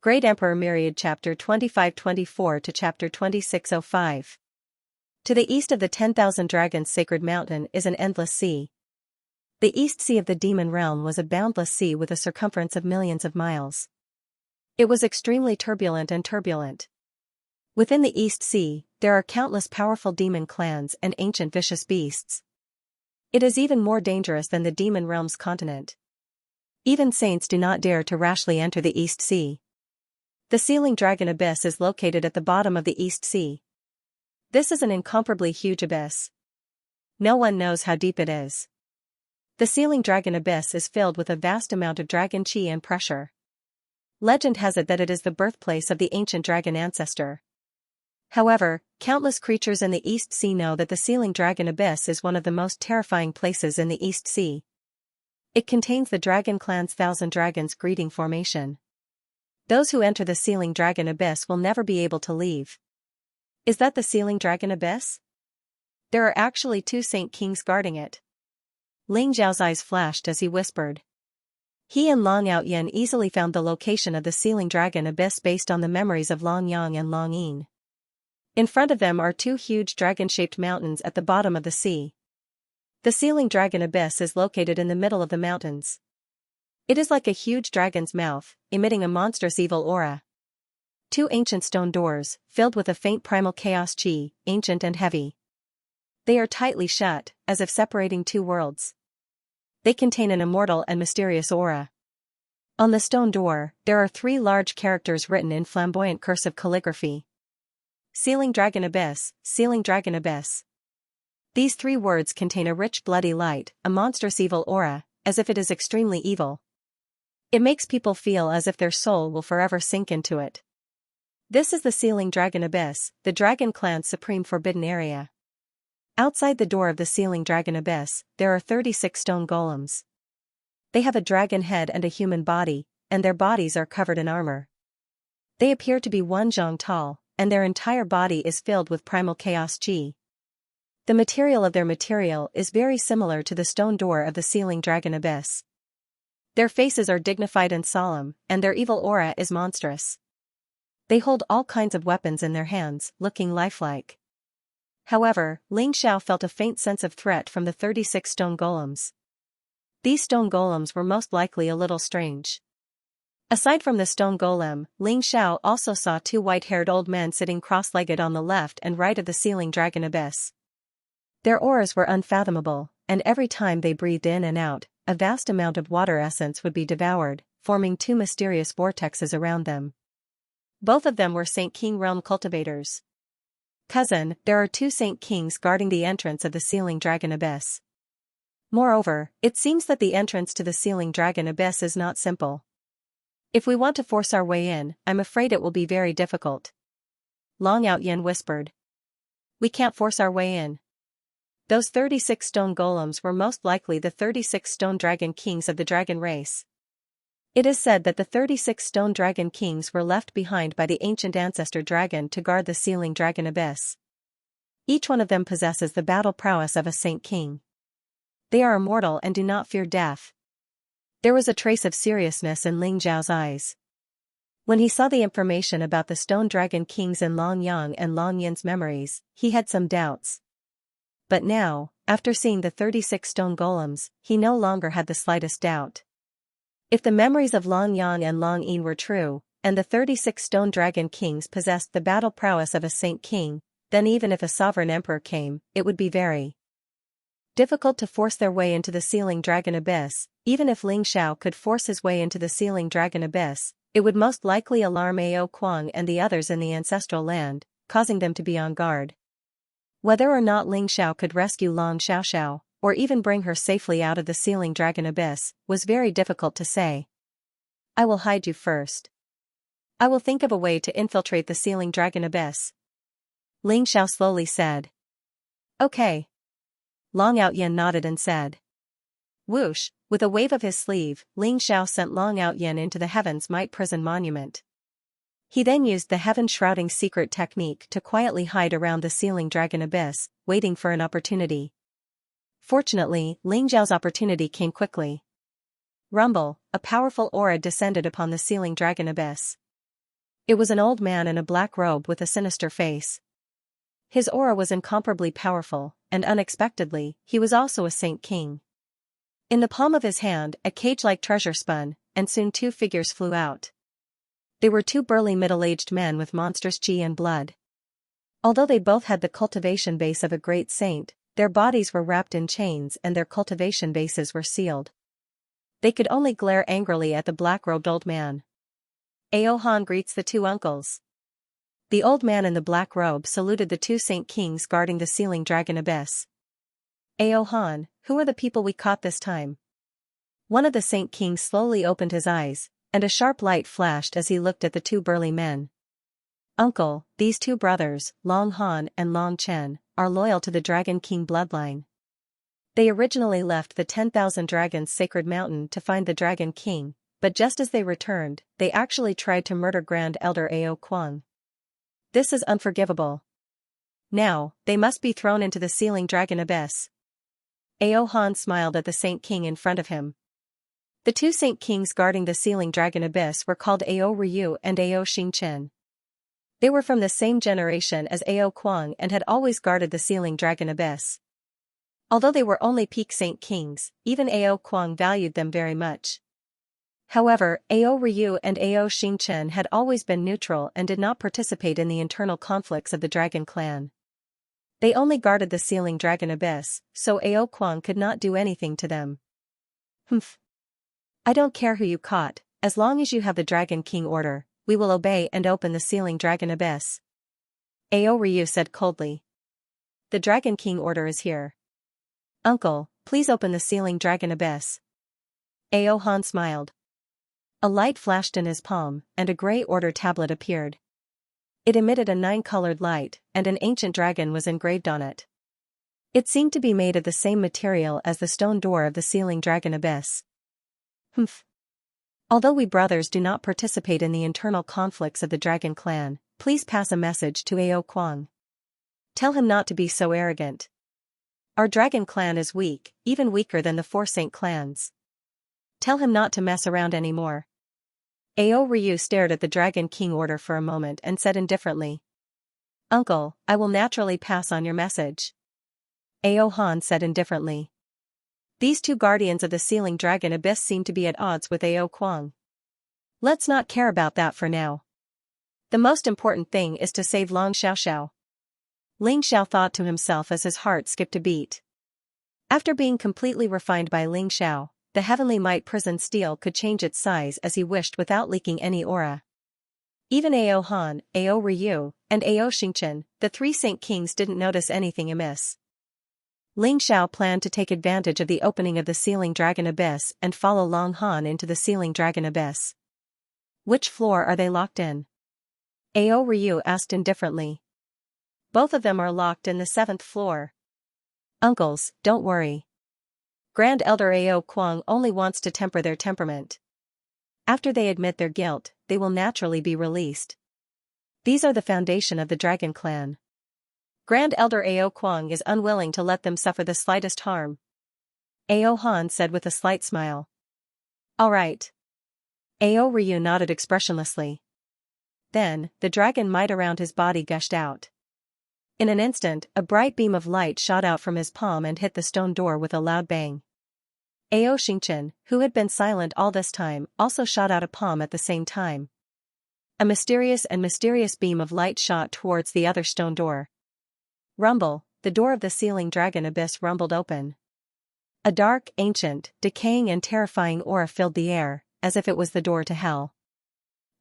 Great Emperor Myriad Chapter 2524 to Chapter 2605. To the east of the 10,000 Dragons Sacred Mountain is an endless sea. The East Sea of the Demon Realm was a boundless sea with a circumference of millions of miles. It was extremely turbulent and turbulent. Within the East Sea, there are countless powerful demon clans and ancient vicious beasts. It is even more dangerous than the Demon Realm's continent. Even saints do not dare to rashly enter the East Sea. The Sealing Dragon Abyss is located at the bottom of the East Sea. This is an incomparably huge abyss. No one knows how deep it is. The Sealing Dragon Abyss is filled with a vast amount of dragon chi and pressure. Legend has it that it is the birthplace of the ancient dragon ancestor. However, countless creatures in the East Sea know that the Sealing Dragon Abyss is one of the most terrifying places in the East Sea. It contains the Dragon Clan's Thousand Dragons greeting formation. Those who enter the Sealing Dragon Abyss will never be able to leave. Is that the Sealing Dragon Abyss? There are actually two Saint Kings guarding it. Ling Zhao's eyes flashed as he whispered. He and Long Outyen easily found the location of the Sealing Dragon Abyss based on the memories of Long Yang and Long Yin. In front of them are two huge dragon-shaped mountains at the bottom of the sea. The Sealing Dragon Abyss is located in the middle of the mountains. It is like a huge dragon's mouth, emitting a monstrous evil aura. Two ancient stone doors, filled with a faint primal chaos chi, ancient and heavy. They are tightly shut, as if separating two worlds. They contain an immortal and mysterious aura. On the stone door, there are three large characters written in flamboyant cursive calligraphy. Sealing Dragon Abyss, Sealing Dragon Abyss. These three words contain a rich bloody light, a monstrous evil aura, as if it is extremely evil. It makes people feel as if their soul will forever sink into it. This is the Sealing Dragon Abyss, the Dragon Clan's supreme forbidden area. Outside the door of the Sealing Dragon Abyss, there are 36 stone golems. They have a dragon head and a human body, and their bodies are covered in armor. They appear to be 1 zhang tall, and their entire body is filled with primal chaos chi. The material of their material is very similar to the stone door of the Sealing Dragon Abyss. Their faces are dignified and solemn, and their evil aura is monstrous. They hold all kinds of weapons in their hands, looking lifelike. However, Ling Xiao felt a faint sense of threat from the 36 stone golems. These stone golems were most likely a little strange. Aside from the stone golem, Ling Xiao also saw two white-haired old men sitting cross-legged on the left and right of the Sealing Dragon Abyss. Their auras were unfathomable, and every time they breathed in and out, a vast amount of water essence would be devoured, forming two mysterious vortexes around them. Both of them were Saint King realm cultivators. Cousin, there are two Saint Kings guarding the entrance of the Sealing Dragon Abyss. Moreover, it seems that the entrance to the Sealing Dragon Abyss is not simple. If we want to force our way in, I'm afraid it will be very difficult. Long Outyen whispered. We can't force our way in. Those 36 stone golems were most likely the 36 stone dragon kings of the dragon race. It is said that the 36 stone dragon kings were left behind by the ancient ancestor dragon to guard the Sealing Dragon Abyss. Each one of them possesses the battle prowess of a Saint King. They are immortal and do not fear death. There was a trace of seriousness in Ling Zhao's eyes. When he saw the information about the stone dragon kings in Long Yang and Long Yin's memories, he had some doubts. But now, after seeing the 36 stone golems, he no longer had the slightest doubt. If the memories of Long Yang and Long Yin were true, and the 36 stone dragon kings possessed the battle prowess of a Saint King, then even if a sovereign emperor came, it would be very difficult to force their way into the Sealing Dragon Abyss. Even if Ling Xiao could force his way into the Sealing Dragon Abyss, it would most likely alarm Ao Kuang and the others in the ancestral land, causing them to be on guard. Whether or not Ling Xiao could rescue Long Xiaoxiao, or even bring her safely out of the Sealing Dragon Abyss, was very difficult to say. I will hide you first. I will think of a way to infiltrate the Sealing Dragon Abyss. Ling Xiao slowly said. Okay. Long Outyen nodded and said. Whoosh, with a wave of his sleeve, Ling Xiao sent Long Outyen into the Heaven's Might Prison Monument. He then used the heaven-shrouding secret technique to quietly hide around the Sealing Dragon Abyss, waiting for an opportunity. Fortunately, Ling Zhao's opportunity came quickly. Rumble, a powerful aura descended upon the Sealing Dragon Abyss. It was an old man in a black robe with a sinister face. His aura was incomparably powerful, and unexpectedly, he was also a Saint King. In the palm of his hand, a cage-like treasure spun, and soon two figures flew out. They were two burly middle-aged men with monstrous G and blood. Although they both had the cultivation base of a great saint, their bodies were wrapped in chains and their cultivation bases were sealed. They could only glare angrily at the black-robed old man. Ao Han greets the two uncles. The old man in the black robe saluted the two Saint Kings guarding the sealing dragon abyss. Ao Han, who are the people we caught this time? One of the Saint Kings slowly opened his eyes, and a sharp light flashed as he looked at the two burly men. Uncle, these two brothers, Long Han and Long Chen, are loyal to the Dragon King bloodline. They originally left the 10,000 Dragons Sacred Mountain to find the Dragon King, but just as they returned, they actually tried to murder Grand Elder Ao Kuang. This is unforgivable. Now, they must be thrown into the sealing dragon abyss. Ao Han smiled at the Saint King in front of him. The two Saint Kings guarding the sealing dragon abyss were called Ao Ryu and Ao Xingchen. They were from the same generation as Ao Kuang and had always guarded the sealing dragon abyss. Although they were only peak Saint Kings, even Ao Kuang valued them very much. However, Ao Ryu and Ao Xingchen had always been neutral and did not participate in the internal conflicts of the Dragon Clan. They only guarded the sealing dragon abyss, so Ao Kuang could not do anything to them. Humph. I don't care who you caught, as long as you have the Dragon King order, we will obey and open the sealing dragon abyss. Ao Ryu said coldly. The Dragon King order is here. Uncle, please open the sealing dragon abyss. Ao Han smiled. A light flashed in his palm, and a grey order tablet appeared. It emitted a 9-colored light, and an ancient dragon was engraved on it. It seemed to be made of the same material as the stone door of the sealing dragon abyss. Humph. Although we brothers do not participate in the internal conflicts of the Dragon Clan, please pass a message to Ao Kuang. Tell him not to be so arrogant. Our Dragon Clan is weak, even weaker than the 4 Saint Clans. Tell him not to mess around anymore. Ao Ryu stared at the Dragon King order for a moment and said indifferently. Uncle, I will naturally pass on your message. Ao Han said indifferently. These two guardians of the sealing dragon abyss seem to be at odds with Ao Kuang. Let's not care about that for now. The most important thing is to save Long Xiaoxiao. Ling Xiao thought to himself as his heart skipped a beat. After being completely refined by Ling Xiao, the Heavenly Might Prison Steel could change its size as he wished without leaking any aura. Even Ao Han, Ao Ryu, and Ao Xingchen, the 3 Saint Kings didn't notice anything amiss. Ling Xiao planned to take advantage of the opening of the sealing dragon abyss and follow Long Han into the sealing dragon abyss. Which floor are they locked in? Ao Ryu asked indifferently. Both of them are locked in the 7th floor. Uncles, don't worry. Grand Elder Ao Kuang only wants to temper their temperament. After they admit their guilt, they will naturally be released. These are the foundation of the Dragon Clan. Grand Elder Ao Kuang is unwilling to let them suffer the slightest harm. Ao Han said with a slight smile. All right. Ao Ryu nodded expressionlessly. Then, the dragon might around his body gushed out. In an instant, a bright beam of light shot out from his palm and hit the stone door with a loud bang. Ao Xingchen, who had been silent all this time, also shot out a palm at the same time. A mysterious beam of light shot towards the other stone door. Rumble, the door of the sealing dragon abyss rumbled open. A dark, ancient, decaying and terrifying aura filled the air, as if it was the door to hell.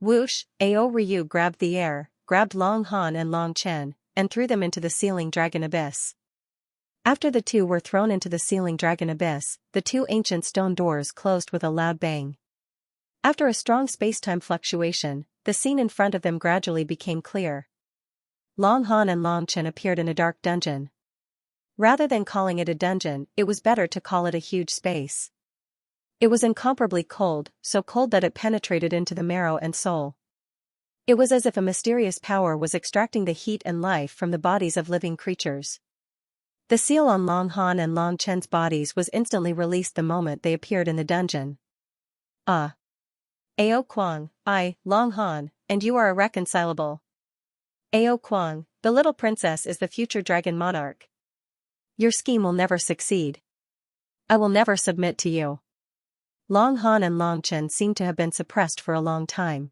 Whoosh, Ao Ryu grabbed the air, grabbed Long Han and Long Chen, and threw them into the sealing dragon abyss. After the two were thrown into the sealing dragon abyss, the 2 ancient stone doors closed with a loud bang. After a strong space-time fluctuation, the scene in front of them gradually became clear. Long Han and Long Chen appeared in a dark dungeon. Rather than calling it a dungeon, it was better to call it a huge space. It was incomparably cold, so cold that it penetrated into the marrow and soul. It was as if a mysterious power was extracting the heat and life from the bodies of living creatures. The seal on Long Han and Long Chen's bodies was instantly released the moment they appeared in the dungeon. Ao Kuang, I, Long Han, and you are irreconcilable. Ao Kuang, the little princess is the future dragon monarch. Your scheme will never succeed. I will never submit to you. Long Han and Long Chen seemed to have been suppressed for a long time.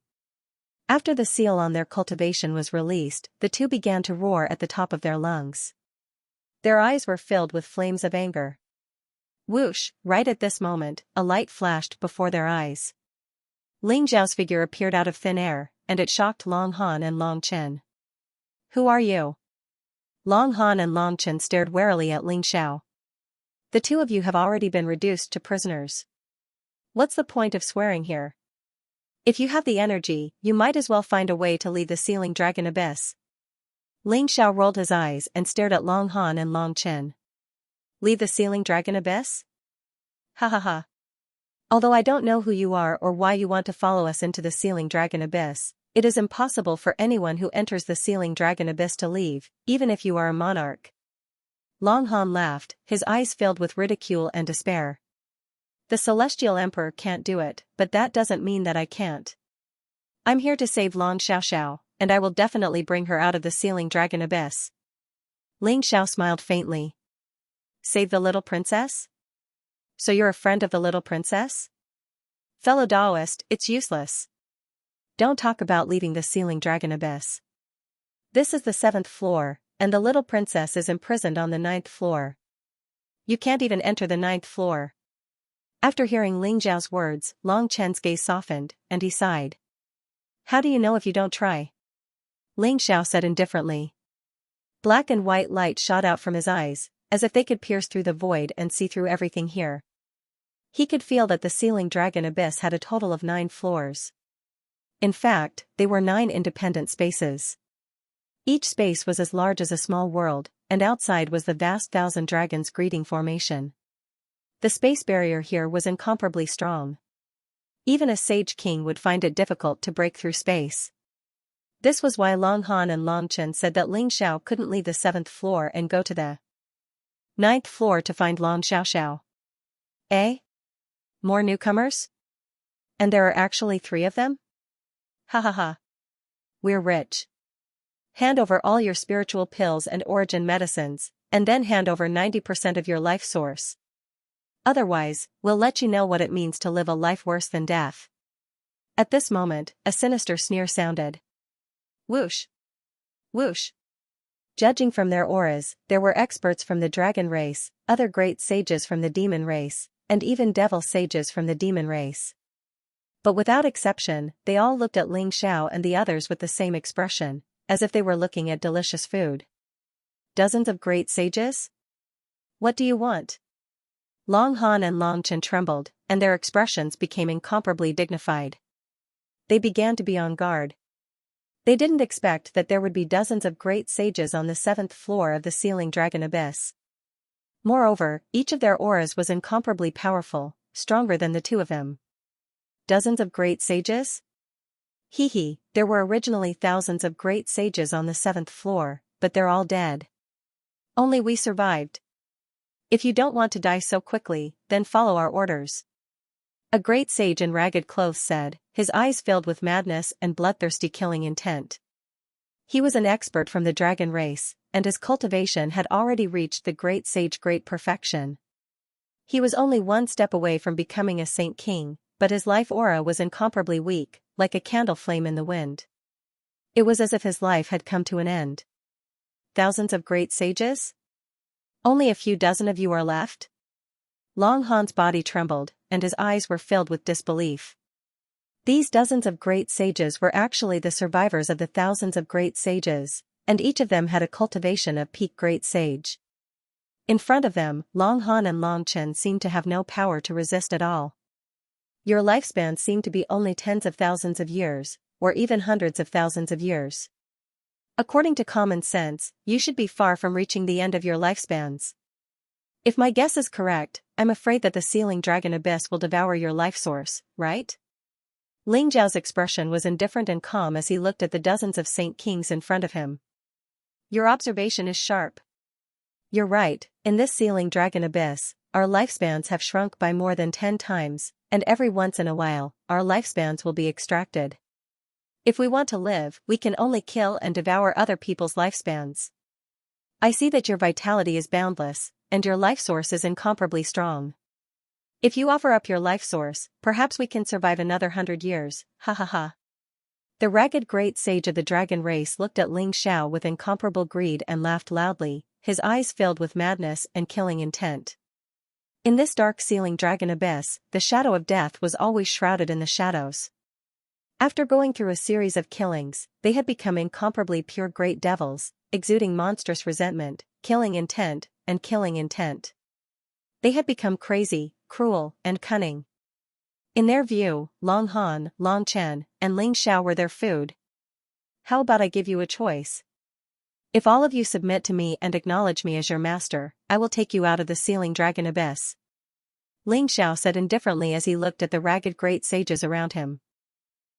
After the seal on their cultivation was released, the two began to roar at the top of their lungs. Their eyes were filled with flames of anger. Whoosh, right at this moment, a light flashed before their eyes. Ling Zhao's figure appeared out of thin air, and it shocked Long Han and Long Chen. Who are you? Long Han and Long Chen stared warily at Ling Xiao. The two of you have already been reduced to prisoners. What's the point of swearing here? If you have the energy, you might as well find a way to leave the sealing dragon abyss. Ling Xiao rolled his eyes and stared at Long Han and Long Chen. Leave the sealing dragon abyss? Ha ha ha. Although I don't know who you are or why you want to follow us into the sealing dragon abyss, it is impossible for anyone who enters the sealing dragon abyss to leave, even if you are a monarch. Long Han laughed, his eyes filled with ridicule and despair. The Celestial Emperor can't do it, but that doesn't mean that I can't. I'm here to save Long Xiao, and I will definitely bring her out of the sealing dragon abyss. Ling Xiao smiled faintly. Save the little princess? So you're a friend of the little princess? Fellow Daoist, it's useless. Don't talk about leaving the sealing dragon abyss. This is the 7th floor, and the little princess is imprisoned on the 9th floor. You can't even enter the 9th floor. After hearing Ling Zhao's words, Long Chen's gaze softened, and he sighed. How do you know if you don't try? Ling Xiao said indifferently. Black and white light shot out from his eyes, as if they could pierce through the void and see through everything here. He could feel that the sealing dragon abyss had a total of 9 floors. In fact, they were 9 independent spaces. Each space was as large as a small world, and outside was the vast Thousand Dragons greeting formation. The space barrier here was incomparably strong. Even a sage king would find it difficult to break through space. This was why Long Han and Long Chen said that Ling Xiao couldn't leave the 7th floor and go to the 9th floor to find Long Xiao. Eh? More newcomers? And there are actually 3 of them? Ha ha ha. We're rich. Hand over all your spiritual pills and origin medicines, and then hand over 90% of your life source. Otherwise, we'll let you know what it means to live a life worse than death. At this moment, a sinister sneer sounded. Whoosh! Whoosh! Judging from their auras, there were experts from the dragon race, other great sages from the demon race, and even devil sages from the demon race. But without exception, they all looked at Ling Xiao and the others with the same expression, as if they were looking at delicious food. Dozens of great sages? What do you want? Long Han and Long Chen trembled, and their expressions became incomparably dignified. They began to be on guard. They didn't expect that there would be dozens of great sages on the 7th floor of the sealing dragon abyss. Moreover, each of their auras was incomparably powerful, stronger than the 2 of them. Dozens of great sages? Hee, there were originally thousands of great sages on the 7th floor, but they're all dead. Only we survived. If you don't want to die so quickly, then follow our orders. A great sage in ragged clothes said, his eyes filled with madness and bloodthirsty killing intent. He was an expert from the dragon race, and his cultivation had already reached the great sage great perfection. He was only 1 step away from becoming a saint king, but his life aura was incomparably weak, like a candle flame in the wind. It was as if his life had come to an end. Thousands of great sages? Only a few dozen of you are left? Long Han's body trembled, and his eyes were filled with disbelief. These dozens of great sages were actually the survivors of the thousands of great sages, and each of them had a cultivation of peak great sage. In front of them, Long Han and Long Chen seemed to have no power to resist at all. Your lifespan seemed to be only tens of thousands of years, or even hundreds of thousands of years. According to common sense, you should be far from reaching the end of your lifespans. If my guess is correct, I'm afraid that the sealing dragon abyss will devour your life source, right? Ling Zhao's expression was indifferent and calm as he looked at the dozens of saint kings in front of him. Your observation is sharp. You're right, in this sealing dragon abyss, our lifespans have shrunk by more than 10 times, and every once in a while, our lifespans will be extracted. If we want to live, we can only kill and devour other people's lifespans. I see that your vitality is boundless, and your life source is incomparably strong. If you offer up your life source, perhaps we can survive another 100 years, ha ha ha. The ragged great sage of the dragon race looked at Ling Xiao with incomparable greed and laughed loudly, his eyes filled with madness and killing intent. In this dark ceiling dragon abyss, the shadow of death was always shrouded in the shadows. After going through a series of killings, they had become incomparably pure great devils, exuding monstrous resentment, killing intent, and killing intent. They had become crazy, cruel, and cunning. In their view, Long Han, Long Chen, and Ling Xiao were their food. How about I give you a choice? If all of you submit to me and acknowledge me as your master, I will take you out of the ceiling dragon abyss. Ling Xiao said indifferently as he looked at the ragged great sages around him.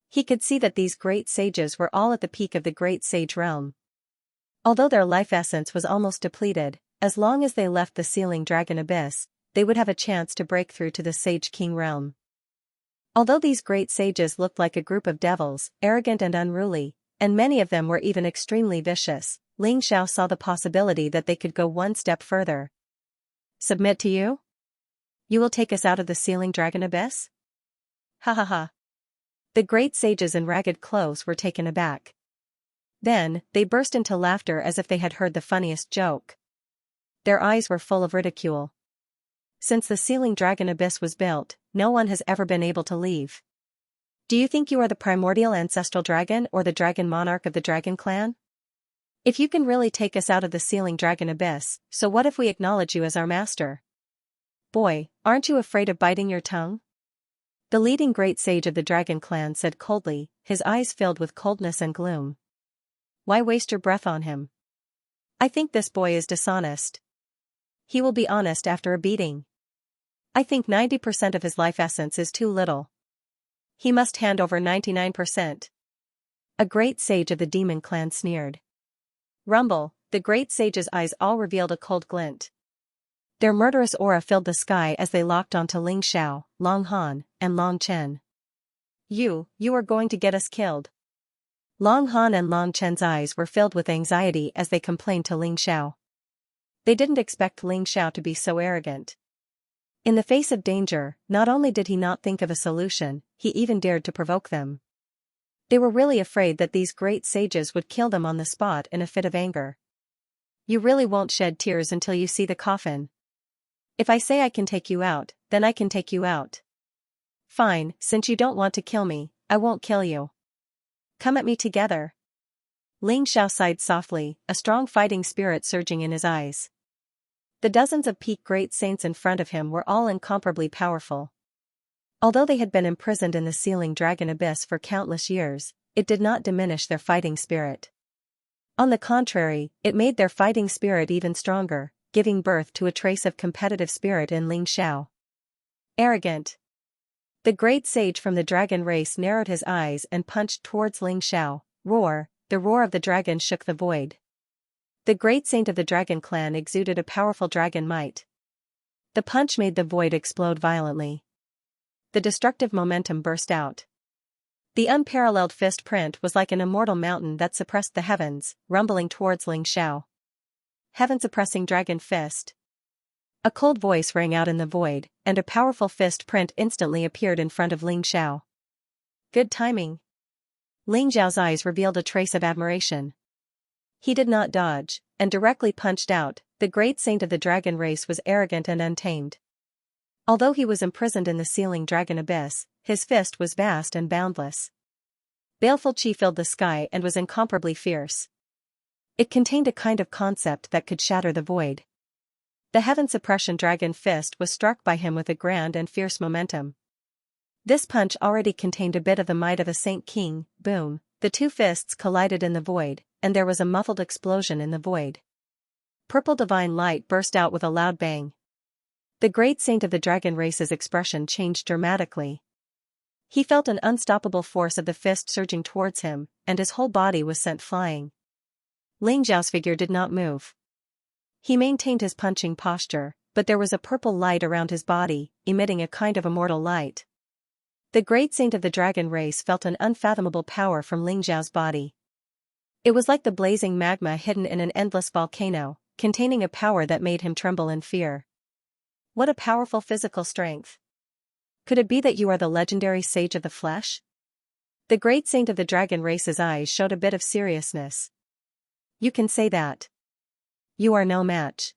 He could see that these great sages were all at the peak of the great sage realm. Although their life essence was almost depleted, as long as they left the ceiling dragon abyss, they would have a chance to break through to the sage king realm. Although these great sages looked like a group of devils, arrogant and unruly, and many of them were even extremely vicious, Ling Xiao saw the possibility that they could go one step further. Submit to you? You will take us out of the ceiling dragon abyss? Ha ha ha. The great sages in ragged clothes were taken aback. Then, they burst into laughter as if they had heard the funniest joke. Their eyes were full of ridicule. Since the ceiling dragon abyss was built, no one has ever been able to leave. Do you think you are the primordial ancestral dragon or the dragon monarch of the dragon clan? If you can really take us out of the ceiling dragon abyss, so what if we acknowledge you as our master? Boy, aren't you afraid of biting your tongue? The leading great sage of the dragon clan said coldly, his eyes filled with coldness and gloom. Why waste your breath on him? I think this boy is dishonest. He will be honest after a beating. I think 90% of his life essence is too little. He must hand over 99%. A great sage of the demon clan sneered. Rumble, the great sage's eyes all revealed a cold glint. Their murderous aura filled the sky as they locked onto Ling Xiao, Long Han, and Long Chen. You are going to get us killed. Long Han and Long Chen's eyes were filled with anxiety as they complained to Ling Xiao. They didn't expect Ling Xiao to be so arrogant. In the face of danger, not only did he not think of a solution, he even dared to provoke them. They were really afraid that these great sages would kill them on the spot in a fit of anger. You really won't shed tears until you see the coffin. If I say I can take you out, then I can take you out. Fine, since you don't want to kill me, I won't kill you. Come at me together. Ling Xiao sighed softly, a strong fighting spirit surging in his eyes. The dozens of peak great saints in front of him were all incomparably powerful. Although they had been imprisoned in the ceiling dragon abyss for countless years, it did not diminish their fighting spirit. On the contrary, it made their fighting spirit even stronger, giving birth to a trace of competitive spirit in Ling Xiao. Arrogant. The great sage from the dragon race narrowed his eyes and punched towards Ling Xiao. Roar, the roar of the dragon shook the void. The great saint of the dragon clan exuded a powerful dragon might. The punch made the void explode violently. The destructive momentum burst out. The unparalleled fist print was like an immortal mountain that suppressed the heavens, rumbling towards Ling Xiao. Heaven-suppressing dragon fist. A cold voice rang out in the void, and a powerful fist print instantly appeared in front of Ling Xiao. Good timing. Ling Xiao's eyes revealed a trace of admiration. He did not dodge, and directly punched out. The great saint of the dragon race was arrogant and untamed. Although he was imprisoned in the ceiling dragon abyss, his fist was vast and boundless. Baleful chi filled the sky and was incomparably fierce. It contained a kind of concept that could shatter the void. The heaven suppression dragon fist was struck by him with a grand and fierce momentum. This punch already contained a bit of the might of a saint king. Boom, the two fists collided in the void, and there was a muffled explosion in the void. Purple divine light burst out with a loud bang. The great saint of the dragon race's expression changed dramatically. He felt an unstoppable force of the fist surging towards him, and his whole body was sent flying. Ling Xiao's figure did not move. He maintained his punching posture, but there was a purple light around his body, emitting a kind of immortal light. The great saint of the dragon race felt an unfathomable power from Ling Xiao's body. It was like the blazing magma hidden in an endless volcano, containing a power that made him tremble in fear. What a powerful physical strength! Could it be that you are the legendary sage of the flesh? The great saint of the dragon race's eyes showed a bit of seriousness. You can say that. You are no match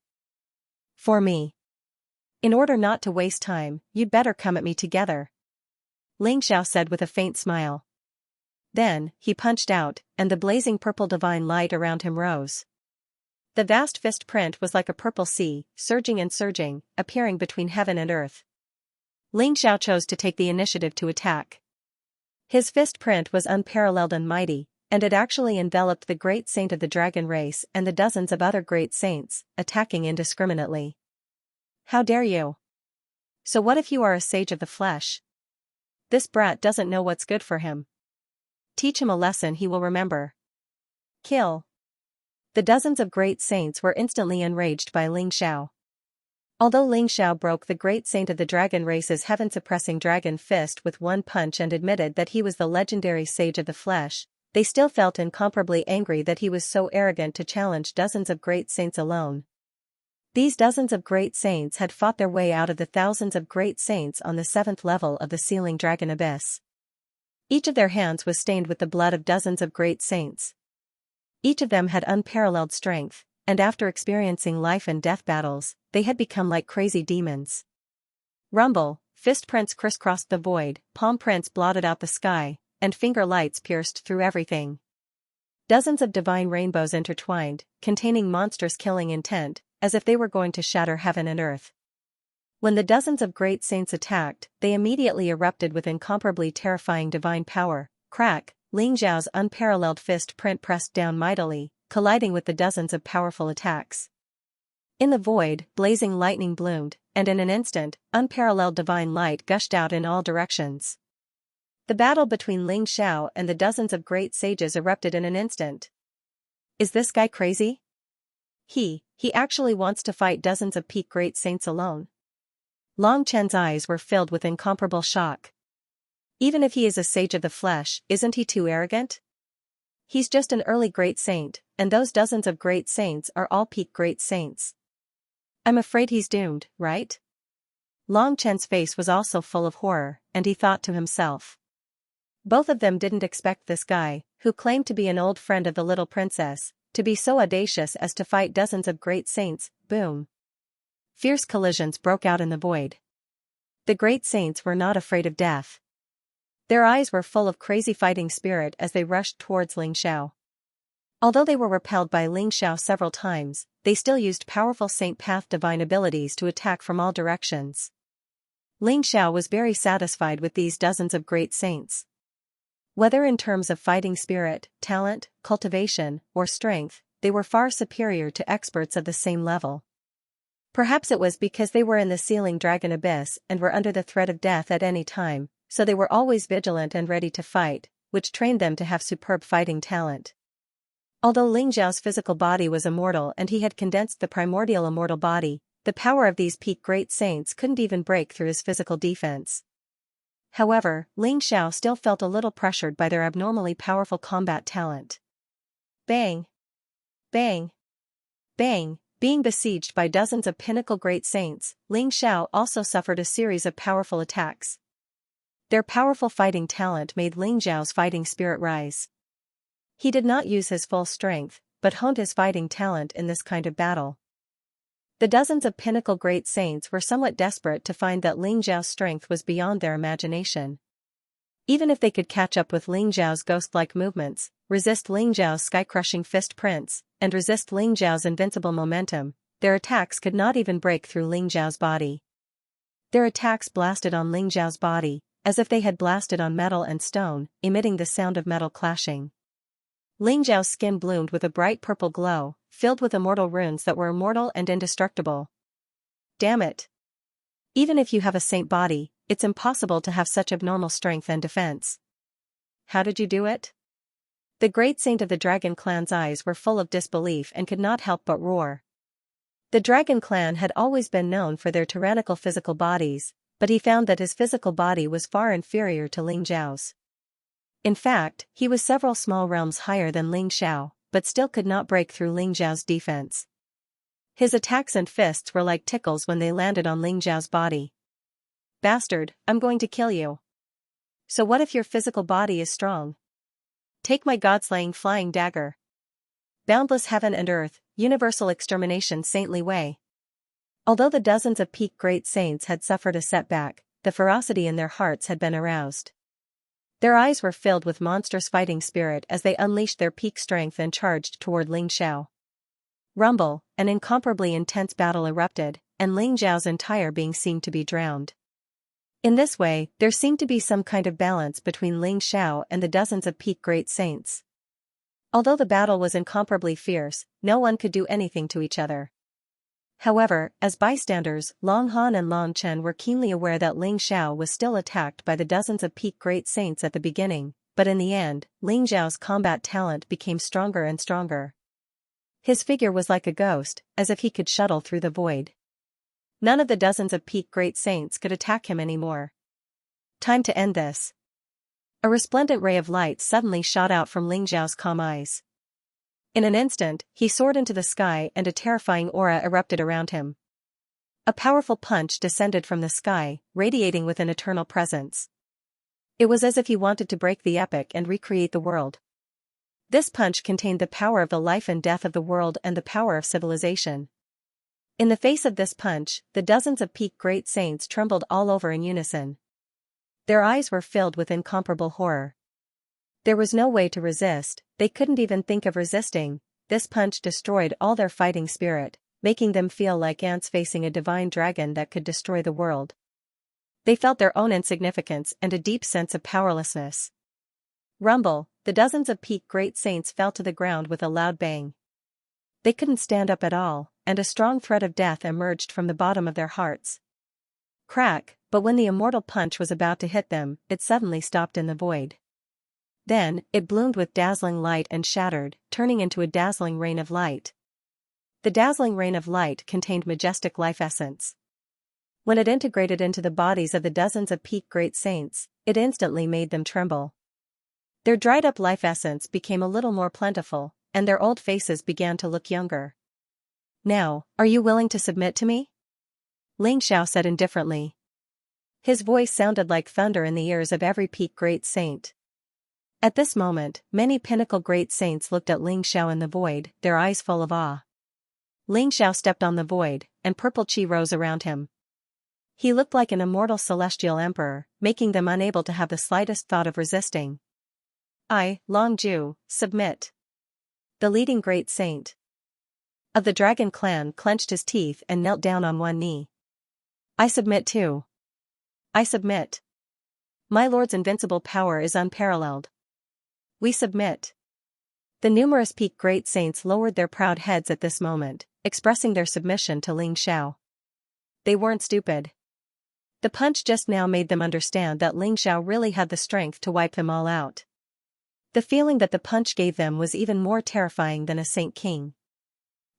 for me. In order not to waste time, you'd better come at me together, Ling Xiao said with a faint smile. Then, he punched out, and the blazing purple divine light around him rose. The vast fist print was like a purple sea, surging and surging, appearing between heaven and earth. Ling Xiao chose to take the initiative to attack. His fist print was unparalleled and mighty, and it actually enveloped the great saint of the dragon race and the dozens of other great saints, attacking indiscriminately. How dare you? So what if you are a sage of the flesh? This brat doesn't know what's good for him. Teach him a lesson he will remember. Kill. The dozens of great saints were instantly enraged by Ling Xiao. Although Ling Xiao broke the great saint of the dragon race's heaven-suppressing dragon fist with one punch and admitted that he was the legendary sage of the flesh, they still felt incomparably angry that he was so arrogant to challenge dozens of great saints alone. These dozens of great saints had fought their way out of the thousands of great saints on the 7th level of the sealing dragon abyss. Each of their hands was stained with the blood of dozens of great saints. Each of them had unparalleled strength, and after experiencing life and death battles, they had become like crazy demons. Rumble, fist prints crisscrossed the void, palm prints blotted out the sky, and finger lights pierced through everything. Dozens of divine rainbows intertwined, containing monstrous killing intent, as if they were going to shatter heaven and earth. When the dozens of great saints attacked, they immediately erupted with incomparably terrifying divine power. Crack, Ling Xiao's unparalleled fist print pressed down mightily, colliding with the dozens of powerful attacks. In the void, blazing lightning bloomed, and in an instant, unparalleled divine light gushed out in all directions. The battle between Ling Xiao and the dozens of great sages erupted in an instant. Is this guy crazy? He actually wants to fight dozens of peak great saints alone. Long Chen's eyes were filled with incomparable shock. Even if he is a sage of the flesh, isn't he too arrogant? He's just an early great saint, and those dozens of great saints are all peak great saints. I'm afraid he's doomed, right? Long Chen's face was also full of horror, and he thought to himself. Both of them didn't expect this guy, who claimed to be an old friend of the little princess, to be so audacious as to fight dozens of great saints. Boom. Fierce collisions broke out in the void. The great saints were not afraid of death. Their eyes were full of crazy fighting spirit as they rushed towards Ling Xiao. Although they were repelled by Ling Xiao several times, they still used powerful Saint Path divine abilities to attack from all directions. Ling Xiao was very satisfied with these dozens of great saints. Whether in terms of fighting spirit, talent, cultivation, or strength, they were far superior to experts of the same level. Perhaps it was because they were in the sealing dragon abyss and were under the threat of death at any time, so they were always vigilant and ready to fight, which trained them to have superb fighting talent. Although Ling Xiao's physical body was immortal and he had condensed the primordial immortal body, the power of these peak great saints couldn't even break through his physical defense. However, Ling Xiao still felt a little pressured by their abnormally powerful combat talent. Bang! Bang! Bang! Being besieged by dozens of pinnacle great saints, Ling Xiao also suffered a series of powerful attacks. Their powerful fighting talent made Ling Xiao's fighting spirit rise. He did not use his full strength, but honed his fighting talent in this kind of battle. The dozens of pinnacle great saints were somewhat desperate to find that Ling Xiao's strength was beyond their imagination. Even if they could catch up with Ling Xiao's ghost-like movements, resist Ling Xiao's sky-crushing fist prints, and resist Ling Xiao's invincible momentum, their attacks could not even break through Ling Xiao's body. Their attacks blasted on Ling Xiao's body, as if they had blasted on metal and stone, emitting the sound of metal clashing. Ling Xiao's skin bloomed with a bright purple glow, filled with immortal runes that were immortal and indestructible. Damn it! Even if you have a saint body, it's impossible to have such abnormal strength and defense. How did you do it? The great saint of the Dragon Clan's eyes were full of disbelief and could not help but roar. The Dragon Clan had always been known for their tyrannical physical bodies, but he found that his physical body was far inferior to Ling Zhao's. In fact, he was several small realms higher than Ling Xiao, but still could not break through Ling Zhao's defense. His attacks and fists were like tickles when they landed on Ling Zhao's body. "Bastard, I'm going to kill you. So what if your physical body is strong? Take my god-slaying flying dagger. Boundless heaven and earth, universal extermination saintly way." Although the dozens of peak great saints had suffered a setback, the ferocity in their hearts had been aroused. Their eyes were filled with monstrous fighting spirit as they unleashed their peak strength and charged toward Ling Xiao. Rumble, an incomparably intense battle erupted, and Ling Zhao's entire being seemed to be drowned. In this way, there seemed to be some kind of balance between Ling Xiao and the dozens of peak great saints. Although the battle was incomparably fierce, no one could do anything to each other. However, as bystanders, Long Han and Long Chen were keenly aware that Ling Xiao was still attacked by the dozens of peak great saints at the beginning, but in the end, Ling Zhao's combat talent became stronger and stronger. His figure was like a ghost, as if he could shuttle through the void. None of the dozens of peak great saints could attack him anymore. Time to end this. A resplendent ray of light suddenly shot out from Ling Zhao's calm eyes. In an instant, he soared into the sky and a terrifying aura erupted around him. A powerful punch descended from the sky, radiating with an eternal presence. It was as if he wanted to break the epic and recreate the world. This punch contained the power of the life and death of the world and the power of civilization. In the face of this punch, the dozens of peak great saints trembled all over in unison. Their eyes were filled with incomparable horror. There was no way to resist, they couldn't even think of resisting. This punch destroyed all their fighting spirit, making them feel like ants facing a divine dragon that could destroy the world. They felt their own insignificance and a deep sense of powerlessness. Rumble, the dozens of peak great saints fell to the ground with a loud bang. They couldn't stand up at all, and a strong threat of death emerged from the bottom of their hearts. Crack, but when the immortal punch was about to hit them, it suddenly stopped in the void. Then, it bloomed with dazzling light and shattered, turning into a dazzling rain of light. The dazzling rain of light contained majestic life essence. When it integrated into the bodies of the dozens of peak great saints, it instantly made them tremble. Their dried-up life essence became a little more plentiful, and their old faces began to look younger. "Now, are you willing to submit to me?" Ling Xiao said indifferently. His voice sounded like thunder in the ears of every peak great saint. At this moment, many pinnacle great saints looked at Ling Xiao in the void, their eyes full of awe. Ling Xiao stepped on the void, and purple qi rose around him. He looked like an immortal celestial emperor, making them unable to have the slightest thought of resisting. "I, Long Ju, submit." The leading great saint of the dragon clan clenched his teeth and knelt down on one knee. "I submit too. I submit. My lord's invincible power is unparalleled. We submit." The numerous peak great saints lowered their proud heads at this moment, expressing their submission to Ling Xiao. They weren't stupid. The punch just now made them understand that Ling Xiao really had the strength to wipe them all out. The feeling that the punch gave them was even more terrifying than a Saint King.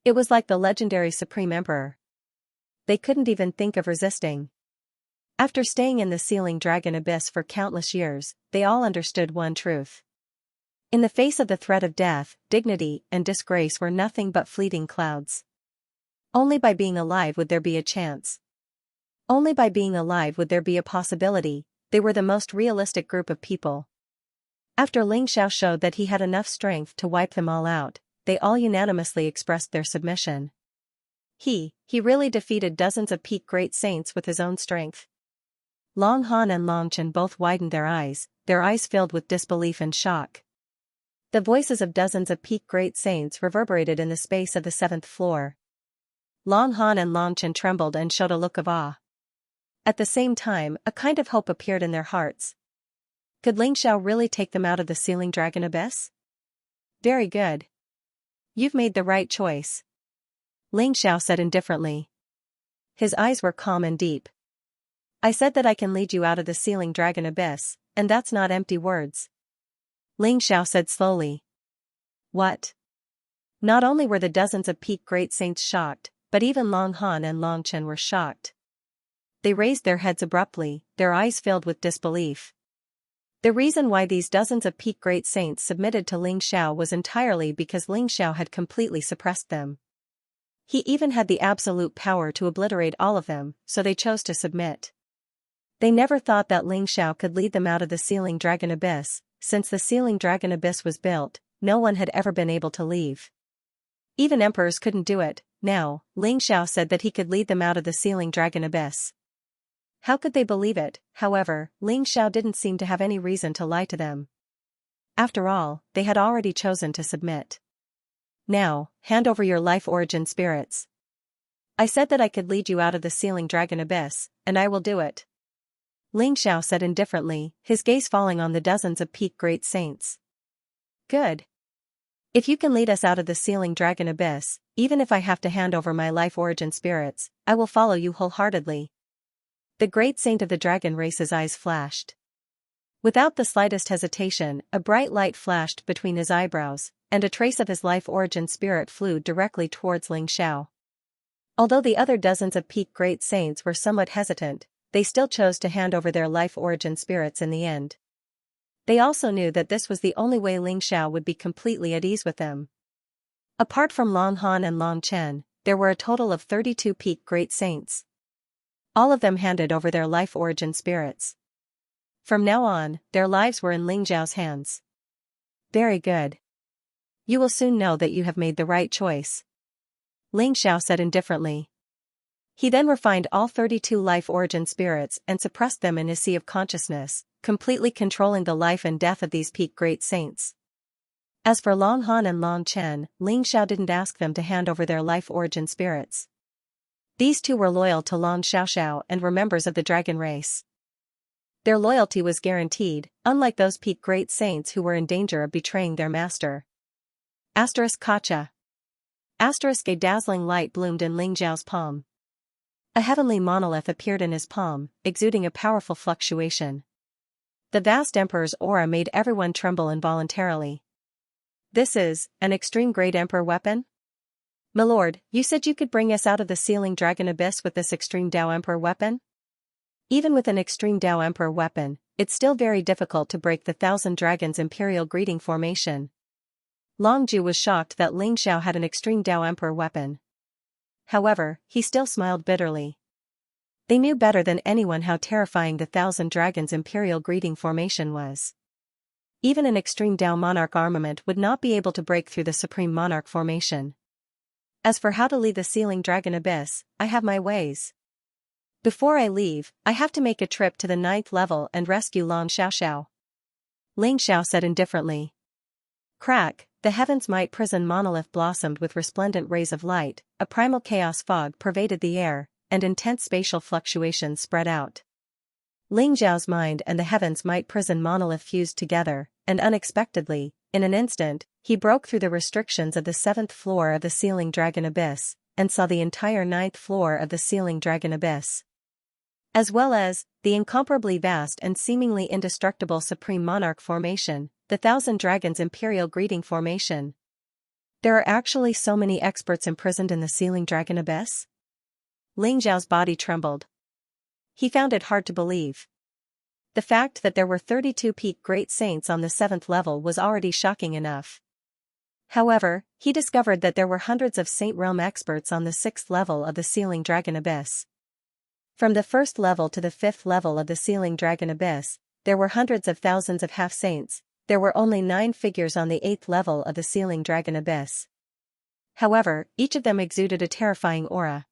It was like the legendary Supreme Emperor. They couldn't even think of resisting. After staying in the Sealing Dragon Abyss for countless years, they all understood one truth. In the face of the threat of death, dignity and disgrace were nothing but fleeting clouds. Only by being alive would there be a chance. Only by being alive would there be a possibility. They were the most realistic group of people. After Ling Xiao showed that he had enough strength to wipe them all out, they all unanimously expressed their submission. He really defeated dozens of peak great saints with his own strength. Long Han and Long Chen both widened their eyes filled with disbelief and shock. The voices of dozens of peak great saints reverberated in the space of the 7th floor. Long Han and Long Chen trembled and showed a look of awe. At the same time, a kind of hope appeared in their hearts. Could Ling Xiao really take them out of the Sealing Dragon Abyss? Very good. You've made the right choice. Ling Xiao said indifferently. His eyes were calm and deep. I said that I can lead you out of the Sealing Dragon Abyss, and that's not empty words. Ling Xiao said slowly. What? Not only were the dozens of peak great saints shocked, but even Long Han and Long Chen were shocked. they raised their heads abruptly, their eyes filled with disbelief. The reason why these dozens of peak great saints submitted to Ling Xiao was entirely because Ling Xiao had completely suppressed them. He even had the absolute power to obliterate all of them, so they chose to submit. They never thought that Ling Xiao could lead them out of the Sealing Dragon Abyss. Since the Sealing Dragon Abyss was built, no one had ever been able to leave. Even emperors couldn't do it. Now, Ling Xiao said that he could lead them out of the Sealing Dragon Abyss. How could they believe it? However, Ling Xiao didn't seem to have any reason to lie to them. After all, they had already chosen to submit. Now, hand over your life origin spirits. I said that I could lead you out of the Sealing Dragon Abyss, and I will do it. Ling Xiao said indifferently, his gaze falling on the dozens of peak great saints. Good. If you can lead us out of the Sealing Dragon Abyss, even if I have to hand over my life origin spirits, I will follow you wholeheartedly. The great saint of the dragon race's eyes flashed. Without the slightest hesitation, a bright light flashed between his eyebrows, and a trace of his life origin spirit flew directly towards Ling Xiao. Although the other dozens of peak great saints were somewhat hesitant, they still chose to hand over their life origin spirits in the end. They also knew that this was the only way Ling Xiao would be completely at ease with them. Apart from Long Han and Long Chen, there were a total of 32 peak great saints. All of them handed over their life origin spirits. From now on, their lives were in Ling Xiao's hands. Very good. You will soon know that you have made the right choice. Ling Xiao said indifferently. He then refined all 32 life origin spirits and suppressed them in his sea of consciousness, completely controlling the life and death of these peak great saints. As for Long Han and Long Chen, Ling Xiao didn't ask them to hand over their life origin spirits. These two were loyal to Long Xiaoxiao and were members of the dragon race. Their loyalty was guaranteed, unlike those peak great saints who were in danger of betraying their master. Kacha. A dazzling light bloomed in Ling Xiao's palm. A heavenly monolith appeared in his palm, exuding a powerful fluctuation. The vast emperor's aura made everyone tremble involuntarily. This is an extreme great emperor weapon? Milord, you said you could bring us out of the Sealing Dragon Abyss with this extreme Dao Emperor weapon? Even with an extreme Dao Emperor weapon, it's still very difficult to break the Thousand Dragons Imperial Greeting formation. Long Ju was shocked that Ling Xiao had an extreme Dao Emperor weapon. However, he still smiled bitterly. They knew better than anyone how terrifying the Thousand Dragons Imperial Greeting formation was. Even an extreme Dao Monarch armament would not be able to break through the Supreme Monarch formation. As for how to lead the Sealing Dragon Abyss, I have my ways. Before I leave, I have to make a trip to the 9th level and rescue Long Xiaoxiao. Ling Xiao said indifferently. Crack, the heaven's might prison monolith blossomed with resplendent rays of light, a primal chaos fog pervaded the air, and intense spatial fluctuations spread out. Ling Xiao's mind and the heaven's might prison monolith fused together, and unexpectedly, in an instant, he broke through the restrictions of the 7th floor of the Sealing Dragon Abyss, and saw the entire 9th floor of the Sealing Dragon Abyss. As well as, the incomparably vast and seemingly indestructible Supreme Monarch formation, the Thousand Dragons Imperial Greeting formation. There are actually so many experts imprisoned in the Sealing Dragon Abyss? Ling Xiao's body trembled. He found it hard to believe. The fact that there were 32 peak great saints on the 7th level was already shocking enough. However, he discovered that there were hundreds of Saint Realm experts on the 6th level of the Sealing Dragon Abyss. From the 1st level to the 5th level of the Sealing Dragon Abyss, there were hundreds of thousands of half-saints. There were only 9 figures on the 8th level of the Sealing Dragon Abyss. However, each of them exuded a terrifying aura.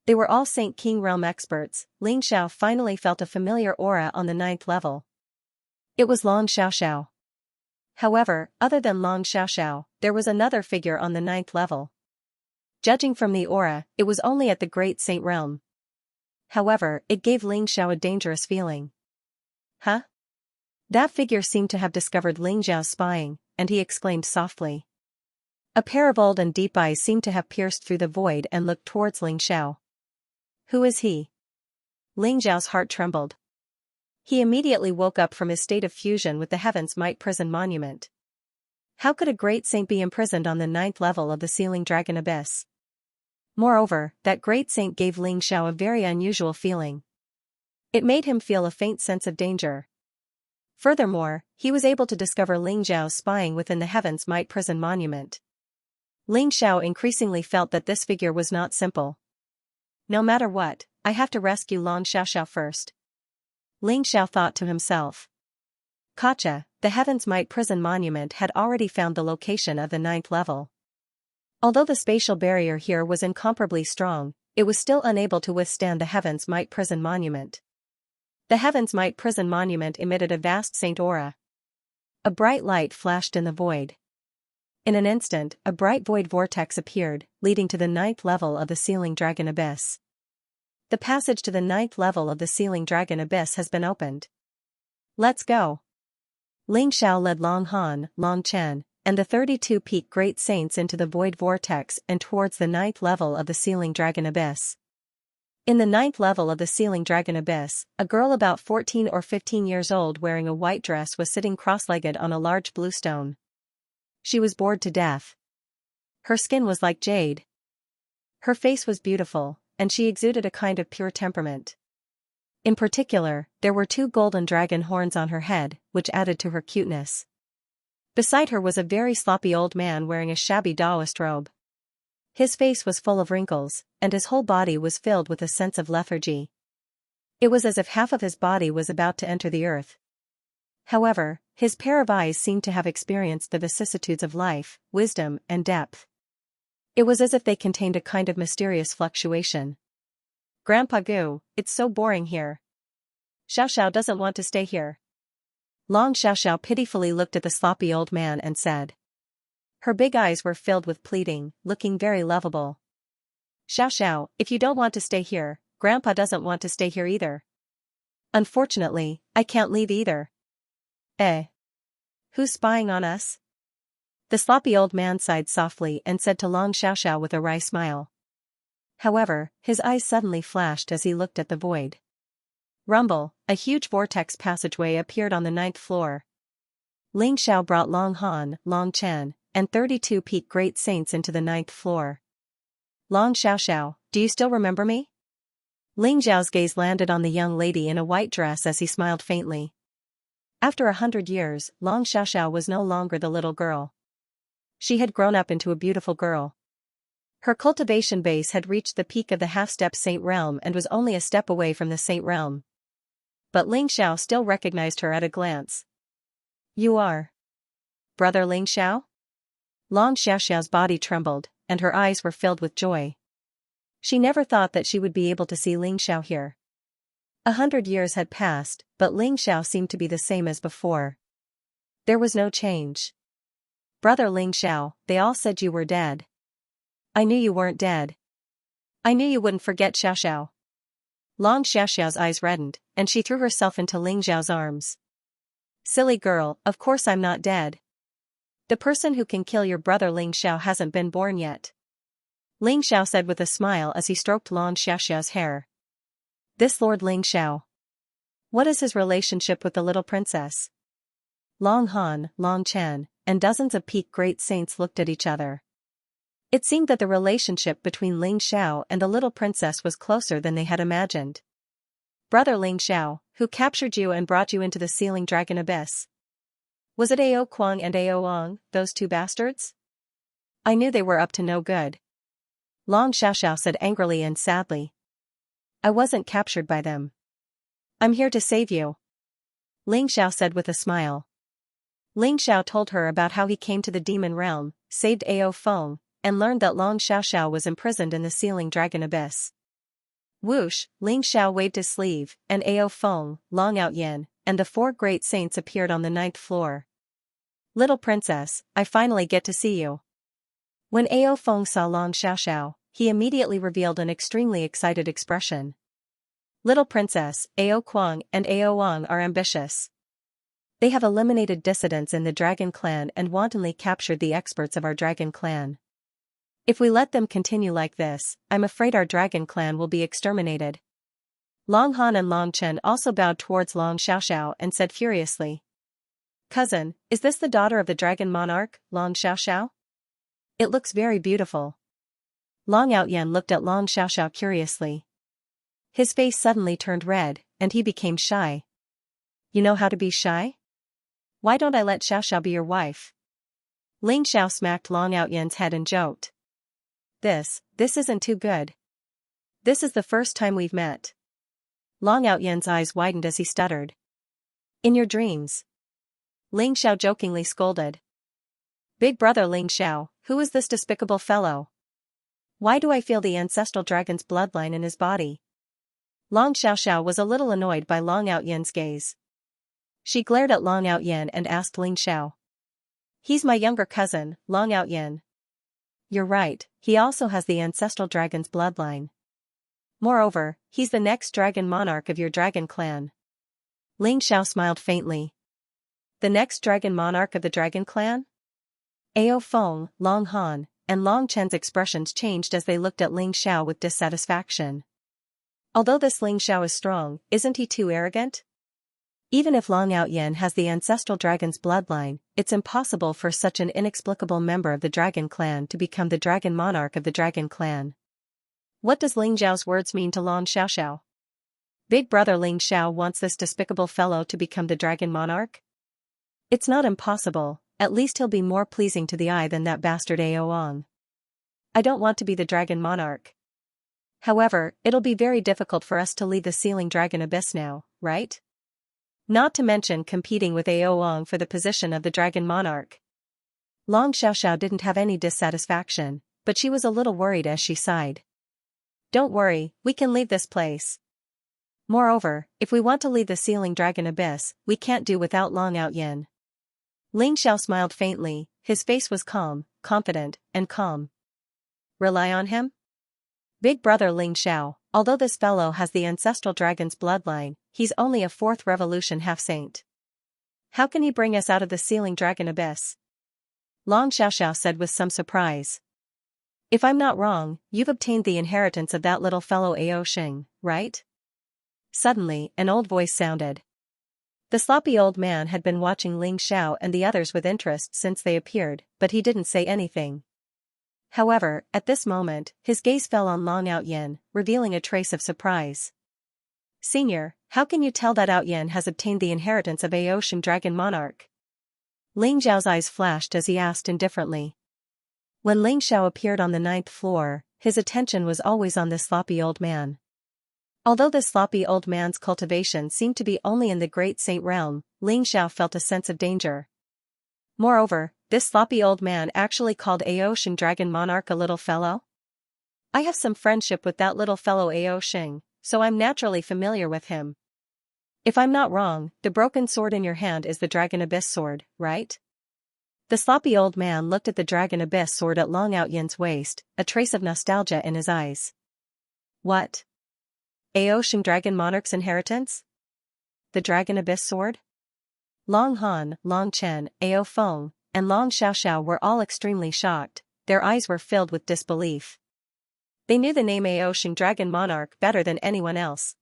They were all Saint King Realm experts. Ling Xiao finally felt a familiar aura on the 9th level. It was Long Xiaoxiao. However, other than Long Xiaoxiao, there was another figure on the 9th level. Judging from the aura, it was only at the Great Saint Realm. However, it gave Ling Xiao a dangerous feeling. Huh? That figure seemed to have discovered Ling Xiao's spying, and he exclaimed softly. A pair of old and deep eyes seemed to have pierced through the void and looked towards Ling Xiao. Who is he? Ling Xiao's heart trembled. He immediately woke up from his state of fusion with the Heaven's Might Prison Monument. How could a great saint be imprisoned on the 9th level of the Sealing Dragon Abyss? Moreover, that great saint gave Ling Xiao a very unusual feeling, It made him feel a faint sense of danger. Furthermore, he was able to discover Ling Xiao's spying within the Heaven's Might prison monument. Ling Xiao increasingly felt that this figure was not simple. No matter what, I have to rescue Long Xiaoxiao first. Ling Xiao thought to himself. Gotcha, the Heaven's Might prison monument had already found the location of the 9th level. Although the spatial barrier here was incomparably strong, it was still unable to withstand the Heaven's Might prison monument. The Heaven's Might prison monument emitted a vast saint aura. A bright light flashed in the void. In an instant, a bright void vortex appeared, leading to the 9th level of the Sealing Dragon Abyss. The passage to the 9th level of the Sealing Dragon Abyss has been opened. Let's go. Ling Xiao led Long Han, Long Chen, and the 32 peak great saints into the void vortex and towards the 9th level of the Sealing Dragon Abyss. In the 9th level of the Sealing Dragon Abyss, a girl about 14 or 15 years old wearing a white dress was sitting cross-legged on a large blue stone. She was bored to death. Her skin was like jade. Her face was beautiful, and she exuded a kind of pure temperament. In particular, there were 2 golden dragon horns on her head, which added to her cuteness. Beside her was a very sloppy old man wearing a shabby Taoist robe. His face was full of wrinkles, and his whole body was filled with a sense of lethargy. It was as if half of his body was about to enter the earth. However, his pair of eyes seemed to have experienced the vicissitudes of life, wisdom, and depth. It was as if they contained a kind of mysterious fluctuation. Grandpa Gu, it's so boring here. Xiaoxiao doesn't want to stay here. Long Xiaoxiao pitifully looked at the sloppy old man and said. Her big eyes were filled with pleading, looking very lovable. Xiaoxiao, if you don't want to stay here, Grandpa doesn't want to stay here either. Unfortunately, I can't leave either. Who's spying on us? The sloppy old man sighed softly and said to Long Xiaoxiao with a wry smile. However, his eyes suddenly flashed as he looked at the void. Rumble, a huge vortex passageway appeared on the 9th floor. Ling Xiao brought Long Han, Long Chen, and 32 peak great saints into the 9th floor. Long Xiaoxiao, do you still remember me? Ling Xiao's gaze landed on the young lady in a white dress as he smiled faintly. After 100 years, Long Xiaoxiao was no longer the little girl. She had grown up into a beautiful girl. Her cultivation base had reached the peak of the half-step saint realm and was only a step away from the saint realm. But Ling Xiao still recognized her at a glance. You are Brother Ling Xiao? Long Xiaoxiao's body trembled, and her eyes were filled with joy. She never thought that she would be able to see Ling Xiao here. 100 years had passed, but Ling Xiao seemed to be the same as before. There was no change. Brother Ling Xiao, they all said you were dead. I knew you weren't dead. I knew you wouldn't forget Xiaoxiao. Long Xiaoxiao's eyes reddened, and she threw herself into Ling Xiao's arms. Silly girl, of course I'm not dead. The person who can kill your brother Ling Xiao hasn't been born yet. Ling Xiao said with a smile as he stroked Long Xiaoxiao's hair. This Lord Ling Xiao. What is his relationship with the little princess? Long Han, Long Chen, and dozens of peak great saints looked at each other. It seemed that the relationship between Ling Xiao and the little princess was closer than they had imagined. Brother Ling Xiao, who captured you and brought you into the Sealing Dragon Abyss? Was it Ao Kuang and Ao Ong, those 2 bastards? I knew they were up to no good. Long Xiaoxiao said angrily and sadly. I wasn't captured by them. I'm here to save you. Ling Xiao said with a smile. Ling Xiao told her about how he came to the demon realm, saved Ao Feng, and learned that Long Xiaoxiao was imprisoned in the Sealing Dragon Abyss. Whoosh, Ling Xiao waved his sleeve, and Ao Feng, Long Outyin, and the 4 great saints appeared on the 9th floor. Little princess, I finally get to see you. When Ao Feng saw Long Xiaoxiao, he immediately revealed an extremely excited expression. Little princess, Ao Kuang and Ao Ong are ambitious. They have eliminated dissidents in the dragon clan and wantonly captured the experts of our dragon clan. If we let them continue like this, I'm afraid our dragon clan will be exterminated. Long Han and Long Chen also bowed towards Long Xiaoxiao and said furiously. Cousin, is this the daughter of the dragon monarch, Long Xiaoxiao? It looks very beautiful. Long Outyan looked at Long Xiaoxiao curiously. His face suddenly turned red, and he became shy. You know how to be shy? Why don't I let Xiaoxiao be your wife? Ling Xiao smacked Long Outyen's head and joked. This isn't too good. This is the first time we've met. Long Outyen's eyes widened as he stuttered. In your dreams. Ling Xiao jokingly scolded. Big brother Ling Xiao, who is this despicable fellow? Why do I feel the ancestral dragon's bloodline in his body? Long Xiaoxiao was a little annoyed by Long Outyen's gaze. She glared at Long Outyen and asked Ling Xiao. He's my younger cousin, Long Outyen. You're right, he also has the ancestral dragon's bloodline. Moreover, he's the next dragon monarch of your dragon clan. Ling Xiao smiled faintly. The next dragon monarch of the dragon clan? Ao Feng, Long Han, and Long Chen's expressions changed as they looked at Ling Xiao with dissatisfaction. Although this Ling Xiao is strong, isn't he too arrogant? Even if Long Outyen has the ancestral dragon's bloodline, it's impossible for such an inexplicable member of the dragon clan to become the dragon monarch of the dragon clan. What does Ling Xiao's words mean to Long Xiaoxiao? Big brother Ling Xiao wants this despicable fellow to become the dragon monarch? It's not impossible, at least he'll be more pleasing to the eye than that bastard Aoang. I don't want to be the dragon monarch. However, it'll be very difficult for us to leave the sealing dragon abyss now, right? Not to mention competing with Aoang for the position of the dragon monarch. Long Xiaoxiao didn't have any dissatisfaction, but she was a little worried as she sighed. Don't worry, we can leave this place. Moreover, if we want to leave the sealing dragon abyss, we can't do without Long Outyen. Ling Xiao smiled faintly, his face was calm, confident, and calm. Rely on him? Big brother Ling Xiao, although this fellow has the ancestral dragon's bloodline, he's only a fourth revolution half-saint. How can he bring us out of the sealing dragon abyss? Long Xiaoxiao said with some surprise. If I'm not wrong, you've obtained the inheritance of that little fellow Ao Xing, right? Suddenly, an old voice sounded. The sloppy old man had been watching Ling Xiao and the others with interest since they appeared, but he didn't say anything. However, at this moment, his gaze fell on Long Outyen, revealing a trace of surprise. Senior, how can you tell that Outyen has obtained the inheritance of Ao Xing Dragon Monarch? Ling Xiao's eyes flashed as he asked indifferently. When Ling Xiao appeared on the 9th floor, his attention was always on this sloppy old man. Although this sloppy old man's cultivation seemed to be only in the Great Saint realm, Ling Xiao felt a sense of danger. Moreover, this sloppy old man actually called Ao Xing Dragon Monarch a little fellow? I have some friendship with that little fellow Ao Xing, so I'm naturally familiar with him. If I'm not wrong, the broken sword in your hand is the Dragon Abyss sword, right? The sloppy old man looked at the Dragon Abyss sword at Long Outyen's waist, a trace of nostalgia in his eyes. What? Ao Xing Dragon Monarch's inheritance? The Dragon Abyss sword? Long Han, Long Chen, Ao Feng, and Long Xiaoxiao were all extremely shocked, their eyes were filled with disbelief. They knew the name Ao Xing Dragon Monarch better than anyone else.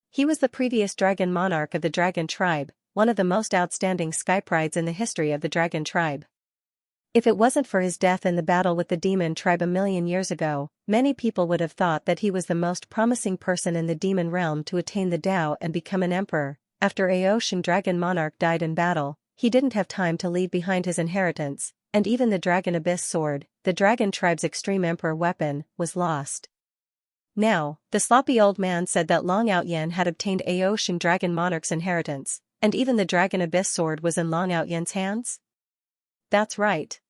He was the previous Dragon Monarch of the Dragon Tribe, one of the most outstanding skyprides in the history of the Dragon Tribe. If it wasn't for his death in the battle with the Demon Tribe a million years ago, many people would have thought that he was the most promising person in the Demon Realm to attain the Tao and become an emperor. After Ao Xing Dragon Monarch died in battle, he didn't have time to leave behind his inheritance, and even the Dragon Abyss sword, the Dragon Tribe's extreme emperor weapon, was lost. Now, the sloppy old man said that Long Outyen had obtained Ao Xing Dragon Monarch's inheritance, and even the Dragon Abyss sword was in Long Outyen's hands? That's right.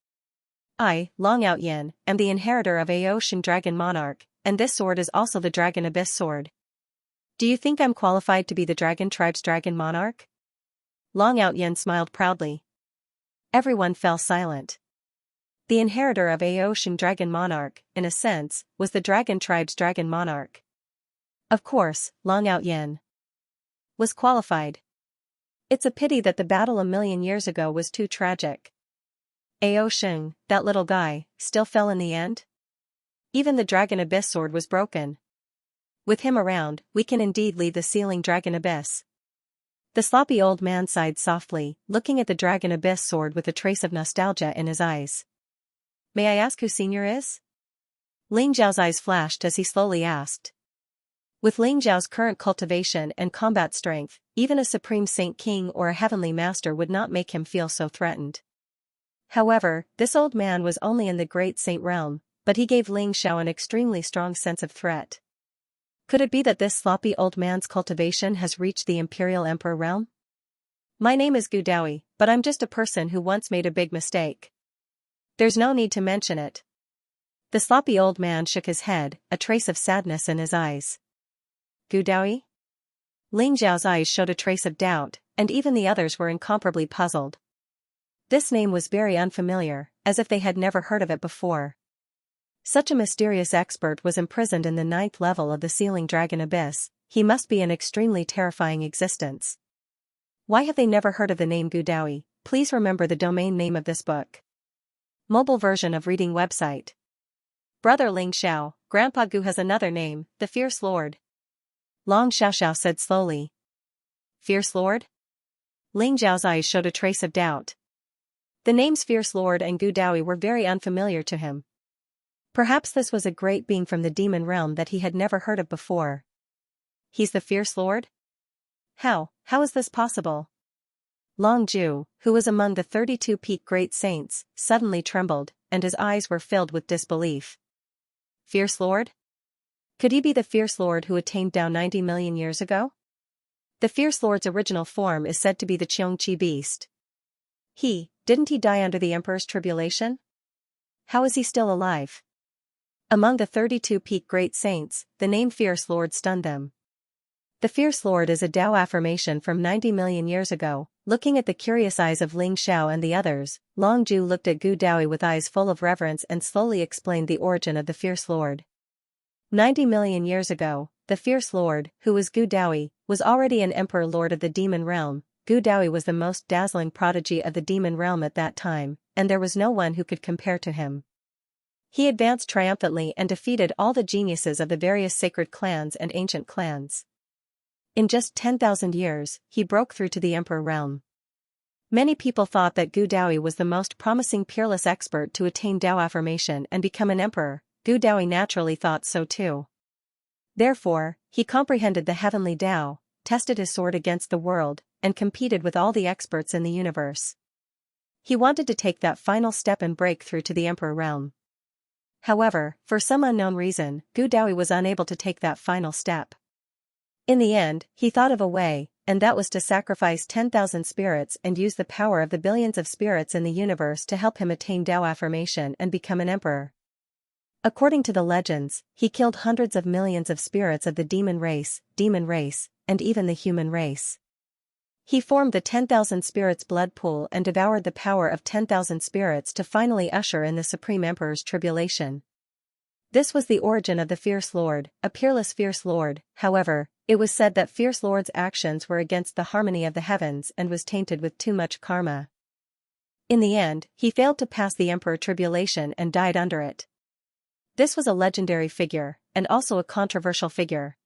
I, Long Outyen, am the inheritor of Ao Xing Dragon Monarch, and this sword is also the Dragon Abyss sword. Do you think I'm qualified to be the Dragon Tribe's Dragon Monarch? Long Outyen smiled proudly. Everyone fell silent. The inheritor of Ao Xing Dragon Monarch, in a sense, was the Dragon Tribe's Dragon Monarch. Of course, Long Outyen was qualified. It's a pity that the battle a million years ago was too tragic. Ao Xing, that little guy, still fell in the end? Even the Dragon Abyss sword was broken. With him around, we can indeed leave the sealing Dragon Abyss. The sloppy old man sighed softly, looking at the Dragon Abyss sword with a trace of nostalgia in his eyes. May I ask who Senior is? Ling Zhao's eyes flashed as he slowly asked. With Ling Zhao's current cultivation and combat strength, even a supreme saint king or a heavenly master would not make him feel so threatened. However, this old man was only in the great saint realm, but he gave Ling Zhao an extremely strong sense of threat. Could it be that this sloppy old man's cultivation has reached the Imperial Emperor realm? My name is Gu Daoyi, but I'm just a person who once made a big mistake. There's no need to mention it. The sloppy old man shook his head, a trace of sadness in his eyes. Gu Daoyi? Ling Zhao's eyes showed a trace of doubt, and even the others were incomparably puzzled. This name was very unfamiliar, as if they had never heard of it before. Such a mysterious expert was imprisoned in the 9th level of the Sealing Dragon Abyss. He must be an extremely terrifying existence. Why have they never heard of the name Gu Daoyi? Please remember the domain name of this book. Mobile version of reading website. Brother Ling Xiao, Grandpa Gu has another name, the Fierce Lord. Long Xiaoxiao said slowly. Fierce Lord? Ling Zhao's eyes showed a trace of doubt. The names Fierce Lord and Gu Daoyi were very unfamiliar to him. Perhaps this was a great being from the demon realm that he had never heard of before. He's the Fierce Lord? How is this possible? Long Ju, who was among the 32 peak great saints, suddenly trembled, and his eyes were filled with disbelief. Fierce Lord? Could he be the Fierce Lord who attained Tao 90 million years ago? The Fierce Lord's original form is said to be the Xianxia beast. Didn't he die under the Emperor's tribulation? How is he still alive? Among the 32 peak great saints, the name Fierce Lord stunned them. The Fierce Lord is a Tao affirmation from 90 million years ago. Looking at the curious eyes of Ling Xiao and the others, Long Ju looked at Gu Daoyi with eyes full of reverence and slowly explained the origin of the Fierce Lord. 90 million years ago, the Fierce Lord, who was Gu Daoyi, was already an Emperor Lord of the Demon Realm. Gu Daoyi was the most dazzling prodigy of the Demon Realm at that time, and there was no one who could compare to him. He advanced triumphantly and defeated all the geniuses of the various sacred clans and ancient clans. In just 10,000 years, he broke through to the Emperor realm. Many people thought that Gu Daoyi was the most promising peerless expert to attain Tao affirmation and become an emperor. Gu Daoyi naturally thought so too. Therefore, he comprehended the heavenly Tao, tested his sword against the world, and competed with all the experts in the universe. He wanted to take that final step and break through to the Emperor realm. However, for some unknown reason, Gu Daoyi was unable to take that final step. In the end, he thought of a way, and that was to sacrifice 10,000 spirits and use the power of the billions of spirits in the universe to help him attain Tao affirmation and become an emperor. According to the legends, he killed hundreds of millions of spirits of the demon race, and even the human race. He formed the 10,000 spirits blood pool and devoured the power of 10,000 spirits to finally usher in the Supreme Emperor's tribulation. This was the origin of the Fierce Lord, a peerless Fierce Lord. However, it was said that Fierce Lord's actions were against the harmony of the heavens and was tainted with too much karma. In the end, he failed to pass the Emperor tribulation and died under it. This was a legendary figure, and also a controversial figure.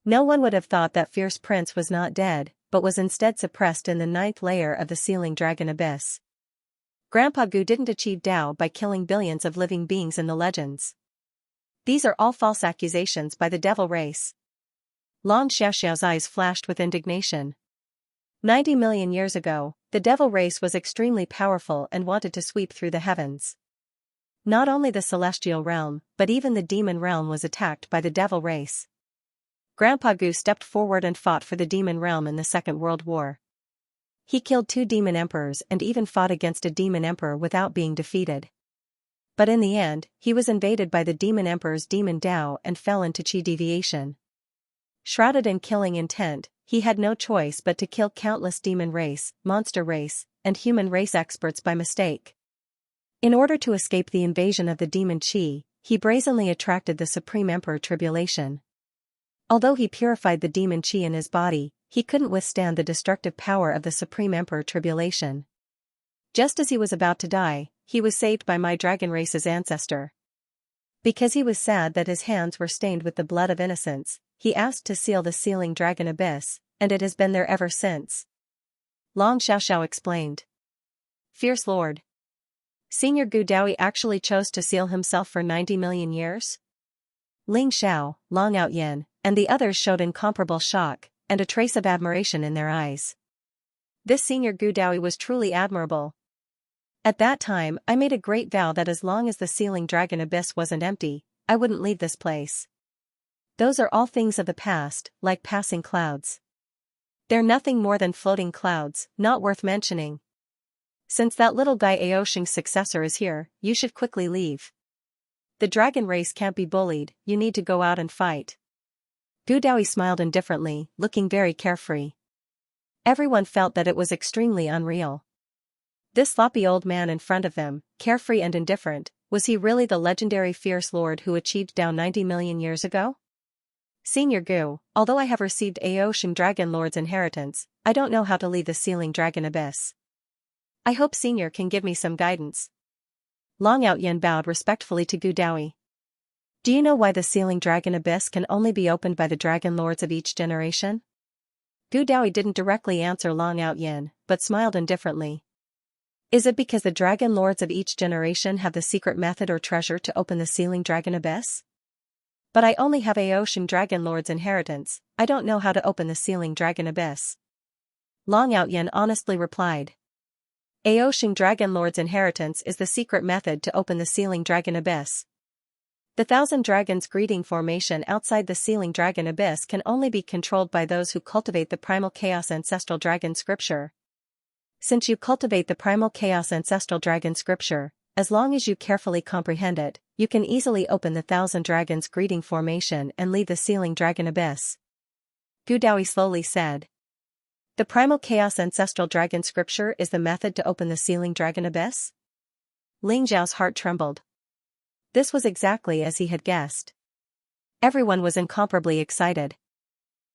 No one would have thought that Fierce Prince was not dead, but was instead suppressed in the 9th layer of the Sealing Dragon Abyss. Grandpa Gu didn't achieve Tao by killing billions of living beings in the legends. These are all false accusations by the devil race. Long Xiaoxiao's eyes flashed with indignation. 90 million years ago, the devil race was extremely powerful and wanted to sweep through the heavens. Not only the celestial realm, but even the demon realm was attacked by the devil race. Grandpa Gu stepped forward and fought for the demon realm in the Second World War. He killed 2 demon emperors and even fought against a demon emperor without being defeated. But in the end, he was invaded by the demon emperor's demon Tao and fell into Qi deviation. Shrouded in killing intent, he had no choice but to kill countless demon race, monster race, and human race experts by mistake. In order to escape the invasion of the demon Qi, he brazenly attracted the Supreme Emperor tribulation. Although he purified the demon Qi in his body, he couldn't withstand the destructive power of the Supreme Emperor tribulation. Just as he was about to die, he was saved by my dragon race's ancestor. Because he was sad that his hands were stained with the blood of innocence, he asked to seal the Sealing Dragon Abyss, and it has been there ever since. Long Xiaoxiao explained. Fierce Lord. Senior Gu Daoyi actually chose to seal himself for 90 million years? Ling Xiao, Long Outyan, and the others showed incomparable shock, and a trace of admiration in their eyes. This senior Gudawi was truly admirable. At that time, I made a great vow that as long as the sealing dragon abyss wasn't empty, I wouldn't leave this place. Those are all things of the past, like passing clouds. They're nothing more than floating clouds, not worth mentioning. Since that little guy Aoshing's successor is here, you should quickly leave. The dragon race can't be bullied, you need to go out and fight. Gudawi smiled indifferently, looking very carefree. Everyone felt that it was extremely unreal. This sloppy old man in front of them, carefree and indifferent, was he really the legendary fierce lord who achieved down 90 million years ago? Senior Gu, although I have received Aoshing Dragon Lord's inheritance, I don't know how to leave the sealing dragon abyss. I hope Senior can give me some guidance. Long Outyen bowed respectfully to Gudawi. Do you know why the sealing dragon abyss can only be opened by the dragon lords of each generation? Gudawi didn't directly answer Long Outyen, but smiled indifferently. Is it because the dragon lords of each generation have the secret method or treasure to open the sealing dragon abyss? But I only have Aoshing Dragon Lord's inheritance, I don't know how to open the sealing dragon abyss. Long Outyen honestly replied. Aoshing Dragon Lord's inheritance is the secret method to open the sealing dragon abyss. The Thousand Dragons greeting formation outside the sealing dragon abyss can only be controlled by those who cultivate the primal chaos ancestral dragon scripture. Since you cultivate the primal chaos ancestral dragon scripture, as long as you carefully comprehend it, you can easily open the Thousand Dragons greeting formation and leave the sealing dragon abyss. Gudawi slowly said. The primal chaos ancestral dragon scripture is the method to open the sealing dragon abyss? Ling Zhao's heart trembled. This was exactly as he had guessed. Everyone was incomparably excited.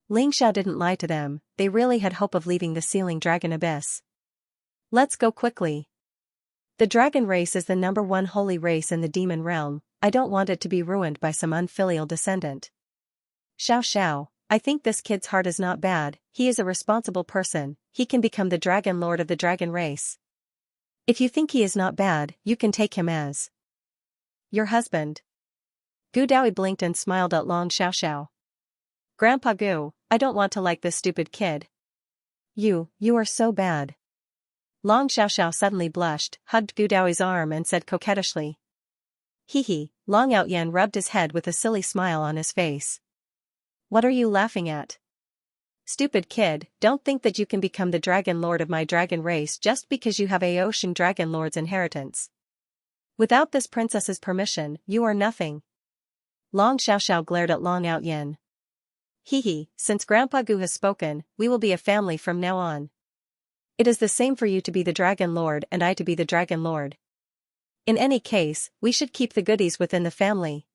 Ling Zhao didn't lie to them, they really had hope of leaving the sealing dragon abyss. Let's go quickly. The dragon race is the #1 holy race in the demon realm, I don't want it to be ruined by some unfilial descendant. Xiao, I think this kid's heart is not bad, he is a responsible person, he can become the dragon lord of the dragon race. If you think he is not bad, you can take him as your husband. Gudawi blinked and smiled at Long Xiao. Grandpa Gu, I don't want to like this stupid kid. You are so bad. Long Xiao suddenly blushed, hugged Gudawi's arm and said coquettishly. Hee. Long Outyen rubbed his head with a silly smile on his face. What are you laughing at? Stupid kid, don't think that you can become the dragon lord of my dragon race just because you have Aoshing Dragon Lord's inheritance. Without this princess's permission, you are nothing. Long Xiao glared at Long Outyen. Hee, since Grandpa Gu has spoken, we will be a family from now on. It is the same for you to be the Dragon Lord and I to be the Dragon Lord. In any case, we should keep the goodies within the family.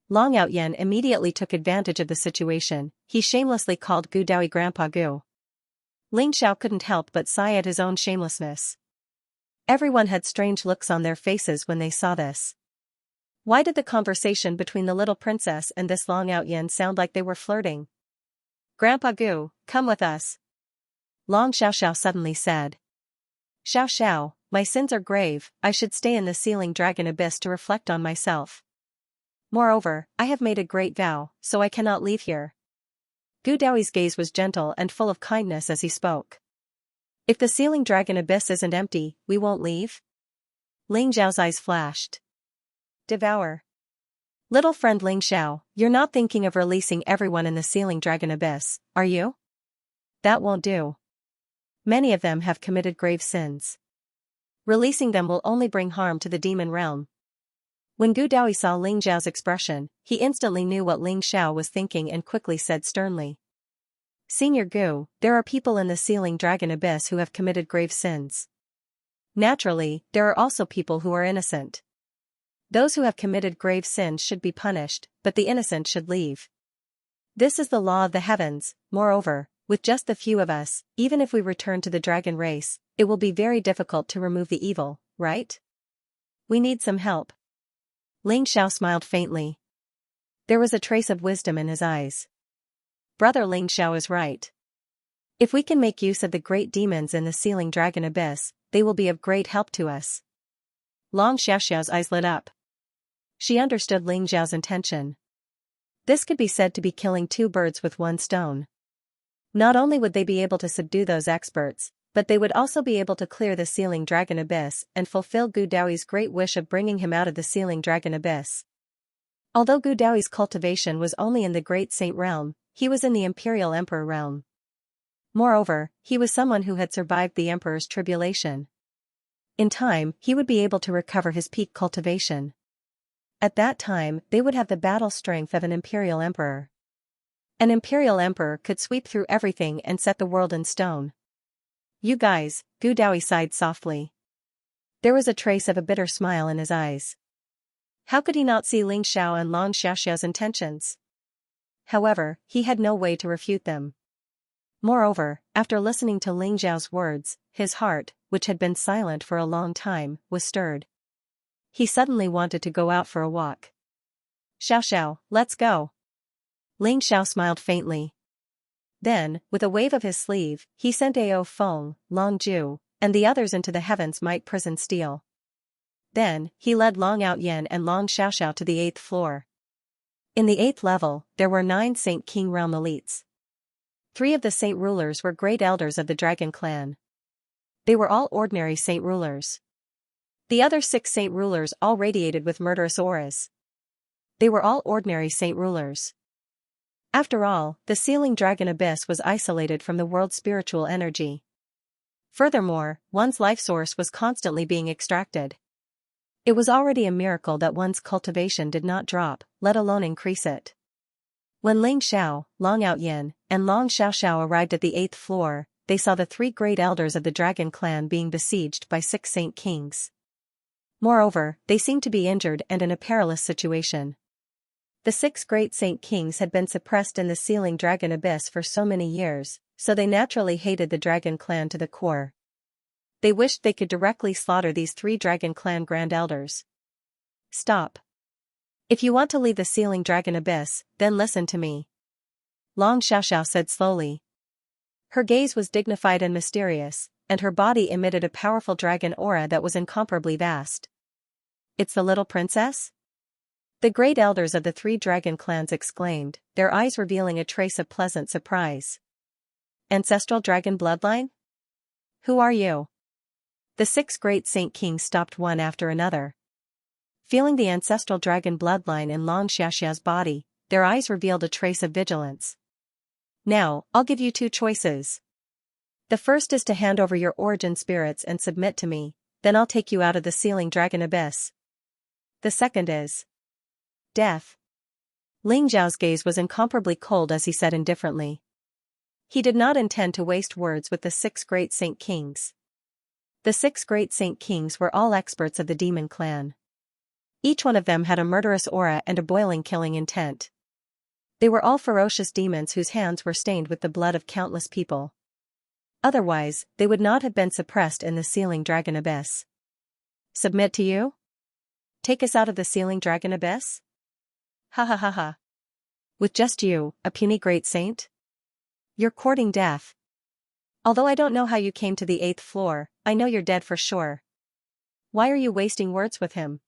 Long Outyen immediately took advantage of the situation, he shamelessly called Gudawi Grandpa Gu. Ling Zhao couldn't help but sigh at his own shamelessness. Everyone had strange looks on their faces when they saw this. Why did the conversation between the little princess and this Long Outyen sound like they were flirting? Grandpa Gu, come with us. Long Xiao suddenly said. Xiao, my sins are grave, I should stay in the sealing dragon abyss to reflect on myself. Moreover, I have made a great vow, so I cannot leave here. Gudawi's gaze was gentle and full of kindness as he spoke. If the sealing dragon abyss isn't empty, we won't leave? Ling Zhao's eyes flashed. Devour. Little friend Ling Zhao, you're not thinking of releasing everyone in the sealing dragon abyss, are you? That won't do. Many of them have committed grave sins. Releasing them will only bring harm to the demon realm. When Gudawi saw Ling Zhao's expression, he instantly knew what Ling Zhao was thinking and quickly said sternly. Senior Gu, there are people in the sealing dragon abyss who have committed grave sins. Naturally, there are also people who are innocent. Those who have committed grave sins should be punished, but the innocent should leave. This is the law of the heavens. Moreover, with just the few of us, even if we return to the dragon race, it will be very difficult to remove the evil, right? We need some help. Ling Zhao smiled faintly. There was a trace of wisdom in his eyes. Brother Ling Zhao is right. If we can make use of the great demons in the sealing dragon abyss, they will be of great help to us. Long Xiaoxiao's eyes lit up. She understood Ling Zhao's intention. This could be said to be killing two birds with one stone. Not only would they be able to subdue those experts, but they would also be able to clear the sealing dragon abyss and fulfill Gu Daoi's great wish of bringing him out of the sealing dragon abyss. Although Gu Daoi's cultivation was only in the Great Saint realm, he was in the Imperial Emperor realm. Moreover, he was someone who had survived the Emperor's tribulation. In time, he would be able to recover his peak cultivation. At that time, they would have the battle strength of an Imperial Emperor. An Imperial Emperor could sweep through everything and set the world in stone. You guys, Gu Dao sighed softly. There was a trace of a bitter smile in his eyes. How could he not see Ling Xiao and Long Xiaoxiao's intentions? However, he had no way to refute them. Moreover, after listening to Ling Xiao's words, his heart, which had been silent for a long time, was stirred. He suddenly wanted to go out for a walk. Xiao Xiao, let's go. Ling Xiao smiled faintly. Then, with a wave of his sleeve, he sent Ao Feng, Long Ju, and the others into the heavens might prison steel. Then, he led Long Outyen and Long Xiaoxiao to the 8th floor. In the 8th level, there were 9 Saint King realm elites. 3 of the saint rulers were great elders of the dragon clan. They were all ordinary saint rulers. The other 6 saint rulers all radiated with murderous auras. They were all ordinary saint rulers. After all, the sealing dragon abyss was isolated from the world's spiritual energy. Furthermore, one's life source was constantly being extracted. It was already a miracle that one's cultivation did not drop, let alone increase it. When Ling Xiao, Long Outyen, and Long Xiaoxiao arrived at the 8th floor, they saw the 3 great elders of the dragon clan being besieged by 6 saint kings. Moreover, they seemed to be injured and in a perilous situation. The 6 great saint kings had been suppressed in the sealing dragon abyss for so many years, so they naturally hated the dragon clan to the core. They wished they could directly slaughter these 3 dragon clan grand elders. Stop. If you want to leave the sealing dragon abyss, then listen to me. Long Xiaoxiao said slowly. Her gaze was dignified and mysterious, and her body emitted a powerful dragon aura that was incomparably vast. It's the little princess? The great elders of the 3 dragon clans exclaimed, their eyes revealing a trace of pleasant surprise. Ancestral dragon bloodline? Who are you? The 6 great saint kings stopped one after another. Feeling the ancestral dragon bloodline in Long Xiaoxiao's body, their eyes revealed a trace of vigilance. Now, I'll give you 2 choices. The first is to hand over your origin spirits and submit to me, then I'll take you out of the sealing dragon abyss. The second is death. Ling Zhao's gaze was incomparably cold as he said indifferently. He did not intend to waste words with the 6 great saint kings. The 6 great saint kings were all experts of the demon clan. Each one of them had a murderous aura and a boiling killing intent. They were all ferocious demons whose hands were stained with the blood of countless people. Otherwise, they would not have been suppressed in the sealing dragon abyss. Submit to you? Take us out of the sealing dragon abyss? Ha ha ha ha. With just you, a puny great saint? You're courting death. Although I don't know how you came to the 8th floor, I know you're dead for sure. Why are you wasting words with him?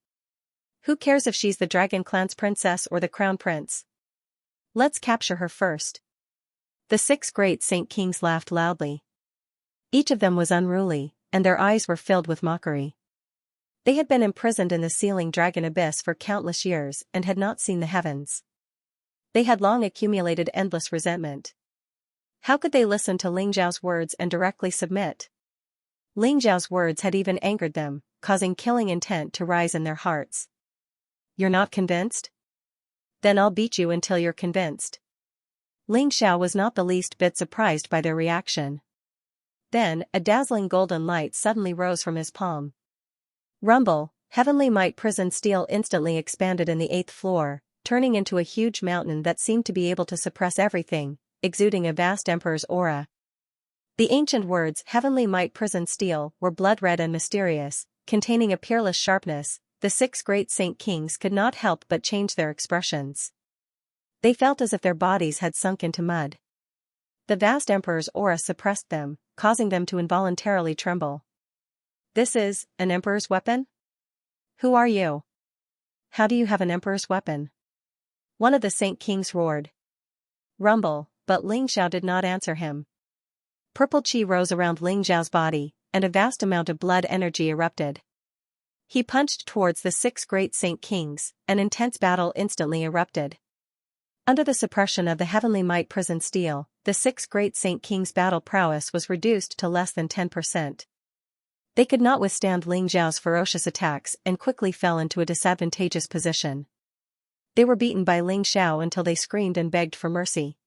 Who cares if she's the dragon clan's princess or the crown prince? Let's capture her first. The 6 great saint kings laughed loudly. Each of them was unruly, and their eyes were filled with mockery. They had been imprisoned in the sealing dragon abyss for countless years and had not seen the heavens. They had long accumulated endless resentment. How could they listen to Ling Zhao's words and directly submit? Ling Zhao's words had even angered them, causing killing intent to rise in their hearts. You're not convinced? Then I'll beat you until you're convinced. Ling Xiao was not the least bit surprised by their reaction. Then, a dazzling golden light suddenly rose from his palm. Rumble, heavenly might prison steel instantly expanded in the 8th floor, turning into a huge mountain that seemed to be able to suppress everything, exuding a vast emperor's aura. The ancient words heavenly might prison steel were blood-red and mysterious, containing a peerless sharpness. The 6 great saint kings could not help but change their expressions. They felt as if their bodies had sunk into mud. The vast emperor's aura suppressed them, causing them to involuntarily tremble. This is an emperor's weapon? Who are you? How do you have an emperor's weapon? One of the Saint Kings roared. Rumble, but Ling Xiao did not answer him. Purple chi rose around Ling Xiao's body, and a vast amount of blood energy erupted. He punched towards the 6 great Saint Kings, an intense battle instantly erupted. Under the suppression of the heavenly might prison steel, the 6 great Saint Kings' battle prowess was reduced to less than 10%. They could not withstand Ling Xiao's ferocious attacks and quickly fell into a disadvantageous position. They were beaten by Ling Xiao until they screamed and begged for mercy.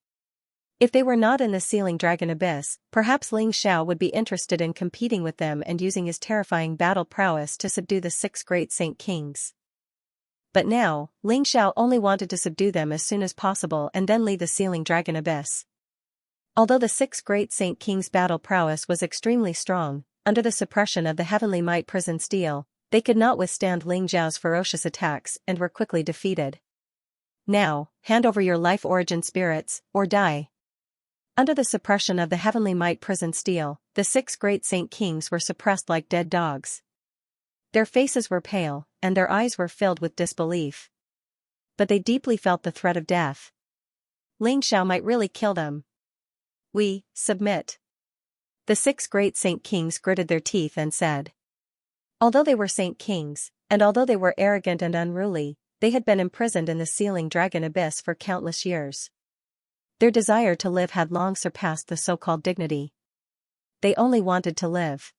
If they were not in the Sealing Dragon Abyss, perhaps Ling Xiao would be interested in competing with them and using his terrifying battle prowess to subdue the 6 great Saint Kings. But now, Ling Xiao only wanted to subdue them as soon as possible and then leave the Sealing Dragon Abyss. Although the 6 great Saint Kings' battle prowess was extremely strong, under the suppression of the heavenly might prison steel, they could not withstand Ling Xiao's ferocious attacks and were quickly defeated. Now, hand over your life origin spirits, or die. Under the suppression of the heavenly might prison steel, the 6 great Saint Kings were suppressed like dead dogs. Their faces were pale, and their eyes were filled with disbelief. But they deeply felt the threat of death. Ling Xiao might really kill them. We submit. The 6 great Saint Kings gritted their teeth and said. Although they were Saint Kings, and although they were arrogant and unruly, they had been imprisoned in the Sealing Dragon Abyss for countless years. Their desire to live had long surpassed the so-called dignity. They only wanted to live.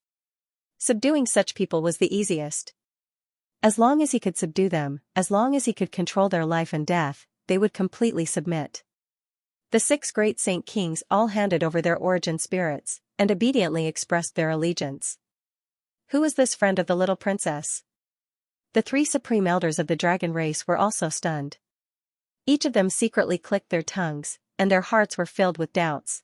Subduing such people was the easiest. As long as he could subdue them, as long as he could control their life and death, they would completely submit. The 6 great Saint Kings all handed over their origin spirits, and obediently expressed their allegiance. Who is this friend of the little princess? The 3 supreme elders of the dragon race were also stunned. Each of them secretly clicked their tongues, and their hearts were filled with doubts.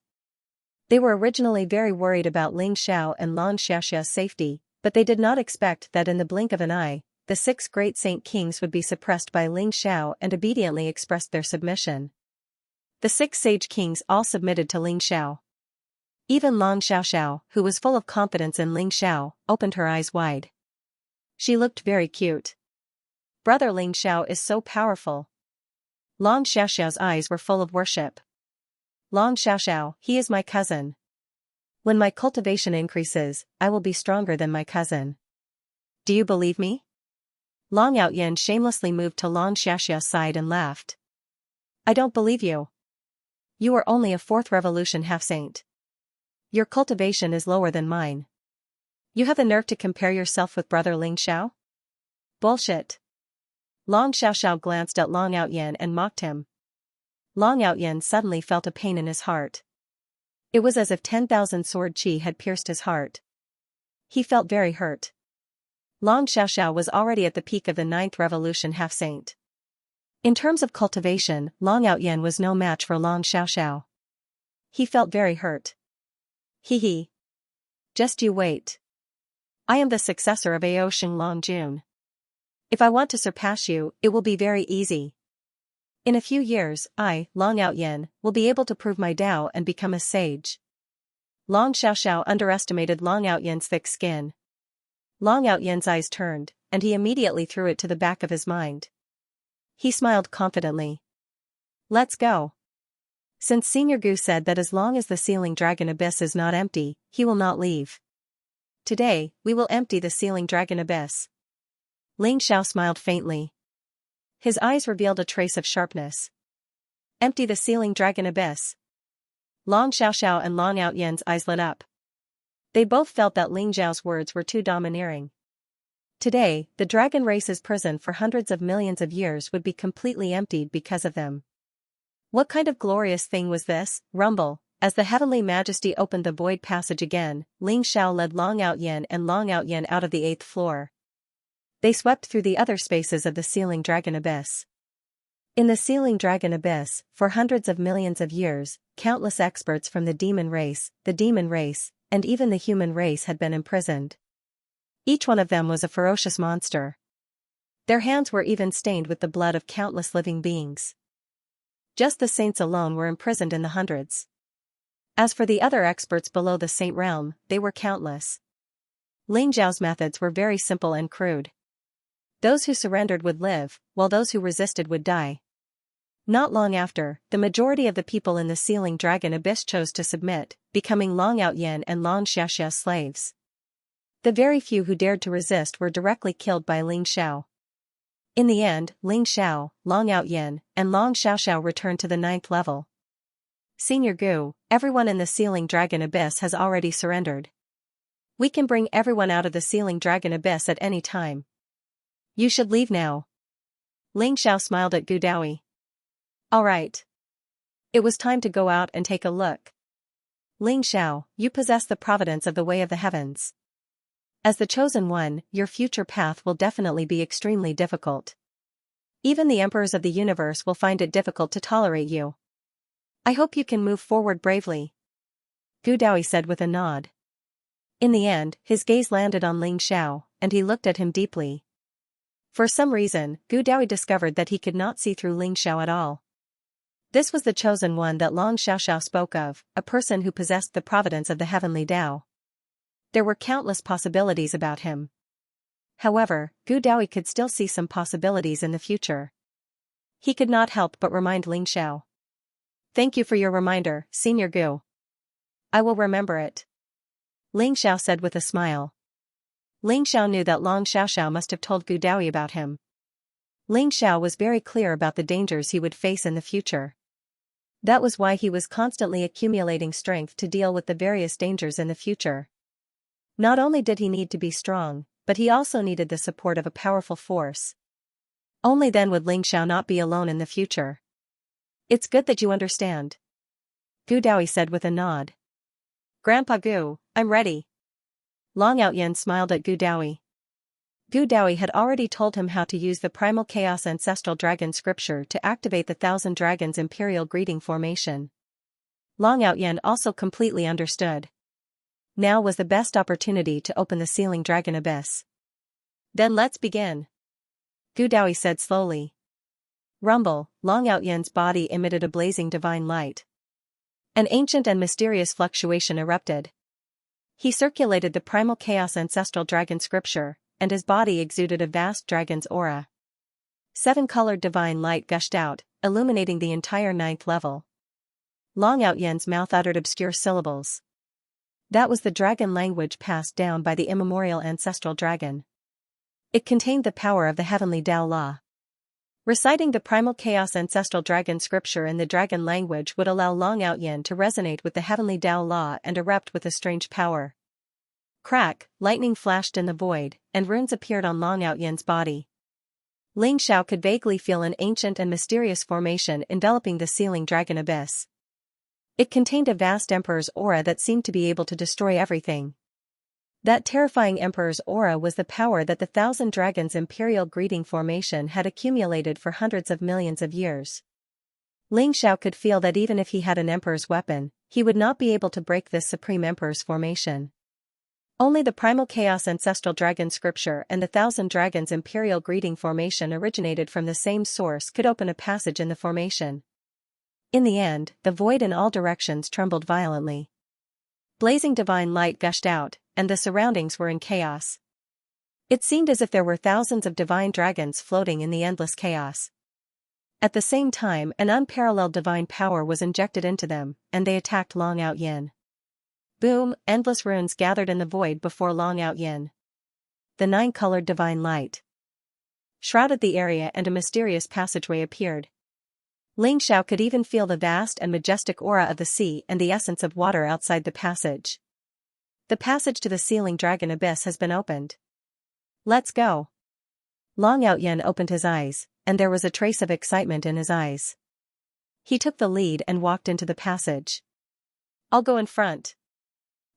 They were originally very worried about Ling Xiao and Lan Xiaoxia's safety, but they did not expect that in the blink of an eye, the 6 great Saint Kings would be suppressed by Ling Xiao and obediently expressed their submission. The 6 sage kings all submitted to Ling Xiao. Even Lan Xiaoxiao, who was full of confidence in Ling Xiao, opened her eyes wide. She looked very cute. Brother Ling Xiao is so powerful. Lan Xiaoxiao's eyes were full of worship. Lan Xiaoxiao, he is my cousin. When my cultivation increases, I will be stronger than my cousin. Do you believe me? Long Outyin shamelessly moved to Lan Xiaoxiao's side and laughed. I don't believe you. You are only a 4th revolution half-saint. Your cultivation is lower than mine. You have the nerve to compare yourself with brother Ling Xiao? Bullshit. Long Xiaoxiao glanced at Long Outyin and mocked him. Long Outyin suddenly felt a pain in his heart. It was as if 10,000 sword qi had pierced his heart. He felt very hurt. Long Xiaoxiao was already at the peak of the 9th revolution half-saint. In terms of cultivation, Long Outyin was no match for Long Xiaoxiao. He felt very hurt. Hee. Just you wait. I am the successor of Ao Sheng Long Jun. If I want to surpass you, it will be very easy. In a few years, I, Long Outyin, will be able to prove my Tao and become a sage. Long Xiaoxiao underestimated Long Outyin's thick skin. Long Outyin's eyes turned, and he immediately threw it to the back of his mind. He smiled confidently. Let's go. Since Senior Gu said that as long as the Sealing Dragon Abyss is not empty, he will not leave. Today, we will empty the Sealing Dragon Abyss. Ling Xiao smiled faintly. His eyes revealed a trace of sharpness. Empty the Sealing Dragon Abyss. Long Xiaoxiao and Long Outyin's eyes lit up. They both felt that Ling Xiao's words were too domineering. Today, the dragon race's prison for hundreds of millions of years would be completely emptied because of them. What kind of glorious thing was this? Rumble. As the Heavenly Majesty opened the void passage again, Ling Xiao led Long Outyin and Long Outyin out of the 8th floor. They swept through the other spaces of the Sealing Dragon Abyss. In the Sealing Dragon Abyss, for hundreds of millions of years, countless experts from the demon race, and even the human race had been imprisoned. Each one of them was a ferocious monster. Their hands were even stained with the blood of countless living beings. Just the saints alone were imprisoned in the hundreds. As for the other experts below the saint realm, they were countless. Ling Zhao's methods were very simple and crude. Those who surrendered would live, while those who resisted would die. Not long after, the majority of the people in the Sealing Dragon Abyss chose to submit, becoming Long Outyin and Long Xiaoxia's slaves. The very few who dared to resist were directly killed by Ling Xiao. In the end, Ling Xiao, Long Outyin, and Long Xiaoxiao returned to the 9th level. Senior Gu, everyone in the Sealing Dragon Abyss has already surrendered. We can bring everyone out of the Sealing Dragon Abyss at any time. You should leave now. Ling Xiao smiled at Gu Daoyi. All right. It was time to go out and take a look. Ling Xiao, you possess the providence of the way of the heavens. As the chosen one, your future path will definitely be extremely difficult. Even the emperors of the universe will find it difficult to tolerate you. I hope you can move forward bravely. Gu Daoyi said with a nod. In the end, his gaze landed on Ling Xiao, and he looked at him deeply. For some reason, Gu Daoyi discovered that he could not see through Ling Xiao at all. This was the chosen one that Long Xiaoxiao spoke of, a person who possessed the providence of the heavenly Tao. There were countless possibilities about him. However, Gu Daoyi could still see some possibilities in the future. He could not help but remind Ling Xiao. Thank you for your reminder, Senior Gu. I will remember it. Ling Xiao said with a smile. Ling Xiao knew that Long Xiaoxiao must have told Gu Daoyi about him. Ling Xiao was very clear about the dangers he would face in the future. That was why he was constantly accumulating strength to deal with the various dangers in the future. Not only did he need to be strong, but he also needed the support of a powerful force. Only then would Ling Xiao not be alone in the future. It's good that you understand. Gu Daoyi said with a nod. Grandpa Gu, I'm ready. Long Outyin smiled at Gu Daoyi. Gu Daoyi had already told him how to use the Primal Chaos Ancestral Dragon Scripture to activate the Thousand Dragons Imperial Greeting Formation. Long Outyin also completely understood. Now was the best opportunity to open the Sealing Dragon Abyss. Then let's begin. Gu Daoyi said slowly. Rumble, Long Outyin's body emitted a blazing divine light. An ancient and mysterious fluctuation erupted. He circulated the Primal Chaos Ancestral Dragon Scripture, and his body exuded a vast dragon's aura. 7-colored divine light gushed out, illuminating the entire 9th level. Long Outyin's mouth uttered obscure syllables. That was the dragon language passed down by the immemorial ancestral dragon. It contained the power of the heavenly Tao Law. Reciting the Primal Chaos Ancestral Dragon Scripture in the dragon language would allow Long Outyin to resonate with the heavenly Tao Law and erupt with a strange power. Crack, lightning flashed in the void, and runes appeared on Long Outyin's body. Ling Xiao could vaguely feel an ancient and mysterious formation enveloping the Sealing Dragon Abyss. It contained a vast emperor's aura that seemed to be able to destroy everything. That terrifying emperor's aura was the power that the Thousand Dragons Imperial Greeting Formation had accumulated for hundreds of millions of years. Ling Xiao could feel that even if he had an emperor's weapon, he would not be able to break this supreme emperor's formation. Only the Primal Chaos Ancestral Dragon Scripture and the Thousand Dragons Imperial Greeting Formation originated from the same source could open a passage in the formation. In the end, the void in all directions trembled violently. Blazing divine light gushed out, and the surroundings were in chaos. It seemed as if there were thousands of divine dragons floating in the endless chaos. At the same time, an unparalleled divine power was injected into them, and they attacked Long Outyin. Boom, endless runes gathered in the void before Long Outyin. The 9-colored divine light shrouded the area and a mysterious passageway appeared. Ling Xiao could even feel the vast and majestic aura of the sea and the essence of water outside the passage. The passage to the Sealing Dragon Abyss has been opened. Let's go. Long Outyin opened his eyes, and there was a trace of excitement in his eyes. He took the lead and walked into the passage. I'll go in front.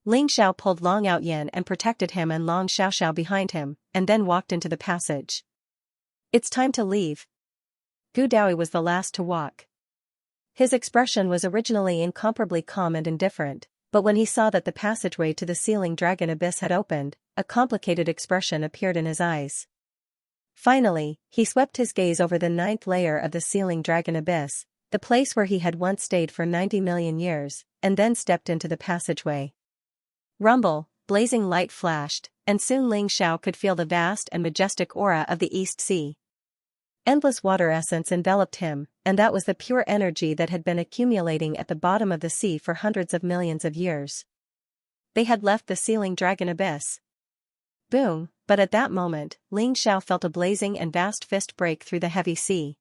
Ling Xiao pulled Long Outyin and protected him and Long Xiaoxiao behind him, and then walked into the passage. It's time to leave. Gu Daoyi was the last to walk. His expression was originally incomparably calm and indifferent, but when he saw that the passageway to the Sealing Dragon Abyss had opened, a complicated expression appeared in his eyes. Finally, he swept his gaze over the 9th layer of the Sealing Dragon Abyss, the place where he had once stayed for 90 million years, and then stepped into the passageway. Rumble, blazing light flashed, and soon Ling Xiao could feel the vast and majestic aura of the East Sea. Endless water essence enveloped him, and that was the pure energy that had been accumulating at the bottom of the sea for hundreds of millions of years. They had left the sealing dragon abyss. Boom, but at that moment, Xianxia felt a blazing and vast fist break through the heavy sea.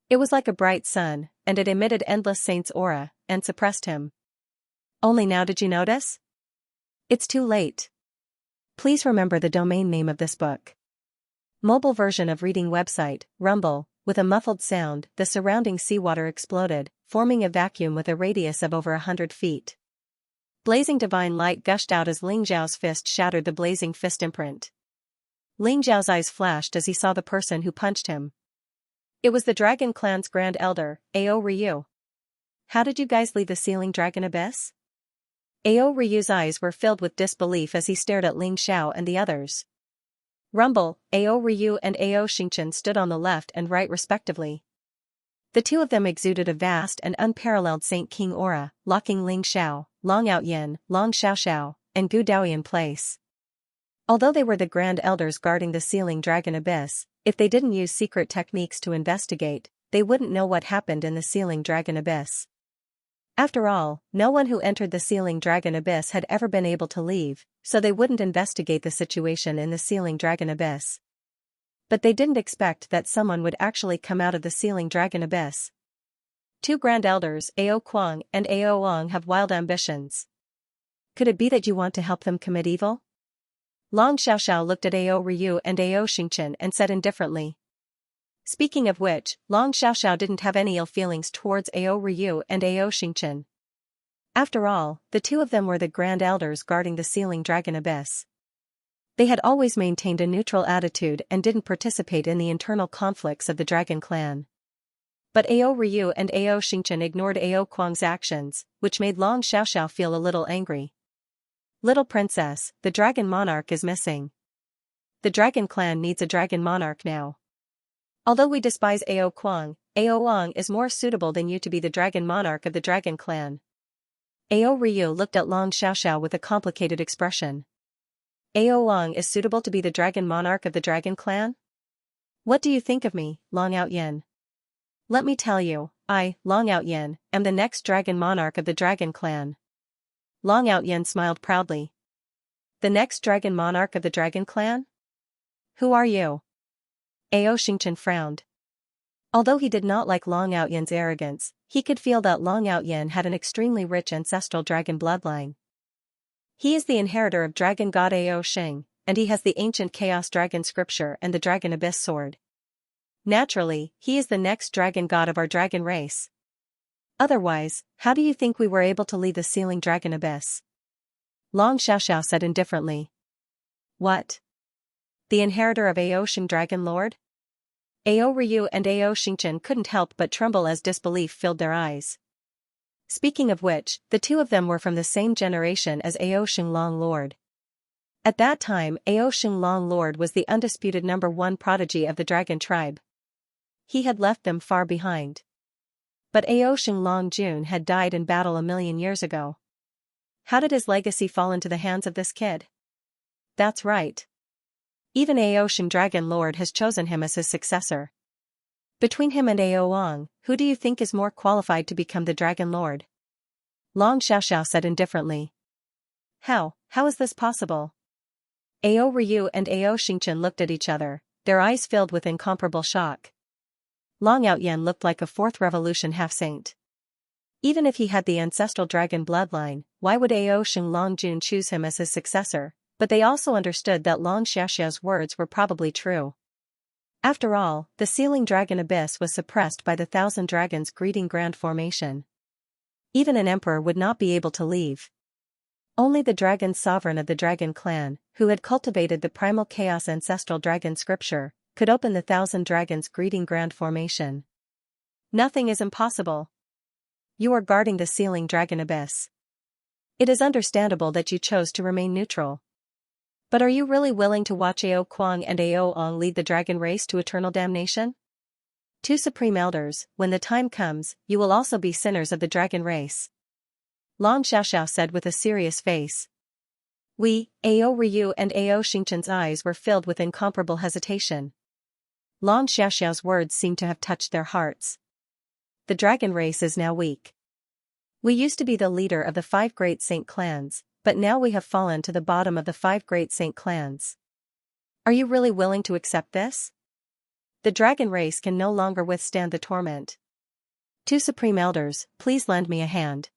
It was like a bright sun, and it emitted endless saint's aura, and suppressed him. Only now did you notice? It's too late. Please remember the domain name of this book. Mobile version of reading website, Rumble. With a muffled sound, the surrounding seawater exploded, forming a vacuum with a radius of over 100 feet. Blazing divine light gushed out as Xiao's fist shattered the blazing fist imprint. Xiao's eyes flashed as he saw the person who punched him. It was the Dragon Clan's Grand Elder, Ao Ryu. How did you guys leave the sealing dragon abyss? Ao Ryu's eyes were filled with disbelief as he stared at Xiao and the others. Rumble, Ao Ryu and Ao Xianxia stood on the left and right respectively. The two of them exuded a vast and unparalleled Saint King aura, locking Xiao, Long Outyin, Long Xiaoxiao, and Gu Dao in place. Although they were the Grand Elders guarding the sealing dragon abyss, if they didn't use secret techniques to investigate, they wouldn't know what happened in the sealing dragon abyss. After all, no one who entered the sealing dragon abyss had ever been able to leave, so they wouldn't investigate the situation in the sealing dragon abyss. But they didn't expect that someone would actually come out of the sealing dragon abyss. Two Grand Elders, Ao Kuang and Ao Wang, have wild ambitions. Could it be that you want to help them commit evil? Long Xiaoxiao looked at Ao Ryu and Ao Xianxia and said indifferently. Speaking of which, Long Xiaoxiao didn't have any ill feelings towards Ao Ryu and Ao Xianxia. After all, the two of them were the Grand Elders guarding the sealing dragon abyss. They had always maintained a neutral attitude and didn't participate in the internal conflicts of the Dragon Clan. But Ao Ryu and Ao Xianxia ignored Ao Kuang's actions, which made Long Xiaoxiao feel a little angry. Little princess, the Dragon Monarch is missing. The Dragon Clan needs a Dragon Monarch now. Although we despise Ao Kuang, Ao Wang is more suitable than you to be the Dragon Monarch of the Dragon Clan. Ao Ryu looked at Long Xiaoxiao with a complicated expression. Ao Wang is suitable to be the Dragon Monarch of the Dragon Clan? What do you think of me, Long Outyin? Let me tell you, I, Long Outyin, am the next Dragon Monarch of the Dragon Clan. Long Outyin smiled proudly. The next Dragon Monarch of the Dragon Clan? Who are you? Ao Xianxia frowned. Although he did not like Long Outyin's arrogance, he could feel that Long Outyin had an extremely rich ancestral dragon bloodline. He is the inheritor of dragon god Ao Sheng, and he has the ancient chaos dragon scripture and the dragon abyss sword. Naturally, he is the next dragon god of our dragon race. Otherwise, how do you think we were able to leave the sealing dragon abyss? Long Xiaoxiao said indifferently. What? The inheritor of Ao Sheng Dragon Lord? Ao Ryu and Ao Xianxia couldn't help but tremble as disbelief filled their eyes. Speaking of which, the two of them were from the same generation as Ao Sheng Long Lord. At that time, Ao Sheng Long Lord was the undisputed #1 prodigy of the dragon tribe. He had left them far behind. But Ao Sheng Long Jun had died in battle 1,000,000 years ago. How did his legacy fall into the hands of this kid? That's right. Even Ao Sheng Dragon Lord has chosen him as his successor. Between him and Ao Wang, who do you think is more qualified to become the Dragon Lord? Long Xiaoxiao said indifferently. How is this possible? Ao Ryu and Ao Xianxia looked at each other, their eyes filled with incomparable shock. Long Outyin looked like a 4th revolution half-saint. Even if he had the ancestral dragon bloodline, why would Ao Sheng Long Jun choose him as his successor? But they also understood that Long Xiaoxiao's words were probably true. After all, the sealing dragon abyss was suppressed by the 1,000 dragons greeting grand formation. Even an emperor would not be able to leave. Only the dragon sovereign of the Dragon Clan, who had cultivated the primal chaos ancestral dragon scripture, could open the 1,000 dragons greeting grand formation. Nothing is impossible. You are guarding the sealing dragon abyss. It is understandable that you chose to remain neutral. But are you really willing to watch Ao Kuang and Ao Wang lead the dragon race to eternal damnation? Two supreme elders, when the time comes, you will also be sinners of the dragon race. Long Xiaoxiao said with a serious face. Ao Ryu and Ao Xianxia's eyes were filled with incomparable hesitation. Long Xiaoxiao's words seemed to have touched their hearts. The dragon race is now weak. We used to be the leader of the 5 great saint clans, but now we have fallen to the bottom of the 5 great saint clans. Are you really willing to accept this? The dragon race can no longer withstand the torment. 2 supreme elders, please lend me a hand.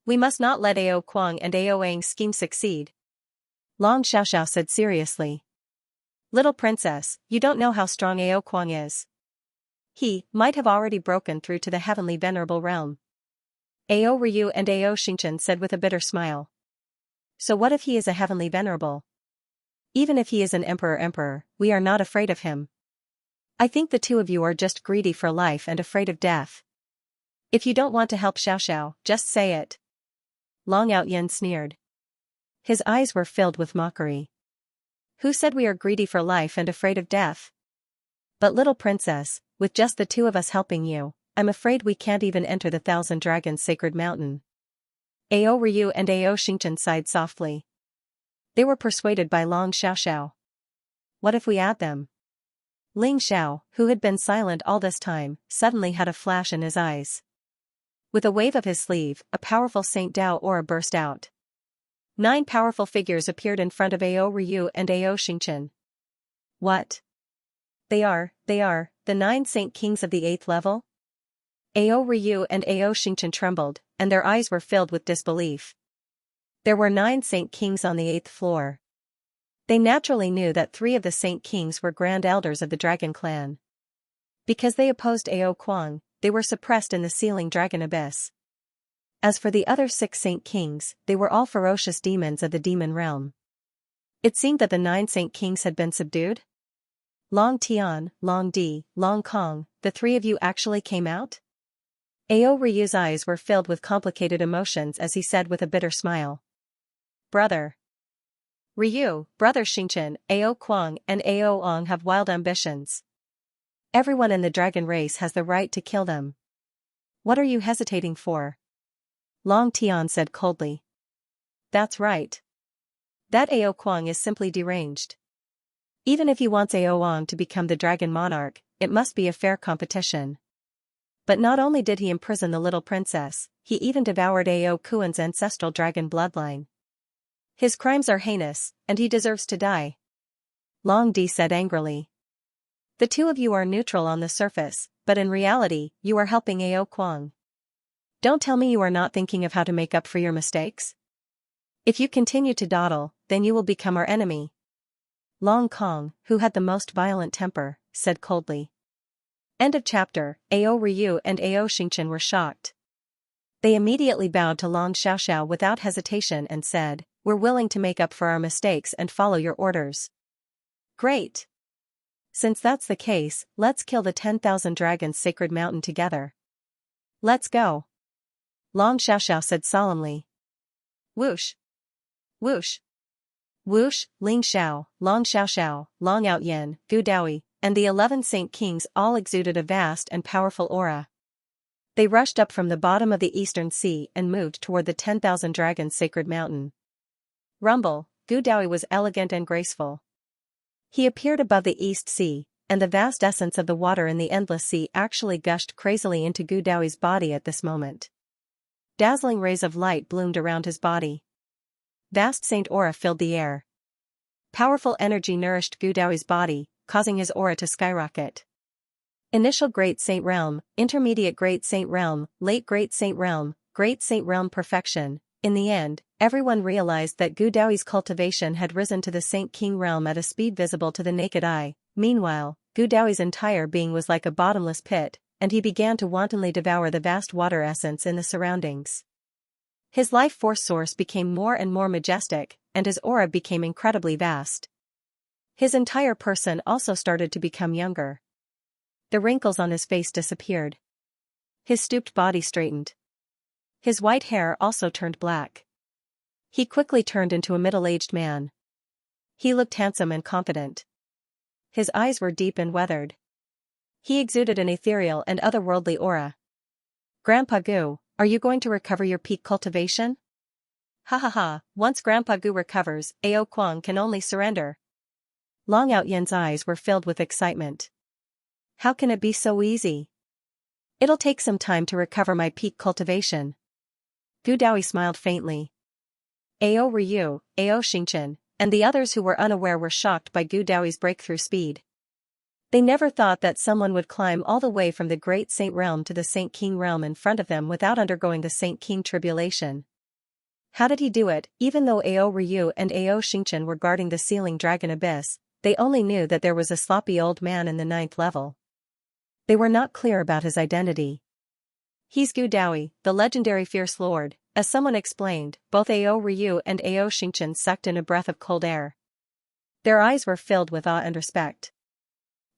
We must not let Ao Kuang and Ao Ang's scheme succeed. Long Xiaoxiao said seriously. Little princess, you don't know how strong Ao Kuang is. He might have already broken through to the heavenly venerable realm. Ao Ryu and Ao Xianxia said with a bitter smile. So what if he is a heavenly venerable? Even if he is an emperor, we are not afraid of him. I think the 2 of you are just greedy for life and afraid of death. If you don't want to help Xiaoxiao, just say it. Long Outyen sneered. His eyes were filled with mockery. Who said we are greedy for life and afraid of death? But little princess, with just the 2 of us helping you, I'm afraid we can't even enter the 1,000 Dragons Sacred Mountain. Ao Ryu and Ao Xianxia sighed softly. They were persuaded by Long Xiaoxiao. What if we add them? Ling Xiao, who had been silent all this time, suddenly had a flash in his eyes. With a wave of his sleeve, a powerful Saint Dao aura burst out. 9 powerful figures appeared in front of Ao Ryu and Ao Xianxia. What? They are the 9 Saint Kings of the 8th level? Ao Ryu and Ao Xianxia trembled, and their eyes were filled with disbelief. There were 9 Saint Kings on the 8th floor. They naturally knew that 3 of the Saint Kings were Grand Elders of the Dragon Clan. Because they opposed Ao Kuang, they were suppressed in the sealing dragon abyss. As for the other 6 Saint Kings, they were all ferocious demons of the demon realm. It seemed that the 9 Saint Kings had been subdued. Long Tian, Long Di, Long Kong, the 3 of you actually came out? Ao Ryu's eyes were filled with complicated emotions as he said with a bitter smile. Brother Ryu, Brother Xianxia, Ao Kuang and Ao Ong have wild ambitions. Everyone in the dragon race has the right to kill them. What are you hesitating for? Long Tian said coldly. That's right. That Ao Kuang is simply deranged. Even if he wants Ao Ong to become the dragon monarch, it must be a fair competition. But not only did he imprison the little princess, he even devoured Ao Kuan's ancestral dragon bloodline. His crimes are heinous, and he deserves to die. Long Di said angrily. The 2 of you are neutral on the surface, but in reality, you are helping Ao Kuang. Don't tell me you are not thinking of how to make up for your mistakes. If you continue to dawdle, then you will become our enemy. Long Kong, who had the most violent temper, said coldly. End of chapter. Ao Ryu and Ao Xianxia were shocked. They immediately bowed to Long Xiaoxiao without hesitation and said, We're willing to make up for our mistakes and follow your orders. Great! Since that's the case, let's kill the 10,000 Dragons Sacred Mountain together. Let's go. Long Xiaoxiao said solemnly. Whoosh! Whoosh! Whoosh! Ling Xiao, Long Xiaoxiao, Long Outyen, Gu Daoi, and the 11 Saint Kings all exuded a vast and powerful aura. They rushed up from the bottom of the Eastern Sea and moved toward the 10,000 Dragons Sacred Mountain. Rumble, Gu Daoi was elegant and graceful. He appeared above the East Sea, and the vast essence of the water in the endless sea actually gushed crazily into Gu Daoi's body at this moment. Dazzling rays of light bloomed around his body. Vast saint aura filled the air. Powerful energy nourished Gu Daoi's body, causing his aura to skyrocket. Initial Great Saint Realm, Intermediate Great Saint Realm, Late Great Saint Realm Perfection. In the end, everyone realized that Gu Daoi's cultivation had risen to the Saint King realm at a speed visible to the naked eye. Meanwhile, Gu Daoi's entire being was like a bottomless pit, and he began to wantonly devour the vast water essence in the surroundings. His life force source became more and more majestic, and his aura became incredibly vast. His entire person also started to become younger. The wrinkles on his face disappeared. His stooped body straightened. His white hair also turned black. He quickly turned into a middle-aged man. He looked handsome and confident. His eyes were deep and weathered. He exuded an ethereal and otherworldly aura. Grandpa Gu, are you going to recover your peak cultivation? Ha ha ha, once Grandpa Gu recovers, Ao Kuang can only surrender. Long Outyen's eyes were filled with excitement. How can it be so easy? It'll take some time to recover my peak cultivation. Gu Daoyi smiled faintly. Ao Ryu, Ao Xianxia, and the others who were unaware were shocked by Gu Daoyi's breakthrough speed. They never thought that someone would climb all the way from the Great Saint Realm to the Saint King Realm in front of them without undergoing the Saint King tribulation. How did he do it? Even though Ao Ryu and Ao Xianxia were guarding the Sealing Dragon Abyss, they only knew that there was a sloppy old man in the 9th level. They were not clear about his identity. He's Gu Daoyi, the legendary Fierce Lord, as someone explained. Both Ao Ryu and Ao Xianxia sucked in a breath of cold air. Their eyes were filled with awe and respect.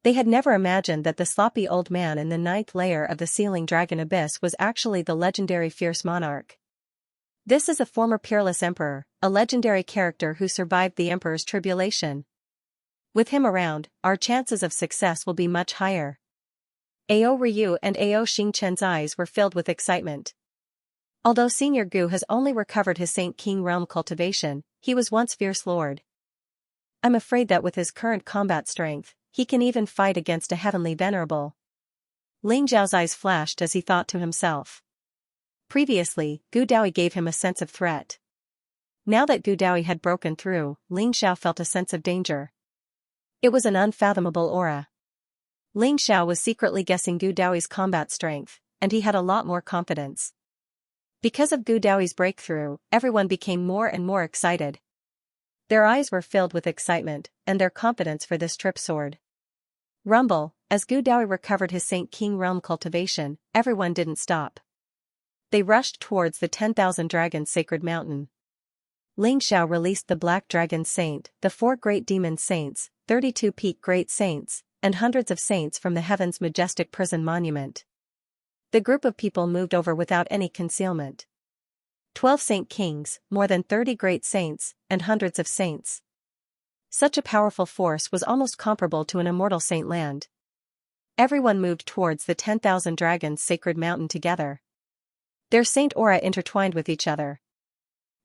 They had never imagined that the sloppy old man in the 9th layer of the Sealing Dragon Abyss was actually the legendary Fierce Monarch. This is a former peerless emperor, a legendary character who survived the emperor's tribulation. With him around, our chances of success will be much higher. Ao Ryu and Ao Xianxia's eyes were filled with excitement. Although Senior Gu has only recovered his Saint King Realm cultivation, he was once Fierce Lord. I'm afraid that with his current combat strength, he can even fight against a heavenly venerable. Ling Zhao's eyes flashed as he thought to himself. Previously, Gu Daoyi gave him a sense of threat. Now that Gu Daoyi had broken through, Ling Zhao felt a sense of danger. It was an unfathomable aura. Ling Zhao was secretly guessing Gu Daoyi's combat strength, and he had a lot more confidence. Because of Gu Daoyi's breakthrough, everyone became more and more excited. Their eyes were filled with excitement, and their confidence for this trip soared. Rumble, as Gu Daoyi recovered his Saint King Realm cultivation, everyone didn't stop. They rushed towards the 10,000 Dragons Sacred Mountain. Ling Zhao released the Black Dragon Saint, the 4 Great Demon Saints, 32 Peak Great Saints, and hundreds of saints from the Heaven's Majestic Prison Monument. The group of people moved over without any concealment. 12 Saint Kings, more than 30 Great Saints, and hundreds of saints. Such a powerful force was almost comparable to an immortal saint land. Everyone moved towards the 10,000 Dragons Sacred Mountain together. Their saint aura intertwined with each other.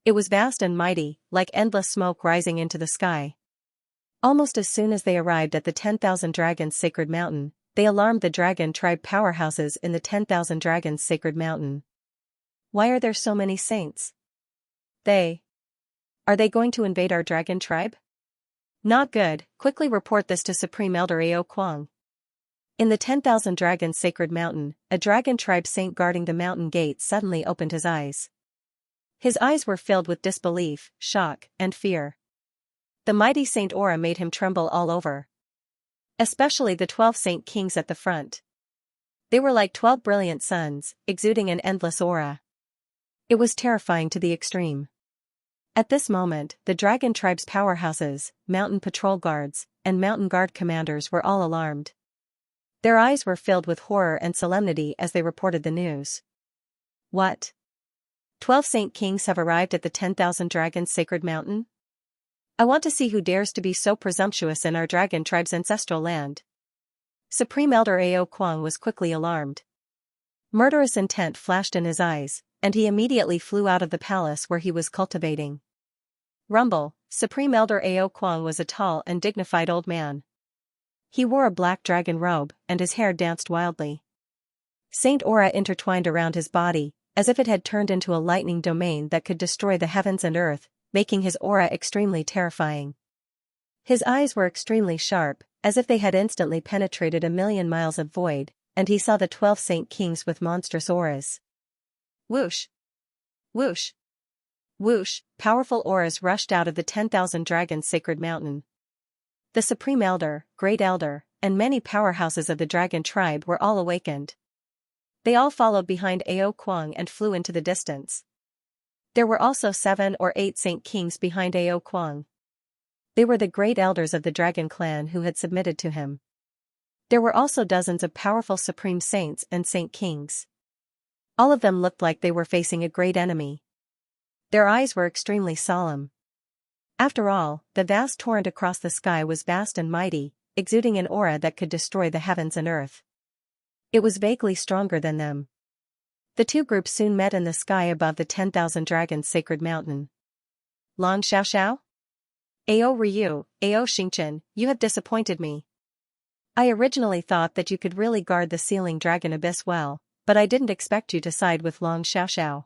It was vast and mighty, like endless smoke rising into the sky. Almost as soon as they arrived at the 10,000 Dragons Sacred Mountain, they alarmed the dragon tribe powerhouses in the 10,000 Dragons Sacred Mountain. Why are there so many saints? Are they going to invade our dragon tribe? Not good, quickly report this to Supreme Elder Ao Kuang. In the 10,000 Dragons Sacred Mountain, a dragon tribe saint guarding the mountain gate suddenly opened his eyes. His eyes were filled with disbelief, shock, and fear. The mighty saint aura made him tremble all over. Especially the 12 Saint Kings at the front. They were like 12 brilliant suns, exuding an endless aura. It was terrifying to the extreme. At this moment, the dragon tribe's powerhouses, mountain patrol guards, and mountain guard commanders were all alarmed. Their eyes were filled with horror and solemnity as they reported the news. What? 12 Saint Kings have arrived at the 10,000 Dragons Sacred Mountain? I want to see who dares to be so presumptuous in our dragon tribe's ancestral land. Supreme Elder Ao Kuang was quickly alarmed. Murderous intent flashed in his eyes, and he immediately flew out of the palace where he was cultivating. Rumble, Supreme Elder Ao Kuang was a tall and dignified old man. He wore a black dragon robe, and his hair danced wildly. Saint aura intertwined around his body, as if it had turned into a lightning domain that could destroy the heavens and earth, making his aura extremely terrifying. His eyes were extremely sharp, as if they had instantly penetrated 1,000,000 miles of void, and he saw the 12 Saint Kings with monstrous auras. Whoosh! Whoosh! Whoosh! Powerful auras rushed out of the 10,000 Dragons Sacred Mountain. The Supreme Elder, Great Elder, and many powerhouses of the dragon tribe were all awakened. They all followed behind Ao Kuang and flew into the distance. There were also 7 or 8 Saint Kings behind Ao Kuang. They were the great elders of the dragon clan who had submitted to him. There were also dozens of powerful supreme saints and Saint Kings. All of them looked like they were facing a great enemy. Their eyes were extremely solemn. After all, the vast torrent across the sky was vast and mighty, exuding an aura that could destroy the heavens and earth. It was vaguely stronger than them. The two groups soon met in the sky above the 10,000 Dragons Sacred Mountain. Long Xiao Xiao? Ao Ryu, Ao Xianxia, you have disappointed me. I originally thought that you could really guard the ceiling dragon abyss well, but I didn't expect you to side with Long Xiaoxiao.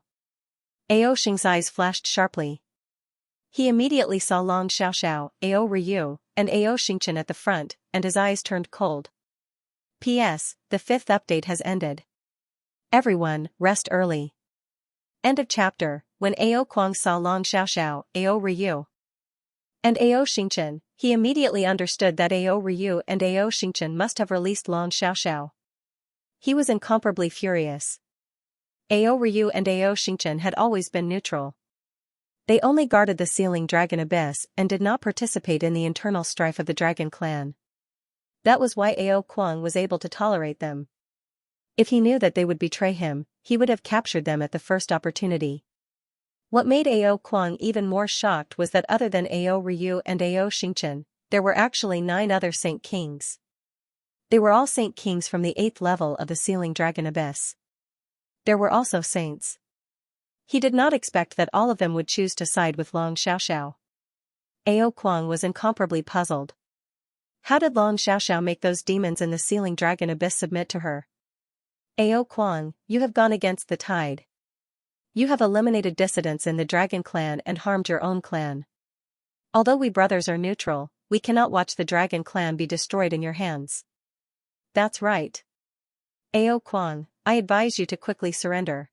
Ao Xing's eyes flashed sharply. He immediately saw Long Xiaoxiao, Ao Ryu, and Ao Xingchen at the front, and his eyes turned cold. P.S. The 5th update has ended. Everyone, rest early. End of chapter. When Ao Kuang saw Long Xiaoxiao, Ao Ryu, and Ao Xingchen, he immediately understood that Ao Ryu and Ao Xingchen must have released Long Xiaoxiao. He was incomparably furious. Ao Ryu and Ao Xingchen had always been neutral. They only guarded the ceiling dragon abyss and did not participate in the internal strife of the dragon clan. That was why Ao Kuang was able to tolerate them. If he knew that they would betray him, he would have captured them at the first opportunity. What made Ao Kuang even more shocked was that other than Ao Ryu and Ao Xingchen, there were actually 9 other Saint Kings. They were all Saint Kings from the 8th level of the ceiling dragon abyss. There were also saints. He did not expect that all of them would choose to side with Long Xiaoxiao. Ao Kuang was incomparably puzzled. How did Long Xiaoxiao make those demons in the ceiling dragon abyss submit to her? Ao Kuang, you have gone against the tide. You have eliminated dissidents in the dragon clan and harmed your own clan. Although we brothers are neutral, we cannot watch the dragon clan be destroyed in your hands. That's right. Ao Kuang, I advise you to quickly surrender.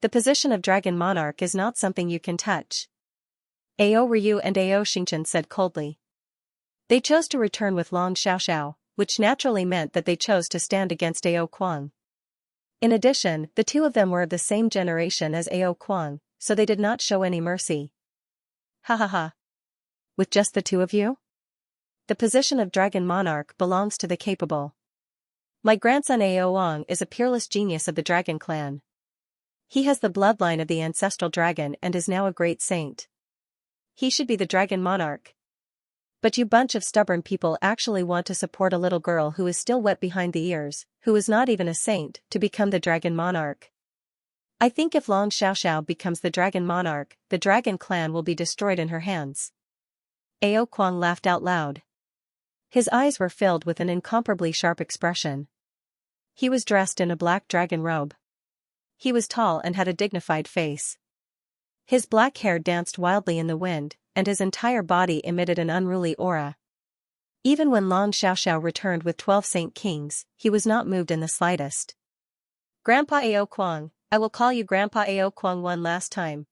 The position of dragon monarch is not something you can touch. Ao Ryu and Ao Xingchen said coldly. They chose to return with Long Xiaoxiao, which naturally meant that they chose to stand against Ao Kuang. In addition, the two of them were of the same generation as Ao Kuang, so they did not show any mercy. Ha ha ha. With just the two of you? The position of dragon monarch belongs to the capable. My grandson Ao Wang is a peerless genius of the dragon clan. He has the bloodline of the ancestral dragon and is now a great saint. He should be the dragon monarch. But you bunch of stubborn people actually want to support a little girl who is still wet behind the ears, who is not even a saint, to become the dragon monarch. I think if Long Xiaoxiao becomes the dragon monarch, the dragon clan will be destroyed in her hands. Ao Kuang laughed out loud. His eyes were filled with an incomparably sharp expression. He was dressed in a black dragon robe. He was tall and had a dignified face. His black hair danced wildly in the wind, and his entire body emitted an unruly aura. Even when Long Xiaoxiao returned with 12 Saint Kings, he was not moved in the slightest. Grandpa Ao Kuang, I will call you Grandpa Ao Kuang one last time.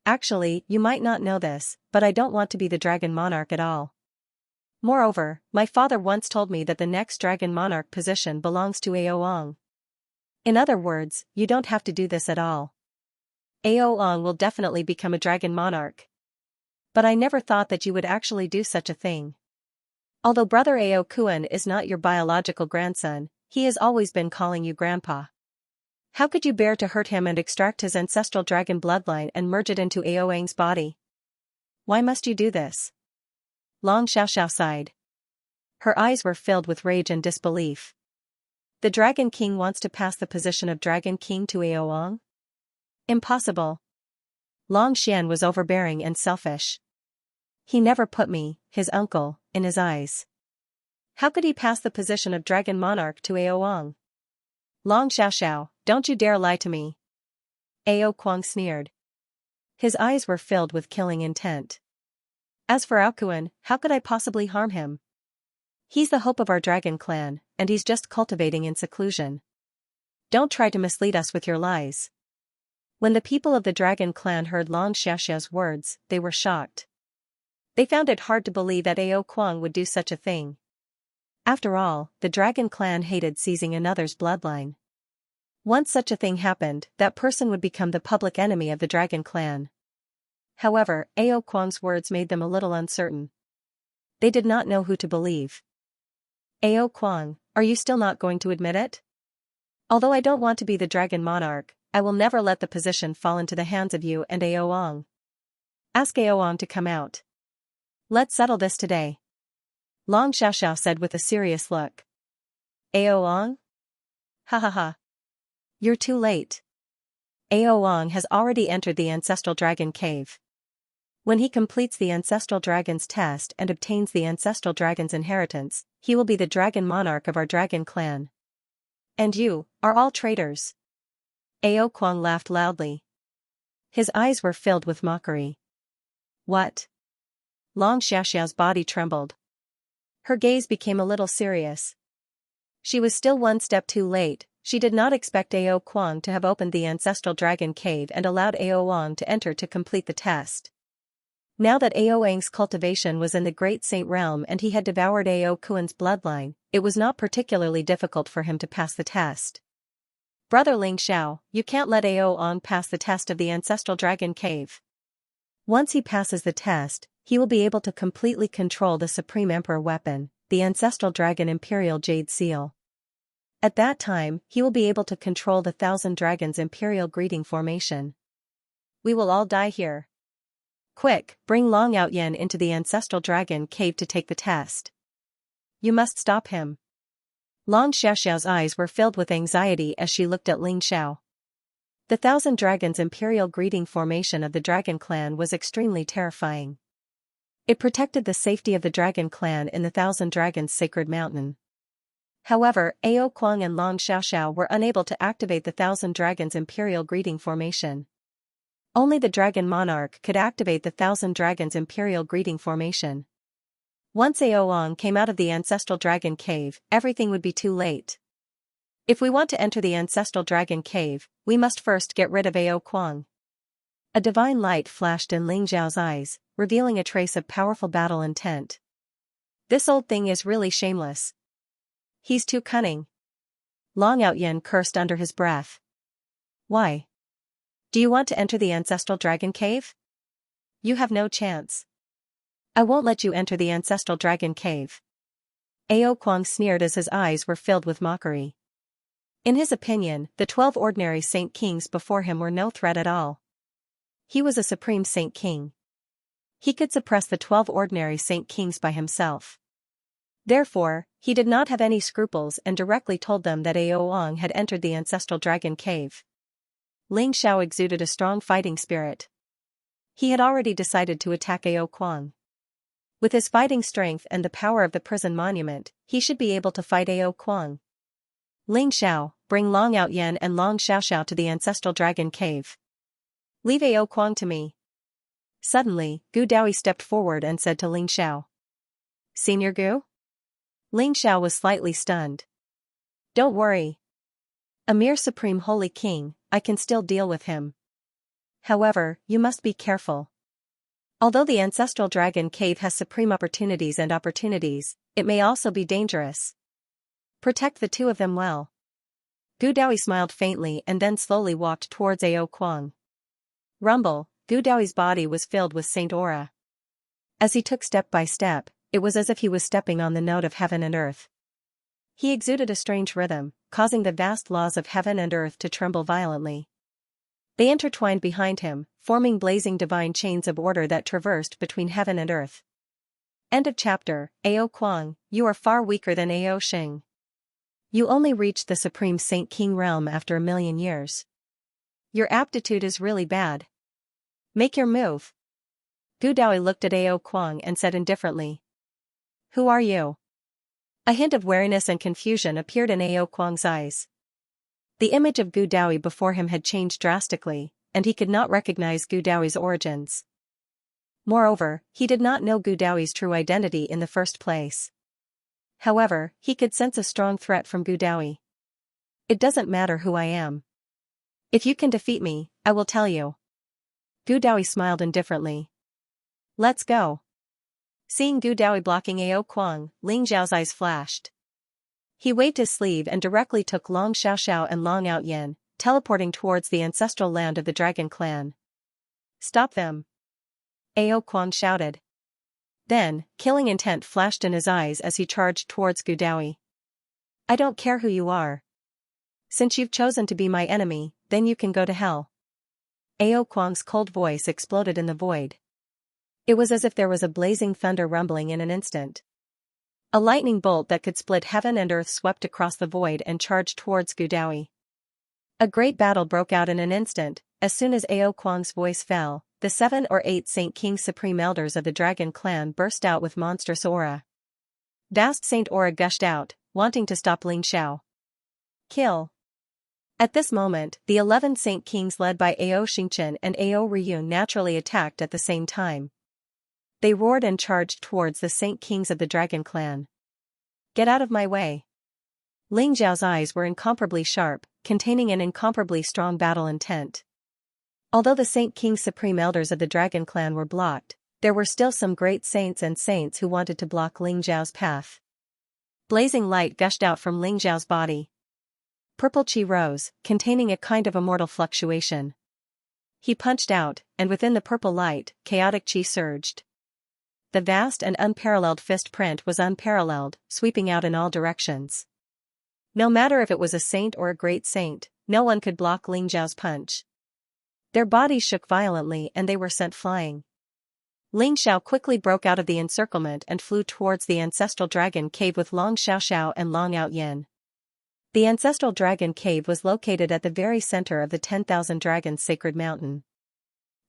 Actually, you might not know this, but I don't want to be the dragon monarch at all. Moreover, my father once told me that the next dragon monarch position belongs to Ao Wang. In other words, you don't have to do this at all. Ao Wang will definitely become a dragon monarch. But I never thought that you would actually do such a thing. Although brother Ao Kuan is not your biological grandson, he has always been calling you grandpa. How could you bear to hurt him and extract his ancestral dragon bloodline and merge it into Ao Wang's body? Why must you do this? Long Xiaoxiao sighed. Her eyes were filled with rage and disbelief. The Dragon King wants to pass the position of Dragon King to Ao Wang? Impossible. Long Xian was overbearing and selfish. He never put me, his uncle, in his eyes. How could he pass the position of Dragon Monarch to Ao Wang? Long Xiaoxiao, don't you dare lie to me. Ao Kuang sneered. His eyes were filled with killing intent. As for Ao Kuan, how could I possibly harm him? He's the hope of our dragon clan, and he's just cultivating in seclusion. Don't try to mislead us with your lies. When the people of the dragon clan heard Long Xiaoxiao's words, they were shocked. They found it hard to believe that Ao Kuang would do such a thing. After all, the dragon clan hated seizing another's bloodline. Once such a thing happened, that person would become the public enemy of the dragon clan. However, Ao Kuang's words made them a little uncertain. They did not know who to believe. Ao Kuang, are you still not going to admit it? Although I don't want to be the dragon monarch, I will never let the position fall into the hands of you and Ao Wang. Ask Ao Wang to come out. Let's settle this today. Long Xiaoxiao said with a serious look. Ao Wang? Ha ha ha. You're too late. Ao Wang has already entered the ancestral dragon cave. When he completes the ancestral dragon's test and obtains the ancestral dragon's inheritance, he will be the dragon monarch of our dragon clan. And you are all traitors. Ao Kuang laughed loudly. His eyes were filled with mockery. What? Long Xiaoxiao's body trembled. Her gaze became a little serious. She was still one step too late. She did not expect Ao Kuang to have opened the ancestral dragon cave and allowed Ao Wang to enter to complete the test. Now that Ao Wang's cultivation was in the Great Saint Realm and he had devoured Ao Kuan's bloodline, it was not particularly difficult for him to pass the test. Brother Ling Xiao, you can't let Ao Wang pass the test of the ancestral dragon cave. Once he passes the test, he will be able to completely control the Supreme Emperor weapon, the ancestral dragon Imperial Jade Seal. At that time, he will be able to control the Thousand Dragons Imperial Greeting Formation. We will all die here. Quick, bring Long Outyen into the ancestral dragon cave to take the test. You must stop him. Long Xiaoxiao's eyes were filled with anxiety as she looked at Ling Xiao. The Thousand Dragons Imperial Greeting Formation of the Dragon Clan was extremely terrifying. It protected the safety of the Dragon Clan in the Thousand Dragons Sacred Mountain. However, Ao Kuang and Long Xiaoxiao were unable to activate the Thousand Dragons Imperial Greeting Formation. Only the Dragon Monarch could activate the Thousand Dragons Imperial Greeting Formation. Once Ao Wang came out of the Ancestral Dragon Cave, everything would be too late. If we want to enter the Ancestral Dragon Cave, we must first get rid of Ao Kuang. A divine light flashed in Ling Xiao's eyes, revealing a trace of powerful battle intent. This old thing is really shameless. He's too cunning. Long Outyen cursed under his breath. Why? Do you want to enter the Ancestral Dragon Cave? You have no chance. I won't let you enter the Ancestral Dragon Cave. Ao Kuang sneered as his eyes were filled with mockery. In his opinion, the 12 ordinary Saint Kings before him were no threat at all. He was a Supreme Saint King. He could suppress the 12 ordinary Saint Kings by himself. Therefore, he did not have any scruples and directly told them that Ao Wang had entered the Ancestral Dragon Cave. Ling Xiao exuded a strong fighting spirit. He had already decided to attack Ao Kuang. With his fighting strength and the power of the prison monument, he should be able to fight Ao Kuang. Ling Xiao, bring Long Outyen and Long Xiaoxiao to the Ancestral Dragon Cave. Leave Ao Kuang to me. Suddenly, Gu Daoi stepped forward and said to Ling Xiao. Senior Gu? Ling Xiao was slightly stunned. Don't worry. A mere Supreme Holy King, I can still deal with him. However, you must be careful. Although the Ancestral Dragon Cave has supreme opportunities, it may also be dangerous. Protect the two of them well. Gu Daoi smiled faintly and then slowly walked towards Ao Kuang. Rumble, Gu Daoi's body was filled with saint aura. As he took step by step, it was as if he was stepping on the note of heaven and earth. He exuded a strange rhythm, causing the vast laws of heaven and earth to tremble violently. They intertwined behind him, forming blazing divine chains of order that traversed between heaven and earth. End of chapter. Ao Kuang, you are far weaker than Ao Sheng. You only reached the Supreme Saint King realm after 1,000,000 years. Your aptitude is really bad. Make your move. Gu Daoi looked at Ao Kuang and said indifferently. Who are you? A hint of wariness and confusion appeared in Ao Kuang's eyes. The image of Gu Daoi before him had changed drastically, and he could not recognize Gu Daoi's origins. Moreover, he did not know Gu Daoi's true identity in the first place. However, he could sense a strong threat from Gu Daoi. It doesn't matter who I am. If you can defeat me, I will tell you. Gu Daoi smiled indifferently. Let's go. Seeing Gu Daoi blocking Ao Kuang, Ling Xiao's eyes flashed. He waved his sleeve and directly took Long Xiaoxiao and Long Outyen, teleporting towards the ancestral land of the Dragon Clan. Stop them! Ao Kuang shouted. Then, killing intent flashed in his eyes as he charged towards Gu Daoi. I don't care who you are. Since you've chosen to be my enemy, then you can go to hell. Ao Kuang's cold voice exploded in the void. It was as if there was a blazing thunder rumbling in an instant. A lightning bolt that could split heaven and earth swept across the void and charged towards Gu Daoi. A great battle broke out in an instant. As soon as Ao Kuang's voice fell, the 7 or 8 Saint Kings Supreme Elders of the Dragon Clan burst out with monstrous aura. Vast Saint aura gushed out, wanting to stop Ling Xiao. Kill. At this moment, the 11 Saint Kings led by Ao Xingchen and Ao Ryun naturally attacked at the same time. They roared and charged towards the Saint Kings of the Dragon Clan. Get out of my way. Ling Xiao's eyes were incomparably sharp, containing an incomparably strong battle intent. Although the Saint Kings Supreme Elders of the Dragon Clan were blocked, there were still some great saints and saints who wanted to block Ling Xiao's path. Blazing light gushed out from Ling Xiao's body. Purple chi rose, containing a kind of immortal fluctuation. He punched out, and within the purple light, chaotic chi surged. The vast and unparalleled fist print was unparalleled, sweeping out in all directions. No matter if it was a saint or a great saint, no one could block Ling Xiao's punch. Their bodies shook violently and they were sent flying. Ling Xiao quickly broke out of the encirclement and flew towards the ancestral dragon cave with Long Xiaoxiao and Long Outyin. The ancestral dragon cave was located at the very center of the 10,000 Dragons Sacred Mountain.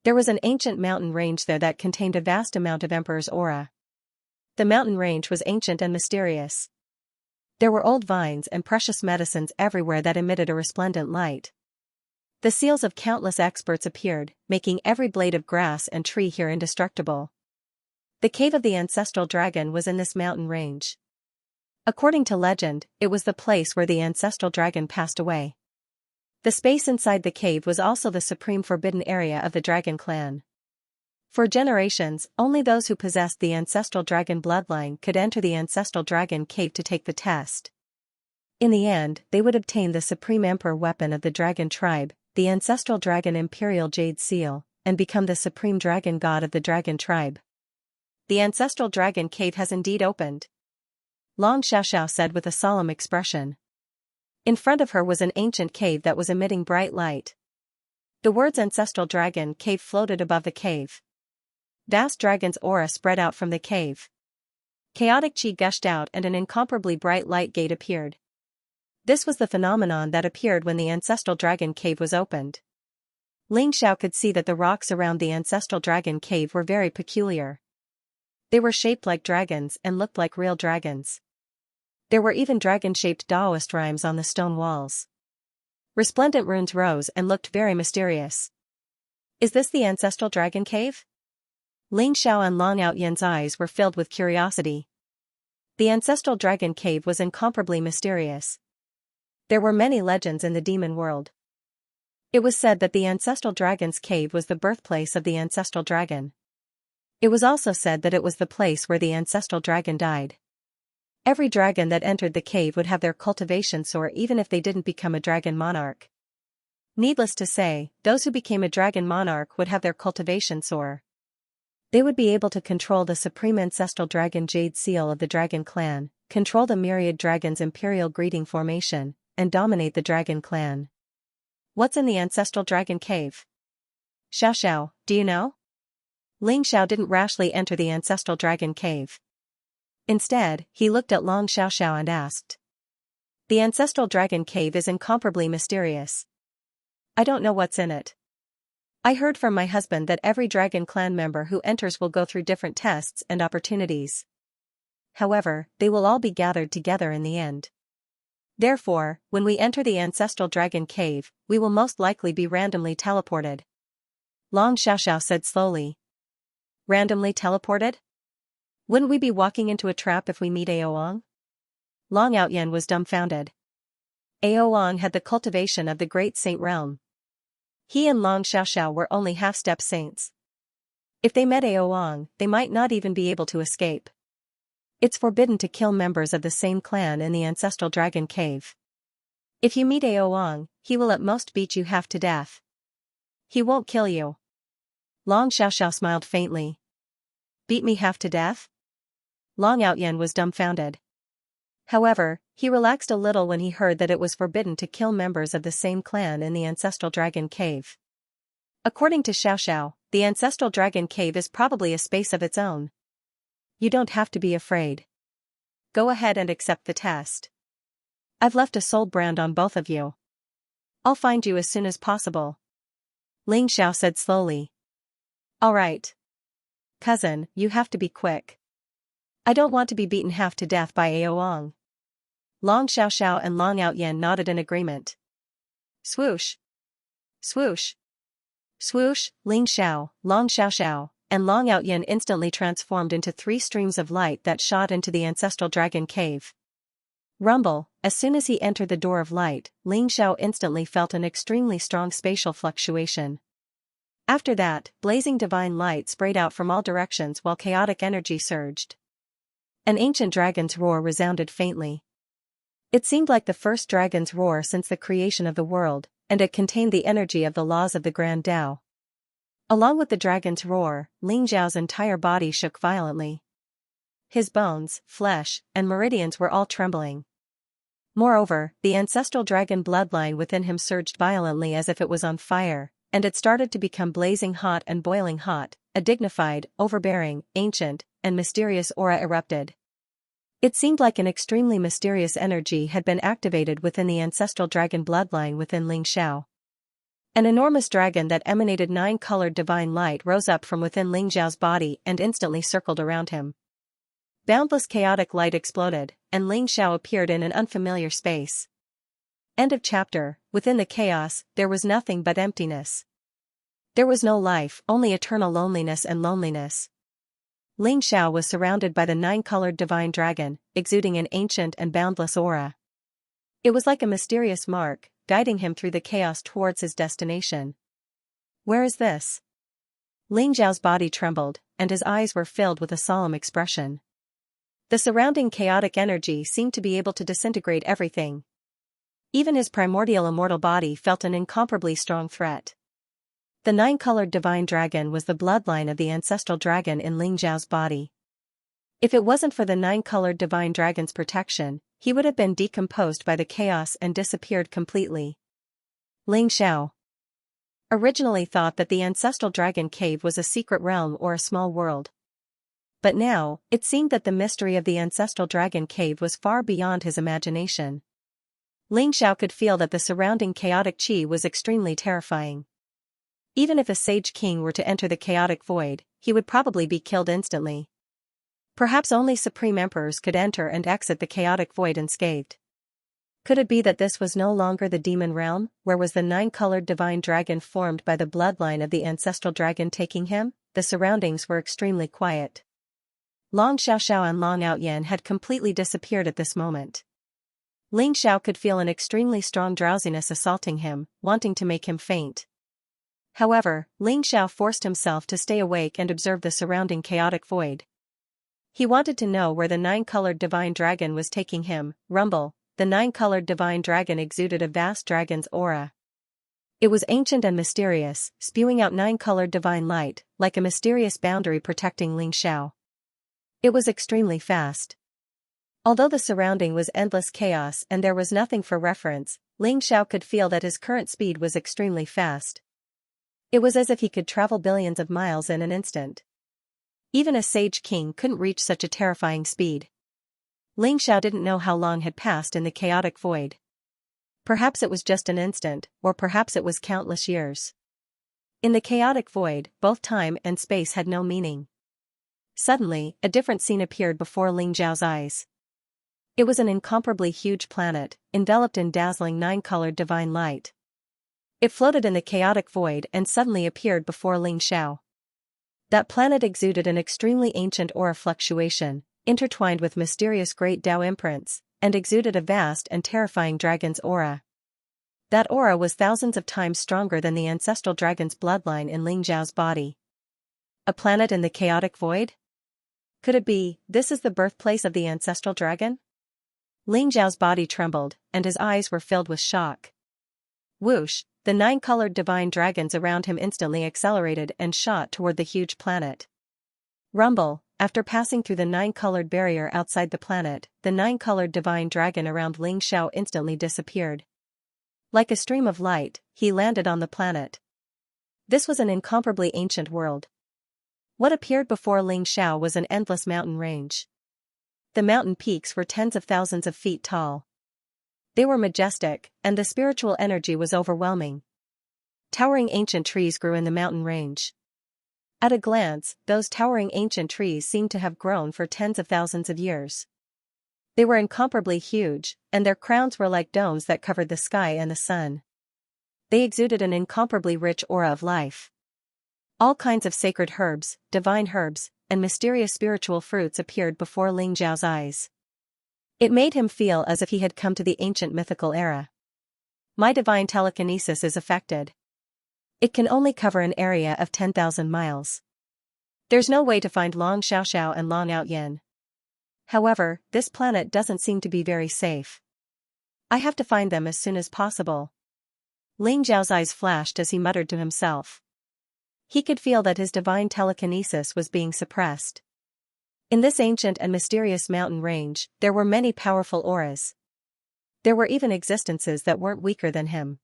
There was an ancient mountain range there that contained a vast amount of Emperor's aura. The mountain range was ancient and mysterious. There were old vines and precious medicines everywhere that emitted a resplendent light. The seals of countless experts appeared, making every blade of grass and tree here indestructible. The cave of the ancestral dragon was in this mountain range. According to legend, it was the place where the ancestral dragon passed away. The space inside the cave was also the supreme forbidden area of the Dragon Clan. For generations, only those who possessed the ancestral dragon bloodline could enter the ancestral dragon cave to take the test. In the end, they would obtain the supreme emperor weapon of the dragon tribe, the ancestral dragon imperial jade seal, and become the supreme dragon god of the dragon tribe. The ancestral dragon cave has indeed opened. Long Xiaoxiao said with a solemn expression. In front of her was an ancient cave that was emitting bright light. The words ancestral dragon cave floated above the cave. Vast dragon's aura spread out from the cave. Chaotic chi gushed out and an incomparably bright light gate appeared. This was the phenomenon that appeared when the ancestral dragon cave was opened. Ling Xiao could see that the rocks around the ancestral dragon cave were very peculiar. They were shaped like dragons and looked like real dragons. There were even dragon-shaped Taoist rhymes on the stone walls. Resplendent runes rose and looked very mysterious. Is this the ancestral dragon cave? Ling Xiao and Long Outyin's eyes were filled with curiosity. The ancestral dragon cave was incomparably mysterious. There were many legends in the demon world. It was said that the ancestral dragon's cave was the birthplace of the ancestral dragon. It was also said that it was the place where the ancestral dragon died. Every dragon that entered the cave would have their cultivation soar even if they didn't become a dragon monarch. Needless to say, those who became a dragon monarch would have their cultivation soar. They would be able to control the supreme ancestral dragon jade seal of the dragon clan, control the Myriad dragon's imperial greeting formation, and dominate the dragon clan. What's in the ancestral dragon cave? Xiaoxiao, do you know? Ling Xiao didn't rashly enter the ancestral dragon cave. Instead, he looked at Long Xiaoxiao and asked. The ancestral dragon cave is incomparably mysterious. I don't know what's in it. I heard from my husband that every dragon clan member who enters will go through different tests and opportunities. However, they will all be gathered together in the end. Therefore, when we enter the ancestral dragon cave, we will most likely be randomly teleported. Long Xiaoxiao said slowly. Randomly teleported? Wouldn't we be walking into a trap if we meet Aoang? Long Outyin was dumbfounded. Aoang had the cultivation of the great saint realm. He and Long Xiaoxiao were only half-step saints. If they met Aoang, they might not even be able to escape. It's forbidden to kill members of the same clan in the ancestral dragon cave. If you meet Aoang, he will at most beat you half to death. He won't kill you. Long Xiaoxiao smiled faintly. Beat me half to death? Long Outyin was dumbfounded. However, he relaxed a little when he heard that it was forbidden to kill members of the same clan in the ancestral dragon cave. According to Xiaoxiao, the ancestral dragon cave is probably a space of its own. You don't have to be afraid. Go ahead and accept the test. I've left a soul brand on both of you. I'll find you as soon as possible. Ling Xiao said slowly. Alright. Cousin, you have to be quick. I don't want to be beaten half to death by Aoang. Long Xiaoxiao and Long Outyan nodded in agreement. Swoosh. Swoosh. Swoosh, Ling Xiao, Long Xiaoxiao, and Long Outyan instantly transformed into 3 streams of light that shot into the ancestral dragon cave. Rumble, as soon as he entered the door of light, Ling Xiao instantly felt an extremely strong spatial fluctuation. After that, blazing divine light sprayed out from all directions while chaotic energy surged. An ancient dragon's roar resounded faintly. It seemed like the first dragon's roar since the creation of the world, and it contained the energy of the laws of the Grand Tao. Along with the dragon's roar, Ling Xiao's entire body shook violently. His bones, flesh, and meridians were all trembling. Moreover, the ancestral dragon bloodline within him surged violently as if it was on fire, and it started to become blazing hot and boiling hot. A dignified, overbearing, ancient, and mysterious aura erupted. It seemed like an extremely mysterious energy had been activated within the ancestral dragon bloodline within Ling Xiao. An enormous dragon that emanated 9-colored divine light rose up from within Ling Xiao's body and instantly circled around him. Boundless chaotic light exploded, and Ling Xiao appeared in an unfamiliar space. End of chapter. Within the chaos, there was nothing but emptiness. There was no life, only eternal loneliness and loneliness. Ling Xiao was surrounded by the 9-colored divine dragon, exuding an ancient and boundless aura. It was like a mysterious mark, guiding him through the chaos towards his destination. Where is this? Ling Xiao's body trembled, and his eyes were filled with a solemn expression. The surrounding chaotic energy seemed to be able to disintegrate everything. Even his primordial immortal body felt an incomparably strong threat. The 9-colored divine dragon was the bloodline of the ancestral dragon in Ling Xiao's body. If it wasn't for the 9-colored divine dragon's protection, he would have been decomposed by the chaos and disappeared completely. Ling Xiao originally thought that the ancestral dragon cave was a secret realm or a small world. But now, it seemed that the mystery of the ancestral dragon cave was far beyond his imagination. Ling Xiao could feel that the surrounding chaotic qi was extremely terrifying. Even if a sage king were to enter the chaotic void, he would probably be killed instantly. Perhaps only supreme emperors could enter and exit the chaotic void unscathed. Could it be that this was no longer the demon realm, where was the 9-colored divine dragon formed by the bloodline of the ancestral dragon taking him? The surroundings were extremely quiet. Long Xiaoxiao and Long Outyan had completely disappeared at this moment. Ling Xiao could feel an extremely strong drowsiness assaulting him, wanting to make him faint. However, Ling Xiao forced himself to stay awake and observe the surrounding chaotic void. He wanted to know where the 9-colored divine dragon was taking him. Rumble, the 9-colored divine dragon exuded a vast dragon's aura. It was ancient and mysterious, spewing out 9-colored divine light, like a mysterious boundary protecting Ling Xiao. It was extremely fast. Although the surrounding was endless chaos and there was nothing for reference, Ling Xiao could feel that his current speed was extremely fast. It was as if he could travel billions of miles in an instant. Even a sage king couldn't reach such a terrifying speed. Ling Xiao didn't know how long had passed in the chaotic void. Perhaps it was just an instant, or perhaps it was countless years. In the chaotic void, both time and space had no meaning. Suddenly, a different scene appeared before Ling Xiao's eyes. It was an incomparably huge planet, enveloped in dazzling 9-colored divine light. It floated in the chaotic void and suddenly appeared before Ling Xiao. That planet exuded an extremely ancient aura fluctuation, intertwined with mysterious great Tao imprints, and exuded a vast and terrifying dragon's aura. That aura was thousands of times stronger than the ancestral dragon's bloodline in Ling Xiao's body. A planet in the chaotic void? Could it be, this is the birthplace of the ancestral dragon? Ling Xiao's body trembled, and his eyes were filled with shock. Whoosh, the 9-colored divine dragons around him instantly accelerated and shot toward the huge planet. Rumble, after passing through the 9-colored barrier outside the planet, the 9-colored divine dragon around Ling Xiao instantly disappeared. Like a stream of light, he landed on the planet. This was an incomparably ancient world. What appeared before Ling Xiao was an endless mountain range. The mountain peaks were tens of thousands of feet tall. They were majestic, and the spiritual energy was overwhelming. Towering ancient trees grew in the mountain range. At a glance, those towering ancient trees seemed to have grown for tens of thousands of years. They were incomparably huge, and their crowns were like domes that covered the sky and the sun. They exuded an incomparably rich aura of life. All kinds of sacred herbs, divine herbs, and mysterious spiritual fruits appeared before Ling Zhao's eyes. It made him feel as if he had come to the ancient mythical era. My divine telekinesis is affected. It can only cover an area of 10,000 miles. There's no way to find Long Xiaoxiao and Long Outyin. However, this planet doesn't seem to be very safe. I have to find them as soon as possible. Ling Zhao's eyes flashed as he muttered to himself. He could feel that his divine telekinesis was being suppressed. In this ancient and mysterious mountain range, there were many powerful auras. There were even existences that weren't weaker than him.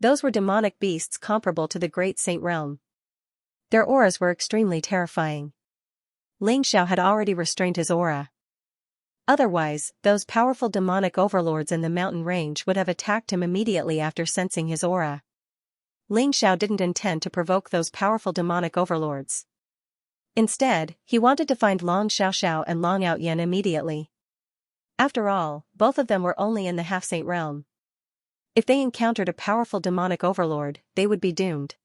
Those were demonic beasts comparable to the Great Saint Realm. Their auras were extremely terrifying. Ling Xiao had already restrained his aura. Otherwise, those powerful demonic overlords in the mountain range would have attacked him immediately after sensing his aura. Ling Xiao didn't intend to provoke those powerful demonic overlords. Instead, he wanted to find Long Xiaoxiao and Long Outyin immediately. After all, both of them were only in the half-saint realm. If they encountered a powerful demonic overlord, they would be doomed.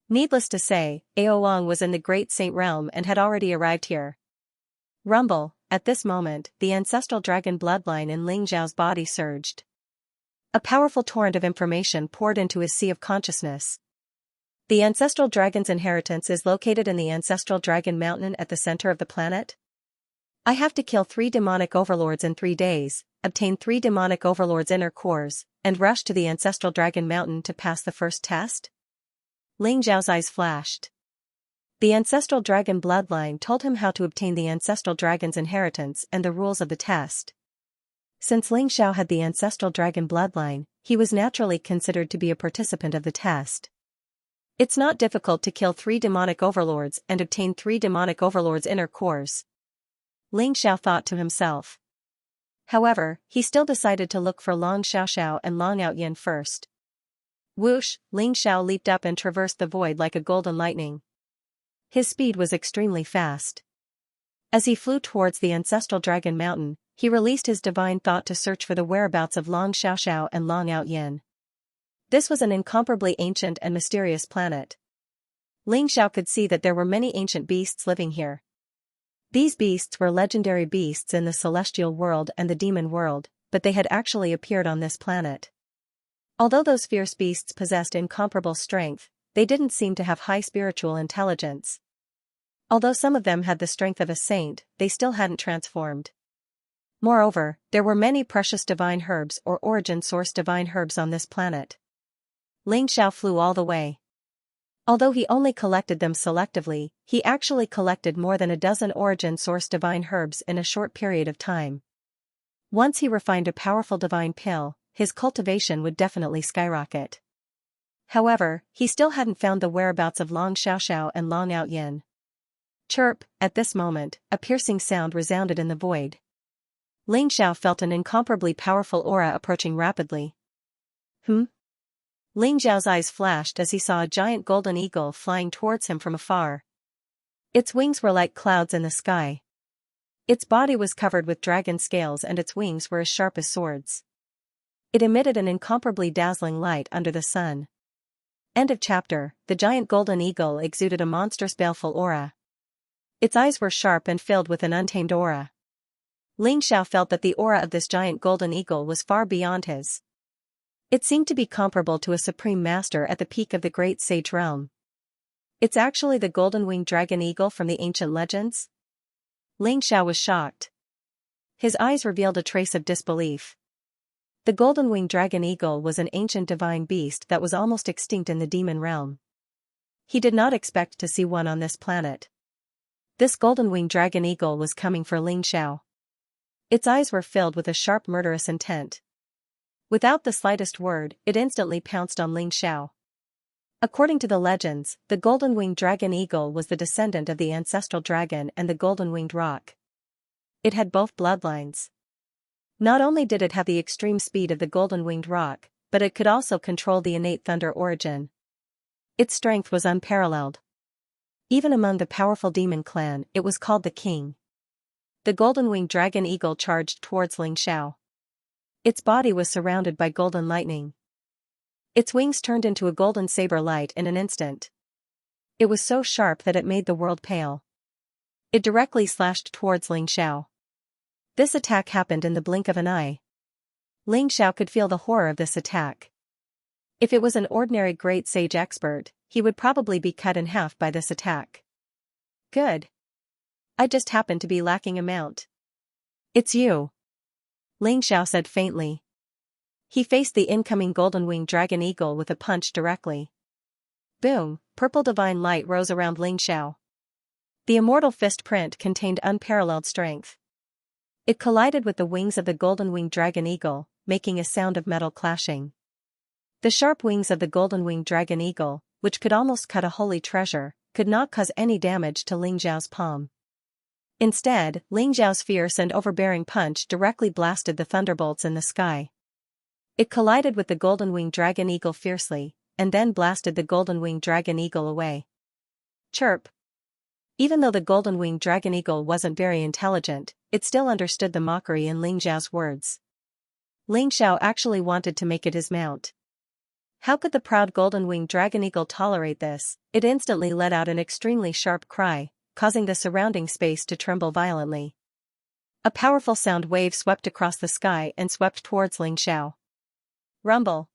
Needless to say, Ao Wang was in the Great Saint Realm and had already arrived here. Rumble, at this moment, the ancestral dragon bloodline in Ling Zhao's body surged. A powerful torrent of information poured into his sea of consciousness. The ancestral dragon's inheritance is located in the ancestral dragon mountain at the center of the planet. I have to kill 3 demonic overlords in 3 days, obtain 3 demonic overlords' inner cores, and rush to the ancestral dragon mountain to pass the first test? Ling Zhao's eyes flashed. The ancestral dragon bloodline told him how to obtain the ancestral dragon's inheritance and the rules of the test. Since Ling Xiao had the ancestral dragon bloodline, he was naturally considered to be a participant of the test. It's not difficult to kill 3 demonic overlords and obtain 3 demonic overlords' inner cores. Ling Xiao thought to himself. However, he still decided to look for Long Xiaoxiao and Long Outyin first. Whoosh, Ling Xiao leaped up and traversed the void like a golden lightning. His speed was extremely fast. As he flew towards the ancestral dragon mountain, he released his divine thought to search for the whereabouts of Long Xiaoxiao and Long Outyin. This was an incomparably ancient and mysterious planet. Ling Xiao could see that there were many ancient beasts living here. These beasts were legendary beasts in the celestial world and the demon world, but they had actually appeared on this planet. Although those fierce beasts possessed incomparable strength, they didn't seem to have high spiritual intelligence. Although some of them had the strength of a saint, they still hadn't transformed. Moreover, there were many precious divine herbs or origin source divine herbs on this planet. Ling Xiao flew all the way. Although he only collected them selectively, he actually collected more than a dozen origin source divine herbs in a short period of time. Once he refined a powerful divine pill, his cultivation would definitely skyrocket. However, he still hadn't found the whereabouts of Long Xiaoxiao and Long Outyin. Chirp, at this moment, a piercing sound resounded in the void. Ling Xiao felt an incomparably powerful aura approaching rapidly. Ling Zhao's eyes flashed as he saw a giant golden eagle flying towards him from afar. Its wings were like clouds in the sky. Its body was covered with dragon scales and its wings were as sharp as swords. It emitted an incomparably dazzling light under the sun. End of chapter. The giant golden eagle exuded a monstrous baleful aura. Its eyes were sharp and filled with an untamed aura. Ling Xiao felt that the aura of this giant golden eagle was far beyond his. It seemed to be comparable to a supreme master at the peak of the great sage realm. It's actually the golden-winged dragon eagle from the ancient legends? Ling Xiao was shocked. His eyes revealed a trace of disbelief. The golden-winged dragon eagle was an ancient divine beast that was almost extinct in the demon realm. He did not expect to see one on this planet. This golden-winged dragon eagle was coming for Ling Xiao. Its eyes were filled with a sharp murderous intent. Without the slightest word, it instantly pounced on Ling Xiao. According to the legends, the golden-winged dragon eagle was the descendant of the ancestral dragon and the golden-winged roc. It had both bloodlines. Not only did it have the extreme speed of the golden-winged roc, but it could also control the innate thunder origin. Its strength was unparalleled. Even among the powerful demon clan, it was called the king. The golden-winged dragon eagle charged towards Ling Xiao. Its body was surrounded by golden lightning. Its wings turned into a golden saber light in an instant. It was so sharp that it made the world pale. It directly slashed towards Ling Xiao. This attack happened in the blink of an eye. Ling Xiao could feel the horror of this attack. If it was an ordinary great sage expert, he would probably be cut in half by this attack. Good. I just happened to be lacking a mount. It's you. Ling Xiao said faintly. He faced the incoming golden-winged dragon eagle with a punch directly. Boom, purple divine light rose around Ling Xiao. The immortal fist print contained unparalleled strength. It collided with the wings of the golden-winged dragon eagle, making a sound of metal clashing. The sharp wings of the golden-winged dragon eagle, which could almost cut a holy treasure, could not cause any damage to Ling Xiao's palm. Instead, Ling Xiao's fierce and overbearing punch directly blasted the thunderbolts in the sky. It collided with the golden-winged dragon eagle fiercely, and then blasted the golden-winged dragon eagle away. Chirp. Even though the golden-winged dragon eagle wasn't very intelligent, it still understood the mockery in Ling Xiao's words. Ling Xiao actually wanted to make it his mount. How could the proud golden-winged dragon eagle tolerate this? It instantly let out an extremely sharp cry, causing the surrounding space to tremble violently. A powerful sound wave swept across the sky and swept towards Ling Xiao. Rumble.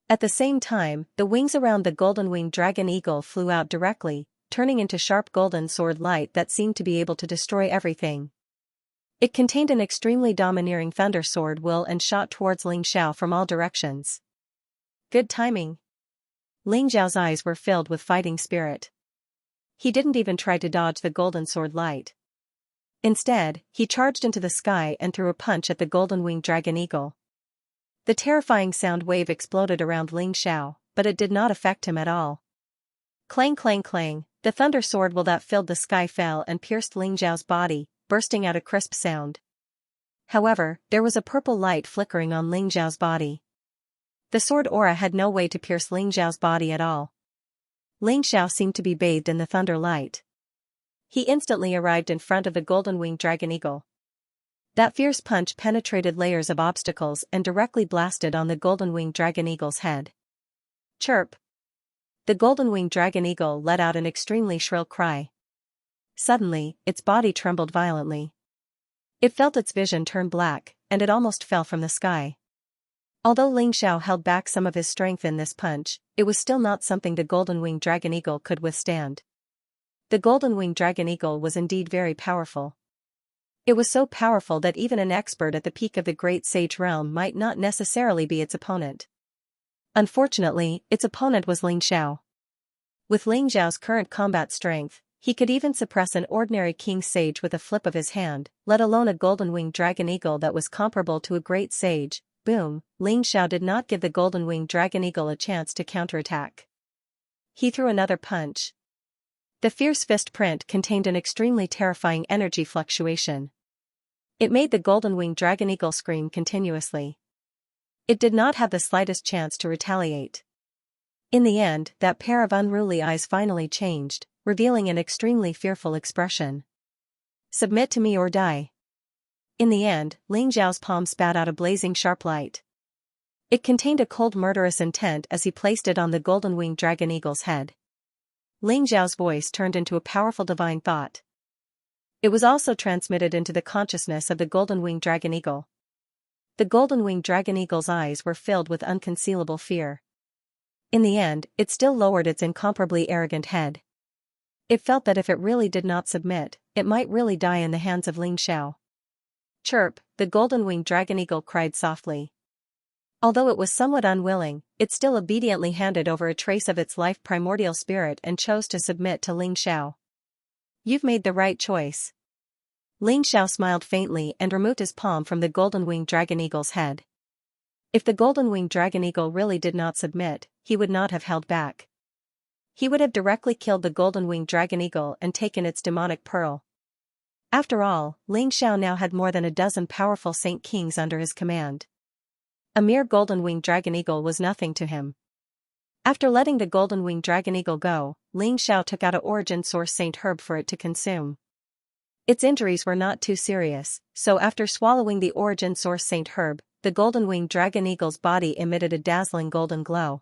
At the same time, the wings around the golden-winged dragon eagle flew out directly, turning into sharp golden sword light that seemed to be able to destroy everything. It contained an extremely domineering thunder sword will and shot towards Ling Xiao from all directions. Good timing. Ling Xiao's eyes were filled with fighting spirit. He didn't even try to dodge the golden sword light. Instead, he charged into the sky and threw a punch at the golden-winged dragon eagle. The terrifying sound wave exploded around Ling Xiao, but it did not affect him at all. Clang clang clang, the thunder sword will that filled the sky fell and pierced Ling Xiao's body, bursting out a crisp sound. However, there was a purple light flickering on Ling Xiao's body. The sword aura had no way to pierce Ling Xiao's body at all. Ling Xiao seemed to be bathed in the thunder light. He instantly arrived in front of the golden-winged dragon eagle. That fierce punch penetrated layers of obstacles and directly blasted on the golden-winged dragon eagle's head. Chirp. The golden-winged dragon eagle let out an extremely shrill cry. Suddenly, its body trembled violently. It felt its vision turn black, and it almost fell from the sky. Although Ling Xiao held back some of his strength in this punch, it was still not something the golden-winged dragon eagle could withstand. The golden-winged dragon eagle was indeed very powerful. It was so powerful that even an expert at the peak of the great sage realm might not necessarily be its opponent. Unfortunately, its opponent was Ling Xiao. With Ling Xiao's current combat strength, he could even suppress an ordinary king sage with a flip of his hand, let alone a golden-winged dragon eagle that was comparable to a great sage. Boom, Ling Xiao did not give the golden-winged dragon eagle a chance to counterattack. He threw another punch. The fierce fist print contained an extremely terrifying energy fluctuation. It made the golden-winged dragon eagle scream continuously. It did not have the slightest chance to retaliate. In the end, that pair of unruly eyes finally changed, revealing an extremely fearful expression. Submit to me or die. In the end, Ling Xiao's palm spat out a blazing sharp light. It contained a cold murderous intent as he placed it on the golden-winged dragon eagle's head. Ling Xiao's voice turned into a powerful divine thought. It was also transmitted into the consciousness of the golden-winged dragon eagle. The golden-winged dragon eagle's eyes were filled with unconcealable fear. In the end, it still lowered its incomparably arrogant head. It felt that if it really did not submit, it might really die in the hands of Ling Xiao. Chirp, the golden-winged dragon eagle cried softly. Although it was somewhat unwilling, it still obediently handed over a trace of its life primordial spirit and chose to submit to Ling Xiao. You've made the right choice. Ling Xiao smiled faintly and removed his palm from the golden-winged dragon eagle's head. If the golden-winged dragon eagle really did not submit, he would not have held back. He would have directly killed the golden-winged dragon eagle and taken its demonic pearl. After all, Ling Xiao now had more than a dozen powerful Saint Kings under his command. A mere golden-winged dragon eagle was nothing to him. After letting the golden-winged dragon eagle go, Xianxia took out a origin source saint herb for it to consume. Its injuries were not too serious, so after swallowing the origin source saint herb, the golden-winged dragon eagle's body emitted a dazzling golden glow.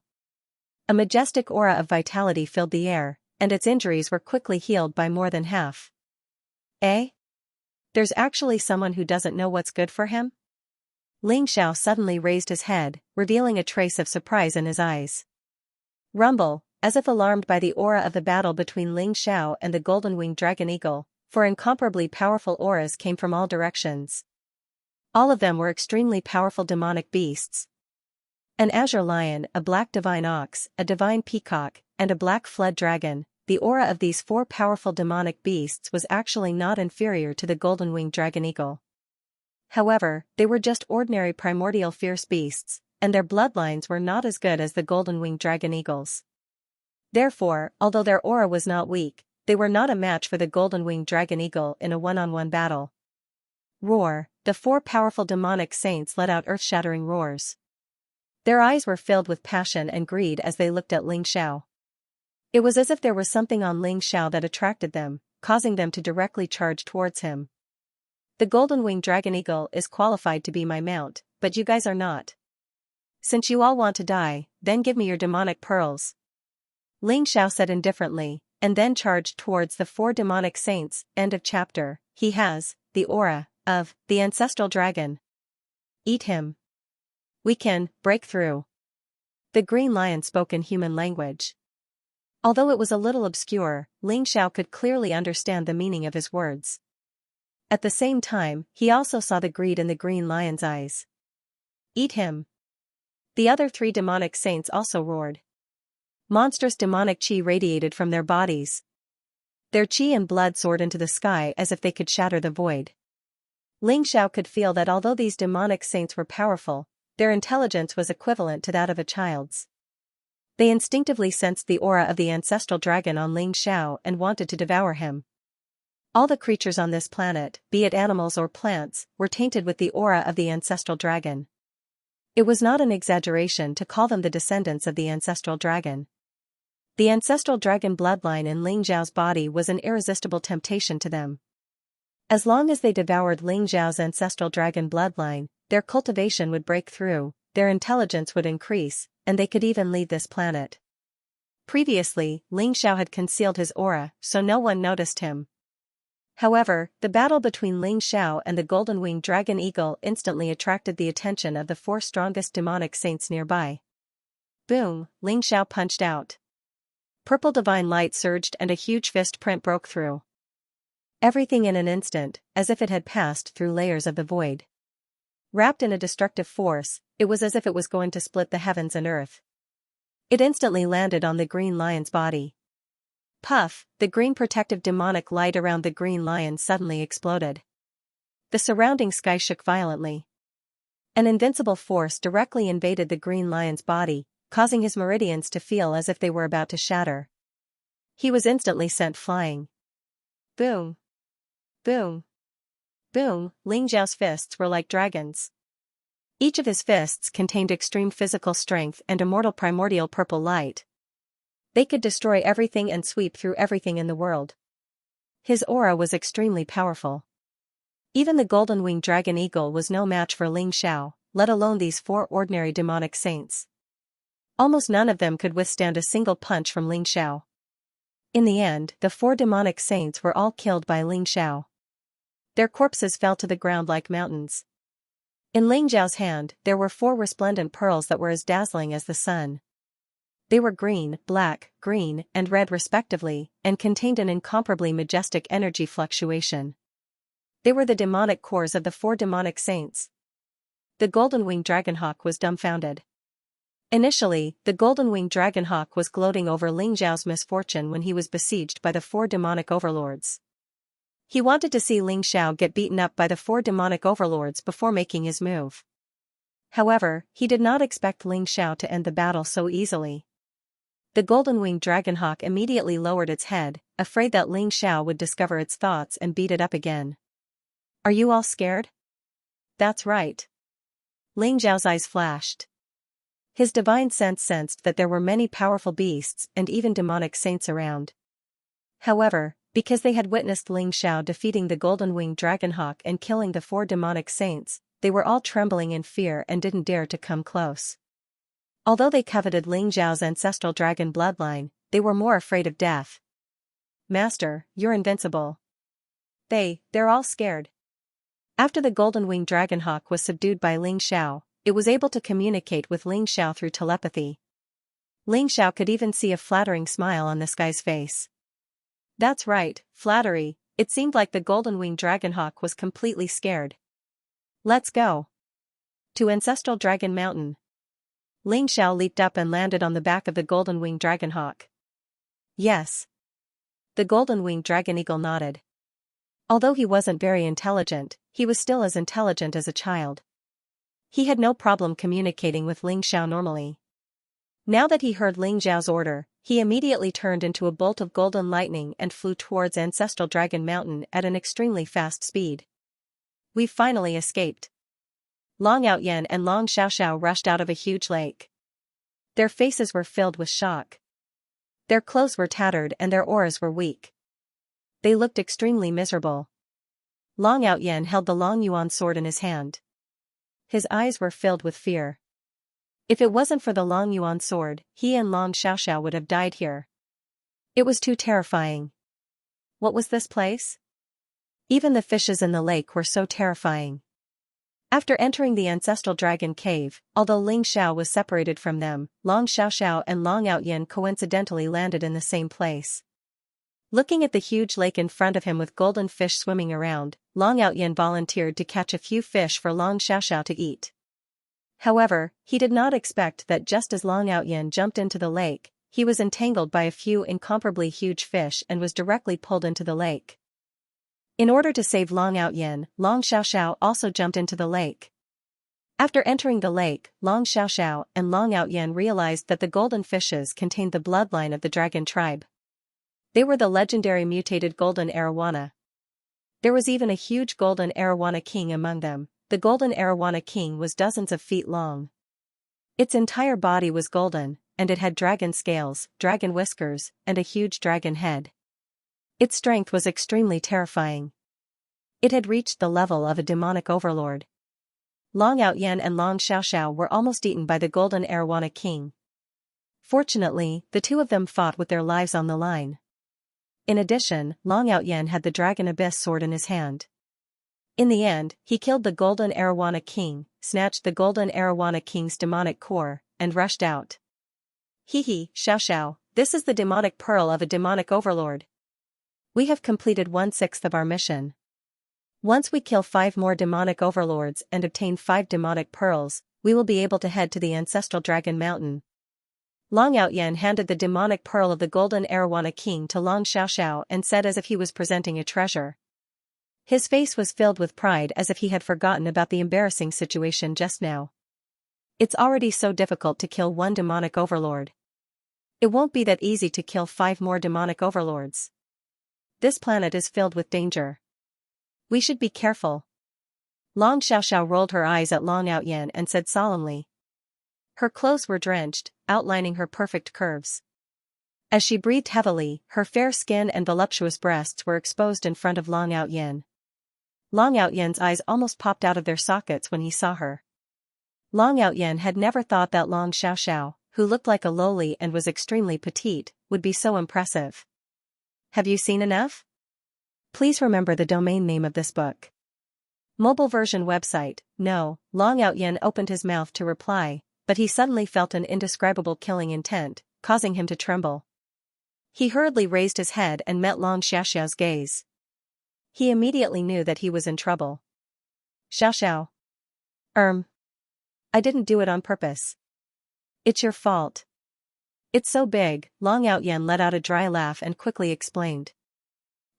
A majestic aura of vitality filled the air, and its injuries were quickly healed by more than half. Eh? There's actually someone who doesn't know what's good for him? Xianxia suddenly raised his head, revealing a trace of surprise in his eyes. Rumble, as if alarmed by the aura of the battle between Xianxia and the golden-winged dragon eagle, for incomparably powerful auras came from all directions. All of them were extremely powerful demonic beasts. An azure lion, a black divine ox, a divine peacock, and a black flood dragon. The aura of these four powerful demonic beasts was actually not inferior to the golden-winged dragon eagle. However, they were just ordinary primordial fierce beasts, and their bloodlines were not as good as the golden-winged dragon eagles. Therefore, although their aura was not weak, they were not a match for the golden-winged dragon eagle in a one-on-one battle. Roar! The four powerful demonic saints let out earth-shattering roars. Their eyes were filled with passion and greed as they looked at Xianxia. It was as if there was something on Xianxia that attracted them, causing them to directly charge towards him. The golden-winged dragon eagle is qualified to be my mount, but you guys are not. Since you all want to die, then give me your demonic pearls. Xianxia said indifferently, and then charged towards the four demonic saints. End of chapter. He has the aura of the ancestral dragon. Eat him. We can break through. The green lion spoke in human language. Although it was a little obscure, Xianxia could clearly understand the meaning of his words. At the same time, he also saw the greed in the green lion's eyes. Eat him. The other three demonic saints also roared. Monstrous demonic chi radiated from their bodies. Their chi and blood soared into the sky as if they could shatter the void. Xianxia could feel that although these demonic saints were powerful, their intelligence was equivalent to that of a child's. They instinctively sensed the aura of the ancestral dragon on Xianxia and wanted to devour him. All the creatures on this planet, be it animals or plants, were tainted with the aura of the ancestral dragon. It was not an exaggeration to call them the descendants of the ancestral dragon. The ancestral dragon bloodline in Xiao's body was an irresistible temptation to them. As long as they devoured Xiao's ancestral dragon bloodline, their cultivation would break through, their intelligence would increase, and they could even leave this planet. Previously, Xiao had concealed his aura, so no one noticed him. However, the battle between Xiao and the golden-winged dragon eagle instantly attracted the attention of the four strongest demonic saints nearby. Boom! Xiao punched out. Purple divine light surged and a huge fist print broke through everything in an instant, as if it had passed through layers of the void. Wrapped in a destructive force, it was as if it was going to split the heavens and earth. It instantly landed on the green lion's body. Puff! The green protective demonic light around the green lion suddenly exploded. The surrounding sky shook violently. An invincible force directly invaded the green lion's body, causing his meridians to feel as if they were about to shatter. He was instantly sent flying. Boom! Boom! Boom! Xiao's fists were like dragons. Each of his fists contained extreme physical strength and immortal primordial purple light. They could destroy everything and sweep through everything in the world. His aura was extremely powerful. Even the golden-winged dragon eagle was no match for Xiao, let alone these four ordinary demonic saints. Almost none of them could withstand a single punch from Xiao. In the end, the four demonic saints were all killed by Xiao. Their corpses fell to the ground like mountains. In Xiao's hand, there were four resplendent pearls that were as dazzling as the sun. They were green, black, green, and red respectively, and contained an incomparably majestic energy fluctuation. They were the demonic cores of the four demonic saints. The golden-winged dragonhawk was dumbfounded. Initially, the golden-winged dragonhawk was gloating over Xiao's misfortune when he was besieged by the four demonic overlords. He wanted to see Xiao get beaten up by the four demonic overlords before making his move. However, he did not expect Xiao to end the battle so easily. The golden-winged dragonhawk immediately lowered its head, afraid that Xiao would discover its thoughts and beat it up again. Are you all scared? That's right. Xiao's eyes flashed. His divine sense sensed that there were many powerful beasts and even demonic saints around. However, because they had witnessed Ling Xiao defeating the golden-winged dragonhawk and killing the 4 demonic saints, they were all trembling in fear and didn't dare to come close. Although they coveted Ling Xiao's ancestral dragon bloodline, they were more afraid of death. "Master, you're invincible." They're all scared. After the golden-winged dragonhawk was subdued by Ling Xiao, it was able to communicate with Ling Xiao through telepathy. Ling Xiao could even see a flattering smile on this guy's face. That's right, flattery. It seemed like the golden-winged dragonhawk was completely scared. "Let's go to Ancestral Dragon Mountain." Ling Xiao leaped up and landed on the back of the golden-winged dragonhawk. "Yes." The golden-winged dragon eagle nodded. Although he wasn't very intelligent, he was still as intelligent as a child. He had no problem communicating with Ling Xiao normally. Now that he heard Ling Xiao's order, he immediately turned into a bolt of golden lightning and flew towards Ancestral Dragon Mountain at an extremely fast speed. "We've finally escaped." Long Outyen and Long Xiaoxiao rushed out of a huge lake. Their faces were filled with shock. Their clothes were tattered and their auras were weak. They looked extremely miserable. Long Outyen held the Long Yuan sword in his hand. His eyes were filled with fear. If it wasn't for the Long Yuan sword, he and Long Xiaoxiao would have died here. It was too terrifying. What was this place? Even the fishes in the lake were so terrifying. After entering the ancestral dragon cave, although Ling Xiao was separated from them, Long Xiaoxiao and Long Outyen coincidentally landed in the same place. Looking at the huge lake in front of him with golden fish swimming around, Long Outyen volunteered to catch a few fish for Long Xiaoxiao to eat. However, he did not expect that just as Long Outyen jumped into the lake, he was entangled by a few incomparably huge fish and was directly pulled into the lake. In order to save Long Outyen, Long Xiaoxiao also jumped into the lake. After entering the lake, Long Xiaoxiao and Long Outyen realized that the golden fishes contained the bloodline of the dragon tribe. They were the legendary mutated golden arowana. There was even a huge golden arowana king among them. The golden arowana king was dozens of feet long. Its entire body was golden, and it had dragon scales, dragon whiskers, and a huge dragon head. Its strength was extremely terrifying. It had reached the level of a demonic overlord. Long Outyen and Long Xiaoxiao were almost eaten by the golden arowana king. Fortunately, the two of them fought with their lives on the line. In addition, Long Outyen had the dragon abyss sword in his hand. In the end, he killed the golden arowana king, snatched the golden arowana king's demonic core, and rushed out. "Hee, Xiaoxiao, this is the demonic pearl of a demonic overlord. We have completed 1/6 of our mission. Once we kill 5 more demonic overlords and obtain 5 demonic pearls, we will be able to head to the Ancestral Dragon Mountain." Long Outyen handed the demonic pearl of the golden arowana king to Long Xiaoxiao and said as if he was presenting a treasure. His face was filled with pride as if he had forgotten about the embarrassing situation just now. It's already so difficult to kill 1 demonic overlord. It won't be that easy to kill 5 more demonic overlords. This planet is filled with danger. We should be careful. Long Xiaoxiao rolled her eyes at Long Outyen and said solemnly. Her clothes were drenched, outlining her perfect curves. As she breathed heavily, her fair skin and voluptuous breasts were exposed in front of Long Outyen. Long Outyen's eyes almost popped out of their sockets when he saw her. Long Outyen had never thought that Long Xiaoxiao, who looked like a lowly and was extremely petite, would be so impressive. Have you seen enough? Please remember the domain name of this book. Mobile version website. No. Long Outyen opened his mouth to reply, but he suddenly felt an indescribable killing intent, causing him to tremble. He hurriedly raised his head and met Long Xiaoxiao's gaze. He immediately knew that he was in trouble. Xiaoxiao. I didn't do it on purpose. It's your fault. It's so big. Long Outyen let out a dry laugh and quickly explained.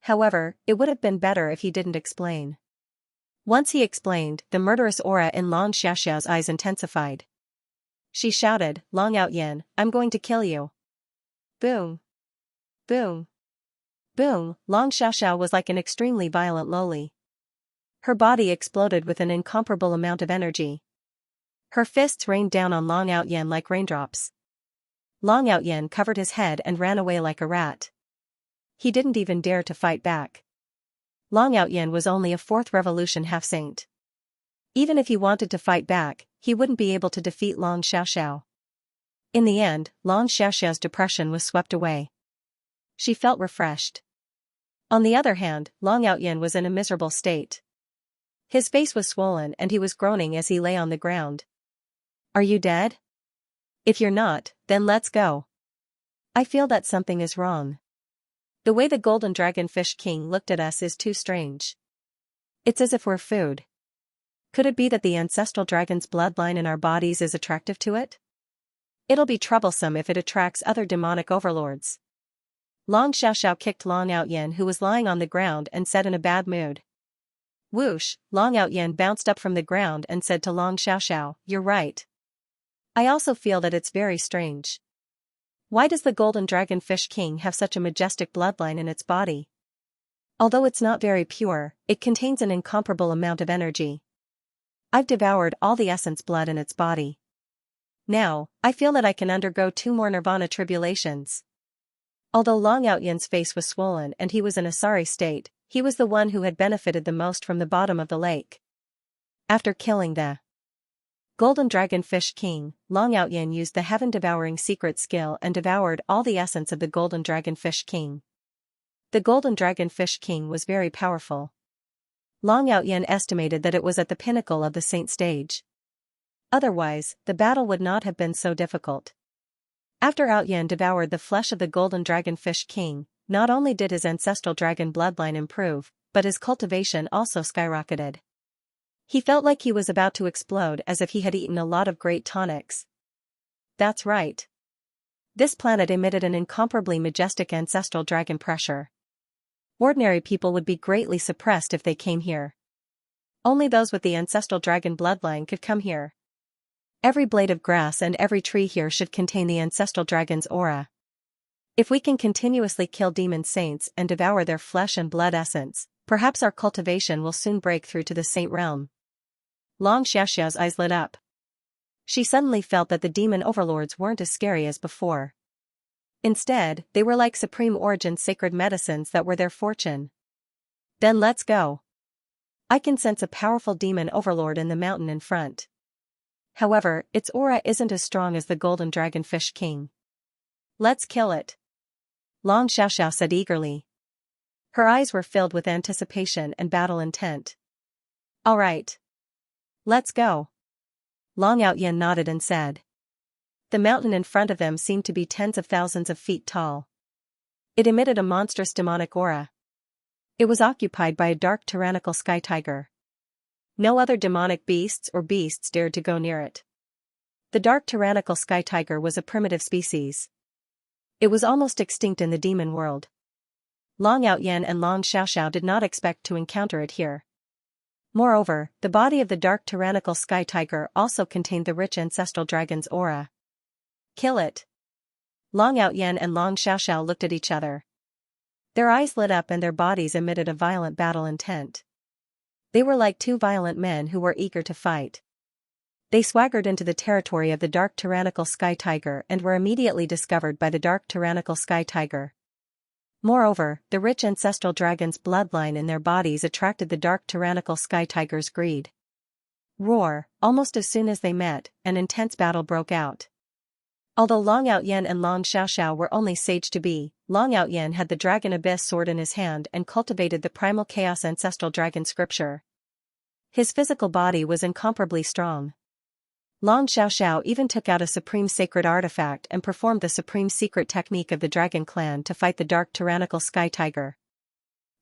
However, it would have been better if he didn't explain. Once he explained, the murderous aura in Long Xiaoxiao's eyes intensified. She shouted, Long Outyen, I'm going to kill you. Boom. Boom. Boom. Long Xiaoxiao was like an extremely violent loli. Her body exploded with an incomparable amount of energy. Her fists rained down on Long Outyen like raindrops. Long Outyen covered his head and ran away like a rat. He didn't even dare to fight back. Long Outyen was only a 4th revolution half-saint. Even if he wanted to fight back, he wouldn't be able to defeat Long Xiaoxiao. In the end, Long Xiaoxiao's depression was swept away. She felt refreshed. On the other hand, Long Outyen was in a miserable state. His face was swollen and he was groaning as he lay on the ground. "Are you dead? If you're not, then let's go. I feel that something is wrong. The way the Golden Dragonfish King looked at us is too strange. It's as if we're food. Could it be that the ancestral dragon's bloodline in our bodies is attractive to it? It'll be troublesome if it attracts other demonic overlords." Long Xiaoxiao kicked Long Outyen, who was lying on the ground, and said in a bad mood. Whoosh! Long Outyen bounced up from the ground and said to Long Xiaoxiao, "You're right. I also feel that it's very strange. Why does the Golden Dragonfish King have such a majestic bloodline in its body? Although it's not very pure, it contains an incomparable amount of energy. I've devoured all the essence blood in its body. Now, I feel that I can undergo 2 more nirvana tribulations." Although Long Outyen's face was swollen and he was in a sorry state, he was the one who had benefited the most from the bottom of the lake. After killing the Golden Dragonfish King, Long Outyen used the heaven-devouring secret skill and devoured all the essence of the Golden Dragonfish King. The Golden Dragonfish King was very powerful. Long Outyen estimated that it was at the pinnacle of the saint stage. Otherwise, the battle would not have been so difficult. After Outyen devoured the flesh of the Golden Dragonfish King, not only did his ancestral dragon bloodline improve, but his cultivation also skyrocketed. He felt like he was about to explode, as if he had eaten a lot of great tonics. That's right. This planet emitted an incomparably majestic ancestral dragon pressure. Ordinary people would be greatly suppressed if they came here. Only those with the ancestral dragon bloodline could come here. Every blade of grass and every tree here should contain the ancestral dragon's aura. If we can continuously kill demon saints and devour their flesh and blood essence, perhaps our cultivation will soon break through to the saint realm. Long Xiaoxiao's eyes lit up. She suddenly felt that the demon overlords weren't as scary as before. Instead, they were like supreme origin sacred medicines that were their fortune. Then let's go. I can sense a powerful demon overlord in the mountain in front. However, its aura isn't as strong as the Golden Dragonfish King. Let's kill it. Long Xiaoxiao said eagerly. Her eyes were filled with anticipation and battle intent. All right. Let's go. Long Outyen nodded and said. The mountain in front of them seemed to be tens of thousands of feet tall. It emitted a monstrous demonic aura. It was occupied by a dark tyrannical sky tiger. No other demonic beasts or beasts dared to go near it. The dark tyrannical sky tiger was a primitive species. It was almost extinct in the demon world. Long Outyen and Long Xiaoxiao did not expect to encounter it here. Moreover, the body of the dark tyrannical sky tiger also contained the rich ancestral dragon's aura. Kill it. Long Outyen and Long Xiaoxiao looked at each other. Their eyes lit up and their bodies emitted a violent battle intent. They were like 2 violent men who were eager to fight. They swaggered into the territory of the dark tyrannical sky tiger and were immediately discovered by the dark tyrannical sky tiger. Moreover, the rich ancestral dragon's bloodline in their bodies attracted the dark tyrannical sky tiger's greed. Roar! Almost as soon as they met, an intense battle broke out. Although Long Outyen and Long Xiaoxiao were only sage-to-be, Long Outyen had the Dragon Abyss sword in his hand and cultivated the primal chaos ancestral dragon scripture. His physical body was incomparably strong. Long Xiaoxiao even took out a supreme sacred artifact and performed the supreme secret technique of the dragon clan to fight the dark tyrannical sky tiger.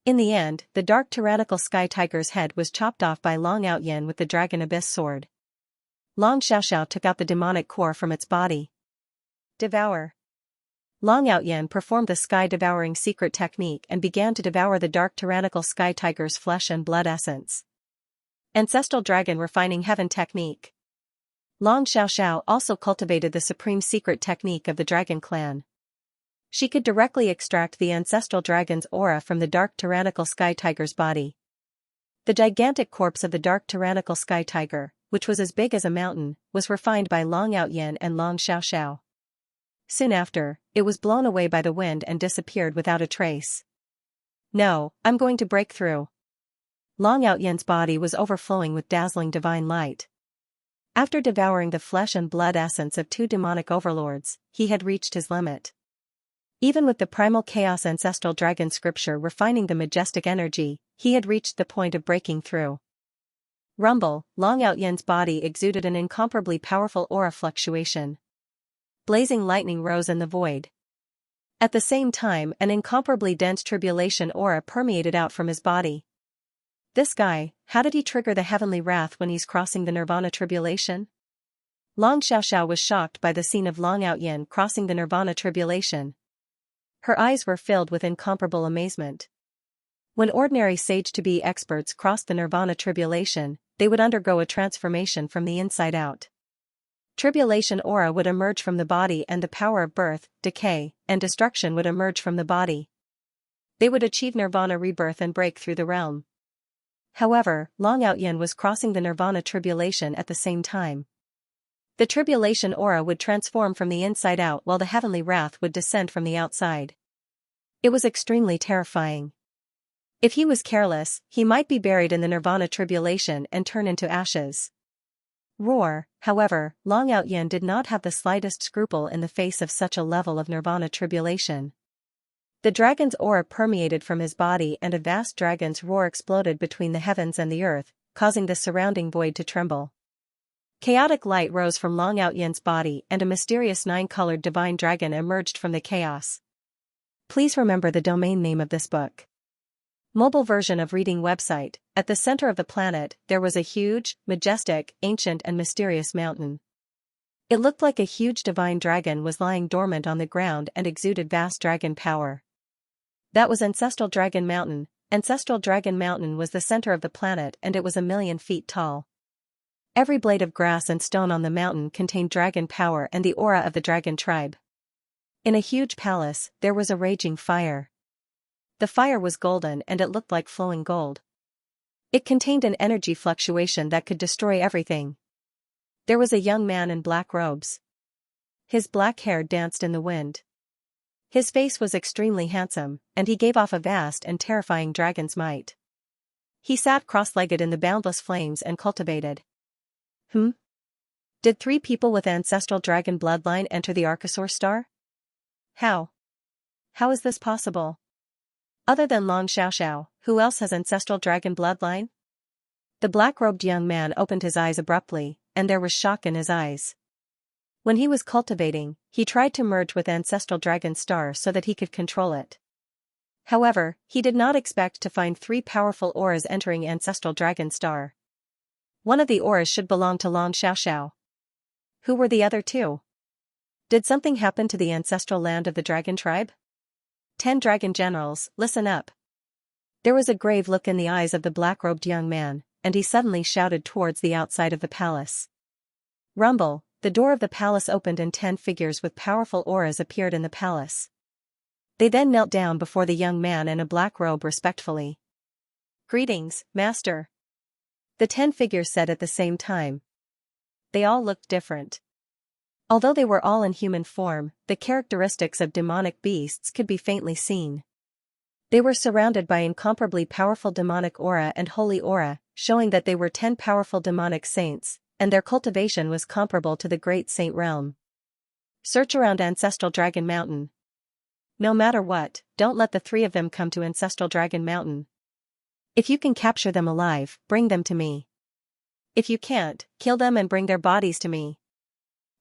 In the end, the dark tyrannical sky tiger's head was chopped off by Long Outyen with the Dragon Abyss sword. Long Xiaoxiao took out the demonic core from its body. Devour. Long Outyen performed the sky-devouring secret technique and began to devour the dark tyrannical sky tiger's flesh and blood essence. Ancestral Dragon Refining Heaven Technique. Long Xiaoxiao also cultivated the supreme secret technique of the dragon clan. She could directly extract the ancestral dragon's aura from the dark tyrannical sky tiger's body. The gigantic corpse of the dark tyrannical sky tiger, which was as big as a mountain, was refined by Long Outyin and Long Xiaoxiao. Soon after, it was blown away by the wind and disappeared without a trace. No, I'm going to break through. Long Outyin's body was overflowing with dazzling divine light. After devouring the flesh and blood essence of 2 demonic overlords, he had reached his limit. Even with the primal chaos ancestral dragon scripture refining the majestic energy, he had reached the point of breaking through. Rumble, Long Outyin's body exuded an incomparably powerful aura fluctuation. Blazing lightning rose in the void. At the same time, an incomparably dense tribulation aura permeated out from his body. This guy, how did he trigger the heavenly wrath when he's crossing the nirvana tribulation? Long Xiaoxiao was shocked by the scene of Long Outyin crossing the nirvana tribulation. Her eyes were filled with incomparable amazement. When ordinary sage-to-be experts crossed the nirvana tribulation, they would undergo a transformation from the inside out. Tribulation aura would emerge from the body and the power of birth, decay, and destruction would emerge from the body. They would achieve nirvana rebirth and break through the realm. However, Long Outyin was crossing the nirvana tribulation at the same time. The tribulation aura would transform from the inside out while the heavenly wrath would descend from the outside. It was extremely terrifying. If he was careless, he might be buried in the nirvana tribulation and turn into ashes. Roar, however, Long Outyin did not have the slightest scruple in the face of such a level of nirvana tribulation. The dragon's aura permeated from his body and a vast dragon's roar exploded between the heavens and the earth, causing the surrounding void to tremble. Chaotic light rose from Long Outyin's body and a mysterious 9-colored divine dragon emerged from the chaos. Please remember the domain name of this book. Mobile version of reading website. At the center of the planet, there was a huge, majestic, ancient and mysterious mountain. It looked like a huge divine dragon was lying dormant on the ground and exuded vast dragon power. That was Ancestral Dragon Mountain. Ancestral Dragon Mountain was the center of the planet and it was 1,000,000 feet tall. Every blade of grass and stone on the mountain contained dragon power and the aura of the dragon tribe. In a huge palace, there was a raging fire. The fire was golden and it looked like flowing gold. It contained an energy fluctuation that could destroy everything. There was a young man in black robes. His black hair danced in the wind. His face was extremely handsome, and he gave off a vast and terrifying dragon's might. He sat cross-legged in the boundless flames and cultivated. Did 3 people with ancestral dragon bloodline enter the Archosaur star? How? How is this possible? Other than Long Xiaoxiao, who else has ancestral dragon bloodline? The black-robed young man opened his eyes abruptly, and there was shock in his eyes. When he was cultivating, he tried to merge with Ancestral Dragon Star so that he could control it. However, he did not expect to find 3 powerful auras entering Ancestral Dragon Star. One of the auras should belong to Long Xiaoxiao. Who were the other 2? Did something happen to the ancestral land of the dragon tribe? 10 dragon generals, listen up. There was a grave look in the eyes of the black-robed young man, and he suddenly shouted towards the outside of the palace. Rumble. The door of the palace opened and 10 figures with powerful auras appeared in the palace. They then knelt down before the young man in a black robe respectfully. Greetings, master. The 10 figures said at the same time. They all looked different. Although they were all in human form, the characteristics of demonic beasts could be faintly seen. They were surrounded by incomparably powerful demonic aura and holy aura, showing that they were 10 powerful demonic saints, and their cultivation was comparable to the Great Saint Realm. Search around Ancestral Dragon Mountain. No matter what, don't let the 3 of them come to Ancestral Dragon Mountain. If you can capture them alive, bring them to me. If you can't, kill them and bring their bodies to me.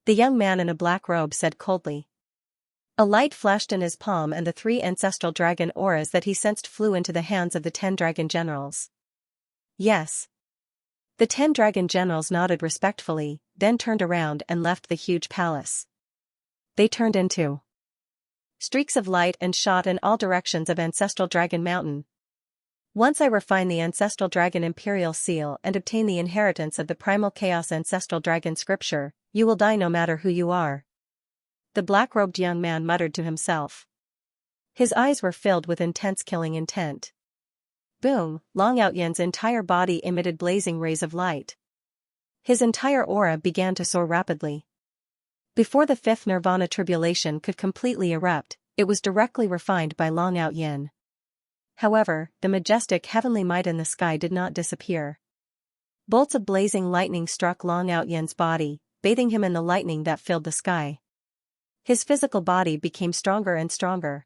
The young man in a black robe said coldly. A light flashed in his palm and the 3 ancestral dragon auras that he sensed flew into the hands of the 10 dragon generals. Yes. The 10 dragon generals nodded respectfully, then turned around and left the huge palace. They turned into streaks of light and shot in all directions of Ancestral Dragon Mountain. Once I refine the Ancestral Dragon Imperial Seal and obtain the inheritance of the Primal Chaos Ancestral Dragon Scripture, you will die no matter who you are. The black-robed young man muttered to himself. His eyes were filled with intense killing intent. Boom, Long Outyin's entire body emitted blazing rays of light. His entire aura began to soar rapidly. Before the fifth nirvana tribulation could completely erupt, it was directly refined by Long Out Yin. However, the majestic heavenly might in the sky did not disappear. Bolts of blazing lightning struck Long Out Yin's body, bathing him in the lightning that filled the sky. His physical body became stronger and stronger.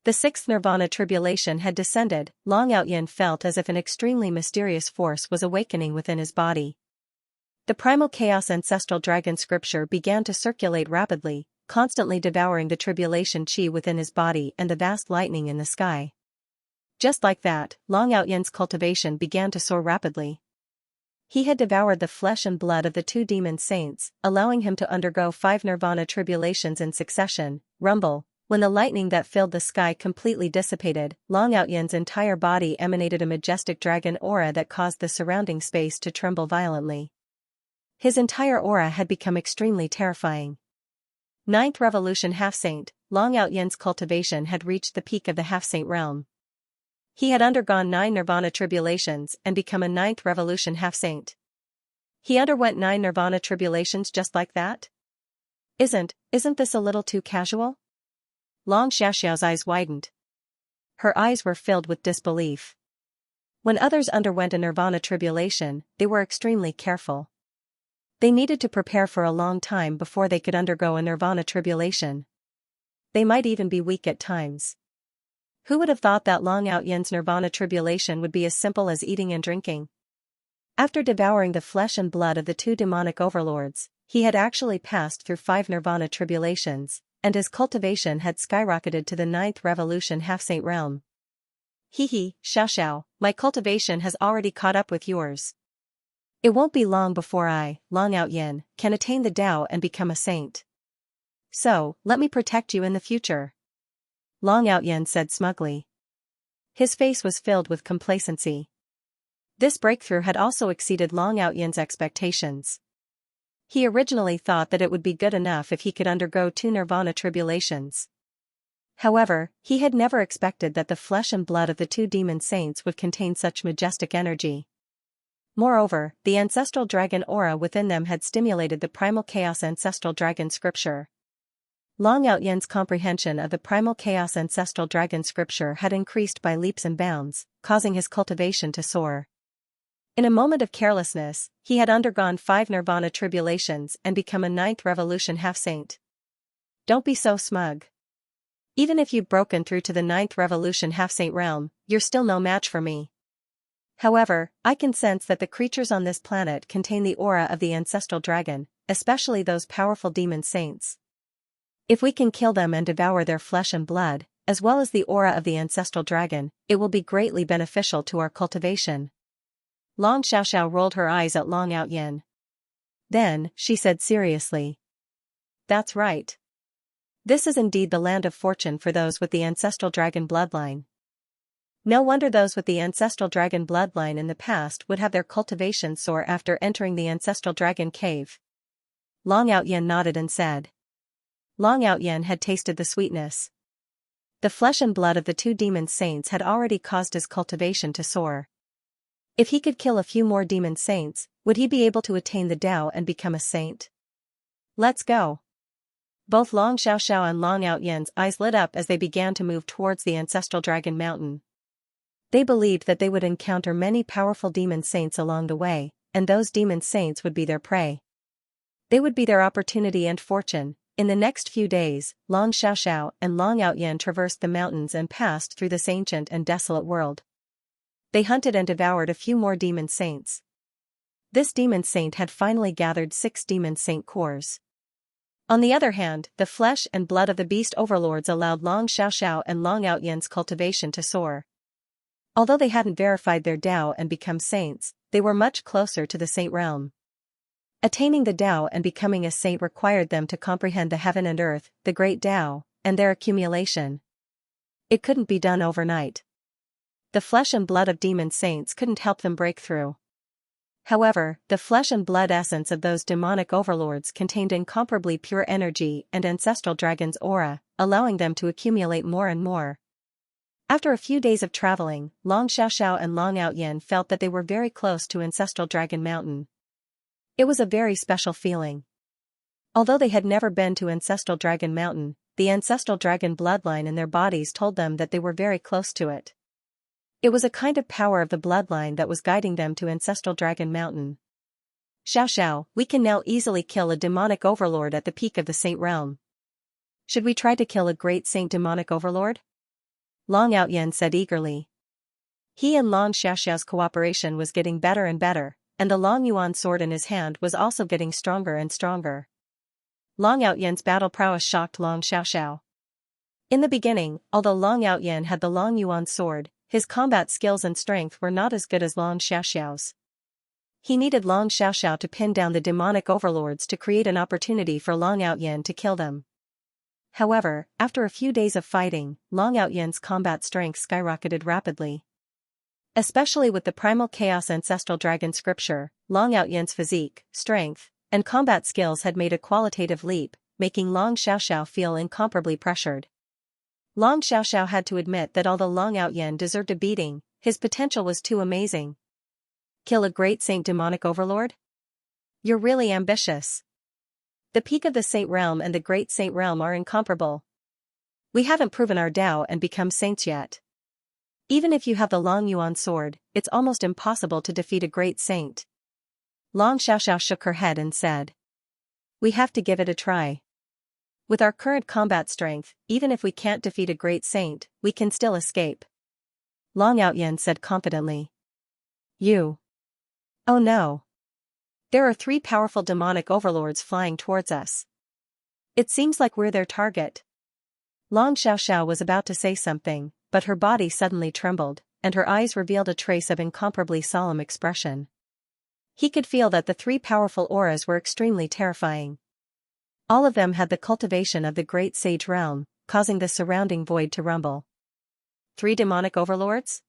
The sixth nirvana tribulation had descended. Long Out Yin felt as if an extremely mysterious force was awakening within his body. The primal chaos ancestral dragon scripture began to circulate rapidly, constantly devouring the tribulation chi within his body and the vast lightning in the sky. Just like that, Long Out Yin's cultivation began to soar rapidly. He had devoured the flesh and blood of the two demon saints, allowing him to undergo 5 nirvana tribulations in succession. Rumble. When the lightning that filled the sky completely dissipated, Long Out Yin's entire body emanated a majestic dragon aura that caused the surrounding space to tremble violently. His entire aura had become extremely terrifying. Ninth Revolution Half-Saint. Long Out Yin's cultivation had reached the peak of the half-saint realm. He had undergone 9 nirvana tribulations and become a 9th revolution half-saint. He underwent 9 nirvana tribulations just like that? Isn't this a little too casual? Long Xiaoxiao's eyes widened. Her eyes were filled with disbelief. When others underwent a nirvana tribulation, they were extremely careful. They needed to prepare for a long time before they could undergo a nirvana tribulation. They might even be weak at times. Who would have thought that Long Out Yin's nirvana tribulation would be as simple as eating and drinking? After devouring the flesh and blood of the two demonic overlords, he had actually passed through 5 nirvana tribulations, and his cultivation had skyrocketed to the 9th revolution half-saint realm. Xiao Xiao, my cultivation has already caught up with yours. It won't be long before I, Long Out Yin, can attain the Tao and become a saint. So, let me protect you in the future. Long Out Yin said smugly. His face was filled with complacency. This breakthrough had also exceeded Long Out Yin's expectations. He originally thought that it would be good enough if he could undergo 2 nirvana tribulations. However, he had never expected that the flesh and blood of the 2 demon saints would contain such majestic energy. Moreover, the ancestral dragon aura within them had stimulated the primal chaos ancestral dragon scripture. Long Out Yin's comprehension of the primal chaos ancestral dragon scripture had increased by leaps and bounds, causing his cultivation to soar. In a moment of carelessness, he had undergone 5 nirvana tribulations and become a 9th revolution half-saint. Don't be so smug. Even if you've broken through to the 9th revolution half-saint realm, you're still no match for me. However, I can sense that the creatures on this planet contain the aura of the ancestral dragon, especially those powerful demon saints. If we can kill them and devour their flesh and blood, as well as the aura of the ancestral dragon, it will be greatly beneficial to our cultivation. Long Xiaoxiao rolled her eyes at Long Out Yin. Then, she said seriously. That's right. This is indeed the land of fortune for those with the ancestral dragon bloodline. No wonder those with the ancestral dragon bloodline in the past would have their cultivation soar after entering the ancestral dragon cave. Long Out Yin nodded and said. Long Out Yin had tasted the sweetness. The flesh and blood of the 2 demon saints had already caused his cultivation to soar. If he could kill a few more demon saints, would he be able to attain the Tao and become a saint? Let's go. Both Long Xiaoxiao and Long Out Yin's eyes lit up as they began to move towards the ancestral dragon mountain. They believed that they would encounter many powerful demon saints along the way, and those demon saints would be their prey. They would be their opportunity and fortune. In the next few days, Long Xiaoxiao and Long Out Yin traversed the mountains and passed through this ancient and desolate world. They hunted and devoured a few more demon saints. This demon saint had finally gathered 6 demon saint cores. On the other hand, the flesh and blood of the beast overlords allowed Long Xiaoxiao and Long Out Yin's cultivation to soar. Although they hadn't verified their Tao and become saints, they were much closer to the saint realm. Attaining the Tao and becoming a saint required them to comprehend the heaven and earth, the great Tao, and their accumulation. It couldn't be done overnight. The flesh and blood of demon saints couldn't help them break through. However, the flesh and blood essence of those demonic overlords contained incomparably pure energy and ancestral dragon's aura, allowing them to accumulate more and more. After a few days of traveling, Long Xiaoxiao and Long Out Yin felt that they were very close to ancestral dragon mountain. It was a very special feeling. Although they had never been to Ancestral Dragon Mountain, the ancestral dragon bloodline in their bodies told them that they were very close to it. It was a kind of power of the bloodline that was guiding them to Ancestral Dragon Mountain. Xiao, we can now easily kill a demonic overlord at the peak of the Saint Realm. Should we try to kill a great saint demonic overlord? Long Outyen said eagerly. He and Long Xiaoxiao's cooperation was getting better and better, and the Long Yuan sword in his hand was also getting stronger and stronger. Long Outyen's battle prowess shocked Long Xiaoxiao. In the beginning, although Long Outyen had the Long Yuan sword, his combat skills and strength were not as good as Long Xiaoxiao's. He needed Long Xiaoxiao to pin down the demonic overlords to create an opportunity for Long Outyen to kill them. However, after a few days of fighting, Long Outyen's combat strength skyrocketed rapidly. Especially with the Primal Chaos Ancestral Dragon scripture, Long Outyen's physique, strength, and combat skills had made a qualitative leap, making Long Xiaoxiao feel incomparably pressured. Long Xiaoxiao had to admit that although Long Outyen deserved a beating, his potential was too amazing. Kill a great saint demonic overlord? You're really ambitious. The peak of the Saint Realm and the Great Saint Realm are incomparable. We haven't proven our Tao and become saints yet. Even if you have the Long Yuan sword, it's almost impossible to defeat a great saint. Long Xiaoxiao shook her head and said. We have to give it a try. With our current combat strength, even if we can't defeat a great saint, we can still escape. Long Outyen said confidently. You. Oh no. There are 3 powerful demonic overlords flying towards us. It seems like we're their target. Long Xiaoxiao was about to say something, but her body suddenly trembled, and her eyes revealed a trace of incomparably solemn expression. He could feel that the 3 powerful auras were extremely terrifying. All of them had the cultivation of the great sage realm, causing the surrounding void to rumble. 3 demonic overlords?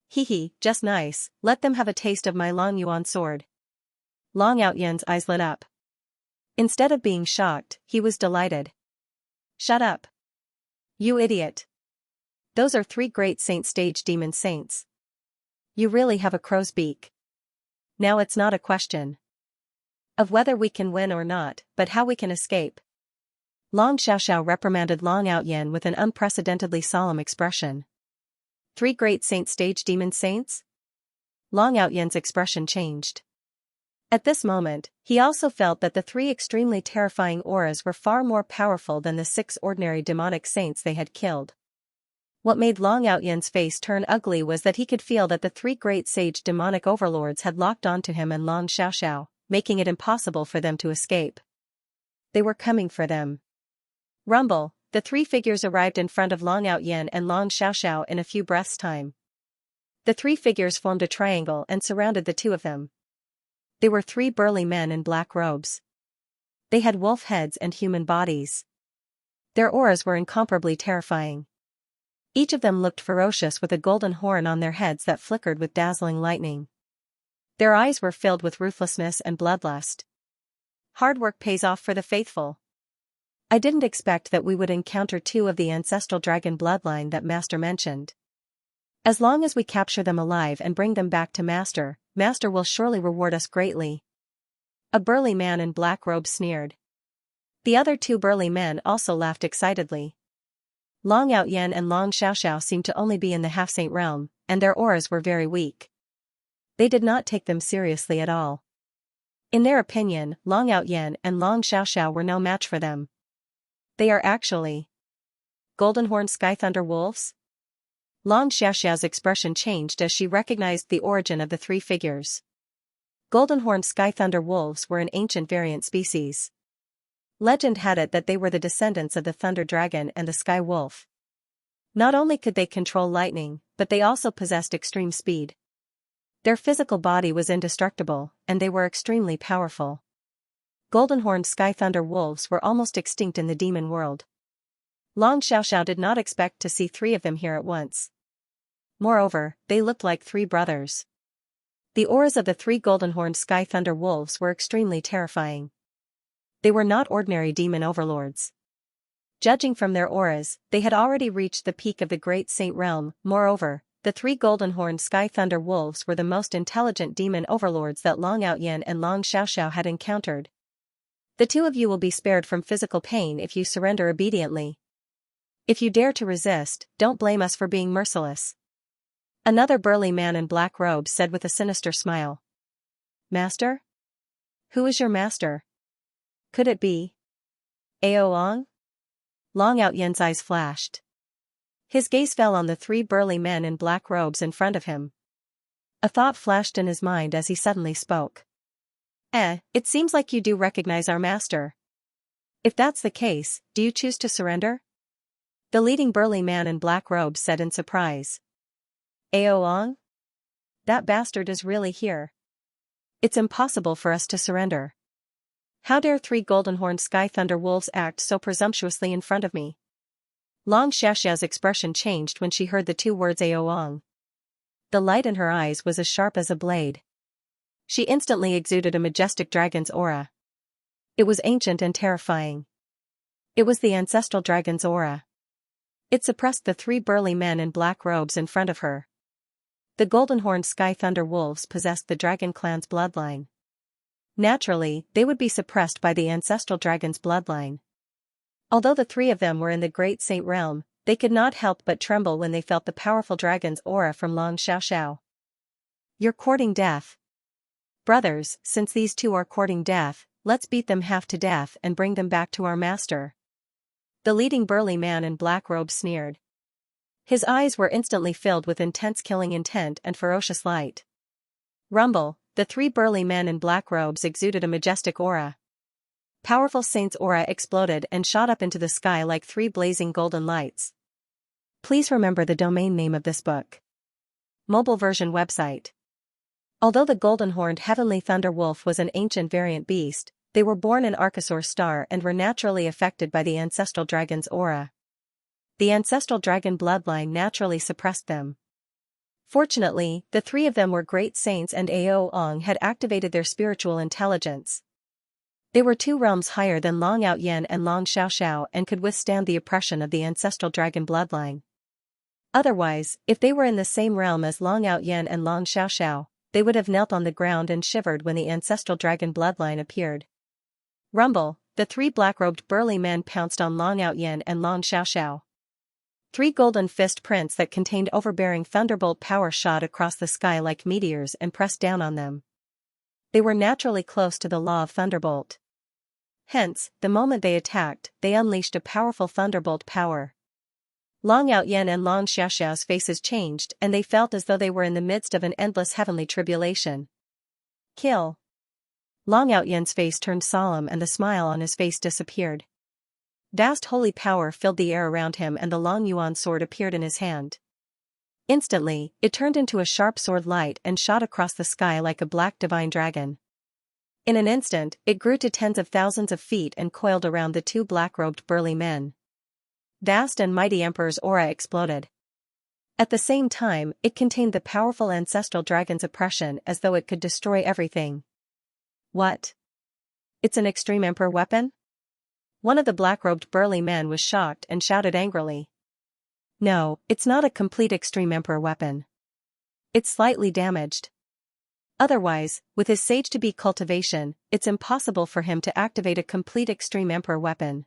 Hee, just nice, let them have a taste of my Long Yuan sword. Long Outyen's eyes lit up. Instead of being shocked, he was delighted. Shut up. You idiot. Those are 3 great saint stage demon saints. You really have a crow's beak. Now it's not a question of whether we can win or not, but how we can escape. Long Xiaoxiao reprimanded Long Outyen with an unprecedentedly solemn expression. 3 great saint stage demon saints? Long Outyen's expression changed. At this moment, he also felt that the 3 extremely terrifying auras were far more powerful than the 6 ordinary demonic saints they had killed. What made Long Outyen's face turn ugly was that he could feel that the 3 great sage demonic overlords had locked onto him and Long Xiaoxiao, making it impossible for them to escape. They were coming for them. Rumble, the 3 figures arrived in front of Long Outyen and Long Xiaoxiao in a few breaths' time. The 3 figures formed a triangle and surrounded the 2 of them. They were 3 burly men in black robes. They had wolf heads and human bodies. Their auras were incomparably terrifying. Each of them looked ferocious with a golden horn on their heads that flickered with dazzling lightning. Their eyes were filled with ruthlessness and bloodlust. Hard work pays off for the faithful. I didn't expect that we would encounter 2 of the ancestral dragon bloodline that Master mentioned. As long as we capture them alive and bring them back to Master, Master will surely reward us greatly. A burly man in black robes sneered. The other 2 burly men also laughed excitedly. Long Outyen and Long Xiaoxiao seemed to only be in the half-saint realm, and their auras were very weak. They did not take them seriously at all. In their opinion, Long Outyen and Long Xiaoxiao were no match for them. They are actually Golden-horned Sky Thunder wolves? Long Xiaoxiao's expression changed as she recognized the origin of the 3 figures. Golden-horned Sky Thunder wolves were an ancient variant species. Legend had it that they were the descendants of the Thunder Dragon and the Sky Wolf. Not only could they control lightning, but they also possessed extreme speed. Their physical body was indestructible, and they were extremely powerful. Golden-horned Sky Thunder wolves were almost extinct in the demon world. Long Xiaoxiao did not expect to see 3 of them here at once. Moreover, they looked like 3 brothers. The auras of the 3 golden-horned Sky Thunder wolves were extremely terrifying. They were not ordinary demon overlords. Judging from their auras, they had already reached the peak of the Great Saint Realm. Moreover, the three golden-horned Sky Thunder Wolves were the most intelligent demon overlords that Long Outyen and Long Xiaoxiao had encountered. The two of you will be spared from physical pain if you surrender obediently. If you dare to resist, don't blame us for being merciless. Another burly man in black robes said with a sinister smile. Master? Who is your master? Could it be Aoang? Long Outyen's eyes flashed. His gaze fell on the three burly men in black robes in front of him. A thought flashed in his mind as he suddenly spoke. It seems like you do recognize our master. If that's the case, do you choose to surrender? The leading burly man in black robes said in surprise. Aoang? That bastard is really here. It's impossible for us to surrender. How dare three golden-horned Sky Thunder Wolves act so presumptuously in front of me? Long Xiaoxiao's expression changed when she heard the two words Aoang. The light in her eyes was as sharp as a blade. She instantly exuded a majestic dragon's aura. It was ancient and terrifying. It was the ancestral dragon's aura. It suppressed the three burly men in black robes in front of her. The golden-horned Sky Thunder Wolves possessed the dragon clan's bloodline. Naturally, they would be suppressed by the ancestral dragon's bloodline. Although the three of them were in the Great Saint Realm, they could not help but tremble when they felt the powerful dragon's aura from Long Xiaoxiao. You're courting death. Brothers, since these two are courting death, let's beat them half to death and bring them back to our master. The leading burly man in black robe sneered. His eyes were instantly filled with intense killing intent and ferocious light. Rumble, the three burly men in black robes exuded a majestic aura. Powerful Saint's aura exploded and shot up into the sky like three blazing golden lights. Please remember the domain name of this book. Mobile version website. Although the golden-horned Heavenly Thunder Wolf was an ancient variant beast, they were born in Archosaur's star and were naturally affected by the ancestral dragon's aura. The ancestral dragon bloodline naturally suppressed them. Fortunately, the three of them were great saints and Aoang had activated their spiritual intelligence. They were 2 realms higher than Long Outyen and Long Xiaoxiao and could withstand the oppression of the ancestral dragon bloodline. Otherwise, if they were in the same realm as Long Outyen and Long Xiaoxiao, they would have knelt on the ground and shivered when the ancestral dragon bloodline appeared. Rumble, the 3 black-robed burly men pounced on Long Outyen and Long Xiaoxiao. 3 golden fist prints that contained overbearing thunderbolt power shot across the sky like meteors and pressed down on them. They were naturally close to the law of thunderbolt. Hence, the moment they attacked, they unleashed a powerful thunderbolt power. Long Outyen and Long Xiaoxiao's faces changed and they felt as though they were in the midst of an endless heavenly tribulation. Kill. Long Outyen's face turned solemn and the smile on his face disappeared. Vast holy power filled the air around him and the Long Yuan sword appeared in his hand. Instantly, it turned into a sharp sword light and shot across the sky like a black divine dragon. In an instant, it grew to tens of thousands of feet and coiled around the 2 black-robed burly men. Vast and mighty Emperor's aura exploded. At the same time, it contained the powerful ancestral dragon's oppression as though it could destroy everything. What? It's an extreme Emperor weapon? One of the black-robed burly men was shocked and shouted angrily. No, it's not a complete extreme Emperor weapon. It's slightly damaged. Otherwise, with his sage-to-be cultivation, it's impossible for him to activate a complete extreme Emperor weapon.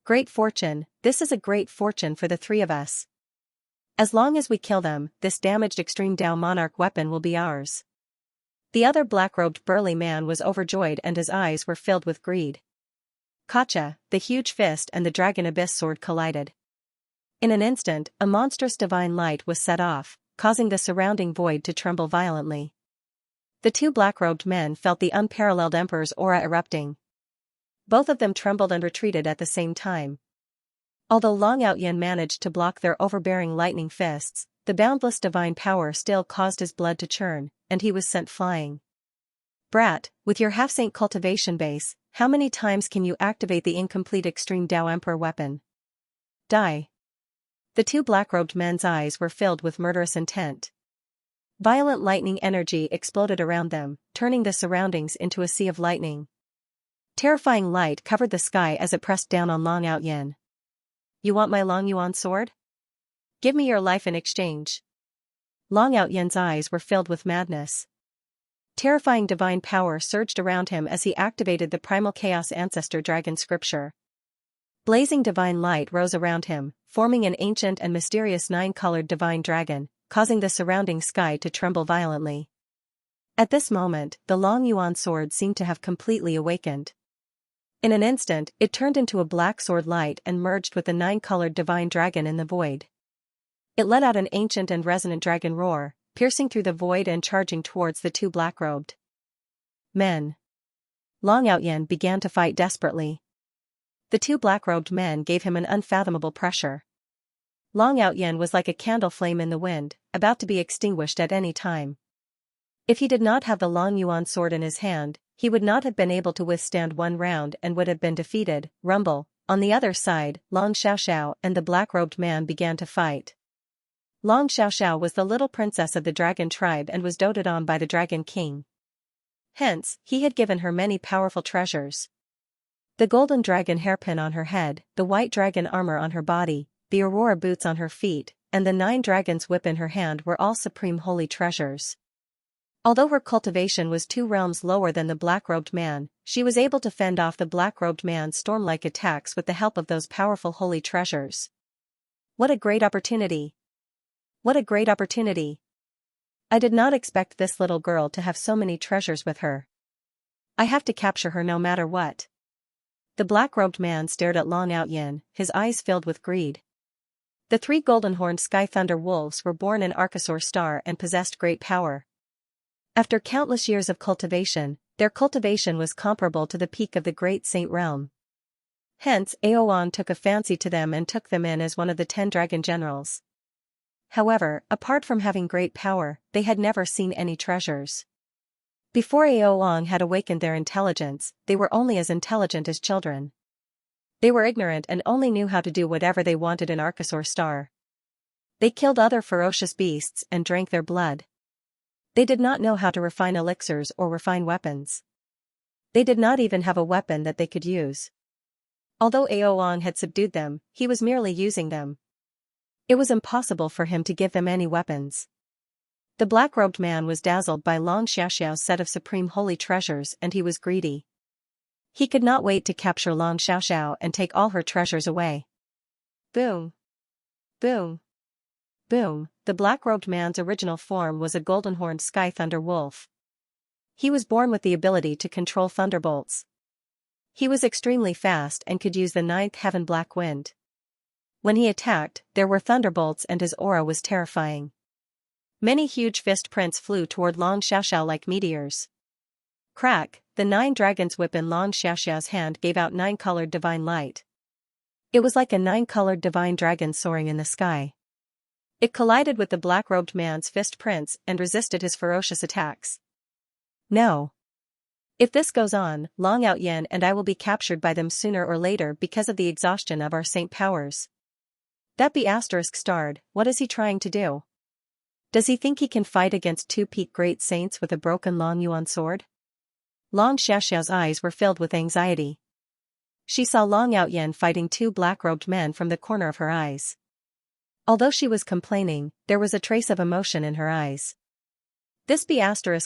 Great fortune, this is a great fortune for the 3 of us. As long as we kill them, this damaged extreme Dao Monarch weapon will be ours. The other black-robed burly man was overjoyed and his eyes were filled with greed. Kacha, the huge fist and the dragon abyss sword collided. In an instant, a monstrous divine light was set off, causing the surrounding void to tremble violently. The 2 black-robed men felt the unparalleled Emperor's aura erupting. Both of them trembled and retreated at the same time. Although Long Outyen managed to block their overbearing lightning fists, the boundless divine power still caused his blood to churn, and he was sent flying. Brat, with your half-saint cultivation base, how many times can you activate the incomplete extreme Dao Emperor weapon? Die. The 2 black-robed men's eyes were filled with murderous intent. Violent lightning energy exploded around them, turning the surroundings into a sea of lightning. Terrifying light covered the sky as it pressed down on Long Outyen. You want my Long Yuan sword? Give me your life in exchange. Long Outyen's eyes were filled with madness. Terrifying divine power surged around him as he activated the primal chaos ancestor dragon scripture. Blazing divine light rose around him, forming an ancient and mysterious nine-colored divine dragon, causing the surrounding sky to tremble violently. At this moment, the Long Yuan sword seemed to have completely awakened. In an instant, it turned into a black sword light and merged with the nine-colored divine dragon in the void. It let out an ancient and resonant dragon roar, piercing through the void and charging towards the two black-robed men. Long Outyen began to fight desperately. The two black-robed men gave him an unfathomable pressure. Long Outyen was like a candle flame in the wind, about to be extinguished at any time. If he did not have the Long Yuan sword in his hand, he would not have been able to withstand one round and would have been defeated. Rumble. On the other side, Long Xiaoxiao and the black-robed man began to fight. Long Xiaoxiao was the little princess of the dragon tribe and was doted on by the dragon king. Hence, he had given her many powerful treasures. The golden dragon hairpin on her head, the white dragon armor on her body, the aurora boots on her feet, and the 9 dragons whip in her hand were all supreme holy treasures. Although her cultivation was 2 realms lower than the black-robed man, she was able to fend off the black-robed man's storm-like attacks with the help of those powerful holy treasures. What a great opportunity! What a great opportunity! I did not expect this little girl to have so many treasures with her. I have to capture her no matter what. The black-robed man stared at Long Outyen, his eyes filled with greed. The 3 golden-horned sky thunder wolves were born in Archosaur Star and possessed great power. After countless years of cultivation, their cultivation was comparable to the peak of the Great Saint Realm. Hence, Aoan took a fancy to them and took them in as one of the 10 dragon generals. However, apart from having great power, they had never seen any treasures. Before Aoan had awakened their intelligence, they were only as intelligent as children. They were ignorant and only knew how to do whatever they wanted in Archosaur Star. They killed other ferocious beasts and drank their blood. They did not know how to refine elixirs or refine weapons. They did not even have a weapon that they could use. Although Aoan had subdued them, he was merely using them. It was impossible for him to give them any weapons. The black-robed man was dazzled by Long Xiaoxiao's set of supreme holy treasures and he was greedy. He could not wait to capture Long Xiaoxiao and take all her treasures away. Boom! Boom! Boom! The black-robed man's original form was a golden-horned sky thunder wolf. He was born with the ability to control thunderbolts. He was extremely fast and could use the 9th heaven black wind. When he attacked, there were thunderbolts and his aura was terrifying. Many huge fist prints flew toward Long Xiaoxiao like meteors. Crack! The 9 dragons whip in Long Xiaoxiao's hand gave out 9-colored divine light. It was like a 9-colored divine dragon soaring in the sky. It collided with the black-robed man's fist prints and resisted his ferocious attacks. No. If this goes on, Long Outyen and I will be captured by them sooner or later because of the exhaustion of our saint powers. That be **starred, what is he trying to do? Does he think he can fight against 2 peak great saints with a broken Long Yuan sword? Long Xiaoxiao's eyes were filled with anxiety. She saw Long Outyen fighting 2 black-robed men from the corner of her eyes. Although she was complaining, there was a trace of emotion in her eyes. This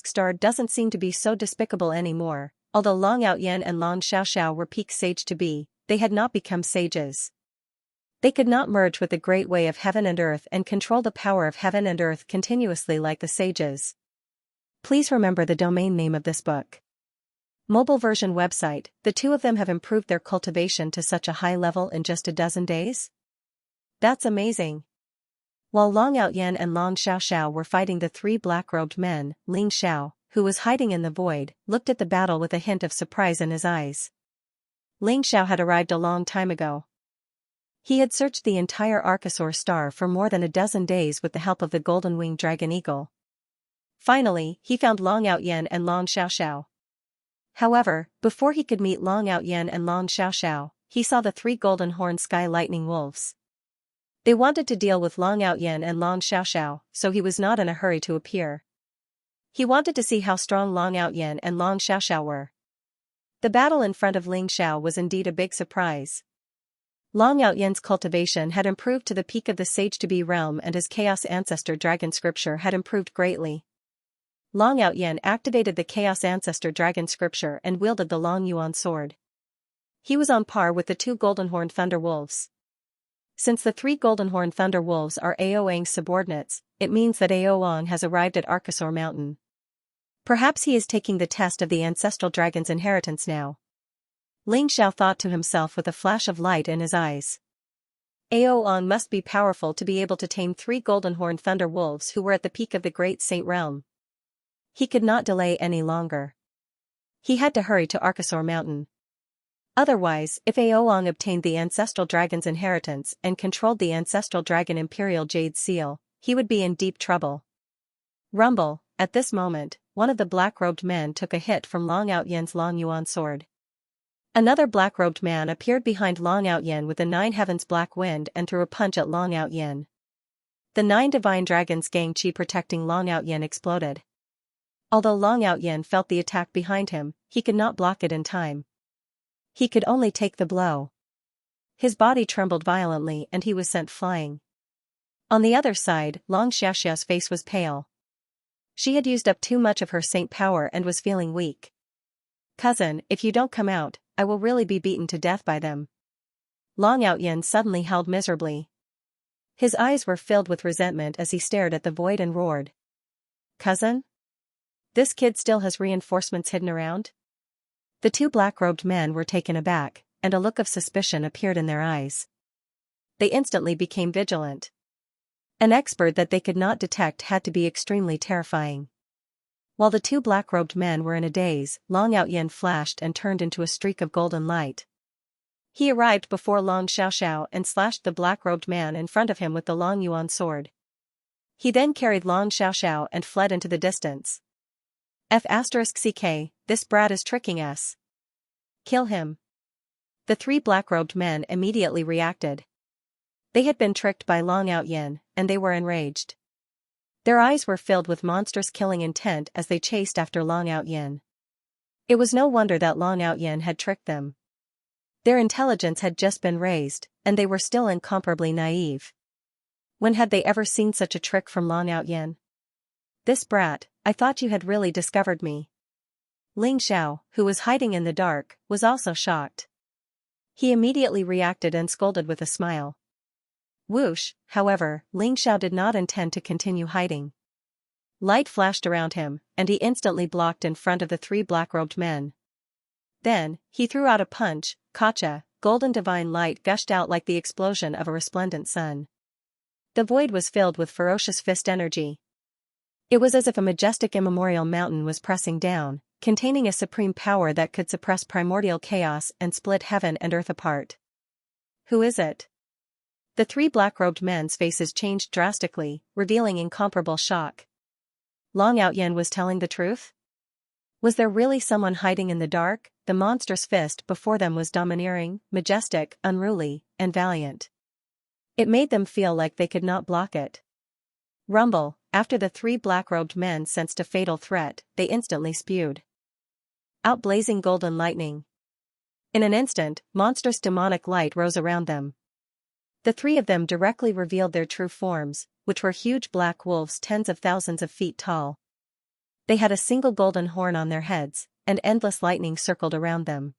**starred doesn't seem to be so despicable anymore. Although Long Outyen and Long Xiaoxiao were peak sage to be, they had not become sages. They could not merge with the great way of heaven and earth and control the power of heaven and earth continuously like the sages. Please remember the domain name of this book. Mobile version website. The 2 of them have improved their cultivation to such a high level in just a dozen days? That's amazing. While Long Outyen and Long Xiaoxiao were fighting the 3 black-robed men, Ling Xiao, who was hiding in the void, looked at the battle with a hint of surprise in his eyes. Ling Xiao had arrived a long time ago. He had searched the entire Archosaur Star for more than a dozen days with the help of the golden-winged dragon eagle. Finally, he found Long Outyen and Long Xiaoxiao. However, before he could meet Long Outyen and Long Xiaoxiao, he saw the 3 golden-horned sky lightning wolves. They wanted to deal with Long Outyen and Long Xiaoxiao, so he was not in a hurry to appear. He wanted to see how strong Long Outyen and Long Xiaoxiao were. The battle in front of Ling Xiao was indeed a big surprise. Long Outyen's cultivation had improved to the peak of the sage-to-be realm, and his Chaos Ancestor Dragon scripture had improved greatly. Long Outyen activated the Chaos Ancestor Dragon scripture and wielded the Long Yuan sword. He was on par with the 2 Goldenhorn Thunder Wolves. Since the 3 Goldenhorn Thunder Wolves are Aoang's subordinates, it means that Aoang has arrived at Archosaur Mountain. Perhaps he is taking the test of the ancestral dragon's inheritance now. Ling Xiao thought to himself with a flash of light in his eyes. Aoang must be powerful to be able to tame 3 Goldenhorn Thunder Wolves who were at the peak of the Great Saint Realm. He could not delay any longer. He had to hurry to Archosaur Mountain. Otherwise, if Aoang obtained the ancestral dragon's inheritance and controlled the ancestral dragon Imperial Jade Seal, he would be in deep trouble. Rumble, at this moment, one of the black-robed men took a hit from Long Outyen's Long Yuan sword. Another black-robed man appeared behind Long Outyen with the 9 Heavens Black Wind and threw a punch at Long Outyen. The 9 Divine Dragons Gang Chi protecting Long Outyen exploded. Although Long Outyen felt the attack behind him, he could not block it in time. He could only take the blow. His body trembled violently and he was sent flying. On the other side, Long Xiaoxia's face was pale. She had used up too much of her saint power and was feeling weak. "Cousin, if you don't come out, I will really be beaten to death by them." Long Outyen suddenly howled miserably. His eyes were filled with resentment as he stared at the void and roared. "Cousin? This kid still has reinforcements hidden around?" The 2 black-robed men were taken aback, and a look of suspicion appeared in their eyes. They instantly became vigilant. An expert that they could not detect had to be extremely terrifying. While the 2 black-robed men were in a daze, Long Outyen flashed and turned into a streak of golden light. He arrived before Long Xiaoxiao and slashed the black-robed man in front of him with the Long Yuan sword. He then carried Long Xiaoxiao and fled into the distance. F*CK, this brat is tricking us. Kill him. The 3 black-robed men immediately reacted. They had been tricked by Long Outyen, and they were enraged. Their eyes were filled with monstrous killing intent as they chased after Long Outyen. It was no wonder that Long Outyen had tricked them. Their intelligence had just been raised, and they were still incomparably naive. When had they ever seen such a trick from Long Outyen? "This brat, I thought you had really discovered me." Ling Xiao, who was hiding in the dark, was also shocked. He immediately reacted and scolded with a smile. Whoosh, however, Ling Xiao did not intend to continue hiding. Light flashed around him, and he instantly blocked in front of the 3 black-robed men. Then, he threw out a punch, Kacha, golden divine light gushed out like the explosion of a resplendent sun. The void was filled with ferocious fist energy. It was as if a majestic immemorial mountain was pressing down, containing a supreme power that could suppress primordial chaos and split heaven and earth apart. "Who is it?" The 3 black-robed men's faces changed drastically, revealing incomparable shock. Long Outyen was telling the truth? Was there really someone hiding in the dark? The monstrous fist before them was domineering, majestic, unruly, and valiant. It made them feel like they could not block it. Rumble, after the 3 black-robed men sensed a fatal threat, they instantly spewed out blazing golden lightning. In an instant, monstrous demonic light rose around them. The 3 of them directly revealed their true forms, which were huge black wolves tens of thousands of feet tall. They had a single golden horn on their heads, and endless lightning circled around them.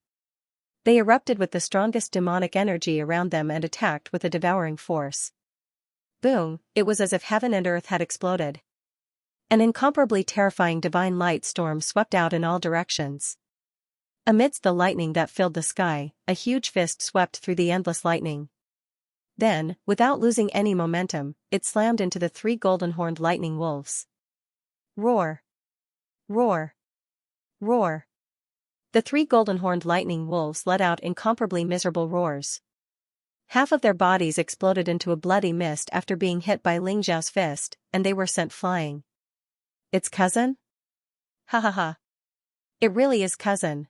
They erupted with the strongest demonic energy around them and attacked with a devouring force. Boom, it was as if heaven and earth had exploded. An incomparably terrifying divine light storm swept out in all directions. Amidst the lightning that filled the sky, a huge fist swept through the endless lightning. Then, without losing any momentum, it slammed into the 3 golden-horned lightning wolves. Roar! Roar! Roar! The 3 golden-horned lightning wolves let out incomparably miserable roars. Half of their bodies exploded into a bloody mist after being hit by Ling Xiao's fist, and they were sent flying. "It's cousin? Ha ha ha. It really is cousin.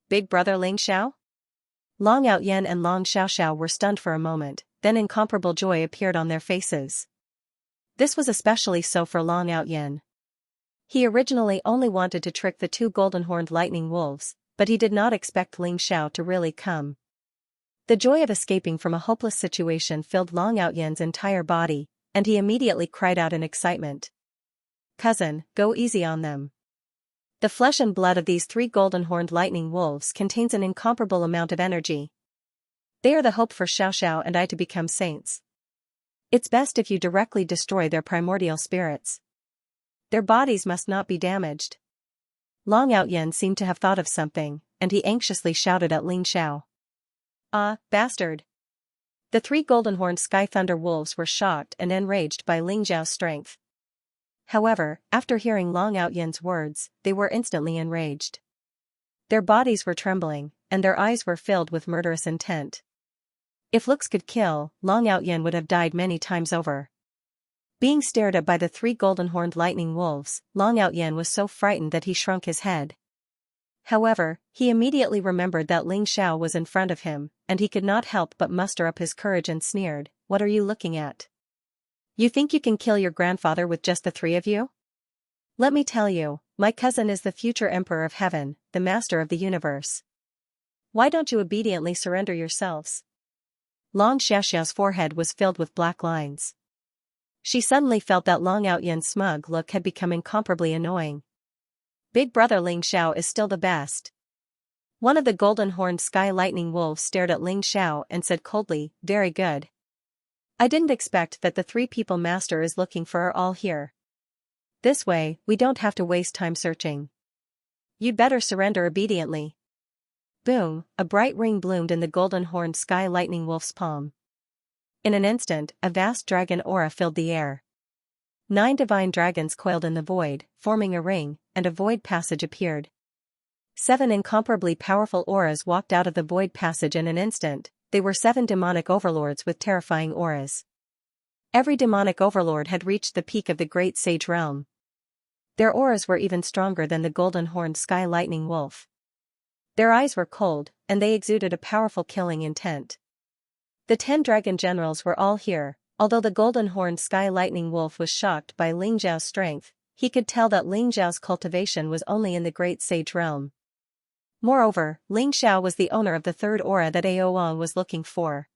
Big brother Ling Xiao?" Long Outyen and Long Xiaoxiao were stunned for a moment, then incomparable joy appeared on their faces. This was especially so for Long Outyen. He originally only wanted to trick the 2 golden-horned lightning wolves, but he did not expect Ling Xiao to really come. The joy of escaping from a hopeless situation filled Long Outyen's entire body, and he immediately cried out in excitement. "Cousin, go easy on them. The flesh and blood of these 3 golden-horned lightning wolves contains an incomparable amount of energy. They are the hope for Xiaoxiao and I to become saints. It's best if you directly destroy their primordial spirits. Their bodies must not be damaged." Long Outyen seemed to have thought of something, and he anxiously shouted at Ling Xiao. "Ah, bastard!" The 3 golden-horned sky thunder wolves were shocked and enraged by Ling Xiao's strength. However, after hearing Long Outyen's words, they were instantly enraged. Their bodies were trembling, and their eyes were filled with murderous intent. If looks could kill, Long Outyen would have died many times over. Being stared at by the 3 golden-horned lightning wolves, Long Outyen was so frightened that he shrunk his head. However, he immediately remembered that Ling Xiao was in front of him, and he could not help but muster up his courage and sneered, "What are you looking at? You think you can kill your grandfather with just the 3 of you? Let me tell you, my cousin is the future Emperor of Heaven, the Master of the Universe. Why don't you obediently surrender yourselves?" Long Xiaoxiao's forehead was filled with black lines. She suddenly felt that Long Outyen's smug look had become incomparably annoying. Big brother Ling Xiao is still the best. One of the golden-horned sky lightning wolves stared at Ling Xiao and said coldly, "Very good. I didn't expect that the 3 people master is looking for are all here. This way, we don't have to waste time searching. You'd better surrender obediently." Boom, a bright ring bloomed in the golden-horned sky lightning wolf's palm. In an instant, a vast dragon aura filled the air. 9 divine dragons coiled in the void, forming a ring, and a void passage appeared. 7 incomparably powerful auras walked out of the void passage in an instant. They were 7 demonic overlords with terrifying auras. Every demonic overlord had reached the peak of the great sage realm. Their auras were even stronger than the golden-horned sky lightning wolf. Their eyes were cold, and they exuded a powerful killing intent. The 10 dragon generals were all here. Although the golden-horned sky lightning wolf was shocked by Ling Xiao's strength, he could tell that Ling Xiao's cultivation was only in the great sage realm. Moreover, Ling Xiao was the owner of the 3rd aura that Ao Wang was looking for.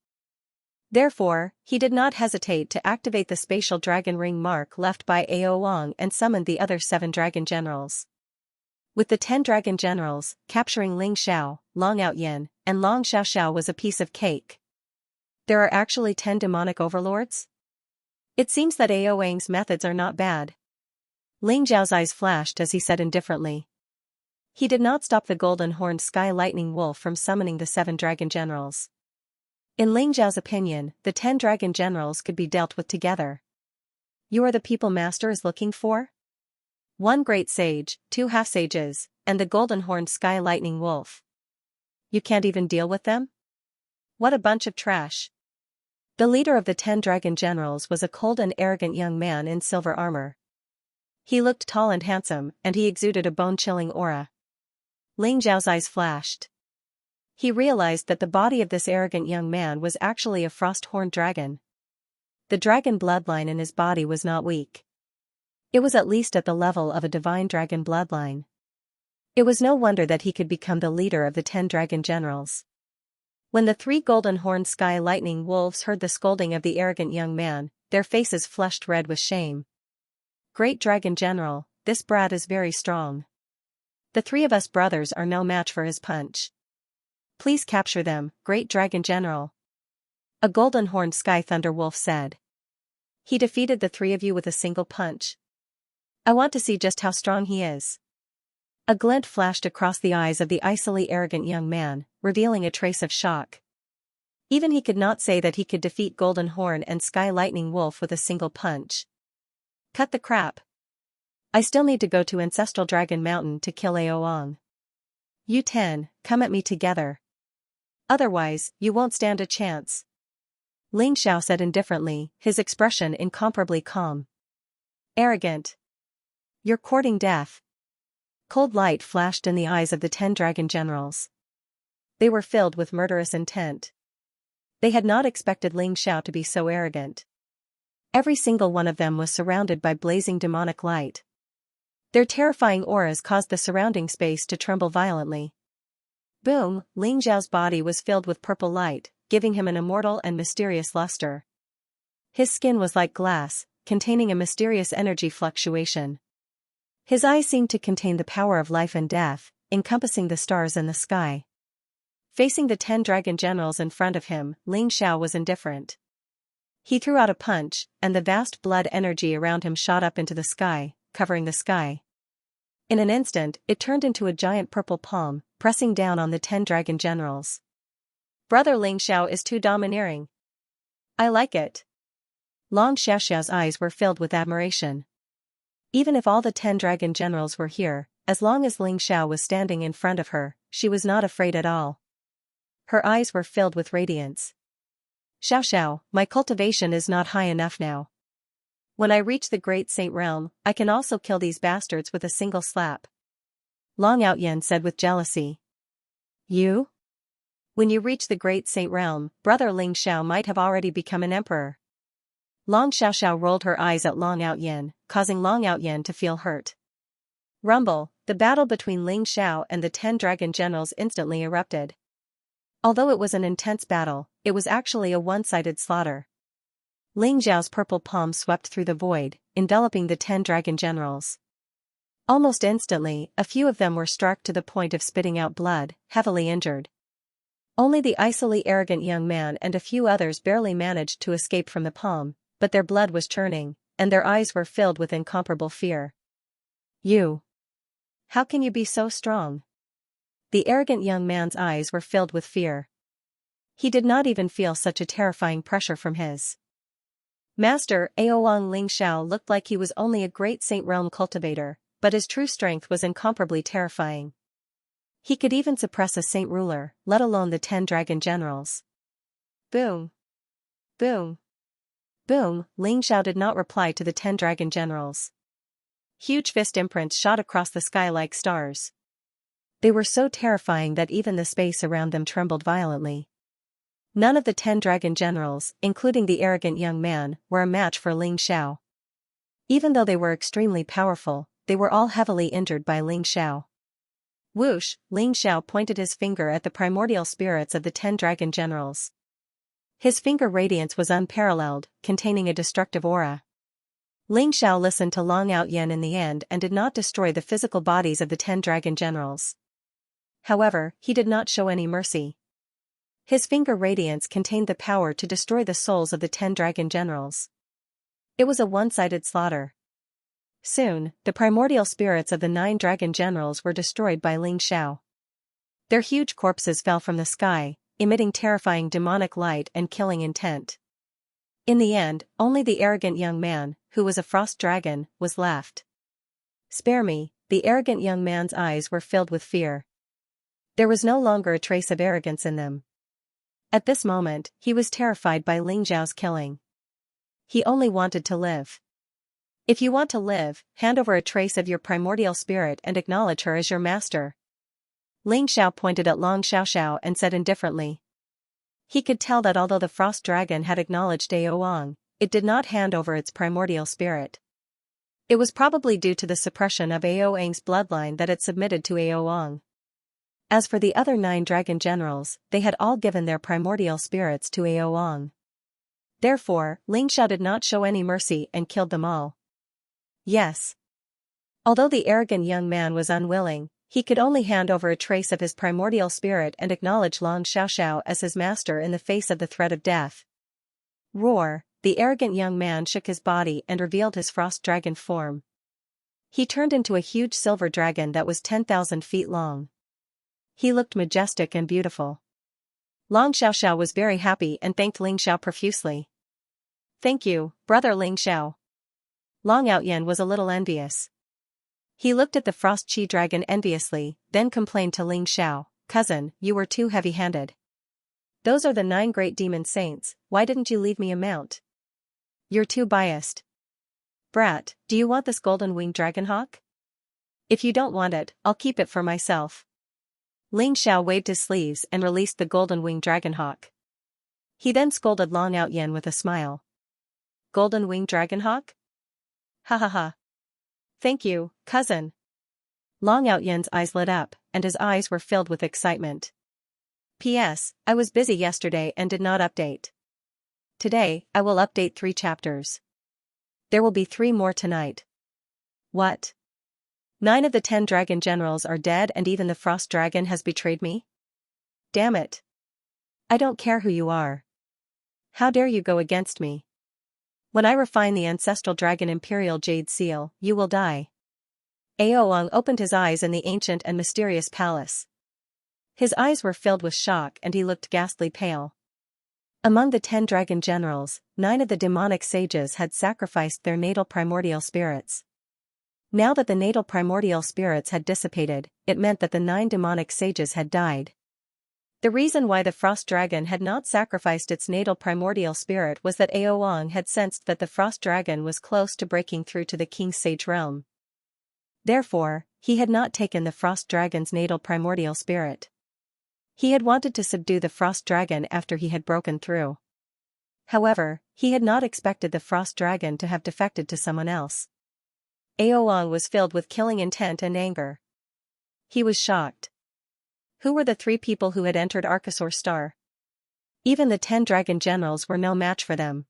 Therefore, he did not hesitate to activate the spatial dragon ring mark left by Ao Wang and summoned the other 7 dragon generals. With the 10 dragon generals, capturing Ling Xiao, Long Outyen, and Long Xiaoxiao was a piece of cake. There are actually 10 demonic overlords? It seems that Ao Wang's methods are not bad. Ling Xiao's eyes flashed as he said indifferently. He did not stop the golden-horned sky lightning wolf from summoning the 7 dragon generals. In Ling Xiao's opinion, the 10 dragon generals could be dealt with together. "You are the people master is looking for? 1 great sage, 2 half-sages, and the golden-horned sky lightning wolf. You can't even deal with them? What a bunch of trash." The leader of the 10 dragon generals was a cold and arrogant young man in silver armor. He looked tall and handsome, and he exuded a bone-chilling aura. Ling Xiao's eyes flashed. He realized that the body of this arrogant young man was actually a frost-horned dragon. The dragon bloodline in his body was not weak. It was at least at the level of a divine dragon bloodline. It was no wonder that he could become the leader of the 10 dragon generals. When the 3 golden-horned sky lightning wolves heard the scolding of the arrogant young man, their faces flushed red with shame. "Great dragon general, this brat is very strong. The 3 of us brothers are no match for his punch. Please capture them, great dragon general," a golden-horned sky thunder wolf said. "He defeated the 3 of you with a single punch. I want to see just how strong he is." A glint flashed across the eyes of the icily arrogant young man, revealing a trace of shock. Even he could not say that he could defeat Golden Horn and Sky Lightning Wolf with a single punch. Cut the crap. I still need to go to Ancestral Dragon Mountain to kill Aoang. You 10, come at me together. Otherwise, you won't stand a chance. Ling Xiao said indifferently, his expression incomparably calm. Arrogant. You're courting death. Cold light flashed in the eyes of the 10 dragon generals. They were filled with murderous intent. They had not expected Ling Xiao to be so arrogant. Every single one of them was surrounded by blazing demonic light. Their terrifying auras caused the surrounding space to tremble violently. Boom, Ling Xiao's body was filled with purple light, giving him an immortal and mysterious luster. His skin was like glass, containing a mysterious energy fluctuation. His eyes seemed to contain the power of life and death, encompassing the stars and the sky. Facing the 10 dragon generals in front of him, Ling Xiao was indifferent. He threw out a punch, and the vast blood energy around him shot up into the sky, covering the sky. In an instant, it turned into a giant purple palm, pressing down on the 10 dragon generals. Brother Ling Xiao is too domineering. I like it. Long Xiaoxiao's eyes were filled with admiration. Even if all the 10 dragon generals were here, as long as Ling Xiao was standing in front of her, she was not afraid at all. Her eyes were filled with radiance. Xiaoxiao, my cultivation is not high enough now. When I reach the Great Saint Realm, I can also kill these bastards with a single slap. Long Outyen said with jealousy. You? When you reach the Great Saint Realm, Brother Ling Xiao might have already become an emperor. Long Xiaoxiao rolled her eyes at Long Outyen, causing Long Outyen to feel hurt. Rumble, the battle between Ling Xiao and the 10 dragon generals instantly erupted. Although it was an intense battle, it was actually a one-sided slaughter. Ling Xiao's purple palm swept through the void, enveloping the 10 dragon generals. Almost instantly, a few of them were struck to the point of spitting out blood, heavily injured. Only the icily arrogant young man and a few others barely managed to escape from the palm, but their blood was churning, and their eyes were filled with incomparable fear. You! How can you be so strong? The arrogant young man's eyes were filled with fear. He did not even feel such a terrifying pressure from his master. Aoang Ling Xiao looked like he was only a great Saint Realm cultivator, but his true strength was incomparably terrifying. He could even suppress a saint ruler, let alone the 10 dragon generals. Boom! Boom! Boom! Ling Xiao did not reply to the 10 dragon generals. Huge fist imprints shot across the sky like stars. They were so terrifying that even the space around them trembled violently. None of the 10 dragon generals, including the arrogant young man, were a match for Ling Xiao. Even though they were extremely powerful, they were all heavily injured by Ling Xiao. Whoosh! Ling Xiao pointed his finger at the primordial spirits of the 10 dragon generals. His finger radiance was unparalleled, containing a destructive aura. Ling Xiao listened to Long Outyen in the end and did not destroy the physical bodies of the 10 dragon generals. However, he did not show any mercy. His finger radiance contained the power to destroy the souls of the 10 dragon generals. It was a one-sided slaughter. Soon, the primordial spirits of the 9 dragon generals were destroyed by Ling Xiao. Their huge corpses fell from the sky, emitting terrifying demonic light and killing intent. In the end, only the arrogant young man, who was a frost dragon, was left. Spare me, the arrogant young man's eyes were filled with fear. There was no longer a trace of arrogance in them. At this moment, he was terrified by Ling Xiao's killing. He only wanted to live. If you want to live, hand over a trace of your primordial spirit and acknowledge her as your master. Ling Xiao pointed at Long Xiaoxiao and said indifferently. He could tell that although the frost dragon had acknowledged Aoang, it did not hand over its primordial spirit. It was probably due to the suppression of Aoang's bloodline that it submitted to Aoang. As for the other 9 dragon generals, they had all given their primordial spirits to Aoang. Therefore, Ling Xiao did not show any mercy and killed them all. Yes. Although the arrogant young man was unwilling, he could only hand over a trace of his primordial spirit and acknowledge Long Xiaoxiao as his master in the face of the threat of death. Roar! The arrogant young man shook his body and revealed his frost dragon form. He turned into a huge silver dragon that was 10,000 feet long. He looked majestic and beautiful. Long Xiaoxiao was very happy and thanked Ling Xiao profusely. Thank you, brother Ling Xiao. Long Outyen was a little envious. He looked at the frost chi dragon enviously, then complained to Ling Xiao, cousin, you were too heavy-handed. Those are the 9 great demon saints, why didn't you leave me a mount? You're too biased. Brat, do you want this golden-winged dragonhawk? If you don't want it, I'll keep it for myself. Ling Xiao waved his sleeves and released the golden-winged dragonhawk. He then scolded Long Outyen with a smile. Golden-winged dragonhawk? Ha ha ha. Thank you, cousin. Long Outyen's eyes lit up, and his eyes were filled with excitement. P.S. I was busy yesterday and did not update. Today, I will update 3 chapters. There will be 3 more tonight. What? 9 of the 10 dragon generals are dead and even the frost dragon has betrayed me? Damn it. I don't care who you are. How dare you go against me? When I refine the ancestral dragon imperial jade seal, you will die. Aoang opened his eyes in the ancient and mysterious palace. His eyes were filled with shock and he looked ghastly pale. Among the 10 dragon generals, 9 of the demonic sages had sacrificed their natal primordial spirits. Now that the natal primordial spirits had dissipated, it meant that the 9 demonic sages had died. The reason why the frost dragon had not sacrificed its natal primordial spirit was that Aoang had sensed that the frost dragon was close to breaking through to the king's sage realm. Therefore, he had not taken the frost dragon's natal primordial spirit. He had wanted to subdue the frost dragon after he had broken through. However, he had not expected the frost dragon to have defected to someone else. Aoang was filled with killing intent and anger. He was shocked. Who were the 3 people who had entered Archosaur Star? Even the 10 dragon generals were no match for them.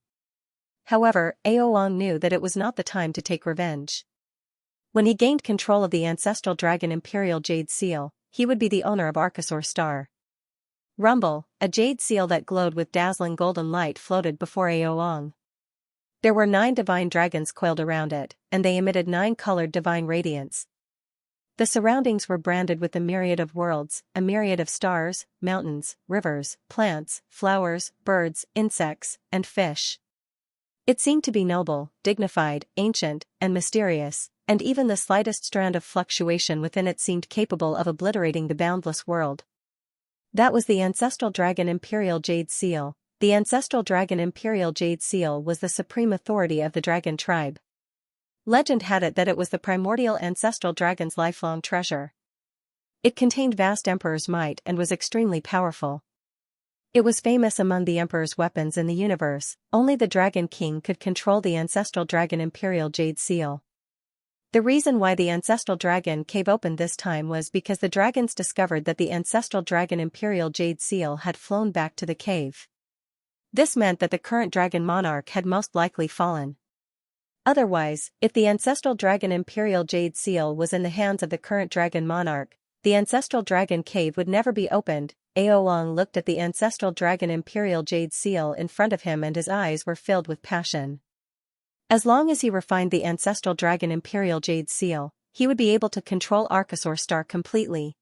However, Aoang knew that it was not the time to take revenge. When he gained control of the ancestral dragon imperial jade seal, he would be the owner of Archosaur Star. Rumble, a jade seal that glowed with dazzling golden light floated before Aoang. There were 9 divine dragons coiled around it, and they emitted 9 colored divine radiance. The surroundings were branded with the myriad of worlds, a myriad of stars, mountains, rivers, plants, flowers, birds, insects, and fish. It seemed to be noble, dignified, ancient, and mysterious, and even the slightest strand of fluctuation within it seemed capable of obliterating the boundless world. That was the ancestral dragon imperial jade seal. The ancestral dragon imperial jade seal was the supreme authority of the dragon tribe. Legend had it that it was the primordial ancestral dragon's lifelong treasure. It contained vast emperor's might and was extremely powerful. It was famous among the emperor's weapons in the universe. Only the Dragon King could control the ancestral dragon imperial jade seal. The reason why the ancestral dragon cave opened this time was because the dragons discovered that the ancestral dragon imperial jade seal had flown back to the cave. This meant that the current dragon monarch had most likely fallen. Otherwise, if the ancestral dragon imperial jade seal was in the hands of the current dragon monarch, the ancestral dragon cave would never be opened. Aoang looked at the ancestral dragon imperial jade seal in front of him and his eyes were filled with passion. As long as he refined the ancestral dragon imperial jade seal, he would be able to control Archosaur Star completely.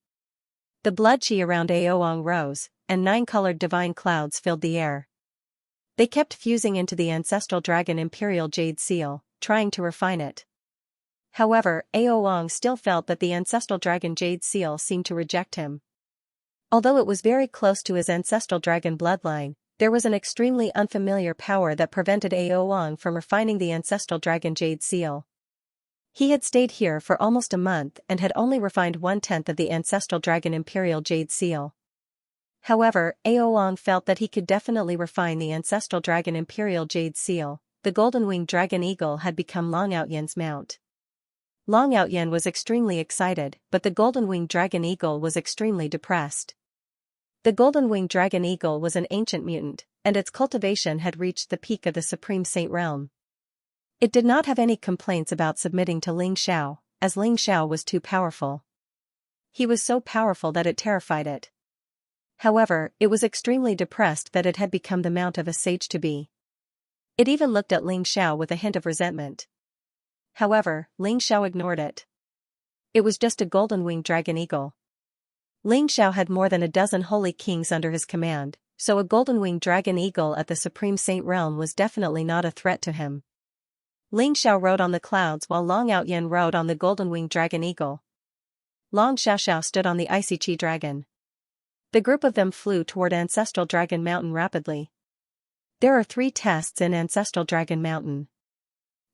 The blood chi around Aoang rose, and 9 colored divine clouds filled the air. They kept fusing into the ancestral dragon imperial jade seal, trying to refine it. However, Aoang still felt that the ancestral dragon jade seal seemed to reject him. Although it was very close to his ancestral dragon bloodline, there was an extremely unfamiliar power that prevented Aoang from refining the ancestral dragon jade seal. He had stayed here for almost a month and had only refined 1/10 of the ancestral dragon imperial jade seal. However, Aoang felt that he could definitely refine the ancestral dragon imperial jade seal. The golden-winged dragon eagle had become Long Outyen's mount. Long Outyen was extremely excited, but the golden-winged dragon eagle was extremely depressed. The golden-winged dragon eagle was an ancient mutant, and its cultivation had reached the peak of the Supreme Saint realm. It did not have any complaints about submitting to Ling Xiao, as Ling Xiao was too powerful. He was so powerful that it terrified it. However, it was extremely depressed that it had become the mount of a sage-to-be. It even looked at Ling Xiao with a hint of resentment. However, Ling Xiao ignored it. It was just a golden-winged dragon eagle. Ling Xiao had more than a dozen holy kings under his command, so a golden-winged dragon eagle at the Supreme Saint realm was definitely not a threat to him. Ling Xiao rode on the clouds while Long Outyen rode on the golden-winged dragon eagle. Long Xiaoxiao stood on the icy chi dragon. The group of them flew toward Ancestral Dragon Mountain rapidly. There are 3 tests in Ancestral Dragon Mountain.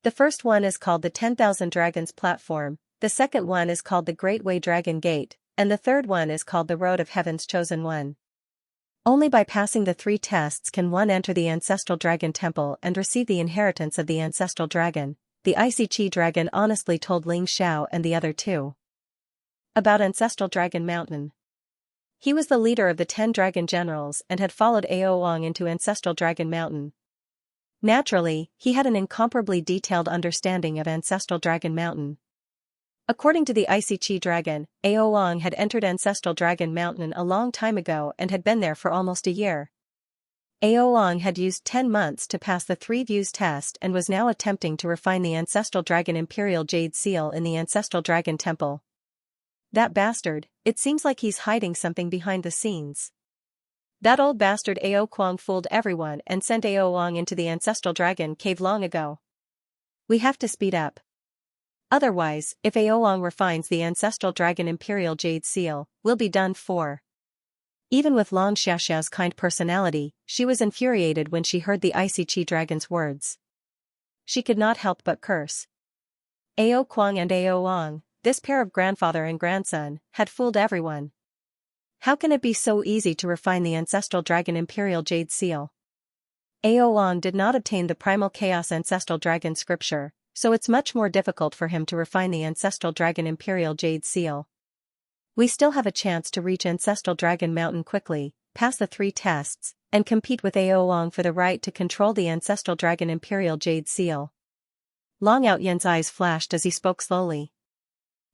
The first one is called the 10,000 Dragons Platform, the second one is called the Great Way Dragon Gate, and the third one is called the Road of Heaven's Chosen One. Only by passing the 3 tests can one enter the Ancestral Dragon Temple and receive the inheritance of the Ancestral Dragon, the Icy Chi Dragon honestly told Ling Xiao and the other 2. About Ancestral Dragon Mountain. He was the leader of the 10 dragon generals and had followed Ao Wang into Ancestral Dragon Mountain. Naturally, he had an incomparably detailed understanding of Ancestral Dragon Mountain. According to the Icy Chi Dragon, Ao Wang had entered Ancestral Dragon Mountain a long time ago and had been there for almost a year. Ao Wang had used 10 months to pass the 3 views test and was now attempting to refine the Ancestral Dragon Imperial Jade Seal in the Ancestral Dragon Temple. That bastard, it seems like he's hiding something behind the scenes. That old bastard Ao Kwang fooled everyone and sent Ao Wang into the Ancestral Dragon Cave long ago. We have to speed up. Otherwise, if Ao Wang refines the Ancestral Dragon Imperial Jade Seal, we'll be done for. Even with Long Xiaoxiao's kind personality, she was infuriated when she heard the Icy Chi Dragon's words. She could not help but curse. Ao Kwang and Ao Wang, this pair of grandfather and grandson, had fooled everyone. How can it be so easy to refine the Ancestral Dragon Imperial Jade Seal? Ao Wang did not obtain the Primal Chaos Ancestral Dragon Scripture, so it's much more difficult for him to refine the Ancestral Dragon Imperial Jade Seal. We still have a chance to reach Ancestral Dragon Mountain quickly, pass the 3 tests, and compete with Ao Wang for the right to control the Ancestral Dragon Imperial Jade Seal. Long Outyen's eyes flashed as he spoke slowly.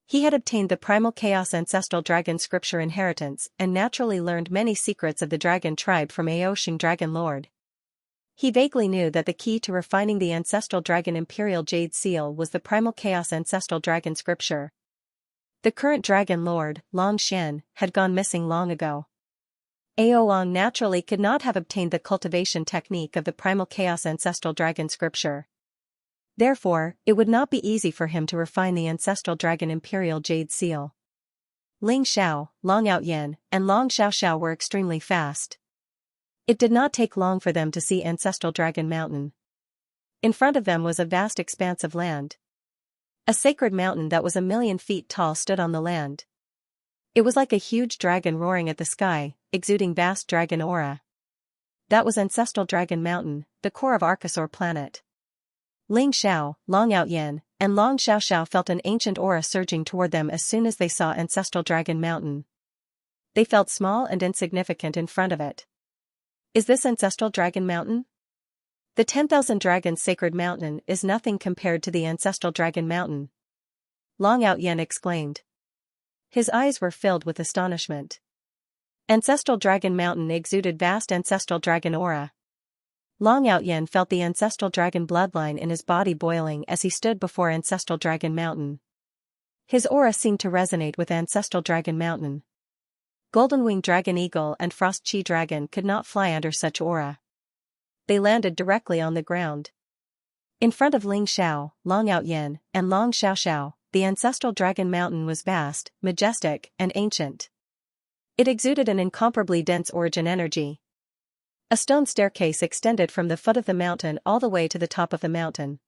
He had obtained the Primal Chaos Ancestral Dragon Scripture inheritance and naturally learned many secrets of the dragon tribe from Ao Xing Dragon Lord. He vaguely knew that the key to refining the Ancestral Dragon Imperial Jade Seal was the Primal Chaos Ancestral Dragon Scripture. The current Dragon Lord, Long Xian, had gone missing long ago. Ao Wang naturally could not have obtained the cultivation technique of the Primal Chaos Ancestral Dragon Scripture. Therefore, it would not be easy for him to refine the Ancestral Dragon Imperial Jade Seal. Ling Xiao, Long Outyen, and Long Xiaoxiao were extremely fast. It did not take long for them to see Ancestral Dragon Mountain. In front of them was a vast expanse of land. A sacred mountain that was 1,000,000 feet tall stood on the land. It was like a huge dragon roaring at the sky, exuding vast dragon aura. That was Ancestral Dragon Mountain, the core of Archosaur planet. Ling Xiao, Long Outyen, and Long Xiaoxiao felt an ancient aura surging toward them as soon as they saw Ancestral Dragon Mountain. They felt small and insignificant in front of it. Is this Ancestral Dragon Mountain? The 10,000 Dragons Sacred Mountain is nothing compared to the Ancestral Dragon Mountain. Long Outyen exclaimed. His eyes were filled with astonishment. Ancestral Dragon Mountain exuded vast Ancestral Dragon aura. Long Outyen felt the Ancestral Dragon bloodline in his body boiling as he stood before Ancestral Dragon Mountain. His aura seemed to resonate with Ancestral Dragon Mountain. Golden-winged Dragon Eagle and Frost Chi Dragon could not fly under such aura. They landed directly on the ground. In front of Ling Xiao, Long Outyen, and Long Xiaoxiao, the Ancestral Dragon Mountain was vast, majestic, and ancient. It exuded an incomparably dense origin energy. A stone staircase extended from the foot of the mountain all the way to the top of the mountain.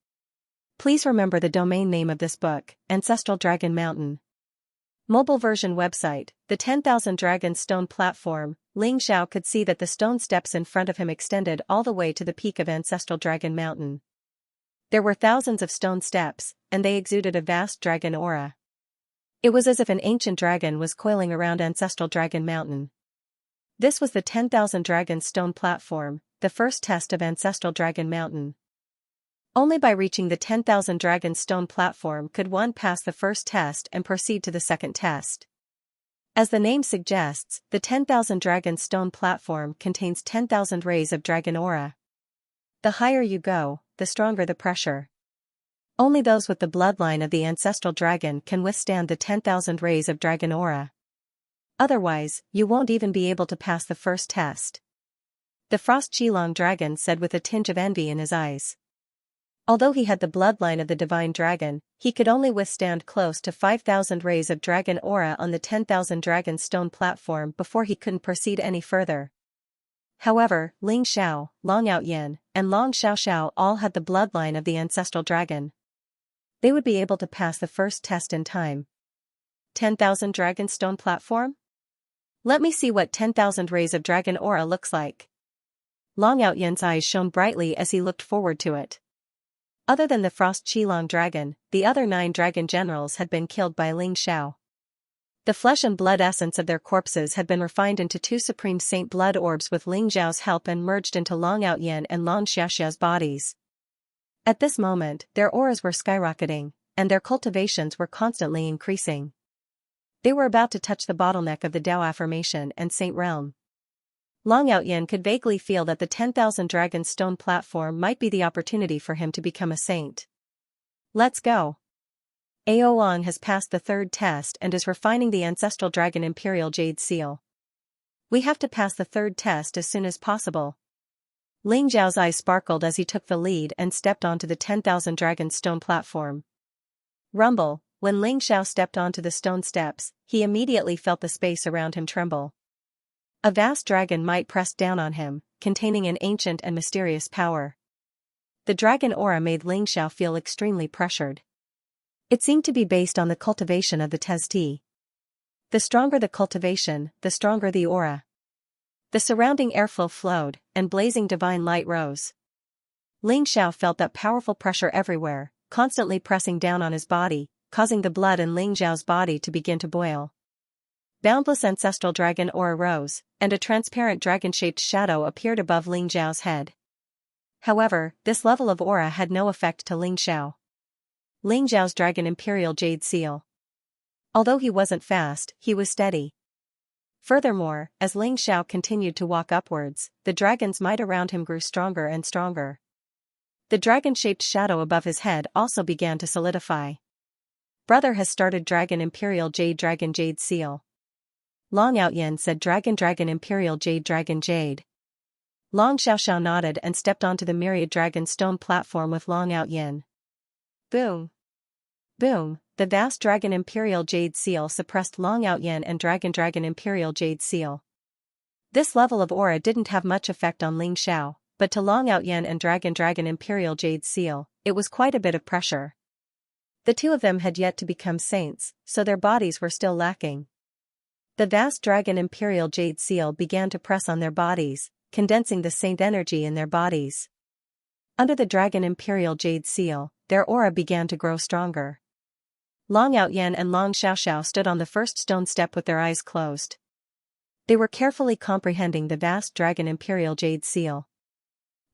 Please remember the domain name of this book, Ancestral Dragon Mountain. Mobile version website, the 10,000 Dragons Stone Platform. Ling Xiao could see that the stone steps in front of him extended all the way to the peak of Ancestral Dragon Mountain. There were thousands of stone steps, and they exuded a vast dragon aura. It was as if an ancient dragon was coiling around Ancestral Dragon Mountain. This was the 10,000 Dragons Stone Platform, the first test of Ancestral Dragon Mountain. Only by reaching the 10,000 Dragons Stone Platform could one pass the first test and proceed to the second test. As the name suggests, the 10,000 Dragons Stone Platform contains 10,000 rays of dragon aura. The higher you go, the stronger the pressure. Only those with the bloodline of the Ancestral Dragon can withstand the 10,000 rays of dragon aura. Otherwise, you won't even be able to pass the first test. The Frost Qilong Dragon said with a tinge of envy in his eyes. Although he had the bloodline of the Divine Dragon, he could only withstand close to 5,000 rays of dragon aura on the 10,000 Dragon Stone Platform before he couldn't proceed any further. However, Ling Xiao, Long Outyen, and Long Xiaoxiao all had the bloodline of the Ancestral Dragon. They would be able to pass the first test in time. 10,000 Dragon Stone Platform? Let me see what 10,000 rays of dragon aura looks like. Long Outyen's eyes shone brightly as he looked forward to it. Other than the Frost Qilong Dragon, the other 9 dragon generals had been killed by Ling Xiao. The flesh and blood essence of their corpses had been refined into two supreme saint blood orbs with Ling Xiao's help and merged into Long Outyin and Long Xiaoxia's bodies. At this moment, their auras were skyrocketing, and their cultivations were constantly increasing. They were about to touch the bottleneck of the Tao affirmation and saint realm. Long Outyin could vaguely feel that the 10,000 Dragon Stone platform might be the opportunity for him to become a saint. Let's go. Aoang has passed the third test and is refining the Ancestral Dragon Imperial Jade Seal. We have to pass the third test as soon as possible. Ling Xiao's eyes sparkled as he took the lead and stepped onto the 10,000 Dragon Stone platform. Rumble. When Ling Xiao stepped onto the stone steps, he immediately felt the space around him tremble. A vast dragon might pressed down on him, containing an ancient and mysterious power. The dragon aura made Ling Xiao feel extremely pressured. It seemed to be based on the cultivation of the Testi. The stronger the cultivation, the stronger the aura. The surrounding airflow flowed, and blazing divine light rose. Ling Xiao felt that powerful pressure everywhere, constantly pressing down on his body, causing the blood in Ling Xiao's body to begin to boil. Boundless ancestral dragon aura rose, and a transparent dragon-shaped shadow appeared above Ling Xiao's head. However, this level of aura had no effect to Ling Xiao. Ling Xiao's Dragon Imperial Jade Seal. Although he wasn't fast, he was steady. Furthermore, as Ling Xiao continued to walk upwards, the dragon's might around him grew stronger and stronger. The dragon-shaped shadow above his head also began to solidify. Brother has started Dragon Imperial Jade Dragon Jade Seal. Long Outyin said Dragon Imperial Jade Dragon Jade. Long Xiaoxiao nodded and stepped onto the Myriad Dragon Stone platform with Long Outyin. Boom. Boom. The vast Dragon Imperial Jade Seal suppressed Long Outyin and Dragon Imperial Jade Seal. This level of aura didn't have much effect on Ling Xiao, but to Long Outyin and Dragon Imperial Jade Seal, it was quite a bit of pressure. The two of them had yet to become saints, so their bodies were still lacking. The vast Dragon Imperial Jade Seal began to press on their bodies, condensing the saint energy in their bodies. Under the Dragon Imperial Jade Seal, their aura began to grow stronger. Long Outyin and Long Xiaoxiao stood on the first stone step with their eyes closed. They were carefully comprehending the vast Dragon Imperial Jade Seal.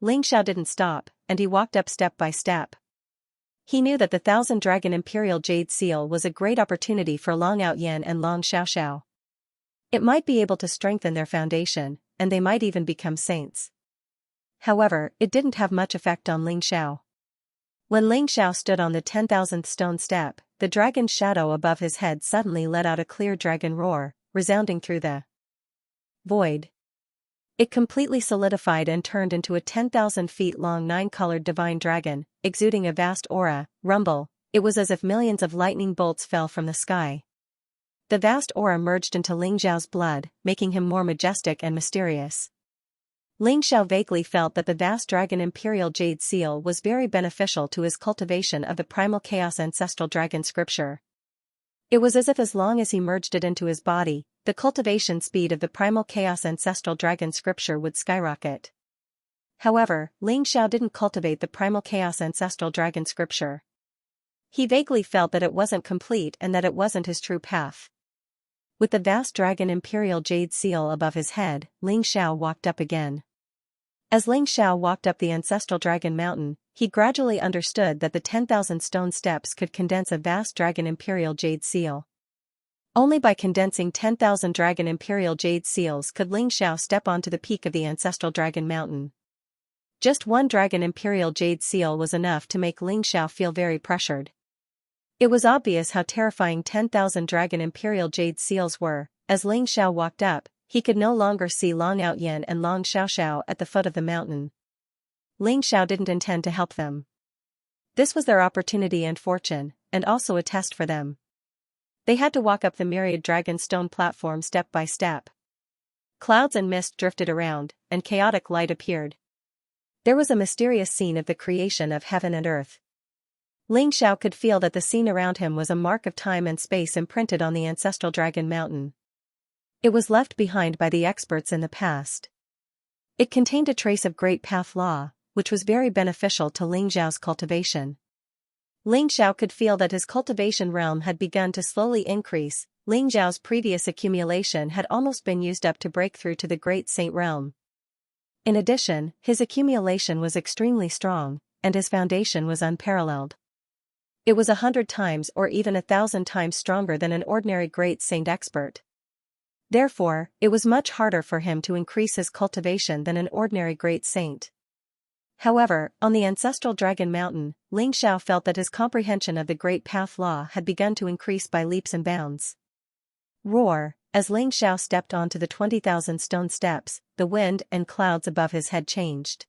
Ling Xiao didn't stop, and he walked up step by step. He knew that the 1,000 Dragon Imperial Jade Seal was a great opportunity for Long Outyin and Long Xiaoxiao. It might be able to strengthen their foundation, and they might even become saints. However, it didn't have much effect on Ling Xiao. When Ling Xiao stood on the 10,000th stone step, the dragon's shadow above his head suddenly let out a clear dragon roar, resounding through the void. It completely solidified and turned into a 10,000 feet long 9-colored divine dragon, exuding a vast aura. Rumble. It was as if millions of lightning bolts fell from the sky. The vast aura merged into Ling Xiao's blood, making him more majestic and mysterious. Ling Xiao vaguely felt that the vast Dragon Imperial Jade Seal was very beneficial to his cultivation of the Primal Chaos Ancestral Dragon Scripture. It was as if as long as he merged it into his body, the cultivation speed of the Primal Chaos Ancestral Dragon Scripture would skyrocket. However, Ling Xiao didn't cultivate the Primal Chaos Ancestral Dragon Scripture. He vaguely felt that it wasn't complete and that it wasn't his true path. With the vast Dragon Imperial Jade Seal above his head, Ling Xiao walked up again. As Ling Xiao walked up the Ancestral Dragon Mountain, he gradually understood that the 10,000 stone steps could condense a vast Dragon Imperial Jade Seal. Only by condensing 10,000 Dragon Imperial Jade Seals could Ling Xiao step onto the peak of the Ancestral Dragon Mountain. Just one Dragon Imperial Jade Seal was enough to make Ling Xiao feel very pressured. It was obvious how terrifying 10,000 Dragon Imperial Jade Seals were. As Ling Xiao walked up, he could no longer see Long Outyin and Long Xiaoxiao at the foot of the mountain. Ling Xiao didn't intend to help them. This was their opportunity and fortune, and also a test for them. They had to walk up the Myriad Dragon Stone platform step by step. Clouds and mist drifted around, and chaotic light appeared. There was a mysterious scene of the creation of heaven and earth. Ling Xiao could feel that the scene around him was a mark of time and space imprinted on the Ancestral Dragon Mountain. It was left behind by the experts in the past. It contained a trace of great path law, which was very beneficial to Ling Xiao's cultivation. Ling Xiao could feel that his cultivation realm had begun to slowly increase, Ling Xiao's previous accumulation had almost been used up to break through to the Great Saint realm. In addition, his accumulation was extremely strong, and his foundation was unparalleled. It was 100 times or even 1,000 times stronger than an ordinary Great Saint expert. Therefore, it was much harder for him to increase his cultivation than an ordinary Great Saint. However, on the ancestral Dragon Mountain, Ling Xiao felt that his comprehension of the Great Path Law had begun to increase by leaps and bounds. Roar! As Ling Xiao stepped onto the 20,000 stone steps, the wind and clouds above his head changed.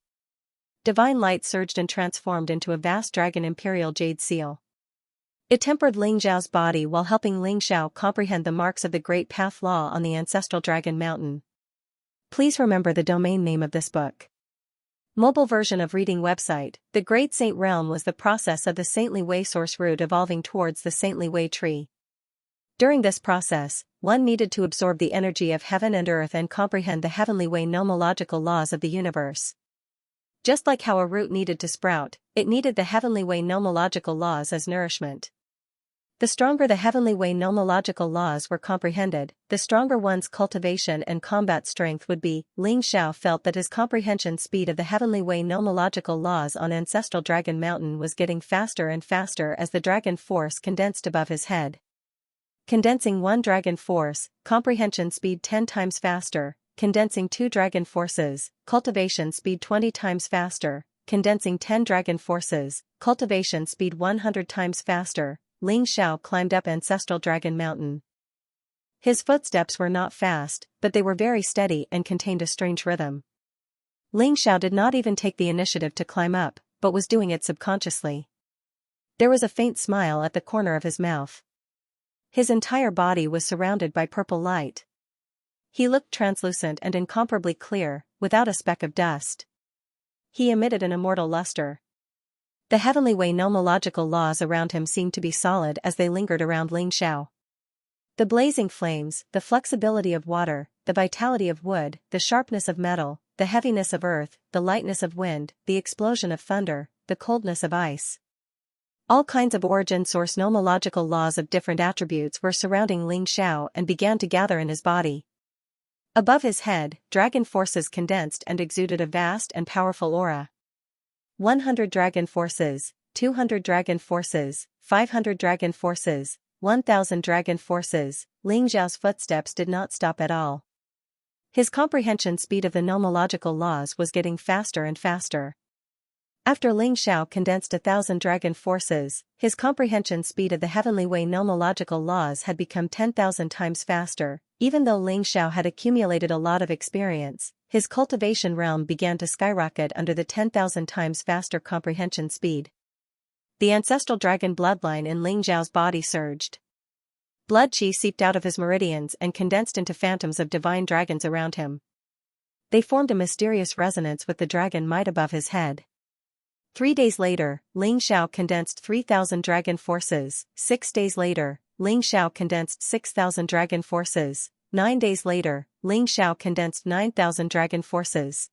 Divine light surged and transformed into a vast dragon imperial jade seal. It tempered Ling Xiao's body while helping Ling Xiao comprehend the marks of the Great Path Law on the ancestral Dragon Mountain. Please remember the domain name of this book. Mobile version of reading website. The Great Saint Realm was the process of the Saintly Way source root evolving towards the Saintly Way tree. During this process, one needed to absorb the energy of heaven and earth and comprehend the Heavenly Way nomological laws of the universe. Just like how a root needed to sprout, it needed the Heavenly Way nomological laws as nourishment. The stronger the Heavenly Way nomological laws were comprehended, the stronger one's cultivation and combat strength would be. Ling Xiao felt that his comprehension speed of the Heavenly Way nomological laws on ancestral Dragon Mountain was getting faster and faster as the dragon force condensed above his head. Condensing 1 dragon force, comprehension speed 10 times faster, condensing 2 dragon forces, cultivation speed 20 times faster, condensing 10 dragon forces, cultivation speed 100 times faster. Ling Xiao climbed up ancestral Dragon Mountain. His footsteps were not fast, but they were very steady and contained a strange rhythm. Ling Xiao did not even take the initiative to climb up, but was doing it subconsciously. There was a faint smile at the corner of his mouth. His entire body was surrounded by purple light. He looked translucent and incomparably clear, without a speck of dust. He emitted an immortal luster. The Heavenly Way nomological laws around him seemed to be solid as they lingered around Ling Xiao. The blazing flames, the flexibility of water, the vitality of wood, the sharpness of metal, the heaviness of earth, the lightness of wind, the explosion of thunder, the coldness of ice. All kinds of origin source nomological laws of different attributes were surrounding Ling Xiao and began to gather in his body. Above his head, dragon forces condensed and exuded a vast and powerful aura. 100 dragon forces, 200 dragon forces, 500 dragon forces, 1,000 dragon forces. Ling Xiao's footsteps did not stop at all. His comprehension speed of the nomological laws was getting faster and faster. After Ling Xiao condensed 1,000 dragon forces, his comprehension speed of the Heavenly Way nomological laws had become 10,000 times faster. Even though Ling Xiao had accumulated a lot of experience, his cultivation realm began to skyrocket under the 10,000 times faster comprehension speed. The ancestral dragon bloodline in Ling Xiao's body surged. Blood qi seeped out of his meridians and condensed into phantoms of divine dragons around him. They formed a mysterious resonance with the dragon might above his head. 3 days later, Ling Xiao condensed 3,000 dragon forces. 6 days later, Ling Xiao condensed 6,000 dragon forces. 9 days later, Ling Xiao condensed 9,000 dragon forces.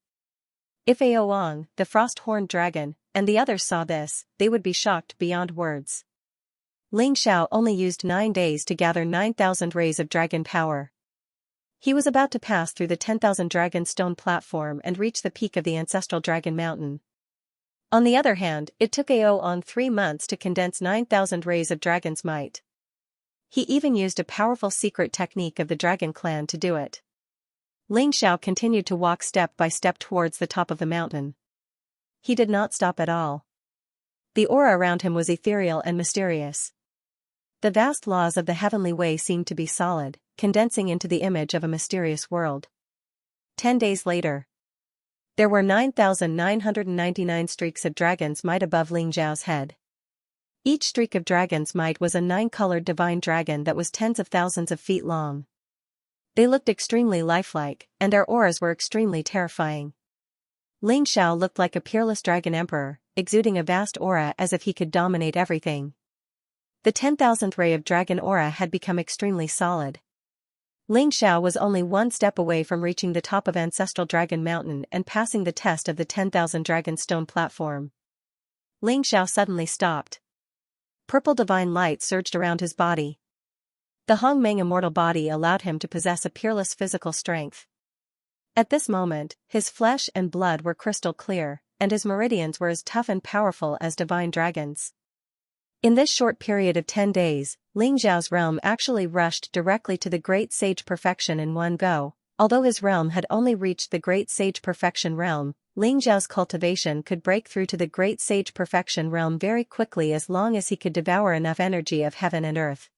If Aoang, the frost-horned dragon, and the others saw this, they would be shocked beyond words. Ling Xiao only used 9 days to gather 9,000 rays of dragon power. He was about to pass through the 10,000 dragon stone platform and reach the peak of the ancestral Dragon Mountain. On the other hand, it took Aoang 3 months to condense 9,000 rays of dragon's might. He even used a powerful secret technique of the dragon clan to do it. Ling Xiao continued to walk step by step towards the top of the mountain. He did not stop at all. The aura around him was ethereal and mysterious. The vast laws of the Heavenly Way seemed to be solid, condensing into the image of a mysterious world. 10 days later. There were 9,999 streaks of dragon's might above Ling Xiao's head. Each streak of dragon's might was a 9-colored divine dragon that was tens of thousands of feet long. They looked extremely lifelike, and their auras were extremely terrifying. Ling Xiao looked like a peerless dragon emperor, exuding a vast aura as if he could dominate everything. The 10,000th ray of dragon aura had become extremely solid. Ling Xiao was only 1 step away from reaching the top of ancestral Dragon Mountain and passing the test of the 10,000 dragon stone platform. Ling Xiao suddenly stopped. Purple divine light surged around his body. The Hongmeng immortal body allowed him to possess a peerless physical strength. At this moment, his flesh and blood were crystal clear, and his meridians were as tough and powerful as divine dragons. In this short period of 10 days, Ling Xiao's realm actually rushed directly to the great sage perfection in one go. Although his realm had only reached the great sage perfection realm, Ling Xiao's cultivation could break through to the great sage perfection realm very quickly as long as he could devour enough energy of heaven and earth.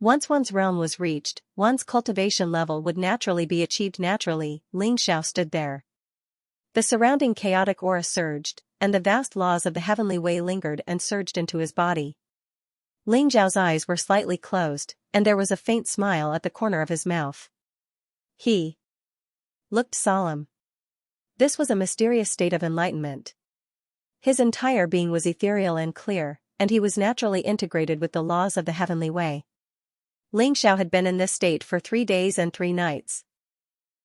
Once one's realm was reached, one's cultivation level would naturally be achieved naturally. Ling Xiao stood there. The surrounding chaotic aura surged, and the vast laws of the heavenly way lingered and surged into his body. Ling Xiao's eyes were slightly closed, and there was a faint smile at the corner of his mouth. He looked solemn. This was a mysterious state of enlightenment. His entire being was ethereal and clear, and he was naturally integrated with the laws of the heavenly way. Ling Xiao had been in this state for 3 days and 3 nights.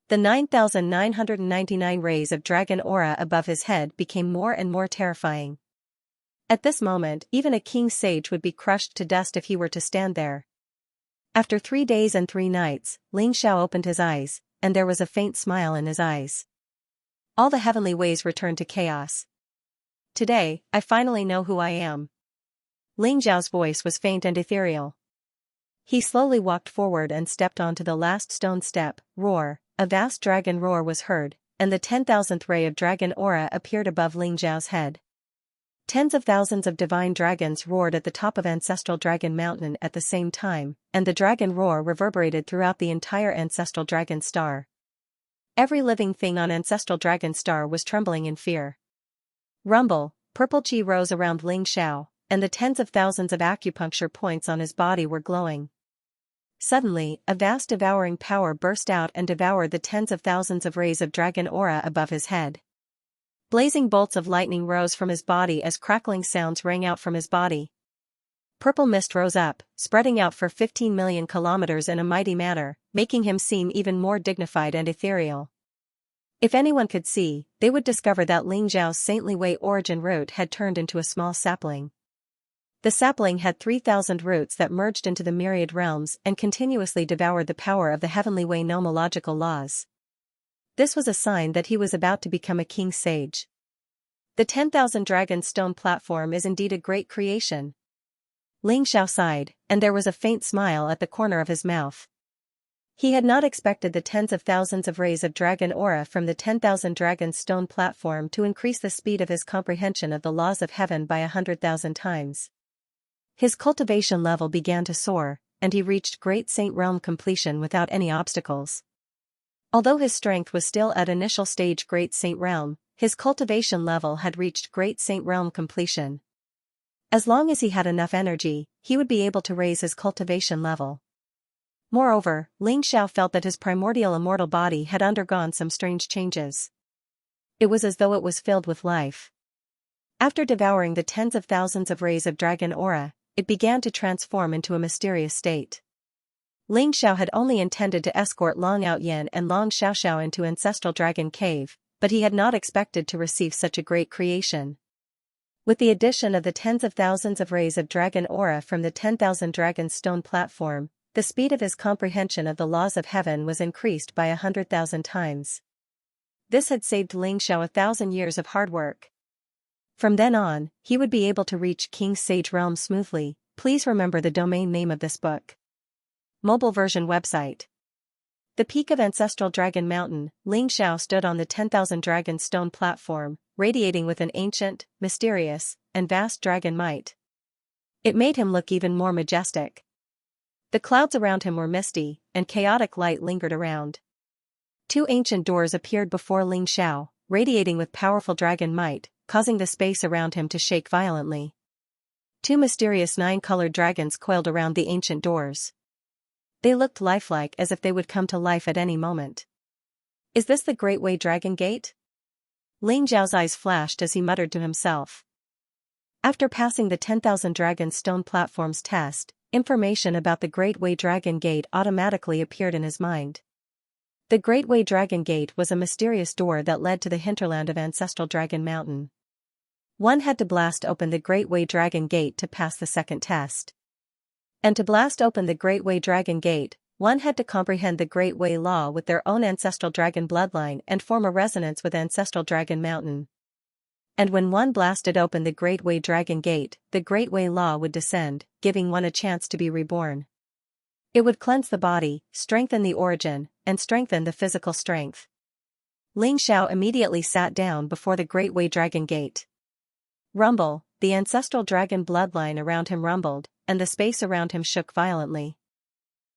The 9,999 rays of dragon aura above his head became more and more terrifying. At this moment, even a king sage would be crushed to dust if he were to stand there. After 3 days and 3 nights, Ling Xiao opened his eyes, and there was a faint smile in his eyes. All the heavenly ways returned to chaos. Today, I finally know who I am. Ling Xiao's voice was faint and ethereal. He slowly walked forward and stepped onto the last stone step. Roar. A vast dragon roar was heard, and the 10,000th ray of dragon aura appeared above Ling Xiao's head. Tens of thousands of divine dragons roared at the top of Ancestral Dragon Mountain at the same time, and the dragon roar reverberated throughout the entire Ancestral Dragon Star. Every living thing on Ancestral Dragon Star was trembling in fear. Rumble, purple chi rose around Ling Xiao, and the tens of thousands of acupuncture points on his body were glowing. Suddenly, a vast devouring power burst out and devoured the tens of thousands of rays of dragon aura above his head. Blazing bolts of lightning rose from his body as crackling sounds rang out from his body. Purple mist rose up, spreading out for 15 million kilometers in a mighty manner, making him seem even more dignified and ethereal. If anyone could see, they would discover that Ling Xiao's saintly way origin root had turned into a small sapling. The sapling had 3,000 roots that merged into the myriad realms and continuously devoured the power of the heavenly way nomological laws. This was a sign that he was about to become a king sage. The 10,000 dragon stone platform is indeed a great creation. Ling Xiao sighed, and there was a faint smile at the corner of his mouth. He had not expected the tens of thousands of rays of dragon aura from the 10,000 dragon stone platform to increase the speed of his comprehension of the laws of heaven by 100,000 times. His cultivation level began to soar, and he reached Great Saint Realm completion without any obstacles. Although his strength was still at initial stage Great Saint Realm, his cultivation level had reached Great Saint Realm completion. As long as he had enough energy, he would be able to raise his cultivation level. Moreover, Ling Xiao felt that his primordial immortal body had undergone some strange changes. It was as though it was filled with life. After devouring the tens of thousands of rays of dragon aura, it began to transform into a mysterious state. Ling Xiao had only intended to escort Long Outyan and Long Xiaoxiao into Ancestral Dragon Cave, but he had not expected to receive such a great creation. With the addition of the tens of thousands of rays of dragon aura from the 10,000 dragon stone platform, the speed of his comprehension of the laws of heaven was increased by 100,000 times. This had saved Ling Xiao 1,000 years of hard work. From then on, he would be able to reach King Sage Realm smoothly. Please remember the domain name of this book. Mobile version website. The peak of Ancestral Dragon Mountain, Ling Xiao stood on the 10,000 dragon stone platform, radiating with an ancient, mysterious, and vast dragon might. It made him look even more majestic. The clouds around him were misty, and chaotic light lingered around. 2 ancient doors appeared before Ling Xiao, radiating with powerful dragon might, causing the space around him to shake violently. 2 mysterious 9-colored dragons coiled around the ancient doors. They looked lifelike as if they would come to life at any moment. Is this the Great Way Dragon Gate? Ling Xiao's eyes flashed as he muttered to himself. After passing the 10,000 dragon stone platform's test, information about the Great Way Dragon Gate automatically appeared in his mind. The Great Way Dragon Gate was a mysterious door that led to the hinterland of Ancestral Dragon Mountain. One had to blast open the Great Way Dragon Gate to pass the second test. And to blast open the Great Way Dragon Gate, one had to comprehend the Great Way Law with their own ancestral dragon bloodline and form a resonance with ancestral Dragon Mountain. And when one blasted open the Great Way Dragon Gate, the Great Way Law would descend, giving one a chance to be reborn. It would cleanse the body, strengthen the origin, and strengthen the physical strength. Ling Xiao immediately sat down before the Great Way Dragon Gate. Rumble, the ancestral dragon bloodline around him rumbled, and the space around him shook violently.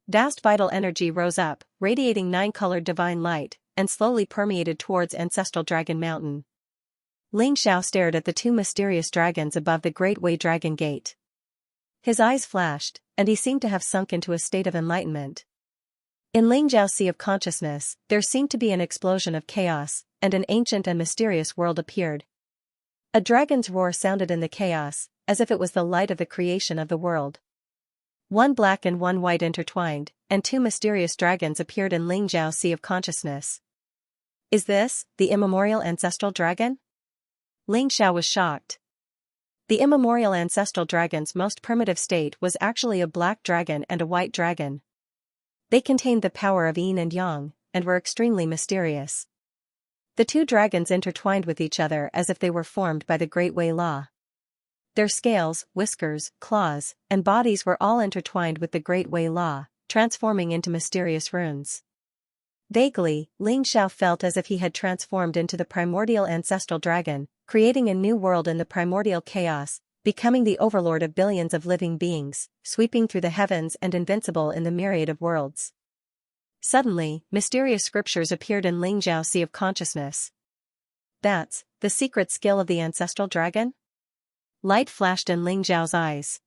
Vast vital energy rose up, radiating nine-colored divine light, and slowly permeated towards ancestral Dragon Mountain. Ling Xiao stared at the two mysterious dragons above the Great Way Dragon Gate. His eyes flashed, and he seemed to have sunk into a state of enlightenment. In Ling Xiao's sea of consciousness, there seemed to be an explosion of chaos, and an ancient and mysterious world appeared. A dragon's roar sounded in the chaos, as if it was the light of the creation of the world. One black and one white intertwined, and two mysterious dragons appeared in Ling Xiao's sea of consciousness. Is this, the immemorial ancestral dragon? Ling Xiao was shocked. The immemorial ancestral dragon's most primitive state was actually a black dragon and a white dragon. They contained the power of yin and yang, and were extremely mysterious. The two dragons intertwined with each other as if they were formed by the Great Way Law. Their scales, whiskers, claws, and bodies were all intertwined with the Great Way Law, transforming into mysterious runes. Vaguely, Ling Xiao felt as if he had transformed into the primordial ancestral dragon, creating a new world in the primordial chaos, becoming the overlord of billions of living beings, sweeping through the heavens and invincible in the myriad of worlds. Suddenly, mysterious scriptures appeared in Ling Xiao's sea of consciousness. That's the secret skill of the ancestral dragon? Light flashed in Ling Xiao's eyes.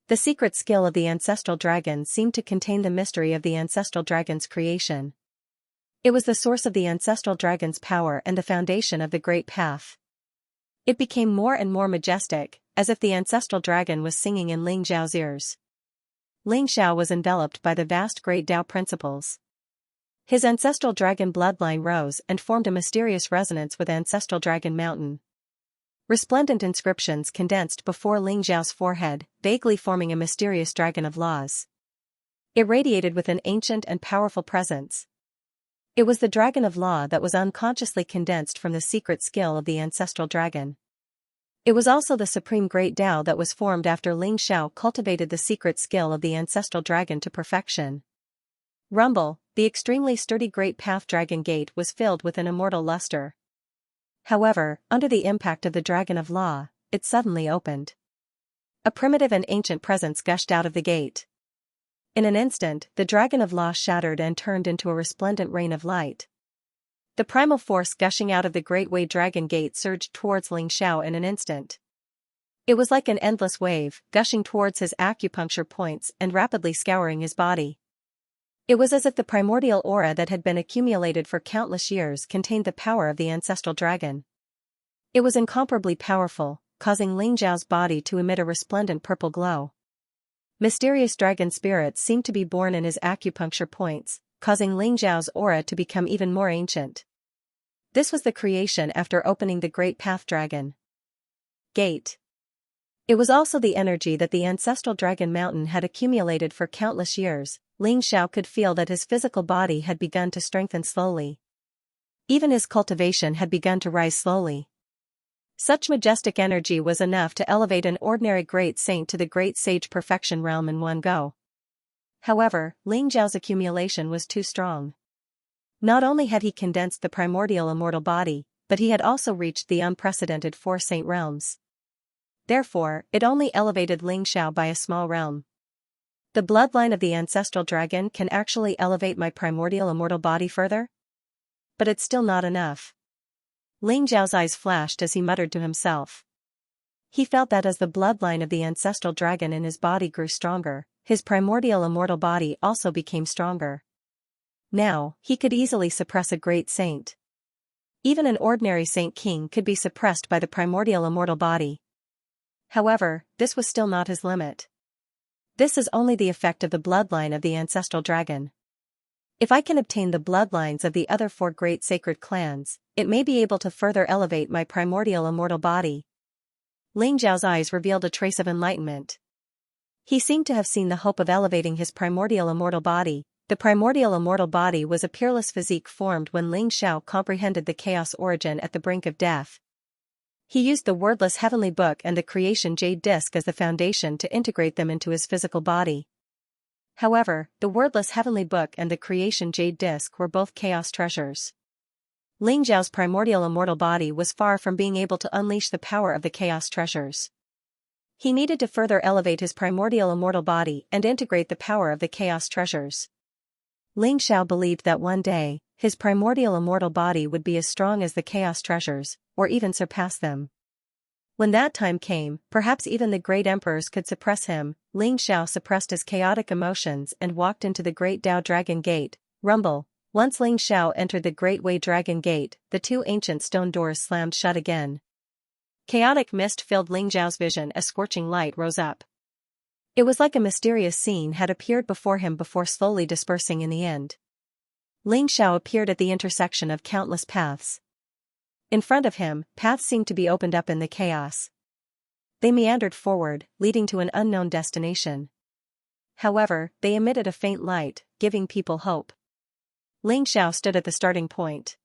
The secret skill of the ancestral dragon seemed to contain the mystery of the ancestral dragon's creation. It was the source of the ancestral dragon's power and the foundation of the great path. It became more and more majestic, as if the ancestral dragon was singing in Ling Xiao's ears. Ling Xiao was enveloped by the vast great Tao principles. His ancestral dragon bloodline rose and formed a mysterious resonance with ancestral Dragon Mountain. Resplendent inscriptions condensed before Ling Xiao's forehead, vaguely forming a mysterious dragon of laws. It radiated with an ancient and powerful presence. It was the dragon of law that was unconsciously condensed from the secret skill of the ancestral dragon. It was also the supreme great Tao that was formed after Ling Xiao cultivated the secret skill of the ancestral dragon to perfection. Rumble, the extremely sturdy great path dragon gate was filled with an immortal luster. However, under the impact of the dragon of law, it suddenly opened. A primitive and ancient presence gushed out of the gate. In an instant, the dragon of law shattered and turned into a resplendent rain of light. The primal force gushing out of the Great Way Dragon Gate surged towards Ling Xiao in an instant. It was like an endless wave, gushing towards his acupuncture points and rapidly scouring his body. It was as if the primordial aura that had been accumulated for countless years contained the power of the ancestral dragon. It was incomparably powerful, causing Ling Xiao's body to emit a resplendent purple glow. Mysterious dragon spirits seemed to be born in his acupuncture points, causing Ling Xiao's aura to become even more ancient. This was the creation after opening the Great Path Dragon Gate. It was also the energy that the ancestral Dragon Mountain had accumulated for countless years. Ling Xiao could feel that his physical body had begun to strengthen slowly. Even his cultivation had begun to rise slowly. Such majestic energy was enough to elevate an ordinary great saint to the great sage perfection realm in one go. However, Ling Xiao's accumulation was too strong. Not only had he condensed the primordial immortal body, but he had also reached the unprecedented four saint realms. Therefore, it only elevated Ling Xiao by a small realm. The bloodline of the ancestral dragon can actually elevate my primordial immortal body further? But it's still not enough. Ling Xiao's eyes flashed as he muttered to himself. He felt that as the bloodline of the ancestral dragon in his body grew stronger, his primordial immortal body also became stronger. Now, he could easily suppress a great saint. Even an ordinary saint king could be suppressed by the primordial immortal body. However, this was still not his limit. This is only the effect of the bloodline of the ancestral dragon. If I can obtain the bloodlines of the other four great sacred clans, it may be able to further elevate my primordial immortal body. Ling Xiao's eyes revealed a trace of enlightenment. He seemed to have seen the hope of elevating his primordial immortal body. The primordial immortal body was a peerless physique formed when Ling Xiao comprehended the chaos origin at the brink of death. He used the wordless heavenly book and the creation jade disc as the foundation to integrate them into his physical body. However, the wordless heavenly book and the creation jade disc were both chaos treasures. Ling Xiao's primordial immortal body was far from being able to unleash the power of the chaos treasures. He needed to further elevate his primordial immortal body and integrate the power of the chaos treasures. Ling Xiao believed that one day, his primordial immortal body would be as strong as the chaos treasures, or even surpass them. When that time came, perhaps even the great emperors could suppress him. Ling Xiao suppressed his chaotic emotions and walked into the Great Dao Dragon Gate. Rumble. Once Ling Xiao entered the Great Wei Dragon Gate, the two ancient stone doors slammed shut again. Chaotic mist filled Ling Xiao's vision as scorching light rose up. It was like a mysterious scene had appeared before him before slowly dispersing in the end. Ling Xiao appeared at the intersection of countless paths. In front of him, paths seemed to be opened up in the chaos. They meandered forward, leading to an unknown destination. However, they emitted a faint light, giving people hope. Ling Xiao stood at the starting point.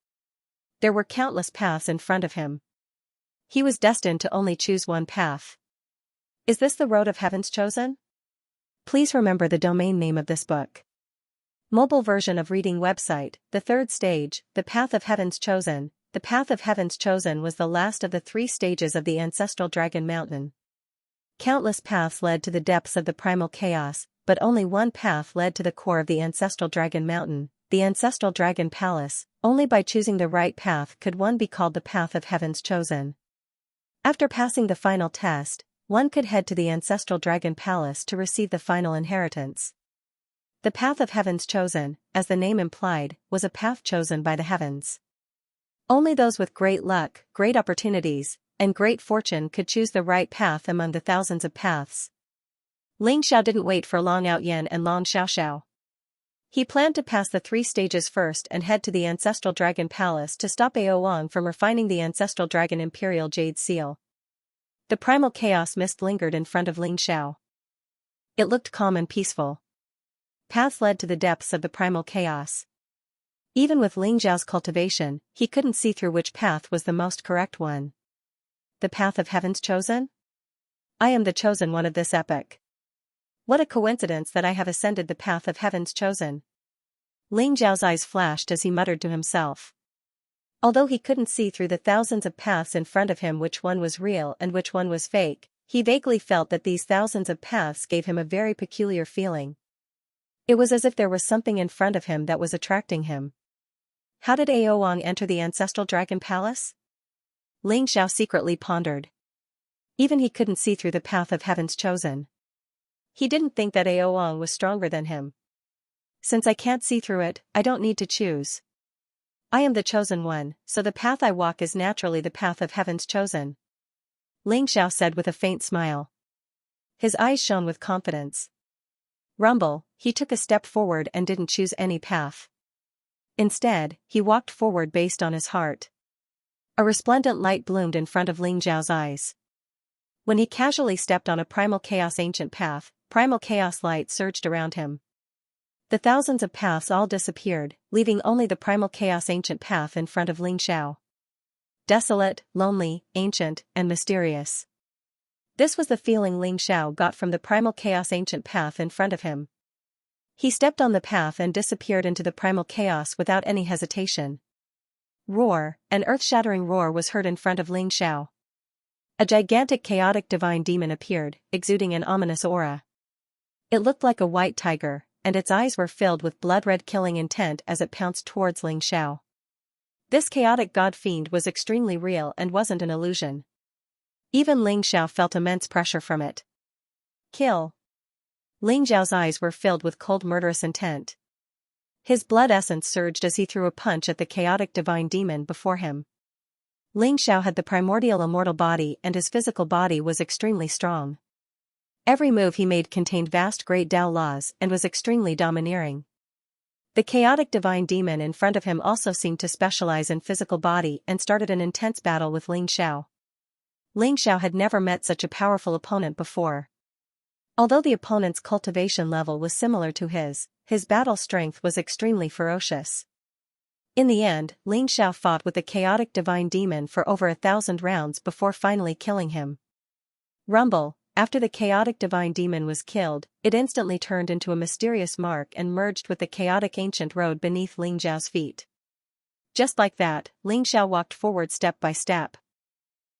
There were countless paths in front of him. He was destined to only choose one path. Is this the road of heaven's chosen? Please remember the domain name of this book. Mobile version of reading website, the third stage, the path of heaven's chosen. The path of heaven's chosen was the last of the 3 stages of the ancestral dragon mountain. Countless paths led to the depths of the primal chaos, but only one path led to the core of the ancestral dragon mountain, the ancestral dragon palace. Only by choosing the right path could one be called the path of heaven's chosen. After passing the final test, one could head to the ancestral dragon palace to receive the final inheritance. The path of heaven's chosen, as the name implied, was a path chosen by the heavens. Only those with great luck, great opportunities, and great fortune could choose the right path among the thousands of paths. Ling Xiao didn't wait for Long Outyan and Long Xiaoxiao. He planned to pass the 3 stages first and head to the ancestral dragon palace to stop Ao Wang from refining the ancestral dragon imperial jade seal. The primal chaos mist lingered in front of Ling Xiao. It looked calm and peaceful. Paths led to the depths of the primal chaos. Even with Ling Xiao's cultivation, he couldn't see through which path was the most correct one. The path of heaven's chosen? I am the chosen one of this epic. What a coincidence that I have ascended the path of heaven's chosen. Ling Xiao's eyes flashed as he muttered to himself. Although he couldn't see through the thousands of paths in front of him which one was real and which one was fake, he vaguely felt that these thousands of paths gave him a very peculiar feeling. It was as if there was something in front of him that was attracting him. How did Ao Wang enter the ancestral dragon palace? Ling Xiao secretly pondered. Even he couldn't see through the path of heaven's chosen. He didn't think that Ao Wang was stronger than him. Since I can't see through it, I don't need to choose. I am the chosen one, so the path I walk is naturally the path of heaven's chosen. Ling Xiao said with a faint smile. His eyes shone with confidence. Rumble, he took a step forward and didn't choose any path. Instead, he walked forward based on his heart. A resplendent light bloomed in front of Ling Xiao's eyes. When he casually stepped on a primal chaos ancient path, primal chaos light surged around him. The thousands of paths all disappeared, leaving only the primal chaos ancient path in front of Ling Xiao. Desolate, lonely, ancient, and mysterious. This was the feeling Ling Xiao got from the primal chaos ancient path in front of him. He stepped on the path and disappeared into the primal chaos without any hesitation. Roar, an earth-shattering roar was heard in front of Ling Xiao. A gigantic chaotic divine demon appeared, exuding an ominous aura. It looked like a white tiger, and its eyes were filled with blood-red killing intent as it pounced towards Ling Xiao. This chaotic god-fiend was extremely real and wasn't an illusion. Even Ling Xiao felt immense pressure from it. Kill. Ling Xiao's eyes were filled with cold murderous intent. His blood essence surged as he threw a punch at the chaotic divine demon before him. Ling Xiao had the primordial immortal body and his physical body was extremely strong. Every move he made contained vast great Dao laws and was extremely domineering. The chaotic divine demon in front of him also seemed to specialize in physical body and started an intense battle with Ling Xiao. Ling Xiao had never met such a powerful opponent before. Although the opponent's cultivation level was similar to his battle strength was extremely ferocious. In the end, Ling Xiao fought with the chaotic divine demon for over 1,000 rounds before finally killing him. Rumble. After the chaotic divine demon was killed, it instantly turned into a mysterious mark and merged with the chaotic ancient road beneath Ling Xiao's feet. Just like that, Ling Xiao walked forward step by step.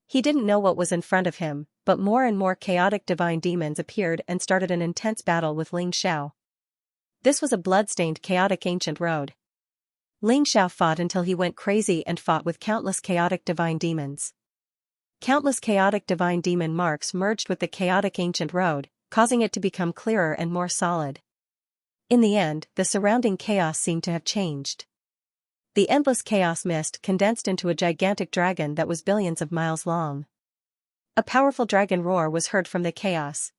He didn't know what was in front of him, but more and more chaotic divine demons appeared and started an intense battle with Ling Xiao. This was a blood-stained chaotic ancient road. Ling Xiao fought until he went crazy and fought with countless chaotic divine demons. Countless chaotic divine demon marks merged with the chaotic ancient road, causing it to become clearer and more solid. In the end, the surrounding chaos seemed to have changed. The endless chaos mist condensed into a gigantic dragon that was billions of miles long. A powerful dragon roar was heard from the chaos.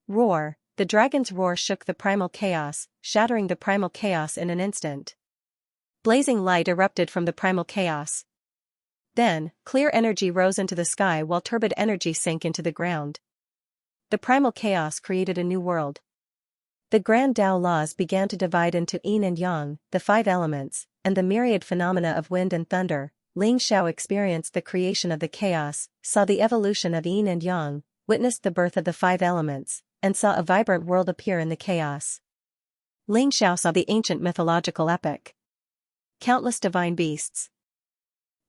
Roar. The dragon's roar shook the primal chaos, shattering the primal chaos in an instant. Blazing light erupted from the primal chaos. Then, clear energy rose into the sky while turbid energy sank into the ground. The primal chaos created a new world. The grand Tao laws began to divide into yin and yang, the 5 elements, and the myriad phenomena of wind and thunder. Ling Xiao experienced the creation of the chaos, saw the evolution of yin and yang, witnessed the birth of the 5 elements, and saw a vibrant world appear in the chaos. Ling Xiao saw the ancient mythological epic. Countless divine beasts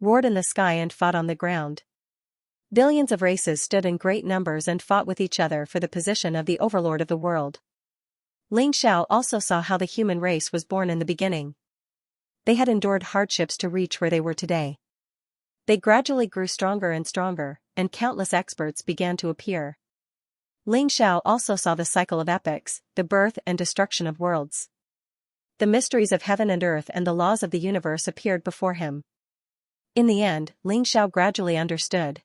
roared in the sky and fought on the ground. Billions of races stood in great numbers and fought with each other for the position of the overlord of the world. Ling Xiao also saw how the human race was born in the beginning. They had endured hardships to reach where they were today. They gradually grew stronger and stronger, and countless experts began to appear. Ling Xiao also saw the cycle of epochs, the birth and destruction of worlds. The mysteries of heaven and earth and the laws of the universe appeared before him. In the end, Ling Xiao gradually understood.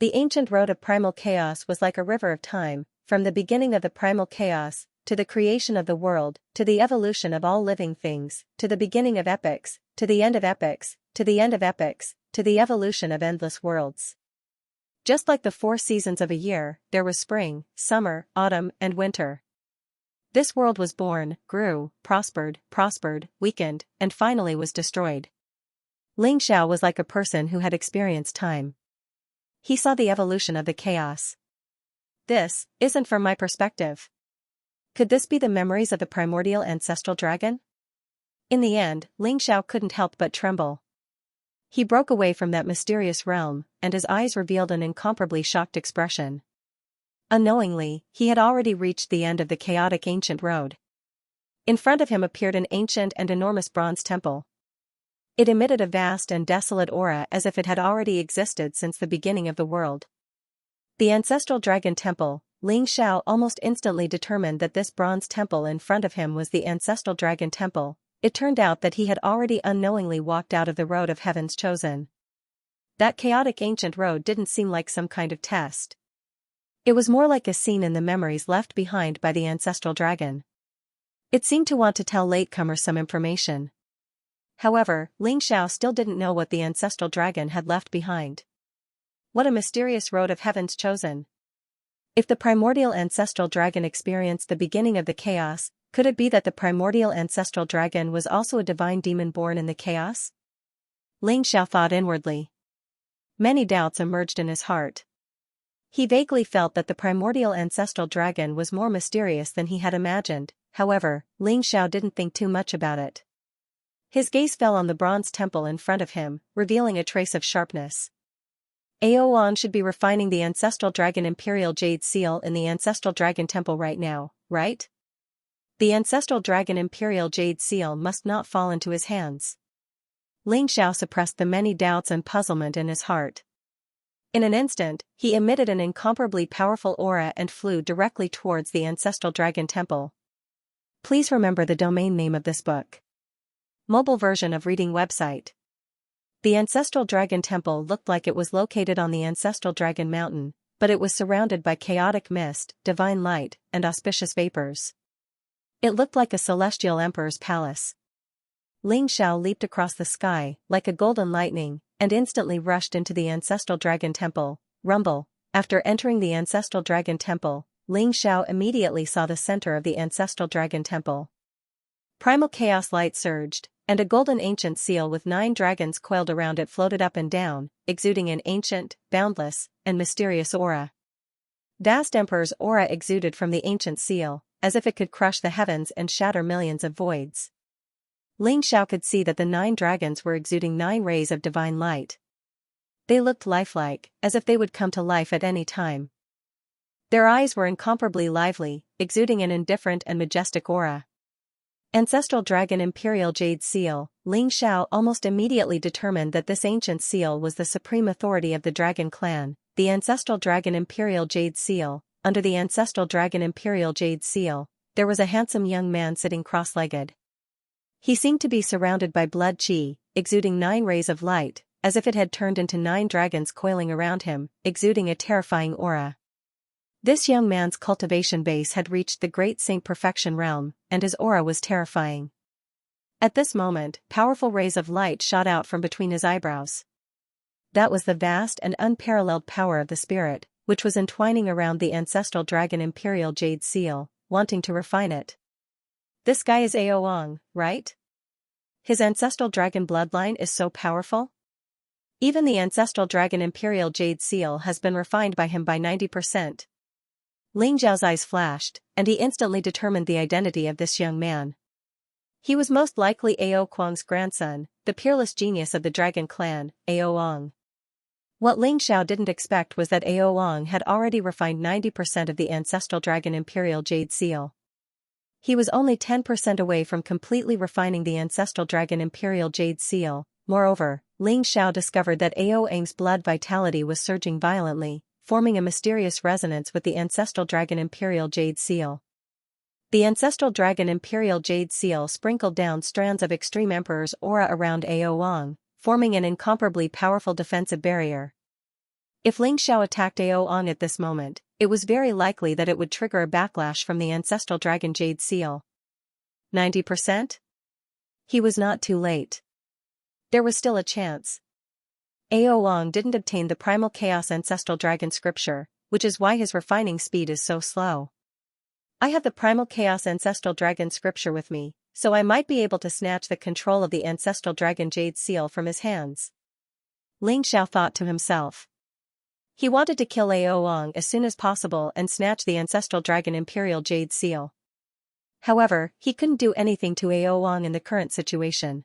The ancient road of primal chaos was like a river of time, from the beginning of the primal chaos, to the creation of the world, to the evolution of all living things, to the beginning of epochs, to the end of epochs, to the end of epochs, to the evolution of endless worlds. Just like the 4 seasons of a year, there was spring, summer, autumn, and winter. This world was born, grew, prospered, weakened, and finally was destroyed. Ling Xiao was like a person who had experienced time. He saw the evolution of the chaos. This isn't from my perspective. Could this be the memories of the primordial ancestral dragon? In the end, Ling Xiao couldn't help but tremble. He broke away from that mysterious realm, and his eyes revealed an incomparably shocked expression. Unknowingly, he had already reached the end of the chaotic ancient road. In front of him appeared an ancient and enormous bronze temple. It emitted a vast and desolate aura as if it had already existed since the beginning of the world. The ancestral dragon temple. Ling Xiao almost instantly determined that this bronze temple in front of him was the ancestral dragon temple. It turned out that he had already unknowingly walked out of the road of heaven's chosen. That chaotic ancient road didn't seem like some kind of test. It was more like a scene in the memories left behind by the ancestral dragon. It seemed to want to tell latecomers some information. However, Ling Xiao still didn't know what the ancestral dragon had left behind. What a mysterious road of heaven's chosen. If the primordial ancestral dragon experienced the beginning of the chaos, could it be that the primordial ancestral dragon was also a divine demon born in the chaos? Ling Xiao thought inwardly. Many doubts emerged in his heart. He vaguely felt that the primordial ancestral dragon was more mysterious than he had imagined. However, Ling Xiao didn't think too much about it. His gaze fell on the bronze temple in front of him, revealing a trace of sharpness. Aoan should be refining the ancestral dragon imperial jade seal in the ancestral dragon temple right now, right? The ancestral dragon imperial jade seal must not fall into his hands. Ling Xiao suppressed the many doubts and puzzlement in his heart. In an instant, he emitted an incomparably powerful aura and flew directly towards the ancestral dragon temple. Please remember the domain name of this book. Mobile version of reading website. The ancestral dragon temple looked like it was located on the ancestral dragon mountain, but it was surrounded by chaotic mist, divine light, and auspicious vapors. It looked like a celestial emperor's palace. Ling Xiao leaped across the sky, like a golden lightning, and instantly rushed into the ancestral dragon temple. Rumble. After entering the ancestral dragon temple, Ling Xiao immediately saw the center of the ancestral dragon temple. Primal chaos light surged, and a golden ancient seal with 9 dragons coiled around it floated up and down, exuding an ancient, boundless, and mysterious aura. Vast Emperor's aura exuded from the ancient seal, as if it could crush the heavens and shatter millions of voids. Ling Xiao could see that the 9 dragons were exuding 9 rays of divine light. They looked lifelike, as if they would come to life at any time. Their eyes were incomparably lively, exuding an indifferent and majestic aura. Ancestral Dragon Imperial Jade Seal. Ling Xiao almost immediately determined that this ancient seal was the supreme authority of the dragon clan, the Ancestral Dragon Imperial Jade Seal. Under the Ancestral Dragon Imperial Jade Seal, there was a handsome young man sitting cross-legged. He seemed to be surrounded by blood qi, exuding 9 rays of light, as if it had turned into 9 dragons coiling around him, exuding a terrifying aura. This young man's cultivation base had reached the Great Saint Perfection realm, and his aura was terrifying. At this moment, powerful rays of light shot out from between his eyebrows. That was the vast and unparalleled power of the spirit, which was entwining around the Ancestral Dragon Imperial Jade Seal, wanting to refine it. This guy is Aoang, right? His ancestral dragon bloodline is so powerful? Even the Ancestral Dragon Imperial Jade Seal has been refined by him by 90%. Ling Zhao's eyes flashed, and he instantly determined the identity of this young man. He was most likely Ao Kuang's grandson, the peerless genius of the dragon clan, Aoang. What Ling Xiao didn't expect was that Aoang had already refined 90% of the Ancestral Dragon Imperial Jade Seal. He was only 10% away from completely refining the Ancestral Dragon Imperial Jade Seal. Moreover, Ling Xiao discovered that Aoang's blood vitality was surging violently, forming a mysterious resonance with the Ancestral Dragon Imperial Jade Seal. The Ancestral Dragon Imperial Jade Seal sprinkled down strands of Extreme Emperor's aura around Aoang, forming an incomparably powerful defensive barrier. If Ling Xiao attacked Aoang at this moment, it was very likely that it would trigger a backlash from the Ancestral Dragon Jade Seal. 90%? He was not too late. There was still a chance. Aoang didn't obtain the Primal Chaos Ancestral Dragon Scripture, which is why his refining speed is so slow. I have the Primal Chaos Ancestral Dragon Scripture with me, so I might be able to snatch the control of the Ancestral Dragon Jade Seal from his hands. Ling Xiao thought to himself. He wanted to kill Aoang as soon as possible and snatch the Ancestral Dragon Imperial Jade Seal. However, he couldn't do anything to Aoang in the current situation.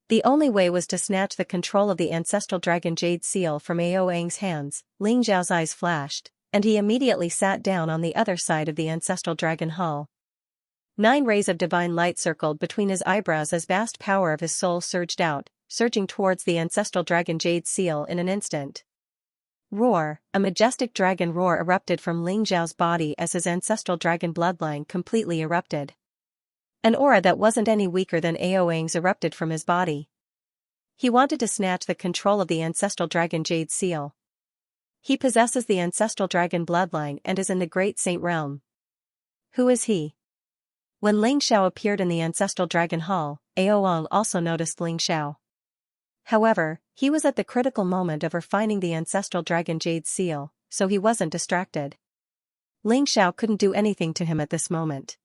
The only way was to snatch the control of the Ancestral Dragon Jade Seal from Aoang's hands. Ling Zhao's eyes flashed, and he immediately sat down on the other side of the Ancestral Dragon Hull. 9 rays of divine light circled between his eyebrows as vast power of his soul surged out, surging towards the Ancestral Dragon Jade Seal in an instant. Roar! A majestic dragon roar erupted from Ling Zhao's body as his Ancestral Dragon bloodline completely erupted. An aura that wasn't any weaker than Aoang's erupted from his body. He wanted to snatch the control of the Ancestral Dragon Jade Seal. He possesses the Ancestral Dragon bloodline and is in the Great Saint realm. Who is he? When Ling Xiao appeared in the Ancestral Dragon Hall, Aoang also noticed Ling Xiao. However, he was at the critical moment of refining the Ancestral Dragon Jade Seal, so he wasn't distracted. Ling Xiao couldn't do anything to him at this moment.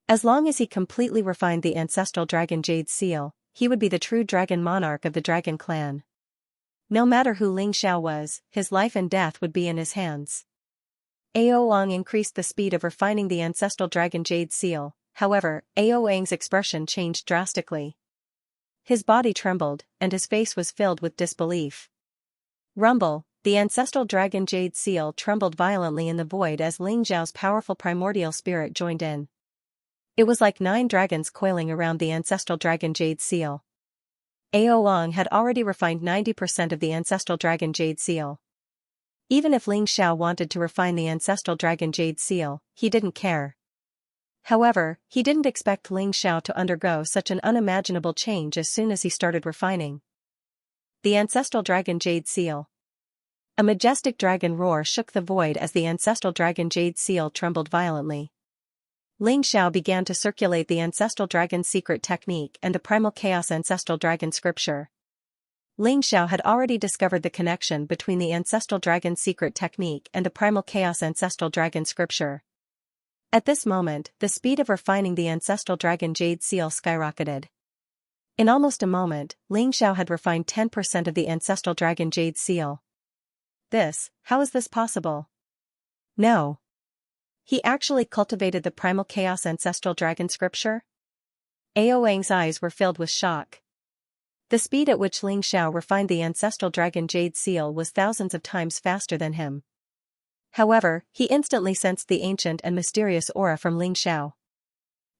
As long as he completely refined the Ancestral Dragon Jade Seal, he would be the true dragon monarch of the dragon clan. No matter who Ling Xiao was, his life and death would be in his hands. Aoang increased the speed of refining the Ancestral Dragon Jade Seal, however, Aoang's expression changed drastically. His body trembled, and his face was filled with disbelief. Rumble! The Ancestral Dragon Jade Seal trembled violently in the void as Ling Zhao's powerful primordial spirit joined in. It was like 9 dragons coiling around the Ancestral Dragon Jade Seal. Aoang had already refined 90% of the Ancestral Dragon Jade Seal. Even if Ling Xiao wanted to refine the Ancestral Dragon Jade Seal, he didn't care. However, he didn't expect Ling Xiao to undergo such an unimaginable change as soon as he started refining the Ancestral Dragon Jade Seal. A majestic dragon roar shook the void as the Ancestral Dragon Jade Seal trembled violently. Ling Xiao began to circulate the Ancestral Dragon Secret Technique and the Primal Chaos Ancestral Dragon Scripture. Ling Xiao had already discovered the connection between the Ancestral Dragon secret technique and the Primal Chaos Ancestral Dragon scripture. At this moment, the speed of refining the Ancestral Dragon Jade Seal skyrocketed. In almost a moment, Ling Xiao had refined 10% of the Ancestral Dragon Jade Seal. How is this possible? No. He actually cultivated the Primal Chaos Ancestral Dragon scripture? Ao Wang's eyes were filled with shock. The speed at which Ling Xiao refined the Ancestral Dragon Jade Seal was thousands of times faster than him. However, he instantly sensed the ancient and mysterious aura from Ling Xiao.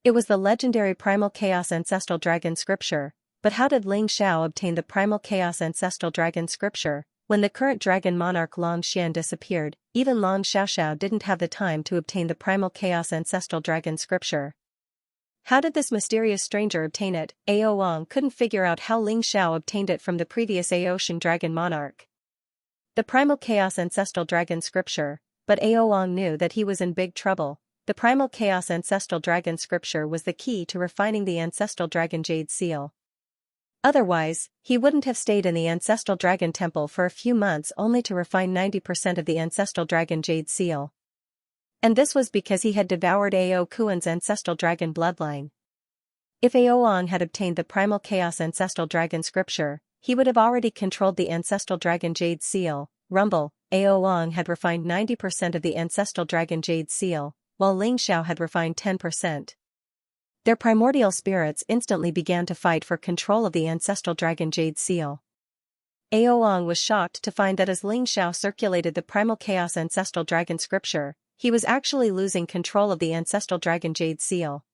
It was the legendary Primal Chaos Ancestral Dragon scripture, but how did Ling Xiao obtain the Primal Chaos Ancestral Dragon scripture? When the current dragon monarch Long Xian disappeared, even Long Xiaoxiao didn't have the time to obtain the Primal Chaos Ancestral Dragon scripture. How did this mysterious stranger obtain it? Ao Wang couldn't figure out how Ling Xiao obtained it from the previous Aotian dragon monarch. The Primal Chaos Ancestral Dragon scripture, but Ao Wang knew that he was in big trouble. The Primal Chaos Ancestral Dragon scripture was the key to refining the Ancestral Dragon Jade Seal. Otherwise, he wouldn't have stayed in the Ancestral Dragon Temple for a few months only to refine 90% of the Ancestral Dragon Jade Seal. And this was because he had devoured Ao Kuan's Ancestral Dragon bloodline. If Ao Wang had obtained the Primal Chaos Ancestral Dragon scripture, he would have already controlled the Ancestral Dragon Jade Seal. Rumble, Ao Wang had refined 90% of the Ancestral Dragon Jade Seal, while Ling Xiao had refined 10%. Their primordial spirits instantly began to fight for control of the Ancestral Dragon Jade Seal. Ao Wang was shocked to find that as Ling Xiao circulated the Primal Chaos Ancestral Dragon scripture, he was actually losing control of the Ancestral Dragon Jade Seal.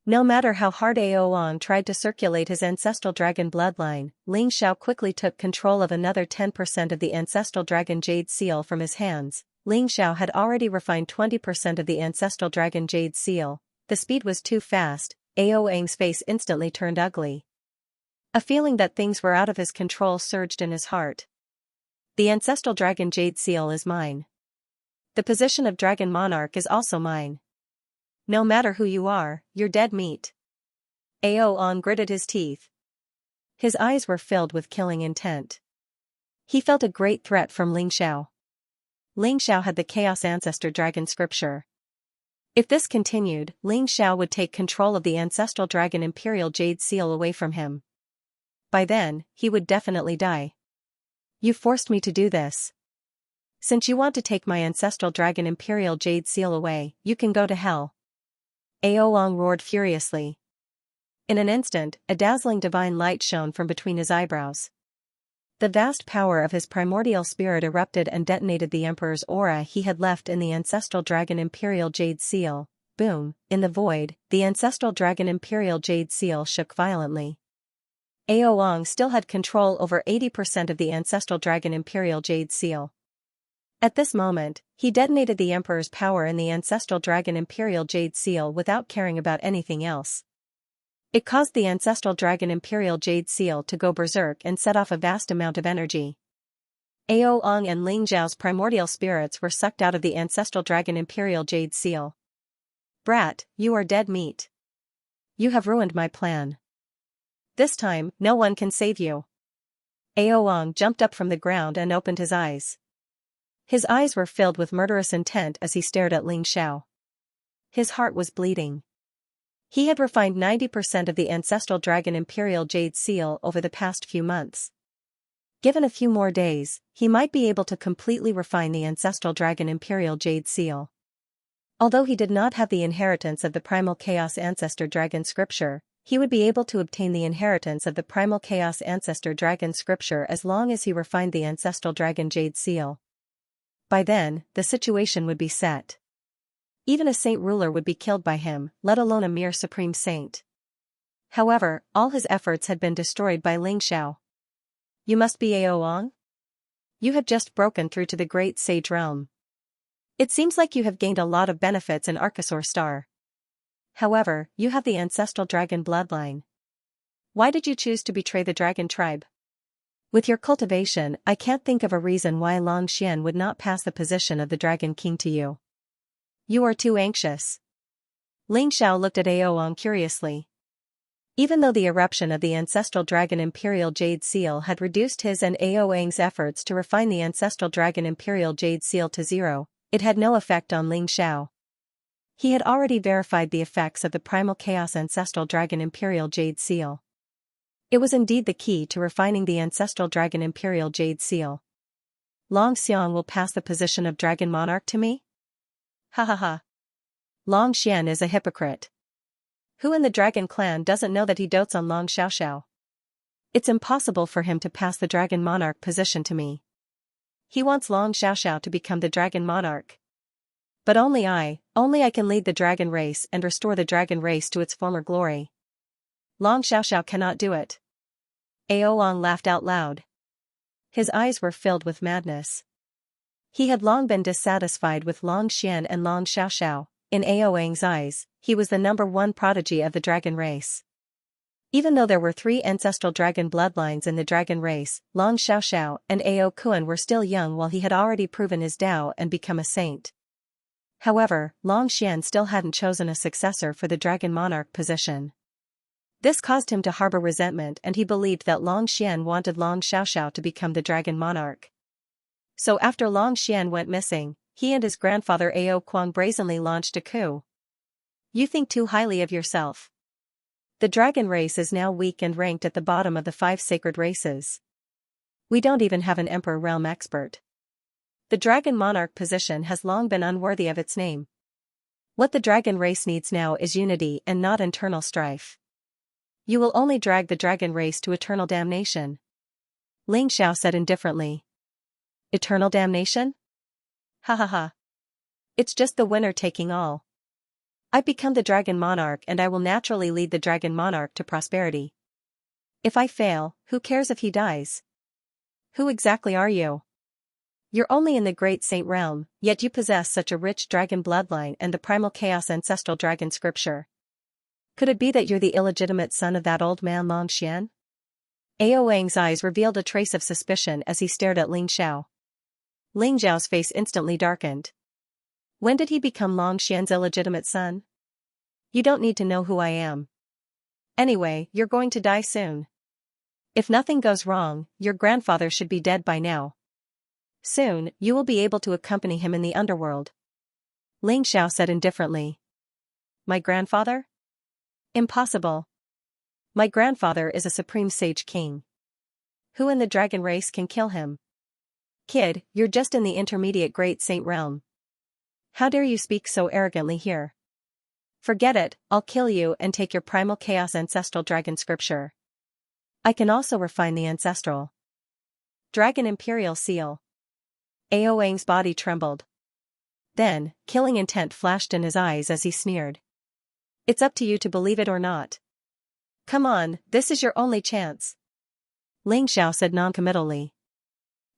No matter how hard Ao Wang tried to circulate his Ancestral Dragon bloodline, Ling Xiao quickly took control of another 10% of the Ancestral Dragon Jade Seal from his hands. Ling Xiao had already refined 20% of the Ancestral Dragon Jade Seal. The speed was too fast. Ao Wang's face instantly turned ugly. A feeling that things were out of his control surged in his heart. The Ancestral Dragon Jade Seal is mine. The position of Dragon Monarch is also mine. No matter who you are, you're dead meat. Ao Wang gritted his teeth. His eyes were filled with killing intent. He felt a great threat from Ling Xiao. Ling Xiao had the Chaos Ancestor Dragon scripture. If this continued, Ling Xiao would take control of the Ancestral Dragon Imperial Jade Seal away from him. By then, he would definitely die. You forced me to do this. Since you want to take my Ancestral Dragon Imperial Jade Seal away, you can go to hell. Ao Wang roared furiously. In an instant, a dazzling divine light shone from between his eyebrows. The vast power of his primordial spirit erupted and detonated the Emperor's aura he had left in the Ancestral Dragon Imperial Jade Seal. Boom, in the void, the Ancestral Dragon Imperial Jade Seal shook violently. Ao Wang still had control over 80% of the Ancestral Dragon Imperial Jade Seal. At this moment, he detonated the Emperor's power in the Ancestral Dragon Imperial Jade Seal without caring about anything else. It caused the Ancestral Dragon Imperial Jade Seal to go berserk and set off a vast amount of energy. Ao Wang and Ling Xiao's primordial spirits were sucked out of the Ancestral Dragon Imperial Jade Seal. Brat, you are dead meat. You have ruined my plan. This time, no one can save you. Ao Wang jumped up from the ground and opened his eyes. His eyes were filled with murderous intent as he stared at Ling Xiao. His heart was bleeding. He had refined 90% of the Ancestral Dragon Imperial Jade Seal over the past few months. Given a few more days, he might be able to completely refine the Ancestral Dragon Imperial Jade Seal. Although he did not have the inheritance of the Primal Chaos Ancestor Dragon scripture, he would be able to obtain the inheritance of the Primal Chaos Ancestor Dragon scripture as long as he refined the Ancestral Dragon Jade Seal. By then, the situation would be set. Even a saint ruler would be killed by him, let alone a mere supreme saint. However, all his efforts had been destroyed by Ling Xiao. You must be Ao Wang? You have just broken through to the great sage realm. It seems like you have gained a lot of benefits in Archosaur Star. However, you have the Ancestral Dragon bloodline. Why did you choose to betray the Dragon tribe? With your cultivation, I can't think of a reason why Long Xian would not pass the position of the Dragon King to you. You are too anxious. Ling Xiao looked at Ao Wang curiously. Even though the eruption of the ancestral dragon Imperial Jade Seal had reduced his and Ao Wang's efforts to refine the ancestral dragon Imperial Jade Seal to zero, it had no effect on Ling Xiao. He had already verified the effects of the primal chaos ancestral dragon Imperial Jade Seal. It was indeed the key to refining the ancestral dragon Imperial Jade Seal. Long Xiang will pass the position of dragon monarch to me? Ha ha ha. Long Xian is a hypocrite. Who in the dragon clan doesn't know that he dotes on Long Xiaoxiao? It's impossible for him to pass the dragon monarch position to me. He wants Long Xiaoxiao to become the dragon monarch. But only I can lead the dragon race and restore the dragon race to its former glory. Long Xiaoxiao cannot do it. Ao Wang laughed out loud. His eyes were filled with madness. He had long been dissatisfied with Long Xian and Long Xiaoxiao. In Ao Wang's eyes, he was the #1 prodigy of the dragon race. Even though there were 3 ancestral dragon bloodlines in the dragon race, Long Xiaoxiao and Ao Kuan were still young while he had already proven his Dao and become a saint. However, Long Xian still hadn't chosen a successor for the dragon monarch position. This caused him to harbor resentment, and he believed that Long Xian wanted Long Xiaoxiao to become the dragon monarch. So after Long Xian went missing, he and his grandfather Ao Kuang brazenly launched a coup. You think too highly of yourself. The dragon race is now weak and ranked at the bottom of the 5 sacred races. We don't even have an emperor realm expert. The dragon monarch position has long been unworthy of its name. What the dragon race needs now is unity and not internal strife. You will only drag the dragon race to eternal damnation. Ling Xiao said indifferently. Eternal damnation? Ha ha ha. It's just the winner taking all. I become the dragon monarch and I will naturally lead the dragon monarch to prosperity. If I fail, who cares if he dies? Who exactly are you? You're only in the great saint realm, yet you possess such a rich dragon bloodline and the primal chaos ancestral dragon scripture. Could it be that you're the illegitimate son of that old man Long Xian? Ao Wang's eyes revealed a trace of suspicion as he stared at Ling Xiao. Ling Xiao's face instantly darkened. When did he become Long Xian's illegitimate son? You don't need to know who I am. Anyway, you're going to die soon. If nothing goes wrong, your grandfather should be dead by now. Soon, you will be able to accompany him in the underworld. Ling Xiao said indifferently. My grandfather? Impossible. My grandfather is a supreme sage king. Who in the dragon race can kill him? Kid, you're just in the intermediate great saint realm. How dare you speak so arrogantly here? Forget it, I'll kill you and take your primal chaos ancestral dragon scripture. I can also refine the ancestral dragon imperial seal. Ao Wang's body trembled. Then, killing intent flashed in his eyes as he sneered. It's up to you to believe it or not. Come on, this is your only chance. Ling Xiao said noncommittally.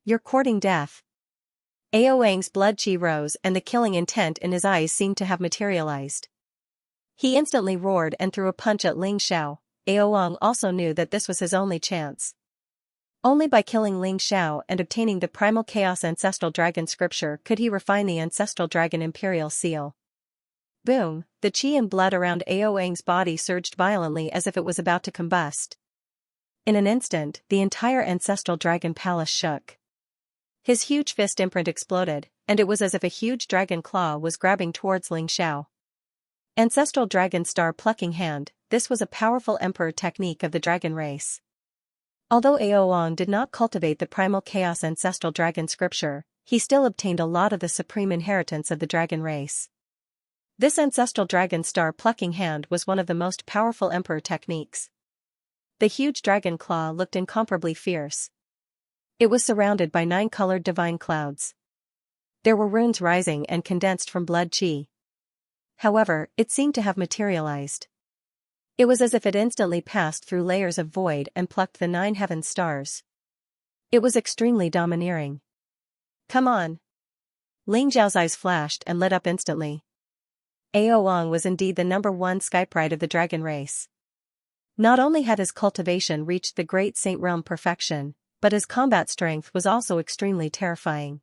You're courting death. Ao Wang's blood chi rose and the killing intent in his eyes seemed to have materialized. He instantly roared and threw a punch at Ling Xiao. Ao Wang also knew that this was his only chance. Only by killing Ling Xiao and obtaining the primal chaos ancestral dragon scripture could he refine the ancestral dragon imperial seal. Boom, the chi and blood around Ao Wang's body surged violently as if it was about to combust. In an instant, the entire ancestral dragon palace shook. His huge fist imprint exploded, and it was as if a huge dragon claw was grabbing towards Ling Xiao. Ancestral dragon star plucking hand, this was a powerful emperor technique of the dragon race. Although Ao Wang did not cultivate the primal chaos ancestral dragon scripture, he still obtained a lot of the supreme inheritance of the dragon race. This ancestral dragon star plucking hand was one of the most powerful emperor techniques. The huge dragon claw looked incomparably fierce. It was surrounded by 9-colored divine clouds. There were runes rising and condensed from blood chi. However, it seemed to have materialized. It was as if it instantly passed through layers of void and plucked the 9 heaven stars. It was extremely domineering. Come on. Ling Zhao's eyes flashed and lit up instantly. Ao Wang was indeed the #1 sky pride of the dragon race. Not only had his cultivation reached the great saint realm perfection, but his combat strength was also extremely terrifying.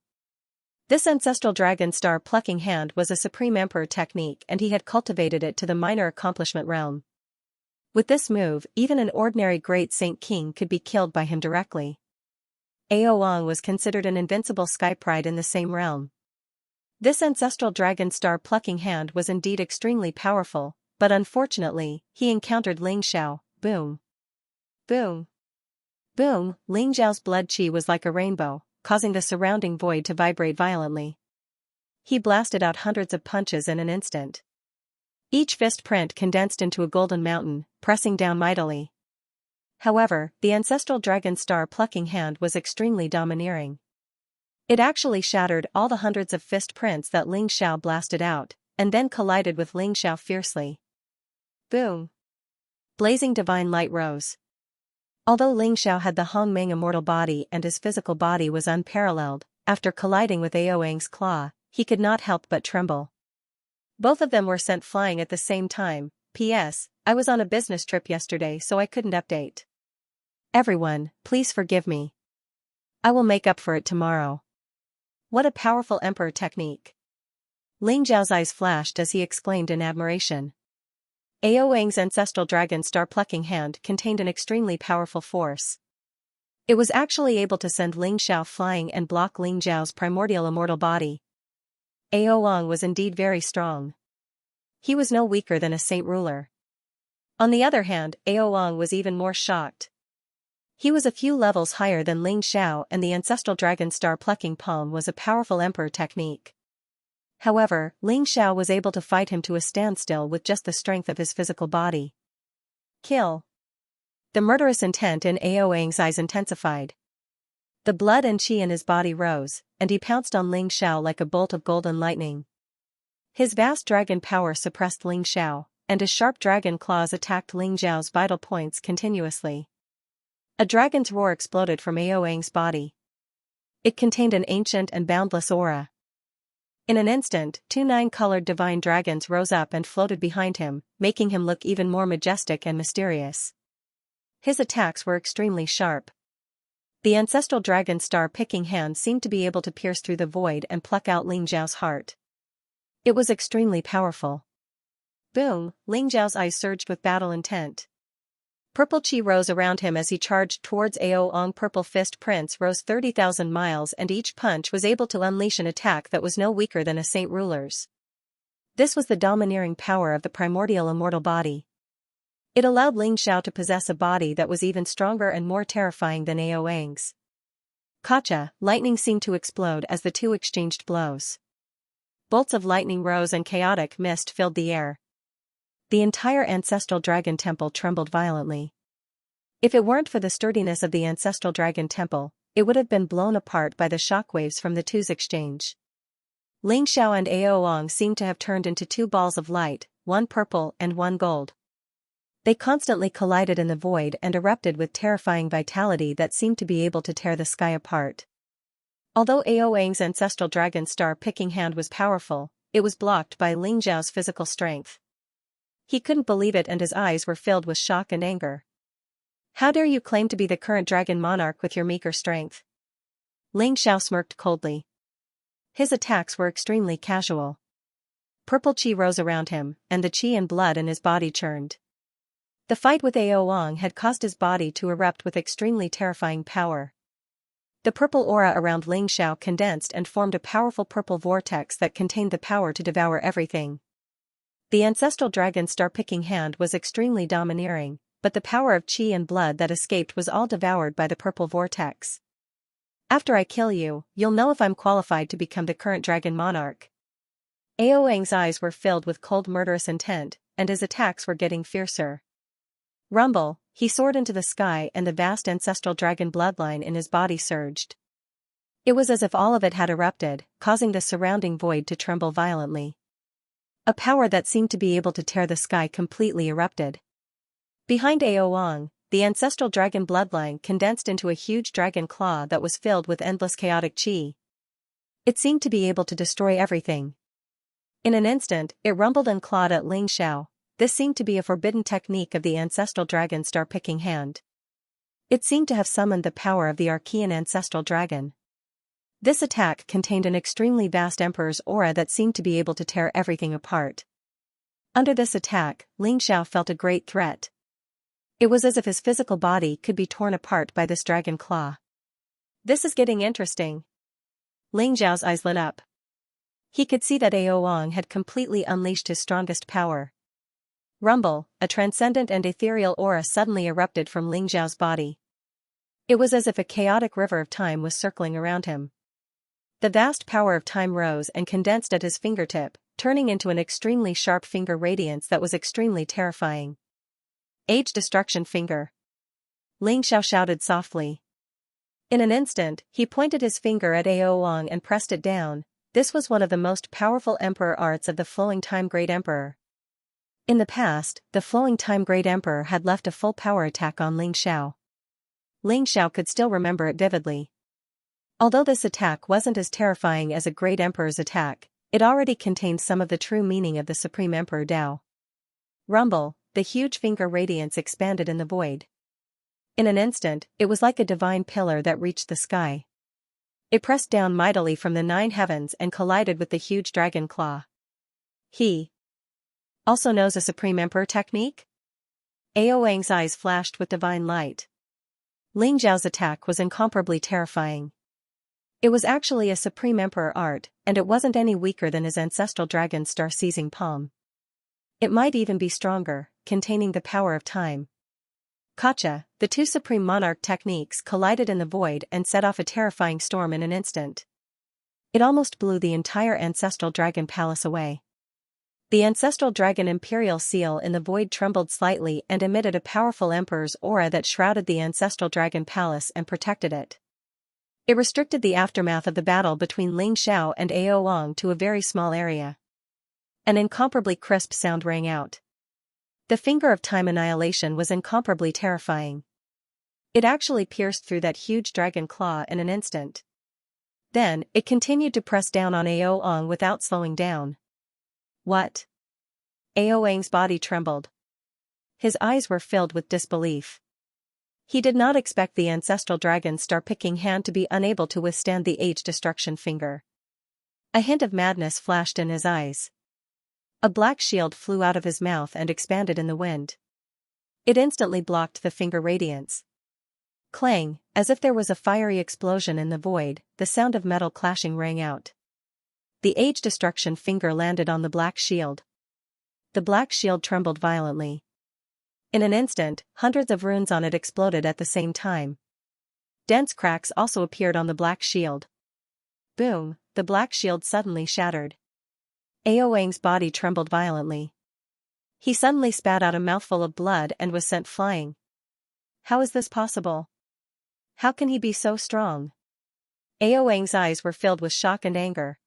This ancestral dragon star plucking hand was a supreme emperor technique and he had cultivated it to the minor accomplishment realm. With this move, even an ordinary Great Saint King could be killed by him directly. Aoang was considered an invincible sky pride in the same realm. This ancestral dragon star plucking hand was indeed extremely powerful, but unfortunately, he encountered Ling Xiao. Boom. Boom. Boom. Ling Xiao's blood chi was like a rainbow, causing the surrounding void to vibrate violently. He blasted out hundreds of punches in an instant. Each fist print condensed into a golden mountain, pressing down mightily. However, the ancestral dragon star plucking hand was extremely domineering. It actually shattered all the hundreds of fist prints that Ling Xiao blasted out, and then collided with Ling Xiao fiercely. Boom! Blazing divine light rose. Although Ling Xiao had the Hongmeng immortal body and his physical body was unparalleled, after colliding with Aoang's claw, he could not help but tremble. Both of them were sent flying at the same time. P.S. I was on a business trip yesterday so I couldn't update. Everyone, please forgive me. I will make up for it tomorrow. What a powerful emperor technique. Ling Xiao's eyes flashed as he exclaimed in admiration. Aoang's ancestral dragon star plucking hand contained an extremely powerful force. It was actually able to send Ling Xiao flying and block Ling Xiao's primordial immortal body. Aoang was indeed very strong. He was no weaker than a saint ruler. On the other hand, Aoang was even more shocked. He was a few levels higher than Ling Xiao and the ancestral dragon star plucking palm was a powerful emperor technique. However, Ling Xiao was able to fight him to a standstill with just the strength of his physical body. Kill. The murderous intent in Aoang's eyes intensified. The blood and qi in his body rose, and he pounced on Ling Xiao like a bolt of golden lightning. His vast dragon power suppressed Ling Xiao, and his sharp dragon claws attacked Ling Xiao's vital points continuously. A dragon's roar exploded from Aoang's body. It contained an ancient and boundless aura. In an instant, two nine-colored divine dragons rose up and floated behind him, making him look even more majestic and mysterious. His attacks were extremely sharp. The ancestral dragon star picking hand seemed to be able to pierce through the void and pluck out Ling Xiao's heart. It was extremely powerful. Boom! Ling Xiao's eyes surged with battle intent. Purple chi rose around him as he charged towards Aoang. Purple fist prints rose 30,000 miles and each punch was able to unleash an attack that was no weaker than a saint ruler's. This was the domineering power of the primordial immortal body. It allowed Ling Xiao to possess a body that was even stronger and more terrifying than Aoang's. Kacha, lightning seemed to explode as the two exchanged blows. Bolts of lightning rose and chaotic mist filled the air. The entire ancestral dragon temple trembled violently. If it weren't for the sturdiness of the ancestral dragon temple, it would have been blown apart by the shockwaves from the two's exchange. Ling Xiao and Aoang seemed to have turned into two balls of light, one purple and one gold. They constantly collided in the void and erupted with terrifying vitality that seemed to be able to tear the sky apart. Although Aoang's ancestral dragon star picking hand was powerful, it was blocked by Ling Xiao's physical strength. He couldn't believe it and his eyes were filled with shock and anger. How dare you claim to be the current dragon monarch with your meager strength? Ling Xiao smirked coldly. His attacks were extremely casual. Purple qi rose around him, and the qi and blood in his body churned. The fight with Aoang had caused his body to erupt with extremely terrifying power. The purple aura around Ling Xiao condensed and formed a powerful purple vortex that contained the power to devour everything. The ancestral dragon star picking hand was extremely domineering, but the power of qi and blood that escaped was all devoured by the purple vortex. After I kill you, you'll know if I'm qualified to become the current dragon monarch. Aoang's eyes were filled with cold murderous intent, and his attacks were getting fiercer. Rumble, he soared into the sky and the vast ancestral dragon bloodline in his body surged. It was as if all of it had erupted, causing the surrounding void to tremble violently. A power that seemed to be able to tear the sky completely erupted. Behind Aoang, the ancestral dragon bloodline condensed into a huge dragon claw that was filled with endless chaotic qi. It seemed to be able to destroy everything. In an instant, it rumbled and clawed at Ling Xiao. This seemed to be a forbidden technique of the ancestral dragon star picking hand. It seemed to have summoned the power of the Archean ancestral dragon. This attack contained an extremely vast emperor's aura that seemed to be able to tear everything apart. Under this attack, Ling Xiao felt a great threat. It was as if his physical body could be torn apart by this dragon claw. This is getting interesting. Ling Xiao's eyes lit up. He could see that Ao Wang had completely unleashed his strongest power. Rumble, a transcendent and ethereal aura suddenly erupted from Ling Xiao's body. It was as if a chaotic river of time was circling around him. The vast power of time rose and condensed at his fingertip, turning into an extremely sharp finger radiance that was extremely terrifying. Age Destruction Finger. Ling Xiao shouted softly. In an instant, he pointed his finger at Ao Wang and pressed it down. This was one of the most powerful emperor arts of the Flowing Time Great Emperor. In the past, the Flowing Time Great Emperor had left a full power attack on Ling Xiao. Ling Xiao could still remember it vividly. Although this attack wasn't as terrifying as a great emperor's attack, it already contained some of the true meaning of the Supreme Emperor Dao. Rumble, the huge finger radiance expanded in the void. In an instant, it was like a divine pillar that reached the sky. It pressed down mightily from the 9 heavens and collided with the huge dragon claw. He also knows a Supreme Emperor technique? Ao Wang's eyes flashed with divine light. Ling Xiao's attack was incomparably terrifying. It was actually a Supreme Emperor art, and it wasn't any weaker than his ancestral dragon star seizing palm. It might even be stronger, containing the power of time. Kacha, the 2 Supreme Monarch techniques collided in the void and set off a terrifying storm in an instant. It almost blew the entire ancestral dragon palace away. The ancestral dragon imperial seal in the void trembled slightly and emitted a powerful emperor's aura that shrouded the ancestral dragon palace and protected it. It restricted the aftermath of the battle between Ling Xiao and Ao Wang to a very small area. An incomparably crisp sound rang out. The finger of time annihilation was incomparably terrifying. It actually pierced through that huge dragon claw in an instant. Then, it continued to press down on Ao Wang without slowing down. What? Ao Wang's body trembled. His eyes were filled with disbelief. He did not expect the ancestral dragon's star-picking hand to be unable to withstand the age destruction finger. A hint of madness flashed in his eyes. A black shield flew out of his mouth and expanded in the wind. It instantly blocked the finger radiance. Clang, as if there was a fiery explosion in the void, the sound of metal clashing rang out. The age destruction finger landed on the black shield. The black shield trembled violently. In an instant, hundreds of runes on it exploded at the same time. Dense cracks also appeared on the black shield. Boom, the black shield suddenly shattered. Ao Wang's body trembled violently. He suddenly spat out a mouthful of blood and was sent flying. How is this possible? How can he be so strong? Ao Wang's eyes were filled with shock and anger.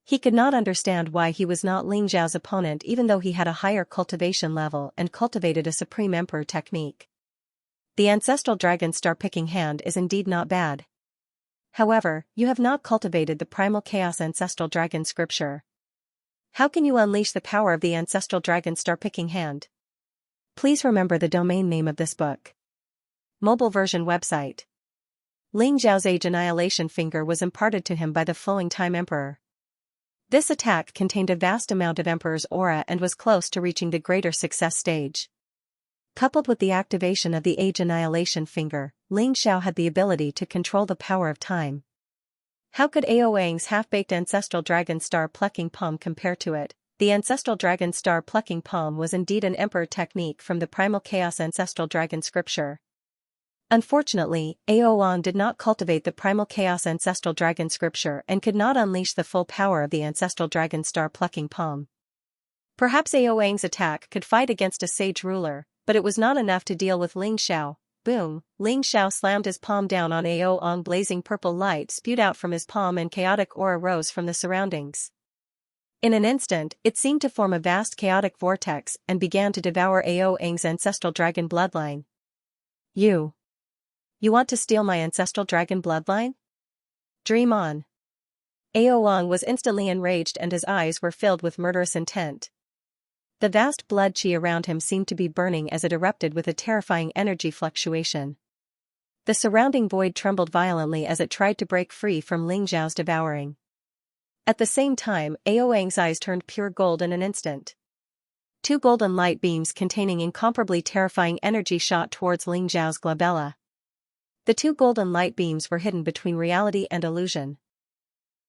He could not understand why he was not Ling Xiao's opponent even though he had a higher cultivation level and cultivated a Supreme Emperor technique. The ancestral dragon star-picking hand is indeed not bad. However, you have not cultivated the primal chaos ancestral dragon scripture. How can you unleash the power of the ancestral dragon star-picking hand? Please remember the domain name of this book. Mobile version website. Ling Xiao's age annihilation finger was imparted to him by the Flowing Time Emperor. This attack contained a vast amount of Emperor's aura and was close to reaching the greater success stage. Coupled with the activation of the age annihilation finger, Ling Xiao had the ability to control the power of time. How could Ao Wang's half-baked ancestral dragon star plucking palm compare to it? The ancestral dragon star plucking palm was indeed an emperor technique from the primal chaos ancestral dragon scripture. Unfortunately, Ao Wang did not cultivate the primal chaos ancestral dragon scripture and could not unleash the full power of the ancestral dragon star plucking palm. Perhaps Ao Wang's attack could fight against a sage ruler, but it was not enough to deal with Ling Xiao. Boom, Ling Xiao slammed his palm down on Ao Wang. Blazing purple light spewed out from his palm and chaotic aura rose from the surroundings. In an instant, it seemed to form a vast chaotic vortex and began to devour Ao Wang's ancestral dragon bloodline. You want to steal my ancestral dragon bloodline? Dream on. Ao Wang was instantly enraged and his eyes were filled with murderous intent. The vast blood chi around him seemed to be burning as it erupted with a terrifying energy fluctuation. The surrounding void trembled violently as it tried to break free from Ling Xiao's devouring. At the same time, Ao Wang's eyes turned pure gold in an instant. Two golden light beams containing incomparably terrifying energy shot towards Ling Xiao's glabella. The two golden light beams were hidden between reality and illusion.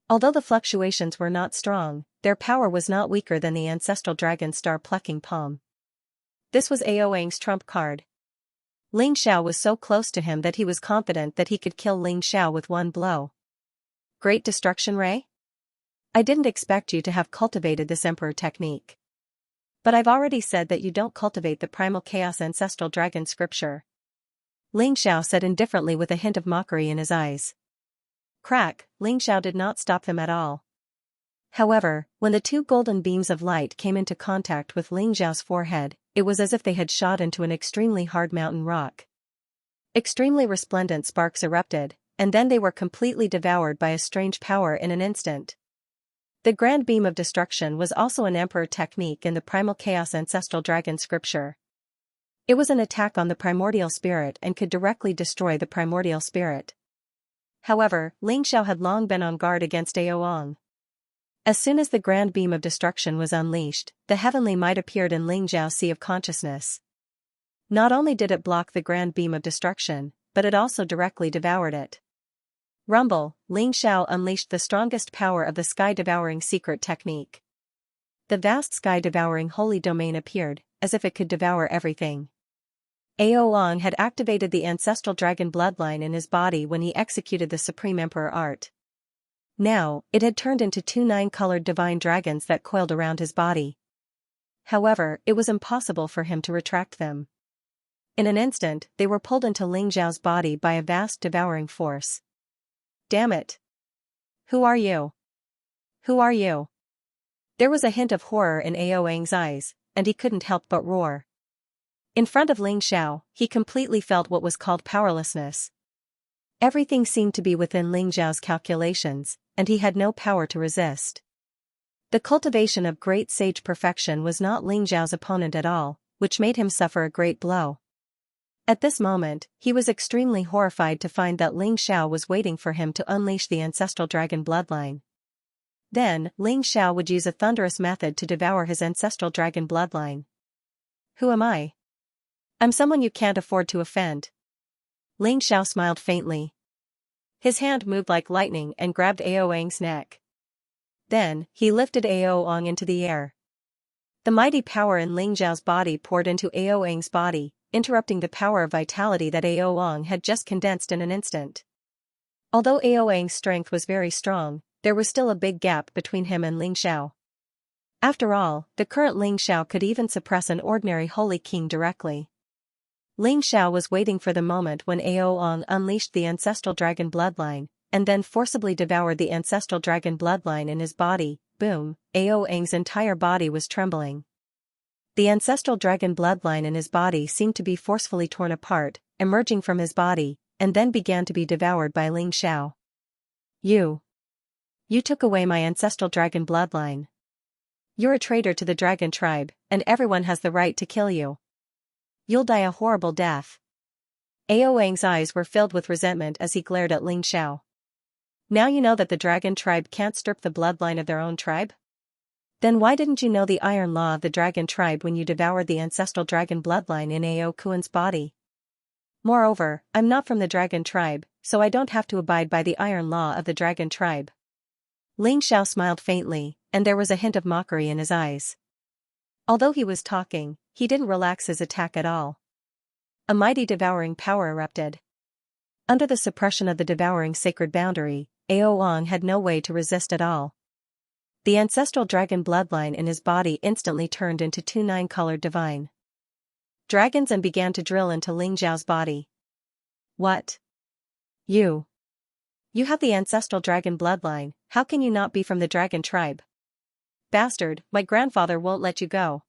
Although the fluctuations were not strong, their power was not weaker than the ancestral dragon star-plucking palm. This was Aoang's trump card. Ling Xiao was so close to him that he was confident that he could kill Ling Xiao with one blow. Great Destruction Ray? I didn't expect you to have cultivated this Emperor technique. But I've already said that you don't cultivate the Primal Chaos Ancestral Dragon scripture. Ling Xiao said indifferently with a hint of mockery in his eyes. Crack, Ling Xiao did not stop them at all. However, when the two golden beams of light came into contact with Ling Xiao's forehead, it was as if they had shot into an extremely hard mountain rock. Extremely resplendent sparks erupted, and then they were completely devoured by a strange power in an instant. The Grand Beam of Destruction was also an Emperor technique in the Primal Chaos Ancestral Dragon scripture. It was an attack on the primordial spirit and could directly destroy the primordial spirit. However, Ling Xiao had long been on guard against Aoang. As soon as the Grand Beam of Destruction was unleashed, the heavenly might appeared in Ling Xiao's sea of consciousness. Not only did it block the Grand Beam of Destruction, but it also directly devoured it. Rumble, Ling Xiao unleashed the strongest power of the sky-devouring secret technique. The vast sky-devouring holy domain appeared, as if it could devour everything. Aoang had activated the ancestral dragon bloodline in his body when he executed the Supreme Emperor art. Now, it had turned into two nine-colored divine dragons that coiled around his body. However, it was impossible for him to retract them. In an instant, they were pulled into Ling Xiao's body by a vast devouring force. Damn it! Who are you? Who are you? There was a hint of horror in Aoang's eyes, and he couldn't help but roar. In front of Ling Xiao, he completely felt what was called powerlessness. Everything seemed to be within Ling Xiao's calculations, and he had no power to resist. The cultivation of great sage perfection was not Ling Xiao's opponent at all, which made him suffer a great blow. At this moment, he was extremely horrified to find that Ling Xiao was waiting for him to unleash the ancestral dragon bloodline. Then, Ling Xiao would use a thunderous method to devour his ancestral dragon bloodline. Who am I? I'm someone you can't afford to offend. Ling Xiao smiled faintly. His hand moved like lightning and grabbed Aoang's neck. Then, he lifted Aoang into the air. The mighty power in Ling Xiao's body poured into Aoang's body, interrupting the power of vitality that Aoang had just condensed in an instant. Although Aoang's strength was very strong, there was still a big gap between him and Ling Xiao. After all, the current Ling Xiao could even suppress an ordinary holy king directly. Ling Xiao was waiting for the moment when Aoang unleashed the ancestral dragon bloodline, and then forcibly devoured the ancestral dragon bloodline in his body. Boom, Aoang's entire body was trembling. The ancestral dragon bloodline in his body seemed to be forcefully torn apart, emerging from his body, and then began to be devoured by Ling Xiao. You took away my ancestral dragon bloodline. You're a traitor to the dragon tribe, and everyone has the right to kill you. You'll die a horrible death. Aoang's eyes were filled with resentment as he glared at Ling Xiao. Now you know that the dragon tribe can't strip the bloodline of their own tribe? Then why didn't you know the iron law of the dragon tribe when you devoured the ancestral dragon bloodline in Ao Kuan's body? Moreover, I'm not from the dragon tribe, so I don't have to abide by the iron law of the dragon tribe. Ling Xiao smiled faintly, and there was a hint of mockery in his eyes. Although he was talking, he didn't relax his attack at all. A mighty devouring power erupted. Under the suppression of the devouring sacred boundary, Aoang had no way to resist at all. The ancestral dragon bloodline in his body instantly turned into two nine-colored divine dragons and began to drill into Ling Xiao's body. What? You have the ancestral dragon bloodline, how can you not be from the dragon tribe? Bastard, my grandfather won't let you go.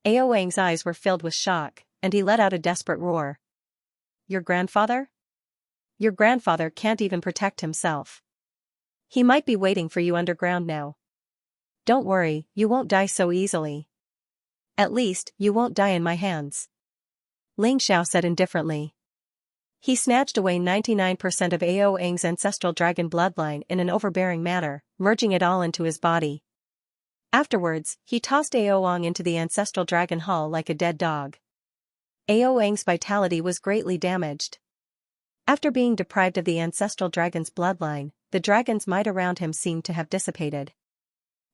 Aoang's eyes were filled with shock, and he let out a desperate roar. Your grandfather? Your grandfather can't even protect himself. He might be waiting for you underground now. Don't worry, you won't die so easily. At least, you won't die in my hands. Ling Xiao said indifferently. He snatched away 99% of Aoang's ancestral dragon bloodline in an overbearing manner, merging it all into his body. Afterwards, he tossed Aoang into the ancestral dragon hall like a dead dog. Aoang's vitality was greatly damaged. After being deprived of the ancestral dragon's bloodline, the dragon's might around him seemed to have dissipated.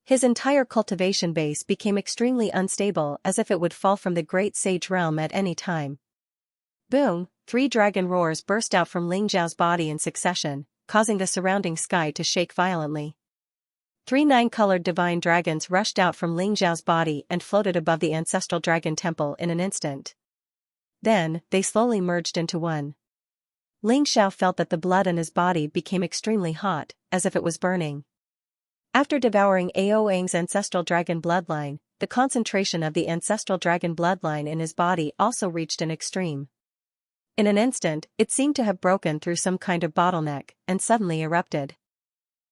His entire cultivation base became extremely unstable, as if it would fall from the great sage realm at any time. Boom! 3 dragon roars burst out from Ling Zhao's body in succession, causing the surrounding sky to shake violently. 3 9-colored divine dragons rushed out from Ling Zhao's body and floated above the ancestral dragon temple in an instant. Then, they slowly merged into one. Ling Xiao felt that the blood in his body became extremely hot, as if it was burning. After devouring Aoang's ancestral dragon bloodline, the concentration of the ancestral dragon bloodline in his body also reached an extreme. In an instant, it seemed to have broken through some kind of bottleneck, and suddenly erupted.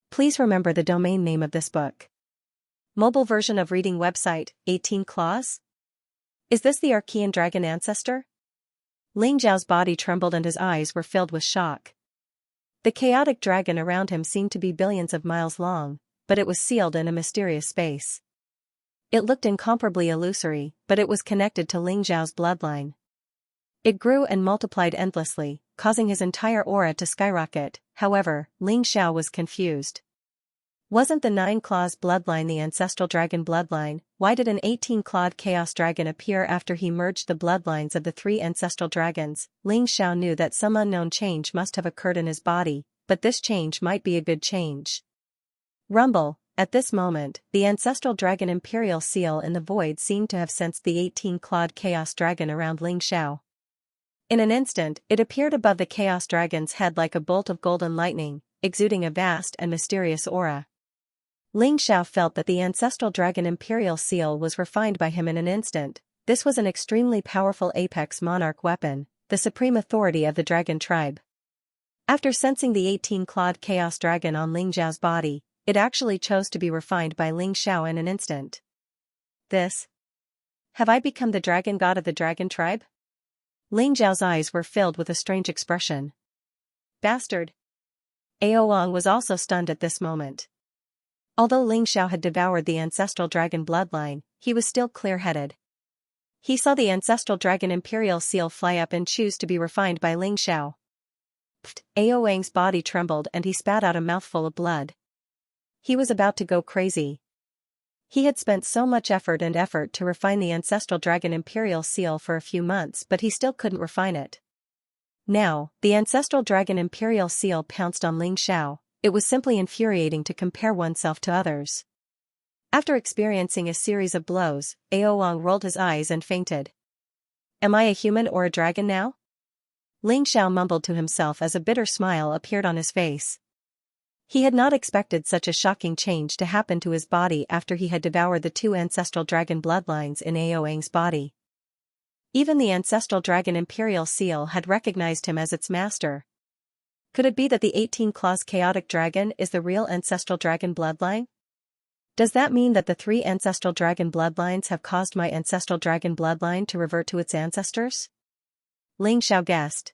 Please remember the domain name of this book. Mobile version of reading website, 18 Claws? Is this the Archean dragon ancestor? Ling Zhao's body trembled and his eyes were filled with shock. The chaotic dragon around him seemed to be billions of miles long, but it was sealed in a mysterious space. It looked incomparably illusory, but it was connected to Ling Zhao's bloodline. It grew and multiplied endlessly, causing his entire aura to skyrocket. However, Ling Xiao was confused. Wasn't the 9-claws bloodline the ancestral dragon bloodline? Why did an 18-clawed chaos dragon appear after he merged the bloodlines of the 3 ancestral dragons? Ling Xiao knew that some unknown change must have occurred in his body, but this change might be a good change. Rumble. At this moment, the ancestral dragon imperial seal in the void seemed to have sensed the 18-clawed chaos dragon around Ling Xiao. In an instant, it appeared above the chaos dragon's head like a bolt of golden lightning, exuding a vast and mysterious aura. Ling Xiao felt that the ancestral dragon imperial seal was refined by him in an instant. This was an extremely powerful apex monarch weapon, the supreme authority of the dragon tribe. After sensing the 18-clawed chaos dragon on Ling Zhao's body, it actually chose to be refined by Ling Xiao in an instant. Have I become the dragon god of the dragon tribe? Ling Zhao's eyes were filled with a strange expression. Bastard! Aoang was also stunned at this moment. Although Ling Xiao had devoured the ancestral dragon bloodline, he was still clear-headed. He saw the ancestral dragon imperial seal fly up and choose to be refined by Ling Xiao. Aoang's body trembled and he spat out a mouthful of blood. He was about to go crazy. He had spent so much effort to refine the ancestral dragon imperial seal for a few months, but he still couldn't refine it. Now, the ancestral dragon imperial seal pounced on Ling Xiao. It was simply infuriating to compare oneself to others. After experiencing a series of blows, Aoang rolled his eyes and fainted. Am I a human or a dragon now? Ling Xiao mumbled to himself as a bitter smile appeared on his face. He had not expected such a shocking change to happen to his body after he had devoured the 2 ancestral dragon bloodlines in Aoang's body. Even the ancestral dragon imperial seal had recognized him as its master. Could it be that the 18-claws chaotic dragon is the real ancestral dragon bloodline? Does that mean that the 3 ancestral dragon bloodlines have caused my ancestral dragon bloodline to revert to its ancestors? Ling Xiao guessed.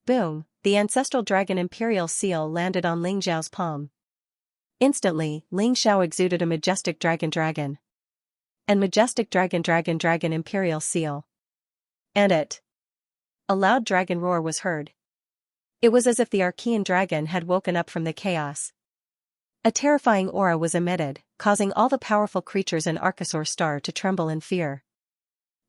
Boom! The ancestral dragon imperial seal landed on Ling Xiao's palm. Instantly, Ling Xiao exuded a majestic dragon. And majestic dragon imperial seal. And it. A loud dragon roar was heard. It was as if the Archean dragon had woken up from the chaos. A terrifying aura was emitted, causing all the powerful creatures in Archosaur Star to tremble in fear.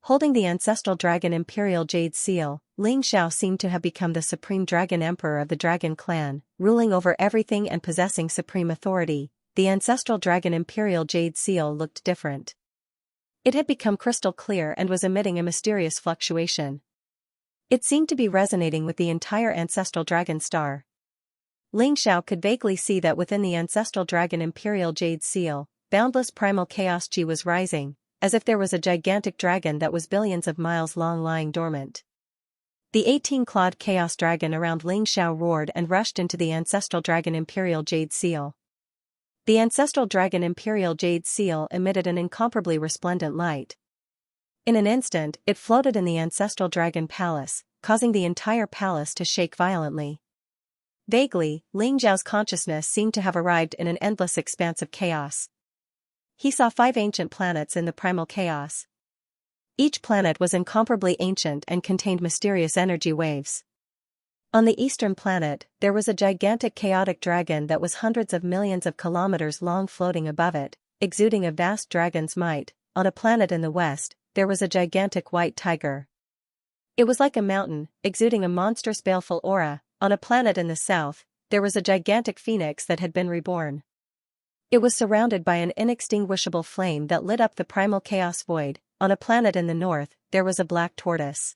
Holding the ancestral dragon imperial jade seal, Ling Xiao seemed to have become the supreme dragon emperor of the dragon clan, ruling over everything and possessing supreme authority. The ancestral dragon imperial jade seal looked different. It had become crystal clear and was emitting a mysterious fluctuation. It seemed to be resonating with the entire ancestral dragon star. Ling Xiao could vaguely see that within the ancestral dragon imperial jade seal, boundless primal chaos Qi was rising, as if there was a gigantic dragon that was billions of miles long lying dormant. The 18-clawed chaos dragon around Ling Xiao roared and rushed into the ancestral dragon imperial jade seal. The ancestral dragon imperial jade seal emitted an incomparably resplendent light. In an instant, it floated in the ancestral dragon palace, causing the entire palace to shake violently. Vaguely, Ling Zhao's consciousness seemed to have arrived in an endless expanse of chaos. he saw 5 ancient planets in the primal chaos. Each planet was incomparably ancient and contained mysterious energy waves. On the eastern planet, there was a gigantic chaotic dragon that was hundreds of millions of kilometers long floating above it, exuding a vast dragon's might. On a planet in the west, there was a gigantic white tiger. It was like a mountain, exuding a monstrous baleful aura. On a planet in the south, there was a gigantic phoenix that had been reborn. It was surrounded by an inextinguishable flame that lit up the primal chaos void. On a planet in the north, there was a black tortoise.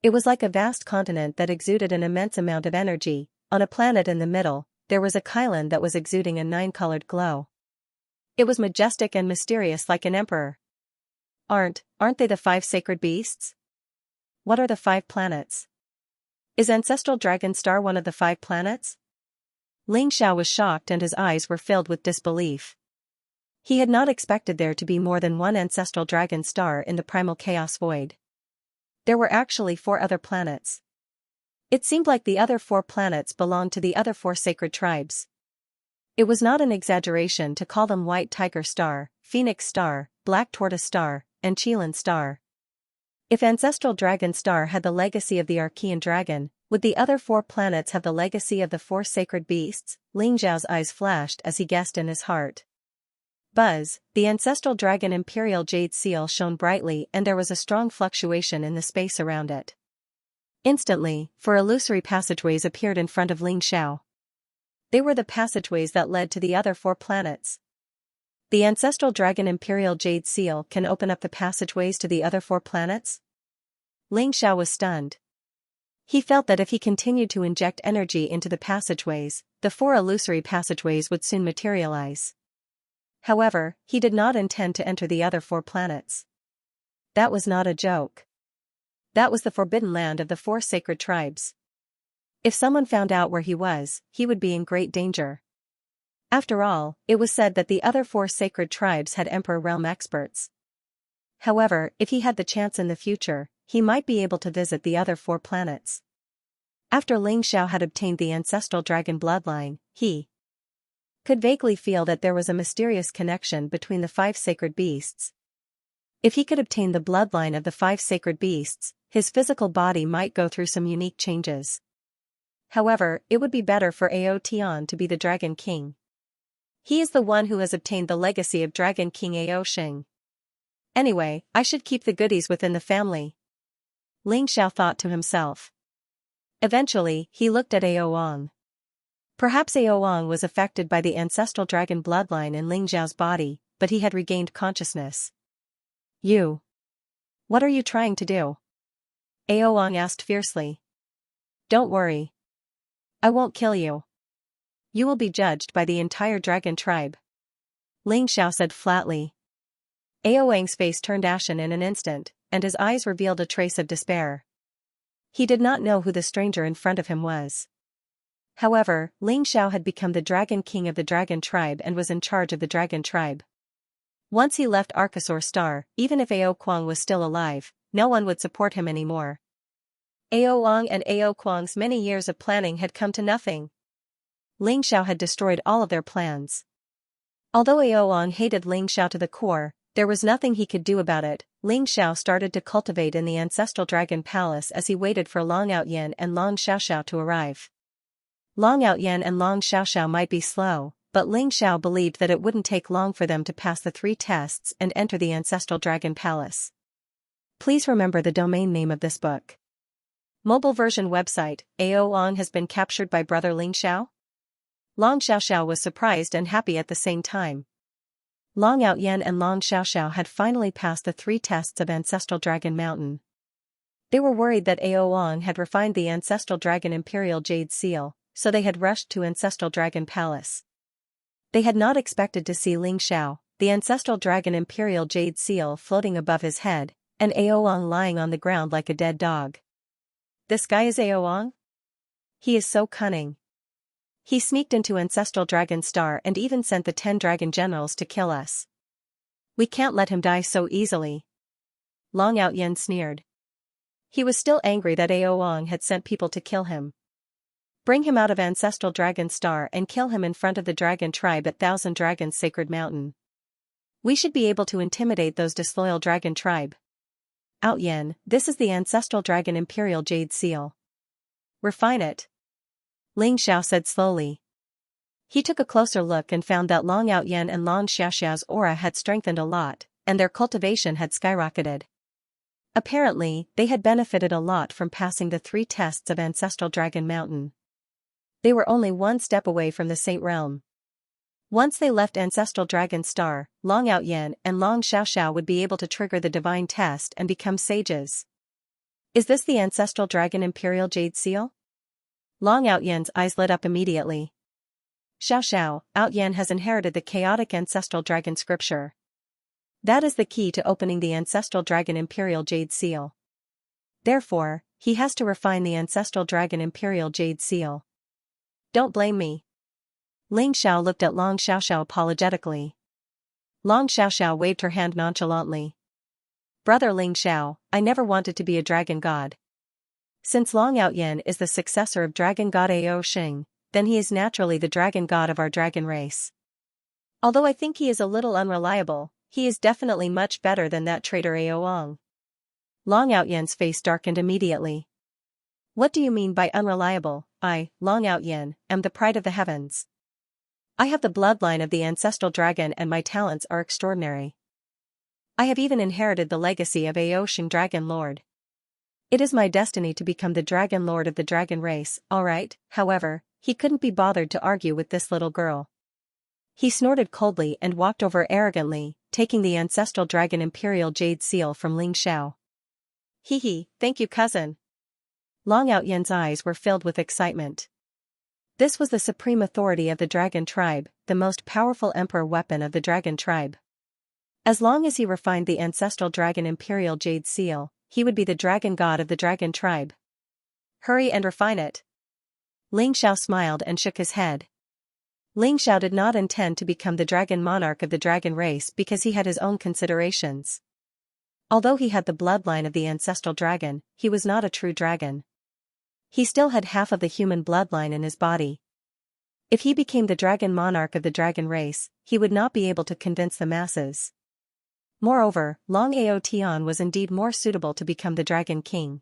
It was like a vast continent that exuded an immense amount of energy. On a planet in the middle, there was a Kylan that was exuding a 9-colored glow. It was majestic and mysterious like an emperor. Aren't they the 5 sacred beasts? What are the 5 planets? Is Ancestral Dragon Star one of the 5 planets? Xianxia was shocked and his eyes were filled with disbelief. He had not expected there to be more than one Ancestral Dragon Star in the primal chaos void. There were actually 4 other planets. It seemed like the other 4 planets belonged to the other 4 sacred tribes. It was not an exaggeration to call them White Tiger Star, Phoenix Star, Black Tortoise Star, and Chilan Star. If Ancestral Dragon Star had the legacy of the Archean Dragon, would the other 4 planets have the legacy of the 4 sacred beasts? Xiao's eyes flashed as he guessed in his heart. Buzz, the Ancestral Dragon Imperial Jade Seal shone brightly and there was a strong fluctuation in the space around it. Instantly, 4 illusory passageways appeared in front of Xiao. They were the passageways that led to the other 4 planets. The Ancestral Dragon Imperial Jade Seal can open up the passageways to the other 4 planets? Xiao was stunned. He felt that if he continued to inject energy into the passageways, the 4 illusory passageways would soon materialize. However, he did not intend to enter the other 4 planets. That was not a joke. That was the forbidden land of the 4 sacred tribes. If someone found out where he was, he would be in great danger. After all, it was said that the other 4 sacred tribes had Emperor Realm experts. However, if he had the chance in the future, he might be able to visit the other 4 planets. After Xiao had obtained the Ancestral Dragon bloodline, he could vaguely feel that there was a mysterious connection between the 5 sacred beasts. If he could obtain the bloodline of the 5 sacred beasts, his physical body might go through some unique changes. However, it would be better for Ao Tian to be the Dragon King. He is the one who has obtained the legacy of Dragon King Ao Xing. Anyway, I should keep the goodies within the family. Xiao thought to himself. Eventually, he looked at Ao Wang. Perhaps Ao Wang was affected by the Ancestral Dragon bloodline in Xiao's body, but he had regained consciousness. You. What are you trying to do? Ao Wang asked fiercely. Don't worry. I won't kill you. You will be judged by the entire dragon tribe. Xiao said flatly. Ao Wang's face turned ashen in an instant, and his eyes revealed a trace of despair. He did not know who the stranger in front of him was. However, Xiao had become the Dragon King of the Dragon Tribe and was in charge of the Dragon Tribe. Once he left Archosaur Star, even if Ao Kuang was still alive, no one would support him anymore. Ao Wang and Ao Kuang's many years of planning had come to nothing. Xiao had destroyed all of their plans. Although Ao Wang hated Xiao to the core, there was nothing he could do about it. Xiao started to cultivate in the Ancestral Dragon Palace as he waited for Long Outyan and Long Xiaoxiao to arrive. Long Outyan and Long Xiaoxiao might be slow, but Xiao believed that it wouldn't take long for them to pass the 3 tests and enter the Ancestral Dragon Palace. Please remember the domain name of this book. Mobile version website, Ao Wang has been captured by brother Xiao? Long Xiaoxiao was surprised and happy at the same time. Long Outyan and Long Xiaoxiao had finally passed the 3 tests of Ancestral Dragon Mountain. They were worried that Ao Wang had refined the Ancestral Dragon Imperial Jade Seal, so they had rushed to Ancestral Dragon Palace. They had not expected to see Xiao, the Ancestral Dragon Imperial Jade Seal floating above his head, and Ao Wang lying on the ground like a dead dog. This guy is Ao Wang? He is so cunning. He sneaked into Ancestral Dragon Star and even sent the 10 dragon generals to kill us. We can't let him die so easily. Long Outyan sneered. He was still angry that Ao Wang had sent people to kill him. Bring him out of Ancestral Dragon Star and kill him in front of the dragon tribe at Thousand Dragons Sacred Mountain. We should be able to intimidate those disloyal dragon tribe. Outyan, this is the ancestral dragon imperial jade seal. Refine it. Ling Xiao said slowly. He took a closer look and found that Long Outyan and Long Xiaoxiao's aura had strengthened a lot, and their cultivation had skyrocketed. Apparently, they had benefited a lot from passing the 3 tests of Ancestral Dragon Mountain. They were only one step away from the Saint Realm. Once they left Ancestral Dragon Star, Long Outyan and Long Xiaoxiao would be able to trigger the divine test and become sages. Is this the Ancestral Dragon Imperial Jade Seal? Long Outyan's eyes lit up immediately. Xiaoxiao, Outyan has inherited the chaotic Ancestral Dragon Scripture. That is the key to opening the Ancestral Dragon Imperial Jade Seal. Therefore, he has to refine the Ancestral Dragon Imperial Jade Seal. Don't blame me. Ling Xiao looked at Long Xiaoxiao apologetically. Long Xiaoxiao waved her hand nonchalantly. Brother Ling Xiao, I never wanted to be a dragon god. Since Long Outyan is the successor of dragon god Ao Xing, then he is naturally the dragon god of our dragon race. Although I think he is a little unreliable, he is definitely much better than that traitor Ao Ong. Long Outyan's face darkened immediately. What do you mean by unreliable? I, Long Outyan, am the pride of the heavens. I have the bloodline of the ancestral dragon and my talents are extraordinary. I have even inherited the legacy of Ao Xing Dragon Lord. It is my destiny to become the dragon lord of the dragon race, alright. However, he couldn't be bothered to argue with this little girl. He snorted coldly and walked over arrogantly, taking the ancestral dragon imperial jade seal from Ling Xiao. Hee, thank you cousin. Long Outyan's eyes were filled with excitement. This was the supreme authority of the dragon tribe, the most powerful emperor weapon of the dragon tribe. As long as he refined the ancestral dragon imperial jade seal, he would be the dragon god of the dragon tribe. Hurry and refine it. Ling Xiao smiled and shook his head. Ling Xiao did not intend to become the dragon monarch of the dragon race because he had his own considerations. Although he had the bloodline of the ancestral dragon, he was not a true dragon. He still had half of the human bloodline in his body. If he became the dragon monarch of the dragon race, he would not be able to convince the masses. Moreover, Long Ao Tian was indeed more suitable to become the dragon king.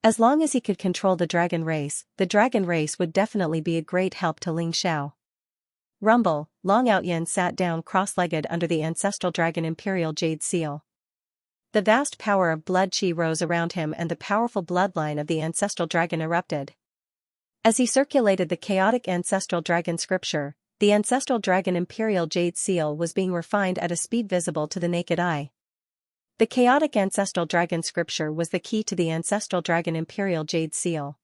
As long as he could control the dragon race would definitely be a great help to Ling Xiao. Rumble, Long Outyan sat down cross-legged under the ancestral dragon imperial jade seal. The vast power of blood qi rose around him and the powerful bloodline of the ancestral dragon erupted. As he circulated the chaotic ancestral dragon scripture, the ancestral dragon imperial jade seal was being refined at a speed visible to the naked eye. The chaotic ancestral dragon scripture was the key to the ancestral dragon imperial jade seal.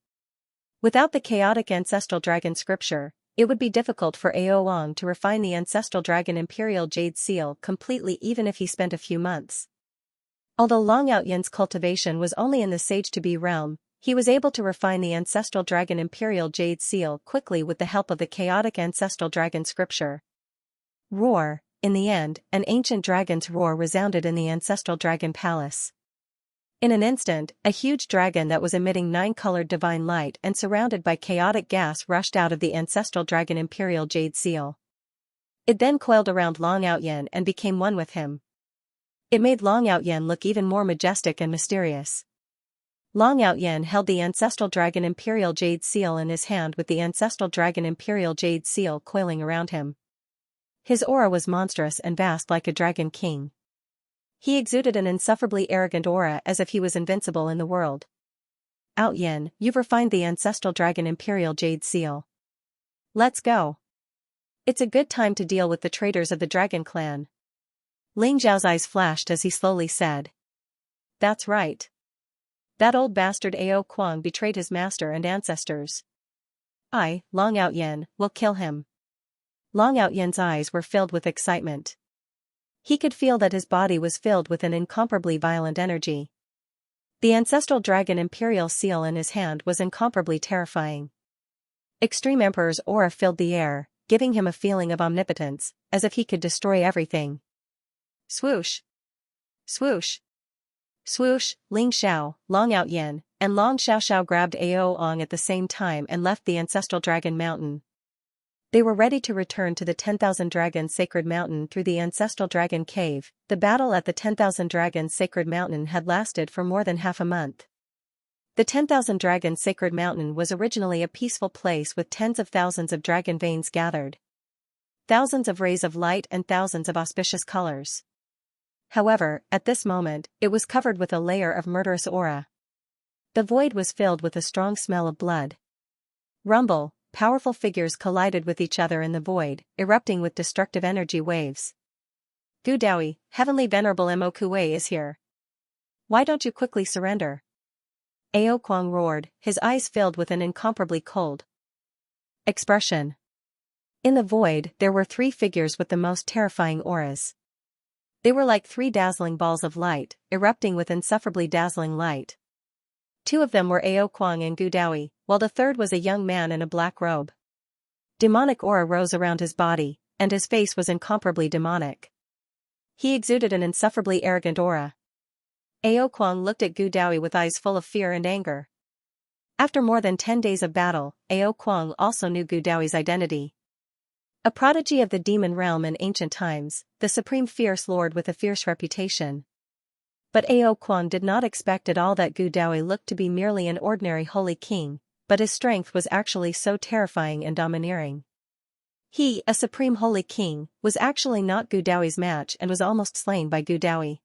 Without the chaotic ancestral dragon scripture, it would be difficult for Ao Ong to refine the ancestral dragon imperial jade seal completely even if he spent a few months. Although Long Outyan's cultivation was only in the sage-to-be realm, he was able to refine the ancestral dragon imperial jade seal quickly with the help of the chaotic ancestral dragon scripture. Roar! In the end, an ancient dragon's roar resounded in the ancestral dragon palace. In an instant, a huge dragon that was emitting 9-colored divine light and surrounded by chaotic gas rushed out of the ancestral dragon imperial jade seal. It then coiled around Long Outyan and became one with him. It made Long Outyan look even more majestic and mysterious. Long Outyan held the ancestral dragon imperial jade seal in his hand with the ancestral dragon imperial jade seal coiling around him. His aura was monstrous and vast like a dragon king. He exuded an insufferably arrogant aura as if he was invincible in the world. Outyan, you've refined the ancestral dragon imperial jade seal. Let's go. It's a good time to deal with the traitors of the dragon clan. Ling Zhao's eyes flashed as he slowly said. That's right. That old bastard Ao Kuang betrayed his master and ancestors. I, Long Outyan, will kill him. Long Outyan's eyes were filled with excitement. He could feel that his body was filled with an incomparably violent energy. The ancestral dragon imperial seal in his hand was incomparably terrifying. Extreme Emperor's aura filled the air, giving him a feeling of omnipotence, as if he could destroy everything. Swoosh! Swoosh! Swoosh! Ling Xiao, Long Outyan, and Long Xiaoxiao grabbed Ao Ong at the same time and left the ancestral dragon mountain. They were ready to return to the 10,000 Dragons Sacred Mountain through the ancestral dragon cave. The battle at the 10,000 Dragons Sacred Mountain had lasted for more than half a month. The 10,000 Dragons Sacred Mountain was originally a peaceful place with tens of thousands of dragon veins gathered. Thousands of rays of light and thousands of auspicious colors. However, at this moment, it was covered with a layer of murderous aura. The void was filled with a strong smell of blood. Rumble, powerful figures collided with each other in the void, erupting with destructive energy waves. Gudawi, Heavenly Venerable Mo Kuei is here. Why don't you quickly surrender? Ao Kuang roared, his eyes filled with an incomparably cold expression. In the void, there were three figures with the most terrifying auras. They were like three dazzling balls of light, erupting with insufferably dazzling light. Two of them were Ao Kuang and Gudawi, while the third was a young man in a black robe. Demonic aura rose around his body, and his face was incomparably demonic. He exuded an insufferably arrogant aura. Ao Kuang looked at Gudawi with eyes full of fear and anger. After more than 10 days of battle, Ao Kuang also knew Gudawi's identity. A prodigy of the demon realm in ancient times, the supreme fierce lord with a fierce reputation. But Ao Kuang did not expect at all that Gudawi looked to be merely an ordinary holy king, but his strength was actually so terrifying and domineering. He, a supreme holy king, was actually not Gudawi's match and was almost slain by Gudawi.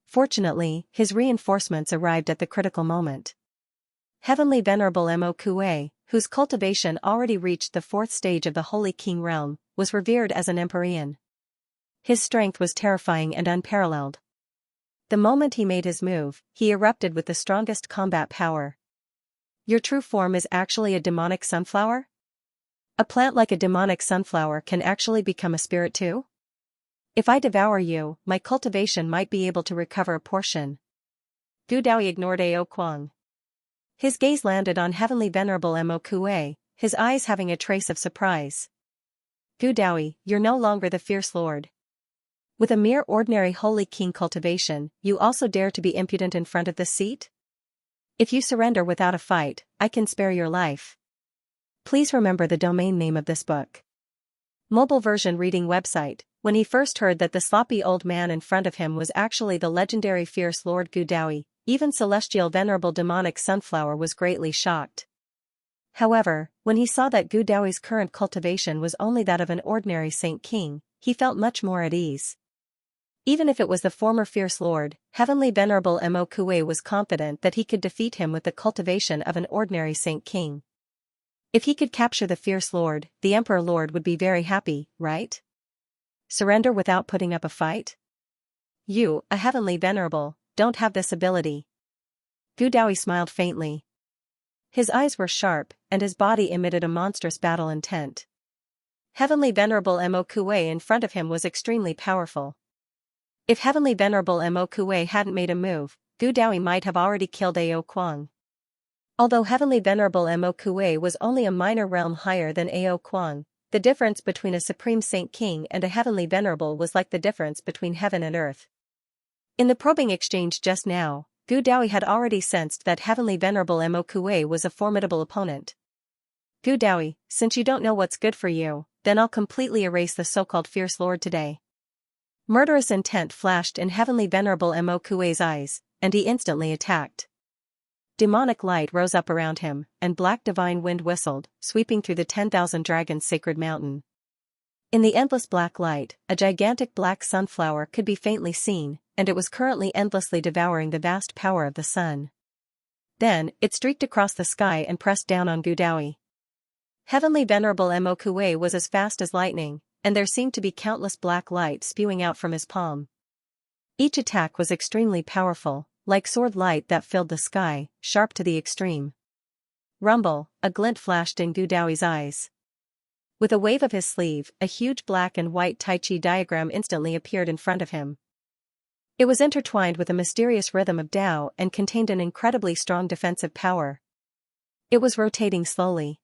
Fortunately, his reinforcements arrived at the critical moment. Heavenly Venerable Mo Kuei, whose cultivation already reached the 4th stage of the Holy King realm, was revered as an Empyrean. His strength was terrifying and unparalleled. The moment he made his move, he erupted with the strongest combat power. Your true form is actually a demonic sunflower? A plant like a demonic sunflower can actually become a spirit too? If I devour you, my cultivation might be able to recover a portion. Gudawi ignored Ao Kuang. His gaze landed on Heavenly Venerable Mo Kuei, his eyes having a trace of surprise. Gudawi, you're no longer the fierce lord. With a mere ordinary holy king cultivation, you also dare to be impudent in front of the seat? If you surrender without a fight, I can spare your life. Please remember the domain name of this book. Mobile version reading website. When he first heard that the sloppy old man in front of him was actually the legendary fierce Lord Gudawi, even celestial venerable demonic sunflower was greatly shocked. However, when he saw that Gudawi's current cultivation was only that of an ordinary saint king, he felt much more at ease. Even if it was the former fierce lord, Heavenly Venerable Mo Kuei was confident that he could defeat him with the cultivation of an ordinary saint king. If he could capture the fierce lord, the Emperor Lord would be very happy, right? Surrender without putting up a fight? You, a Heavenly Venerable, don't have this ability. Gudawi smiled faintly. His eyes were sharp, and his body emitted a monstrous battle intent. Heavenly Venerable Mo Kuei in front of him was extremely powerful. If Heavenly Venerable Mo Kuei hadn't made a move, Gudawi might have already killed Ao Kuang. Although Heavenly Venerable Mo Kuei was only a minor realm higher than Ao Kuang, the difference between a Supreme Saint King and a Heavenly Venerable was like the difference between heaven and earth. In the probing exchange just now, Gudawi had already sensed that Heavenly Venerable Mo Kuei was a formidable opponent. Gudawi, since you don't know what's good for you, then I'll completely erase the so-called Fierce Lord today. Murderous intent flashed in Heavenly Venerable Mo Kuei's eyes, and he instantly attacked. Demonic light rose up around him, and black divine wind whistled, sweeping through the 10,000 Dragons Sacred Mountain. In the endless black light, a gigantic black sunflower could be faintly seen, and it was currently endlessly devouring the vast power of the sun. Then, it streaked across the sky and pressed down on Gudawi. Heavenly Venerable Mo Kuei was as fast as lightning, and there seemed to be countless black light spewing out from his palm. Each attack was extremely powerful, like sword light that filled the sky, sharp to the extreme. Rumble, a glint flashed in Gudawi's eyes. With a wave of his sleeve, a huge black and white Tai Chi diagram instantly appeared in front of him. It was intertwined with a mysterious rhythm of Tao and contained an incredibly strong defensive power. It was rotating slowly.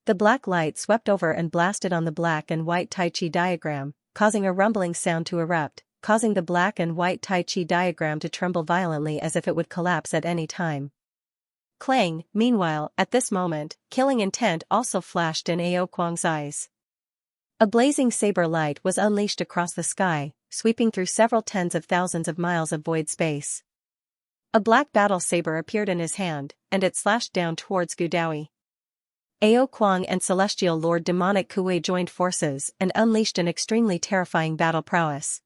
The black light swept over and blasted on the black and white Tai Chi diagram, causing a rumbling sound to erupt, causing the black and white Tai Chi diagram to tremble violently as if it would collapse at any time. Clang, meanwhile, at this moment, killing intent also flashed in Ao Kuang's eyes. A blazing saber light was unleashed across the sky, sweeping through several tens of thousands of miles of void space. A black battle saber appeared in his hand, and it slashed down towards Gu Daoyi. Ao Kuang and Celestial Lord Demonic Kuei joined forces and unleashed an extremely terrifying battle prowess.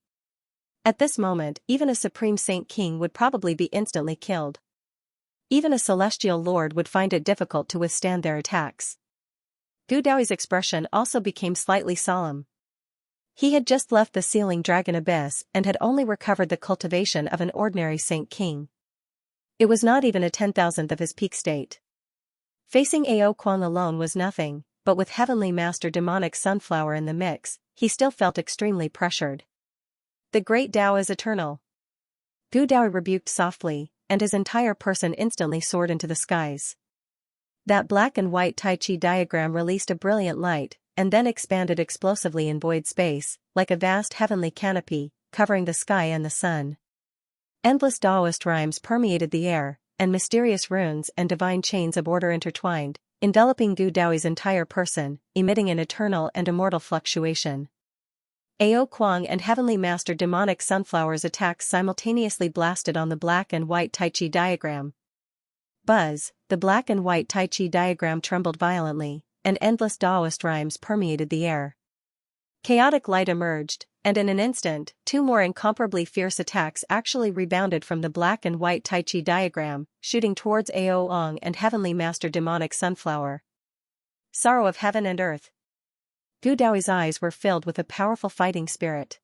At this moment, even a Supreme Saint King would probably be instantly killed. Even a Celestial Lord would find it difficult to withstand their attacks. Gu Daoyi's expression also became slightly solemn. He had just left the Sealing Dragon Abyss and had only recovered the cultivation of an ordinary Saint King. It was not even a 10,000th of his peak state. Facing Ao Kuang alone was nothing, but with Heavenly Master Demonic Sunflower in the mix, he still felt extremely pressured. The Great Tao is eternal. Gu Daoyi rebuked softly, and his entire person instantly soared into the skies. That black and white Tai Chi diagram released a brilliant light, and then expanded explosively in void space, like a vast heavenly canopy, covering the sky and the sun. Endless Taoist rhymes permeated the air, and mysterious runes and divine chains of order intertwined, enveloping Gu Daoyi's entire person, emitting an eternal and immortal fluctuation. Ao Kuang and Heavenly Master Demonic Sunflower's attacks simultaneously blasted on the black and white Tai Chi diagram. Buzz, the black and white Tai Chi diagram trembled violently, and endless Taoist rhymes permeated the air. Chaotic light emerged, and in an instant, two more incomparably fierce attacks actually rebounded from the black and white Tai Chi diagram, shooting towards Ao Kuang and Heavenly Master Demonic Sunflower. Sorrow of heaven and earth. Gu Daoyi's eyes were filled with a powerful fighting spirit.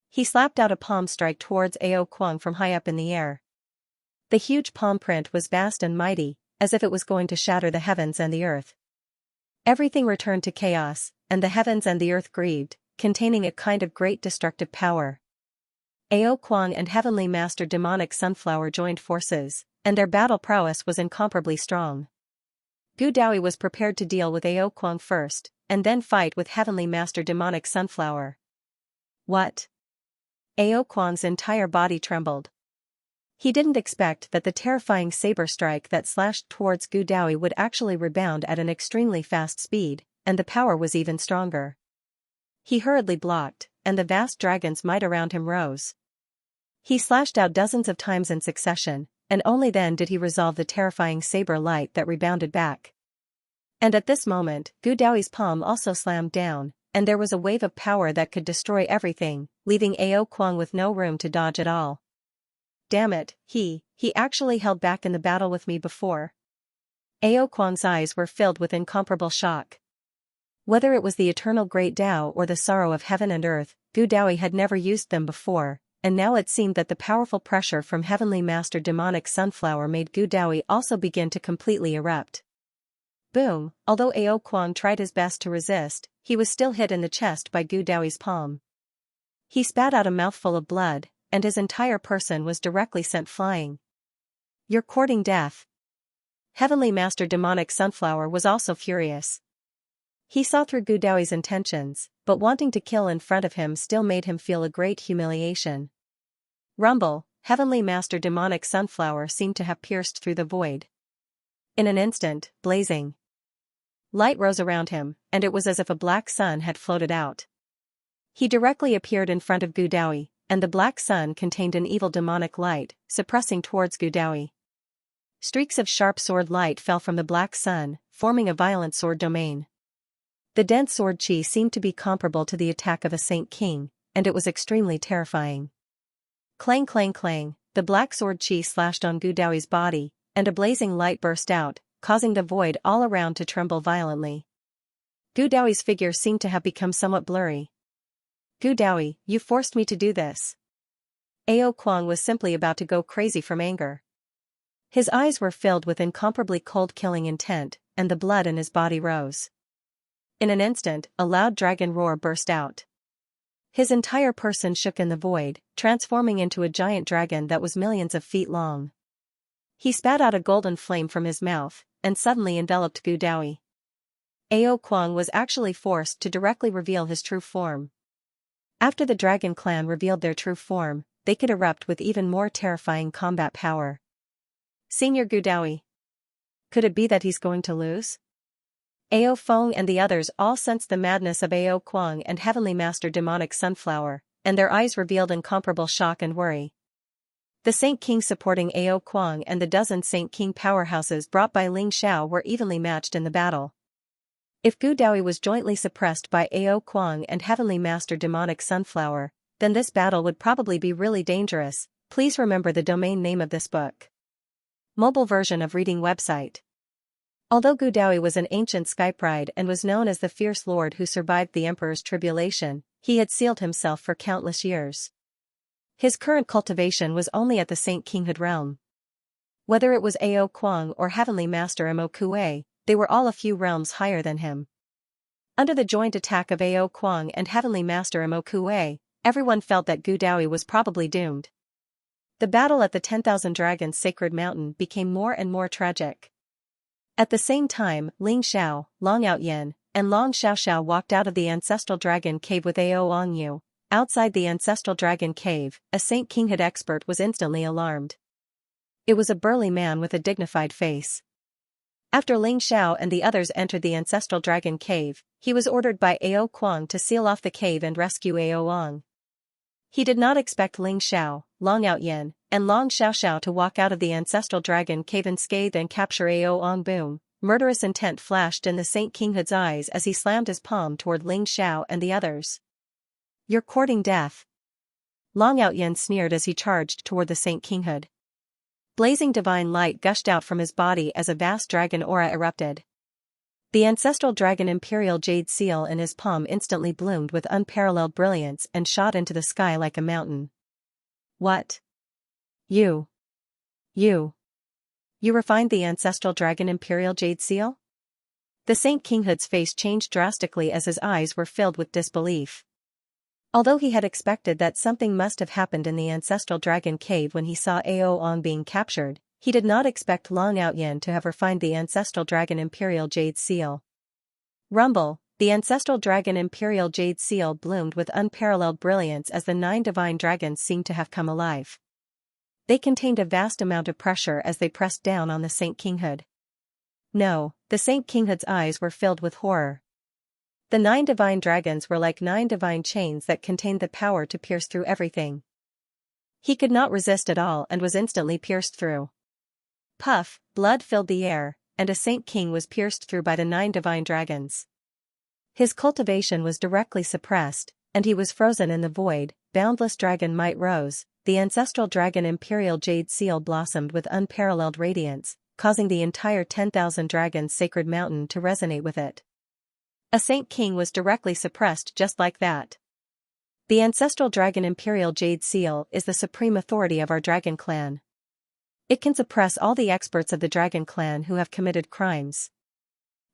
He slapped out a palm strike towards Ao Kuang from high up in the air. The huge palm print was vast and mighty, as if it was going to shatter the heavens and the earth. Everything returned to chaos, and the heavens and the earth grieved, containing a kind of great destructive power. Ao Kuang and Heavenly Master Demonic Sunflower joined forces, and their battle prowess was incomparably strong. Gu Daoyi was prepared to deal with Ao Kuang first, and then fight with Heavenly Master Demonic Sunflower. What? Ao Kuang's entire body trembled. He didn't expect that the terrifying saber strike that slashed towards Gu Daoyi would actually rebound at an extremely fast speed, and the power was even stronger. He hurriedly blocked, and the vast dragon's might around him rose. He slashed out dozens of times in succession, and only then did he resolve the terrifying saber light that rebounded back. And at this moment, Gu Daoyi's palm also slammed down, and there was a wave of power that could destroy everything, leaving Ao Kuang with no room to dodge at all. Damn it, he actually held back in the battle with me before. Ao Kuang's eyes were filled with incomparable shock. Whether it was the eternal Great Tao or the sorrow of heaven and earth, Gu Daoyi had never used them before, and now it seemed that the powerful pressure from Heavenly Master Demonic Sunflower made Gu Daoyi also begin to completely erupt. Boom! Although Ao Kuang tried his best to resist, he was still hit in the chest by Gu Daoyi's palm. He spat out a mouthful of blood, and his entire person was directly sent flying. You're courting death. Heavenly Master Demonic Sunflower was also furious. He saw through Gu Daoyi's intentions, but wanting to kill in front of him still made him feel a great humiliation. Rumble! Heavenly Master Demonic Sunflower seemed to have pierced through the void. In an instant, blazing light rose around him, and it was as if a black sun had floated out. He directly appeared in front of Gu Daoyi, and the black sun contained an evil demonic light, suppressing towards Gu Daoyi. Streaks of sharp sword light fell from the black sun, forming a violent sword domain. The dense sword chi seemed to be comparable to the attack of a Saint King, and it was extremely terrifying. Clang clang clang, the black sword chi slashed on Gu Daoyi's body, and a blazing light burst out, causing the void all around to tremble violently. Gu Daoyi's figure seemed to have become somewhat blurry. Gu Daoyi, you forced me to do this. Ao Kuang was simply about to go crazy from anger. His eyes were filled with incomparably cold killing intent, and the blood in his body rose. In an instant, a loud dragon roar burst out. His entire person shook in the void, transforming into a giant dragon that was millions of feet long. He spat out a golden flame from his mouth, and suddenly enveloped Gu Daoyi. Ao Kuang was actually forced to directly reveal his true form. After the Dragon Clan revealed their true form, they could erupt with even more terrifying combat power. Senior Gu Daoyi. Could it be that he's going to lose? Ao Feng and the others all sensed the madness of Ao Kuang and Heavenly Master Demonic Sunflower, and their eyes revealed incomparable shock and worry. The Saint King supporting Ao Kuang and the dozen Saint King powerhouses brought by Ling Xiao were evenly matched in the battle. If Gu Daoyi was jointly suppressed by Ao Kuang and Heavenly Master Demonic Sunflower, then this battle would probably be really dangerous. Please remember the domain name of this book. Mobile version of reading website. Although Gu Daoyi was an ancient Skypride and was known as the fierce lord who survived the Emperor's tribulation, he had sealed himself for countless years. His current cultivation was only at the Saint Kinghood realm. Whether it was Ao Kuang or Heavenly Master Mo Kuei, they were all a few realms higher than him. Under the joint attack of Ao Kuang and Heavenly Master Mo Kuei, everyone felt that Gu Daoyi was probably doomed. The battle at the 10,000 Dragons Sacred Mountain became more and more tragic. At the same time, Ling Xiao, Long Outyen, and Long Xiaoxiao walked out of the Ancestral Dragon Cave with Ao Ongyu. Outside the Ancestral Dragon Cave, a Saint Kinghood expert was instantly alarmed. It was a burly man with a dignified face. After Ling Xiao and the others entered the Ancestral Dragon Cave, he was ordered by Ao Kuang to seal off the cave and rescue Ao Ong. He did not expect Ling Xiao, Long Outyen, and Long Xiaoxiao to walk out of the Ancestral Dragon Cave unscathed and capture Ao Ong. Boom! Murderous intent flashed in the Saint Kinghood's eyes as he slammed his palm toward Ling Xiao and the others. You're courting death. Long Outyen sneered as he charged toward the Saint Kinghood. Blazing divine light gushed out from his body as a vast dragon aura erupted. The Ancestral Dragon Imperial Jade Seal in his palm instantly bloomed with unparalleled brilliance and shot into the sky like a mountain. What? You refined the Ancestral Dragon Imperial Jade Seal? The Saint Kinghood's face changed drastically as his eyes were filled with disbelief. Although he had expected that something must have happened in the Ancestral Dragon Cave when he saw Ao Ong being captured, he did not expect Long Outyen to have refined the Ancestral Dragon Imperial Jade Seal. Rumble, the Ancestral Dragon Imperial Jade Seal bloomed with unparalleled brilliance as the 9 divine dragons seemed to have come alive. They contained a vast amount of pressure as they pressed down on the Saint Kinghood. No, the Saint Kinghood's eyes were filled with horror. The 9 divine dragons were like 9 divine chains that contained the power to pierce through everything. He could not resist at all and was instantly pierced through. Puff, blood filled the air, and a Saint King was pierced through by the 9 divine dragons. His cultivation was directly suppressed, and he was frozen in the void. Boundless dragon might rose, the Ancestral Dragon Imperial Jade Seal blossomed with unparalleled radiance, causing the entire 10,000 Dragons Sacred Mountain to resonate with it. A Saint King was directly suppressed just like that. The Ancestral Dragon Imperial Jade Seal is the supreme authority of our dragon clan. It can suppress all the experts of the dragon clan who have committed crimes.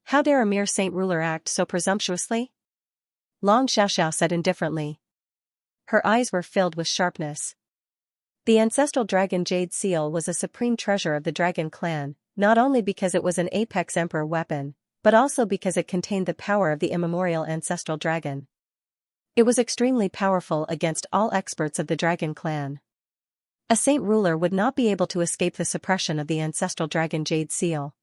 How dare a mere saint ruler act so presumptuously? Long Xiaoxiao said indifferently. Her eyes were filled with sharpness. The Ancestral Dragon Jade Seal was a supreme treasure of the dragon clan, not only because it was an apex emperor weapon, but also because it contained the power of the immemorial Ancestral Dragon. It was extremely powerful against all experts of the dragon clan. A saint ruler would not be able to escape the suppression of the Ancestral Dragon Jade Seal.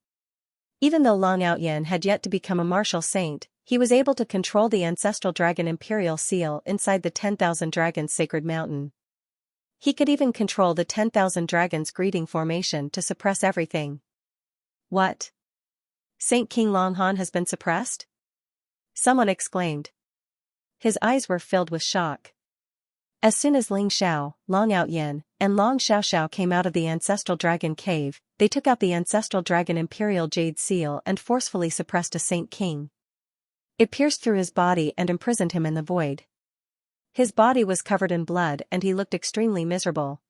Even though Long Outyen had yet to become a martial saint, he was able to control the Ancestral Dragon Imperial Seal inside the 10,000 Dragons Sacred Mountain. He could even control the 10,000 Dragons Greeting Formation to suppress everything. What? Saint King Longhan has been suppressed? Someone exclaimed. His eyes were filled with shock. As soon as Ling Xiao, Long Outyen, and Long Xiaoxiao came out of the Ancestral Dragon Cave, they took out the Ancestral Dragon Imperial Jade Seal and forcefully suppressed a Saint King. It pierced through his body and imprisoned him in the void. His body was covered in blood and he looked extremely miserable.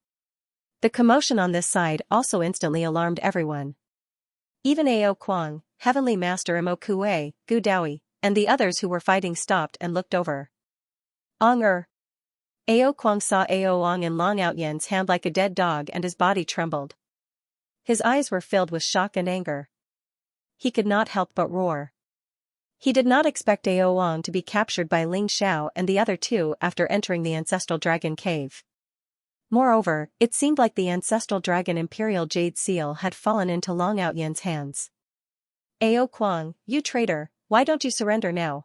The commotion on this side also instantly alarmed everyone. Even Ao Kuang, Heavenly Master Mo Kuei, Gu Daoyi, and the others who were fighting stopped and looked over. Ao Kuang saw Ao Ong in Long Outyen's hand like a dead dog and his body trembled. His eyes were filled with shock and anger. He could not help but roar. He did not expect Ao Ong to be captured by Ling Xiao and the other 2 after entering the Ancestral Dragon Cave. Moreover, it seemed like the ancestral dragon Imperial Jade Seal had fallen into Long Outyen's hands. Ao Kuang, you traitor, why don't you surrender now?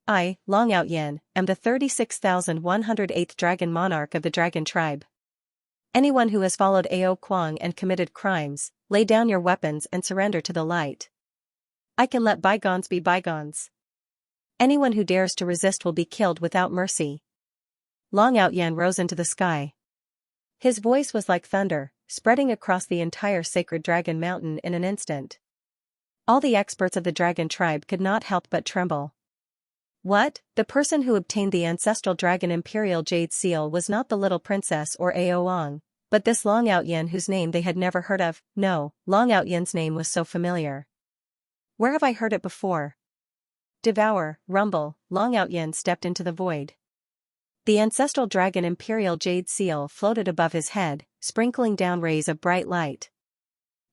I, Long Outyen, am the 36,108th Dragon Monarch of the Dragon Tribe. Anyone who has followed Ao Kuang and committed crimes, lay down your weapons and surrender to the light. I can let bygones be bygones. Anyone who dares to resist will be killed without mercy. Long Outyen rose into the sky. His voice was like thunder, spreading across the entire sacred dragon mountain in an instant. All the experts of the dragon tribe could not help but tremble. What? The person who obtained the ancestral dragon Imperial Jade Seal was not the little princess or Aoang, but this Long Outyen whose name they had never heard of. No, Long Outyen's name was so familiar. Where have I heard it before? Devour, rumble, Long Outyen stepped into the void. The ancestral dragon Imperial Jade Seal floated above his head, sprinkling down rays of bright light.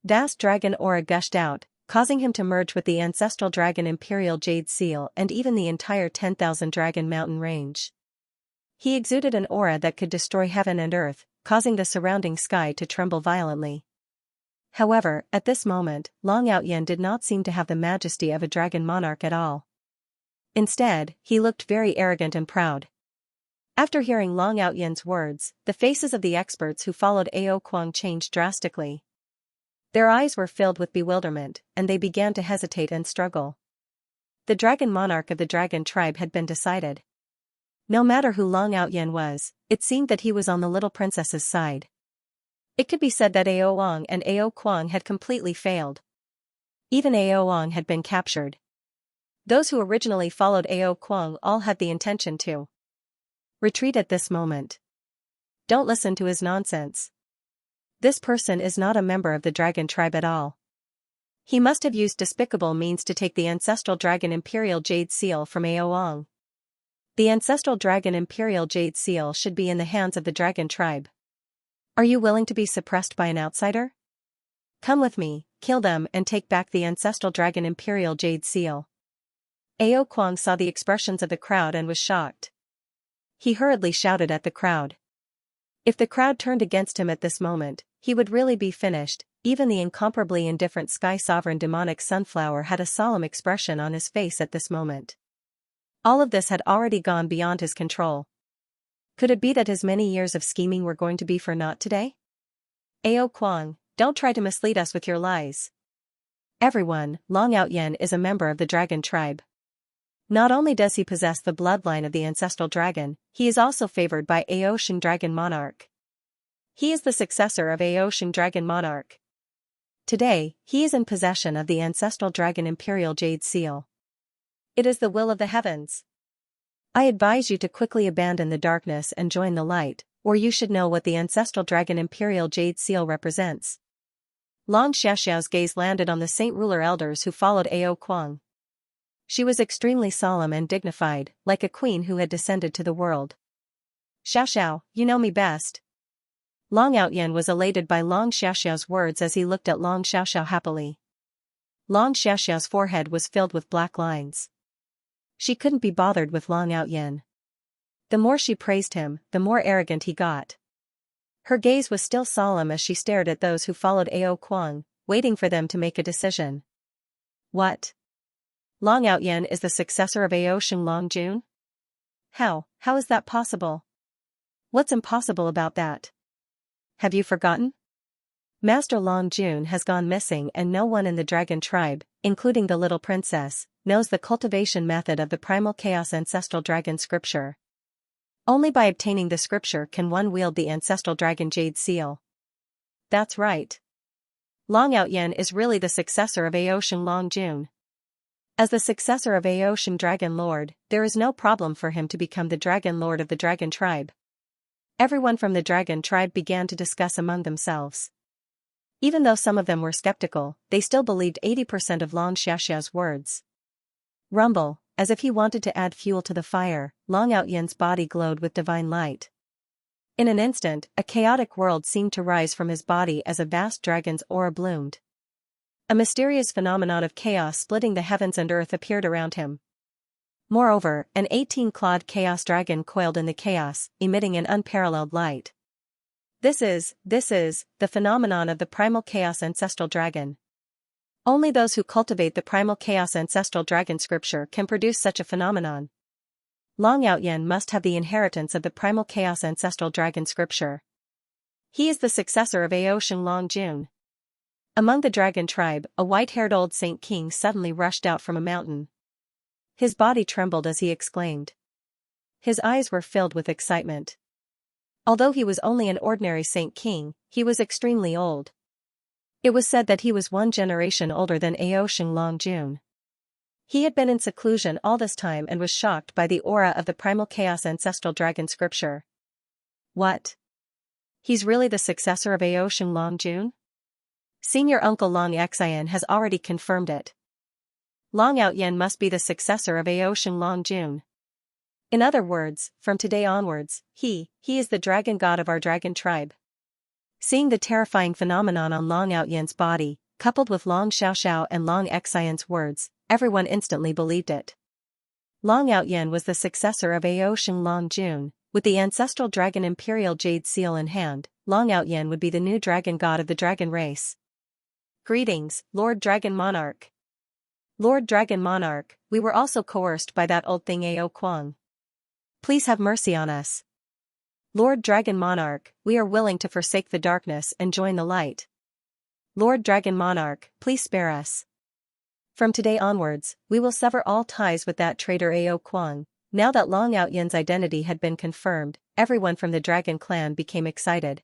Vast dragon aura gushed out, causing him to merge with the ancestral dragon Imperial Jade Seal and even the entire 10,000 Dragon Mountain range. He exuded an aura that could destroy heaven and earth, causing the surrounding sky to tremble violently. However, at this moment, Long Outyen did not seem to have the majesty of a dragon monarch at all. Instead, he looked very arrogant and proud. After hearing Long Outyen's words, the faces of the experts who followed Ao Kuang changed drastically. Their eyes were filled with bewilderment, and they began to hesitate and struggle. The dragon monarch of the dragon tribe had been decided. No matter who Long Outyen was, it seemed that he was on the little princess's side. It could be said that Aoang and Ao Kuang had completely failed. Even Aoang had been captured. Those who originally followed Ao Kuang all had the intention to retreat at this moment. Don't listen to his nonsense. This person is not a member of the dragon tribe at all. He must have used despicable means to take the ancestral dragon Imperial Jade Seal from Aoang. The ancestral dragon Imperial Jade Seal should be in the hands of the dragon tribe. Are you willing to be suppressed by an outsider? Come with me, kill them and take back the ancestral dragon Imperial Jade Seal. Ao Kuang saw the expressions of the crowd and was shocked. He hurriedly shouted at the crowd. If the crowd turned against him at this moment, he would really be finished. Even the incomparably indifferent Sky Sovereign demonic Sunflower had a solemn expression on his face at this moment. All of this had already gone beyond his control. Could it be that his many years of scheming were going to be for naught today? Ao Kuang, don't try to mislead us with your lies. Everyone, Long Outyen is a member of the dragon tribe. Not only does he possess the bloodline of the ancestral dragon, he is also favored by Aocean Dragon Monarch. He is the successor of Aocean Dragon Monarch. Today, he is in possession of the ancestral dragon Imperial Jade Seal. It is the will of the heavens. I advise you to quickly abandon the darkness and join the light, or you should know what the ancestral dragon Imperial Jade Seal represents. Long Xiaoxiao's gaze landed on the Saint Ruler elders who followed Ao Kuang. She was extremely solemn and dignified, like a queen who had descended to the world. Xiaoxiao, you know me best. Long Outyen was elated by Long Xiaoxiao's words as he looked at Long Xiaoxiao happily. Long Xiaoxiao's forehead was filled with black lines. She couldn't be bothered with Long Outyen. The more she praised him, the more arrogant he got. Her gaze was still solemn as she stared at those who followed Ao Kuang, waiting for them to make a decision. What? Long Outyen is the successor of Aocean Long June? How is that possible? What's impossible about that? Have you forgotten? Master Long June has gone missing and no one in the dragon tribe, including the little princess, knows the cultivation method of the primal chaos ancestral dragon scripture. Only by obtaining the scripture can one wield the ancestral dragon Jade Seal. That's right. Long Outyen is really the successor of Aocean Long June. As the successor of Aocean Dragon Lord, there is no problem for him to become the Dragon Lord of the Dragon Tribe. Everyone from the Dragon Tribe began to discuss among themselves. Even though some of them were skeptical, they still believed 80% of Long Xiaoxiao's words. Rumble, as if he wanted to add fuel to the fire, Long Outyen's body glowed with divine light. In an instant, a chaotic world seemed to rise from his body as a vast dragon's aura bloomed. A mysterious phenomenon of chaos splitting the heavens and earth appeared around him. Moreover, an 18-clawed chaos dragon coiled in the chaos, emitting an unparalleled light. This is the phenomenon of the primal chaos ancestral dragon. Only those who cultivate the primal chaos ancestral dragon scripture can produce such a phenomenon. Long Outyen must have the inheritance of the primal chaos ancestral dragon scripture. He is the successor of Ao Shenglong Jun. Among the dragon tribe, a white-haired old Saint King suddenly rushed out from a mountain. His body trembled as he exclaimed. His eyes were filled with excitement. Although he was only an ordinary Saint King, he was extremely old. It was said that he was one generation older than Ao Shenglong Jun. He had been in seclusion all this time and was shocked by the aura of the primal chaos ancestral dragon scripture. What? He's really the successor of Ao Shenglong Jun? Senior uncle Long Xian has already confirmed it. Long Outyen must be the successor of Ao Shenglong Jun. In other words, from today onwards, he is the dragon god of our dragon tribe. Seeing the terrifying phenomenon on Long Outyen's body, coupled with Long Xiaoxiao and Long Xian's words, everyone instantly believed it. Long Outyen was the successor of Ao Shenglong Jun. With the ancestral dragon imperial jade seal in hand, Long Outyen would be the new dragon god of the dragon race. Greetings, Lord Dragon Monarch. Lord Dragon Monarch, we were also coerced by that old thing Ao Kuang. Please have mercy on us. Lord Dragon Monarch, we are willing to forsake the darkness and join the light. Lord Dragon Monarch, please spare us. From today onwards, we will sever all ties with that traitor Ao Kuang. Now that Long Outyen's identity had been confirmed, everyone from the dragon clan became excited.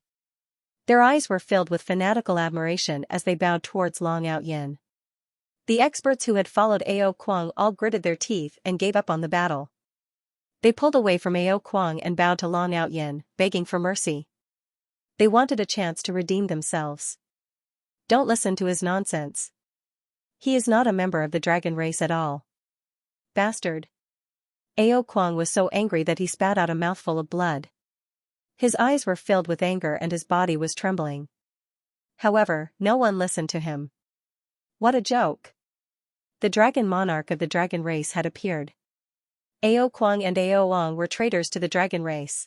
Their eyes were filled with fanatical admiration as they bowed towards Long Outyen. The experts who had followed Ao Kuang all gritted their teeth and gave up on the battle. They pulled away from Ao Kuang and bowed to Long Outyen, begging for mercy. They wanted a chance to redeem themselves. Don't listen to his nonsense. He is not a member of the dragon race at all. Bastard. Ao Kuang was so angry that he spat out a mouthful of blood. His eyes were filled with anger and his body was trembling. However, no one listened to him. What a joke. The dragon monarch of the dragon race had appeared. Ao Kuang and Ao Ong were traitors to the dragon race.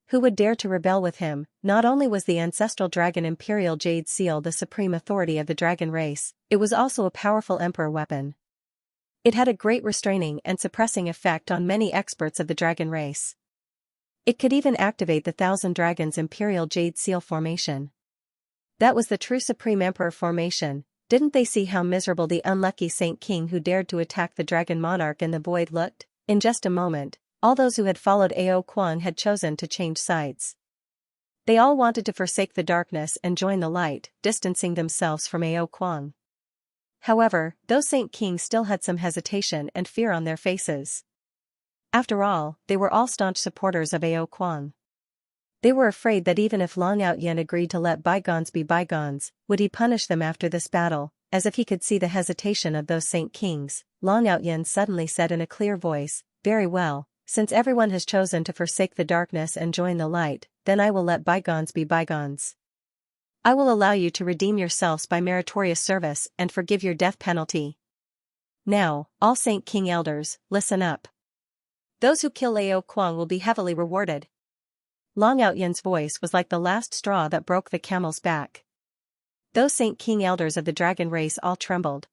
Who would dare to rebel with him? Not only was the ancestral dragon imperial jade seal the supreme authority of the dragon race, it was also a powerful emperor weapon. It had a great restraining and suppressing effect on many experts of the dragon race. It could even activate the Thousand Dragons imperial jade seal formation. That was the true supreme emperor formation. Didn't they see how miserable the unlucky Saint King who dared to attack the dragon monarch in the void looked? In just a moment, all those who had followed Ao Kuang had chosen to change sides. They all wanted to forsake the darkness and join the light, distancing themselves from Ao Kuang. However, those Saint Kings still had some hesitation and fear on their faces. After all, they were all staunch supporters of Ao Kuang. They were afraid that even if Long Outyen agreed to let bygones be bygones, would he punish them after this battle? As if he could see the hesitation of those Saint Kings, Long Outyen suddenly said in a clear voice, "Very well, since everyone has chosen to forsake the darkness and join the light, then I will let bygones be bygones. I will allow you to redeem yourselves by meritorious service and forgive your death penalty. Now, all Saint King elders, listen up. Those who kill Ao Kuang will be heavily rewarded." Long Outyen's voice was like the last straw that broke the camel's back. Those Saint King elders of the dragon race all trembled.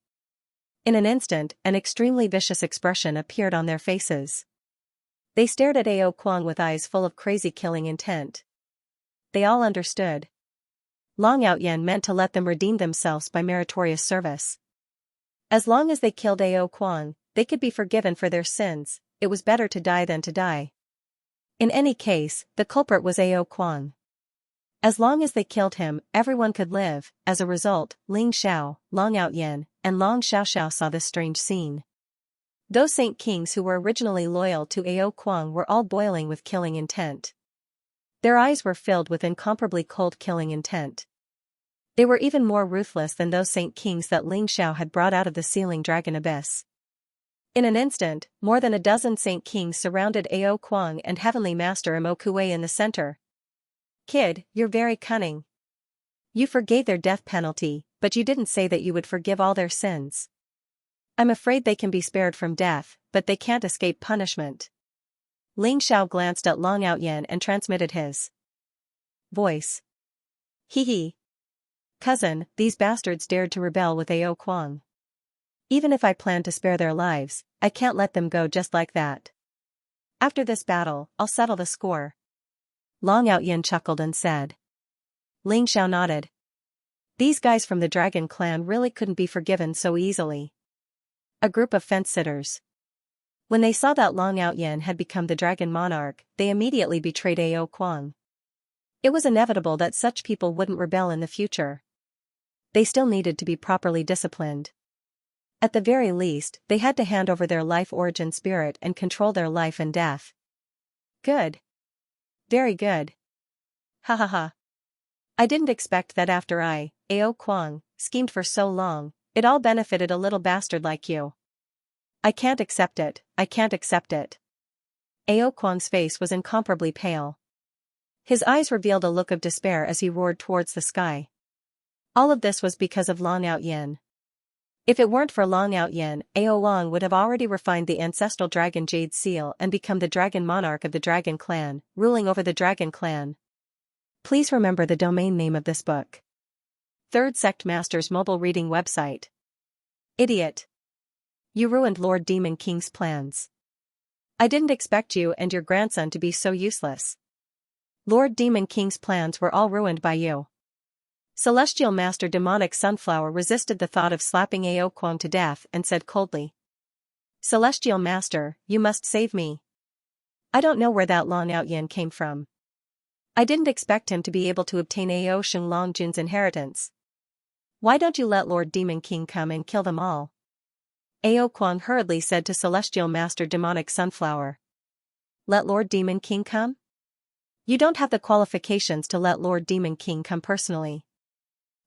In an instant, an extremely vicious expression appeared on their faces. They stared at Ao Kuang with eyes full of crazy killing intent. They all understood. Long Outyen meant to let them redeem themselves by meritorious service. As long as they killed Ao Kuang, they could be forgiven for their sins. It was better to die than to die. In any case, the culprit was Ao Kuang. As long as they killed him, everyone could live. As a result, Ling Xiao, Long Outyen, and Long Xiaoxiao saw this strange scene. Those Saint Kings who were originally loyal to Ao Kuang were all boiling with killing intent. Their eyes were filled with incomparably cold killing intent. They were even more ruthless than those Saint Kings that Ling Xiao had brought out of the sealing dragon abyss. In an instant, more than a dozen Saint Kings surrounded Ao Kuang and Heavenly Master Mo Kuei in the center. "Kid, you're very cunning. You forgave their death penalty, but you didn't say that you would forgive all their sins. I'm afraid they can be spared from death, but they can't escape punishment." Ling Xiao glanced at Long Outyen and transmitted his voice. Hee hee. Cousin, these bastards dared to rebel with Ao Kuang. Even if I plan to spare their lives, I can't let them go just like that. After this battle, I'll settle the score. Long Outyin chuckled and said. Ling Xiao nodded. These guys from the dragon clan really couldn't be forgiven so easily. A group of fence-sitters. When they saw that Long Outyin had become the dragon monarch, they immediately betrayed Ao Kuang. It was inevitable that such people wouldn't rebel in the future. They still needed to be properly disciplined. At the very least, they had to hand over their life origin spirit and control their life and death. Good. Very good. Ha ha ha. I didn't expect that after Ao Kuang, schemed for so long, it all benefited a little bastard like you. I can't accept it, I can't accept it. Ao Kuang's face was incomparably pale. His eyes revealed a look of despair as he roared towards the sky. All of this was because of Long Outyin. If it weren't for Long Outyin, Ao Long would have already refined the ancestral dragon jade seal and become the dragon monarch of the dragon clan, ruling over the dragon clan. Please remember the domain name of this book. Third Sect Master's mobile reading website. Idiot. You ruined Lord Demon King's plans. I didn't expect you and your grandson to be so useless. Lord Demon King's plans were all ruined by you. Celestial Master Demonic Sunflower resisted the thought of slapping Ao Kuang to death and said coldly. Celestial Master, you must save me. I don't know where that Long Outyin came from. I didn't expect him to be able to obtain Ao Sheng Long Jun's inheritance. Why don't you let Lord Demon King come and kill them all? Ao Kuang hurriedly said to Celestial Master Demonic Sunflower. Let Lord Demon King come? You don't have the qualifications to let Lord Demon King come personally.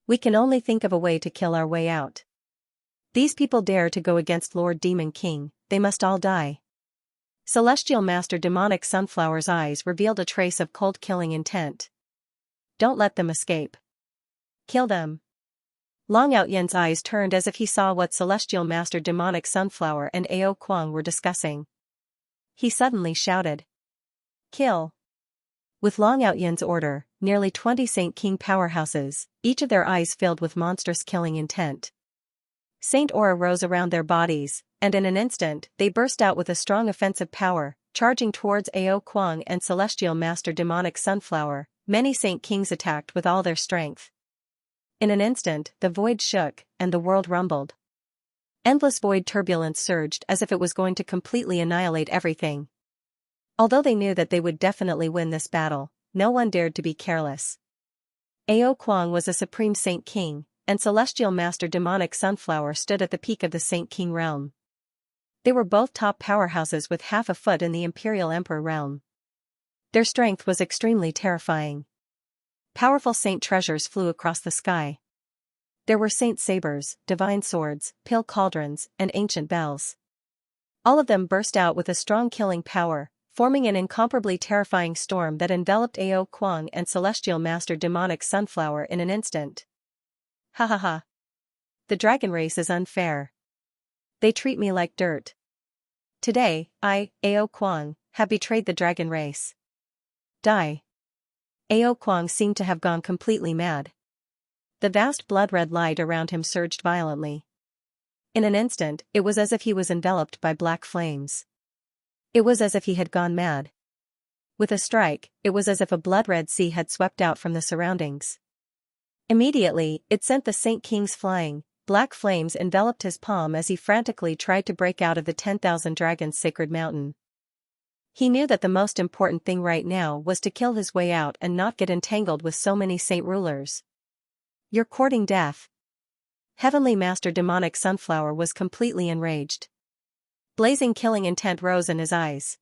We can only think of a way to kill our way out. These people dare to go against Lord Demon King, they must all die. Celestial Master Demonic Sunflower's eyes revealed a trace of cold killing intent. Don't let them escape. Kill them. Long Outyen's eyes turned as if he saw what Celestial Master Demonic Sunflower and Ao Kuang were discussing. He suddenly shouted. Kill. With Long Outyen's order, nearly 20 Saint King powerhouses, each of their eyes filled with monstrous killing intent. Saint aura rose around their bodies, and in an instant they burst out with a strong offensive power, charging towards Ao Kuang and Celestial Master Demonic Sunflower. Many Saint Kings attacked with all their strength. In an instant, the void shook, and the world rumbled. Endless void turbulence surged as if it was going to completely annihilate everything. Although they knew that they would definitely win this battle, no one dared to be careless. Ao Kuang was a supreme Saint King, and Celestial Master Demonic Sunflower stood at the peak of the Saint King realm. They were both top powerhouses with half a foot in the Imperial Emperor realm. Their strength was extremely terrifying. Powerful saint treasures flew across the sky. There were saint sabers, divine swords, pill cauldrons, and ancient bells. All of them burst out with a strong killing power, forming an incomparably terrifying storm that enveloped Ao Kuang and Celestial Master Demonic Sunflower in an instant. Ha ha ha. The dragon race is unfair. They treat me like dirt. Today, I, Ao Kuang, have betrayed the dragon race. Die. Ao Kuang seemed to have gone completely mad. The vast blood-red light around him surged violently. In an instant, it was as if he was enveloped by black flames. It was as if he had gone mad. With a strike, it was as if a blood-red sea had swept out from the surroundings. Immediately, it sent the Saint Kings flying. Black flames enveloped his palm as he frantically tried to break out of the 10,000 Dragons Sacred Mountain. He knew that the most important thing right now was to kill his way out and not get entangled with so many saint rulers. You're courting death. Heavenly Master Demonic Sunflower was completely enraged. Blazing killing intent rose in his eyes.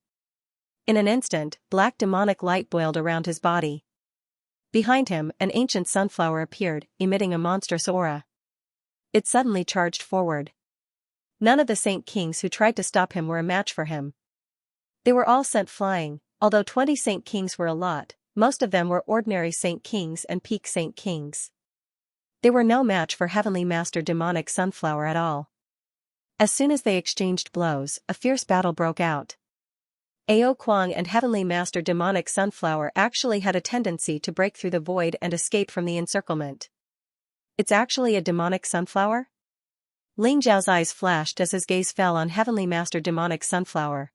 In an instant, black demonic light boiled around his body. Behind him, an ancient sunflower appeared, emitting a monstrous aura. It suddenly charged forward. None of the Saint Kings who tried to stop him were a match for him. They were all sent flying. Although 20 Saint Kings were a lot, most of them were ordinary Saint Kings and peak Saint Kings. They were no match for Heavenly Master Demonic Sunflower at all. As soon as they exchanged blows, a fierce battle broke out. Ao Kuang and Heavenly Master Demonic Sunflower actually had a tendency to break through the void and escape from the encirclement. It's actually a demonic sunflower? Ling Zhao's eyes flashed as his gaze fell on Heavenly Master Demonic Sunflower.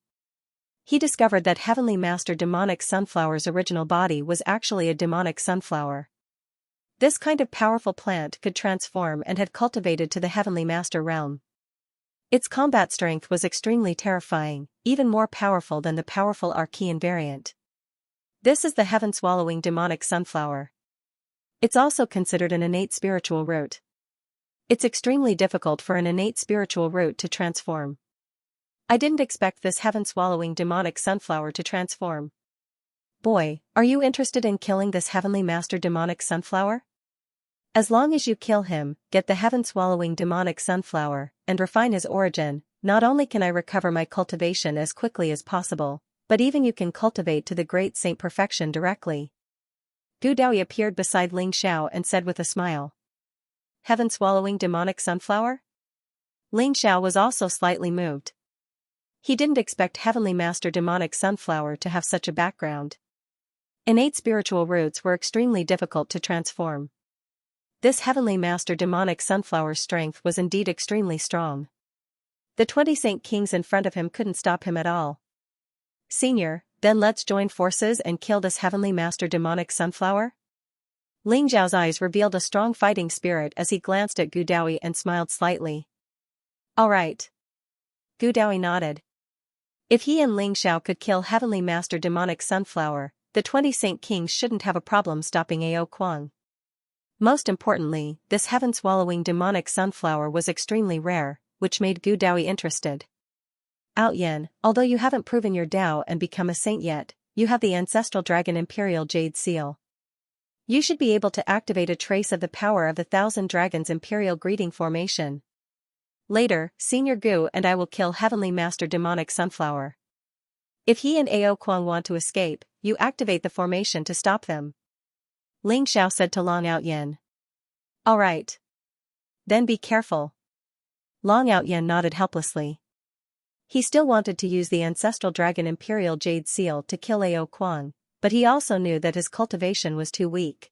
He discovered that Heavenly Master Demonic Sunflower's original body was actually a demonic sunflower. This kind of powerful plant could transform and had cultivated to the Heavenly Master realm. Its combat strength was extremely terrifying, even more powerful than the powerful Archean variant. This is the heaven-swallowing demonic sunflower. It's also considered an innate spiritual root. It's extremely difficult for an innate spiritual root to transform. I didn't expect this heaven-swallowing demonic sunflower to transform. Boy, are you interested in killing this Heavenly Master Demonic Sunflower? As long as you kill him, get the heaven-swallowing demonic sunflower, and refine his origin, not only can I recover my cultivation as quickly as possible, but even you can cultivate to the great saint perfection directly. Gu Daoyi appeared beside Ling Xiao and said with a smile. Heaven-swallowing demonic sunflower? Ling Xiao was also slightly moved. He didn't expect Heavenly Master Demonic Sunflower to have such a background. Innate spiritual roots were extremely difficult to transform. This Heavenly Master Demonic Sunflower's strength was indeed extremely strong. The 20 Saint Kings in front of him couldn't stop him at all. Senior, then let's join forces and kill this Heavenly Master Demonic Sunflower? Ling Zhao's eyes revealed a strong fighting spirit as he glanced at Gu Daoyi and smiled slightly. Alright. Gu Daoyi nodded. If he and Ling Xiao could kill Heavenly Master Demonic Sunflower, the 20 Saint Kings shouldn't have a problem stopping Ao Kuang. Most importantly, this heaven-swallowing demonic sunflower was extremely rare, which made Gu Daoyi interested. Outyan, although you haven't proven your Dao and become a saint yet, you have the ancestral dragon Imperial Jade Seal. You should be able to activate a trace of the power of the Thousand Dragons Imperial Greeting Formation. Later, Senior Gu and I will kill Heavenly Master Demonic Sunflower. If he and Ao Kuang want to escape, you activate the formation to stop them. Ling Xiao said to Long Outyan. Alright. Then be careful. Long Outyan nodded helplessly. He still wanted to use the ancestral dragon Imperial Jade Seal to kill Ao Kuang, but he also knew that his cultivation was too weak.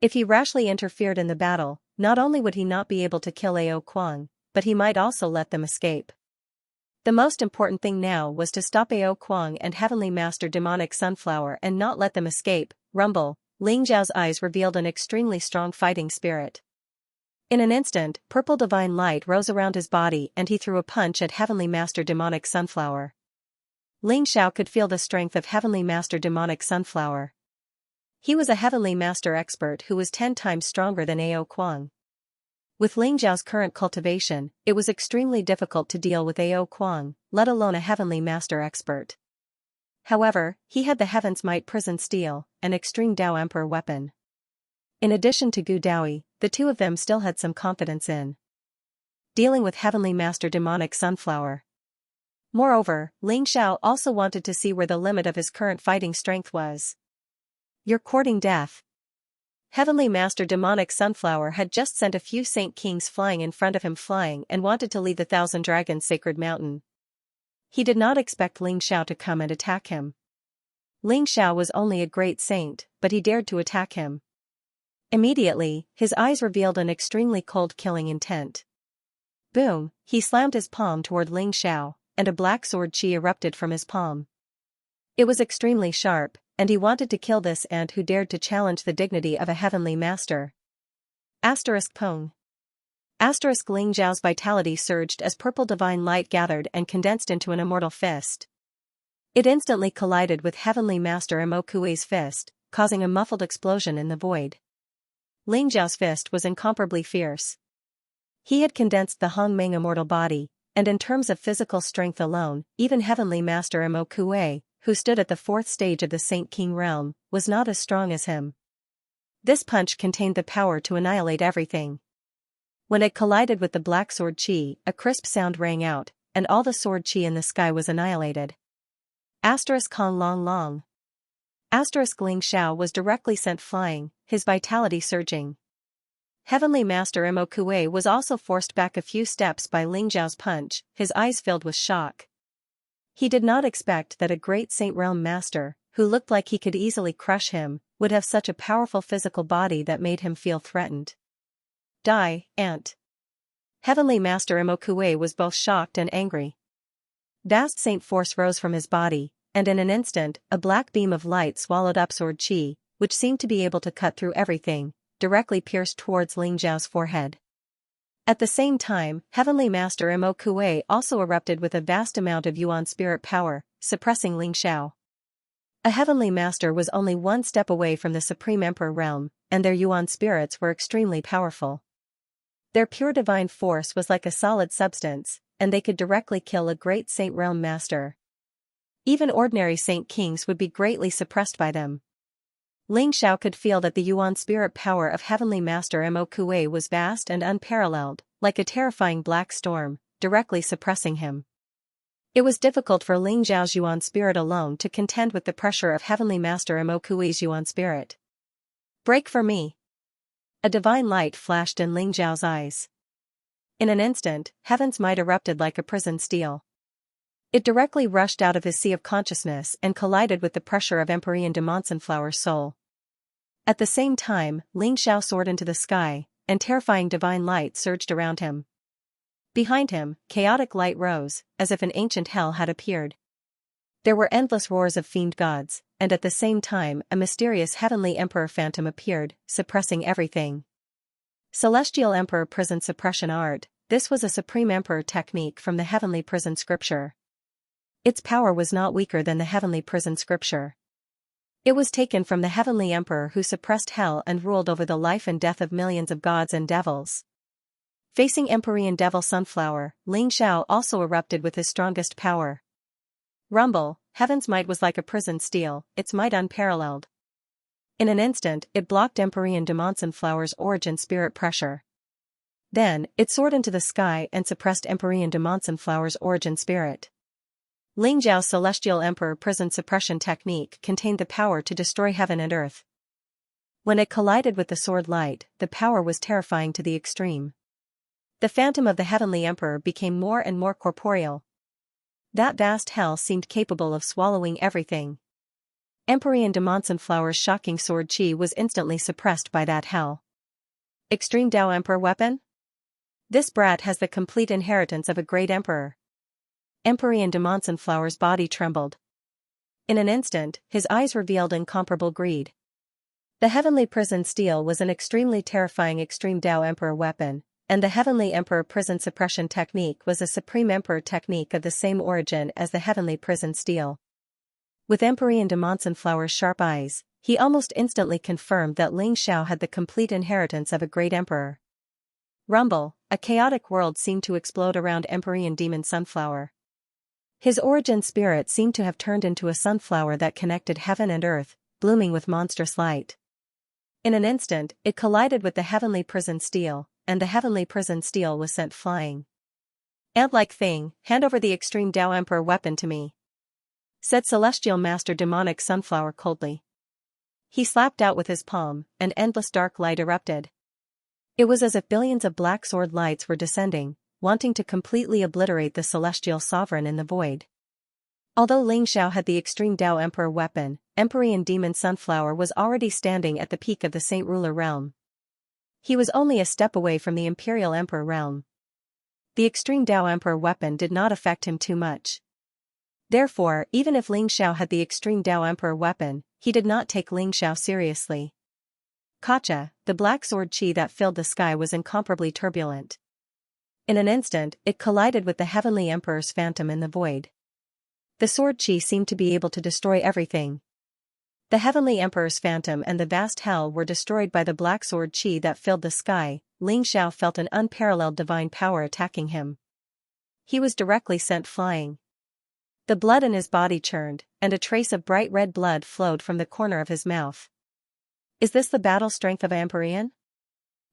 If he rashly interfered in the battle, not only would he not be able to kill Ao Kuang, but he might also let them escape. The most important thing now was to stop Ao Kuang and Heavenly Master Demonic Sunflower and not let them escape. Rumble. Ling Zhao's eyes revealed an extremely strong fighting spirit. In an instant, purple divine light rose around his body and he threw a punch at Heavenly Master Demonic Sunflower. Ling Xiao could feel the strength of Heavenly Master Demonic Sunflower. He was a Heavenly Master expert who was 10 times stronger than Ao Kuang. With Ling Zhao's current cultivation, it was extremely difficult to deal with Ao Kuang, let alone a Heavenly Master expert. However, he had the Heaven's Might Prison Steel, an extreme Dao Emperor weapon. In addition to Gu Daoyi, the two of them still had some confidence in dealing with Heavenly Master Demonic Sunflower. Moreover, Ling Xiao also wanted to see where the limit of his current fighting strength was. You're courting death. Heavenly Master Demonic Sunflower had just sent a few Saint Kings flying in front of him and wanted to leave the Thousand Dragons Sacred Mountain. He did not expect Ling Xiao to come and attack him. Ling Xiao was only a great saint, but he dared to attack him. Immediately, his eyes revealed an extremely cold killing intent. Boom, he slammed his palm toward Ling Xiao, and a black sword chi erupted from his palm. It was extremely sharp, and he wanted to kill this ant who dared to challenge the dignity of a heavenly master. Pong. Ling Zhao's vitality surged as purple divine light gathered and condensed into an immortal fist. It instantly collided with Heavenly Master Mo Kuei's fist, causing a muffled explosion in the void. Ling Zhao's fist was incomparably fierce. He had condensed the Hongmeng immortal body, and in terms of physical strength alone, even Heavenly Master Mo Kuei, who stood at the 4th stage of the Saint King realm, was not as strong as him. This punch contained the power to annihilate everything. When it collided with the black sword chi, a crisp sound rang out, and all the sword chi in the sky was annihilated. Kong Long Long. Ling Xiao was directly sent flying, his vitality surging. Heavenly Master Mo Kuei was also forced back a few steps by Ling Zhao's punch, his eyes filled with shock. He did not expect that a great Saint Realm Master, who looked like he could easily crush him, would have such a powerful physical body that made him feel threatened. Die, Ant. Heavenly Master Imokue was both shocked and angry. Vast saint force rose from his body, and in an instant, a black beam of light swallowed up sword chi, which seemed to be able to cut through everything, directly pierced towards Ling Zhao's forehead. At the same time, Heavenly Master Imokue also erupted with a vast amount of Yuan spirit power, suppressing Ling Xiao. A Heavenly Master was only one step away from the Supreme Emperor realm, and their Yuan spirits were extremely powerful. Their pure divine force was like a solid substance, and they could directly kill a great Saint Realm Master. Even ordinary Saint Kings would be greatly suppressed by them. Ling Xiao could feel that the Yuan spirit power of Heavenly Master Imokue was vast and unparalleled, like a terrifying black storm, directly suppressing him. It was difficult for Ling Zhao's Yuan spirit alone to contend with the pressure of Heavenly Master Imokue's Yuan spirit. Break for me! A divine light flashed in Ling Zhao's eyes. In an instant, heaven's might erupted like a prison steel. It directly rushed out of his sea of consciousness and collided with the pressure of Empyrean Demon Sunflower's soul. At the same time, Ling Xiao soared into the sky, and terrifying divine light surged around him. Behind him, chaotic light rose, as if an ancient hell had appeared. There were endless roars of fiend gods, and at the same time a mysterious heavenly emperor phantom appeared, suppressing everything. Celestial Emperor Prison Suppression Art. This was a Supreme Emperor technique from the Heavenly Prison Scripture. Its power was not weaker than the Heavenly Prison Scripture. It was taken from the Heavenly Emperor who suppressed hell and ruled over the life and death of millions of gods and devils. Facing Empyrean Devil Sunflower, Ling Xiao also erupted with his strongest power. Rumble, heaven's might was like a prison steel, its might unparalleled. In an instant, it blocked Empyrean Demon Sunflower's origin spirit pressure. Then, it soared into the sky and suppressed Empyrean Demon Sunflower's origin spirit. Ling Zhao's Celestial Emperor Prison Suppression Technique contained the power to destroy heaven and earth. When it collided with the sword light, the power was terrifying to the extreme. The phantom of the Heavenly Emperor became more and more corporeal. That vast hell seemed capable of swallowing everything. Empyrean Demon Sunflower's shocking sword chi was instantly suppressed by that hell. Extreme Dao Emperor Weapon? This brat has the complete inheritance of a great emperor. Empyrean Demon Sunflower's body trembled. In an instant, his eyes revealed incomparable greed. The Heavenly Prison Steel was an extremely terrifying Extreme Dao Emperor weapon, and the Heavenly Emperor Prison Suppression Technique was a Supreme Emperor technique of the same origin as the Heavenly Prison Steel. With Empyrean Demon Sunflower's sharp eyes, he almost instantly confirmed that Ling Xiao had the complete inheritance of a great emperor. Rumble, a chaotic world seemed to explode around Empyrean Demon Sunflower. His origin spirit seemed to have turned into a sunflower that connected heaven and earth, blooming with monstrous light. In an instant, it collided with the Heavenly Prison Steel, and the Heavenly Prison Steel was sent flying. Ant-like thing, hand over the Extreme Dao Emperor weapon to me, said Celestial Master Demonic Sunflower coldly. He slapped out with his palm, and endless dark light erupted. It was as if billions of black sword lights were descending, wanting to completely obliterate the celestial sovereign in the void. Although Ling Xiao had the Extreme Dao Emperor weapon, Empyrean Demon Sunflower was already standing at the peak of the Saint Ruler realm. He was only a step away from the Imperial Emperor realm. The Extreme Dao Emperor weapon did not affect him too much. Therefore, even if Ling Xiao had the Extreme Dao Emperor weapon, he did not take Ling Xiao seriously. Kacha, the black sword chi that filled the sky was incomparably turbulent. In an instant, it collided with the Heavenly Emperor's phantom in the void. The sword chi seemed to be able to destroy everything. The Heavenly Emperor's phantom and the vast hell were destroyed by the black sword chi that filled the sky. Ling Xiao felt an unparalleled divine power attacking him. He was directly sent flying. The blood in his body churned, and a trace of bright red blood flowed from the corner of his mouth. Is this the battle strength of Empyrean?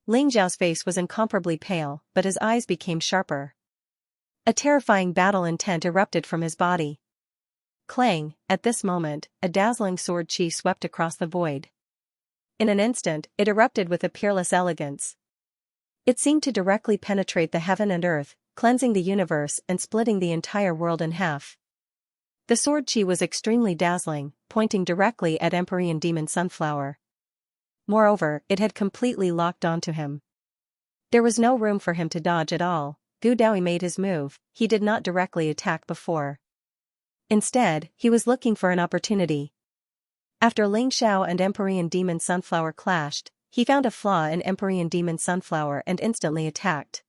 Ling Xiao's face was incomparably pale, but his eyes became sharper. A terrifying battle intent erupted from his body. Clang, at this moment, a dazzling sword chi swept across the void. In an instant, it erupted with a peerless elegance. It seemed to directly penetrate the heaven and earth, cleansing the universe and splitting the entire world in half. The sword chi was extremely dazzling, pointing directly at Empyrean Demon Sunflower. Moreover, it had completely locked onto him. There was no room for him to dodge at all. Gu Daoi made his move. He did not directly attack before. Instead, he was looking for an opportunity. After Ling Xiao and Empyrean Demon Sunflower clashed, he found a flaw in Empyrean Demon Sunflower and instantly attacked.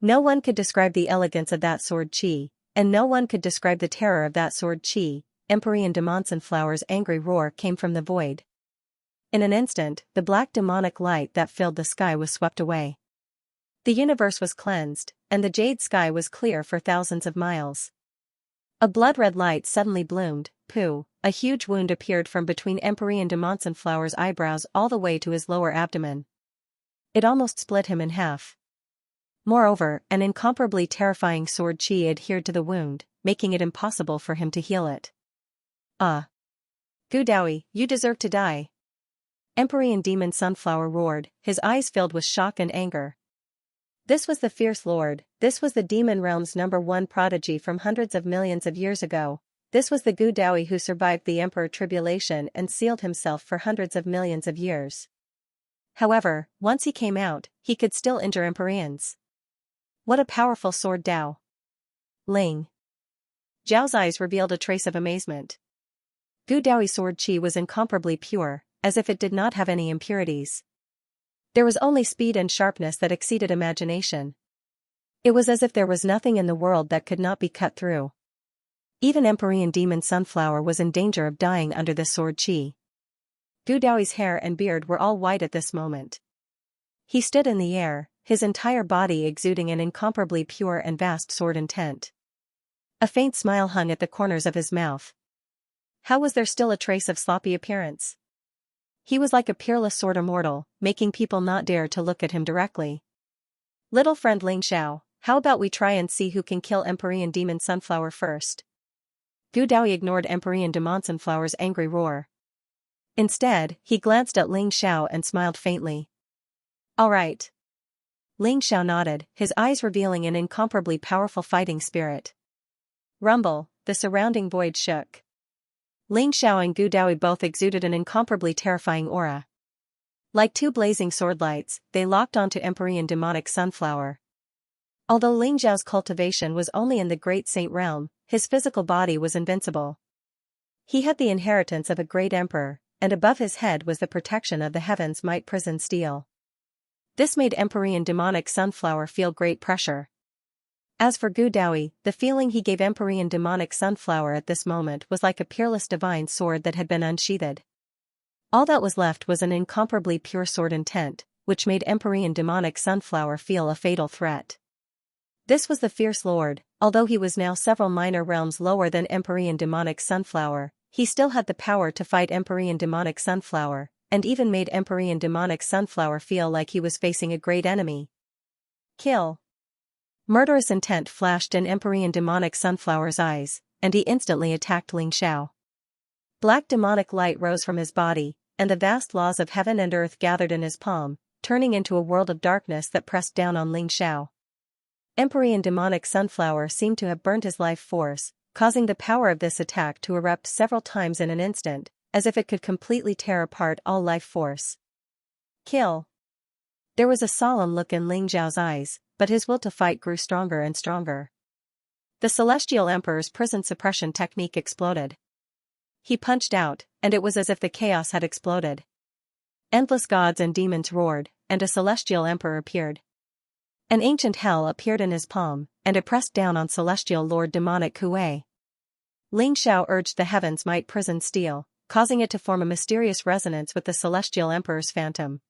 No one could describe the elegance of that sword chi, and no one could describe the terror of that sword chi. Empyrean Demon Sunflower's angry roar came from the void. In an instant, the black demonic light that filled the sky was swept away. The universe was cleansed, and the jade sky was clear for thousands of miles. A blood-red light suddenly bloomed. A huge wound appeared from between Empyrean Demon Sunflower's eyebrows all the way to his lower abdomen. It almost split him in half. Moreover, an incomparably terrifying sword chi adhered to the wound, making it impossible for him to heal it. Gu Daoi, you deserve to die. Empyrean Demon Sunflower roared, his eyes filled with shock and anger. This was the fierce lord, this was the demon realm's #1 prodigy from hundreds of millions of years ago. This was the Gu Daoi who survived the Emperor Tribulation and sealed himself for hundreds of millions of years. However, once he came out, he could still injure Empyreans. What a powerful sword Dao! Ling Zhao's eyes revealed a trace of amazement. Gu Daoi's sword chi was incomparably pure, as if it did not have any impurities. There was only speed and sharpness that exceeded imagination. It was as if there was nothing in the world that could not be cut through. Even Empyrean Demon Sunflower was in danger of dying under this sword chi. Gu Daoi's hair and beard were all white at this moment. He stood in the air, his entire body exuding an incomparably pure and vast sword intent. A faint smile hung at the corners of his mouth. How was there still a trace of sloppy appearance? He was like a peerless sword immortal, making people not dare to look at him directly. Little friend Ling Xiao, how about we try and see who can kill Empyrean Demon Sunflower first? Gu Daoi ignored Empyrean Demon Sunflower's angry roar. Instead, he glanced at Ling Xiao and smiled faintly. All right. Ling Xiao nodded, his eyes revealing an incomparably powerful fighting spirit. Rumble, the surrounding void shook. Ling Xiao and Gu Daoi both exuded an incomparably terrifying aura. Like two blazing sword lights, they locked onto Empyrean Demonic Sunflower. Although Ling Xiao's cultivation was only in the Great Saint realm, his physical body was invincible. He had the inheritance of a great emperor, and above his head was the protection of the heavens might prison steel. This made Empyrean Demonic Sunflower feel great pressure. As for Gu Daoi, the feeling he gave Empyrean Demonic Sunflower at this moment was like a peerless divine sword that had been unsheathed. All that was left was an incomparably pure sword intent, which made Empyrean Demonic Sunflower feel a fatal threat. This was the fierce lord, although he was now several minor realms lower than Empyrean Demonic Sunflower, he still had the power to fight Empyrean Demonic Sunflower, and even made Empyrean Demonic Sunflower feel like he was facing a great enemy. Kill! Murderous intent flashed in Empyrean Demonic Sunflower's eyes, and he instantly attacked Ling Xiao. Black demonic light rose from his body, and the vast laws of heaven and earth gathered in his palm, turning into a world of darkness that pressed down on Ling Xiao. Empyrean Demonic Sunflower seemed to have burned his life force, causing the power of this attack to erupt several times in an instant, as if it could completely tear apart all life force. Kill! There was a solemn look in Ling Xiao's eyes, but his will to fight grew stronger and stronger. The Celestial Emperor's prison suppression technique exploded. He punched out, and it was as if the chaos had exploded. Endless gods and demons roared, and a Celestial Emperor appeared. An ancient hell appeared in his palm, and it pressed down on Celestial Lord Demonic Kuei. Ling Xiao urged the heavens might prison steel, causing it to form a mysterious resonance with the Celestial Emperor's phantom.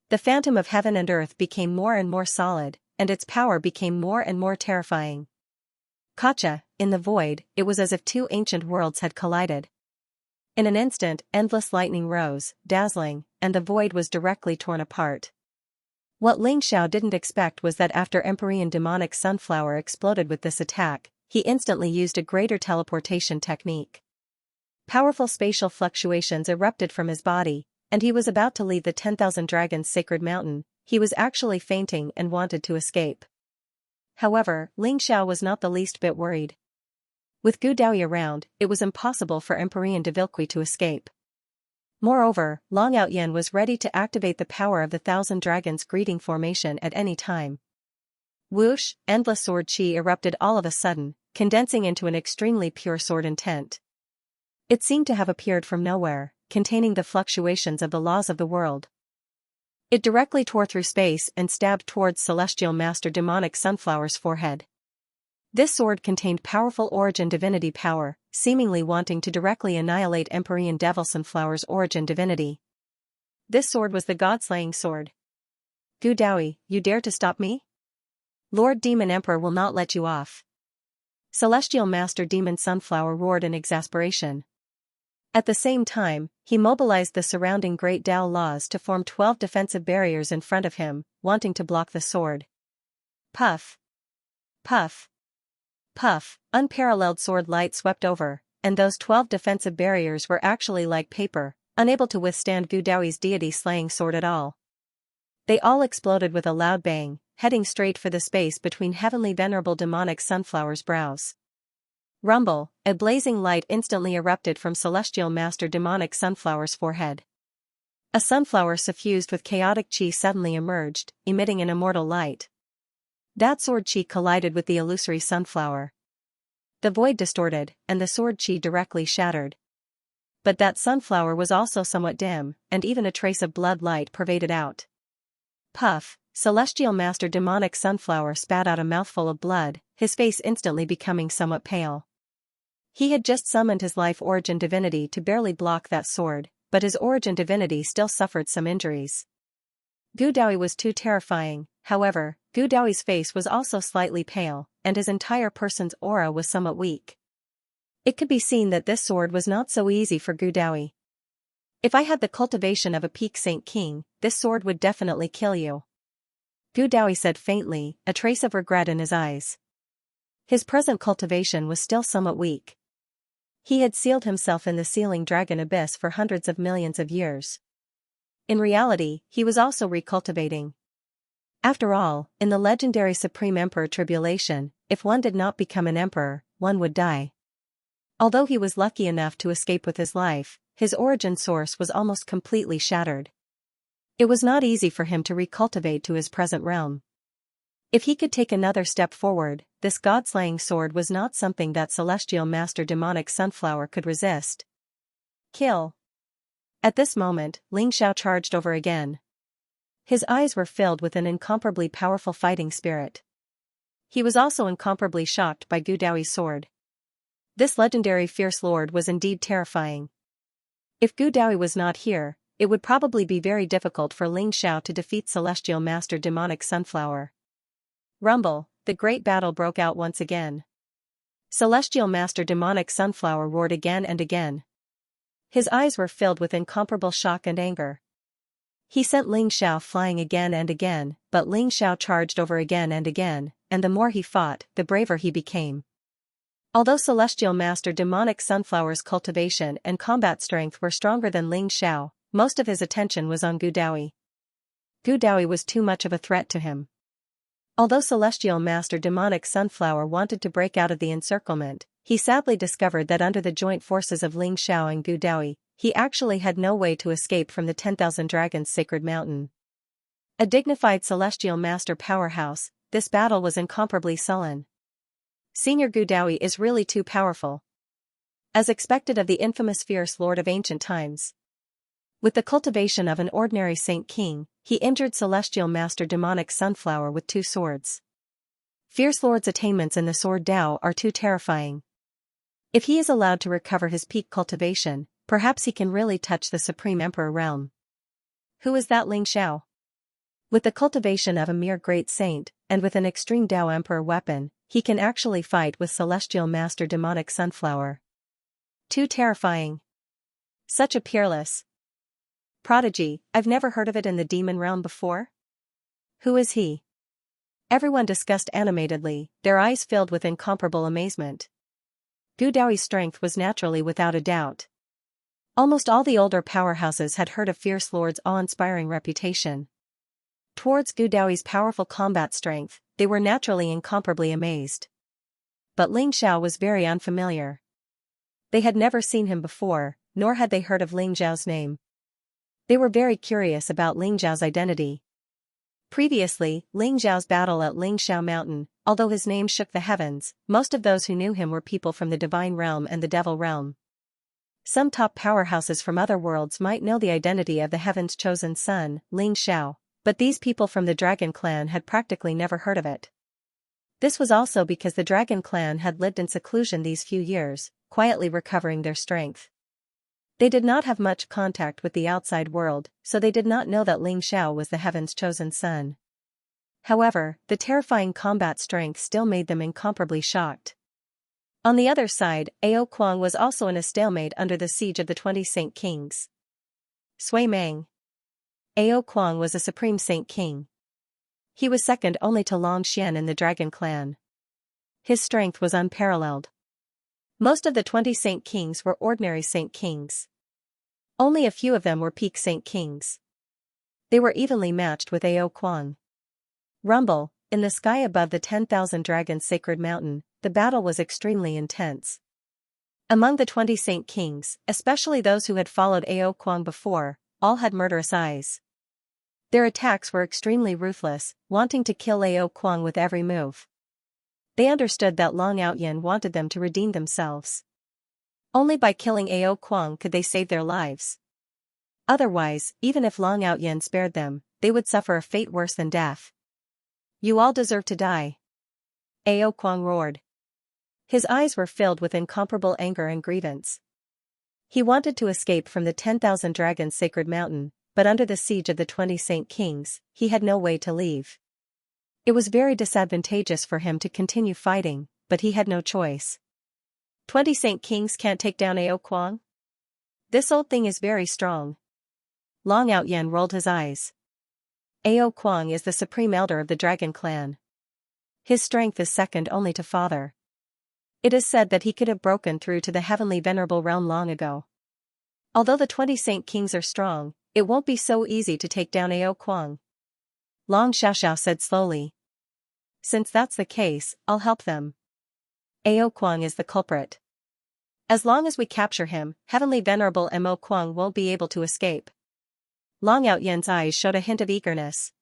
The phantom of heaven and earth became more and more solid, and its power became more and more terrifying. Kacha, in the void, it was as if two ancient worlds had collided. In an instant, endless lightning rose, dazzling, and the void was directly torn apart. What Ling Xiao didn't expect was that after Empyrean Demonic Sunflower exploded with this attack, he instantly used a greater teleportation technique. Powerful spatial fluctuations erupted from his body, and he was about to leave the 10,000 Dragons Sacred Mountain. He was actually fainting and wanted to escape. However, Ling Xiao was not the least bit worried. With Gu Daoyi around, it was impossible for Emperor de Villequier to escape. Moreover, Long Outyen was ready to activate the power of the Thousand Dragons greeting formation at any time. Whoosh, endless sword chi erupted all of a sudden, condensing into an extremely pure sword intent. It seemed to have appeared from nowhere, containing the fluctuations of the laws of the world. It directly tore through space and stabbed towards Celestial Master Demonic Sunflower's forehead. This sword contained powerful origin divinity power, seemingly wanting to directly annihilate Emperor Devil Sunflower's origin divinity. This sword was the God-slaying sword. Gu Daoyi, you dare to stop me? Lord Demon Emperor will not let you off. Celestial Master Demon Sunflower roared in exasperation. At the same time, he mobilized the surrounding Great Dao laws to form 12 defensive barriers in front of him, wanting to block the sword. Puff. Puff. Puff, unparalleled sword light swept over, and those 12 defensive barriers were actually like paper, unable to withstand Gu Daoyi's deity-slaying sword at all. They all exploded with a loud bang, heading straight for the space between Heavenly Venerable Demonic Sunflower's brows. Rumble, a blazing light instantly erupted from Celestial Master Demonic Sunflower's forehead. A sunflower suffused with chaotic chi suddenly emerged, emitting an immortal light. That sword chi collided with the illusory sunflower. The void distorted, and the sword chi directly shattered. But that sunflower was also somewhat dim, and even a trace of blood light pervaded out. Puff, Celestial Master Demonic Sunflower spat out a mouthful of blood, his face instantly becoming somewhat pale. He had just summoned his life origin divinity to barely block that sword, but his origin divinity still suffered some injuries. Gu Daoyi was too terrifying. However, Gu Daoyi's face was also slightly pale, and his entire person's aura was somewhat weak. It could be seen that this sword was not so easy for Gu Daoyi. If I had the cultivation of a peak Saint King, this sword would definitely kill you. Gu Daoyi said faintly, a trace of regret in his eyes. His present cultivation was still somewhat weak. He had sealed himself in the sealing dragon abyss for hundreds of millions of years. In reality, he was also recultivating. After all, in the legendary Supreme Emperor tribulation, if one did not become an emperor, one would die. Although he was lucky enough to escape with his life, his origin source was almost completely shattered. It was not easy for him to recultivate to his present realm. If he could take another step forward, this god-slaying sword was not something that Celestial Master Demonic Sunflower could resist. Kill. At this moment, Ling Xiao charged over again. His eyes were filled with an incomparably powerful fighting spirit. He was also incomparably shocked by Gu Daoyi's sword. This legendary fierce lord was indeed terrifying. If Gu Daoyi was not here, it would probably be very difficult for Ling Xiao to defeat Celestial Master Demonic Sunflower. Rumble, the great battle broke out once again. Celestial Master Demonic Sunflower roared again and again. His eyes were filled with incomparable shock and anger. He sent Ling Xiao flying again and again, but Ling Xiao charged over again, and the more he fought, the braver he became. Although Celestial Master Demonic Sunflower's cultivation and combat strength were stronger than Ling Xiao, most of his attention was on Gu Daoyi. Gu Daoyi was too much of a threat to him. Although Celestial Master Demonic Sunflower wanted to break out of the encirclement, he sadly discovered that under the joint forces of Ling Xiao and Gu Daoyi, he actually had no way to escape from the 10,000 Dragons Sacred Mountain. A dignified Celestial Master powerhouse, this battle was incomparably sullen. Senior Gu Daoyi is really too powerful. As expected of the infamous fierce lord of ancient times. With the cultivation of an ordinary Saint King, he injured Celestial Master Demonic Sunflower with 2 swords. Fierce Lord's attainments in the Sword Dao are too terrifying. If he is allowed to recover his peak cultivation, perhaps he can really touch the Supreme Emperor realm. Who is that Ling Xiao? With the cultivation of a mere great saint, and with an extreme Dao Emperor weapon, he can actually fight with Celestial Master Demonic Sunflower. Too terrifying. Such a peerless prodigy, I've never heard of it in the demon realm before. Who is he? Everyone discussed animatedly, their eyes filled with incomparable amazement. Gu Daoyi's strength was naturally without a doubt. Almost all the older powerhouses had heard of Fierce Lord's awe-inspiring reputation. Towards Gu Daoyi's powerful combat strength, they were naturally incomparably amazed. but Ling Xiao was very unfamiliar. They had never seen him before, nor had they heard of Ling Xiao's name. They were very curious about Ling Xiao's identity. Previously, Ling Xiao's battle at Ling Xiao Mountain, although his name shook the heavens, most of those who knew him were people from the Divine Realm and the Devil Realm. Some top powerhouses from other worlds might know the identity of the Heaven's chosen son, Ling Xiao, but these people from the Dragon Clan had practically never heard of it. This was also because the Dragon Clan had lived in seclusion these few years, quietly recovering their strength. They did not have much contact with the outside world, so they did not know that Ling Xiao was the Heaven's chosen son. However, the terrifying combat strength still made them incomparably shocked. On the other side, Ao Kuang was also in a stalemate under the siege of the 20 Saint Kings. Sui Meng. Ao Kuang was a supreme Saint King. He was second only to Long Xian in the Dragon Clan. His strength was unparalleled. Most of the 20 Saint Kings were ordinary Saint Kings. Only a few of them were peak Saint Kings. They were evenly matched with Ao Kuang. Rumble, in the sky above the 10,000 Dragons Sacred Mountain, the battle was extremely intense. Among the 20 Saint Kings, especially those who had followed Ao Kuang before, all had murderous eyes. Their attacks were extremely ruthless, wanting to kill Ao Kuang with every move. They understood that Long Outyen wanted them to redeem themselves. Only by killing Ao Kuang could they save their lives. Otherwise, even if Long Outyen spared them, they would suffer a fate worse than death. You all deserve to die. Ao Kuang roared. His eyes were filled with incomparable anger and grievance. He wanted to escape from the 10,000 Dragons Sacred Mountain, but under the siege of the 20 Saint Kings, he had no way to leave. It was very disadvantageous for him to continue fighting, but he had no choice. 20 Saint Kings can't take down Ao Kuang? This old thing is very strong. Long Outyen rolled his eyes. Ao Kuang is the supreme elder of the Dragon Clan. His strength is second only to Father. It is said that he could have broken through to the heavenly venerable realm long ago. Although the 20 Saint Kings are strong, it won't be so easy to take down Ao Kuang. Long Xiaoxiao said slowly. Since that's the case, I'll help them. Ao Kuang is the culprit. As long as we capture him, Heavenly Venerable Mo Kuang won't be able to escape. Long Outyen's eyes showed a hint of eagerness.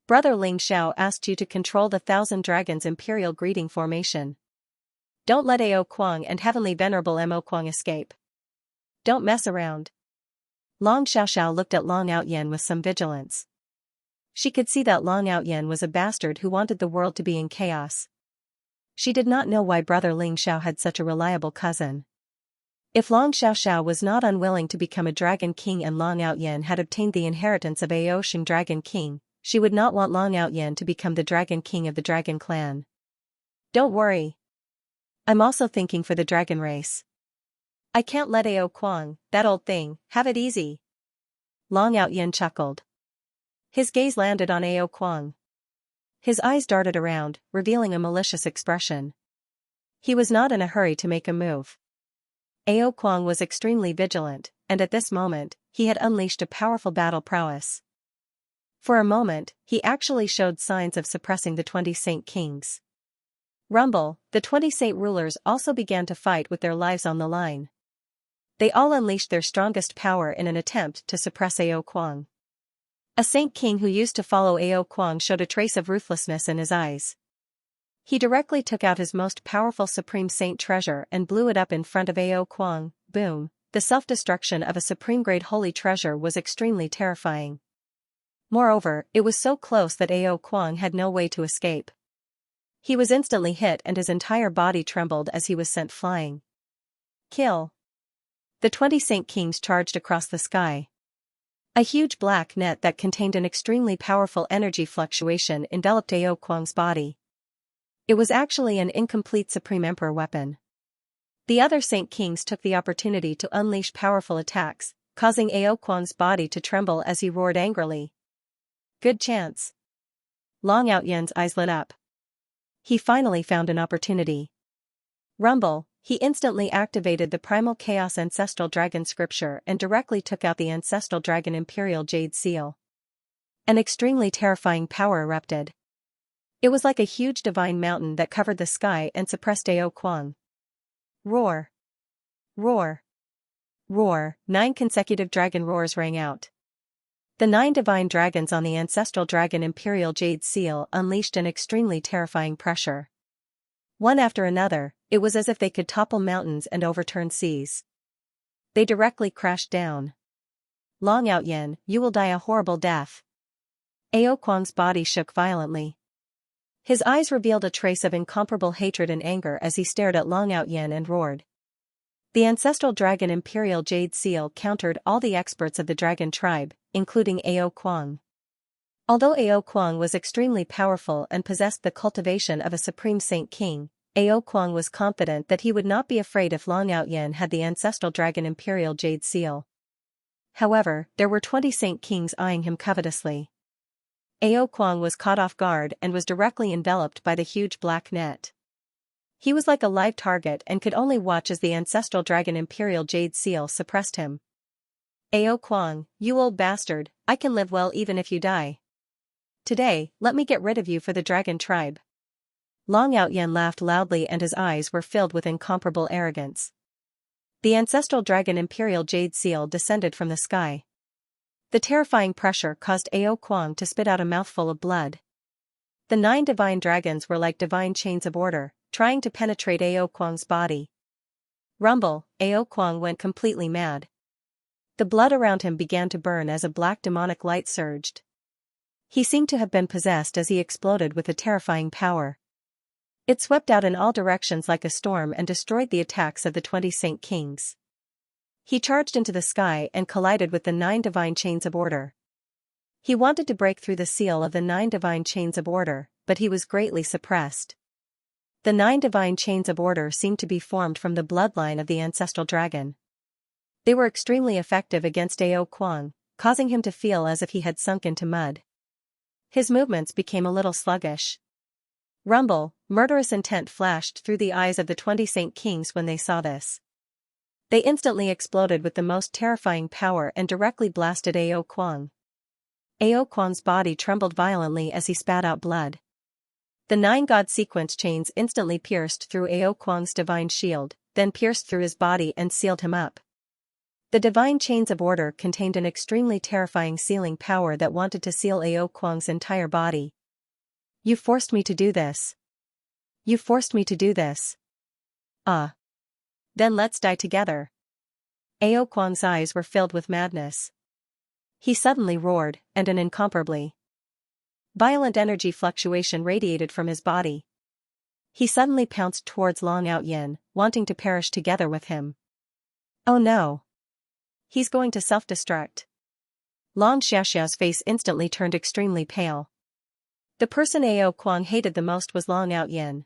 Brother Ling Xiao asked you to control the 1,000 Dragons Imperial Greeting Formation. Don't let Ao Kuang and Heavenly Venerable Mo Kuang escape. Don't mess around. Long Xiaoxiao looked at Long Outyen with some vigilance. She could see that Long Outyen was a bastard who wanted the world to be in chaos. She did not know why Brother Ling Xiao had such a reliable cousin. If Long Xiaoxiao was not unwilling to become a Dragon King and Long Outyen had obtained the inheritance of Ao Sheng Dragon King, she would not want Long Outyen to become the Dragon King of the Dragon Clan. Don't worry. I'm also thinking for the dragon race. I can't let Ao Kuang, that old thing, have it easy. Long Outyen chuckled. His gaze landed on Ao Kuang. His eyes darted around, revealing a malicious expression. He was not in a hurry to make a move. Ao Kuang was extremely vigilant, and at this moment, he had unleashed a powerful battle prowess. For a moment, he actually showed signs of suppressing the 20 Saint Kings. Rumble, the 20 Saint rulers also began to fight with their lives on the line. They all unleashed their strongest power in an attempt to suppress Ao Kuang. A Saint King who used to follow Ao Kuang showed a trace of ruthlessness in his eyes. He directly took out his most powerful Supreme Saint treasure and blew it up in front of Ao Kuang. Boom! The self-destruction of a supreme-grade holy treasure was extremely terrifying. Moreover, it was so close that Ao Kuang had no way to escape. He was instantly hit and his entire body trembled as he was sent flying. Kill! The 20 Saint Kings charged across the sky. A huge black net that contained an extremely powerful energy fluctuation enveloped Ao Kuang's body. It was actually an incomplete Supreme Emperor weapon. The other Saint Kings took the opportunity to unleash powerful attacks, causing Ao Kuang's body to tremble as he roared angrily. Good chance. Long Outyen's eyes lit up. He finally found an opportunity. Rumble, he instantly activated the Primal Chaos Ancestral Dragon Scripture and directly took out the Ancestral Dragon Imperial Jade Seal. An extremely terrifying power erupted. It was like a huge divine mountain that covered the sky and suppressed Ao Kuang. Roar! Roar! Roar! 9 consecutive dragon roars rang out. The 9 divine dragons on the ancestral dragon imperial jade seal unleashed an extremely terrifying pressure. One after another, it was as if they could topple mountains and overturn seas. They directly crashed down. Long Outyen, you will die a horrible death. Ao Kuang's body shook violently. His eyes revealed a trace of incomparable hatred and anger as he stared at Long Outyen and roared. The ancestral dragon imperial jade seal countered all the experts of the dragon tribe, including Ao Kuang. Although Ao Kuang was extremely powerful and possessed the cultivation of a supreme saint king, Ao Kuang was confident that he would not be afraid if Long Outyen had the ancestral dragon imperial jade seal. However, there were 20 saint kings eyeing him covetously. Ao Kuang was caught off guard and was directly enveloped by the huge black net. He was like a live target and could only watch as the ancestral dragon imperial jade seal suppressed him. Ao Kuang, you old bastard, I can live well even if you die. Today, let me get rid of you for the dragon tribe. Long Outyen laughed loudly and his eyes were filled with incomparable arrogance. The ancestral dragon imperial jade seal descended from the sky. The terrifying pressure caused Ao Kuang to spit out a mouthful of blood. The 9 divine dragons were like divine chains of order, trying to penetrate Ao Kuang's body. Rumble, Ao Kuang went completely mad. The blood around him began to burn as a black demonic light surged. He seemed to have been possessed as he exploded with a terrifying power. It swept out in all directions like a storm and destroyed the attacks of the 20 saint kings. He charged into the sky and collided with the 9 divine chains of order. He wanted to break through the seal of the 9 divine chains of order, but he was greatly suppressed. The 9 divine chains of order seemed to be formed from the bloodline of the ancestral dragon. They were extremely effective against Ao Kuang, causing him to feel as if he had sunk into mud. His movements became a little sluggish. Rumble, murderous intent flashed through the eyes of the 20 saint kings when they saw this. They instantly exploded with the most terrifying power and directly blasted Ao Kuang. Ao Kuang's body trembled violently as he spat out blood. The 9 god sequence chains instantly pierced through Ao Kuang's divine shield, then pierced through his body and sealed him up. The divine chains of order contained an extremely terrifying sealing power that wanted to seal Ao Kuang's entire body. You forced me to do this. You forced me to do this. Then let's die together. Ao Kuang's eyes were filled with madness. He suddenly roared, and an incomparably violent energy fluctuation radiated from his body. He suddenly pounced towards Long Outyen, wanting to perish together with him. Oh no! He's going to self-destruct. Long Xiaoxiao's face instantly turned extremely pale. The person Ao Kuang hated the most was Long Outyen.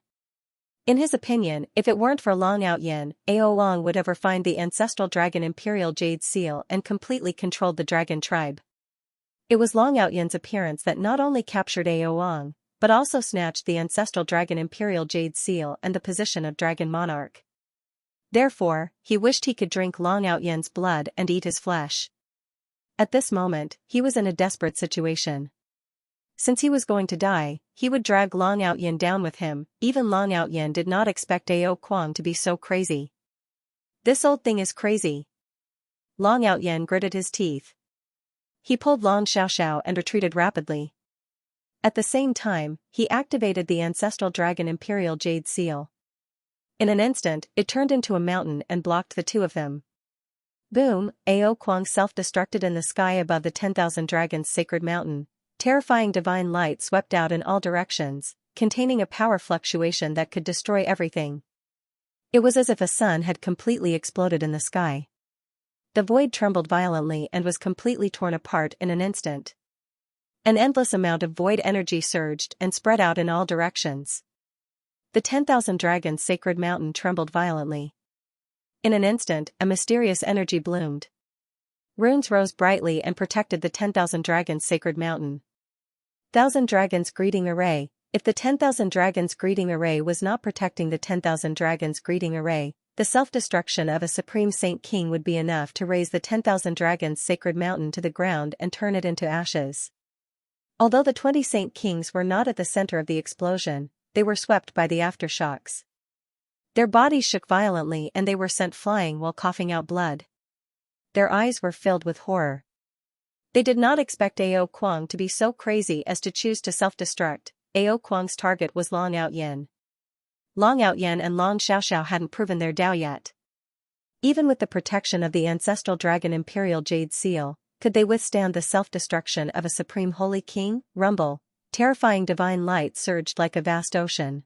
In his opinion, if it weren't for Long Outyen, Ao Kuang would have refined the ancestral dragon imperial jade seal and completely controlled the dragon tribe. It was Long Outyen's appearance that not only captured Ao Kuang, but also snatched the ancestral dragon imperial jade seal and the position of dragon monarch. Therefore, he wished he could drink Long Outyen's blood and eat his flesh. At this moment, he was in a desperate situation. Since he was going to die, he would drag Long Outyen down with him. Even Long Outyen did not expect Ao Kuang to be so crazy. This old thing is crazy. Long Outyen gritted his teeth. He pulled Long Xiaoxiao and retreated rapidly. At the same time, he activated the ancestral dragon imperial jade seal. In an instant, it turned into a mountain and blocked the two of them. Boom! Ao Kuang self-destructed in the sky above the 10,000 dragons sacred mountain. Terrifying divine light swept out in all directions, containing a power fluctuation that could destroy everything. It was as if a sun had completely exploded in the sky. The void trembled violently and was completely torn apart in an instant. An endless amount of void energy surged and spread out in all directions. The 10,000 dragons sacred mountain trembled violently. In an instant, a mysterious energy bloomed. Runes rose brightly and protected the 10,000 dragons sacred mountain. 1,000 dragons greeting array. If the 10,000 dragons greeting array was not protecting the 10,000 dragons greeting array, the self-destruction of a supreme saint king would be enough to raise the 10,000 dragons sacred mountain to the ground and turn it into ashes. Although the 20 Saint Kings were not at the center of the explosion, they were swept by the aftershocks. Their bodies shook violently and they were sent flying while coughing out blood. Their eyes were filled with horror. They did not expect Ao Kuang to be so crazy as to choose to self-destruct. Ao Kuang's target was Long Outyen. Long Outyen and Long Xiaoxiao hadn't proven their Dao yet. Even with the protection of the ancestral dragon Imperial Jade Seal, could they withstand the self-destruction of a supreme holy king? Rumble, terrifying divine light surged like a vast ocean.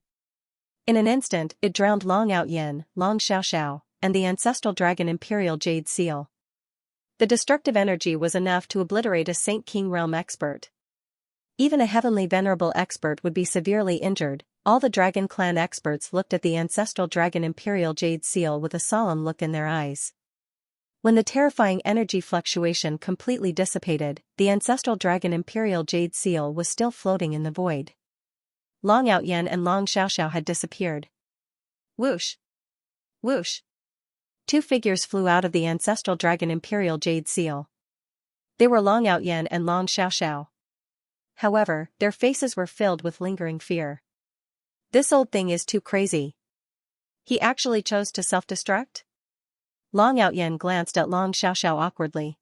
In an instant, it drowned Long Outyen, Long Xiaoxiao, and the ancestral dragon Imperial Jade Seal. The destructive energy was enough to obliterate a Saint King realm expert. Even a heavenly venerable expert would be severely injured. All the Dragon Clan experts looked at the ancestral dragon Imperial Jade Seal with a solemn look in their eyes. When the terrifying energy fluctuation completely dissipated, the ancestral dragon Imperial Jade Seal was still floating in the void. Long Outyen and Long Xiaoxiao had disappeared. Whoosh! Whoosh! Two figures flew out of the ancestral dragon Imperial Jade Seal. They were Long Outyen and Long Xiaoxiao. However, their faces were filled with lingering fear. This old thing is too crazy. He actually chose to self-destruct? Long Outyen glanced at Long Xiaoxiao awkwardly.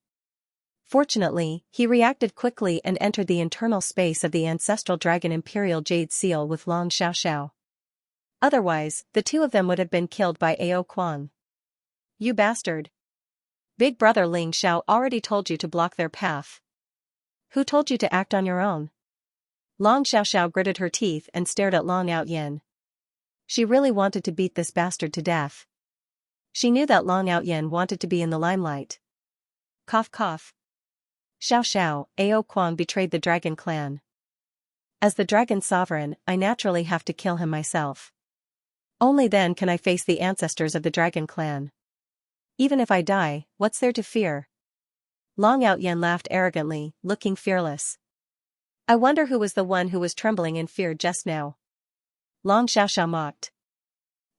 Fortunately, he reacted quickly and entered the internal space of the ancestral dragon Imperial Jade Seal with Long Xiaoxiao. Otherwise, the two of them would have been killed by Ao Kuang. You bastard! Big brother Ling Xiao already told you to block their path. Who told you to act on your own? Long Xiaoxiao gritted her teeth and stared at Long Outyen. She really wanted to beat this bastard to death. She knew that Long Outyen wanted to be in the limelight. Cough cough. Xiaoxiao, Ao Kuang betrayed the Dragon Clan. As the Dragon Sovereign, I naturally have to kill him myself. Only then can I face the ancestors of the Dragon Clan. Even if I die, what's there to fear? Long Outyen laughed arrogantly, looking fearless. I wonder who was the one who was trembling in fear just now. Long Xiaoxiao mocked.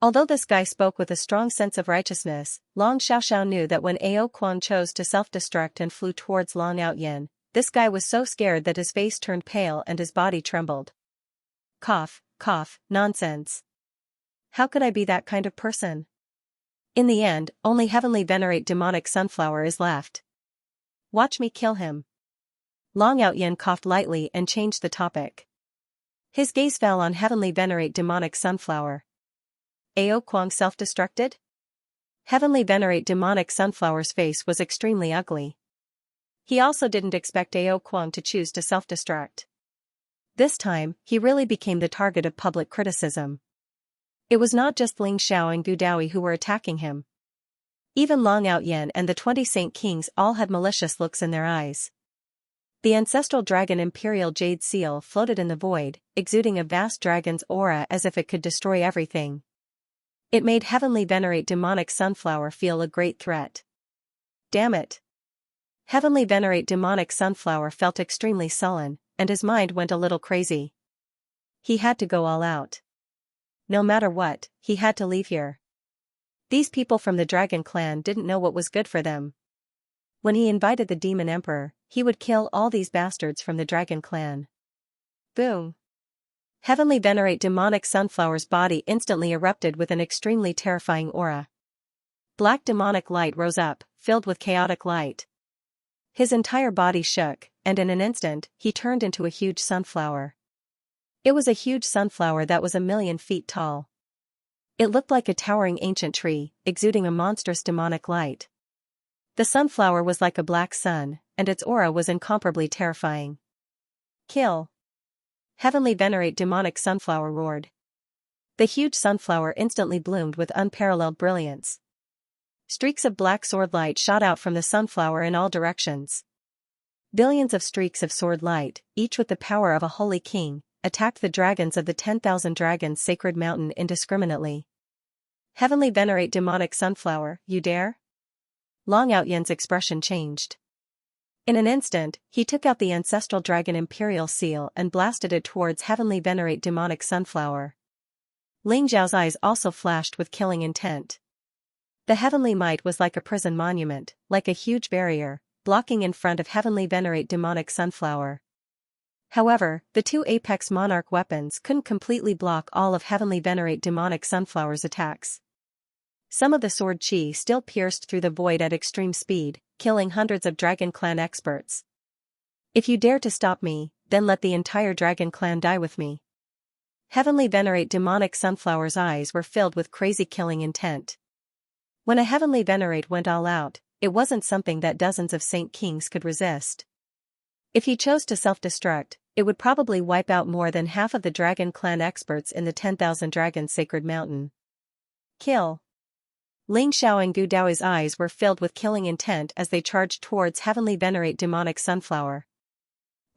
Although this guy spoke with a strong sense of righteousness, Long Xiaoxiao knew that when Ao Kuang chose to self-destruct and flew towards Long Outyen, this guy was so scared that his face turned pale and his body trembled. Cough, cough, nonsense. How could I be that kind of person? In the end, only Heavenly Venerate Demonic Sunflower is left. Watch me kill him. Long Outyen coughed lightly and changed the topic. His gaze fell on Heavenly Venerate Demonic Sunflower. Ao Kuang self-destructed? Heavenly Venerate Demonic Sunflower's face was extremely ugly. He also didn't expect Ao Kuang to choose to self-destruct. This time, he really became the target of public criticism. It was not just Ling Xiao and Gu Daoyi who were attacking him. Even Long Outyen and the 20 Saint Kings all had malicious looks in their eyes. The ancestral dragon Imperial Jade Seal floated in the void, exuding a vast dragon's aura as if it could destroy everything. It made Heavenly Venerate Demonic Sunflower feel a great threat. Damn it! Heavenly Venerate Demonic Sunflower felt extremely sullen, and his mind went a little crazy. He had to go all out. No matter what, he had to leave here. These people from the Dragon Clan didn't know what was good for them. When he invited the Demon Emperor, he would kill all these bastards from the Dragon Clan. Boom! Heavenly Venerate Demonic Sunflower's body instantly erupted with an extremely terrifying aura. Black demonic light rose up, filled with chaotic light. His entire body shook, and in an instant, he turned into a huge sunflower. It was a huge sunflower that was 1,000,000 feet tall. It looked like a towering ancient tree, exuding a monstrous demonic light. The sunflower was like a black sun, and its aura was incomparably terrifying. Kill! Heavenly Venerate Demonic Sunflower roared. The huge sunflower instantly bloomed with unparalleled brilliance. Streaks of black sword light shot out from the sunflower in all directions. Billions of streaks of sword light, each with the power of a holy king, attacked the dragons of the 10,000 Dragons Sacred Mountain indiscriminately. Heavenly Venerate Demonic Sunflower, you dare? Long Outyen's expression changed. In an instant, he took out the ancestral dragon Imperial Seal and blasted it towards Heavenly Venerate Demonic Sunflower. Ling Zhao's eyes also flashed with killing intent. The heavenly might was like a prison monument, like a huge barrier, blocking in front of Heavenly Venerate Demonic Sunflower. However, the two Apex Monarch weapons couldn't completely block all of Heavenly Venerate Demonic Sunflower's attacks. Some of the sword chi still pierced through the void at extreme speed, killing hundreds of Dragon Clan experts. If you dare to stop me, then let the entire Dragon Clan die with me. Heavenly Venerate Demonic Sunflower's eyes were filled with crazy killing intent. When a Heavenly Venerate went all out, it wasn't something that dozens of Saint Kings could resist. If he chose to self-destruct, it would probably wipe out more than half of the Dragon Clan experts in the 10,000 Dragons Sacred Mountain. Kill. Ling Xiao and Gu Daoi's eyes were filled with killing intent as they charged towards Heavenly Venerate Demonic Sunflower.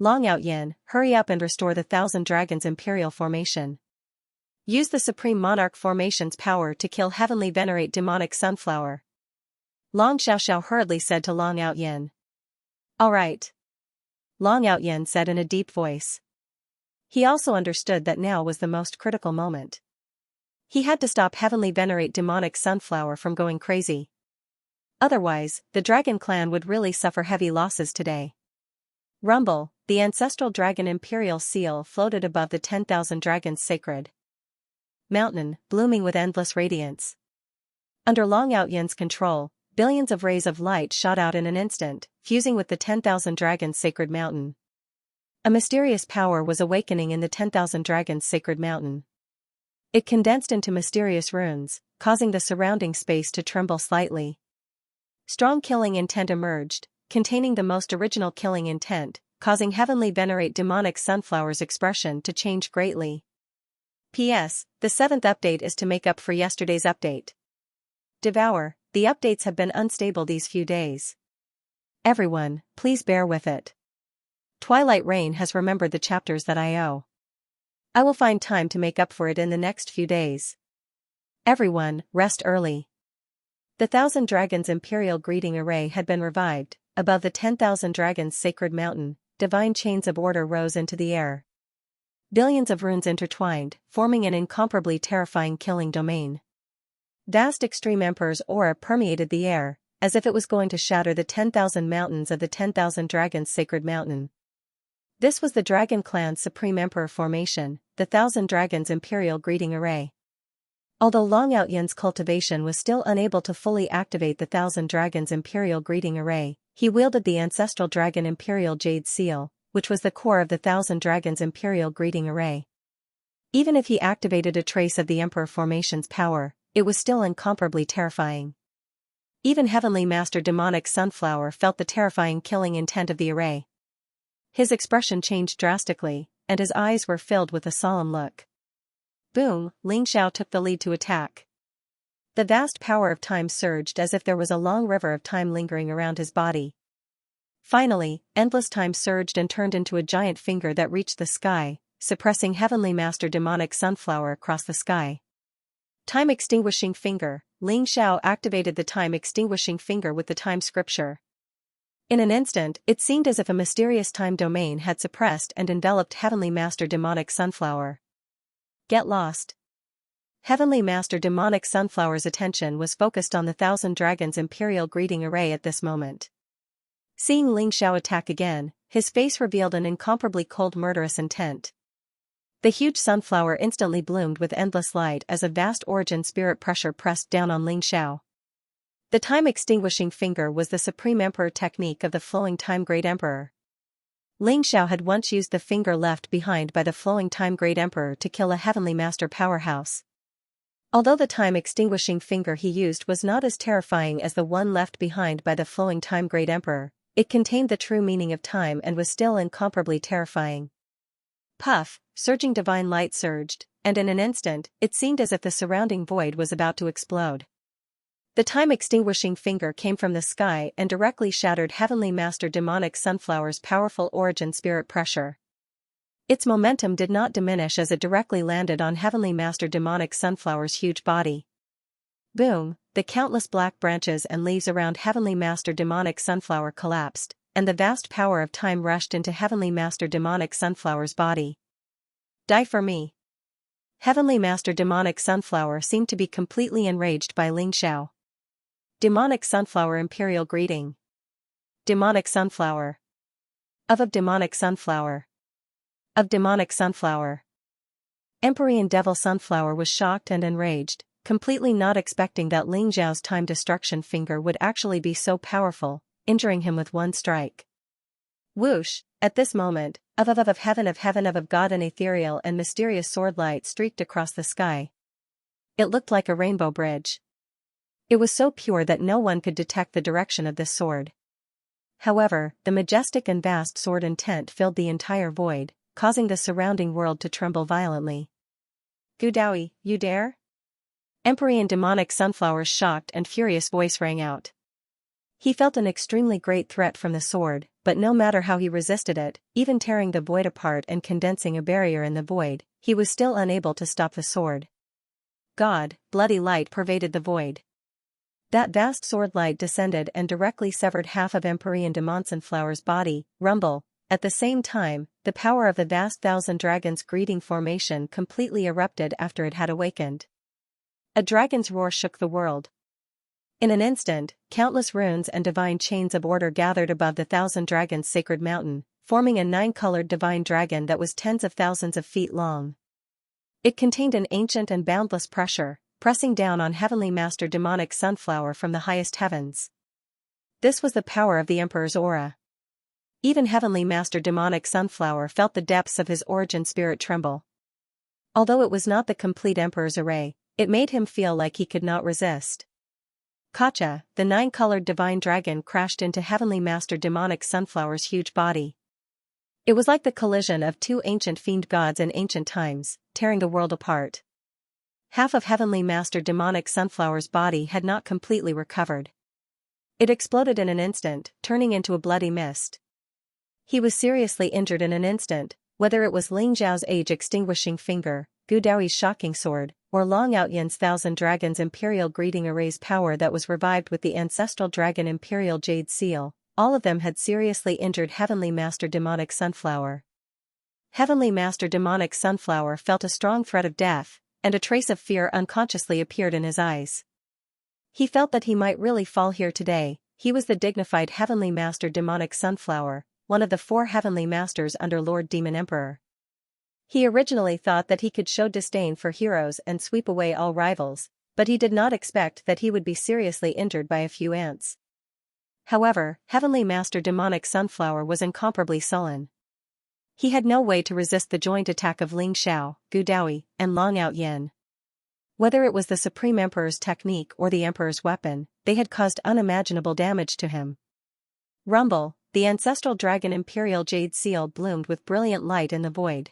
Long Out Yin, hurry up and restore the 1,000 Dragons Imperial Formation. Use the Supreme Monarch Formation's power to kill Heavenly Venerate Demonic Sunflower. Long Xiao hurriedly said to Long Out Yin. All right. Long Out Yin said in a deep voice. He also understood that now was the most critical moment. He had to stop Heavenly Venerate Demonic Sunflower from going crazy. Otherwise, the Dragon Clan would really suffer heavy losses today. Rumble, the ancestral dragon imperial seal floated above the 10,000 Dragons Sacred Mountain, blooming with endless radiance. Under Long Out Yin's control, billions of rays of light shot out in an instant, fusing with the 10,000 Dragons Sacred Mountain. A mysterious power was awakening in the 10,000 Dragons Sacred Mountain. It condensed into mysterious runes, causing the surrounding space to tremble slightly. Strong killing intent emerged, containing the most original killing intent, causing Heavenly Venerate Demonic Sunflower's expression to change greatly. P.S. The 7th update is to make up for yesterday's update. Devour, the updates have been unstable these few days. Everyone, please bear with it. Twilight Rain has remembered the chapters that I owe. I will find time to make up for it in the next few days. Everyone, rest early. The 1,000 Dragons Imperial Greeting Array had been revived. Above the 10,000 Dragons Sacred Mountain, divine chains of order rose into the air. Billions of runes intertwined, forming an incomparably terrifying killing domain. Vast Extreme Emperor's aura permeated the air, as if it was going to shatter the 10,000 mountains of the 10,000 Dragons Sacred Mountain. This was the Dragon Clan's Supreme Emperor formation, the 1,000 Dragons Imperial Greeting Array. Although Long Out Yin's cultivation was still unable to fully activate the 1,000 Dragons Imperial Greeting Array, he wielded the ancestral Dragon Imperial Jade Seal, which was the core of the 1,000 Dragons Imperial Greeting Array. Even if he activated a trace of the Emperor formation's power, it was still incomparably terrifying. Even Heavenly Master Demonic Sunflower felt the terrifying killing intent of the array. His expression changed drastically, and his eyes were filled with a solemn look. Boom, Ling Xiao took the lead to attack. The vast power of time surged as if there was a long river of time lingering around his body. Finally, endless time surged and turned into a giant finger that reached the sky, suppressing Heavenly Master Demonic Sunflower across the sky. Time Extinguishing Finger. Ling Xiao activated the Time Extinguishing Finger with the Time Scripture. In an instant, it seemed as if a mysterious time domain had suppressed and enveloped Heavenly Master Demonic Sunflower. Get lost. Heavenly Master Demonic Sunflower's attention was focused on the 1,000 Dragons Imperial Greeting Array at this moment. Seeing Ling Xiao attack again, his face revealed an incomparably cold murderous intent. The huge sunflower instantly bloomed with endless light as a vast origin spirit pressure pressed down on Ling Xiao. The Time Extinguishing Finger was the Supreme Emperor technique of the Flowing Time Great Emperor. Ling Xiao had once used the finger left behind by the Flowing Time Great Emperor to kill a Heavenly Master powerhouse. Although the Time Extinguishing Finger he used was not as terrifying as the one left behind by the Flowing Time Great Emperor, it contained the true meaning of time and was still incomparably terrifying. Puff, surging divine light surged, and in an instant, it seemed as if the surrounding void was about to explode. The Time Extinguishing Finger came from the sky and directly shattered Heavenly Master Demonic Sunflower's powerful origin spirit pressure. Its momentum did not diminish as it directly landed on Heavenly Master Demonic Sunflower's huge body. Boom, the countless black branches and leaves around Heavenly Master Demonic Sunflower collapsed, and the vast power of time rushed into Heavenly Master Demonic Sunflower's body. Die for me. Heavenly Master Demonic Sunflower seemed to be completely enraged by Ling Xiao. Demonic Sunflower Imperial Greeting. Demonic Sunflower. Of Demonic Sunflower. of demonic sunflower. Empyrean devil sunflower was shocked and enraged, completely not expecting that Ling Xiao's time destruction finger would actually be so powerful, injuring him with one strike. Whoosh! At this moment, of heaven of God, an ethereal and mysterious sword light streaked across the sky. It looked like a rainbow bridge. It was so pure that no one could detect the direction of this sword. However, the majestic and vast sword intent filled the entire void, causing the surrounding world to tremble violently. Gu Daoyi, you dare? Empyrean demonic sunflower's shocked and furious voice rang out. He felt an extremely great threat from the sword, but no matter how he resisted it, even tearing the void apart and condensing a barrier in the void, he was still unable to stop the sword. God, bloody light pervaded the void. That vast sword light descended and directly severed half of Empyrean demon sunflower's body. Rumble. At the same time, the power of the vast thousand dragons greeting formation completely erupted after it had awakened. A dragon's roar shook the world. In an instant, countless runes and divine chains of order gathered above the thousand dragons' sacred mountain, forming a nine-colored divine dragon that was tens of thousands of feet long. It contained an ancient and boundless pressure, pressing down on Heavenly Master demonic sunflower from the highest heavens. This was the power of the Emperor's aura. Even Heavenly Master demonic sunflower felt the depths of his origin spirit tremble. Although it was not the complete Emperor's array, it made him feel like he could not resist. Kacha, the nine-colored divine dragon, crashed into Heavenly Master demonic sunflower's huge body. It was like the collision of two ancient fiend gods in ancient times, tearing the world apart. Half of Heavenly Master demonic sunflower's body had not completely recovered. It exploded in an instant, turning into a bloody mist. He was seriously injured in an instant, whether it was Ling Xiao's age-extinguishing finger, Gu Daoyi's shocking sword, or Long Outyan's thousand dragons imperial greeting array's power that was revived with the ancestral dragon imperial jade seal. All of them had seriously injured Heavenly Master demonic sunflower. Heavenly Master demonic sunflower felt a strong threat of death, and a trace of fear unconsciously appeared in his eyes. He felt that he might really fall here today. He was the dignified Heavenly Master demonic sunflower, one of the four Heavenly Masters under Lord Demon Emperor. He originally thought that he could show disdain for heroes and sweep away all rivals, but he did not expect that he would be seriously injured by a few ants. However, Heavenly Master demonic sunflower was incomparably sullen. He had no way to resist the joint attack of Ling Xiao, Gu Daoyi, and Long Outyan. Whether it was the Supreme Emperor's technique or the Emperor's weapon, they had caused unimaginable damage to him. Rumble, the ancestral dragon imperial jade seal bloomed with brilliant light in the void.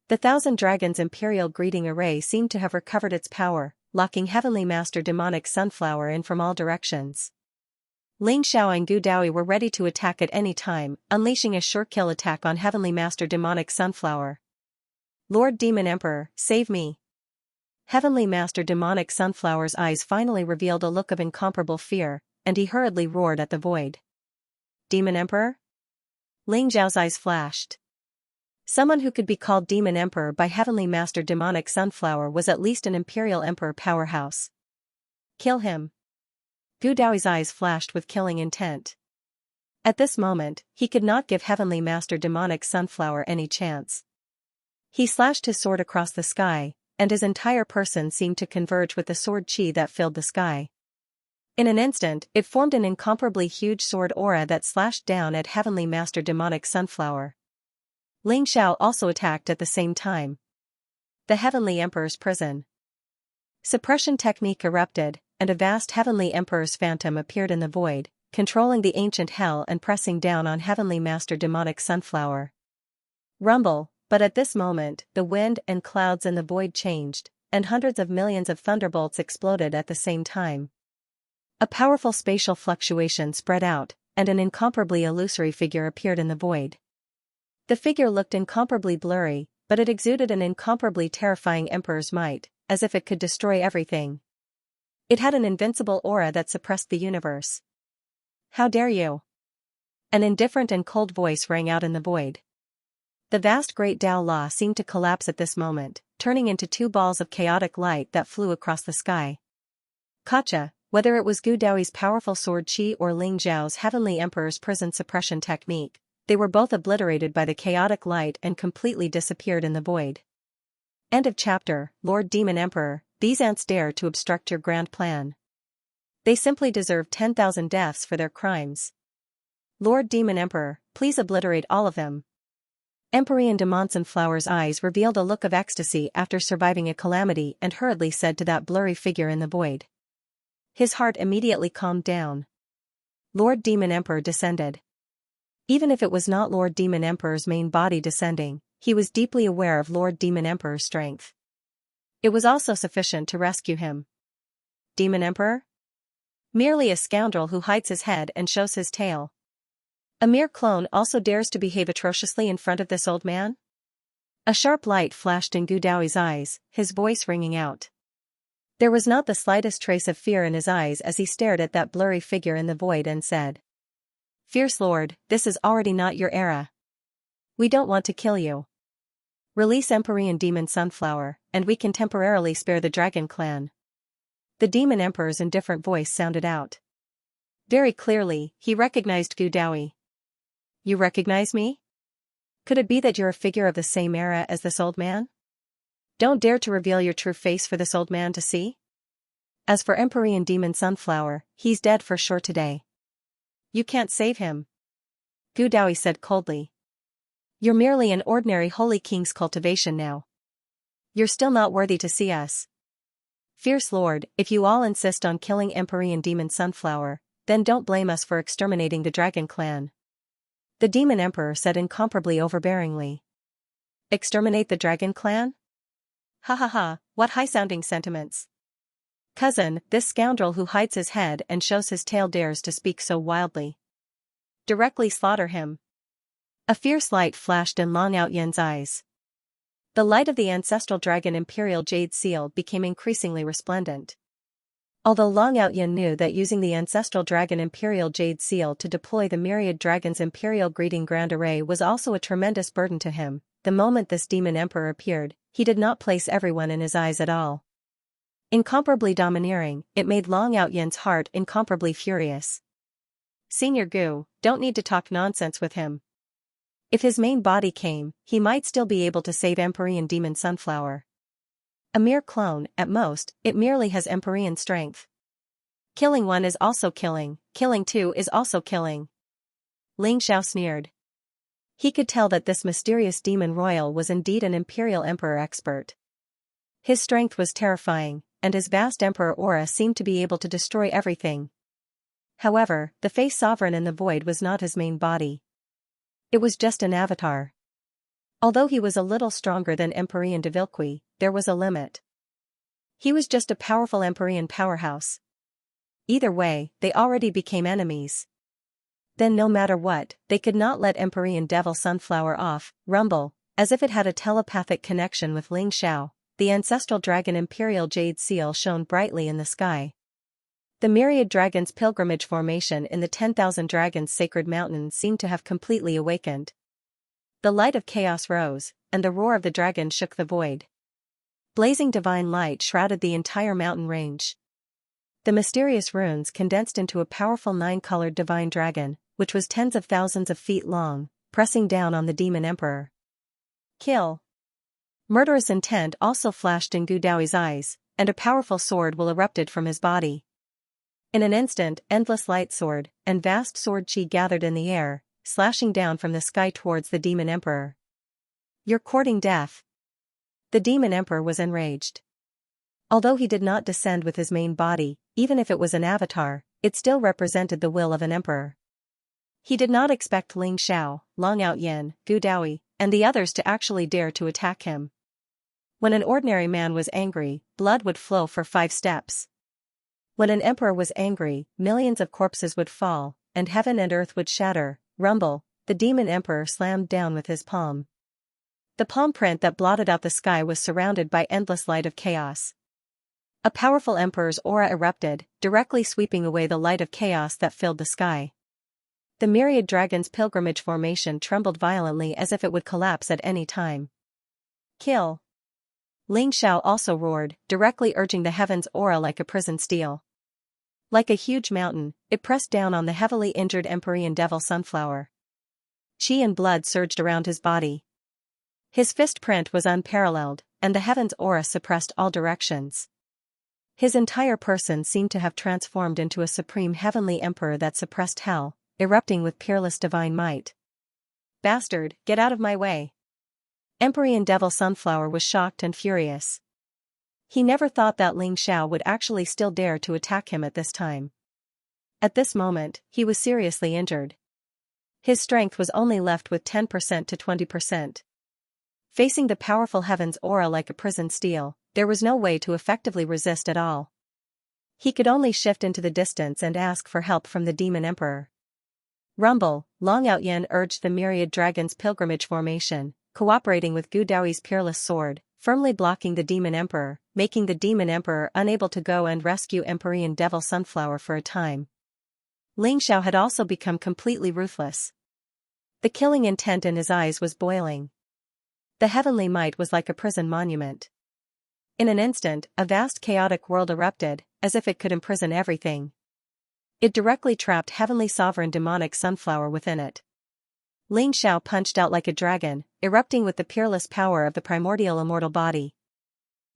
The thousand dragons imperial greeting array seemed to have recovered its power, locking Heavenly Master demonic sunflower in from all directions. Ling Xiao and Gu Daoyi were ready to attack at any time, unleashing a sure-kill attack on Heavenly Master demonic sunflower. Lord Demon Emperor, save me! Heavenly Master demonic sunflower's eyes finally revealed a look of incomparable fear, and he hurriedly roared at the void. Demon Emperor? Ling Xiao's eyes flashed. Someone who could be called Demon Emperor by Heavenly Master demonic sunflower was at least an Imperial Emperor powerhouse. Kill him. Gu Daoyi's eyes flashed with killing intent. At this moment, he could not give Heavenly Master demonic sunflower any chance. He slashed his sword across the sky, and his entire person seemed to converge with the sword chi that filled the sky. In an instant, it formed an incomparably huge sword aura that slashed down at Heavenly Master demonic sunflower. Ling Xiao also attacked at the same time. The Heavenly Emperor's prison. Suppression technique erupted, and a vast Heavenly Emperor's phantom appeared in the void, controlling the ancient hell and pressing down on Heavenly Master demonic sunflower. Rumble, but at this moment, the wind and clouds in the void changed, and hundreds of millions of thunderbolts exploded at the same time. A powerful spatial fluctuation spread out, and an incomparably illusory figure appeared in the void. The figure looked incomparably blurry, but it exuded an incomparably terrifying Emperor's might, as if it could destroy everything. It had an invincible aura that suppressed the universe. How dare you? An indifferent and cold voice rang out in the void. The vast Great Tao Law seemed to collapse at this moment, turning into two balls of chaotic light that flew across the sky. Kacha, whether it was Gu Daoyi's powerful sword chi or Ling Xiao's Heavenly Emperor's prison suppression technique, they were both obliterated by the chaotic light and completely disappeared in the void. End of chapter. Lord Demon Emperor, these ants dare to obstruct your grand plan. They simply deserve 10,000 deaths for their crimes. Lord Demon Emperor, please obliterate all of them. Empyrean Demon Sunflower's eyes revealed a look of ecstasy after surviving a calamity and hurriedly said to that blurry figure in the void. His heart immediately calmed down. Lord Demon Emperor descended. Even if it was not Lord Demon Emperor's main body descending, he was deeply aware of Lord Demon Emperor's strength. It was also sufficient to rescue him. Demon Emperor? Merely a scoundrel who hides his head and shows his tail. A mere clone also dares to behave atrociously in front of this old man? A sharp light flashed in Gu Daoi's eyes, his voice ringing out. There was not the slightest trace of fear in his eyes as he stared at that blurry figure in the void and said, "Fierce Lord, this is already not your era. We don't want to kill you. Release Empyrean Demon Sunflower, and we can temporarily spare the Dragon Clan." The Demon Emperor's indifferent voice sounded out. Very clearly, he recognized Gu Dao. You recognize me? Could it be that you're a figure of the same era as this old man? Don't dare to reveal your true face for this old man to see. As for Empyrean Demon Sunflower, he's dead for sure today. You can't save him. Gu Dao said coldly. You're merely an ordinary Holy King's cultivation now. You're still not worthy to see us. Fierce Lord, if you all insist on killing Empyrean Demon Sunflower, then don't blame us for exterminating the Dragon Clan. The Demon Emperor said incomparably overbearingly. Exterminate the Dragon Clan? Ha ha ha, what high-sounding sentiments. Cousin, this scoundrel who hides his head and shows his tail dares to speak so wildly. Directly slaughter him. A fierce light flashed in Long Out Yen's eyes. The light of the ancestral dragon Imperial Jade Seal became increasingly resplendent. Although Long Out Yen knew that using the ancestral dragon Imperial Jade Seal to deploy the Myriad Dragon's Imperial Greeting Grand Array was also a tremendous burden to him, the moment this Demon Emperor appeared, he did not place everyone in his eyes at all. Incomparably domineering, it made Long Out Yen's heart incomparably furious. Senior Gu, don't need to talk nonsense with him. If his main body came, he might still be able to save Empyrean Demon Sunflower. A mere clone, at most, it merely has Empyrean strength. Killing one is also killing, killing two is also killing. Ling Xiao sneered. He could tell that this mysterious demon royal was indeed an Imperial Emperor expert. His strength was terrifying, and his vast Emperor aura seemed to be able to destroy everything. However, the face sovereign in the void was not his main body. It was just an avatar. Although he was a little stronger than Empyrean de Villequy, there was a limit. He was just a powerful Empyrean powerhouse. Either way, they already became enemies. Then no matter what, they could not let Empyrean Devil Sunflower off, rumble, as if it had a telepathic connection with Ling Xiao. The ancestral dragon Imperial Jade Seal shone brightly in the sky. The Myriad Dragon's pilgrimage formation in the 10,000 Dragons Sacred Mountain seemed to have completely awakened. The light of chaos rose, and the roar of the dragon shook the void. Blazing divine light shrouded the entire mountain range. The mysterious runes condensed into a powerful 9-colored divine dragon, which was tens of thousands of feet long, pressing down on the Demon Emperor. Kill. Murderous intent also flashed in Gu Daoi's eyes, and a powerful sword will erupted from his body. In an instant, endless light sword and vast sword chi gathered in the air, slashing down from the sky towards the Demon Emperor. You're courting death. The Demon Emperor was enraged. Although he did not descend with his main body, even if it was an avatar, it still represented the will of an emperor. He did not expect Ling Xiao, Long Out Yen, Gu Dao, and the others to actually dare to attack him. When an ordinary man was angry, blood would flow for 5 steps. When an emperor was angry, millions of corpses would fall, and heaven and earth would shatter. Rumble, the Demon Emperor slammed down with his palm. The palm print that blotted out the sky was surrounded by endless light of chaos. A powerful emperor's aura erupted, directly sweeping away the light of chaos that filled the sky. The Myriad Dragon's pilgrimage formation trembled violently as if it would collapse at any time. Kill. Ling Xiao also roared, directly urging the heaven's aura like a prison steel. Like a huge mountain, it pressed down on the heavily injured Empyrean Devil Sunflower. Qi and blood surged around his body. His fist print was unparalleled, and the heaven's aura suppressed all directions. His entire person seemed to have transformed into a supreme heavenly emperor that suppressed hell, erupting with peerless divine might. "Bastard, get out of my way!" Empyrean Devil Sunflower was shocked and furious. He never thought that Ling Xiao would actually still dare to attack him at this time. At this moment, he was seriously injured. His strength was only left with 10% to 20%. Facing the powerful heaven's aura like a prison steel, there was no way to effectively resist at all. He could only shift into the distance and ask for help from the Demon Emperor. Rumble, Long Outyen urged the Myriad Dragon's pilgrimage formation, cooperating with Gu Daoi's peerless sword, firmly blocking the Demon Emperor, making the Demon Emperor unable to go and rescue Empyrean Devil Sunflower for a time. Ling Xiao had also become completely ruthless. The killing intent in his eyes was boiling. The heavenly might was like a prison monument. In an instant, a vast chaotic world erupted, as if it could imprison everything. It directly trapped heavenly sovereign demonic sunflower within it. Ling Xiao punched out like a dragon, erupting with the peerless power of the primordial immortal body.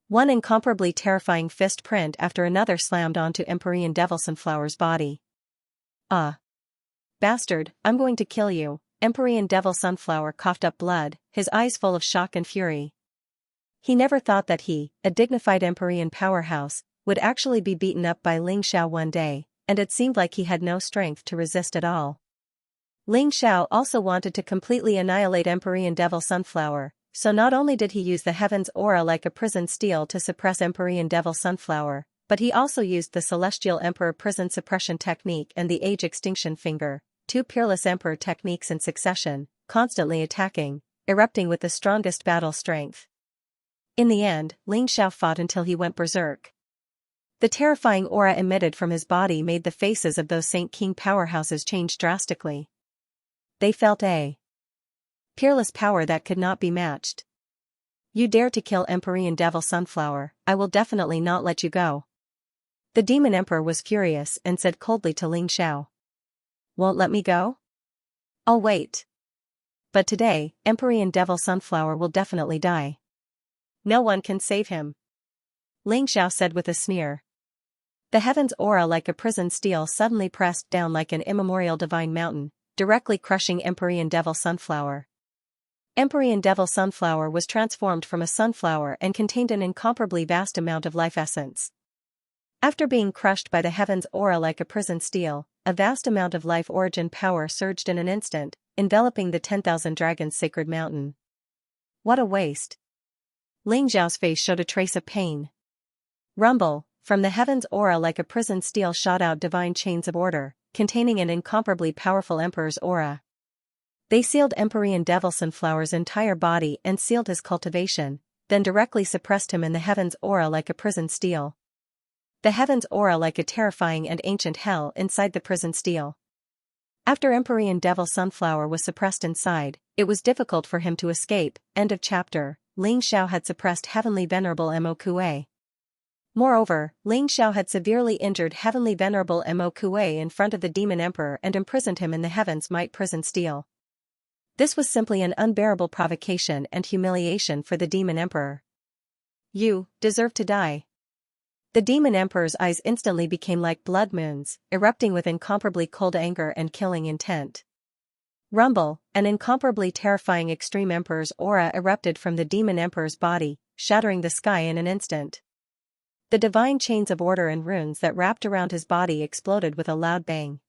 One incomparably terrifying fist print after another slammed onto Empyrean Devil Sunflower's body. "Ah! Bastard, I'm going to kill you." Empyrean Devil Sunflower coughed up blood, his eyes full of shock and fury. He never thought that he, a dignified Empyrean powerhouse, would actually be beaten up by Ling Xiao one day, and it seemed like he had no strength to resist at all. Ling Xiao also wanted to completely annihilate Empyrean Devil Sunflower, so not only did he use the heaven's aura like a prison steel to suppress Empyrean Devil Sunflower, but he also used the Celestial Emperor Prison Suppression Technique and the Age Extinction Finger, two peerless emperor techniques in succession, constantly attacking, erupting with the strongest battle strength. In the end, Ling Xiao fought until he went berserk. The terrifying aura emitted from his body made the faces of those Saint King powerhouses change drastically. They felt a peerless power that could not be matched. "You dare to kill Empyrean Devil Sunflower, I will definitely not let you go." The Demon Emperor was furious and said coldly to Ling Xiao. "Won't let me go? I'll wait. But today, Empyrean Devil Sunflower will definitely die. No one can save him," Ling Xiao said with a sneer. The heaven's aura like a prison steel suddenly pressed down like an immemorial divine mountain, directly crushing Empyrean Devil Sunflower. Empyrean Devil Sunflower was transformed from a sunflower and contained an incomparably vast amount of life essence. After being crushed by the heaven's aura like a prison steel, a vast amount of life origin power surged in an instant, enveloping the 10,000 Dragons Sacred Mountain. What a waste! Ling Xiao's face showed a trace of pain. Rumble, from the heaven's aura like a prison steel shot out divine chains of order, containing an incomparably powerful emperor's aura. They sealed Empyrean Devil Sunflower's entire body and sealed his cultivation, then directly suppressed him in the heaven's aura like a prison steel. The heaven's aura like a terrifying and ancient hell inside the prison steel. After Empyrean Devil Sunflower was suppressed inside, it was difficult for him to escape. End of chapter. Ling Xiao had suppressed Heavenly Venerable Mo Kuei. Moreover, Ling Xiao had severely injured Heavenly Venerable Mo Kuei in front of the Demon Emperor and imprisoned him in the Heaven's Might prison steel. This was simply an unbearable provocation and humiliation for the Demon Emperor. "You deserve to die." The Demon Emperor's eyes instantly became like blood moons, erupting with incomparably cold anger and killing intent. Rumble, an incomparably terrifying Extreme Emperor's aura erupted from the Demon Emperor's body, shattering the sky in an instant. The divine chains of order and runes that wrapped around his body exploded with a loud bang.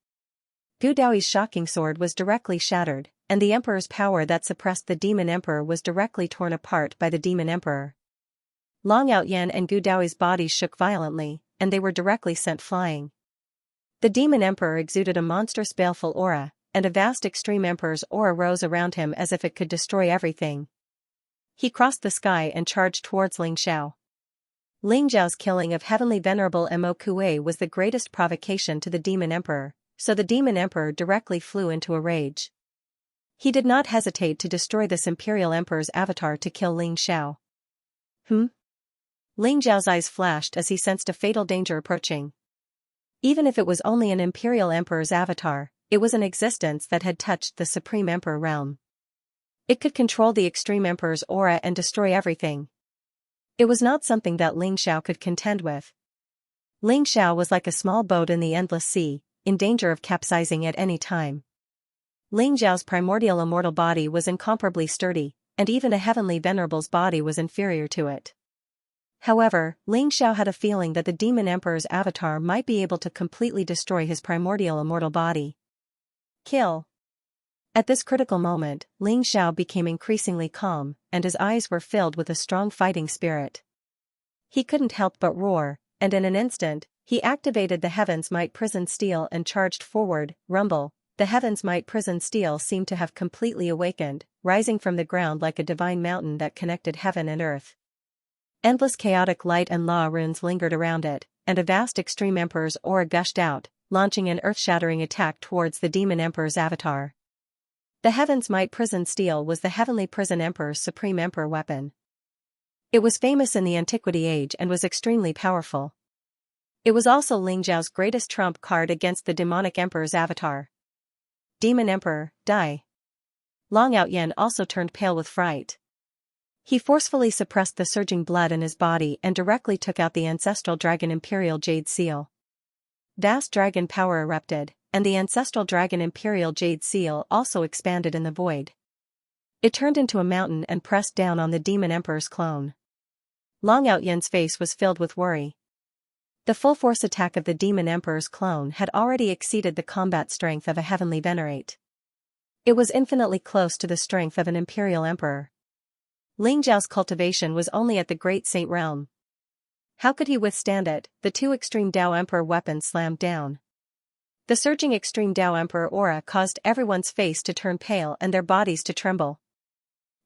Gu Daoi's shocking sword was directly shattered, and the Emperor's power that suppressed the Demon Emperor was directly torn apart by the Demon Emperor. Long Outyen and Gu Daoi's bodies shook violently, and they were directly sent flying. The Demon Emperor exuded a monstrous baleful aura, and a vast Extreme Emperor's aura rose around him as if it could destroy everything. He crossed the sky and charged towards Ling Xiao. Ling Xiao's killing of Heavenly Venerable Mo Kuei was the greatest provocation to the Demon Emperor, so the Demon Emperor directly flew into a rage. He did not hesitate to destroy this Imperial Emperor's avatar to kill Ling Xiao. Ling Xiao's eyes flashed as he sensed a fatal danger approaching. Even if it was only an Imperial Emperor's avatar, it was an existence that had touched the Supreme Emperor realm. It could control the Extreme Emperor's aura and destroy everything. It was not something that Ling Xiao could contend with. Ling Xiao was like a small boat in the endless sea, in danger of capsizing at any time. Ling Xiao's primordial immortal body was incomparably sturdy, and even a heavenly venerable's body was inferior to it. However, Ling Xiao had a feeling that the Demon Emperor's avatar might be able to completely destroy his primordial immortal body. Kill. At this critical moment, Ling Xiao became increasingly calm, and his eyes were filled with a strong fighting spirit. He couldn't help but roar, and in an instant, he activated the Heaven's Might Prison Steel and charged forward. Rumble. The Heaven's Might Prison Steel seemed to have completely awakened, rising from the ground like a divine mountain that connected heaven and earth. Endless chaotic light and law runes lingered around it, and a vast Extreme Emperor's aura gushed out, launching an earth-shattering attack towards the Demon Emperor's avatar. The Heaven's Might Prison Steel was the Heavenly Prison Emperor's Supreme Emperor weapon. It was famous in the Antiquity Age and was extremely powerful. It was also Ling Xiao's greatest trump card against the Demonic Emperor's avatar. Demon Emperor, die. Long Outyen also turned pale with fright. He forcefully suppressed the surging blood in his body and directly took out the ancestral dragon Imperial Jade Seal. Vast dragon power erupted, and the ancestral dragon Imperial Jade Seal also expanded in the void. It turned into a mountain and pressed down on the Demon Emperor's clone. Long Outyen's face was filled with worry. The full-force attack of the Demon Emperor's clone had already exceeded the combat strength of a heavenly venerate. It was infinitely close to the strength of an Imperial Emperor. Ling Xiao's cultivation was only at the Great Saint realm. How could he withstand it? The two Extreme Dao Emperor weapons slammed down. The surging Extreme Dao Emperor aura caused everyone's face to turn pale and their bodies to tremble.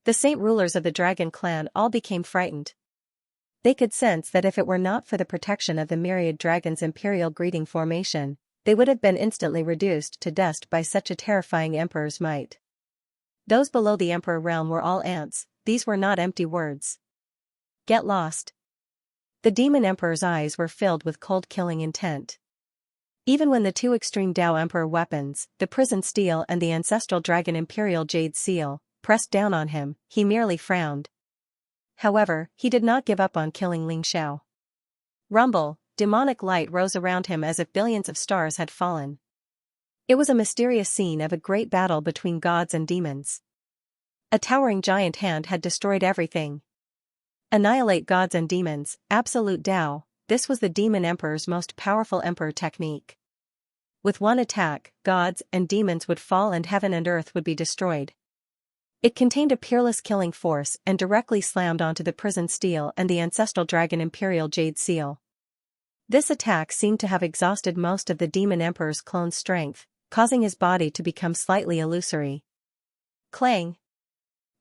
The saint rulers of the Dragon Clan all became frightened. They could sense that if it were not for the protection of the Myriad Dragon's Imperial Greeting formation, they would have been instantly reduced to dust by such a terrifying Emperor's might. Those below the Emperor realm were all ants. These were not empty words. Get lost. The Demon Emperor's eyes were filled with cold killing intent. Even when the two Extreme Dao Emperor weapons, the Prison Steel and the Ancestral Dragon Imperial Jade Seal, pressed down on him, he merely frowned. However, he did not give up on killing Ling Xiao. Rumble, demonic light rose around him as if billions of stars had fallen. It was a mysterious scene of a great battle between gods and demons. A towering giant hand had destroyed everything. Annihilate gods and demons, absolute Tao. This was the Demon Emperor's most powerful emperor technique. With one attack, gods and demons would fall and heaven and earth would be destroyed. It contained a peerless killing force and directly slammed onto the Prison Steel and the Ancestral Dragon Imperial Jade Seal. This attack seemed to have exhausted most of the Demon Emperor's clone's strength, causing his body to become slightly illusory. Clang!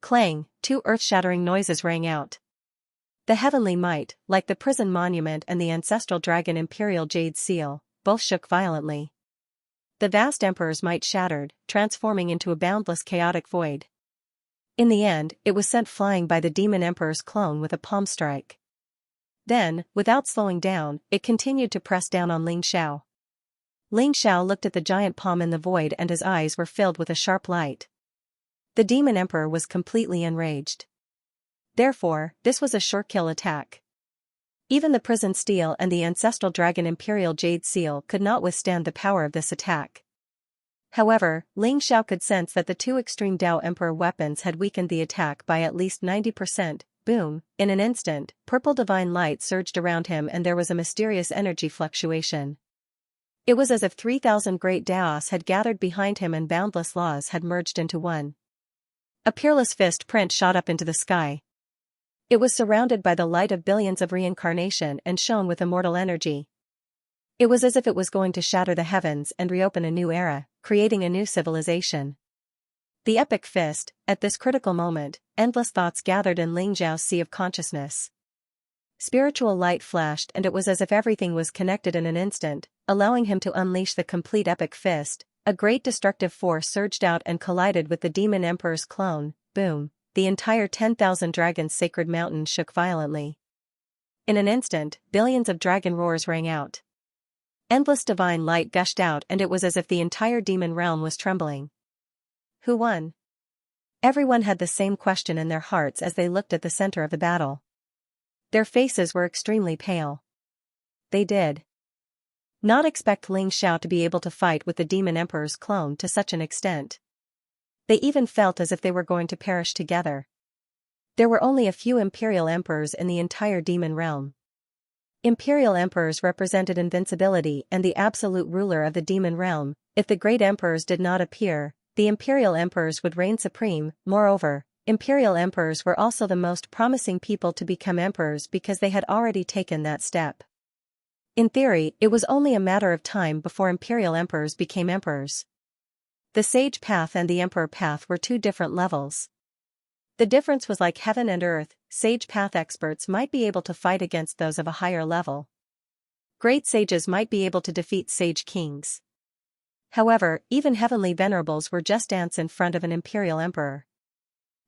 Clang! Two earth-shattering noises rang out. The heavenly might, like the prison monument and the Ancestral Dragon Imperial Jade Seal, both shook violently. The vast Emperor's might shattered, transforming into a boundless chaotic void. In the end, it was sent flying by the Demon Emperor's clone with a palm strike. Then, without slowing down, it continued to press down on Ling Xiao. Ling Xiao looked at the giant palm in the void and his eyes were filled with a sharp light. The Demon Emperor was completely enraged. Therefore, this was a sure-kill attack. Even the Prison Steel and the Ancestral Dragon Imperial Jade Seal could not withstand the power of this attack. However, Ling Xiao could sense that the two Extreme Dao Emperor weapons had weakened the attack by at least 90%. Boom! In an instant, purple divine light surged around him and there was a mysterious energy fluctuation. It was as if 3,000 great Daos had gathered behind him and boundless laws had merged into one. A peerless fist print shot up into the sky. It was surrounded by the light of billions of reincarnation and shone with immortal energy. It was as if it was going to shatter the heavens and reopen a new era, creating a new civilization. The epic fist. At this critical moment, endless thoughts gathered in Ling Xiao's sea of consciousness. Spiritual light flashed and it was as if everything was connected in an instant, allowing him to unleash the complete epic fist. A great destructive force surged out and collided with the Demon Emperor's clone. Boom! The entire 10,000 dragons sacred mountain shook violently. In an instant, billions of dragon roars rang out. Endless divine light gushed out, and it was as if the entire demon realm was trembling. Who won? Everyone had the same question in their hearts as they looked at the center of the battle. Their faces were extremely pale. They did not expect Ling Xiao to be able to fight with the Demon Emperor's clone to such an extent. They even felt as if they were going to perish together. There were only a few Imperial Emperors in the entire demon realm. Imperial Emperors represented invincibility and the absolute ruler of the demon realm. If the great emperors did not appear, the Imperial Emperors would reign supreme. Moreover, Imperial Emperors were also the most promising people to become emperors because they had already taken that step. In theory, it was only a matter of time before Imperial Emperors became emperors. The Sage Path and the Emperor Path were two different levels. The difference was like heaven and earth. Sage Path experts might be able to fight against those of a higher level. Great sages might be able to defeat sage kings. However, even heavenly venerables were just ants in front of an Imperial Emperor.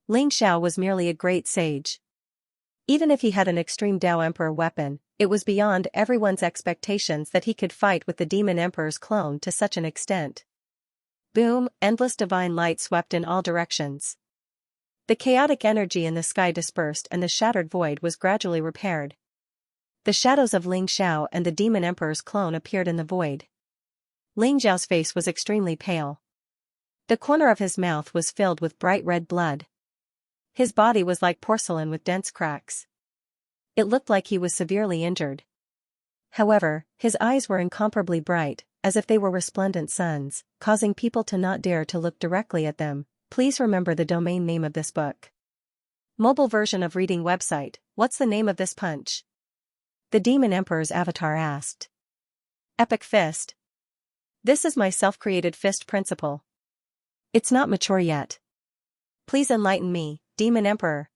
Ling Xiao was merely a great sage. Even if he had an extreme Dao Emperor weapon, it was beyond everyone's expectations that he could fight with the Demon Emperor's clone to such an extent. Boom, endless divine light swept in all directions. The chaotic energy in the sky dispersed and the shattered void was gradually repaired. The shadows of Ling Xiao and the Demon Emperor's clone appeared in the void. Ling Xiao's face was extremely pale. The corner of his mouth was filled with bright red blood. His body was like porcelain with dense cracks. It looked like he was severely injured. However, his eyes were incomparably bright, as if they were resplendent suns, causing people to not dare to look directly at them. Please remember the domain name of this book. Mobile version of reading website. What's the name of this punch? The Demon Emperor's avatar asked. Epic Fist. This is my self-created fist principle. It's not mature yet. Please enlighten me, Demon Emperor.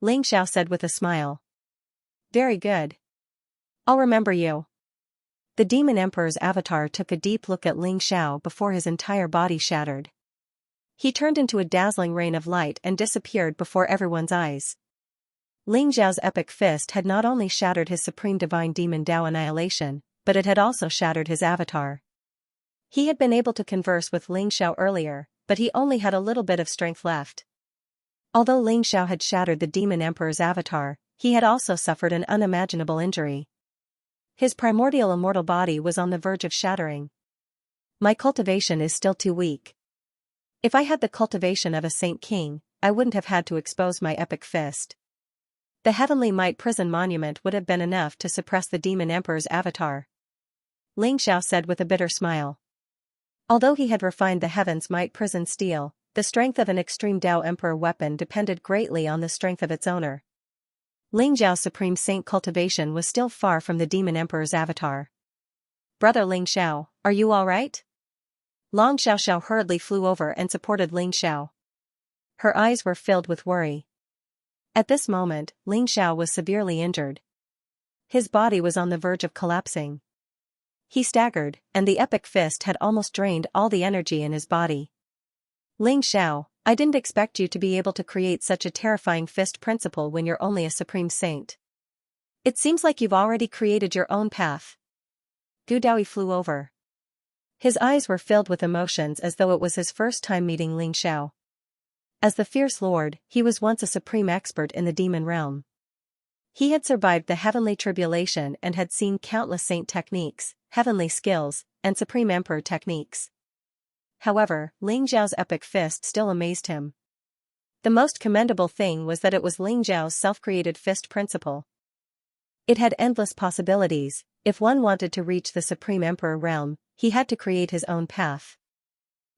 Ling Xiao said with a smile. Very good. I'll remember you. The Demon Emperor's avatar took a deep look at Ling Xiao before his entire body shattered. He turned into a dazzling rain of light and disappeared before everyone's eyes. Ling Xiao's epic fist had not only shattered his supreme divine demon Dao annihilation, but it had also shattered his avatar. He had been able to converse with Ling Xiao earlier, but he only had a little bit of strength left. Although Ling Xiao had shattered the Demon Emperor's avatar, he had also suffered an unimaginable injury. His primordial immortal body was on the verge of shattering. My cultivation is still too weak. If I had the cultivation of a Saint King, I wouldn't have had to expose my epic fist. The Heavenly Might Prison Monument would have been enough to suppress the Demon Emperor's avatar. Ling Xiao said with a bitter smile. Although he had refined the Heaven's Might Prison steel, the strength of an extreme Dao Emperor weapon depended greatly on the strength of its owner. Ling Xiao's Supreme Saint cultivation was still far from the Demon Emperor's avatar. Brother Ling Xiao, are you all right? Long Xiao hurriedly flew over and supported Ling Xiao. Her eyes were filled with worry. At this moment, Ling Xiao was severely injured. His body was on the verge of collapsing. He staggered, and the epic fist had almost drained all the energy in his body. Ling Xiao, I didn't expect you to be able to create such a terrifying fist principle when you're only a supreme saint. It seems like you've already created your own path. Gu Daoi flew over. His eyes were filled with emotions as though it was his first time meeting Ling Xiao. As the fierce lord, he was once a supreme expert in the demon realm. He had survived the heavenly tribulation and had seen countless saint techniques, heavenly skills, and supreme emperor techniques. However, Ling Xiao's epic fist still amazed him. The most commendable thing was that it was Ling Xiao's self-created fist principle. It had endless possibilities. If one wanted to reach the supreme emperor realm, he had to create his own path.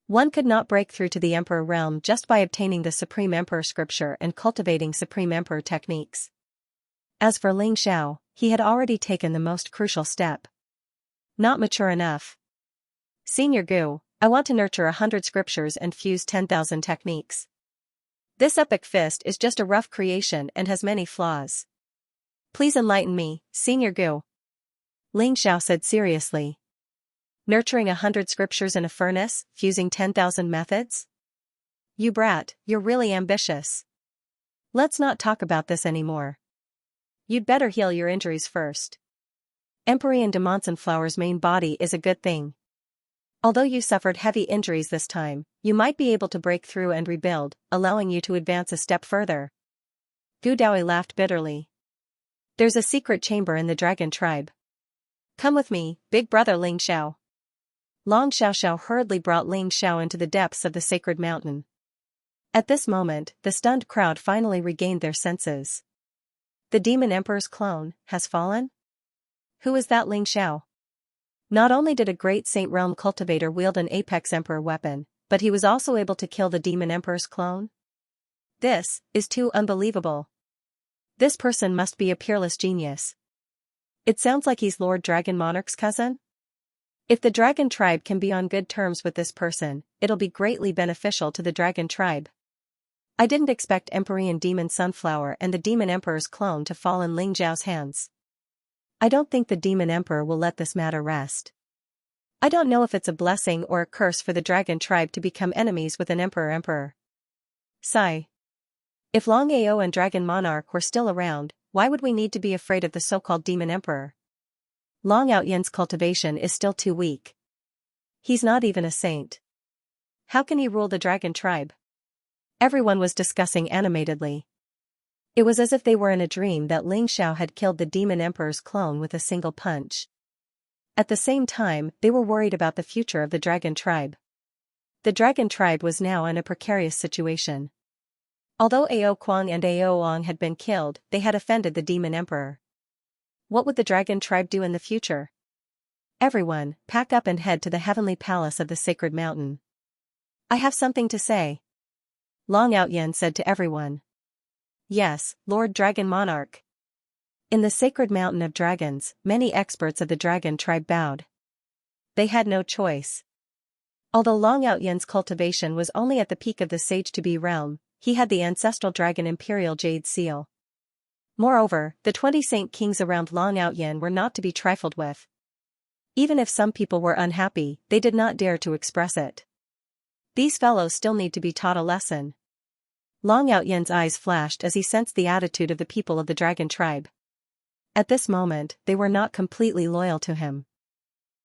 One could not break through to the emperor realm just by obtaining the supreme emperor scripture and cultivating supreme emperor techniques. As for Ling Xiao, he had already taken the most crucial step. Not mature enough. Senior Gu, I want to nurture 100 scriptures and fuse 10,000 techniques. This epic fist is just a rough creation and has many flaws. Please enlighten me, Senior Gu. Ling Xiao said seriously. Nurturing 100 scriptures in a furnace, fusing 10,000 methods? You brat, you're really ambitious. Let's not talk about this anymore. You'd better heal your injuries first. Emperor Demonsenflower's main body is a good thing. Although you suffered heavy injuries this time, you might be able to break through and rebuild, allowing you to advance a step further. Gu Daoi laughed bitterly. There's a secret chamber in the dragon tribe. Come with me, big brother Ling Xiao. Long Xiaoxiao hurriedly brought Ling Xiao into the depths of the sacred mountain. At this moment, the stunned crowd finally regained their senses. The demon emperor's clone has fallen? Who is that Ling Xiao? Not only did a great Saint Realm cultivator wield an apex emperor weapon, but he was also able to kill the demon emperor's clone? This is too unbelievable. This person must be a peerless genius. It sounds like he's Lord Dragon Monarch's cousin? If the dragon tribe can be on good terms with this person, it'll be greatly beneficial to the dragon tribe. I didn't expect Empyrean Demon Sunflower and the Demon Emperor's clone to fall in Ling Zhao's hands. I don't think the Demon Emperor will let this matter rest. I don't know if it's a blessing or a curse for the dragon tribe to become enemies with an emperor. Sigh. If Long Ao and Dragon Monarch were still around, why would we need to be afraid of the so-called Demon Emperor? Long Ao-Yen's cultivation is still too weak. He's not even a saint. How can he rule the dragon tribe? Everyone was discussing animatedly. It was as if they were in a dream that Ling Xiao had killed the Demon Emperor's clone with a single punch. At the same time, they were worried about the future of the dragon tribe. The dragon tribe was now in a precarious situation. Although Ao Kuang and Ao Ong had been killed, they had offended the Demon Emperor. What would the dragon tribe do in the future? Everyone, pack up and head to the heavenly palace of the sacred mountain. I have something to say. Long Ao-Yen said to everyone. Yes, Lord Dragon Monarch. In the sacred mountain of dragons, many experts of the dragon tribe bowed. They had no choice. Although Long Ao-Yen's cultivation was only at the peak of the sage-to-be realm, he had the ancestral dragon imperial jade seal. Moreover, the 20 saint kings around Long Ao-Yen were not to be trifled with. Even if some people were unhappy, they did not dare to express it. These fellows still need to be taught a lesson. Long Ao-Yen's eyes flashed as he sensed the attitude of the people of the dragon tribe. At this moment, they were not completely loyal to him.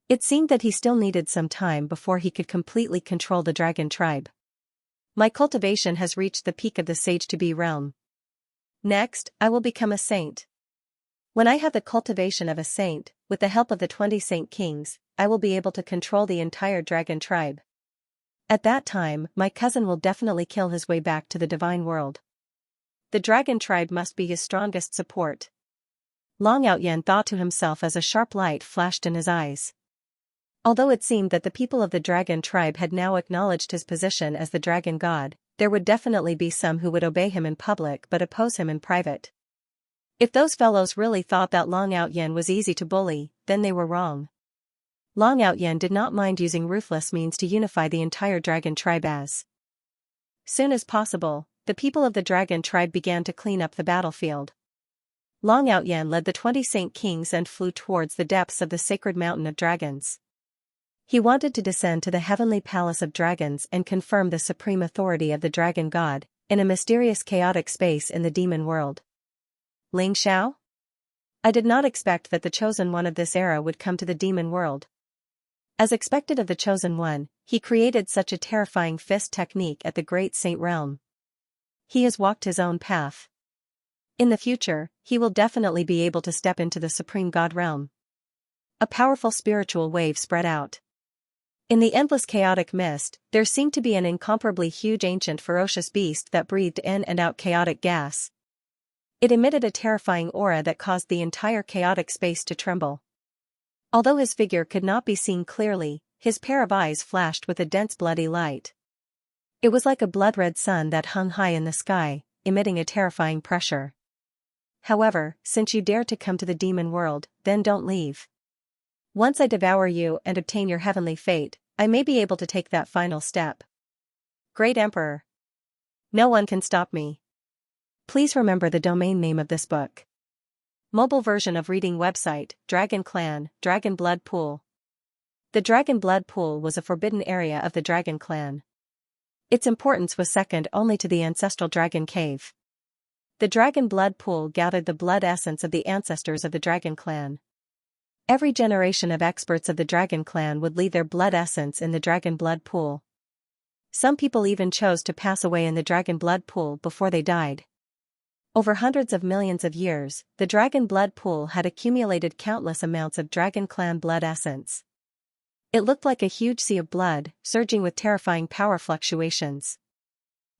It seemed that he still needed some time before he could completely control the dragon tribe. My cultivation has reached the peak of the sage-to-be realm. Next, I will become a saint. When I have the cultivation of a saint, with the help of the 20 saint kings, I will be able to control the entire dragon tribe. At that time, my cousin will definitely kill his way back to the divine world. The dragon tribe must be his strongest support. Long Ao-Yen thought to himself as a sharp light flashed in his eyes. Although it seemed that the people of the dragon tribe had now acknowledged his position as the dragon god, there would definitely be some who would obey him in public but oppose him in private. If those fellows really thought that Long Ao-Yen was easy to bully, then they were wrong. Long Ao-Yen did not mind using ruthless means to unify the entire dragon tribe as soon as possible, the people of the dragon tribe began to clean up the battlefield. Long Ao-Yen led the 20 saint kings and flew towards the depths of the sacred mountain of dragons. He wanted to descend to the heavenly palace of dragons and confirm the supreme authority of the dragon god, in a mysterious chaotic space in the demon world. Ling Xiao? I did not expect that the chosen one of this era would come to the demon world. As expected of the chosen one, he created such a terrifying fist technique at the great saint realm. He has walked his own path. In the future, he will definitely be able to step into the supreme god realm. A powerful spiritual wave spread out. In the endless chaotic mist, there seemed to be an incomparably huge ancient ferocious beast that breathed in and out chaotic gas. It emitted a terrifying aura that caused the entire chaotic space to tremble. Although his figure could not be seen clearly, his pair of eyes flashed with a dense bloody light. It was like a blood-red sun that hung high in the sky, emitting a terrifying pressure. However, since you dare to come to the demon world, then don't leave. Once I devour you and obtain your heavenly fate, I may be able to take that final step. Great Emperor. No one can stop me. Please remember the domain name of this book. Mobile version of reading website, Dragon Clan, Dragon Blood Pool. The Dragon Blood Pool was a forbidden area of the Dragon Clan. Its importance was second only to the ancestral Dragon Cave. The Dragon Blood Pool gathered the blood essence of the ancestors of the Dragon Clan. Every generation of experts of the dragon clan would leave their blood essence in the dragon blood pool. Some people even chose to pass away in the dragon blood pool before they died. Over hundreds of millions of years, the dragon blood pool had accumulated countless amounts of dragon clan blood essence. It looked like a huge sea of blood, surging with terrifying power fluctuations.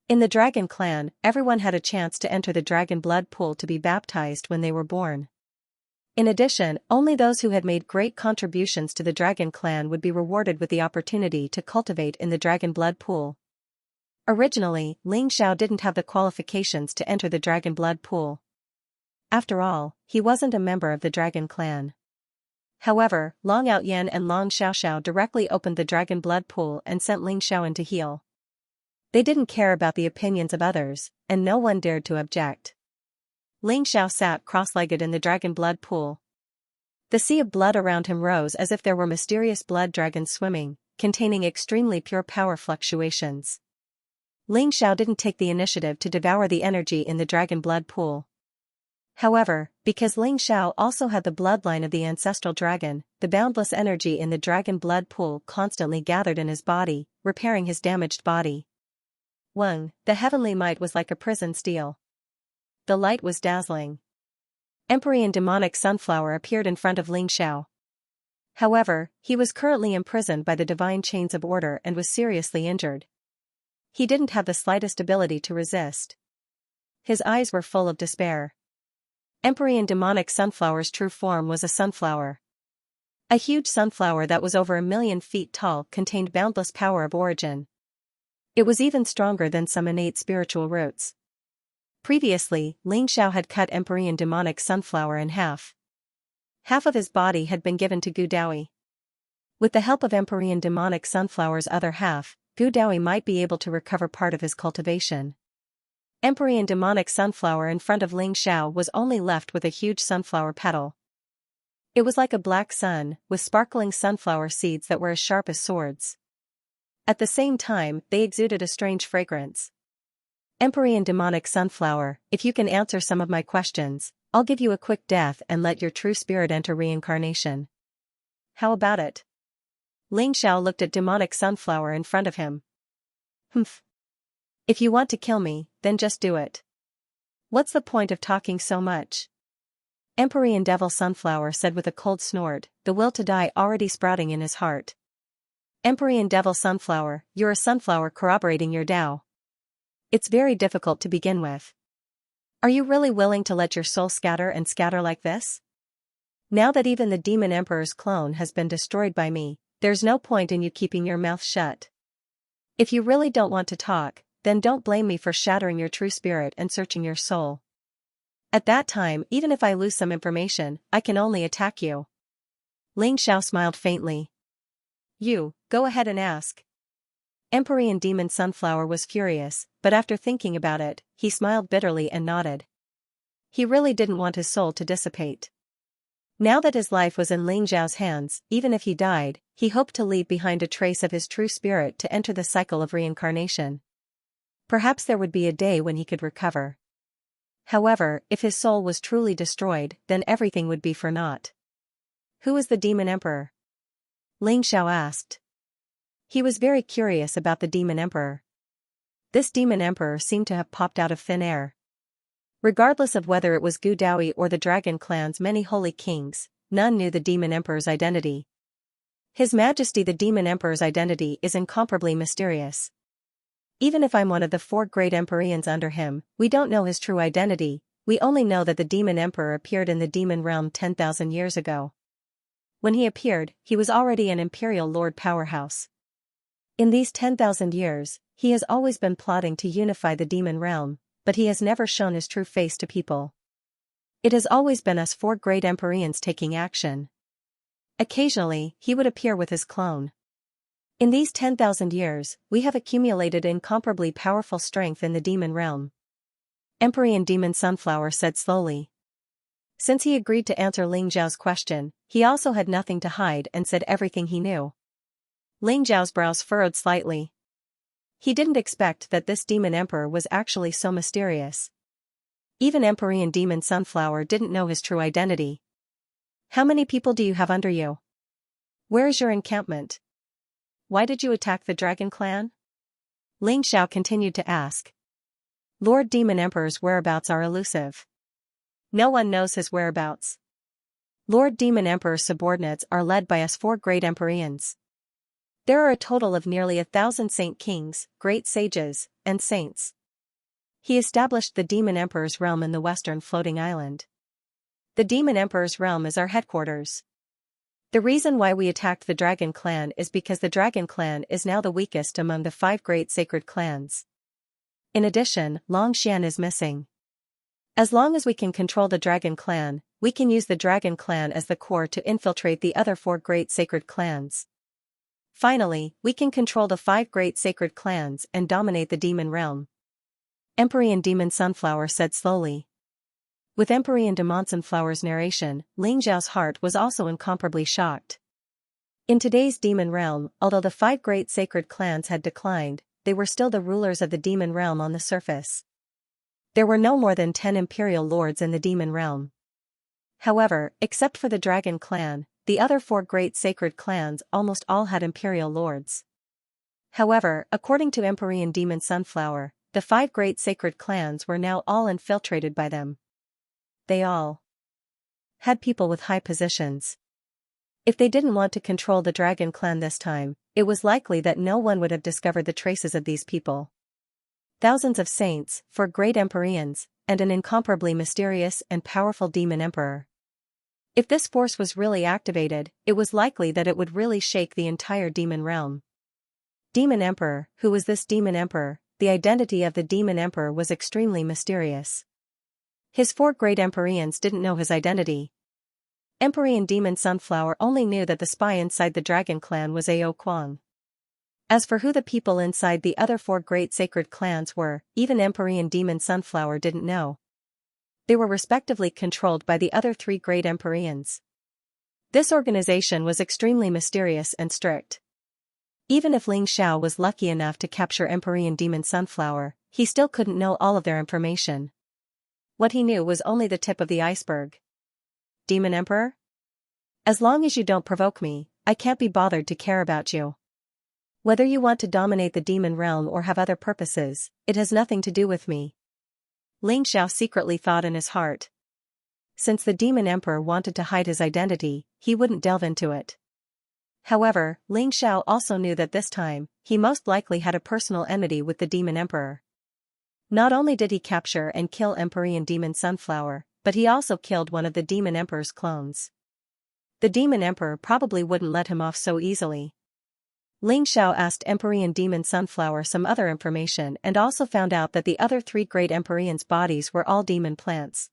In the dragon clan, everyone had a chance to enter the dragon blood pool to be baptized when they were born. In addition, only those who had made great contributions to the dragon clan would be rewarded with the opportunity to cultivate in the dragon blood pool. Originally, Xianxia didn't have the qualifications to enter the dragon blood pool. After all, he wasn't a member of the dragon clan. However, Long Outyan and Long Xiaoxiao directly opened the dragon blood pool and sent Xiao in to heal. They didn't care about the opinions of others, and no one dared to object. Xiao sat cross-legged in the dragon blood pool. The sea of blood around him rose as if there were mysterious blood dragons swimming, containing extremely pure power fluctuations. Xiao didn't take the initiative to devour the energy in the dragon blood pool. However, because Xiao also had the bloodline of the ancestral dragon, the boundless energy in the dragon blood pool constantly gathered in his body, repairing his damaged body. The heavenly might was like a prison steel. The light was dazzling. Empyrean demonic sunflower appeared in front of Xiao. However, he was currently imprisoned by the divine chains of order and was seriously injured. He didn't have the slightest ability to resist. His eyes were full of despair. Empyrean demonic sunflower's true form was a sunflower. A huge sunflower that was over 1,000,000 feet tall contained boundless power of origin. It was even stronger than some innate spiritual roots. Previously, Xiao had cut Empyrean demonic sunflower in half. Half of his body had been given to Gu Daoyi. With the help of Empyrean demonic sunflower's other half, Gu Daoyi might be able to recover part of his cultivation. Empyrean demonic sunflower in front of Xiao was only left with a huge sunflower petal. It was like a black sun, with sparkling sunflower seeds that were as sharp as swords. At the same time, they exuded a strange fragrance. Empyrean demonic sunflower, if you can answer some of my questions, I'll give you a quick death and let your true spirit enter reincarnation. How about it? Xiao looked at demonic sunflower in front of him. Humph. If you want to kill me, then just do it. What's the point of talking so much? Empyrean devil sunflower said with a cold snort, the will to die already sprouting in his heart. Empyrean devil sunflower, you're a sunflower corroborating your Tao. It's very difficult to begin with. Are you really willing to let your soul scatter and scatter like this? Now that even the demon emperor's clone has been destroyed by me, there's no point in you keeping your mouth shut. If you really don't want to talk, then don't blame me for shattering your true spirit and searching your soul. At that time, even if I lose some information, I can only attack you. Xiao smiled faintly. You, go ahead and ask. Empyrean demon sunflower was furious, but after thinking about it, he smiled bitterly and nodded. He really didn't want his soul to dissipate. Now that his life was in Xiao's hands, even if he died, he hoped to leave behind a trace of his true spirit to enter the cycle of reincarnation. Perhaps there would be a day when he could recover. However, if his soul was truly destroyed, then everything would be for naught. Who is the demon emperor? Xiao asked. He was very curious about the demon emperor. This demon emperor seemed to have popped out of thin air. Regardless of whether it was Gu Daoyi or the dragon clan's many holy kings, none knew the demon emperor's identity. His Majesty the demon emperor's identity is incomparably mysterious. Even if I'm one of the 4 great Empyreans under him, we don't know his true identity, we only know that the demon emperor appeared in the demon realm 10,000 years ago. When he appeared, he was already an imperial lord powerhouse. In these 10,000 years, he has always been plotting to unify the demon realm, but he has never shown his true face to people. It has always been us 4 great Empyreans taking action. Occasionally, he would appear with his clone. In these 10,000 years, we have accumulated incomparably powerful strength in the demon realm. Empyrean demon sunflower said slowly. Since he agreed to answer Xiao's question, he also had nothing to hide and said everything he knew. Xiao's brows furrowed slightly. He didn't expect that this demon emperor was actually so mysterious. Even Empyrean demon sunflower didn't know his true identity. How many people do you have under you? Where is your encampment? Why did you attack the dragon clan? Ling Xiao continued to ask. Lord Demon Emperor's whereabouts are elusive. No one knows his whereabouts. Lord Demon Emperor's subordinates are led by us 4 great Empyreans. There are a total of nearly 1,000 saint kings, great sages, and saints. He established the Demon Emperor's realm in the western floating island. The Demon Emperor's realm is our headquarters. The reason why we attacked the Dragon Clan is because the Dragon Clan is now the weakest among the 5 great sacred clans. In addition, Long Xian is missing. As long as we can control the Dragon Clan, we can use the Dragon Clan as the core to infiltrate the other 4 great sacred clans. Finally, we can control the 5 great sacred clans and dominate the demon realm. Empyrean Demon Sunflower said slowly. With Empyrean Demon Sunflower's narration, Ling Xiao's heart was also incomparably shocked. In today's demon realm, although the 5 great sacred clans had declined, they were still the rulers of the demon realm on the surface. There were no more than 10 imperial lords in the demon realm. However, except for the Dragon Clan, the other 4 great sacred clans almost all had imperial lords. However, according to Empyrean Demon Sunflower, the 5 great sacred clans were now all infiltrated by them. They all had people with high positions. If they didn't want to control the Dragon Clan this time, it was likely that no one would have discovered the traces of these people. Thousands of saints, 4 great Empyreans, and an incomparably mysterious and powerful demon emperor. If this force was really activated, it was likely that it would really shake the entire demon realm. Demon Emperor, who was this demon emperor? The identity of the demon emperor was extremely mysterious. His 4 great Empyreans didn't know his identity. Empyrean Demon Sunflower only knew that the spy inside the Dragon Clan was Ao Kuang. As for who the people inside the other 4 great sacred clans were, even Empyrean Demon Sunflower didn't know. They were respectively controlled by the other 3 great Empyreans. This organization was extremely mysterious and strict. Even if Ling Xiao was lucky enough to capture Empyrean Demon Sunflower, he still couldn't know all of their information. What he knew was only the tip of the iceberg. Demon Emperor? As long as you don't provoke me, I can't be bothered to care about you. Whether you want to dominate the demon realm or have other purposes, it has nothing to do with me. Ling Xiao secretly thought in his heart. Since the demon emperor wanted to hide his identity, he wouldn't delve into it. However, Ling Xiao also knew that this time, he most likely had a personal enmity with the demon emperor. Not only did he capture and kill Empyrean Demon Sunflower, but he also killed one of the demon emperor's clones. The demon emperor probably wouldn't let him off so easily. Ling Xiao asked Empyrean Demon Sunflower some other information and also found out that the other 3 great Empyreans' bodies were all demon plants.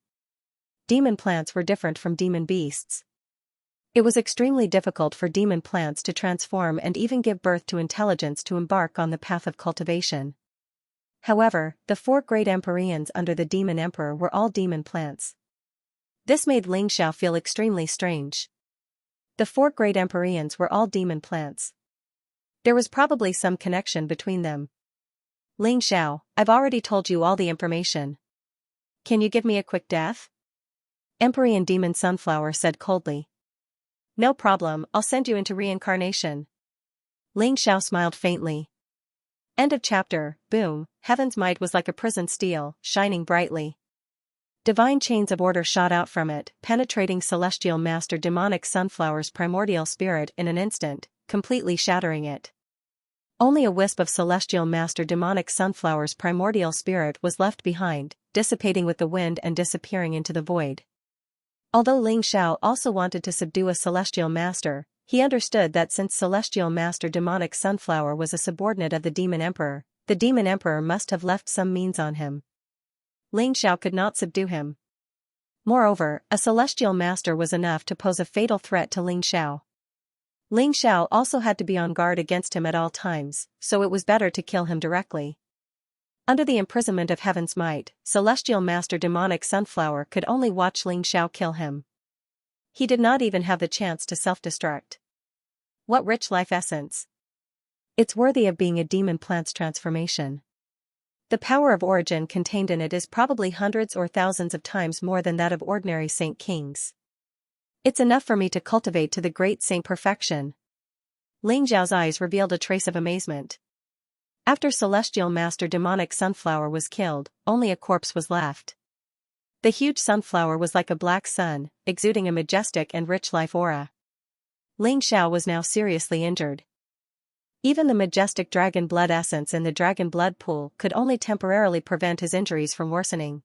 Demon plants were different from demon beasts. It was extremely difficult for demon plants to transform and even give birth to intelligence to embark on the path of cultivation. However, the 4 great Empyreans under the demon emperor were all demon plants. This made Ling Xiao feel extremely strange. The 4 great Empyreans were all demon plants. There was probably some connection between them. Ling Xiao, I've already told you all the information. Can you give me a quick death? Empyrean Demon Sunflower said coldly. No problem, I'll send you into reincarnation. Ling Xiao smiled faintly. End of chapter. Boom, Heaven's might was like a prison steel, shining brightly. Divine chains of order shot out from it, penetrating Celestial Master Demonic Sunflower's primordial spirit in an instant, completely shattering it. Only a wisp of Celestial Master Demonic Sunflower's primordial spirit was left behind, dissipating with the wind and disappearing into the void. Although Ling Xiao also wanted to subdue a Celestial Master, he understood that since Celestial Master Demonic Sunflower was a subordinate of the Demon Emperor, the Demon Emperor must have left some means on him. Ling Xiao could not subdue him. Moreover, a Celestial Master was enough to pose a fatal threat to Ling Xiao. Ling Xiao also had to be on guard against him at all times, so it was better to kill him directly. Under the imprisonment of Heaven's might, Celestial Master Demonic Sunflower could only watch Ling Xiao kill him. He did not even have the chance to self-destruct. What rich life essence! It's worthy of being a demon plant's transformation. The power of origin contained in it is probably hundreds or thousands of times more than that of ordinary saint kings. It's enough for me to cultivate to the great saint perfection. Ling Zhao's eyes revealed a trace of amazement. After Celestial Master Demonic Sunflower was killed, only a corpse was left. The huge sunflower was like a black sun, exuding a majestic and rich life aura. Ling Xiao was now seriously injured. Even the majestic dragon blood essence in the dragon blood pool could only temporarily prevent his injuries from worsening.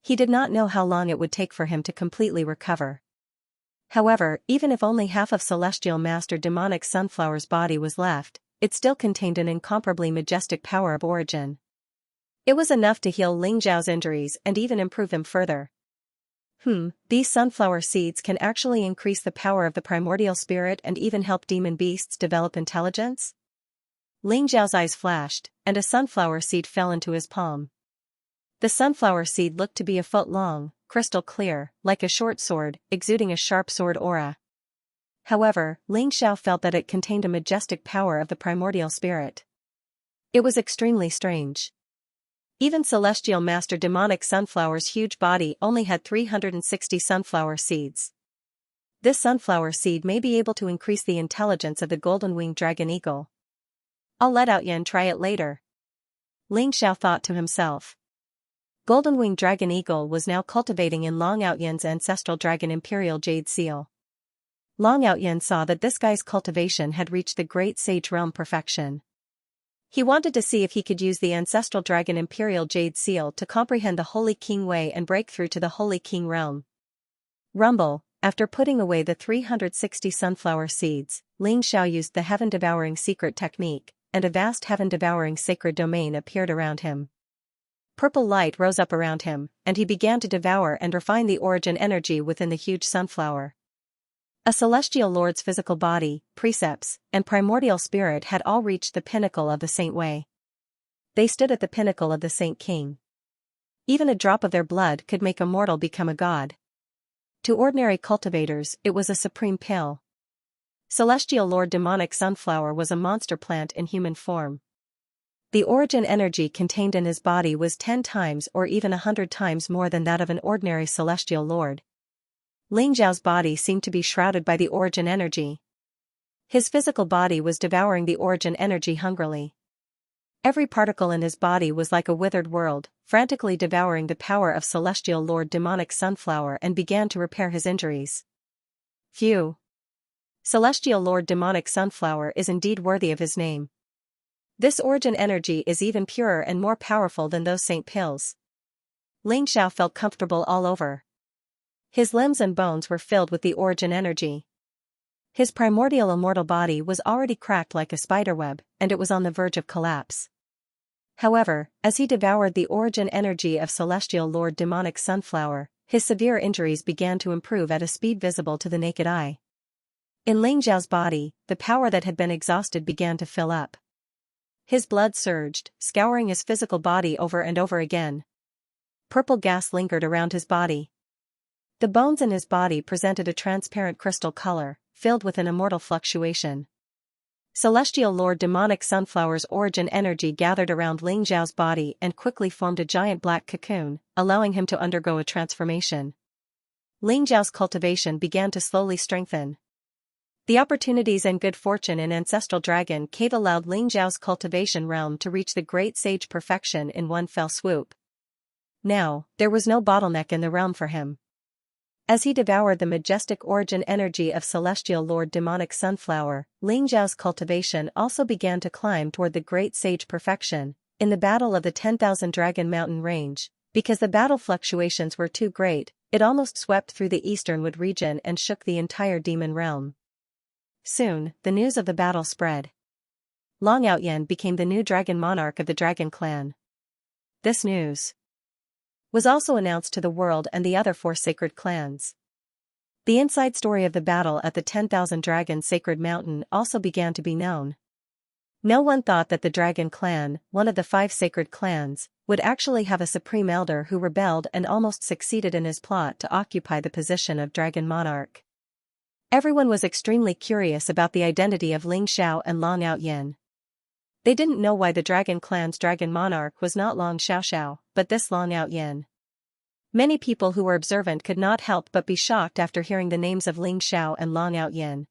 He did not know how long it would take for him to completely recover. However, even if only half of Celestial Master Demonic Sunflower's body was left, it still contained an incomparably majestic power of origin. It was enough to heal Ling Zhao's injuries and even improve them further. These sunflower seeds can actually increase the power of the primordial spirit and even help demon beasts develop intelligence? Ling Zhao's eyes flashed, and a sunflower seed fell into his palm. The sunflower seed looked to be a foot long, crystal clear, like a short sword, exuding a sharp sword aura. However, Ling Xiao felt that it contained a majestic power of the primordial spirit. It was extremely strange. Even Celestial Master Demonic Sunflower's huge body only had 360 sunflower seeds. This sunflower seed may be able to increase the intelligence of the golden-winged dragon eagle. I'll let Outyan try it later. Ling Xiao thought to himself. Golden-winged dragon eagle was now cultivating in Long Outyan's ancestral dragon imperial jade seal. Long Outyan saw that this guy's cultivation had reached the great sage realm perfection. He wanted to see if he could use the ancestral dragon imperial jade seal to comprehend the Holy King way and break through to the Holy King realm. Rumble, after putting away the 360 sunflower seeds, Ling Xiao used the heaven-devouring secret technique, and a vast heaven-devouring sacred domain appeared around him. Purple light rose up around him, and he began to devour and refine the origin energy within the huge sunflower. A celestial lord's physical body, precepts, and primordial spirit had all reached the pinnacle of the saint way. They stood at the pinnacle of the saint king. Even a drop of their blood could make a mortal become a god. To ordinary cultivators, it was a supreme pill. Celestial Lord Demonic Sunflower was a monster plant in human form. The origin energy contained in his body was 10 times or even 100 times more than that of an ordinary celestial lord. Ling Zhao's body seemed to be shrouded by the origin energy. His physical body was devouring the origin energy hungrily. Every particle in his body was like a withered world, frantically devouring the power of Celestial Lord Demonic Sunflower and began to repair his injuries. Phew! Celestial Lord Demonic Sunflower is indeed worthy of his name. This origin energy is even purer and more powerful than those saint pills. Ling Xiao felt comfortable all over. His limbs and bones were filled with the origin energy. His primordial immortal body was already cracked like a spiderweb, and it was on the verge of collapse. However, as he devoured the origin energy of Celestial Lord Demonic Sunflower, his severe injuries began to improve at a speed visible to the naked eye. In Ling Zhao's body, the power that had been exhausted began to fill up. His blood surged, scouring his physical body over and over again. Purple gas lingered around his body. The bones in his body presented a transparent crystal color, filled with an immortal fluctuation. Celestial Lord Demonic Sunflower's origin energy gathered around Ling Zhao's body and quickly formed a giant black cocoon, allowing him to undergo a transformation. Ling Zhao's cultivation began to slowly strengthen. The opportunities and good fortune in Ancestral Dragon Cave allowed Ling Zhao's cultivation realm to reach the great sage perfection in one fell swoop. Now, there was no bottleneck in the realm for him. As he devoured the majestic origin energy of Celestial Lord Demonic Sunflower, Ling Zhao's cultivation also began to climb toward the great sage perfection. In the battle of the 10,000 Dragon Mountain Range, because the battle fluctuations were too great, it almost swept through the easternwood region and shook the entire demon realm. Soon, the news of the battle spread. Long Outyan became the new dragon monarch of the dragon clan. This news was also announced to the world and the other 4 sacred clans. The inside story of the battle at the 10,000 Dragon Sacred Mountain also began to be known. No one thought that the Dragon Clan, one of the 5 sacred clans, would actually have a supreme elder who rebelled and almost succeeded in his plot to occupy the position of dragon monarch. Everyone was extremely curious about the identity of Ling Xiao and Long Outyan. They didn't know why the Dragon Clan's dragon monarch was not Long Xiaoxiao, but this Long Outyan. Many people who were observant could not help but be shocked after hearing the names of Ling Xiao and Long Outyin.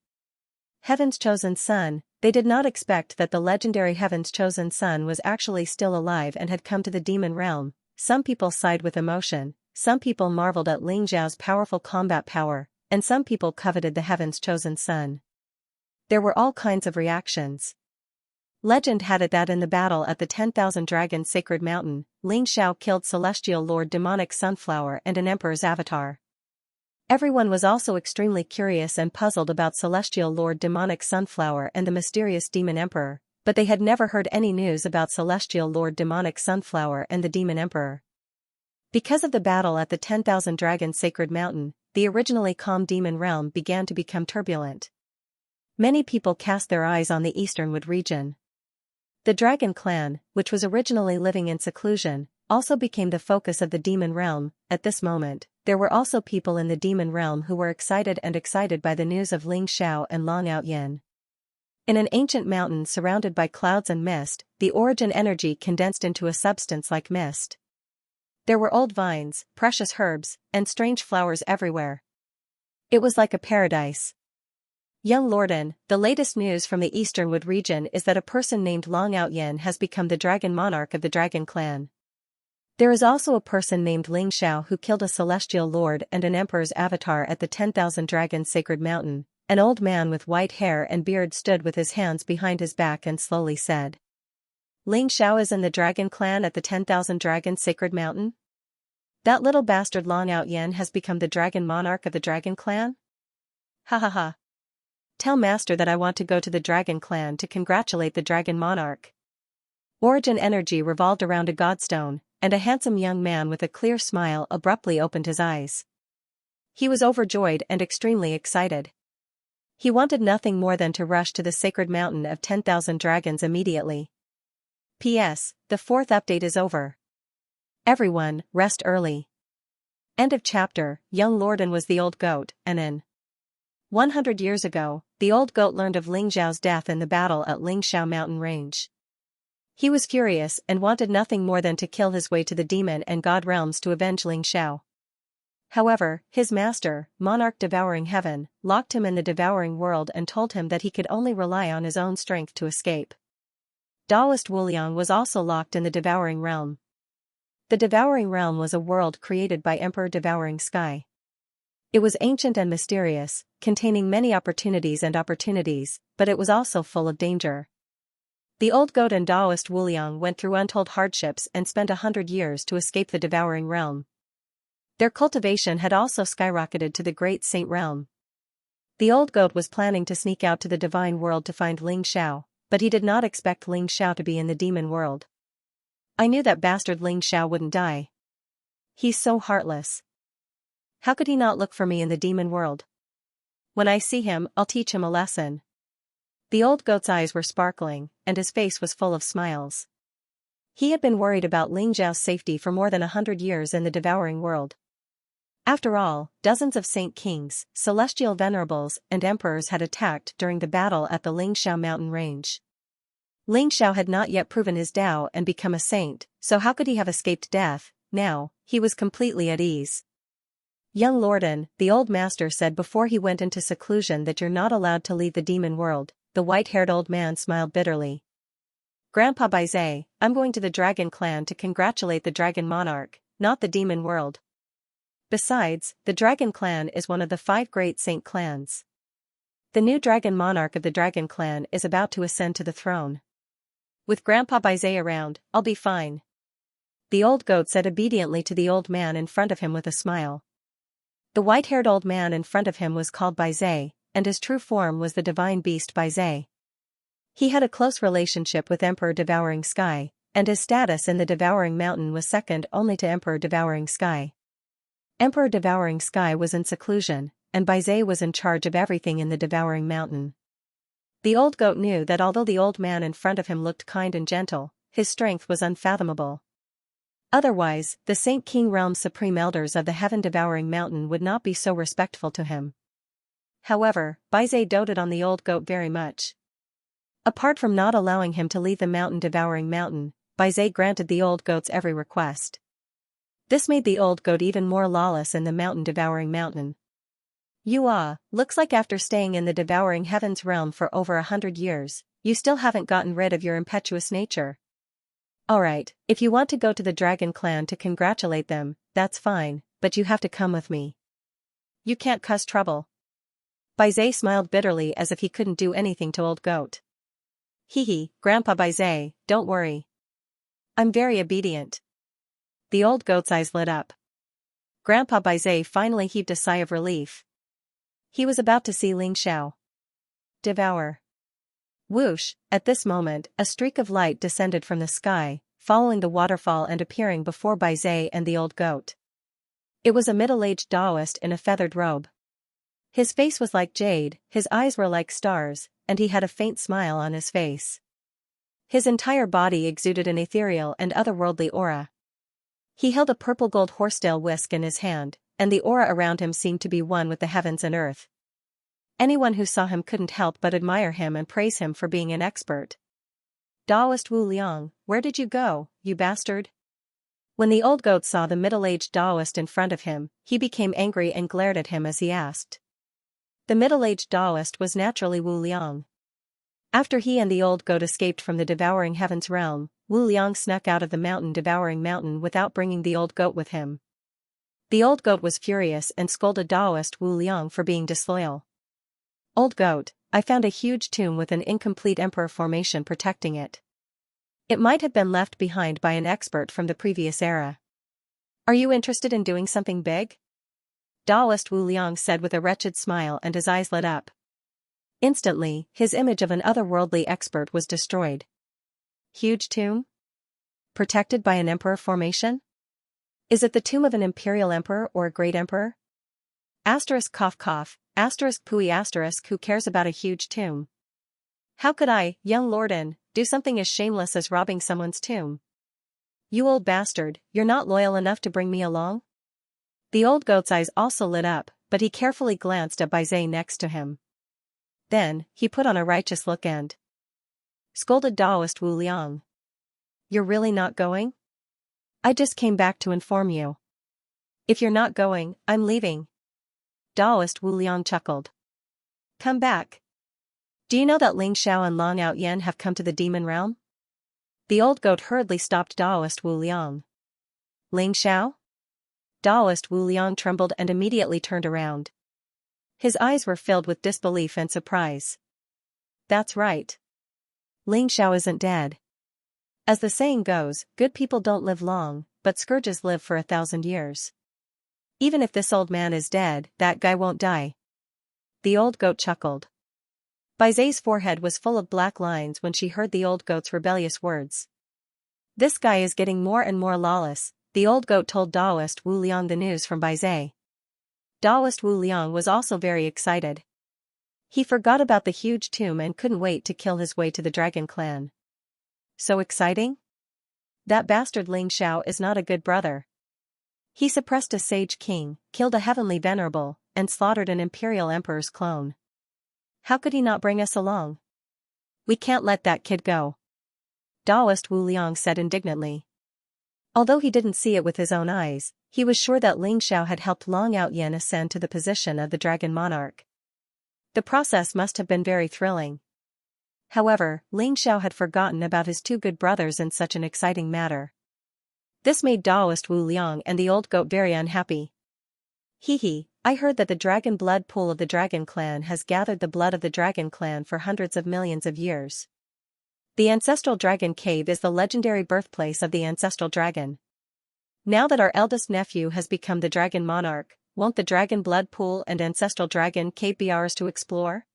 Heaven's chosen son, they did not expect that the legendary Heaven's chosen son was actually still alive and had come to the demon realm. Some people sighed with emotion, some people marveled at Ling Xiao's powerful combat power, and some people coveted the Heaven's chosen son. There were all kinds of reactions. Legend had it that in the battle at the 10,000 Dragons Sacred Mountain, Ling Xiao killed Celestial Lord Demonic Sunflower and an Emperor's avatar. Everyone was also extremely curious and puzzled about Celestial Lord Demonic Sunflower and the mysterious Demon Emperor, but they had never heard any news about Celestial Lord Demonic Sunflower and the Demon Emperor. Because of the battle at the 10,000 Dragons Sacred Mountain, the originally calm demon realm began to become turbulent. Many people cast their eyes on the Easternwood region. The Dragon Clan, which was originally living in seclusion, also became the focus of the demon realm. At this moment, there were also people in the demon realm who were excited by the news of Ling Xiao and Long Outyin. In an ancient mountain surrounded by clouds and mist, the origin energy condensed into a substance like mist. There were old vines, precious herbs, and strange flowers everywhere. It was like a paradise. Young Lorden, the latest news from the Easternwood region is that a person named Long Outyin has become the Dragon Monarch of the Dragon Clan. There is also a person named Ling Xiao who killed a Celestial Lord and an Emperor's avatar at the 10,000 Dragons Sacred Mountain. An old man with white hair and beard stood with his hands behind his back and slowly said, "Ling Xiao is in the Dragon Clan at the 10,000 Dragons Sacred Mountain? That little bastard Long Outyin has become the Dragon Monarch of the Dragon Clan? Ha ha ha. Tell Master that I want to go to the Dragon Clan to congratulate the Dragon Monarch." Origin energy revolved around a godstone, and a handsome young man with a clear smile abruptly opened his eyes. He was overjoyed and extremely excited. He wanted nothing more than to rush to the sacred mountain of 10,000 dragons immediately. P.S. The 4th update is over. Everyone, rest early. End of chapter. Young Lorden was the old goat, and in 100 years ago, the old goat learned of Ling Xiao's death in the battle at Ling Xiao mountain range. He was furious and wanted nothing more than to kill his way to the demon and god realms to avenge Ling Xiao. However, his master, Monarch Devouring Heaven, locked him in the devouring world and told him that he could only rely on his own strength to escape. Taoist Wuliang was also locked in the devouring realm. The devouring realm was a world created by Emperor Devouring Sky. It was ancient and mysterious, containing many opportunities, but it was also full of danger. The old goat and Taoist Wuliang went through untold hardships and spent 100 years to escape the devouring realm. Their cultivation had also skyrocketed to the great saint realm. The old goat was planning to sneak out to the divine world to find Ling Xiao, but he did not expect Ling Xiao to be in the demon world. "I knew that bastard Ling Xiao wouldn't die. He's so heartless. How could he not look for me in the demon world? When I see him, I'll teach him a lesson." The old goat's eyes were sparkling, and his face was full of smiles. He had been worried about Ling Xiao's safety for more than 100 years in the devouring world. After all, dozens of saint kings, celestial venerables, and emperors had attacked during the battle at the Ling Xiao mountain range. Ling Xiao had not yet proven his Tao and become a saint, so how could he have escaped death? Now, he was completely at ease. "Young Lorden," the old master said before he went into seclusion, "that you're not allowed to leave the demon world." The white-haired old man smiled bitterly. "Grandpa Baizé, I'm going to the Dragon Clan to congratulate the Dragon Monarch, not the demon world. Besides, the Dragon Clan is one of the 5 great saint clans. The new Dragon Monarch of the Dragon Clan is about to ascend to the throne. With Grandpa Baizé around, I'll be fine." The old goat said obediently to the old man in front of him with a smile. The white-haired old man in front of him was called Baizé, and his true form was the divine beast Baizé. He had a close relationship with Emperor Devouring Sky, and his status in the Devouring Mountain was second only to Emperor Devouring Sky. Emperor Devouring Sky was in seclusion, and Baizé was in charge of everything in the Devouring Mountain. The old goat knew that although the old man in front of him looked kind and gentle, his strength was unfathomable. Otherwise, the Saint King Realm's supreme elders of the Heaven-Devouring Mountain would not be so respectful to him. However, Baizé doted on the old goat very much. Apart from not allowing him to leave the Mountain-Devouring Mountain, Baizé granted the old goat's every request. This made the old goat even more lawless in the mountain-devouring mountain. Looks like after staying in the devouring heavens realm for over 100 years, you still haven't gotten rid of your impetuous nature. Alright, if you want to go to the dragon clan to congratulate them, that's fine, but you have to come with me. You can't cause trouble. Baizé smiled bitterly as if he couldn't do anything to old goat. Hee, Grandpa Baizé, don't worry. I'm very obedient. The old goat's eyes lit up. Grandpa Baizé finally heaved a sigh of relief. He was about to see Xianxia devour. Whoosh, at this moment, a streak of light descended from the sky, following the waterfall and appearing before Baizé and the old goat. It was a middle-aged Taoist in a feathered robe. His face was like jade, his eyes were like stars, and he had a faint smile on his face. His entire body exuded an ethereal and otherworldly aura. He held a purple-gold horsetail whisk in his hand, and the aura around him seemed to be one with the heavens and earth. Anyone who saw him couldn't help but admire him and praise him for being an expert. Taoist Wu Liang, where did you go, you bastard? When the old goat saw the middle-aged Taoist in front of him, he became angry and glared at him as he asked. The middle-aged Taoist was naturally Wu Liang. After he and the old goat escaped from the devouring heavens realm, Wu Liang snuck out of the mountain-devouring mountain without bringing the old goat with him. The old goat was furious and scolded Taoist Wu Liang for being disloyal. Old goat, I found a huge tomb with an incomplete emperor formation protecting it. It might have been left behind by an expert from the previous era. Are you interested in doing something big? Taoist Wu Liang said with a wretched smile, and his eyes lit up. Instantly, his image of an otherworldly expert was destroyed. Huge tomb? Protected by an emperor formation? Is it the tomb of an imperial emperor or a great emperor? Asterisk cough cough, asterisk pooey asterisk who cares about a huge tomb? How could I, young Lorden, do something as shameless as robbing someone's tomb? You old bastard, you're not loyal enough to bring me along? The old goat's eyes also lit up, but he carefully glanced at Baizé next to him. Then, he put on a righteous look and scolded Taoist Wu Liang. You're really not going? I just came back to inform you. If you're not going, I'm leaving. Taoist Wu Liang chuckled. Come back. Do you know that Xianxia and Long Out Yen have come to the demon realm? The old goat hurriedly stopped Taoist Wu Liang. Xianxia? Taoist Wu Liang trembled and immediately turned around. His eyes were filled with disbelief and surprise. That's right. Xianxia isn't dead. As the saying goes, good people don't live long, but scourges live for 1,000 years. Even if this old man is dead, that guy won't die. The old goat chuckled. Baizé's forehead was full of black lines when she heard the old goat's rebellious words. This guy is getting more and more lawless, the old goat told Taoist Wu Liang the news from Baizé. Taoist Wu Liang was also very excited. He forgot about the huge tomb and couldn't wait to kill his way to the dragon clan. So exciting? That bastard Xianxia is not a good brother. He suppressed a sage king, killed a heavenly venerable, and slaughtered an imperial emperor's clone. How could he not bring us along? We can't let that kid go. Taoist Wu Liang said indignantly. Although he didn't see it with his own eyes, he was sure that Xianxia had helped Long Out Yen ascend to the position of the dragon monarch. The process must have been very thrilling. However, Xianxia had forgotten about his two good brothers in such an exciting matter. This made Taoist Wu Liang and the old goat very unhappy. I heard that the dragon blood pool of the dragon clan has gathered the blood of the dragon clan for hundreds of millions of years. The ancestral dragon cave is the legendary birthplace of the ancestral dragon. Now that our eldest nephew has become the dragon monarch, won't the dragon blood pool and ancestral dragon cave be ours to explore?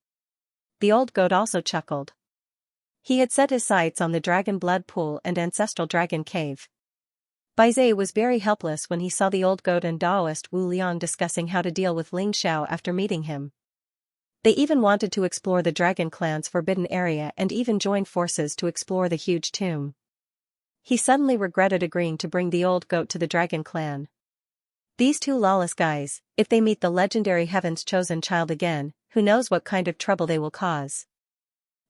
The old goat also chuckled. He had set his sights on the dragon blood pool and ancestral dragon cave. Baizé was very helpless when he saw the old goat and Taoist Wu Liang discussing how to deal with Xianxia after meeting him. They even wanted to explore the dragon clan's forbidden area and even join forces to explore the huge tomb. He suddenly regretted agreeing to bring the old goat to the dragon clan. These two lawless guys, if they meet the legendary Heaven's chosen child again, who knows what kind of trouble they will cause.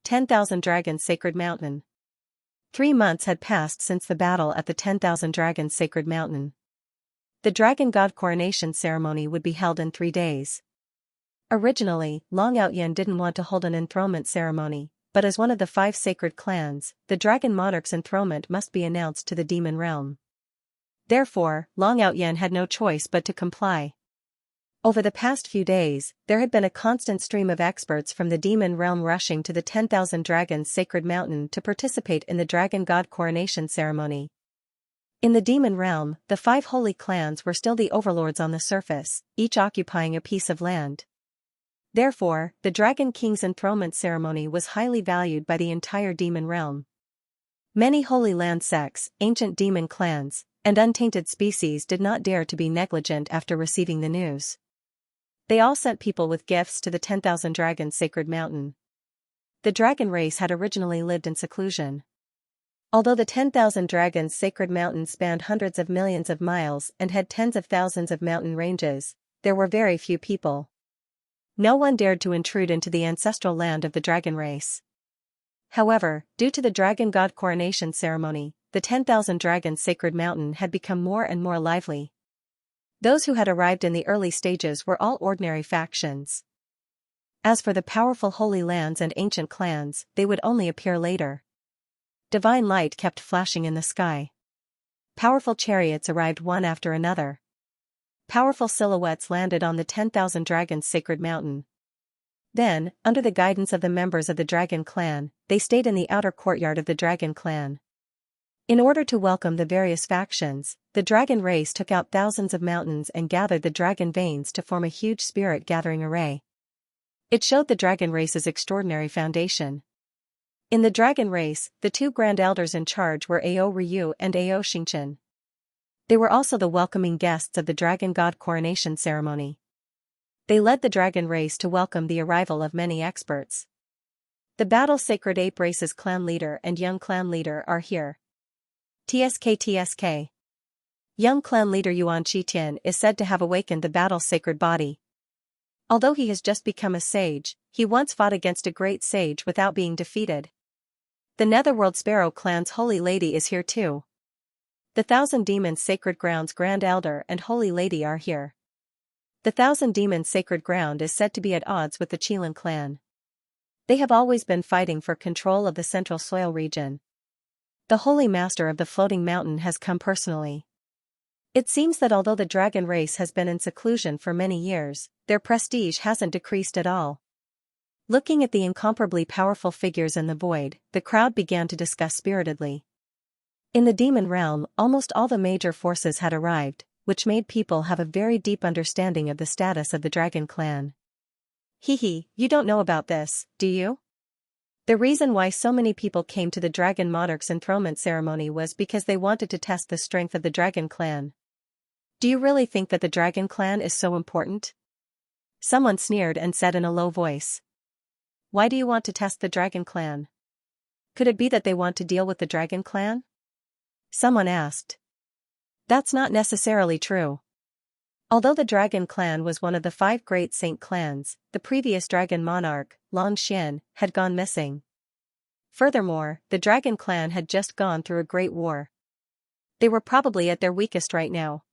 10,000 Dragons Sacred Mountain. 3 months had passed since the battle at the 10,000 Dragons Sacred Mountain. The dragon god coronation ceremony would be held in 3 days. Originally, Long Outyen didn't want to hold an enthronement ceremony, but as one of the 5 sacred clans, the dragon monarch's enthronement must be announced to the demon realm. Therefore, Long Outyen had no choice but to comply. Over the past few days, there had been a constant stream of experts from the demon realm rushing to the 10,000 Dragons Sacred Mountain to participate in the dragon god coronation ceremony. In the demon realm, the 5 holy clans were still the overlords on the surface, each occupying a piece of land. Therefore, the Dragon King's enthronement ceremony was highly valued by the entire demon realm. Many Holy Land sects, ancient demon clans, and untainted species did not dare to be negligent after receiving the news. They all sent people with gifts to the 10,000 Dragons Sacred Mountain. The dragon race had originally lived in seclusion. Although the 10,000 Dragons Sacred Mountain spanned hundreds of millions of miles and had tens of thousands of mountain ranges, there were very few people. No one dared to intrude into the ancestral land of the dragon race. However, due to the dragon god coronation ceremony, the 10,000 Dragons Sacred Mountain had become more and more lively. Those who had arrived in the early stages were all ordinary factions. As for the powerful holy lands and ancient clans, they would only appear later. Divine light kept flashing in the sky. Powerful chariots arrived one after another. Powerful silhouettes landed on the 10,000 Dragons Sacred Mountain. Then, under the guidance of the members of the Dragon Clan, they stayed in the outer courtyard of the Dragon Clan. In order to welcome the various factions, the dragon race took out thousands of mountains and gathered the dragon veins to form a huge spirit gathering array. It showed the dragon race's extraordinary foundation. In the dragon race, the 2 grand elders in charge were Ao Ryu and Ao Xianxia. They were also the welcoming guests of the dragon god coronation ceremony. They led the dragon race to welcome the arrival of many experts. The Battle Sacred Ape Race's clan leader and young clan leader are here. TSK. Young clan leader Yuan Qitian is said to have awakened the battle's sacred body. Although he has just become a sage, he once fought against a great sage without being defeated. The Netherworld Sparrow clan's holy lady is here too. The Thousand Demons Sacred Ground's grand elder and holy lady are here. The Thousand Demons Sacred Ground is said to be at odds with the Qilin clan. They have always been fighting for control of the central soil region. The Holy Master of the Floating Mountain has come personally. It seems that although the dragon race has been in seclusion for many years, their prestige hasn't decreased at all. Looking at the incomparably powerful figures in the void, the crowd began to discuss spiritedly. In the demon realm, almost all the major forces had arrived, which made people have a very deep understanding of the status of the dragon clan. Hehe, you don't know about this, do you? The reason why so many people came to the Dragon Monarch's enthronement ceremony was because they wanted to test the strength of the Dragon Clan. Do you really think that the Dragon Clan is so important? Someone sneered and said in a low voice. Why do you want to test the Dragon Clan? Could it be that they want to deal with the Dragon Clan? Someone asked. That's not necessarily true. Although the Dragon Clan was one of the 5 great saint clans, the previous Dragon Monarch, Long Xian, had gone missing. Furthermore, the Dragon Clan had just gone through a great war. They were probably at their weakest right now.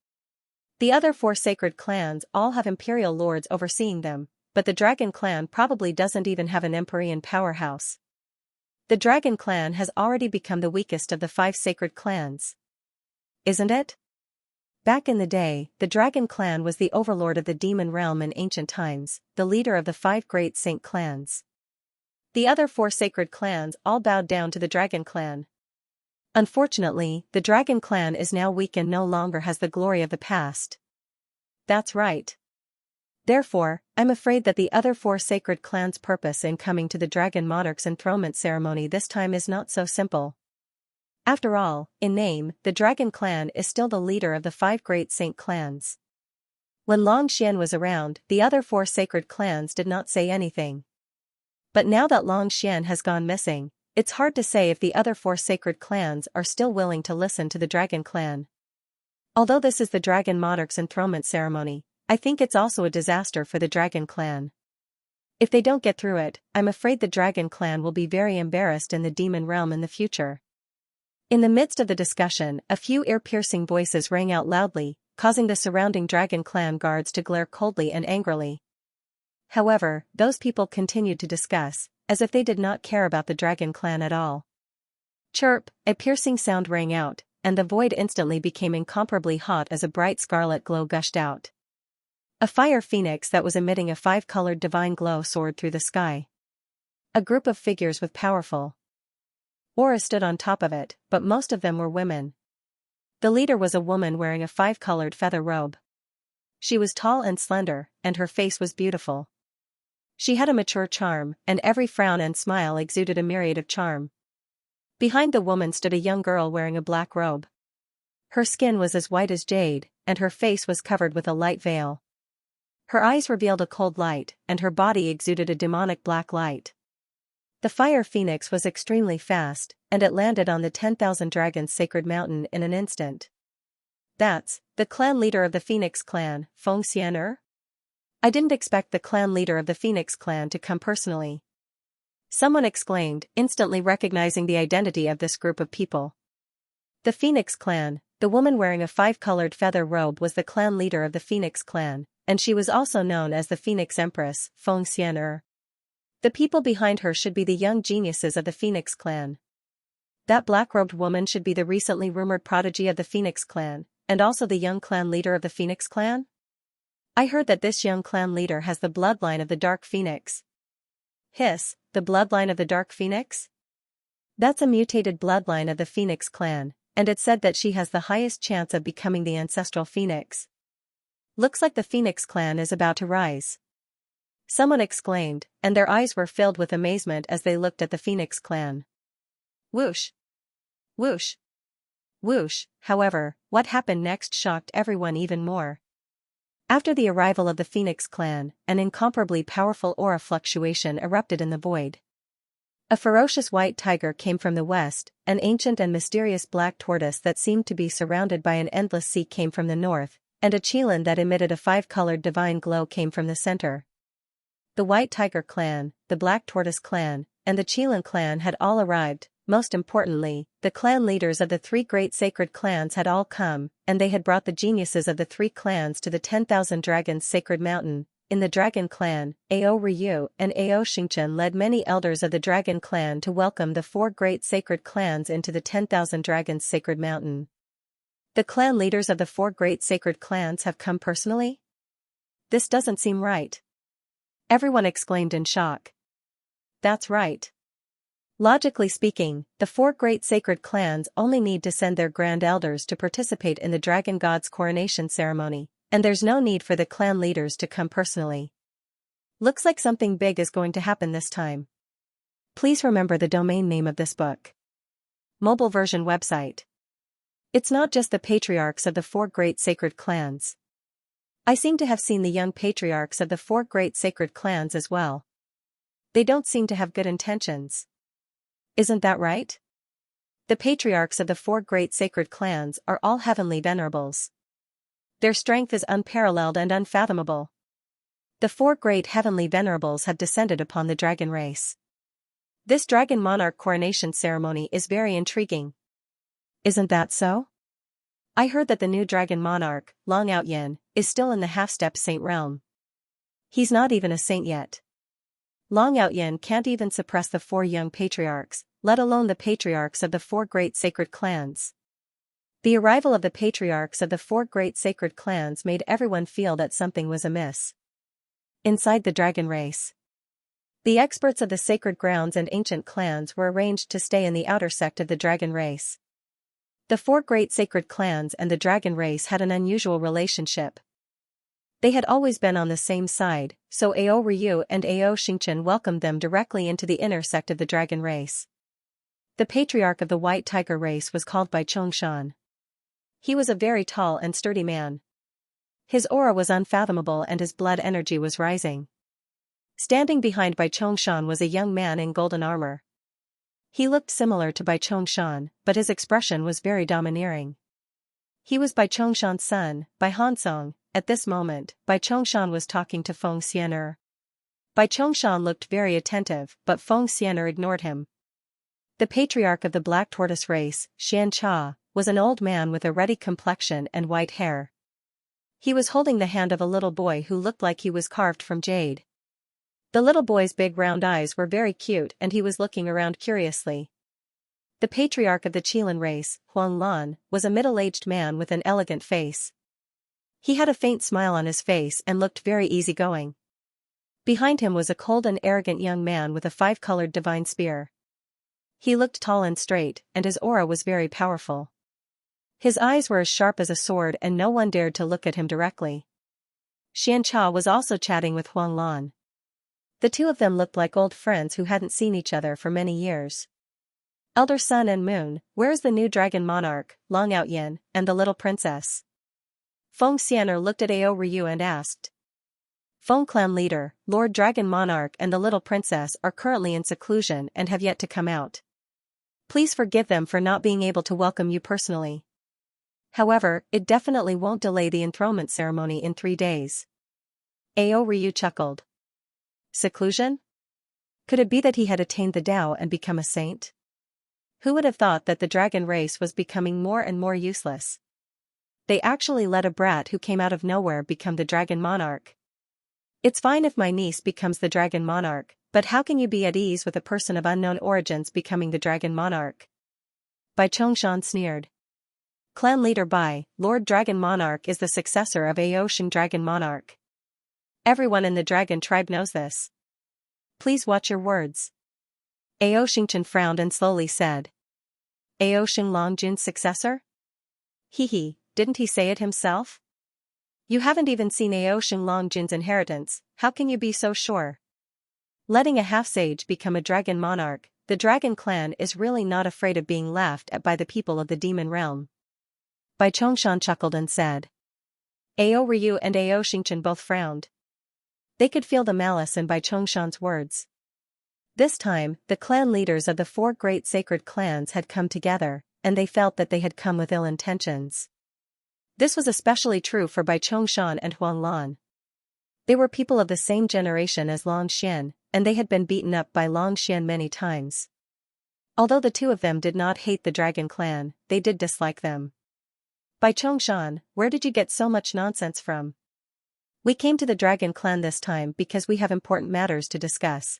The other 4 sacred clans all have imperial lords overseeing them, but the Dragon Clan probably doesn't even have an Empyrean powerhouse. The Dragon Clan has already become the weakest of the 5 sacred clans. Isn't it? Back in the day, the Dragon Clan was the overlord of the demon realm in ancient times, the leader of the 5 great saint clans. The other 4 sacred clans all bowed down to the Dragon Clan. Unfortunately, the Dragon Clan is now weak and no longer has the glory of the past. That's right. Therefore, I'm afraid that the other 4 sacred clans' purpose in coming to the Dragon Monarch's enthronement ceremony this time is not so simple. After all, in name, the Dragon Clan is still the leader of the 5 great saint clans. When Long Xian was around, the other 4 sacred clans did not say anything. But now that Long Xian has gone missing, it's hard to say if the other 4 sacred clans are still willing to listen to the Dragon Clan. Although this is the Dragon Monarch's enthronement ceremony, I think it's also a disaster for the Dragon Clan. If they don't get through it, I'm afraid the Dragon Clan will be very embarrassed in the demon realm in the future. In the midst of the discussion, a few ear-piercing voices rang out loudly, causing the surrounding dragon clan guards to glare coldly and angrily. However, those people continued to discuss, as if they did not care about the dragon clan at all. Chirp, a piercing sound rang out, and the void instantly became incomparably hot as a bright scarlet glow gushed out. A fire phoenix that was emitting a five-colored divine glow soared through the sky. A group of figures with powerful auras stood on top of it, but most of them were women. The leader was a woman wearing a five-colored feather robe. She was tall and slender, and her face was beautiful. She had a mature charm, and every frown and smile exuded a myriad of charm. Behind the woman stood a young girl wearing a black robe. Her skin was as white as jade, and her face was covered with a light veil. Her eyes revealed a cold light, and her body exuded a demonic black light. The fire phoenix was extremely fast, and it landed on the 10,000 Dragons Sacred Mountain in an instant. That's the clan leader of the Phoenix clan, Xianxia? I didn't expect the clan leader of the Phoenix clan to come personally. Someone exclaimed, instantly recognizing the identity of this group of people. The Phoenix clan, the woman wearing a five-colored feather robe was the clan leader of the Phoenix clan, and she was also known as the Phoenix Empress, Xianxia. The people behind her should be the young geniuses of the Phoenix clan. That black-robed woman should be the recently rumored prodigy of the Phoenix clan, and also the young clan leader of the Phoenix clan? I heard that this young clan leader has the bloodline of the Dark Phoenix. Hiss, the bloodline of the Dark Phoenix? That's a mutated bloodline of the Phoenix clan, and it's said that she has the highest chance of becoming the ancestral Phoenix. Looks like the Phoenix clan is about to rise. Someone exclaimed, and their eyes were filled with amazement as they looked at the Phoenix clan. Whoosh! Whoosh! Whoosh! However, what happened next shocked everyone even more. After the arrival of the Phoenix clan, an incomparably powerful aura fluctuation erupted in the void. A ferocious white tiger came from the west, an ancient and mysterious black tortoise that seemed to be surrounded by an endless sea came from the north, and a qilin that emitted a five-colored divine glow came from the center. The White Tiger clan, the Black Tortoise clan, and the Qilin clan had all arrived. Most importantly, the clan leaders of the three great sacred clans had all come, and they had brought the geniuses of the three clans to the 10,000 Dragons Sacred Mountain. In the Dragon clan, Ao Ryu and Ao Xianxia led many elders of the Dragon clan to welcome the four great sacred clans into the 10,000 Dragons Sacred Mountain. The clan leaders of the four great sacred clans have come personally? This doesn't seem right. Everyone exclaimed in shock. That's right. Logically speaking, the four great sacred clans only need to send their grand elders to participate in the dragon god's coronation ceremony, and there's no need for the clan leaders to come personally. Looks like something big is going to happen this time. Please remember the domain name of this book. Mobile version website. It's not just the patriarchs of the four great sacred clans. I seem to have seen the young patriarchs of the four great sacred clans as well. They don't seem to have good intentions. Isn't that right? The patriarchs of the four great sacred clans are all heavenly venerables. Their strength is unparalleled and unfathomable. The four great heavenly venerables have descended upon the dragon race. This dragon monarch coronation ceremony is very intriguing. Isn't that so? I heard that the new dragon monarch, Long Outyin, is still in the half-step saint realm. He's not even a saint yet. Long Outyin can't even suppress the four young patriarchs, let alone the patriarchs of the four great sacred clans. The arrival of the patriarchs of the four great sacred clans made everyone feel that something was amiss. Inside the dragon race, the experts of the sacred grounds and ancient clans were arranged to stay in the outer sect of the dragon race. The four great sacred clans and the dragon race had an unusual relationship. They had always been on the same side, so Ao Ryu and Ao Xianxia welcomed them directly into the inner sect of the dragon race. The patriarch of the White Tiger race was called Bai Chongshan. He was a very tall and sturdy man. His aura was unfathomable and his blood energy was rising. Standing behind Bai Chongshan was a young man in golden armor. He looked similar to Bai Chongshan, but his expression was very domineering. He was Bai Chongshan's son, Bai Hansong. At this moment, Bai Chongshan was talking to Xianxia. Bai Chongshan looked very attentive, but Xianxia ignored him. The patriarch of the Black Tortoise race, Xianxia, was an old man with a ruddy complexion and white hair. He was holding the hand of a little boy who looked like he was carved from jade. The little boy's big round eyes were very cute and he was looking around curiously. The patriarch of the Qilan race, Huang Lan, was a middle-aged man with an elegant face. He had a faint smile on his face and looked very easygoing. Behind him was a cold and arrogant young man with a five-colored divine spear. He looked tall and straight, and his aura was very powerful. His eyes were as sharp as a sword and no one dared to look at him directly. Xianxia was also chatting with Huang Lan. The two of them looked like old friends who hadn't seen each other for many years. Elder Sun and Moon, where is the new dragon monarch, Long Outyin, and the little princess? Feng Xian'er looked at Ao Ryu and asked. Feng Clan leader, Lord Dragon Monarch and the little princess are currently in seclusion and have yet to come out. Please forgive them for not being able to welcome you personally. However, it definitely won't delay the enthronement ceremony in 3 days. Ao Ryu chuckled. Seclusion? Could it be that he had attained the Tao and become a saint? Who would have thought that the dragon race was becoming more and more useless? They actually let a brat who came out of nowhere become the dragon monarch. It's fine if my niece becomes the dragon monarch, but how can you be at ease with a person of unknown origins becoming the dragon monarch? Bai Chongshan sneered. Clan leader Bai, Lord Dragon Monarch is the successor of Ao Shing Dragon Monarch. Everyone in the dragon tribe knows this. Please watch your words. Ao Xingchen frowned and slowly said. Ao Shing Longjun's successor? Hee, didn't he say it himself? You haven't even seen Ao Shing Longjun's inheritance, how can you be so sure? Letting a half-sage become a dragon monarch, the dragon clan is really not afraid of being laughed at by the people of the demon realm. Bai Chongshan chuckled and said. Ao Ryu and Ao Xingchen both frowned. They could feel the malice in Bai Chongshan's words. This time, the clan leaders of the 4 great sacred clans had come together, and they felt that they had come with ill intentions. This was especially true for Bai Chongshan and Huang Lan. They were people of the same generation as Long Xian, and they had been beaten up by Long Xian many times. Although the two of them did not hate the dragon clan, they did dislike them. Bai Chongshan, where did you get so much nonsense from? We came to the dragon clan this time because we have important matters to discuss.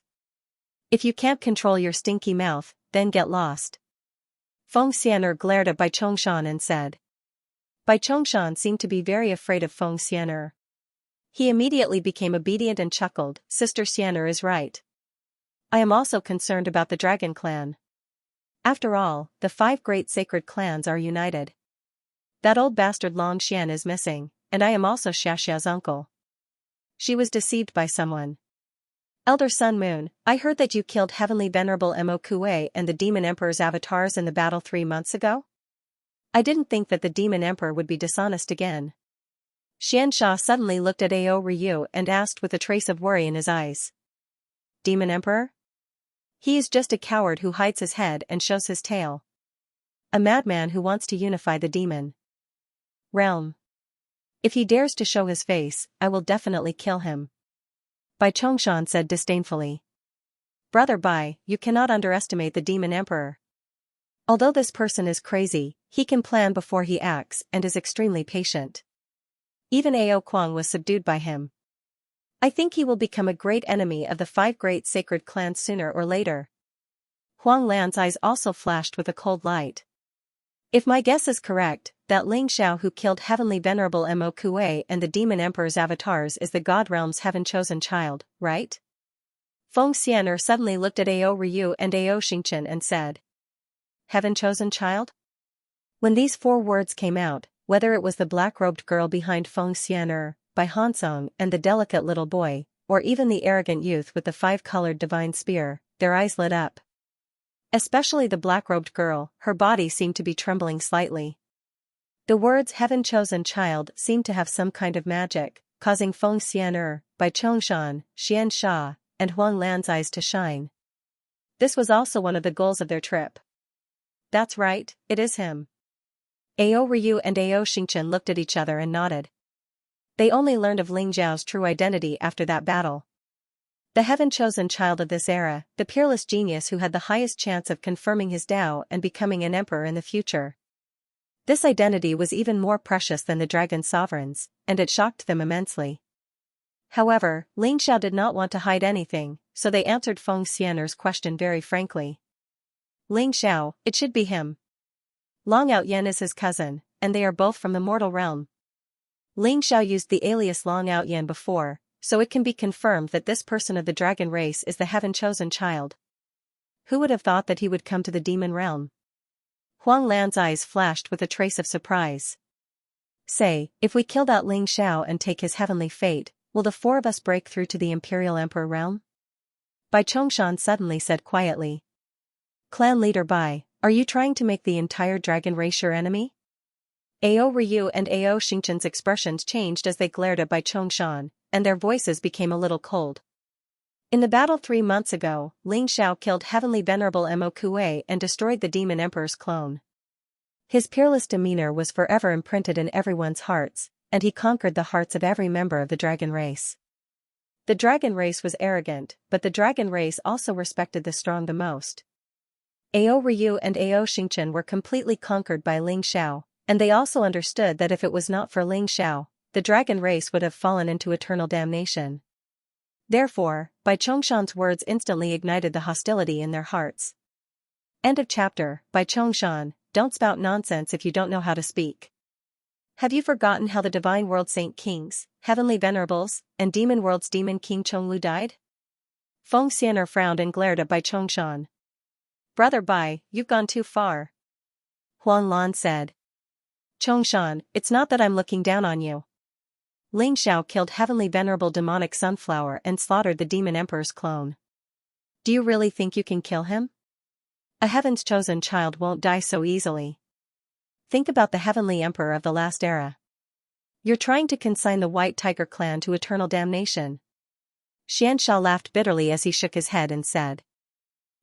If you can't control your stinky mouth, then get lost. Feng Xian'er glared at Bai Chongshan and said. Bai Chongshan seemed to be very afraid of Feng Xian'er. He immediately became obedient and chuckled, Sister Xian'er is right. I am also concerned about the dragon clan. After all, the 5 great sacred clans are united. That old bastard Long Xian is missing, and I am also Xiaxia's uncle. She was deceived by someone. Elder Sun Moon, I heard that you killed Heavenly Venerable Mo Kuei and the Demon Emperor's avatars in the battle 3 months ago? I didn't think that the Demon Emperor would be dishonest again. Xianxia suddenly looked at Ao Ryu and asked with a trace of worry in his eyes. Demon Emperor? He is just a coward who hides his head and shows his tail. A madman who wants to unify the demon realm. If he dares to show his face, I will definitely kill him. Bai Chongshan said disdainfully. Brother Bai, you cannot underestimate the Demon Emperor. Although this person is crazy, he can plan before he acts and is extremely patient. Even Ao Kuang was subdued by him. I think he will become a great enemy of the 5 great sacred clans sooner or later. Huang Lan's eyes also flashed with a cold light. If my guess is correct, that Ling Xiao who killed Heavenly Venerable Mo Kuei and the Demon Emperor's avatars is the God Realm's heaven-chosen child, right? Feng Xian'er suddenly looked at Ao Ryu and Ao Xingchen and said. Heaven-chosen child? When these 4 words came out, whether it was the black-robed girl behind Feng Xian'er, Bai Hansong and the delicate little boy, or even the arrogant youth with the 5-colored divine spear, their eyes lit up. Especially the black-robed girl, her body seemed to be trembling slightly. The words heaven-chosen child seemed to have some kind of magic, causing Feng Xian'er, Bai Chongshan, Xianxia, and Huang Lan's eyes to shine. This was also one of the goals of their trip. That's right, it is him. Ao Ryu and Ao Xingchen looked at each other and nodded. They only learned of Ling Zhao's true identity after that battle. The heaven-chosen child of this era, the peerless genius who had the highest chance of confirming his Tao and becoming an emperor in the future. This identity was even more precious than the dragon sovereign's, and it shocked them immensely. However, Ling Xiao did not want to hide anything, so they answered Feng Xian'er's question very frankly. Ling Xiao, it should be him. Long Outyen is his cousin, and they are both from the mortal realm. Ling Xiao used the alias Long Outyen before, so it can be confirmed that this person of the dragon race is the heaven-chosen child. Who would have thought that he would come to the demon realm? Huang Lan's eyes flashed with a trace of surprise. Say, if we kill that Ling Xiao and take his heavenly fate, will the four of us break through to the Imperial Emperor realm? Bai Chongshan suddenly said quietly. Clan leader Bai, are you trying to make the entire dragon race your enemy? Ao Ryu and Ao Xingqian's expressions changed as they glared at Bai Chongshan, and their voices became a little cold. In the battle 3 months ago, Ling Xiao killed Heavenly Venerable Mo Kuei and destroyed the Demon Emperor's clone. His peerless demeanor was forever imprinted in everyone's hearts, and he conquered the hearts of every member of the dragon race. The dragon race was arrogant, but the dragon race also respected the strong the most. Ao Ryu and Ao Xingqian were completely conquered by Ling Xiao, and they also understood that if it was not for Ling Xiao, the dragon race would have fallen into eternal damnation. Therefore, Bai Chongshan's words instantly ignited the hostility in their hearts. End of chapter. Bai Chongshan, don't spout nonsense if you don't know how to speak. Have you forgotten how the Divine World Saint Kings, Heavenly Venerables, and Demon World's Demon King Chonglu died? Feng Xian'er frowned and glared at Bai Chongshan. Brother Bai, you've gone too far. Huang Lan said. Chongshan, it's not that I'm looking down on you. Ling Xiao killed Heavenly Venerable Demonic Sunflower and slaughtered the Demon Emperor's clone. Do you really think you can kill him? A heaven's chosen child won't die so easily. Think about the Heavenly Emperor of the last era. You're trying to consign the White Tiger clan to eternal damnation. Xianxia laughed bitterly as he shook his head and said.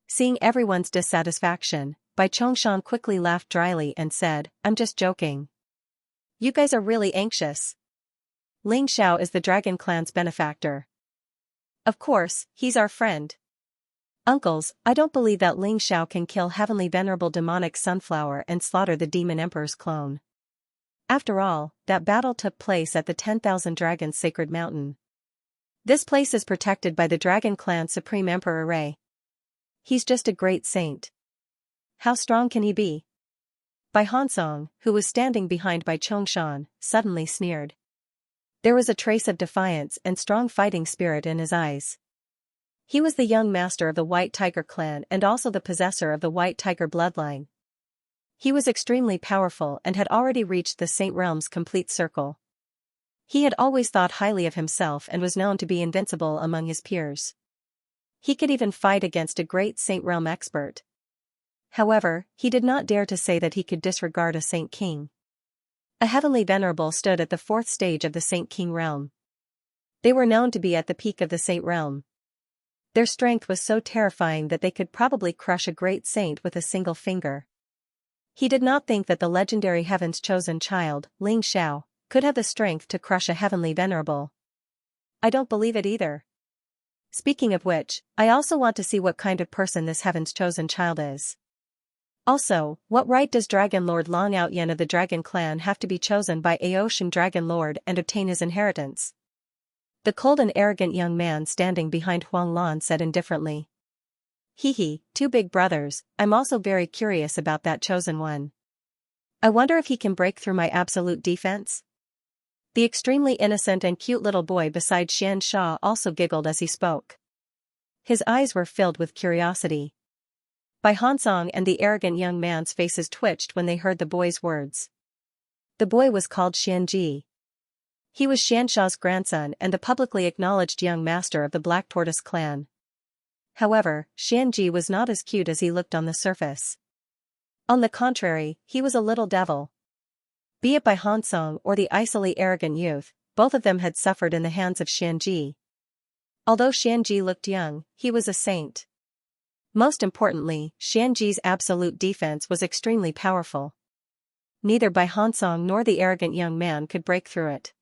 Seeing everyone's dissatisfaction, Bai Chongshan quickly laughed dryly and said, I'm just joking. You guys are really anxious. Ling Xiao is the dragon clan's benefactor. Of course, he's our friend. Uncles, I don't believe that Ling Xiao can kill Heavenly Venerable Demonic Sunflower and slaughter the Demon Emperor's clone. After all, that battle took place at the 10,000 Dragons Sacred Mountain. This place is protected by the Dragon Clan's Supreme Emperor Ray. He's just a great saint. How strong can he be? Bai Hansong, who was standing behind Bai Chongshan, suddenly sneered. There was a trace of defiance and strong fighting spirit in his eyes. He was the young master of the White Tiger clan and also the possessor of the White Tiger bloodline. He was extremely powerful and had already reached the Saint Realm's complete circle. He had always thought highly of himself and was known to be invincible among his peers. He could even fight against a great Saint Realm expert. However, he did not dare to say that he could disregard a Saint King. A Heavenly Venerable stood at the 4th stage of the Saint King realm. They were known to be at the peak of the Saint realm. Their strength was so terrifying that they could probably crush a great saint with a single finger. He did not think that the legendary Heaven's chosen child, Ling Xiao, could have the strength to crush a Heavenly Venerable. I don't believe it either. Speaking of which, I also want to see what kind of person this Heaven's chosen child is. Also, what right does Dragon Lord Long Outyen of the Dragon Clan have to be chosen by Aotian Dragon Lord and obtain his inheritance? The cold and arrogant young man standing behind Huang Lan said indifferently. Hee, 2 big brothers, I'm also very curious about that chosen one. I wonder if he can break through my absolute defense? The extremely innocent and cute little boy beside Xianxia also giggled as he spoke. His eyes were filled with curiosity. Bai Hansong and the arrogant young man's faces twitched when they heard the boy's words. The boy was called Xianji. He was Xianxia's grandson and the publicly acknowledged young master of the Black Tortoise clan. However, Xianji was not as cute as he looked on the surface. On the contrary, he was a little devil. Be it Bai Hansong or the icily arrogant youth, both of them had suffered in the hands of Xianji. Although Xianji looked young, he was a saint. Most importantly, Xianji's absolute defense was extremely powerful. Neither Bai Hansong nor the arrogant young man could break through it.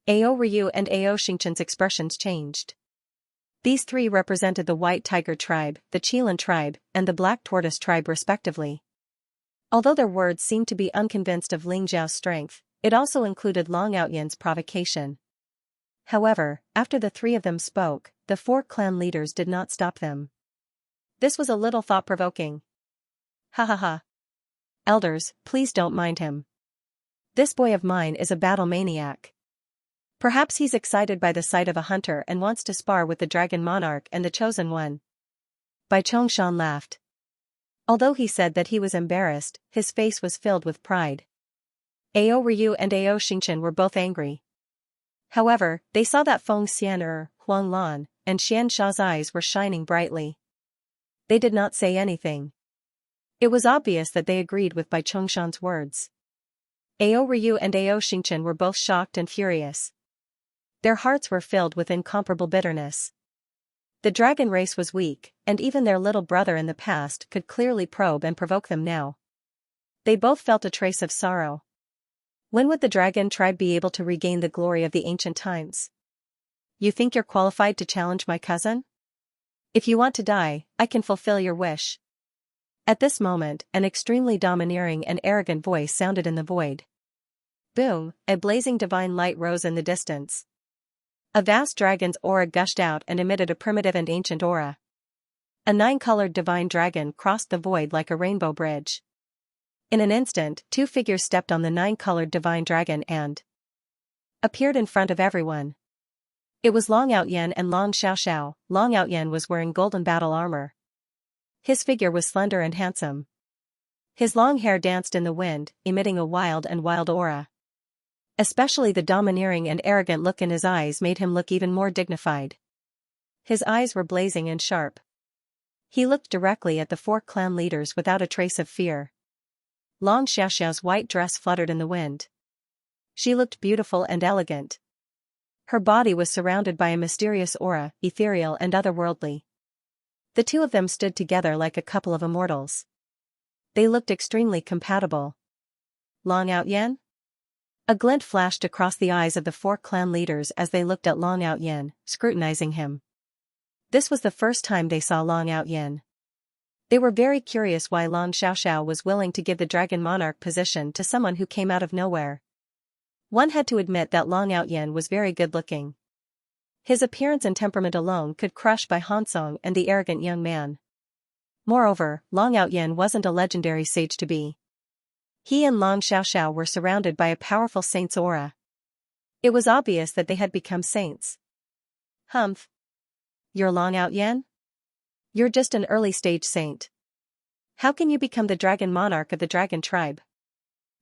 Ao Ryu and Ao Xingqian's expressions changed. These 3 represented the White Tiger tribe, the Qilan tribe, and the Black Tortoise tribe respectively. Although their words seemed to be unconvinced of Ling Zhao's strength, it also included Long Outyan's provocation. However, after the three of them spoke, the four clan leaders did not stop them. This was a little thought-provoking. Ha ha ha. Elders, please don't mind him. This boy of mine is a battle maniac. Perhaps he's excited by the sight of a hunter and wants to spar with the Dragon Monarch and the Chosen One. Bai Chongshan laughed. Although he said that he was embarrassed, his face was filled with pride. Ao Ryu and Ao Xingchen were both angry. However, they saw that Feng Xian Huang Lan, and Xianxia's eyes were shining brightly. They did not say anything. It was obvious that they agreed with Bai Chongshan's words. Ao Ryu and Ao Xingchen were both shocked and furious. Their hearts were filled with incomparable bitterness. The dragon race was weak, and even their little brother in the past could clearly probe and provoke them now. They both felt a trace of sorrow. When would the dragon tribe be able to regain the glory of the ancient times? You think you're qualified to challenge my cousin? If you want to die, I can fulfill your wish. At this moment, an extremely domineering and arrogant voice sounded in the void. Boom, a blazing divine light rose in the distance. A vast dragon's aura gushed out and emitted a primitive and ancient aura. A 9-colored divine dragon crossed the void like a rainbow bridge. In an instant, two figures stepped on the 9-colored divine dragon and appeared in front of everyone. It was Long Outyan and Long Xiaoxiao. Long Outyan was wearing golden battle armor. His figure was slender and handsome. His long hair danced in the wind, emitting a wild aura. Especially the domineering and arrogant look in his eyes made him look even more dignified. His eyes were blazing and sharp. He looked directly at the four clan leaders without a trace of fear. Long Xiaoxiao's white dress fluttered in the wind. She looked beautiful and elegant. Her body was surrounded by a mysterious aura, ethereal and otherworldly. The two of them stood together like a couple of immortals. They looked extremely compatible. Long Outyan? A glint flashed across the eyes of the four clan leaders as they looked at Long Outyan, scrutinizing him. This was the first time they saw Long Outyan. They were very curious why Long Xiaoxiao was willing to give the Dragon Monarch position to someone who came out of nowhere. One had to admit that Long Outyan was very good-looking. His appearance and temperament alone could crush Bai Hansong and the arrogant young man. Moreover, Long Outyan wasn't a legendary sage to be. He and Long Xiaoxiao were surrounded by a powerful saint's aura. It was obvious that they had become saints. Humph. You're Long Outyan? You're just an early-stage saint. How can you become the Dragon Monarch of the Dragon Tribe?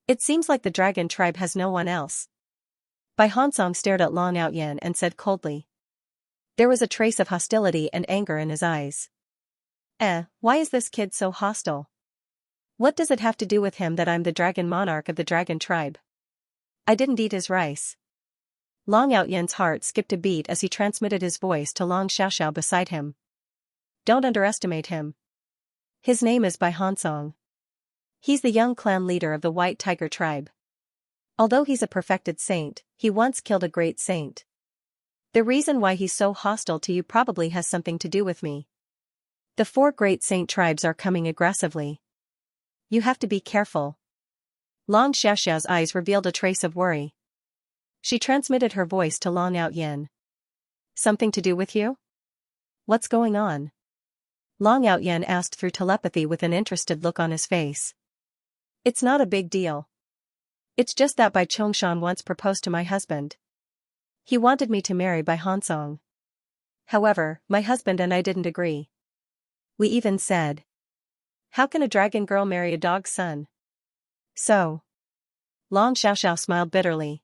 It seems like the Dragon Tribe has no one else. Bai Hansong stared at Long Outyan and said coldly. There was a trace of hostility and anger in his eyes. Why is this kid so hostile? What does it have to do with him that I'm the Dragon Monarch of the Dragon Tribe? I didn't eat his rice. Long Outyan's heart skipped a beat as he transmitted his voice to Long Xiaoxiao beside him. Don't underestimate him. His name is Bai Hansong. He's the young clan leader of the White Tiger Tribe. Although he's a perfected saint, he once killed a great saint. The reason why he's so hostile to you probably has something to do with me. The four great saint tribes are coming aggressively. You have to be careful. Long Xiaoxiao's eyes revealed a trace of worry. She transmitted her voice to Long Outyan. Something to do with you? What's going on? Long Outyan asked through telepathy with an interested look on his face. It's not a big deal. It's just that Bai Chongshan once proposed to my husband. He wanted me to marry Bai Hansong. However, my husband and I didn't agree. We even said, how can a dragon girl marry a dog's son? So. Long Xiaoxiao smiled bitterly.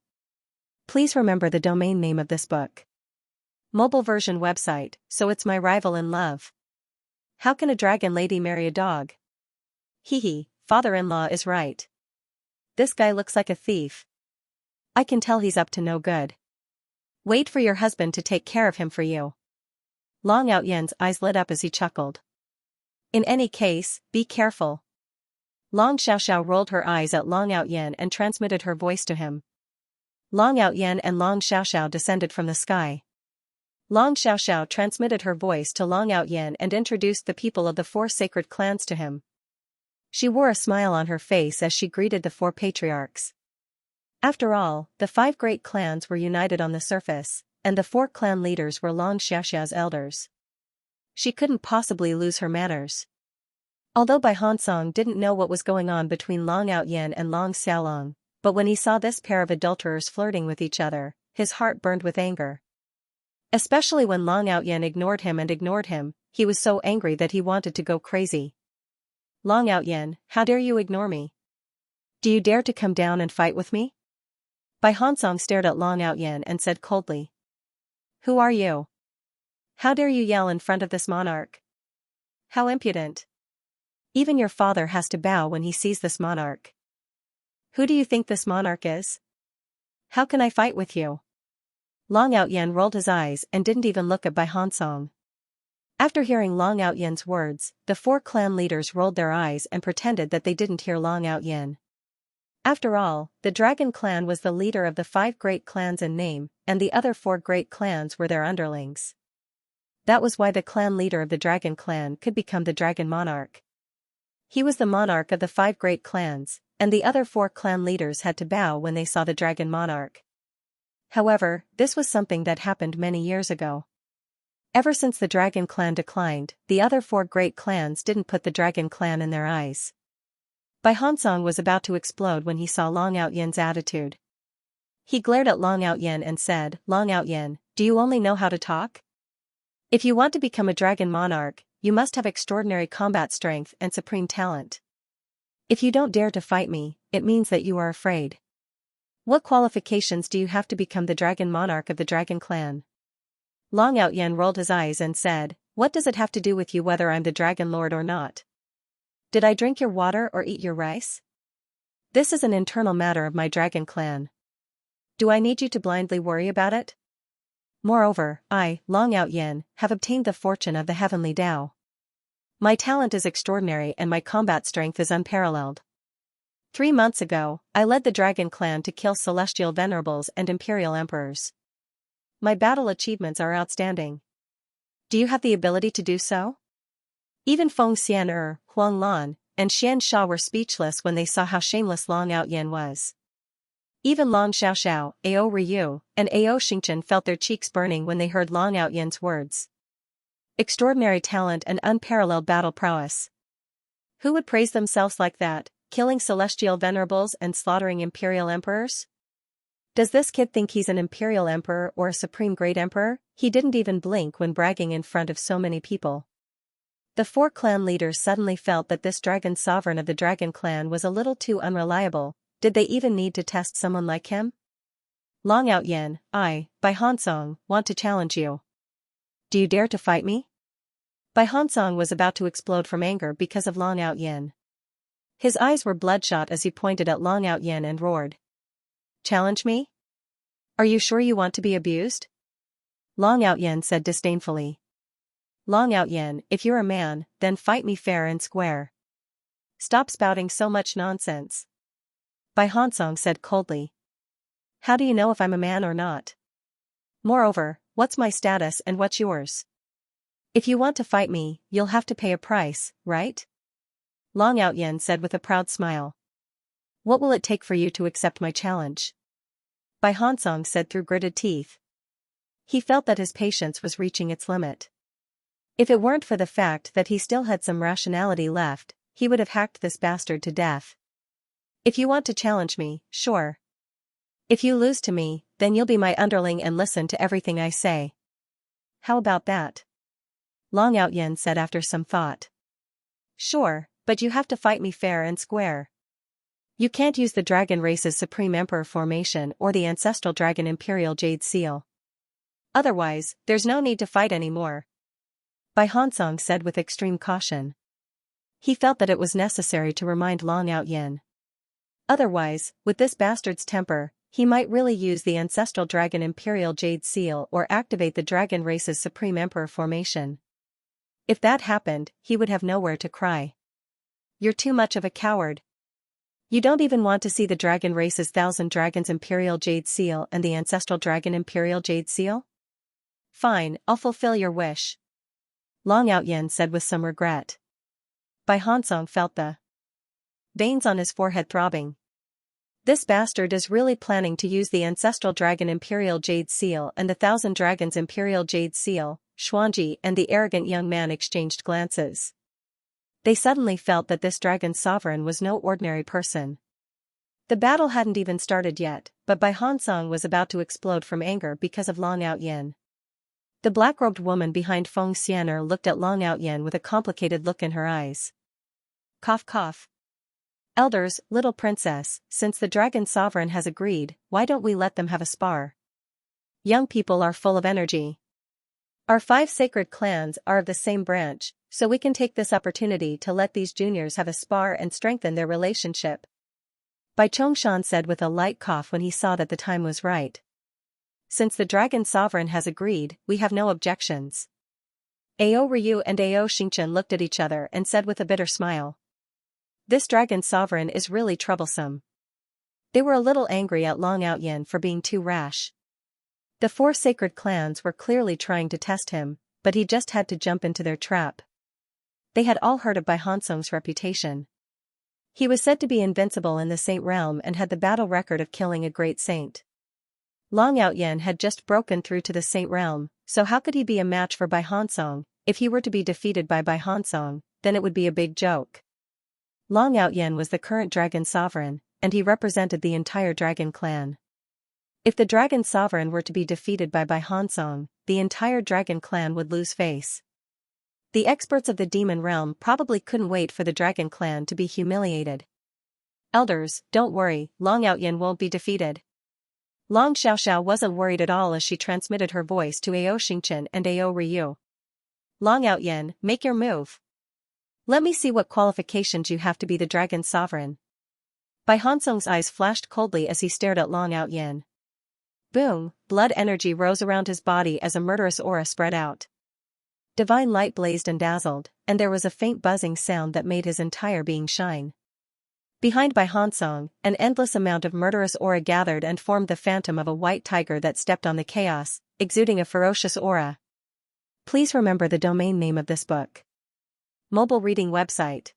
Please remember the domain name of this book. Mobile version website, so it's my rival in love. How can a dragon lady marry a dog? Hee, father-in-law is right. This guy looks like a thief. I can tell he's up to no good. Wait for your husband to take care of him for you. Long Outyan's eyes lit up as he chuckled. In any case, be careful. Long Xiaoxiao rolled her eyes at Long Outyan and transmitted her voice to him. Long Outyan and Long Xiaoxiao descended from the sky. Long Xiaoxiao transmitted her voice to Long Outyan and introduced the people of the four sacred clans to him. She wore a smile on her face as she greeted the four patriarchs. After all, the five great clans were united on the surface, and the four clan leaders were Long Xiaoxia's elders. She couldn't possibly lose her manners. Although Bai Hansong didn't know what was going on between Long Outyen and Long Xiaolong, but when he saw this pair of adulterers flirting with each other, his heart burned with anger. Especially when Long Outyen ignored him, he was so angry that he wanted to go crazy. Long Outyen, how dare you ignore me? Do you dare to come down and fight with me? Bai Hansong stared at Long Outyen and said coldly. Who are you? How dare you yell in front of this monarch? How impudent. Even your father has to bow when he sees this monarch. Who do you think this monarch is? How can I fight with you? Long Outyen rolled his eyes and didn't even look at Bai Hansong. After hearing Long Outyen's words, the four clan leaders rolled their eyes and pretended that they didn't hear Long Outyen. After all, the Dragon Clan was the leader of the five great clans in name, and the other four great clans were their underlings. That was why the clan leader of the Dragon Clan could become the Dragon Monarch. He was the monarch of the five great clans, and the other four clan leaders had to bow when they saw the Dragon Monarch. However, this was something that happened many years ago. Ever since the Dragon Clan declined, the other four great clans didn't put the Dragon Clan in their eyes. Bai Hansong was about to explode when he saw Long Outyen's attitude. He glared at Long Outyen and said, Long Outyen, do you only know how to talk? If you want to become a Dragon Monarch, you must have extraordinary combat strength and supreme talent. If you don't dare to fight me, it means that you are afraid. What qualifications do you have to become the Dragon Monarch of the Dragon Clan? Long Outyen rolled his eyes and said, what does it have to do with you whether I'm the Dragon Lord or not? Did I drink your water or eat your rice? This is an internal matter of my Dragon Clan. Do I need you to blindly worry about it? Moreover, I, Long Outyen, have obtained the fortune of the heavenly Tao. My talent is extraordinary and my combat strength is unparalleled. 3 months ago, I led the Dragon Clan to kill celestial venerables and imperial emperors. My battle achievements are outstanding. Do you have the ability to do so? Even Feng Xian, Huang Lan, and Xianxia were speechless when they saw how shameless Long Outyen was. Even Long Xiaoxiao, Ao Ryu, and Ao Xingchen felt their cheeks burning when they heard Long Outyen's words. Extraordinary talent and unparalleled battle prowess. Who would praise themselves like that, killing celestial venerables and slaughtering imperial emperors? Does this kid think he's an imperial emperor or a supreme great emperor? He didn't even blink when bragging in front of so many people. The four clan leaders suddenly felt that this dragon sovereign of the Dragon Clan was a little too unreliable. Did they even need to test someone like him? Long Outyen, I, Bai Hansong, want to challenge you. Do you dare to fight me? Bai Hansong was about to explode from anger because of Long Outyen. His eyes were bloodshot as he pointed at Long Outyen and roared. Challenge me? Are you sure you want to be abused? Long Outyen said disdainfully. Long Outyen, if you're a man, then fight me fair and square. Stop spouting so much nonsense. Bai Hansong said coldly. How do you know if I'm a man or not? Moreover, what's my status and what's yours? If you want to fight me, you'll have to pay a price, right? Long Outyen said with a proud smile. What will it take for you to accept my challenge? Bai Hansong said through gritted teeth. He felt that his patience was reaching its limit. If it weren't for the fact that he still had some rationality left, he would have hacked this bastard to death. If you want to challenge me, sure. If you lose to me, then you'll be my underling and listen to everything I say. How about that? Long Outyen said after some thought. Sure, but you have to fight me fair and square. You can't use the dragon race's Supreme Emperor formation or the ancestral dragon Imperial Jade Seal. Otherwise, there's no need to fight anymore. Bai Hansong said with extreme caution. He felt that it was necessary to remind Long Outyen. Otherwise, with this bastard's temper, he might really use the ancestral dragon Imperial Jade Seal or activate the dragon race's Supreme Emperor formation. If that happened, he would have nowhere to cry. You're too much of a coward. You don't even want to see the dragon race's 1,000 dragons Imperial Jade Seal and the ancestral dragon Imperial Jade Seal? Fine, I'll fulfill your wish. Long Outyen said with some regret. Bai Hansong felt the veins on his forehead throbbing. This bastard is really planning to use the ancestral dragon Imperial Jade Seal and the Thousand Dragons Imperial Jade Seal. Xianxia and the arrogant young man exchanged glances. They suddenly felt that this dragon's sovereign was no ordinary person. The battle hadn't even started yet, but Bai Hansong was about to explode from anger because of Long Outyin. The black-robed woman behind Feng Xianer looked at Long Outyin with a complicated look in her eyes. Cough cough. Elders, little princess, since the dragon sovereign has agreed, why don't we let them have a spar? Young people are full of energy. Our 5 sacred clans are of the same branch, so we can take this opportunity to let these juniors have a spar and strengthen their relationship. Bai Chongshan said with a light cough when he saw that the time was right. Since the dragon sovereign has agreed, we have no objections. Ao Ryu and Ao Xingchen looked at each other and said with a bitter smile. This dragon sovereign is really troublesome. They were a little angry at Long Outyin for being too rash. The 4 sacred clans were clearly trying to test him, but he just had to jump into their trap. They had all heard of Bai Hansong's reputation. He was said to be invincible in the saint realm and had the battle record of killing a great saint. Long Outyin had just broken through to the saint realm, so how could he be a match for Bai Hansong? If he were to be defeated by Bai Hansong, then it would be a big joke. Long Outyin was the current dragon sovereign, and he represented the entire dragon clan. If the dragon sovereign were to be defeated by Bai Hansong, the entire dragon clan would lose face. The experts of the demon realm probably couldn't wait for the dragon clan to be humiliated. Elders, don't worry, Long Outyin won't be defeated. Long Xiaoxiao wasn't worried at all as she transmitted her voice to Ao Xingchen and Ao Ryu. Long Outyin, make your move. Let me see what qualifications you have to be the dragon sovereign. Bai Hansong's eyes flashed coldly as he stared at Long Outyin. Boom, blood energy rose around his body as a murderous aura spread out. Divine light blazed and dazzled, and there was a faint buzzing sound that made his entire being shine. Behind Bai Hansong, an endless amount of murderous aura gathered and formed the phantom of a white tiger that stepped on the chaos, exuding a ferocious aura. Please remember the domain name of this book. Mobile reading website.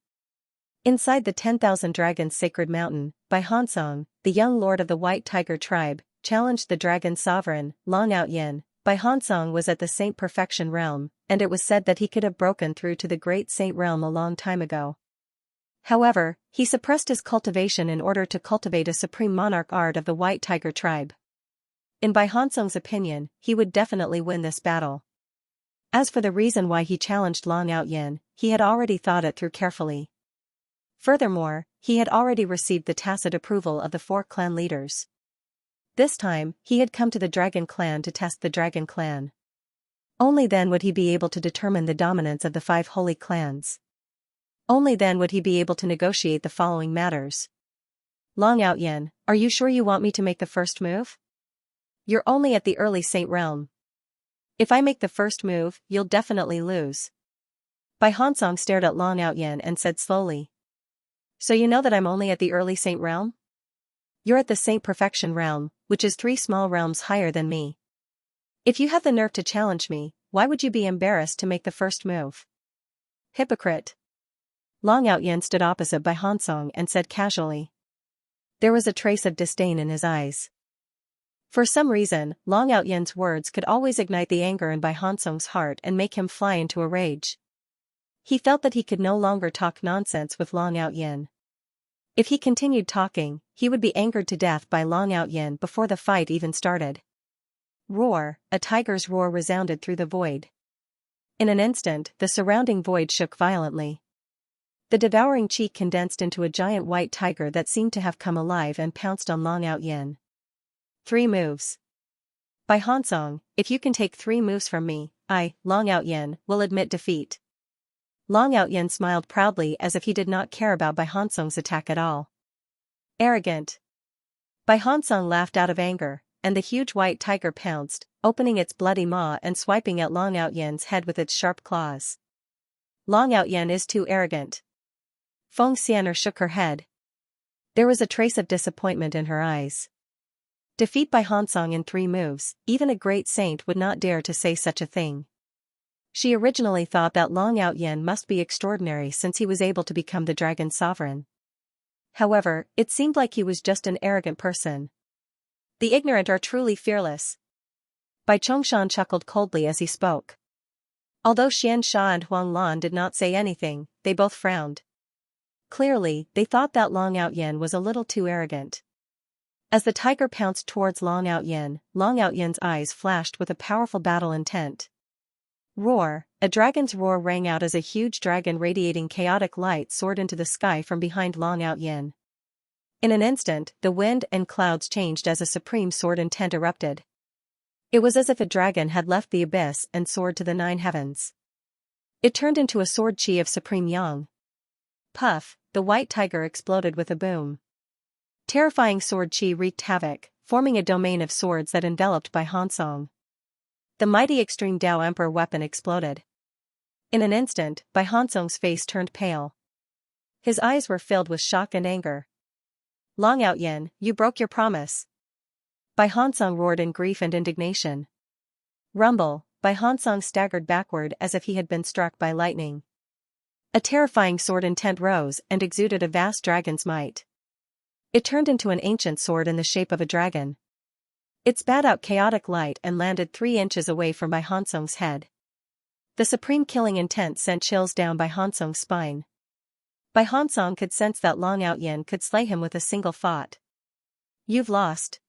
Inside the 10,000 Dragons Sacred Mountain, Bai Hansong, the young lord of the White Tiger tribe, challenged the dragon sovereign, Long Outyin. Bai Hansong was at the Saint Perfection realm, and it was said that he could have broken through to the Great Saint realm a long time ago. However, he suppressed his cultivation in order to cultivate a supreme monarch art of the White Tiger tribe. In Bai Hansong's opinion, he would definitely win this battle. As for the reason why he challenged Long Outyin, he had already thought it through carefully. Furthermore, he had already received the tacit approval of the 4 clan leaders. This time, he had come to the Dragon Clan to test the Dragon Clan. Only then would he be able to determine the dominance of the 5 holy clans. Only then would he be able to negotiate the following matters. Long Outyin, are you sure you want me to make the first move? You're only at the early saint realm. If I make the first move, you'll definitely lose. Bai Hansong stared at Long Outyin and said slowly. So you know that I'm only at the early saint realm? You're at the Saint Perfection realm, which is 3 small realms higher than me. If you have the nerve to challenge me, why would you be embarrassed to make the first move? Hypocrite. Long Outyin stood opposite Bai Hansong and said casually. There was a trace of disdain in his eyes. For some reason, Long Outyin's words could always ignite the anger in Bai Hansong's heart and make him fly into a rage. He felt that he could no longer talk nonsense with Long Outyin. If he continued talking, he would be angered to death by Long Outyin before the fight even started. Roar, a tiger's roar resounded through the void. In an instant, the surrounding void shook violently. The devouring chi condensed into a giant white tiger that seemed to have come alive and pounced on Long Outyin. 3 moves. Bai Hansong, if you can take 3 moves from me, I, Long Outyin, will admit defeat. Long Outyin smiled proudly as if he did not care about Bai Hansong's attack at all. Arrogant. Bai Hansong laughed out of anger, and the huge white tiger pounced, opening its bloody maw and swiping at Long Outyin's head with its sharp claws. Long Outyin is too arrogant. Feng Xianer shook her head. There was a trace of disappointment in her eyes. Defeat Bai Hansong in 3 moves, even a great saint would not dare to say such a thing. She originally thought that Long Outyin must be extraordinary since he was able to become the dragon sovereign. However, it seemed like he was just an arrogant person. The ignorant are truly fearless. Bai Chongshan chuckled coldly as he spoke. Although Xianxia and Huang Lan did not say anything, they both frowned. Clearly, they thought that Long Outyen was a little too arrogant. As the tiger pounced towards Long Outyen's eyes flashed with a powerful battle intent. Roar! A dragon's roar rang out as a huge dragon radiating chaotic light soared into the sky from behind Long Outyen. In an instant, the wind and clouds changed as a supreme sword intent erupted. It was as if a dragon had left the abyss and soared to the 9 heavens. It turned into a sword chi of supreme yang. Puff! The white tiger exploded with a boom. Terrifying sword chi wreaked havoc, forming a domain of swords that enveloped Bai Hansong. The mighty extreme Dao Emperor weapon exploded. In an instant, Bai Hansong's face turned pale. His eyes were filled with shock and anger. Long Outyen, you broke your promise. Bai Hansong roared in grief and indignation. Rumble! Bai Hansong staggered backward as if he had been struck by lightning. A terrifying sword intent rose and exuded a vast dragon's might. It turned into an ancient sword in the shape of a dragon. It spat out chaotic light and landed 3 inches away from Bai Hansong's head. The supreme killing intent sent chills down Bai Hansong's spine. Bai Hansong could sense that Long Outyen could slay him with a single thought. You've lost.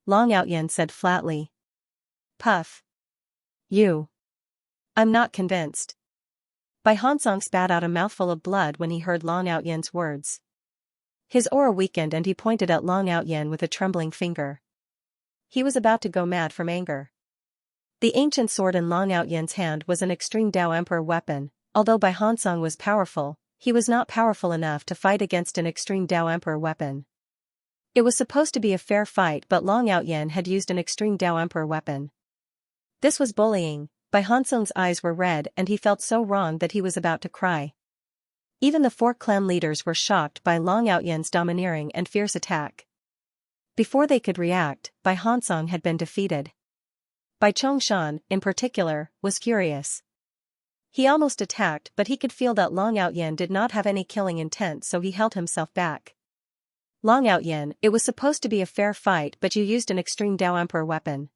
Long Outyen said flatly. Puff. You. I'm not convinced. Bai Hansong spat out a mouthful of blood when he heard Long Outyen's words. His aura weakened and he pointed at Long Outyen with a trembling finger. He was about to go mad from anger. The ancient sword in Long Outyen's hand was an extreme Dao Emperor weapon. Although Bai Hansong was powerful, he was not powerful enough to fight against an extreme Dao Emperor weapon. It was supposed to be a fair fight, but Long Outyen had used an extreme Dao Emperor weapon. This was bullying. Bai Hansong's eyes were red and he felt so wrong that he was about to cry. Even the 4 clan leaders were shocked by Long Outyen's domineering and fierce attack. Before they could react, Bai Hansong had been defeated. Bai Chongshan, in particular, was furious. He almost attacked, but he could feel that Long Outyen did not have any killing intent, so he held himself back. Long Outyen, it was supposed to be a fair fight, but you used an extreme Dao Emperor weapon.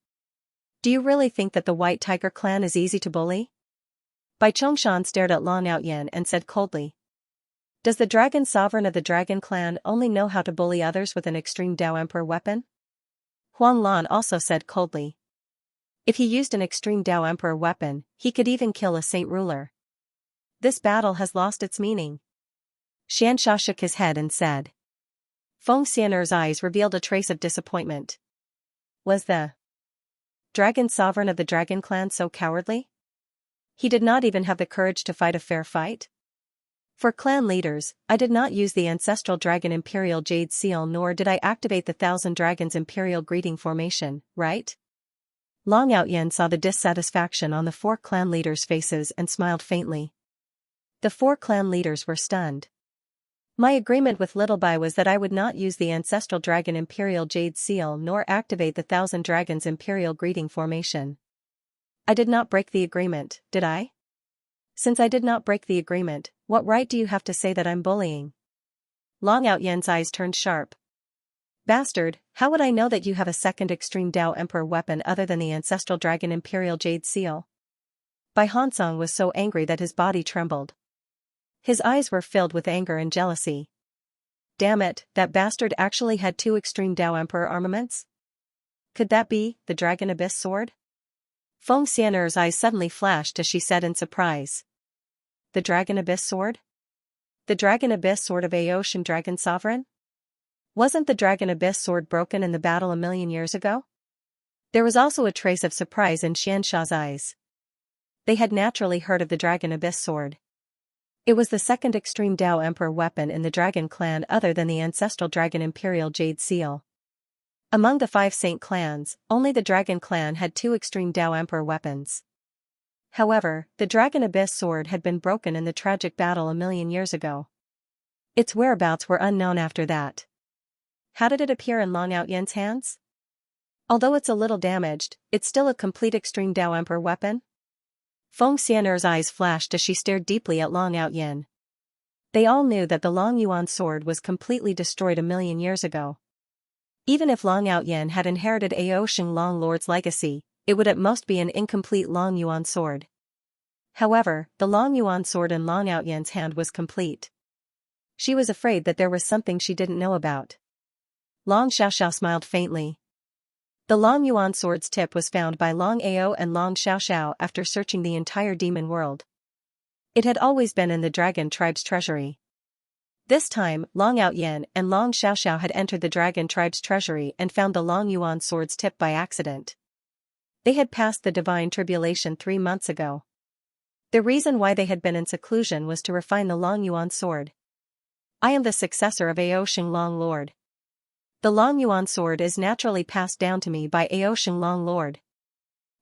Do you really think that the White Tiger clan is easy to bully? Bai Chongshan stared at Long Outyen and said coldly. Does the dragon sovereign of the dragon clan only know how to bully others with an extreme Dao Emperor weapon? Huang Lan also said coldly. If he used an extreme Dao Emperor weapon, he could even kill a saint ruler. This battle has lost its meaning. Xianxia shook his head and said. Feng Xianer's eyes revealed a trace of disappointment. Was the dragon sovereign of the dragon clan so cowardly? He did not even have the courage to fight a fair fight? For clan leaders, I did not use the ancestral dragon imperial jade seal, nor did I activate the 1,000 dragons imperial greeting formation, right? Long Outyen saw the dissatisfaction on the 4 clan leaders' faces and smiled faintly. The 4 clan leaders were stunned. My agreement with Little Bai was that I would not use the ancestral dragon imperial jade seal nor activate the 1,000 dragons imperial greeting formation. I did not break the agreement, did I? Since I did not break the agreement, what right do you have to say that I'm bullying? Long Outyen's eyes turned sharp. Bastard, how would I know that you have a second extreme Dao Emperor weapon other than the ancestral dragon imperial jade seal? Bai Hansong was so angry that his body trembled. His eyes were filled with anger and jealousy. Damn it, that bastard actually had 2 extreme Dao Emperor armaments? Could that be the Dragon Abyss sword? Feng Xianer's eyes suddenly flashed as she said in surprise. The Dragon Abyss sword? The Dragon Abyss sword of Aoshan Dragon Sovereign? Wasn't the Dragon Abyss sword broken in the battle a million years ago? There was also a trace of surprise in Xianxia's eyes. They had naturally heard of the Dragon Abyss sword. It was the second extreme Dao Emperor weapon in the Dragon clan other than the ancestral Dragon Imperial Jade Seal. Among the 5 saint clans, only the Dragon clan had 2 extreme Dao Emperor weapons. However, the Dragon Abyss sword had been broken in the tragic battle a million years ago. Its whereabouts were unknown after that. How did it appear in Long Outyen's hands? Although it's a little damaged, it's still a complete extreme Dao Emperor weapon? Feng Xianer's eyes flashed as she stared deeply at Long Outyen. They all knew that the Long Yuan sword was completely destroyed a million years ago. Even if Long Outyen had inherited Ao Sheng Long Lord's legacy, it would at most be an incomplete Long Yuan sword. However, the Long Yuan sword in Long Outyen's hand was complete. She was afraid that there was something she didn't know about. Long Xiaoxiao smiled faintly. The Long Yuan sword's tip was found by Long Ao and Long Xiaoxiao after searching the entire demon world. It had always been in the dragon tribe's treasury. This time, Long Outyen and Long Xiaoxiao had entered the dragon tribe's treasury and found the Long Yuan sword's tip by accident. They had passed the divine tribulation 3 months ago. The reason why they had been in seclusion was to refine the Long Yuan sword. I am the successor of Ao Sheng Long Lord. The Long Yuan sword is naturally passed down to me by Ao Sheng Long Lord.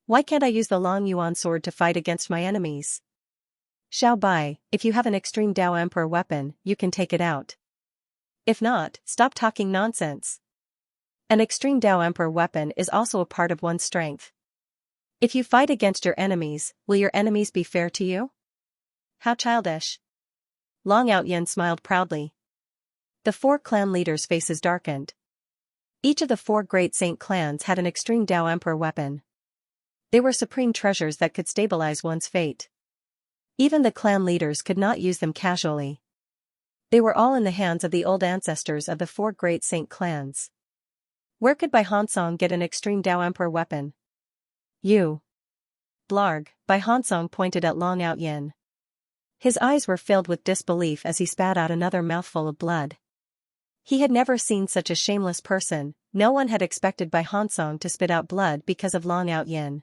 Why can't I use the Long Yuan sword to fight against my enemies? Xiao Bai, if you have an extreme Dao Emperor weapon, you can take it out. If not, stop talking nonsense. An extreme Dao Emperor weapon is also a part of one's strength. If you fight against your enemies, will your enemies be fair to you? How childish. Long Outyen smiled proudly. The 4 clan leaders' faces darkened. Each of the 4 great saint clans had an extreme Dao Emperor weapon. They were supreme treasures that could stabilize one's fate. Even the clan leaders could not use them casually. They were all in the hands of the old ancestors of the 4 great saint clans. Where could Bai Hansong get an extreme Dao Emperor weapon? You. Blarg, Bai Hansong pointed at Long Outyen. His eyes were filled with disbelief as he spat out another mouthful of blood. He had never seen such a shameless person. No one had expected Bai Hansong to spit out blood because of Long Outyen.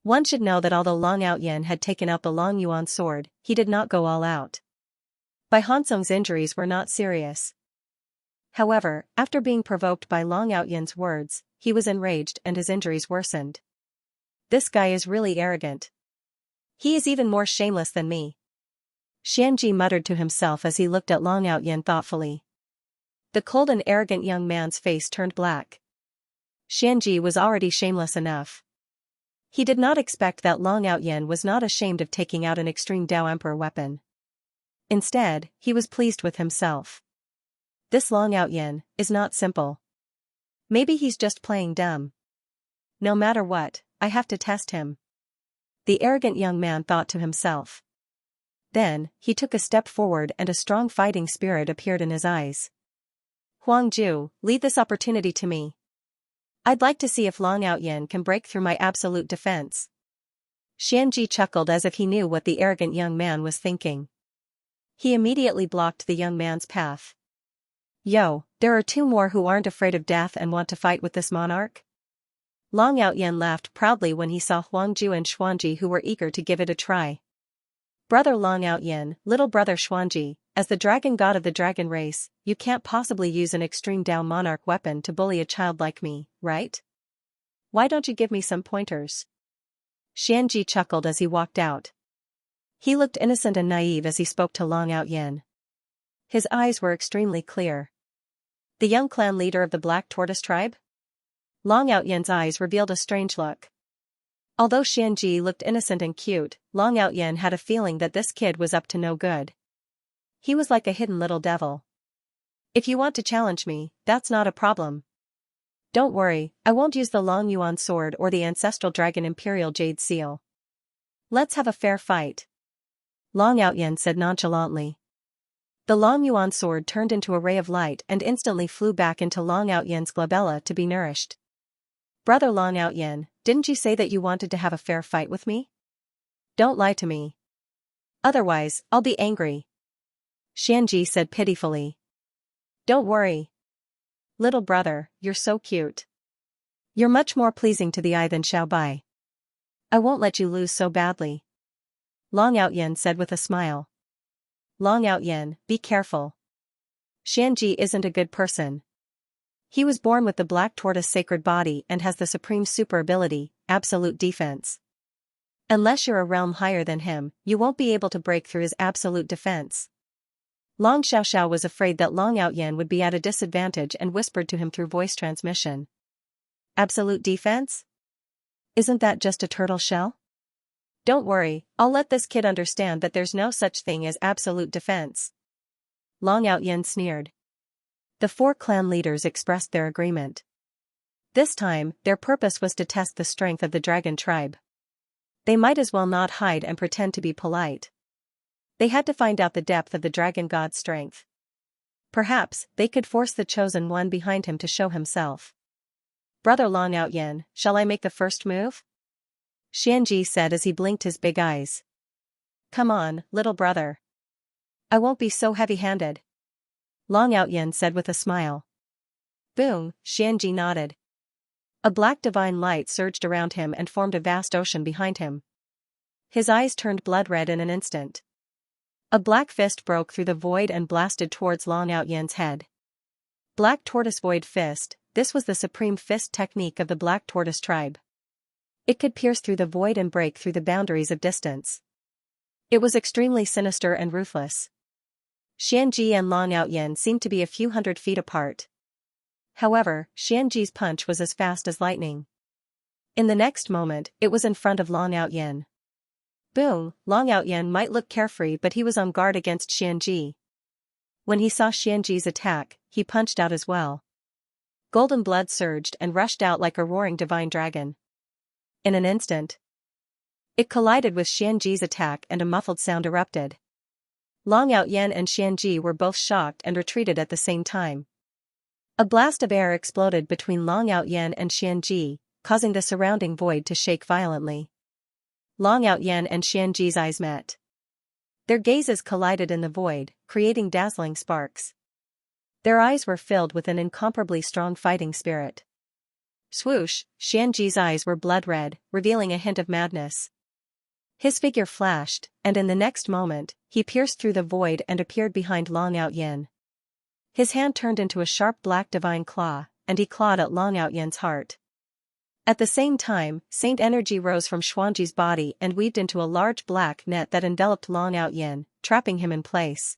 One should know that although Long Outyen had taken out the Long Yuan sword, he did not go all out. Bai Hansong's injuries were not serious. However, after being provoked by Long Outyen's words, he was enraged and his injuries worsened. This guy is really arrogant. He is even more shameless than me. Xianxia muttered to himself as he looked at Long Outyen thoughtfully. The cold and arrogant young man's face turned black. Xianxia was already shameless enough. He did not expect that Long Outyen was not ashamed of taking out an extreme Dao Emperor weapon. Instead, he was pleased with himself. This Long Outyen is not simple. Maybe he's just playing dumb. No matter what, I have to test him. The arrogant young man thought to himself. Then, he took a step forward and a strong fighting spirit appeared in his eyes. Huangju, leave this opportunity to me. I'd like to see if Long Outyen can break through my absolute defense. Xianxia chuckled as if he knew what the arrogant young man was thinking. He immediately blocked the young man's path. Yo, there are 2 more who aren't afraid of death and want to fight with this monarch? Long Outyen laughed proudly when he saw Huangju and Xuanji who were eager to give it a try. Brother Long Outyen, little brother Xuanji, as the dragon god of the dragon race, you can't possibly use an extreme Dao monarch weapon to bully a child like me, right? Why don't you give me some pointers? Xianxia chuckled as he walked out. He looked innocent and naive as he spoke to Long Outyen. His eyes were extremely clear. The young clan leader of the Black Tortoise tribe? Long Outyen's eyes revealed a strange look. Although Xianxia looked innocent and cute, Long Outyen had a feeling that this kid was up to no good. He was like a hidden little devil. If you want to challenge me, that's not a problem. Don't worry, I won't use the Long Yuan sword or the ancestral dragon Imperial Jade Seal. Let's have a fair fight. Long Outyen said nonchalantly. The Long Yuan sword turned into a ray of light and instantly flew back into Long Outyen's glabella to be nourished. Brother Long Outyen, didn't you say that you wanted to have a fair fight with me? Don't lie to me. Otherwise, I'll be angry. Xianxia said pitifully. Don't worry. Little brother, you're so cute. You're much more pleasing to the eye than Xiao Bai. I won't let you lose so badly. Long Outyen said with a smile. Long Outyen, be careful. Xianxia isn't a good person. He was born with the Black Tortoise sacred body and has the supreme super ability, absolute defense. Unless you're a realm higher than him, you won't be able to break through his absolute defense. Long Xiaoxiao was afraid that Long Outyen would be at a disadvantage and whispered to him through voice transmission. Absolute defense? Isn't that just a turtle shell? Don't worry, I'll let this kid understand that there's no such thing as absolute defense. Long Outyen sneered. The 4 clan leaders expressed their agreement. This time, their purpose was to test the strength of the dragon tribe. They might as well not hide and pretend to be polite. They had to find out the depth of the dragon god's strength. Perhaps, they could force the chosen one behind him to show himself. Brother Long Outyen, shall I make the first move? Xianxia said as he blinked his big eyes. Come on, little brother. I won't be so heavy-handed. Long Outyen said with a smile. Boom, Xianxia nodded. A black divine light surged around him and formed a vast ocean behind him. His eyes turned blood red in an instant. A black fist broke through the void and blasted towards Long Outyen's head. Black Tortoise Void Fist, this was the supreme fist technique of the Black Tortoise tribe. It could pierce through the void and break through the boundaries of distance. It was extremely sinister and ruthless. Xianxia and Long Outyen seemed to be a few hundred feet apart. However, Xianxi's punch was as fast as lightning. In the next moment, it was in front of Long Outyen. Boom, Long Outyen might look carefree but he was on guard against Xianxia. When he saw Xianxi's attack, he punched out as well. Golden blood surged and rushed out like a roaring divine dragon. In an instant, it collided with Xianxi's attack and a muffled sound erupted. Long Outyen and Xianxia were both shocked and retreated at the same time. A blast of air exploded between Long Outyen and Xianxia, causing the surrounding void to shake violently. Long Outyen and Xianxi's eyes met. Their gazes collided in the void, creating dazzling sparks. Their eyes were filled with an incomparably strong fighting spirit. Swoosh, Xianxi's eyes were blood red, revealing a hint of madness. His figure flashed, and in the next moment, he pierced through the void and appeared behind Long Outyen. His hand turned into a sharp black divine claw, and he clawed at Long Outyen's heart. At the same time, Saint energy rose from Xianxi's body and weaved into a large black net that enveloped Long Outyen, trapping him in place.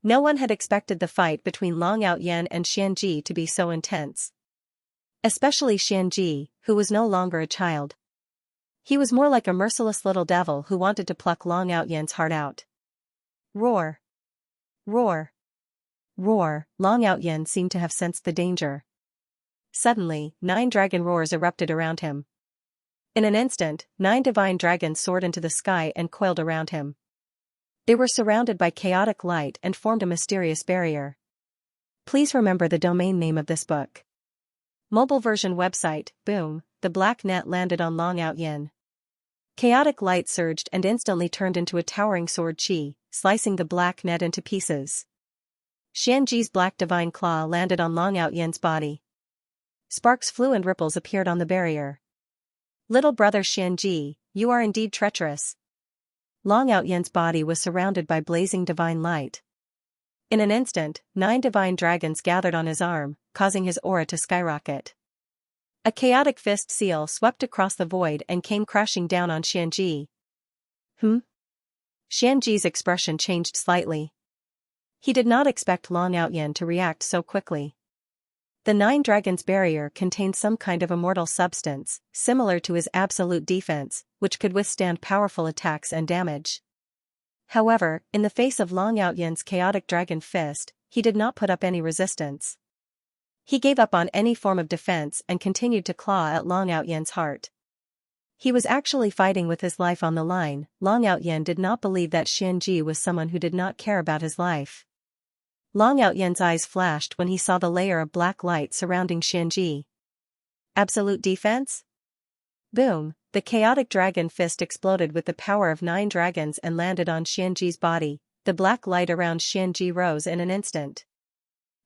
No one had expected the fight between Long Outyen and Xianxia to be so intense. Especially Xianxia, who was no longer a child. He was more like a merciless little devil who wanted to pluck Long Outyen's heart out. Roar! Roar! Roar! Long Outyen seemed to have sensed the danger. Suddenly, 9 dragon roars erupted around him. In an instant, 9 divine dragons soared into the sky and coiled around him. They were surrounded by chaotic light and formed a mysterious barrier. Please remember the domain name of this book. Mobile version website. Boom, the black net landed on Long Outyen. Chaotic light surged and instantly turned into a towering sword chi, slicing the black net into pieces. Xianxi's black divine claw landed on Long Outyen's body. Sparks flew and ripples appeared on the barrier. Little brother Xianxia, you are indeed treacherous. Long Outyen's body was surrounded by blazing divine light. In an instant, 9 divine dragons gathered on his arm, causing his aura to skyrocket. A chaotic fist seal swept across the void and came crashing down on Xianxia. Xianxi's expression changed slightly. He did not expect Long Outyen to react so quickly. The 9 dragons barrier contained some kind of immortal substance, similar to his absolute defense, which could withstand powerful attacks and damage. However, in the face of Long Outyen's chaotic dragon fist, he did not put up any resistance. He gave up on any form of defense and continued to claw at Long Outyen's heart. He was actually fighting with his life on the line. Long Outyen did not believe that Xianxia was someone who did not care about his life. Long Outyen's eyes flashed when he saw the layer of black light surrounding Xianxia. Absolute defense? Boom, the chaotic dragon fist exploded with the power of 9 dragons and landed on Xianxi's body. The black light around Xianxia rose in an instant.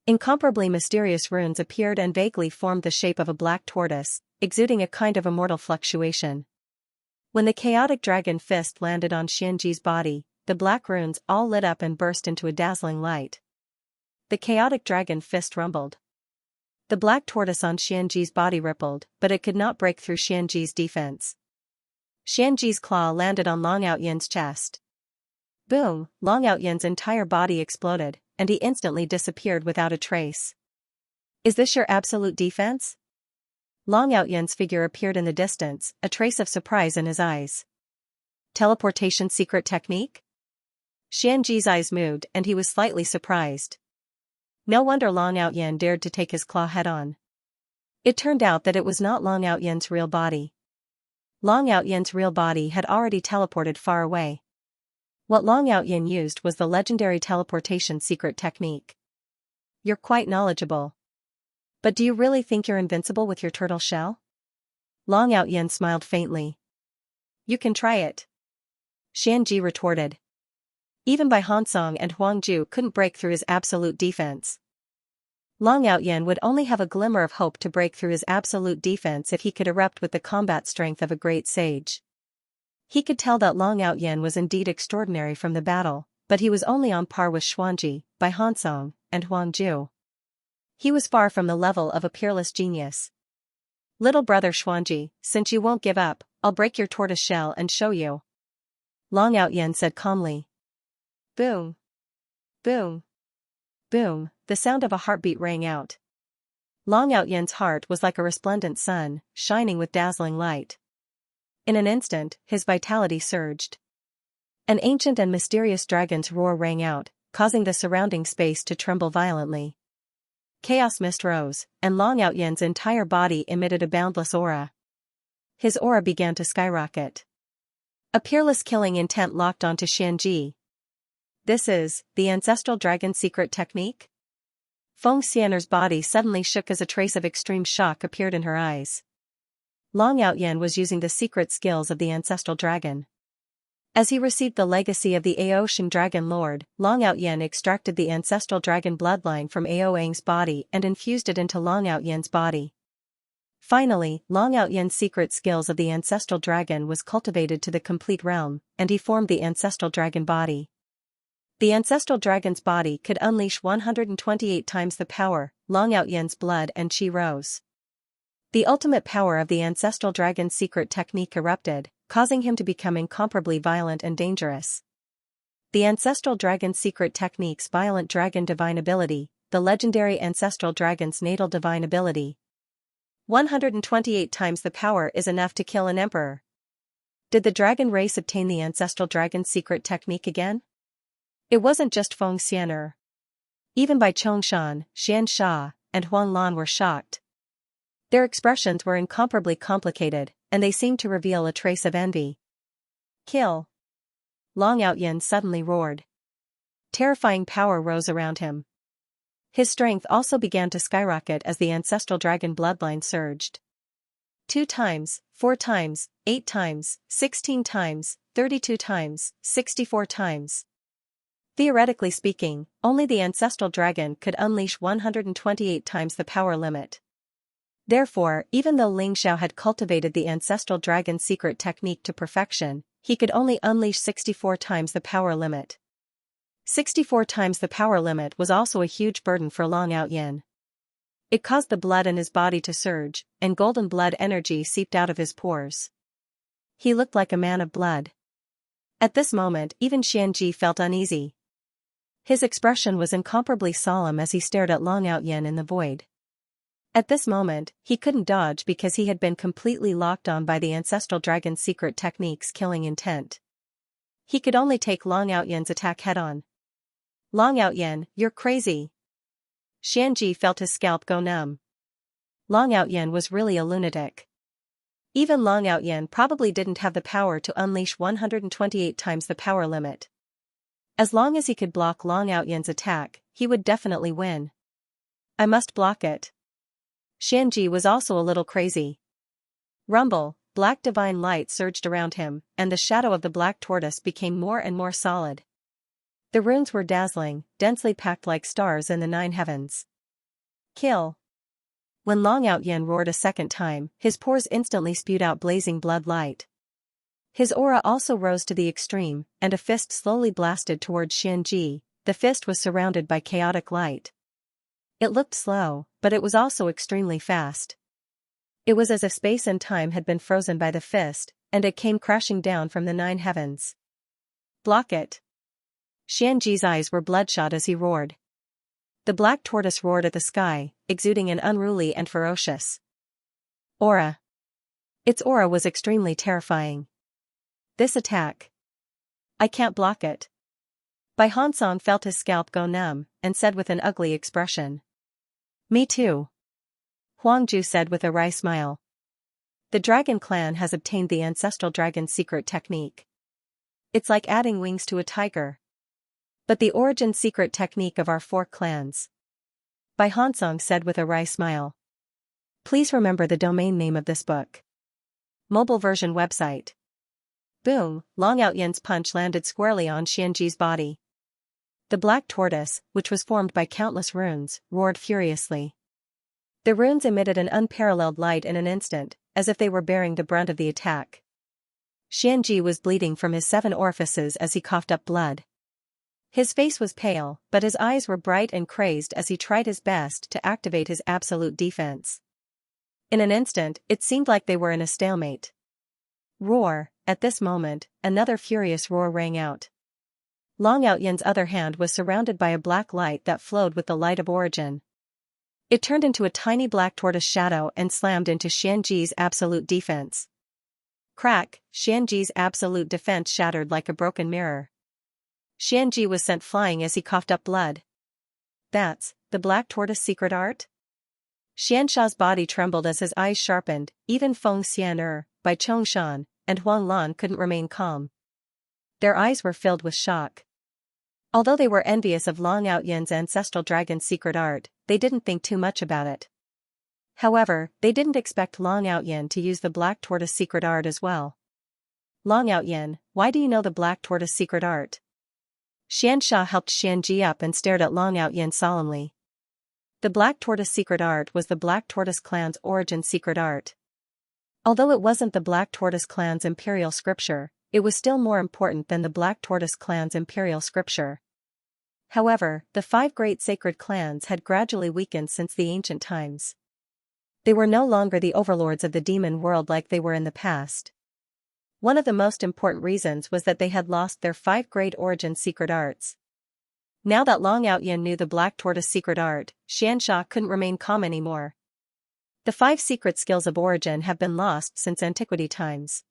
Incomparably mysterious runes appeared and vaguely formed the shape of a black tortoise, exuding a kind of immortal fluctuation. When the chaotic dragon fist landed on Xianxi's body, the black runes all lit up and burst into a dazzling light. The chaotic dragon fist rumbled. The black tortoise on Xianxi's body rippled, but it could not break through Xianxi's defense. Xianxi's claw landed on Long Outyen's chest. Boom, Long Outyen's entire body exploded, and he instantly disappeared without a trace. Is this your absolute defense? Long Outyen's figure appeared in the distance, a trace of surprise in his eyes. Teleportation secret technique? Xianji's eyes moved and he was slightly surprised. No wonder Long Outyan dared to take his claw head-on. It turned out that it was not Long Outyan's real body. Long Outyan's real body had already teleported far away. What Long Outyan used was the legendary teleportation secret technique. You're quite knowledgeable. But do you really think you're invincible with your turtle shell? Long Outyan smiled faintly. You can try it. Xianji retorted. Even Bai Hansong and Huang Ju couldn't break through his absolute defense. Long Outyan would only have a glimmer of hope to break through his absolute defense if he could erupt with the combat strength of a great sage. He could tell that Long Outyan was indeed extraordinary from the battle, but he was only on par with Xuanji, Bai Hansong, and Huang Ju. He was far from the level of a peerless genius. Little brother Xuanji, since you won't give up, I'll break your tortoise shell and show you. Long Outyan said calmly. Boom. Boom. Boom, the sound of a heartbeat rang out. Long Outyan's heart was like a resplendent sun, shining with dazzling light. In an instant, his vitality surged. An ancient and mysterious dragon's roar rang out, causing the surrounding space to tremble violently. Chaos mist rose, and Long Outyan's entire body emitted a boundless aura. His aura began to skyrocket. A peerless killing intent locked onto Xianji. This is the ancestral dragon secret technique? Feng Xianer's body suddenly shook as a trace of extreme shock appeared in her eyes. Long Outyan was using the secret skills of the ancestral dragon. As he received the legacy of the Aosheng Dragon Lord, Long Outyan extracted the ancestral dragon bloodline from Aoeng's body and infused it into Long Outyan's body. Finally, Long Outyan's secret skills of the ancestral dragon was cultivated to the complete realm, and he formed the ancestral dragon body. The ancestral dragon's body could unleash 128 times the power. Long Outyan's blood and chi rose. The ultimate power of the ancestral dragon's secret technique erupted, causing him to become incomparably violent and dangerous. The ancestral dragon's secret technique's violent dragon divine ability, the legendary ancestral dragon's natal divine ability. 128 times the power is enough to kill an emperor. Did the dragon race obtain the ancestral dragon's secret technique again? It wasn't just Feng Xianer. Even Bai Chongshan, Xianxia, and Huang Lan were shocked. Their expressions were incomparably complicated, and they seemed to reveal a trace of envy. Kill! Long Outyan suddenly roared. Terrifying power rose around him. His strength also began to skyrocket as the ancestral dragon bloodline surged. 2 times, 4 times, 8 times, 16 times, 32 times, 64 times. Theoretically speaking, only the ancestral dragon could unleash 128 times the power limit. Therefore, even though Ling Xiao had cultivated the ancestral dragon secret technique to perfection, he could only unleash 64 times the power limit. 64 times the power limit was also a huge burden for Long Outyan. It caused the blood in his body to surge, and golden blood energy seeped out of his pores. He looked like a man of blood. At this moment, even Xianji felt uneasy. His expression was incomparably solemn as he stared at Long Outyan in the void. At this moment, he couldn't dodge because he had been completely locked on by the ancestral dragon's secret technique's killing intent. He could only take Long Outyan's attack head-on. Long Outyan, you're crazy. Xianji felt his scalp go numb. Long Outyan was really a lunatic. Even Long Outyan probably didn't have the power to unleash 128 times the power limit. As long as he could block Long Outyan's attack, he would definitely win. I must block it. Xianji was also a little crazy. Rumble, black divine light surged around him, and the shadow of the black tortoise became more and more solid. The runes were dazzling, densely packed like stars in the 9 heavens. Kill! When Long Outyan roared a second time, his pores instantly spewed out blazing blood light. His aura also rose to the extreme, and a fist slowly blasted towards Xianji. The fist was surrounded by chaotic light. It looked slow, but it was also extremely fast. It was as if space and time had been frozen by the fist, and it came crashing down from the 9 heavens. Block it! Xianji's eyes were bloodshot as he roared. The black tortoise roared at the sky, exuding an unruly and ferocious aura. Its aura was extremely terrifying. This attack. I can't block it. Bai Hansong felt his scalp go numb, and said with an ugly expression. Me too. Huang Ju said with a wry smile. The dragon clan has obtained the ancestral dragon secret technique. It's like adding wings to a tiger. But the origin secret technique of our 4 clans. Bai Hansong said with a wry smile. Please remember the domain name of this book. Mobile version website. Boom, Long Outyen's punch landed squarely on Xianxi's body. The black tortoise, which was formed by countless runes, roared furiously. The runes emitted an unparalleled light in an instant, as if they were bearing the brunt of the attack. Xianxi was bleeding from his 7 orifices as he coughed up blood. His face was pale, but his eyes were bright and crazed as he tried his best to activate his absolute defense. In an instant, it seemed like they were in a stalemate. Roar! At this moment, another furious roar rang out. Long Outyen's other hand was surrounded by a black light that flowed with the light of origin. It turned into a tiny black tortoise shadow and slammed into Xianxi's absolute defense. Crack! Xianxi's absolute defense shattered like a broken mirror. Xianxi was sent flying as he coughed up blood. That's the black tortoise secret art? Xianxia's body trembled as his eyes sharpened. Even Feng Xian'er, Bai Chongshan, and Huang Lan couldn't remain calm. Their eyes were filled with shock. Although they were envious of Long Outyen's ancestral dragon secret art, they didn't think too much about it. However, they didn't expect Long Outyen to use the black tortoise secret art as well. Long Outyen, why do you know the black tortoise secret art? Xianxia helped Xianxi up and stared at Long Outyen solemnly. The black tortoise secret art was the black tortoise clan's origin secret art. Although it wasn't the black tortoise clan's imperial scripture, it was still more important than the black tortoise clan's imperial scripture. However, the 5 great sacred clans had gradually weakened since the ancient times. They were no longer the overlords of the demon world like they were in the past. One of the most important reasons was that they had lost their 5 great origin secret arts. Now that Long Outyen knew the black tortoise secret art, Xianxia couldn't remain calm anymore. The 5 secret skills of origin have been lost since antiquity times.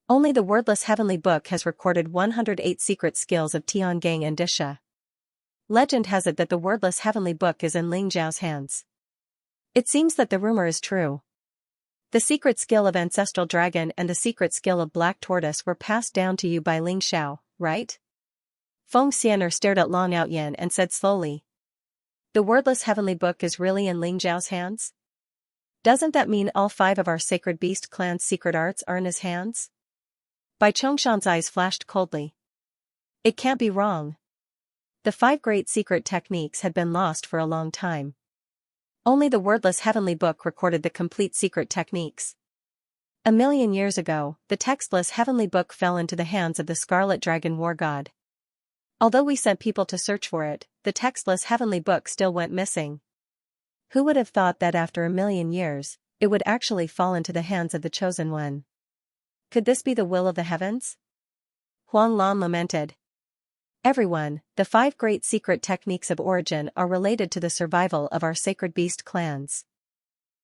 Only the wordless heavenly book has recorded 108 secret skills of Tiangang and Disha. Legend has it that the wordless heavenly book is in Ling Zhao's hands. It seems that the rumor is true. The secret skill of ancestral dragon and the secret skill of black tortoise were passed down to you by Ling Xiao, right? Feng Xian'er stared at Long Outyen and said slowly. The wordless heavenly book is really in Ling Zhao's hands? Doesn't that mean all 5 of our sacred beast clan's secret arts are in his hands? Bai Chongshan's eyes flashed coldly. It can't be wrong. The 5 great secret techniques had been lost for a long time. Only the wordless heavenly book recorded the complete secret techniques. 1,000,000 years ago, the textless heavenly book fell into the hands of the Scarlet Dragon War God. Although we sent people to search for it, the textless heavenly book still went missing. Who would have thought that after 1,000,000 years, it would actually fall into the hands of the Chosen One? Could this be the will of the heavens? Huang Lan lamented. Everyone, the 5 great secret techniques of origin are related to the survival of our sacred beast clans.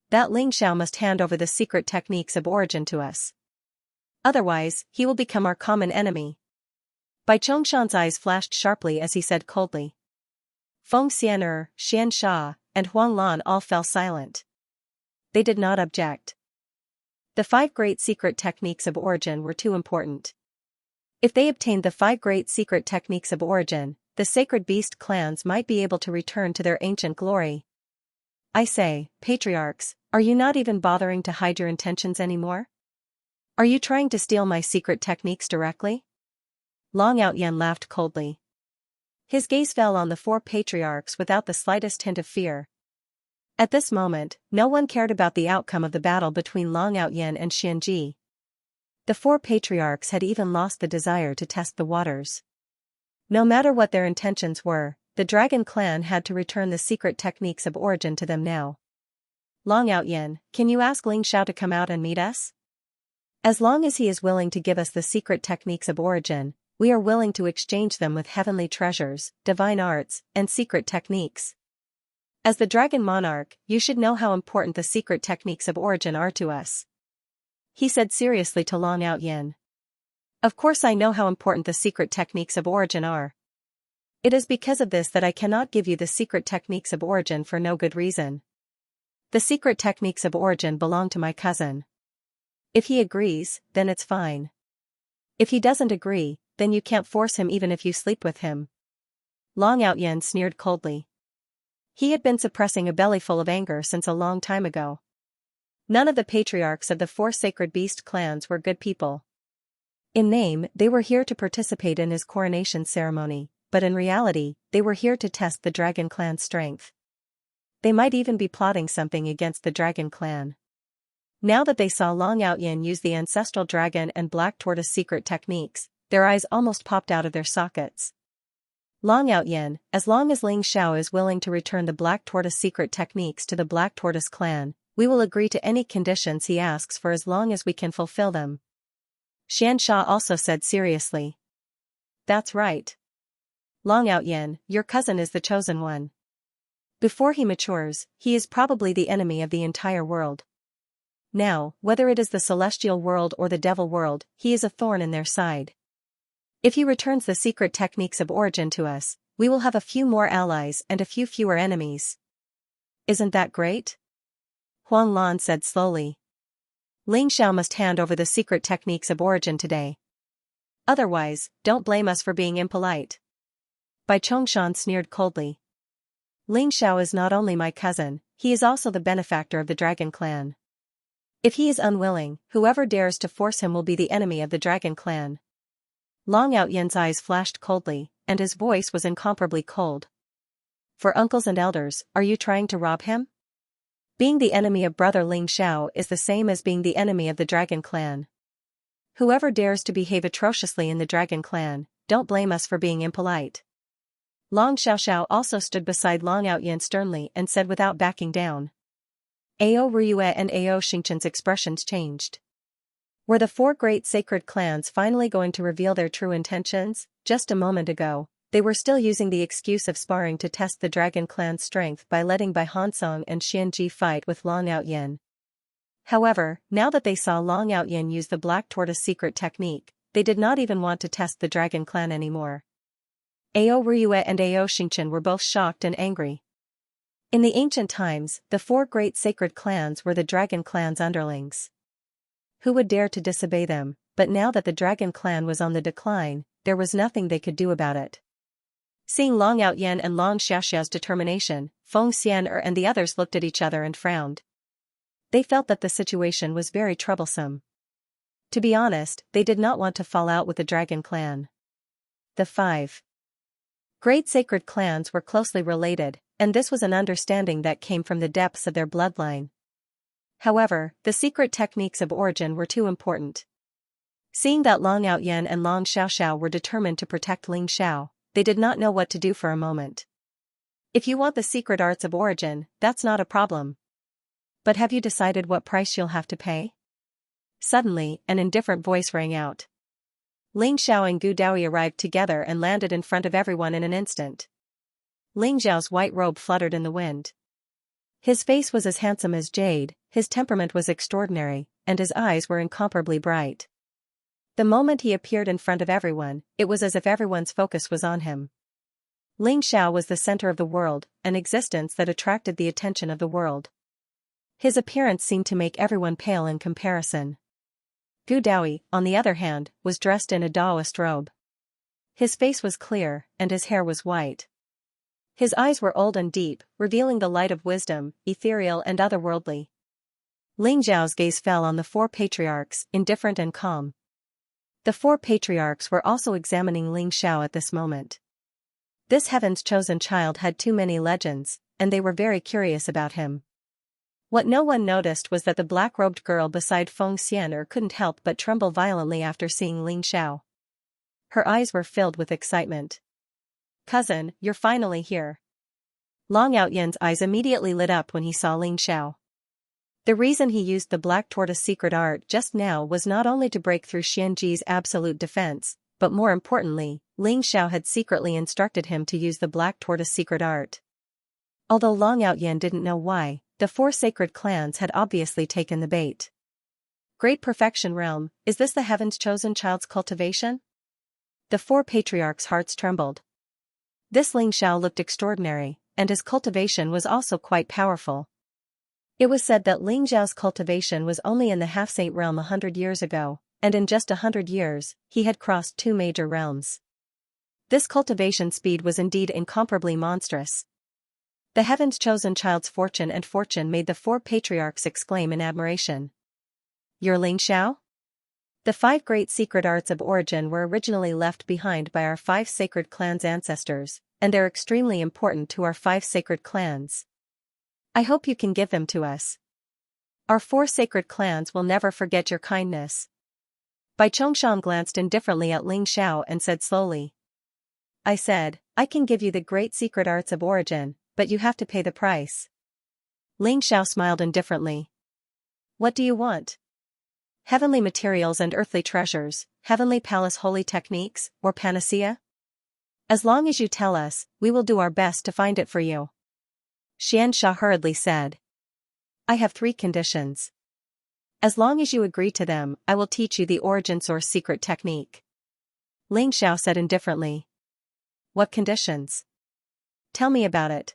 That Ling Xiao must hand over the secret techniques of origin to us. Otherwise, he will become our common enemy. Bai Chongshan's eyes flashed sharply as he said coldly. Feng Xian'er, Xianxia, and Huang Lan all fell silent. They did not object. The 5 great secret techniques of origin were too important. If they obtained the 5 great secret techniques of origin, the sacred beast clans might be able to return to their ancient glory. I say, patriarchs, are you not even bothering to hide your intentions anymore? Are you trying to steal my secret techniques directly? Long Outyen laughed coldly. His gaze fell on the 4 patriarchs without the slightest hint of fear. At this moment, no one cared about the outcome of the battle between Long Outyen and Xianxi. The 4 patriarchs had even lost the desire to test the waters. No matter what their intentions were, the dragon clan had to return the secret techniques of origin to them now. Long Outyen, can you ask Ling Xiao to come out and meet us? As long as he is willing to give us the secret techniques of origin, we are willing to exchange them with heavenly treasures, divine arts, and secret techniques. As the dragon monarch, you should know how important the secret techniques of origin are to us. He said seriously to Long Outyen. Of course I know how important the secret techniques of origin are. It is because of this that I cannot give you the secret techniques of origin for no good reason. The secret techniques of origin belong to my cousin. If he agrees, then it's fine. If he doesn't agree, then you can't force him even if you sleep with him. Long Outyen sneered coldly. He had been suppressing a bellyful of anger since a long time ago. None of the patriarchs of the 4 sacred beast clans were good people. In name, they were here to participate in his coronation ceremony, but in reality, they were here to test the dragon clan's strength. They might even be plotting something against the dragon clan. Now that they saw Long Outyen use the ancestral dragon and black tortoise secret techniques, their eyes almost popped out of their sockets. Long Outyen, as long as Ling Xiao is willing to return the black tortoise secret techniques to the black tortoise clan, we will agree to any conditions he asks for as long as we can fulfill them. Xianxia also said seriously. That's right. Long Outyen, your cousin is the chosen one. Before he matures, he is probably the enemy of the entire world. Now, whether it is the celestial world or the devil world, he is a thorn in their side. If he returns the secret techniques of origin to us, we will have a few more allies and a few fewer enemies. Isn't that great? Huang Lan said slowly. Ling Xiao must hand over the secret techniques of origin today. Otherwise, don't blame us for being impolite. Bai Chongshan sneered coldly. Ling Xiao is not only my cousin, he is also the benefactor of the dragon clan. If he is unwilling, whoever dares to force him will be the enemy of the dragon clan. Long Outyen's eyes flashed coldly, and his voice was incomparably cold. For uncles and elders, are you trying to rob him? Being the enemy of brother Ling Xiao is the same as being the enemy of the dragon clan. Whoever dares to behave atrociously in the dragon clan, don't blame us for being impolite. Long Xiaoxiao also stood beside Long Outyen sternly and said without backing down. Ao Ryue and Ao Xingqian's expressions changed. Were the 4 great sacred clans finally going to reveal their true intentions? Just a moment ago, they were still using the excuse of sparring to test the dragon clan's strength by letting Bai Hansong and Xianji fight with Long Outyen. However, now that they saw Long Outyen use the black tortoise secret technique, they did not even want to test the dragon clan anymore. Ao Ryue and Ao Xingqian were both shocked and angry. In the ancient times, the 4 great sacred clans were the dragon clan's underlings. Who would dare to disobey them? But now that the dragon clan was on the decline, there was nothing they could do about it. Seeing Long Outyen and Long Xiaoxiao's determination, Feng Xian'er and the others looked at each other and frowned. They felt that the situation was very troublesome. To be honest, they did not want to fall out with the dragon clan. The 5 great sacred clans were closely related, and this was an understanding that came from the depths of their bloodline. However, the secret techniques of origin were too important. Seeing that Long Outyen and Long Xiaoxiao were determined to protect Ling Xiao, they did not know what to do for a moment. If you want the secret arts of origin, that's not a problem. But have you decided what price you'll have to pay? Suddenly, an indifferent voice rang out. Ling Xiao and Gu Daoyi arrived together and landed in front of everyone in an instant. Ling Xiao's white robe fluttered in the wind. His face was as handsome as jade, his temperament was extraordinary, and his eyes were incomparably bright. The moment he appeared in front of everyone, it was as if everyone's focus was on him. Ling Xiao was the center of the world, an existence that attracted the attention of the world. His appearance seemed to make everyone pale in comparison. Gu Daoyi, on the other hand, was dressed in a Daoist robe. His face was clear, and his hair was white. His eyes were old and deep, revealing the light of wisdom, ethereal and otherworldly. Ling Xiao's gaze fell on the 4 patriarchs, indifferent and calm. The 4 patriarchs were also examining Ling Xiao at this moment. This heaven's chosen child had too many legends, and they were very curious about him. What no one noticed was that the black-robed girl beside Feng Xian'er couldn't help but tremble violently after seeing Ling Xiao. Her eyes were filled with excitement. "Cousin, you're finally here." Long Outyen's eyes immediately lit up when he saw Ling Xiao. The reason he used the black tortoise secret art just now was not only to break through Xianji's absolute defense, but more importantly, Ling Xiao had secretly instructed him to use the black tortoise secret art. Although Long Outyen didn't know why, the 4 sacred clans had obviously taken the bait. Great Perfection Realm, is this the heaven's chosen child's cultivation? The 4 patriarchs' hearts trembled. This Ling Xiao looked extraordinary, and his cultivation was also quite powerful. It was said that Ling Xiao's cultivation was only in the half-saint realm 100 years ago, and in just 100 years, he had crossed 2 major realms. This cultivation speed was indeed incomparably monstrous. The heavens' chosen child's fortune and fortune made the 4 patriarchs exclaim in admiration. Your Ling Xiao? The 5 great secret arts of origin were originally left behind by our 5 sacred clans' ancestors, and they're extremely important to our 5 sacred clans. I hope you can give them to us. Our 4 sacred clans will never forget your kindness. Bai Chongshan glanced indifferently at Ling Xiao and said slowly. I said, I can give you the great secret arts of origin, but you have to pay the price. Ling Xiao smiled indifferently. What do you want? Heavenly materials and earthly treasures, heavenly palace holy techniques, or panacea? As long as you tell us, we will do our best to find it for you. Xianxia hurriedly said. I have 3 conditions. As long as you agree to them, I will teach you the origin source secret technique. Ling Xiao said indifferently. What conditions? Tell me about it.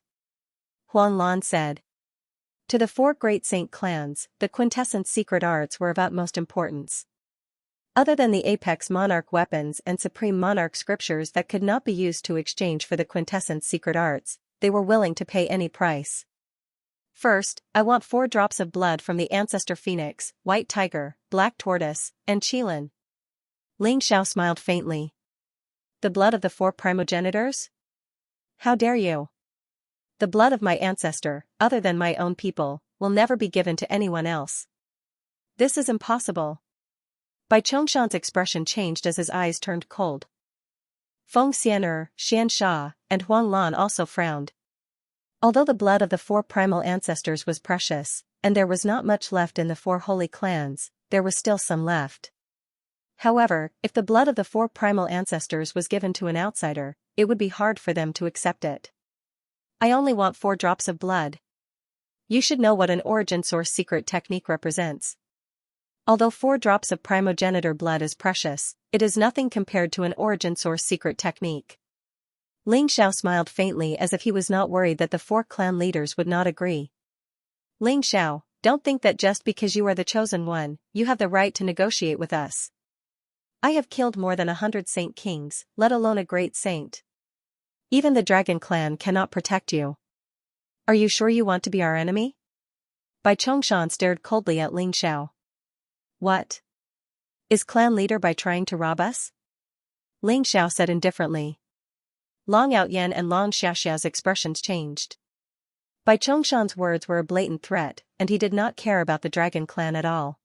Huang Lan said. To the 4 great saint clans, the quintessence secret arts were of utmost importance. Other than the apex monarch weapons and supreme monarch scriptures that could not be used to exchange for the quintessence secret arts, they were willing to pay any price. First, I want 4 drops of blood from the ancestor phoenix, white tiger, black tortoise, and qilin. Ling Xiao smiled faintly. The blood of the 4 primogenitors? How dare you? The blood of my ancestor, other than my own people, will never be given to anyone else. This is impossible. Bai Chongshan's expression changed as his eyes turned cold. Feng Xian'er, Xianxia, and Huang Lan also frowned. Although the blood of the 4 primal ancestors was precious, and there was not much left in the 4 holy clans, there was still some left. However, if the blood of the 4 primal ancestors was given to an outsider, it would be hard for them to accept it. I only want 4 drops of blood. You should know what an origin source secret technique represents. Although 4 drops of primogenitor blood is precious, it is nothing compared to an origin source secret technique. Ling Xiao smiled faintly as if he was not worried that the 4 clan leaders would not agree. Ling Xiao, don't think that just because you are the chosen one, you have the right to negotiate with us. I have killed more than 100 saint kings, let alone a great saint. Even the dragon clan cannot protect you. Are you sure you want to be our enemy? Bai Chongshan stared coldly at Ling Xiao. What? Is clan leader Bai trying to rob us? Ling Xiao said indifferently. Long Outyan and Long Xiaxia's expressions changed. Bai Chongshan's words were a blatant threat, and he did not care about the dragon clan at all.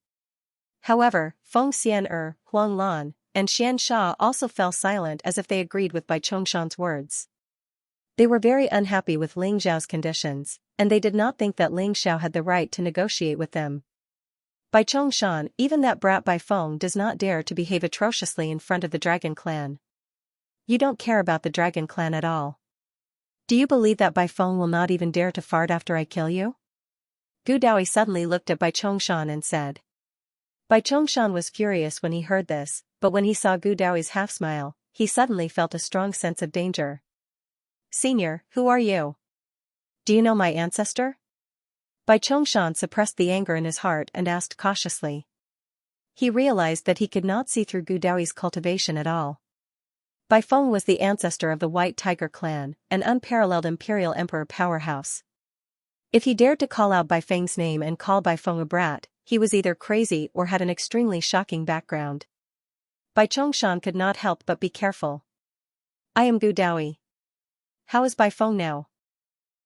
However, Feng Xian'er, Huang Lan, and Xianxia also fell silent as if they agreed with Bai Chongshan's words. They were very unhappy with Ling Xiao's conditions, and they did not think that Ling Xiao had the right to negotiate with them. Bai Chongshan, even that brat Bai Feng does not dare to behave atrociously in front of the dragon clan. You don't care about the dragon clan at all. Do you believe that Bai Feng will not even dare to fart after I kill you? Gu Daoi suddenly looked at Bai Chongshan and said. Bai Chongshan was furious when he heard this, but when he saw Gu Daoi's half-smile, he suddenly felt a strong sense of danger. Senior, who are you? Do you know my ancestor? Bai Chongshan suppressed the anger in his heart and asked cautiously. He realized that he could not see through Gu Daoi's cultivation at all. Bai Feng was the ancestor of the White Tiger clan, an unparalleled imperial emperor powerhouse. If he dared to call out Bai Feng's name and call Bai Feng a brat, he was either crazy or had an extremely shocking background. Bai Chongshan could not help but be careful. I am Gu Daoi. How is Bai Feng now?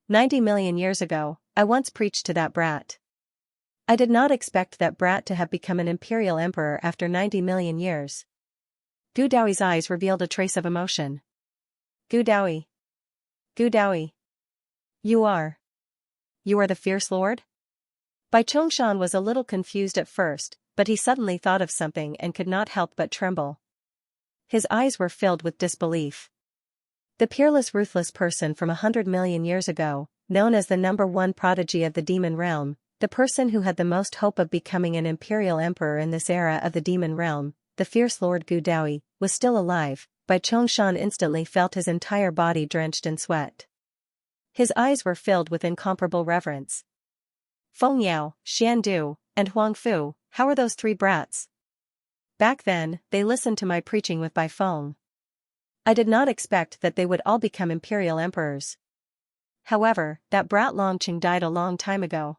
90 million years ago, I once preached to that brat. I did not expect that brat to have become an imperial emperor after 90 million years. Gu Daoi's eyes revealed a trace of emotion. Gu Daoi. Gu Daoi. You are the fierce lord? Bai Chongshan was a little confused at first, but he suddenly thought of something and could not help but tremble. His eyes were filled with disbelief. The peerless ruthless person from 100 million years ago, known as the #1 prodigy of the demon realm, the person who had the most hope of becoming an imperial emperor in this era of the demon realm, the fierce Lord Gu Daoi, was still alive, Bai Chongshan instantly felt his entire body drenched in sweat. His eyes were filled with incomparable reverence. Feng Yao, Xian Du, and Huang Fu, how are those three brats? Back then, they listened to my preaching with Bai Feng. I did not expect that they would all become imperial emperors. However, that brat Longqing died a long time ago.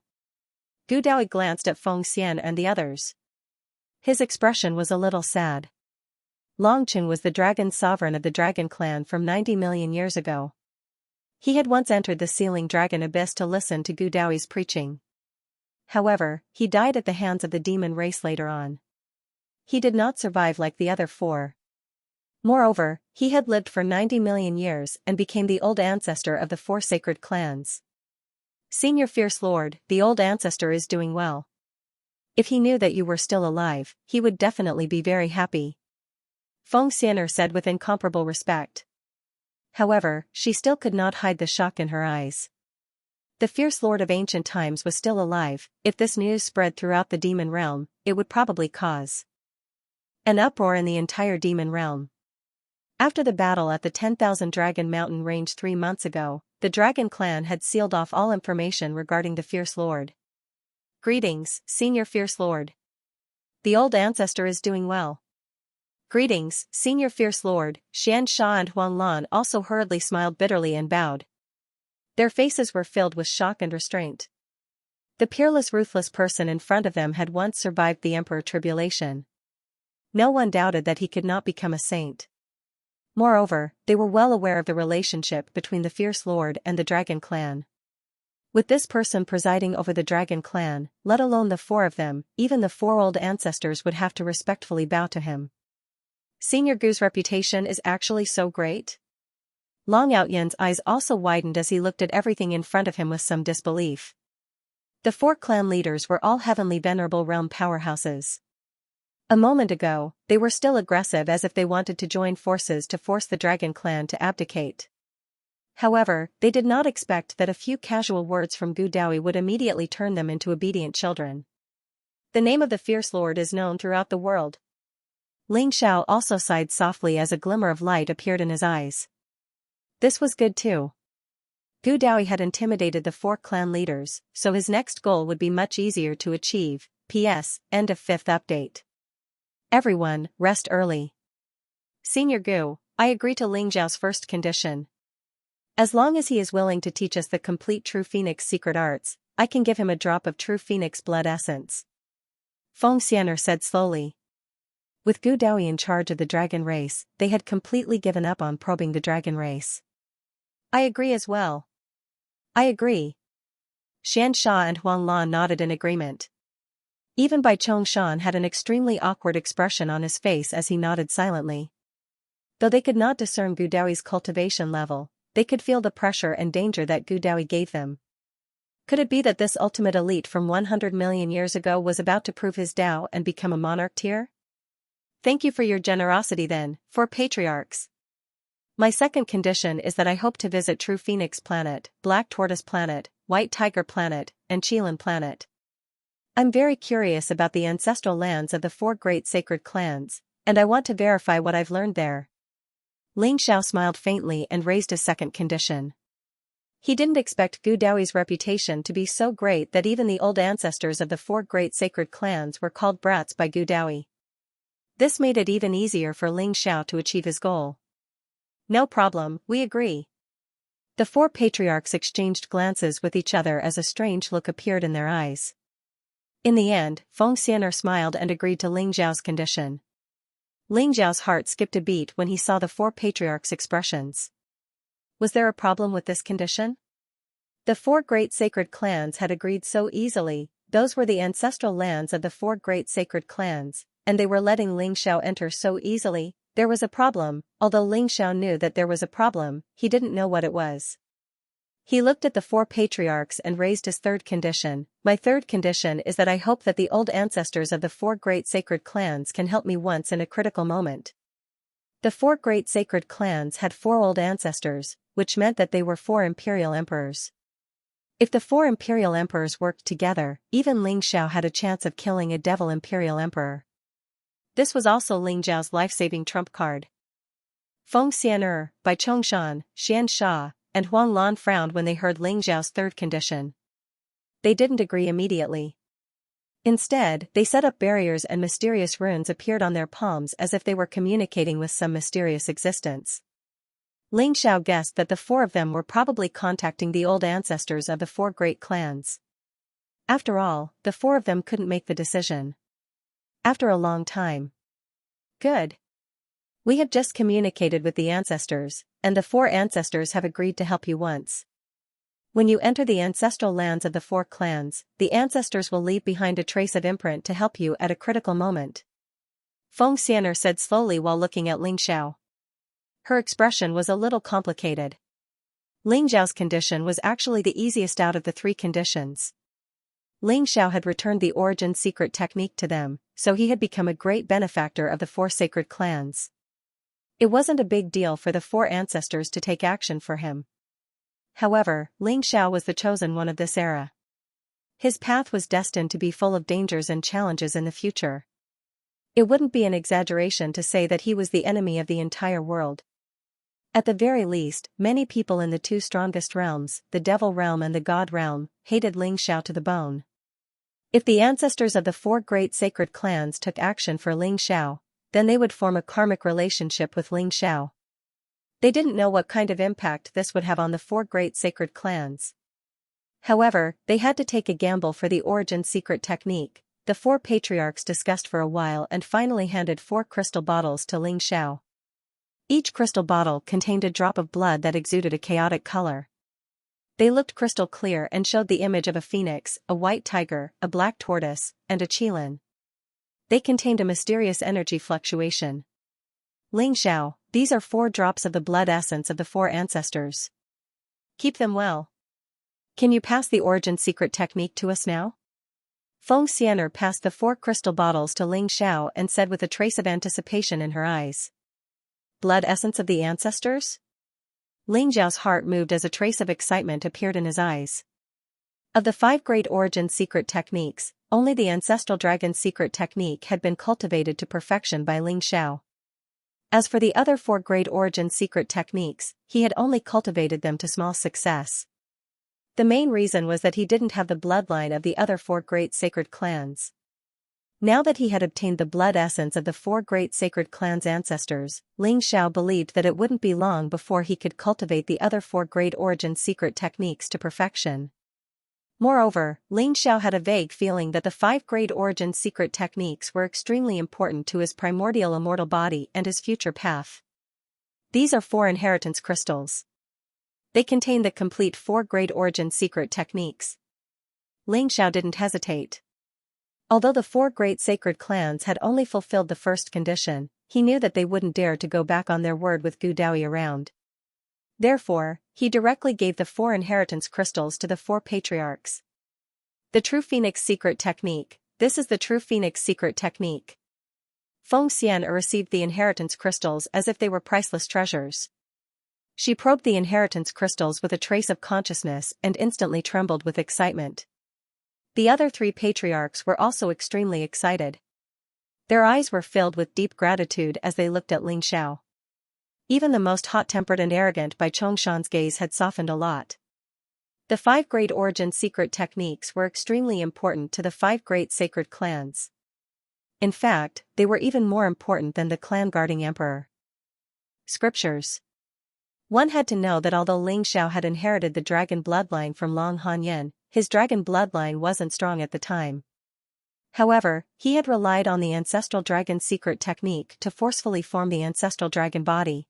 Gu Daoi glanced at Feng Xian and the others. His expression was a little sad. Longqing was the dragon sovereign of the dragon clan from 90 million years ago. He had once entered the sealing dragon abyss to listen to Gu Daoi's preaching. However, he died at the hands of the demon race later on. He did not survive like the other four. Moreover, he had lived for 90 million years and became the old ancestor of the four sacred clans. Senior Fierce Lord, the old ancestor is doing well. If he knew that you were still alive, he would definitely be very happy. Feng Xianer said with incomparable respect. However, she still could not hide the shock in her eyes. The Fierce Lord of ancient times was still alive. If this news spread throughout the demon realm, it would probably cause an uproar in the entire demon realm. After the battle at the 10,000 Dragon Mountain Range 3 months ago, the Dragon Clan had sealed off all information regarding the Fierce Lord. Greetings, Senior Fierce Lord. The old ancestor is doing well. Greetings, Senior Fierce Lord. Xianxia and Huang Lan also hurriedly smiled bitterly and bowed. Their faces were filled with shock and restraint. The peerless ruthless person in front of them had once survived the Emperor Tribulation. No one doubted that he could not become a saint. Moreover, they were well aware of the relationship between the Fierce Lord and the Dragon Clan. With this person presiding over the Dragon Clan, let alone the four of them, even the four old ancestors would have to respectfully bow to him. Senior Gu's reputation is actually so great? Long Outyan's eyes also widened as he looked at everything in front of him with some disbelief. The four clan leaders were all heavenly venerable realm powerhouses. A moment ago, they were still aggressive as if they wanted to join forces to force the Dragon Clan to abdicate. However, they did not expect that a few casual words from Gu Daoi would immediately turn them into obedient children. The name of the Fierce Lord is known throughout the world. Ling Xiao also sighed softly as a glimmer of light appeared in his eyes. This was good too. Gu Daoi had intimidated the four clan leaders, so his next goal would be much easier to achieve. P.S. End of 5th update. Everyone, rest early. Senior Gu, I agree to Ling Xiao's first condition. As long as he is willing to teach us the complete True Phoenix secret arts, I can give him a drop of True Phoenix blood essence. Feng Xianer said slowly. With Gu Daoi in charge of the dragon race, they had completely given up on probing the dragon race. I agree as well. I agree. Xianxia and Huang Lan nodded in agreement. Even Bai Chongshan had an extremely awkward expression on his face as he nodded silently. Though they could not discern Gu Daoi's cultivation level, they could feel the pressure and danger that Gu Daoi gave them. Could it be that this ultimate elite from 100 million years ago was about to prove his Dao and become a monarch tier? Thank you for your generosity then, four patriarchs. My second condition is that I hope to visit True Phoenix Planet, Black Tortoise Planet, White Tiger Planet, and Qilin Planet. I'm very curious about the ancestral lands of the four great sacred clans, and I want to verify what I've learned there. Ling Xiao smiled faintly and raised a second condition. He didn't expect Gu Daoi's reputation to be so great that even the old ancestors of the four great sacred clans were called brats by Gu Daoi. This made it even easier for Ling Xiao to achieve his goal. No problem, we agree. The four patriarchs exchanged glances with each other as a strange look appeared in their eyes. In the end, Feng Xianer smiled and agreed to Ling Xiao's condition. Ling Xiao's heart skipped a beat when he saw the four patriarchs' expressions. Was there a problem with this condition? The four great sacred clans had agreed so easily. Those were the ancestral lands of the four great sacred clans, and they were letting Ling Xiao enter so easily. There was a problem. Although Ling Xiao knew that there was a problem, he didn't know what it was. He looked at the four patriarchs and raised his third condition. My third condition is that I hope that the old ancestors of the four great sacred clans can help me once in a critical moment. The four great sacred clans had four old ancestors, which meant that they were four imperial emperors. If the four imperial emperors worked together, even Ling Xiao had a chance of killing a devil imperial emperor. This was also Ling Xiao's life-saving trump card. Feng Xian'er, Bai Chongshan, Xianxia, and Huang Lan frowned when they heard Ling Xiao's third condition. They didn't agree immediately. Instead, they set up barriers and mysterious runes appeared on their palms as if they were communicating with some mysterious existence. Ling Xiao guessed that the four of them were probably contacting the old ancestors of the four great clans. After all, the four of them couldn't make the decision. After a long time. Good. We have just communicated with the ancestors, and the four ancestors have agreed to help you once. When you enter the ancestral lands of the four clans, the ancestors will leave behind a trace of imprint to help you at a critical moment. Feng Xian'er said slowly while looking at Ling Xiao. Her expression was a little complicated. Ling Xiao's condition was actually the easiest out of the three conditions. Ling Xiao had returned the origin secret technique to them, so he had become a great benefactor of the four sacred clans. It wasn't a big deal for the four ancestors to take action for him. However, Ling Xiao was the chosen one of this era. His path was destined to be full of dangers and challenges in the future. It wouldn't be an exaggeration to say that he was the enemy of the entire world. At the very least, many people in the two strongest realms, the Devil Realm and the God Realm, hated Ling Xiao to the bone. If the ancestors of the four great sacred clans took action for Ling Xiao, then they would form a karmic relationship with Ling Xiao. They didn't know what kind of impact this would have on the four great sacred clans. However, they had to take a gamble for the origin secret technique. The four patriarchs discussed for a while and finally handed 4 crystal bottles to Ling Xiao. Each crystal bottle contained a drop of blood that exuded a chaotic color. They looked crystal clear and showed the image of a phoenix, a white tiger, a black tortoise, and a qilin. They contained a mysterious energy fluctuation. Ling Xiao, these are 4 drops of the blood essence of the 4 ancestors. Keep them well. Can you pass the origin secret technique to us now? Feng Xian'er passed the 4 crystal bottles to Ling Xiao and said with a trace of anticipation in her eyes. Blood essence of the ancestors? Ling Xiao's heart moved as a trace of excitement appeared in his eyes. Of the 5 great origin secret techniques, only the ancestral dragon secret technique had been cultivated to perfection by Ling Xiao. As for the other 4 great origin secret techniques, he had only cultivated them to small success. The main reason was that he didn't have the bloodline of the other 4 great sacred clans. Now that he had obtained the blood essence of the 4 great sacred clans' ancestors, Ling Xiao believed that it wouldn't be long before he could cultivate the other 4 great origin secret techniques to perfection. Moreover, Ling Xiao had a vague feeling that the 5 great origin secret techniques were extremely important to his primordial immortal body and his future path. These are 4 inheritance crystals. They contain the complete 4 great origin secret techniques. Ling Xiao didn't hesitate. Although the 4 great sacred clans had only fulfilled the first condition, he knew that they wouldn't dare to go back on their word with Gu Daoyi around. Therefore, he directly gave the 4 inheritance crystals to the 4 patriarchs. The True Phoenix Secret Technique. This is the True Phoenix Secret Technique. Feng Xian'er received the inheritance crystals as if they were priceless treasures. She probed the inheritance crystals with a trace of consciousness and instantly trembled with excitement. The other 3 patriarchs were also extremely excited. Their eyes were filled with deep gratitude as they looked at Ling Xiao. Even the most hot-tempered and arrogant Bai Chongshan's gaze had softened a lot. The 5 great origin secret techniques were extremely important to the 5 great sacred clans. In fact, they were even more important than the clan-guarding emperor. Scriptures. One had to know that although Ling Xiao had inherited the dragon bloodline from Long Hanyan, his dragon bloodline wasn't strong at the time. However, he had relied on the ancestral dragon secret technique to forcefully form the ancestral dragon body.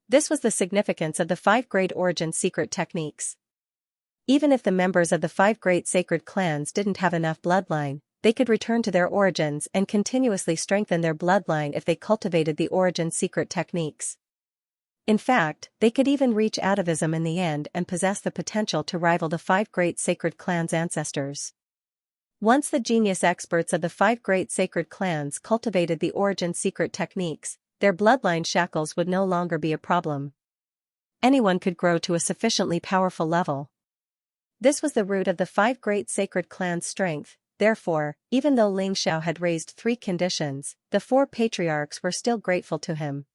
This was the significance of the 5 great origin secret techniques. Even if the members of the 5 great sacred clans didn't have enough bloodline, they could return to their origins and continuously strengthen their bloodline if they cultivated the origin secret techniques. In fact, they could even reach atavism in the end and possess the potential to rival the 5 great sacred clans' ancestors. Once the genius experts of the 5 great sacred clans cultivated the origin secret techniques, their bloodline shackles would no longer be a problem. Anyone could grow to a sufficiently powerful level. This was the root of the 5 great sacred clans' strength. Therefore, even though Ling Xiao had raised 3 conditions, the 4 patriarchs were still grateful to him.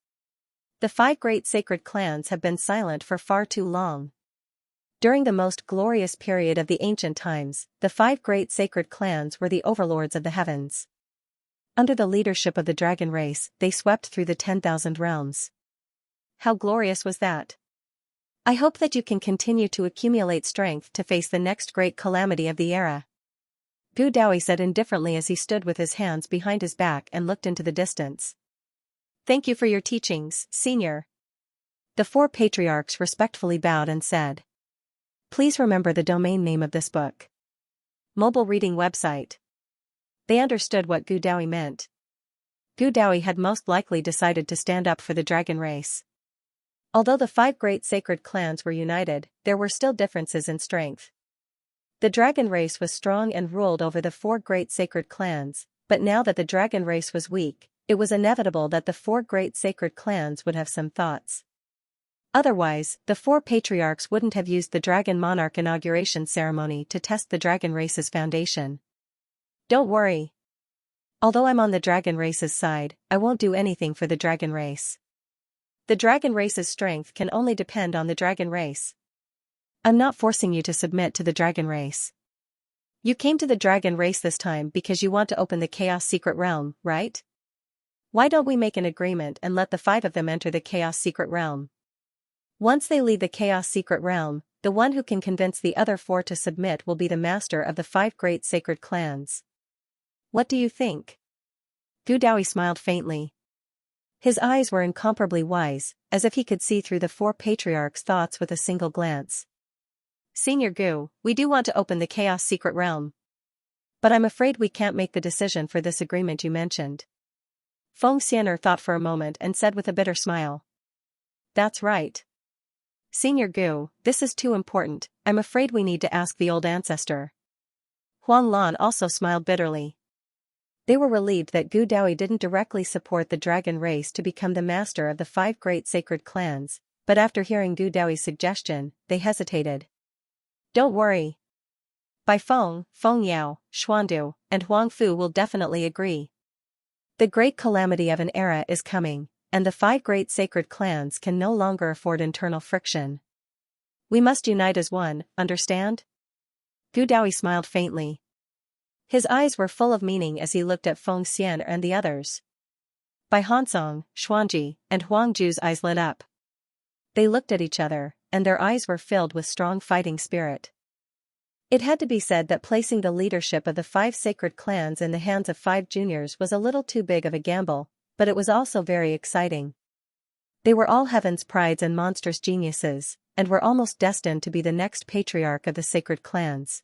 The 5 great sacred clans have been silent for far too long. During the most glorious period of the ancient times, the 5 great sacred clans were the overlords of the heavens. Under the leadership of the dragon race, they swept through the 10,000 realms. How glorious was that? I hope that you can continue to accumulate strength to face the next great calamity of the era. Gu Daoi said indifferently as he stood with his hands behind his back and looked into the distance. Thank you for your teachings, Senior. The 4 patriarchs respectfully bowed and said. Please remember the domain name of this book. Mobile reading website. They understood what Gu Daoi meant. Gu Daoi had most likely decided to stand up for the dragon race. Although the 5 great sacred clans were united, there were still differences in strength. The dragon race was strong and ruled over the 4 great sacred clans, but now that the dragon race was weak, it was inevitable that the 4 great sacred clans would have some thoughts. Otherwise, the 4 patriarchs wouldn't have used the dragon monarch inauguration ceremony to test the dragon race's foundation. Don't worry. Although I'm on the dragon race's side, I won't do anything for the dragon race. The dragon race's strength can only depend on the dragon race. I'm not forcing you to submit to the dragon race. You came to the dragon race this time because you want to open the Chaos Secret Realm, right? Why don't we make an agreement and let the 5 of them enter the Chaos Secret Realm? Once they leave the Chaos Secret Realm, the one who can convince the other 4 to submit will be the master of the 5 great sacred clans. What do you think? Gu Daoi smiled faintly. His eyes were incomparably wise, as if he could see through the 4 patriarchs' thoughts with a single glance. Senior Gu, we do want to open the Chaos Secret Realm. But I'm afraid we can't make the decision for this agreement you mentioned. Feng Xian'er thought for a moment and said with a bitter smile. That's right. Senior Gu, this is too important, I'm afraid we need to ask the old ancestor. Huang Lan also smiled bitterly. They were relieved that Gu Daoi didn't directly support the dragon race to become the master of the 5 great sacred clans, but after hearing Gu Daoi's suggestion, they hesitated. Don't worry. Bai Feng, Feng Yao, Xuandu, and Huang Fu will definitely agree. The great calamity of an era is coming, and the 5 great sacred clans can no longer afford internal friction. We must unite as one, understand? Gu Daoi smiled faintly. His eyes were full of meaning as he looked at Feng Xian and the others. Bai Hansong, Xuanji, and Huang Ju's eyes lit up. They looked at each other, and their eyes were filled with strong fighting spirit. It had to be said that placing the leadership of the 5 sacred clans in the hands of 5 juniors was a little too big of a gamble, but it was also very exciting. They were all heaven's prides and monstrous geniuses, and were almost destined to be the next patriarch of the sacred clans.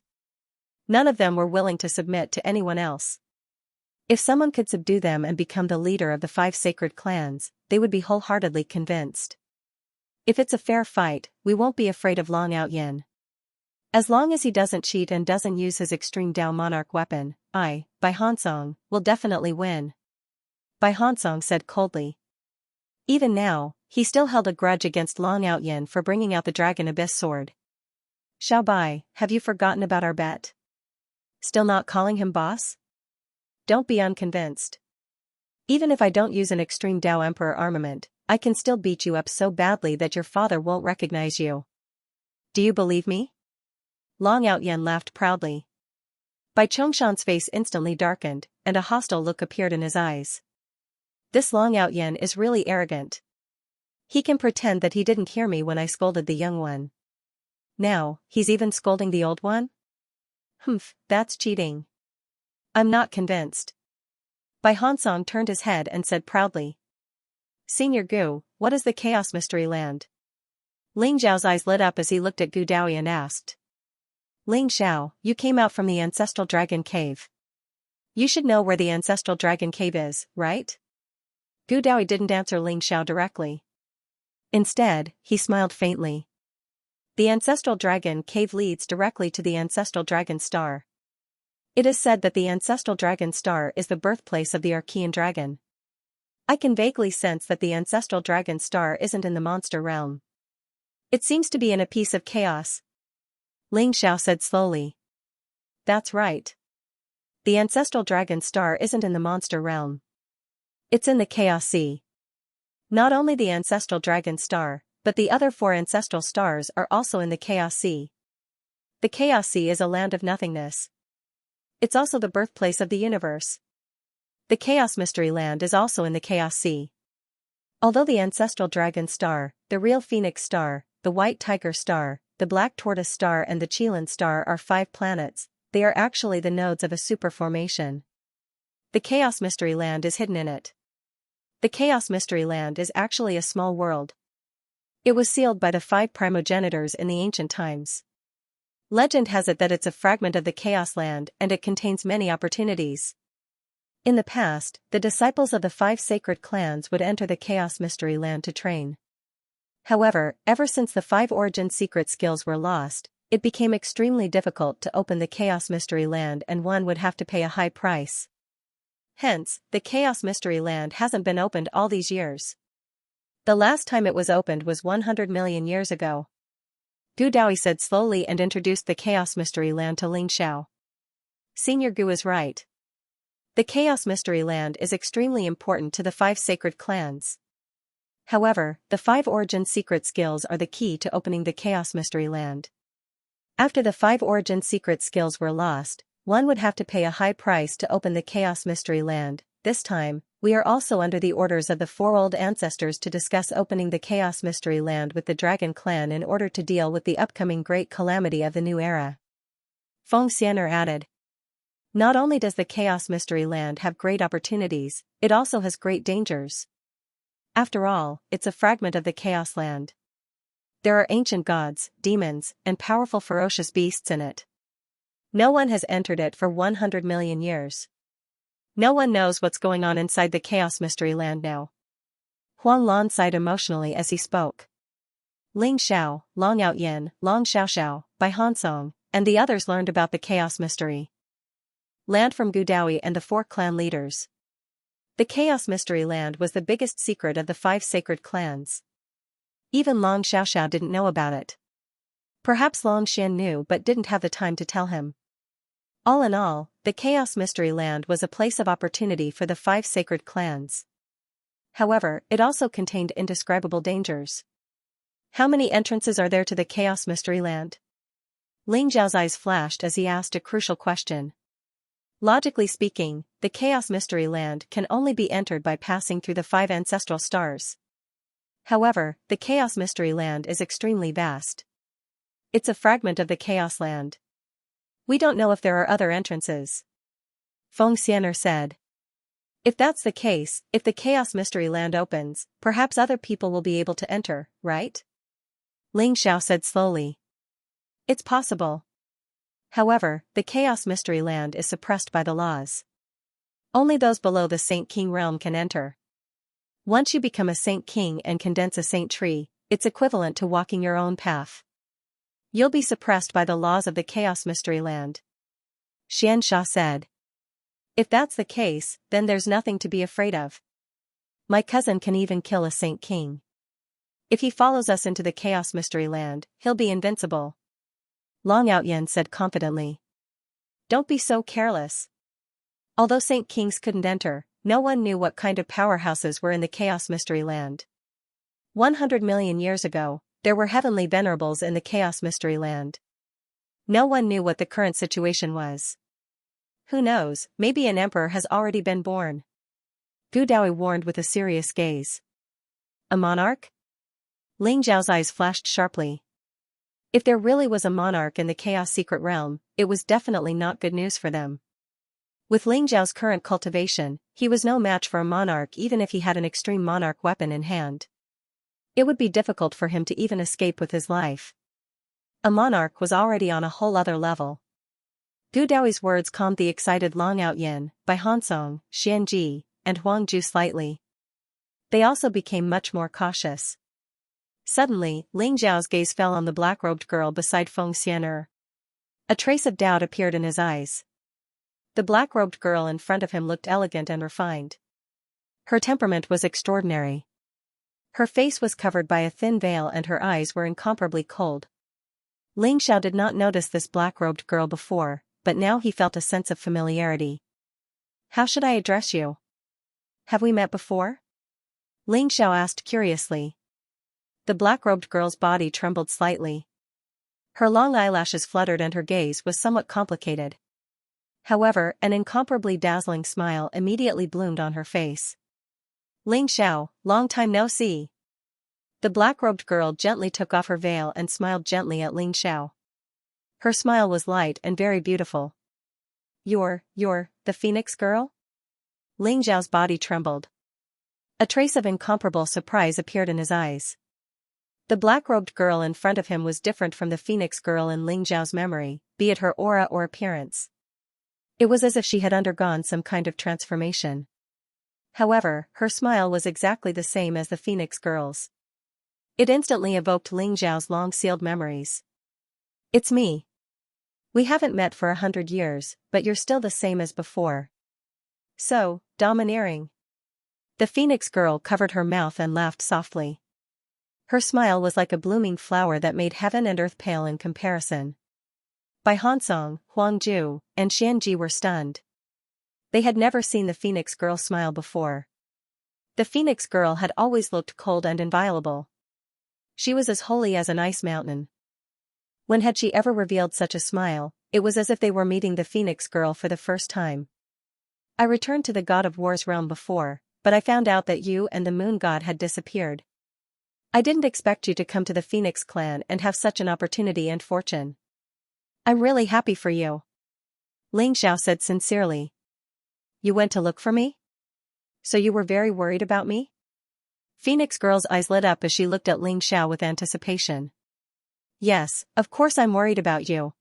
None of them were willing to submit to anyone else. If someone could subdue them and become the leader of the 5 sacred clans, they would be wholeheartedly convinced. If it's a fair fight, we won't be afraid of Long Outyin. As long as he doesn't cheat and doesn't use his extreme Dao monarch weapon, Bai Hansong, will definitely win. Bai Hansong said coldly. Even now, he still held a grudge against Long Outyin for bringing out the Dragon Abyss sword. Xiao Bai, have you forgotten about our bet? Still not calling him boss? Don't be unconvinced. Even if I don't use an extreme Dao Emperor armament, I can still beat you up so badly that your father won't recognize you. Do you believe me? Long Outyin laughed proudly. Bai Chongshan's face instantly darkened, and a hostile look appeared in his eyes. This Long Outyin is really arrogant. He can pretend that he didn't hear me when I scolded the young one. Now, he's even scolding the old one? Humph, that's cheating. I'm not convinced. Bai Hansong turned his head and said proudly. Senior Gu, what is the Chaos Mystery Land? Ling Xiao's eyes lit up as he looked at Gu Daoi and asked. Ling Xiao, you came out from the Ancestral Dragon Cave. You should know where the Ancestral Dragon Cave is, right? Gu Daoi didn't answer Ling Xiao directly. Instead, he smiled faintly. The Ancestral Dragon Cave leads directly to the Ancestral Dragon Star. It is said that the Ancestral Dragon Star is the birthplace of the Archean Dragon. I can vaguely sense that the Ancestral Dragon Star isn't in the monster realm. It seems to be in a piece of chaos. Ling Xiao said slowly. That's right. The Ancestral Dragon Star isn't in the monster realm. It's in the Chaos Sea. Not only the ancestral dragon star, but the other 4 ancestral stars are also in the Chaos Sea. The Chaos Sea is a land of nothingness. It's also the birthplace of the universe. The Chaos Mystery Land is also in the Chaos Sea. Although the ancestral dragon star, the real phoenix star, the white tiger star, the black tortoise star and the Chilan star are 5 planets, they are actually the nodes of a superformation. The Chaos Mystery Land is hidden in it. The Chaos Mystery Land is actually a small world. It was sealed by the 5 primogenitors in the ancient times. Legend has it that it's a fragment of the Chaos Land and it contains many opportunities. In the past, the disciples of the 5 sacred clans would enter the Chaos Mystery Land to train. However, ever since the 5 origin secret skills were lost, it became extremely difficult to open the Chaos Mystery Land and one would have to pay a high price. Hence, the Chaos Mystery Land hasn't been opened all these years. The last time it was opened was 100 million years ago. Gu Daoi said slowly and introduced the Chaos Mystery Land to Ling Xiao. Senior Gu is right. The Chaos Mystery Land is extremely important to the 5 sacred clans. However, the 5 origin secret skills are the key to opening the Chaos Mystery Land. After the 5 origin secret skills were lost, one would have to pay a high price to open the Chaos Mystery Land. This time, we are also under the orders of the 4 old ancestors to discuss opening the Chaos Mystery Land with the Dragon Clan in order to deal with the upcoming great calamity of the new era. Feng Xian'er added. Not only does the Chaos Mystery Land have great opportunities, it also has great dangers. After all, it's a fragment of the Chaos Land. There are ancient gods, demons, and powerful ferocious beasts in it. No one has entered it for 100 million years. No one knows what's going on inside the Chaos Mystery Land now. Huang Lan sighed emotionally as he spoke. Ling Xiao, Long Outyin, Long Xiaoxiao, Bai Hansong, and the others learned about the Chaos Mystery Land from Gu Daoi and the 4 clan leaders. The Chaos Mystery Land was the biggest secret of the 5 sacred clans. Even Long Xiaoxiao didn't know about it. Perhaps Long Xian knew but didn't have the time to tell him. All in all, the Chaos Mystery Land was a place of opportunity for the 5 sacred clans. However, it also contained indescribable dangers. How many entrances are there to the Chaos Mystery Land? Ling Zhao's eyes flashed as he asked a crucial question. Logically speaking, the Chaos Mystery Land can only be entered by passing through the 5 ancestral stars. However, the Chaos Mystery Land is extremely vast. It's a fragment of the Chaos Land. We don't know if there are other entrances. Feng Xian'er said. If that's the case, if the Chaos Mystery Land opens, perhaps other people will be able to enter, right? Ling Xiao said slowly. It's possible. However, the Chaos Mystery Land is suppressed by the laws. Only those below the Saint King realm can enter. Once you become a Saint King and condense a Saint tree, it's equivalent to walking your own path. You'll be suppressed by the laws of the Chaos Mystery Land. Xianxia said. If that's the case, then there's nothing to be afraid of. My cousin can even kill a Saint King. If he follows us into the Chaos Mystery Land, he'll be invincible. Long Outyin said confidently. Don't be so careless. Although Saint Kings couldn't enter, no one knew what kind of powerhouses were in the Chaos Mystery Land. 100 million years ago, there were heavenly venerables in the Chaos Mystery Land. No one knew what the current situation was. Who knows, maybe an emperor has already been born. Gu Daoi warned with a serious gaze. A monarch? Ling Zhao's eyes flashed sharply. If there really was a monarch in the Chaos Secret Realm, it was definitely not good news for them. With Ling Zhao's current cultivation, he was no match for a monarch even if he had an extreme monarch weapon in hand. It would be difficult for him to even escape with his life. A monarch was already on a whole other level. Gu Daoi's words calmed the excited Long Outyin, Bai Hansong, Xianji, and Huang Ju slightly. They also became much more cautious. Suddenly, Ling Zhao's gaze fell on the black-robed girl beside Feng Xian'er. A trace of doubt appeared in his eyes. The black-robed girl in front of him looked elegant and refined. Her temperament was extraordinary. Her face was covered by a thin veil and her eyes were incomparably cold. Ling Xiao did not notice this black-robed girl before, but now he felt a sense of familiarity. How should I address you? Have we met before? Ling Xiao asked curiously. The black-robed girl's body trembled slightly. Her long eyelashes fluttered and her gaze was somewhat complicated. However, an incomparably dazzling smile immediately bloomed on her face. Ling Xiao, long time no see. The black-robed girl gently took off her veil and smiled gently at Ling Xiao. Her smile was light and very beautiful. You're, the Phoenix girl? Ling Xiao's body trembled. A trace of incomparable surprise appeared in his eyes. The black-robed girl in front of him was different from the Phoenix girl in Ling Xiao's memory, be it her aura or appearance. It was as if she had undergone some kind of transformation. However, her smile was exactly the same as the Phoenix girl's. It instantly evoked Ling Xiao's long-sealed memories. It's me. We haven't met for 100 years, but you're still the same as before. So, domineering. The Phoenix girl covered her mouth and laughed softly. Her smile was like a blooming flower that made heaven and earth pale in comparison. Bai Hansong, Huangju, and Xianji were stunned. They had never seen the Phoenix girl smile before. The Phoenix girl had always looked cold and inviolable. She was as holy as an ice mountain. When had she ever revealed such a smile? It was as if they were meeting the Phoenix girl for the first time. I returned to the God of War's realm before, but I found out that you and the moon god had disappeared. I didn't expect you to come to the Phoenix clan and have such an opportunity and fortune. I'm really happy for you. Ling Xiao said sincerely. You went to look for me? So you were very worried about me? Phoenix girl's eyes lit up as she looked at Ling Xiao with anticipation. Yes, of course I'm worried about you.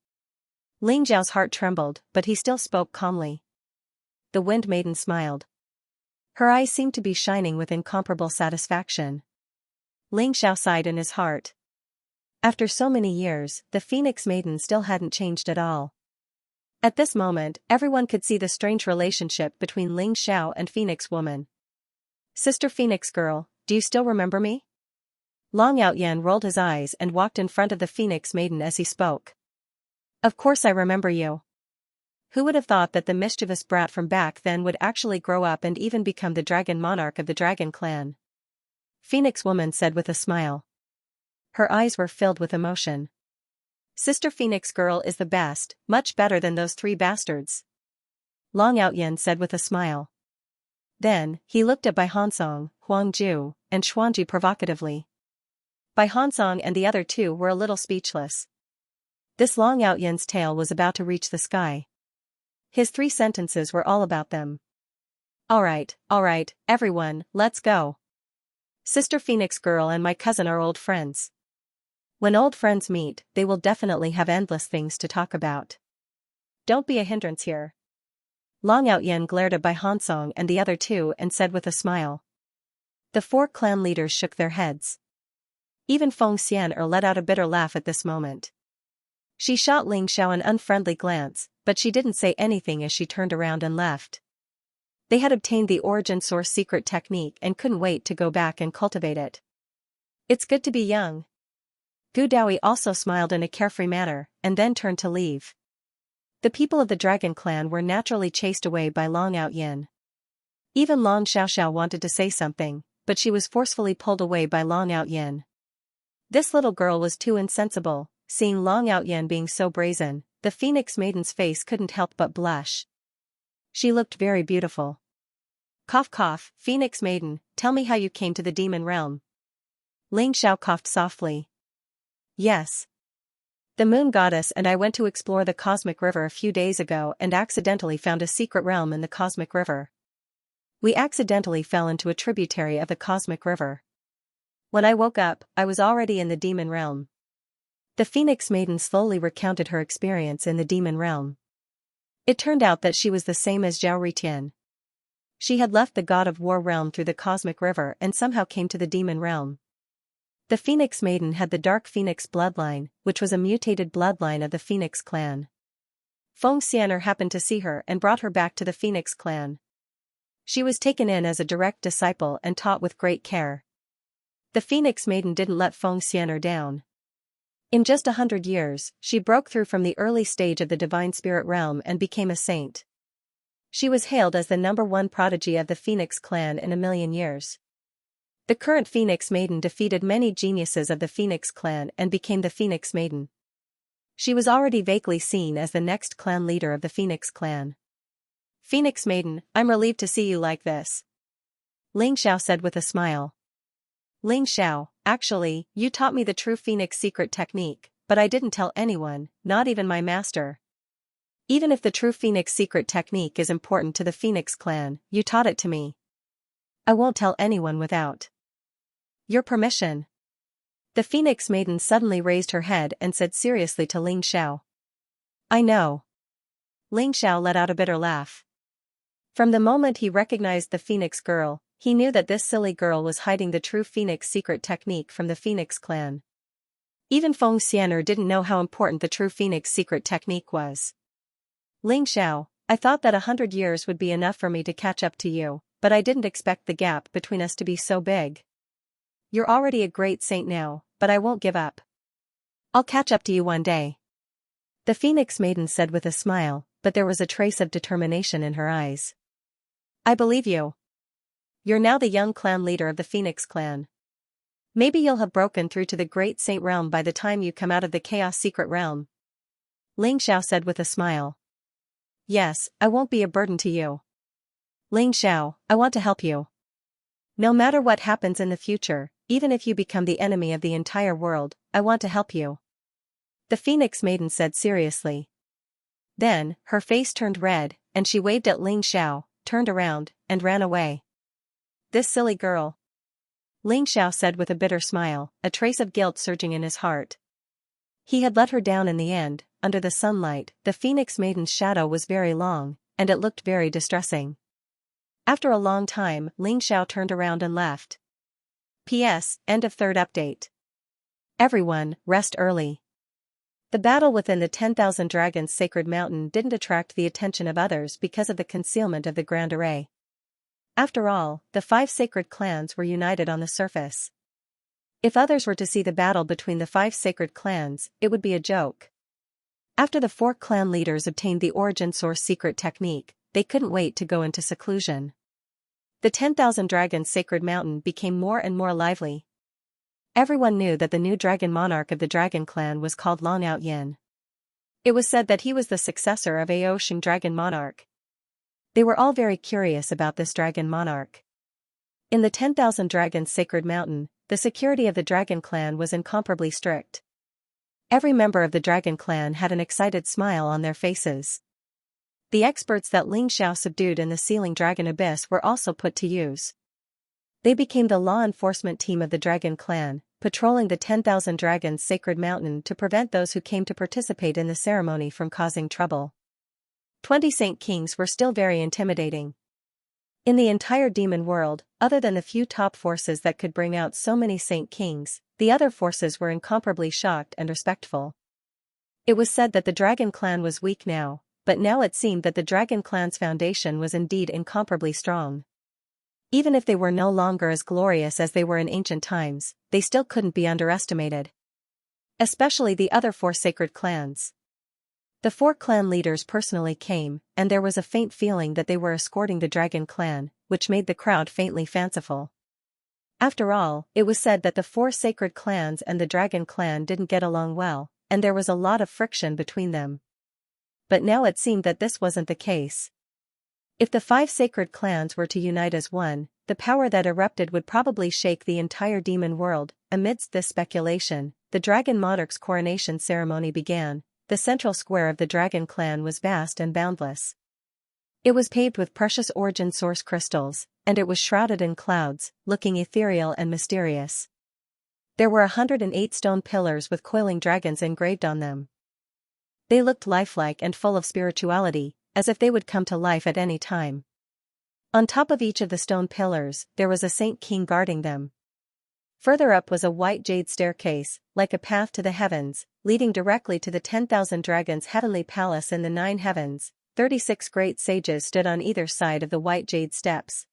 Ling Xiao's heart trembled, but he still spoke calmly. The Wind Maiden smiled. Her eyes seemed to be shining with incomparable satisfaction. Ling Xiao sighed in his heart. After so many years, the Phoenix Maiden still hadn't changed at all. At this moment, everyone could see the strange relationship between Ling Xiao and Phoenix Woman. Sister Phoenix Girl, do you still remember me? Long Outyan rolled his eyes and walked in front of the Phoenix Maiden as he spoke. Of course I remember you. Who would have thought that the mischievous brat from back then would actually grow up and even become the dragon monarch of the dragon clan? Phoenix Woman said with a smile. Her eyes were filled with emotion. Sister Phoenix Girl is the best, much better than those 3 bastards. Long Outyan said with a smile. Then, he looked at Bai Hansong, Huangju, and Xuanji provocatively. Bai Hansong and the other 2 were a little speechless. This Long Outyan's tail was about to reach the sky. His 3 sentences were all about them. Alright, everyone, let's go. Sister Phoenix Girl and my cousin are old friends. When old friends meet, they will definitely have endless things to talk about. Don't be a hindrance here. Long Outyan glared at Bai Hansong and the other 2 and said with a smile. The 4 clan leaders shook their heads. Even Feng Xian'er let out a bitter laugh at this moment. She shot Ling Xiao an unfriendly glance, but she didn't say anything as she turned around and left. They had obtained the origin source secret technique and couldn't wait to go back and cultivate it. It's good to be young. Gu Daoi also smiled in a carefree manner, and then turned to leave. The people of the Dragon Clan were naturally chased away by Long Outyan. Even Long Xiaoxiao wanted to say something, but she was forcefully pulled away by Long Outyan. This little girl was too insensible. Seeing Long Outyan being so brazen, the Phoenix Maiden's face couldn't help but blush. She looked very beautiful. Cough cough, Phoenix Maiden, tell me how you came to the demon realm. Ling Xiao coughed softly. Yes. The moon goddess and I went to explore the cosmic river a few days ago and accidentally found a secret realm in the cosmic river. We accidentally fell into a tributary of the cosmic river. When I woke up, I was already in the demon realm. The Phoenix Maiden slowly recounted her experience in the demon realm. It turned out that she was the same as Zhao Ritian. She had left the God of War realm through the cosmic river and somehow came to the demon realm. The Phoenix Maiden had the Dark Phoenix bloodline, which was a mutated bloodline of the Phoenix clan. Feng Xian'er happened to see her and brought her back to the Phoenix clan. She was taken in as a direct disciple and taught with great care. The Phoenix Maiden didn't let Feng Xian'er down. In just 100 years, she broke through from the early stage of the divine spirit realm and became a saint. She was hailed as the #1 prodigy of the Phoenix clan in a million years. The current Phoenix Maiden defeated many geniuses of the Phoenix clan and became the Phoenix Maiden. She was already vaguely seen as the next clan leader of the Phoenix clan. Phoenix Maiden, I'm relieved to see you like this, Ling Xiao said with a smile. Ling Xiao, actually, you taught me the true Phoenix secret technique, but I didn't tell anyone, not even my master. Even if the true Phoenix secret technique is important to the Phoenix clan, you taught it to me. I won't tell anyone without your permission. The Phoenix Maiden suddenly raised her head and said seriously to Ling Xiao. I know. Ling Xiao let out a bitter laugh. From the moment he recognized the Phoenix girl, he knew that this silly girl was hiding the true Phoenix secret technique from the Phoenix clan. Even Feng Xianer didn't know how important the true Phoenix secret technique was. Ling Xiao, I thought that 100 years would be enough for me to catch up to you, but I didn't expect the gap between us to be so big. You're already a great saint now, but I won't give up. I'll catch up to you one day. The Phoenix Maiden said with a smile, but there was a trace of determination in her eyes. I believe you. You're now the young clan leader of the Phoenix clan. Maybe you'll have broken through to the Great Saint realm by the time you come out of the Chaos Secret realm. Ling Xiao said with a smile. Yes, I won't be a burden to you. Ling Xiao, I want to help you. No matter what happens in the future, even if you become the enemy of the entire world, I want to help you. The Phoenix Maiden said seriously. Then, her face turned red, and she waved at Ling Xiao, turned around, and ran away. This silly girl. Ling Xiao said with a bitter smile, a trace of guilt surging in his heart. He had let her down in the end. Under the sunlight, the Phoenix Maiden's shadow was very long, and it looked very distressing. After a long time, Ling Xiao turned around and left. P.S. End of third update. Everyone, rest early. The battle within the 10,000 Dragons Sacred Mountain didn't attract the attention of others because of the concealment of the Grand Array. After all, the 5 sacred clans were united on the surface. If others were to see the battle between the 5 sacred clans, it would be a joke. After the 4 clan leaders obtained the origin source secret technique, they couldn't wait to go into seclusion. The 10,000 Dragons Sacred Mountain became more and more lively. Everyone knew that the new dragon monarch of the Dragon Clan was called Long Out Yin. It was said that he was the successor of Ao Shing Dragon Monarch. They were all very curious about this dragon monarch. In the 10,000 Dragons Sacred Mountain, the security of the Dragon Clan was incomparably strict. Every member of the Dragon Clan had an excited smile on their faces. The experts that Ling Xiao subdued in the Sealing Dragon Abyss were also put to use. They became the law enforcement team of the Dragon Clan, patrolling the 10,000 Dragons Sacred Mountain to prevent those who came to participate in the ceremony from causing trouble. 20 Saint Kings were still very intimidating. In the entire demon world, other than the few top forces that could bring out so many Saint Kings, the other forces were incomparably shocked and respectful. It was said that the Dragon Clan was weak now, but now it seemed that the Dragon Clan's foundation was indeed incomparably strong. Even if they were no longer as glorious as they were in ancient times, they still couldn't be underestimated. Especially the other 4 sacred clans. The 4 clan leaders personally came, and there was a faint feeling that they were escorting the Dragon Clan, which made the crowd faintly fanciful. After all, it was said that the 4 sacred clans and the Dragon Clan didn't get along well, and there was a lot of friction between them. But now it seemed that this wasn't the case. If the 5 sacred clans were to unite as one, the power that erupted would probably shake the entire demon world. Amidst this speculation, the Dragon Monarch's coronation ceremony began. The central square of the Dragon Clan was vast and boundless. It was paved with precious origin source crystals, and it was shrouded in clouds, looking ethereal and mysterious. There were 108 stone pillars with coiling dragons engraved on them. They looked lifelike and full of spirituality, as if they would come to life at any time. On top of each of the stone pillars, there was a Saint King guarding them. Further up was a white jade staircase, like a path to the heavens, leading directly to the 10,000 Dragons' heavenly palace in the 9 heavens. 36 great sages stood on either side of the white jade steps.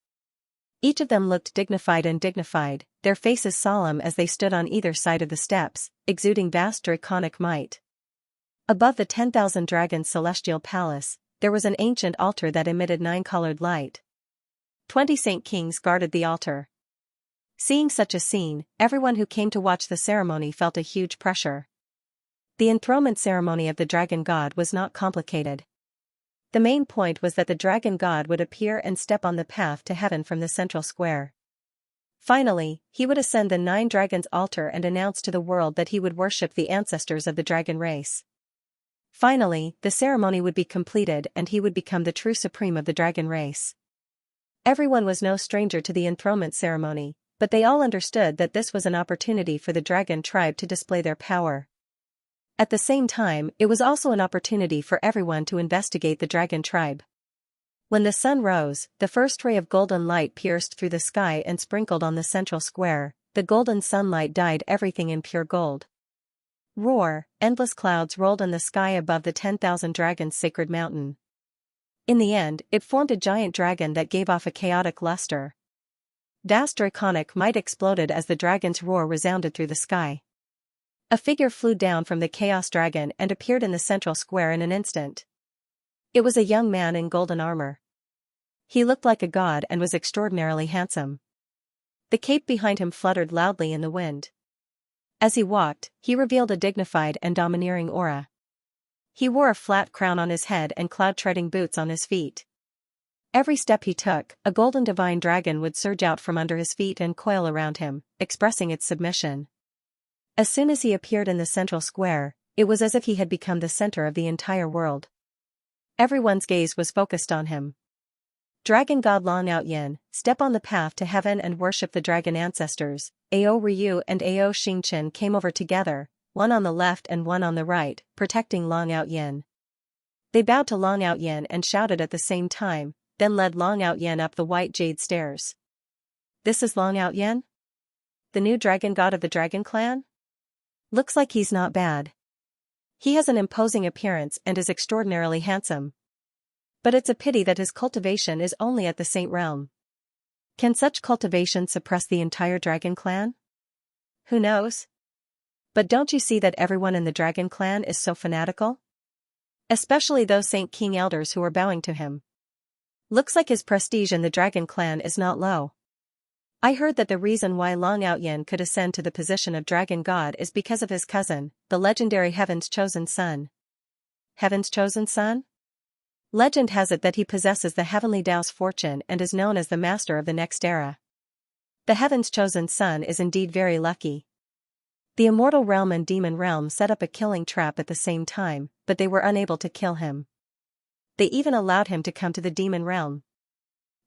Each of them looked dignified, their faces solemn as they stood on either side of the steps, exuding vast draconic might. Above the 10,000 Dragons' celestial palace, there was an ancient altar that emitted 9-colored light. 20 Saint Kings guarded the altar. Seeing such a scene, everyone who came to watch the ceremony felt a huge pressure. The enthronement ceremony of the dragon god was not complicated. The main point was that the dragon god would appear and step on the path to heaven from the central square. Finally, he would ascend the 9 dragons' altar and announce to the world that he would worship the ancestors of the dragon race. Finally, the ceremony would be completed and he would become the true supreme of the dragon race. Everyone was no stranger to the enthronement ceremony, but they all understood that this was an opportunity for the dragon tribe to display their power. At the same time, it was also an opportunity for everyone to investigate the dragon tribe. When the sun rose, the first ray of golden light pierced through the sky and sprinkled on the central square. The golden sunlight dyed everything in pure gold. Roar, endless clouds rolled in the sky above the 10,000 dragons' sacred mountain. In the end, it formed a giant dragon that gave off a chaotic luster. Vast draconic might exploded as the dragon's roar resounded through the sky. A figure flew down from the chaos dragon and appeared in the central square in an instant. It was a young man in golden armor. He looked like a god and was extraordinarily handsome. The cape behind him fluttered loudly in the wind. As he walked, he revealed a dignified and domineering aura. He wore a flat crown on his head and cloud-treading boots on his feet. Every step he took, a golden divine dragon would surge out from under his feet and coil around him, expressing its submission. As soon as he appeared in the central square, it was as if he had become the center of the entire world. Everyone's gaze was focused on him. Dragon god Long Outyin, step on the path to heaven and worship the dragon ancestors. Ao Ryu and Ao Xingchen came over together, one on the left and one on the right, protecting Long Outyin. They bowed to Long Outyin and shouted at the same time, then led Long Outyin up the white jade stairs. This is Long Outyin? The new dragon god of the dragon clan? Looks like he's not bad. He has an imposing appearance and is extraordinarily handsome. But it's a pity that his cultivation is only at the Saint realm. Can such cultivation suppress the entire dragon clan? Who knows? But don't you see that everyone in the dragon clan is so fanatical? Especially those Saint King elders who are bowing to him. Looks like his prestige in the dragon clan is not low. I heard that the reason why Long Outyin could ascend to the position of dragon god is because of his cousin, the legendary Heaven's Chosen Son. Heaven's Chosen Son? Legend has it that he possesses the heavenly Tao's fortune and is known as the master of the next era. The Heaven's Chosen Son is indeed very lucky. The immortal realm and demon realm set up a killing trap at the same time, but they were unable to kill him. They even allowed him to come to the demon realm.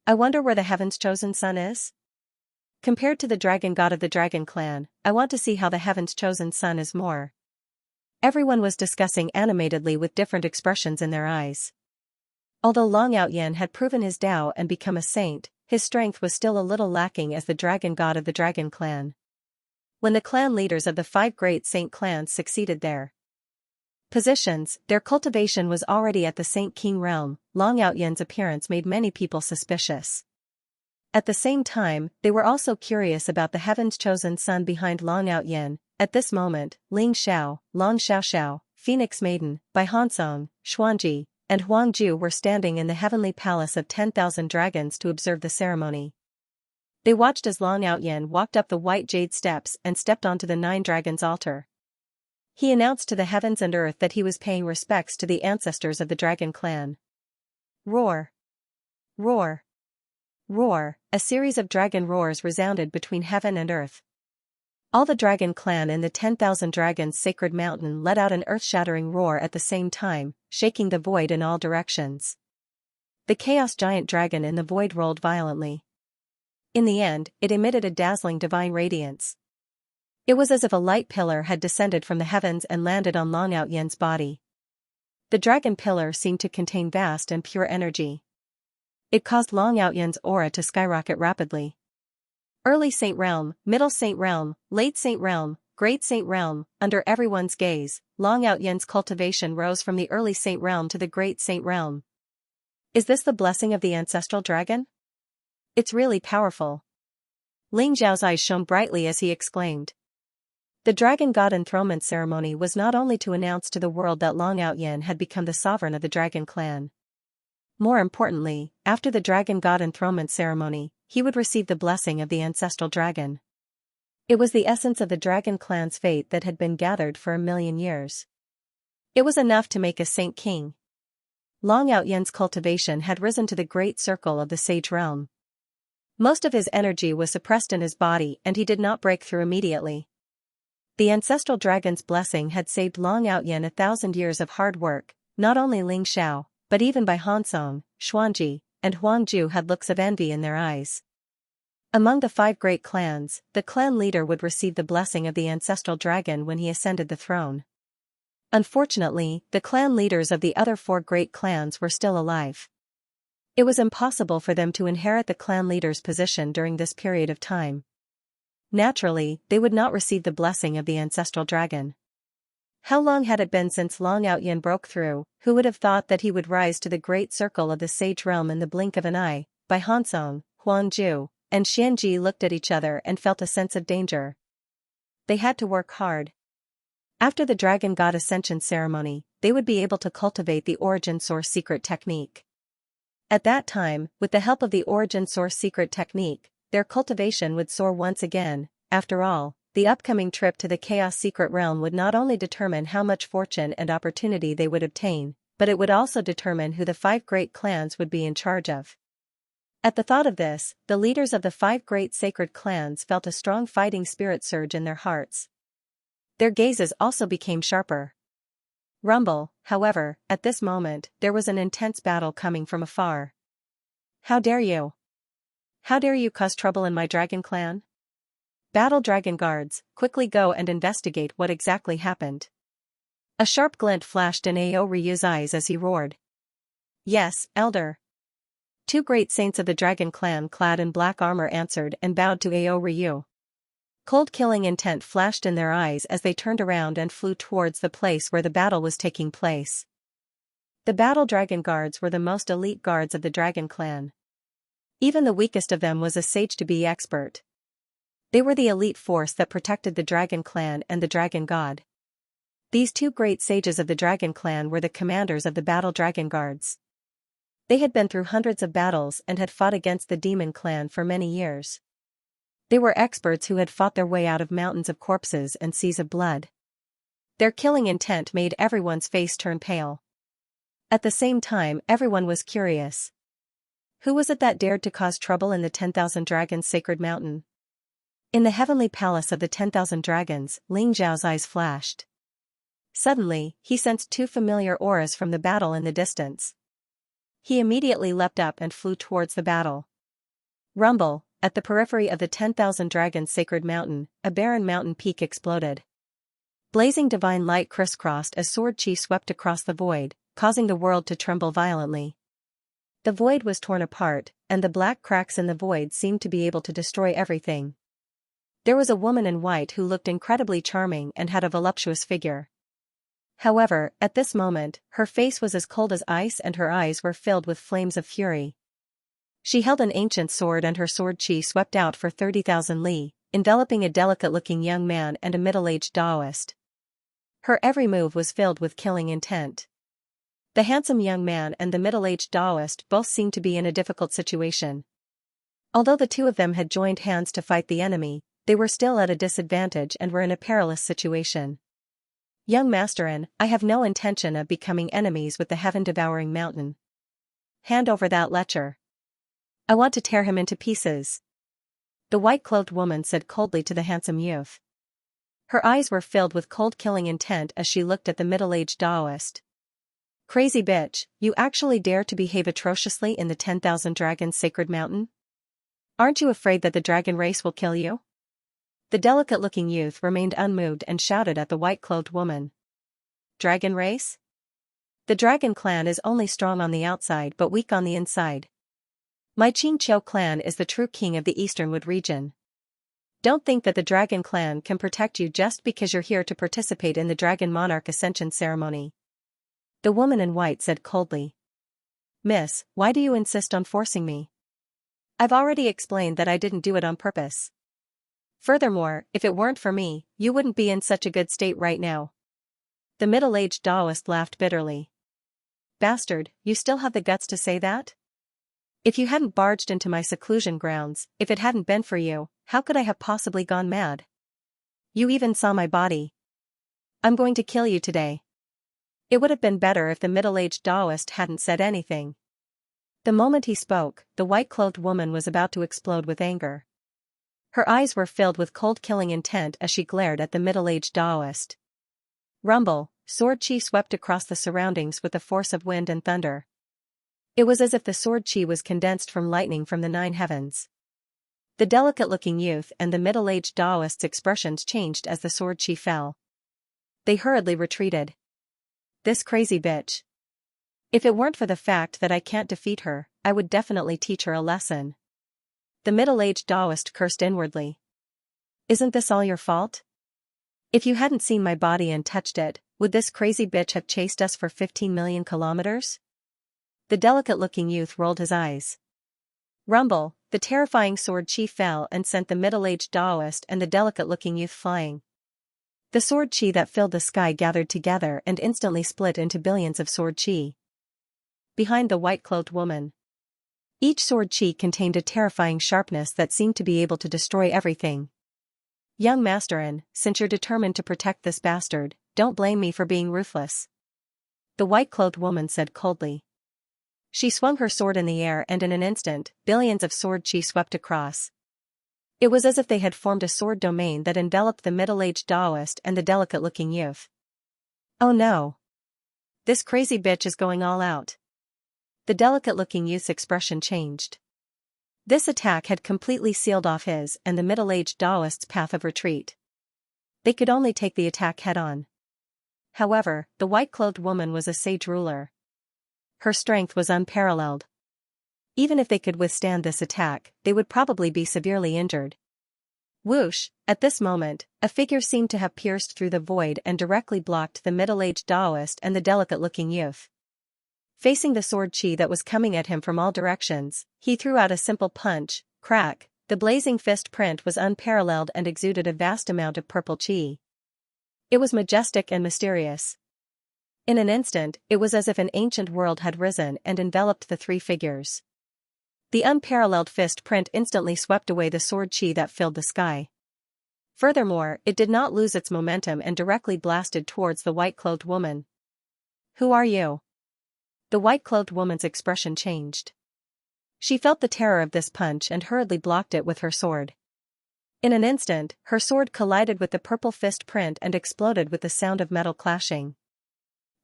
I wonder where the Heaven's Chosen Son is? Compared to the dragon god of the dragon clan, I want to see how the Heaven's Chosen Son is more. Everyone was discussing animatedly with different expressions in their eyes. Although Long Outyin had proven his Tao and become a saint, his strength was still a little lacking as the dragon god of the dragon clan. When the clan leaders of the 5 great saint clans succeeded their positions, their cultivation was already at the Saint King realm. Long Outyin's appearance made many people suspicious. At the same time, they were also curious about the Heaven's Chosen Son behind Long Outyin. At this moment, Ling Xiao, Long Xiaoxiao, Phoenix Maiden, Bai Hansong, Xuanji, and Huang Ju were standing in the heavenly palace of 10,000 dragons to observe the ceremony. They watched as Long Outyin walked up the white jade steps and stepped onto the 9 dragons' altar. He announced to the heavens and earth that he was paying respects to the ancestors of the dragon clan. Roar! Roar! Roar! A series of dragon roars resounded between heaven and earth. All the dragon clan in the 10,000 dragons' sacred mountain let out an earth-shattering roar at the same time, shaking the void in all directions. The chaos giant dragon in the void rolled violently. In the end, it emitted a dazzling divine radiance. It was as if a light pillar had descended from the heavens and landed on Long Outyin's body. The dragon pillar seemed to contain vast and pure energy. It caused Long Outyin's aura to skyrocket rapidly. Early Saint Realm, Middle Saint Realm, Late Saint Realm, Great Saint Realm, under everyone's gaze, Long Outyin's cultivation rose from the early Saint Realm to the Great Saint Realm. Is this the blessing of the ancestral dragon? It's really powerful. Ling Zhao's eyes shone brightly as he exclaimed. The dragon god enthronement ceremony was not only to announce to the world that Long Outyin had become the sovereign of the dragon clan. More importantly, after the dragon god enthronement ceremony, he would receive the blessing of the ancestral dragon. It was the essence of the dragon clan's fate that had been gathered for 1,000,000 years. It was enough to make a saint king. Long Outyen's cultivation had risen to the great circle of the sage realm. Most of his energy was suppressed in his body and he did not break through immediately. The ancestral dragon's blessing had saved Long Outyen 1,000 years of hard work. Not only Ling Xiao, but even Bai Hansong, Xuanji, and Huangju had looks of envy in their eyes. Among the 5 great clans, the clan leader would receive the blessing of the ancestral dragon when he ascended the throne. Unfortunately, the clan leaders of the other 4 great clans were still alive. It was impossible for them to inherit the clan leader's position during this period of time. Naturally, they would not receive the blessing of the ancestral dragon. How long had it been since Long Outyen broke through? Who would have thought that he would rise to the great circle of the sage realm in the blink of an eye? Bai Hansong, Huangju, and Xianxia looked at each other and felt a sense of danger. They had to work hard. After the dragon god ascension ceremony, they would be able to cultivate the origin source secret technique. At that time, with the help of the origin source secret technique, their cultivation would soar once again. After all, the upcoming trip to the chaos secret realm would not only determine how much fortune and opportunity they would obtain, but it would also determine who the 5 great clans would be in charge of. At the thought of this, the leaders of the 5 great sacred clans felt a strong fighting spirit surge in their hearts. Their gazes also became sharper. Rumble, however, at this moment, there was an intense battle coming from afar. How dare you? How dare you cause trouble in my dragon clan? Battle dragon guards, quickly go and investigate what exactly happened. A sharp glint flashed in Ao Ryu's eyes as he roared. Yes, elder. 2 great saints of the dragon clan clad in black armor answered and bowed to Ao Ryu. Cold killing intent flashed in their eyes as they turned around and flew towards the place where the battle was taking place. The battle dragon guards were the most elite guards of the dragon clan. Even the weakest of them was a sage-to-be expert. They were the elite force that protected the dragon clan and the dragon god. These 2 great sages of the dragon clan were the commanders of the battle dragon guards. They had been through hundreds of battles and had fought against the demon clan for many years. They were experts who had fought their way out of mountains of corpses and seas of blood. Their killing intent made everyone's face turn pale. At the same time, everyone was curious. Who was it that dared to cause trouble in the 10,000 Dragons Sacred Mountain? In the heavenly palace of the 10,000 dragons, Ling Zhao's eyes flashed. Suddenly, he sensed 2 familiar auras from the battle in the distance. He immediately leapt up and flew towards the battle. Rumble, at the periphery of the 10,000 Dragons Sacred Mountain, a barren mountain peak exploded. Blazing divine light crisscrossed as sword chi swept across the void, causing the world to tremble violently. The void was torn apart, and the black cracks in the void seemed to be able to destroy everything. There was a woman in white who looked incredibly charming and had a voluptuous figure. However, at this moment, her face was as cold as ice and her eyes were filled with flames of fury. She held an ancient sword and her sword chi swept out for 30,000 li, enveloping a delicate-looking young man and a middle-aged Taoist. Her every move was filled with killing intent. The handsome young man and the middle-aged Taoist both seemed to be in a difficult situation. Although the 2 of them had joined hands to fight the enemy, they were still at a disadvantage and were in a perilous situation. Young Masterin, I have no intention of becoming enemies with the heaven-devouring mountain. Hand over that lecher. I want to tear him into pieces. The white-clothed woman said coldly to the handsome youth. Her eyes were filled with cold killing intent as she looked at the middle-aged Taoist. Crazy bitch, you actually dare to behave atrociously in the 10,000 Dragons Sacred Mountain? Aren't you afraid that the dragon race will kill you? The delicate-looking youth remained unmoved and shouted at the white-clothed woman. Dragon race? The dragon clan is only strong on the outside but weak on the inside. My Qingqiu clan is the true king of the Easternwood region. Don't think that the dragon clan can protect you just because you're here to participate in the dragon monarch ascension ceremony. The woman in white said coldly. Miss, why do you insist on forcing me? I've already explained that I didn't do it on purpose. Furthermore, if it weren't for me, you wouldn't be in such a good state right now. The middle-aged Taoist laughed bitterly. Bastard, you still have the guts to say that? If you hadn't barged into my seclusion grounds, if it hadn't been for you, how could I have possibly gone mad? You even saw my body. I'm going to kill you today. It would have been better if the middle-aged Taoist hadn't said anything. The moment he spoke, the white-clothed woman was about to explode with anger. Her eyes were filled with cold killing intent as she glared at the middle-aged Taoist. Rumble, sword chi swept across the surroundings with the force of wind and thunder. It was as if the sword chi was condensed from lightning from the 9 heavens. The delicate-looking youth and the middle-aged Taoist's expressions changed as the sword chi fell. They hurriedly retreated. This crazy bitch. If it weren't for the fact that I can't defeat her, I would definitely teach her a lesson. The middle-aged Taoist cursed inwardly. Isn't this all your fault? If you hadn't seen my body and touched it, would this crazy bitch have chased us for 15 million kilometers? The delicate-looking youth rolled his eyes. Rumble, the terrifying sword chi fell and sent the middle-aged Taoist and the delicate-looking youth flying. The sword chi that filled the sky gathered together and instantly split into billions of sword chi. Behind the white-cloaked woman. Each sword chi contained a terrifying sharpness that seemed to be able to destroy everything. Young Masterin, since you're determined to protect this bastard, don't blame me for being ruthless. The white-clothed woman said coldly. She swung her sword in the air and in an instant, billions of sword chi swept across. It was as if they had formed a sword domain that enveloped the middle-aged Taoist and the delicate-looking youth. Oh no. This crazy bitch is going all out. The delicate-looking youth's expression changed. This attack had completely sealed off his and the middle-aged Taoist's path of retreat. They could only take the attack head-on. However, the white-clothed woman was a sage ruler. Her strength was unparalleled. Even if they could withstand this attack, they would probably be severely injured. Whoosh, at this moment, a figure seemed to have pierced through the void and directly blocked the middle-aged Taoist and the delicate-looking youth. Facing the sword chi that was coming at him from all directions, he threw out a simple punch. Crack, the blazing fist print was unparalleled and exuded a vast amount of purple chi. It was majestic and mysterious. In an instant, it was as if an ancient world had risen and enveloped the 3 figures. The unparalleled fist print instantly swept away the sword chi that filled the sky. Furthermore, it did not lose its momentum and directly blasted towards the white-clothed woman. Who are you? The white-clothed woman's expression changed. She felt the terror of this punch and hurriedly blocked it with her sword. In an instant, her sword collided with the purple fist print and exploded with the sound of metal clashing.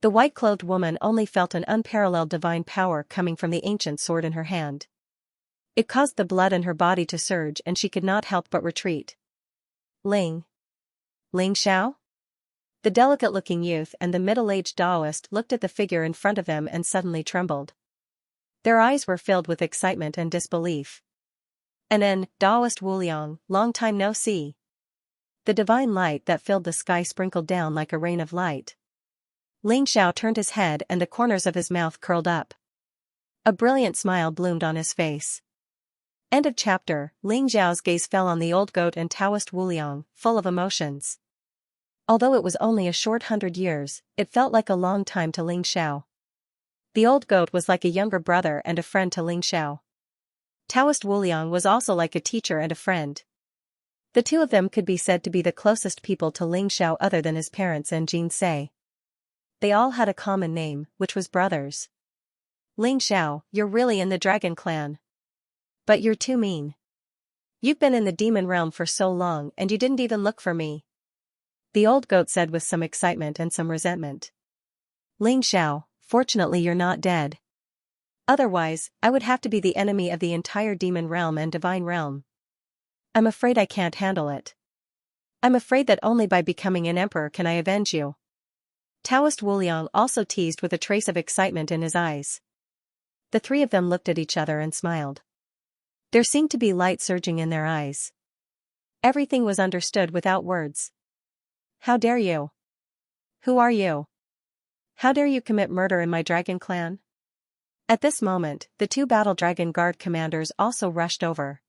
The white-clothed woman only felt an unparalleled divine power coming from the ancient sword in her hand. It caused the blood in her body to surge and she could not help but retreat. Ling Xiao? The delicate-looking youth and the middle-aged Taoist looked at the figure in front of them and suddenly trembled. Their eyes were filled with excitement and disbelief. An Taoist Wuliang, long time no see. The divine light that filled the sky sprinkled down like a rain of light. Ling Xiao turned his head and the corners of his mouth curled up. A brilliant smile bloomed on his face. End of chapter. Ling Xiao's gaze fell on the old goat and Taoist Wuliang, full of emotions. Although it was only a short 100 years, it felt like a long time to Ling Xiao. The old goat was like a younger brother and a friend to Ling Xiao. Taoist Wuliang was also like a teacher and a friend. The two of them could be said to be the closest people to Ling Xiao other than his parents and Jin Se. They all had a common name, which was brothers. Ling Xiao, you're really in the dragon clan. But you're too mean. You've been in the demon realm for so long and you didn't even look for me. The old goat said with some excitement and some resentment. Ling Xiao, fortunately you're not dead. Otherwise, I would have to be the enemy of the entire demon realm and divine realm. I'm afraid I can't handle it. I'm afraid that only by becoming an emperor can I avenge you. Taoist Wuliang also teased with a trace of excitement in his eyes. The 3 of them looked at each other and smiled. There seemed to be light surging in their eyes. Everything was understood without words. How dare you? Who are you? How dare you commit murder in my dragon clan? At this moment, the 2 battle dragon guard commanders also rushed over.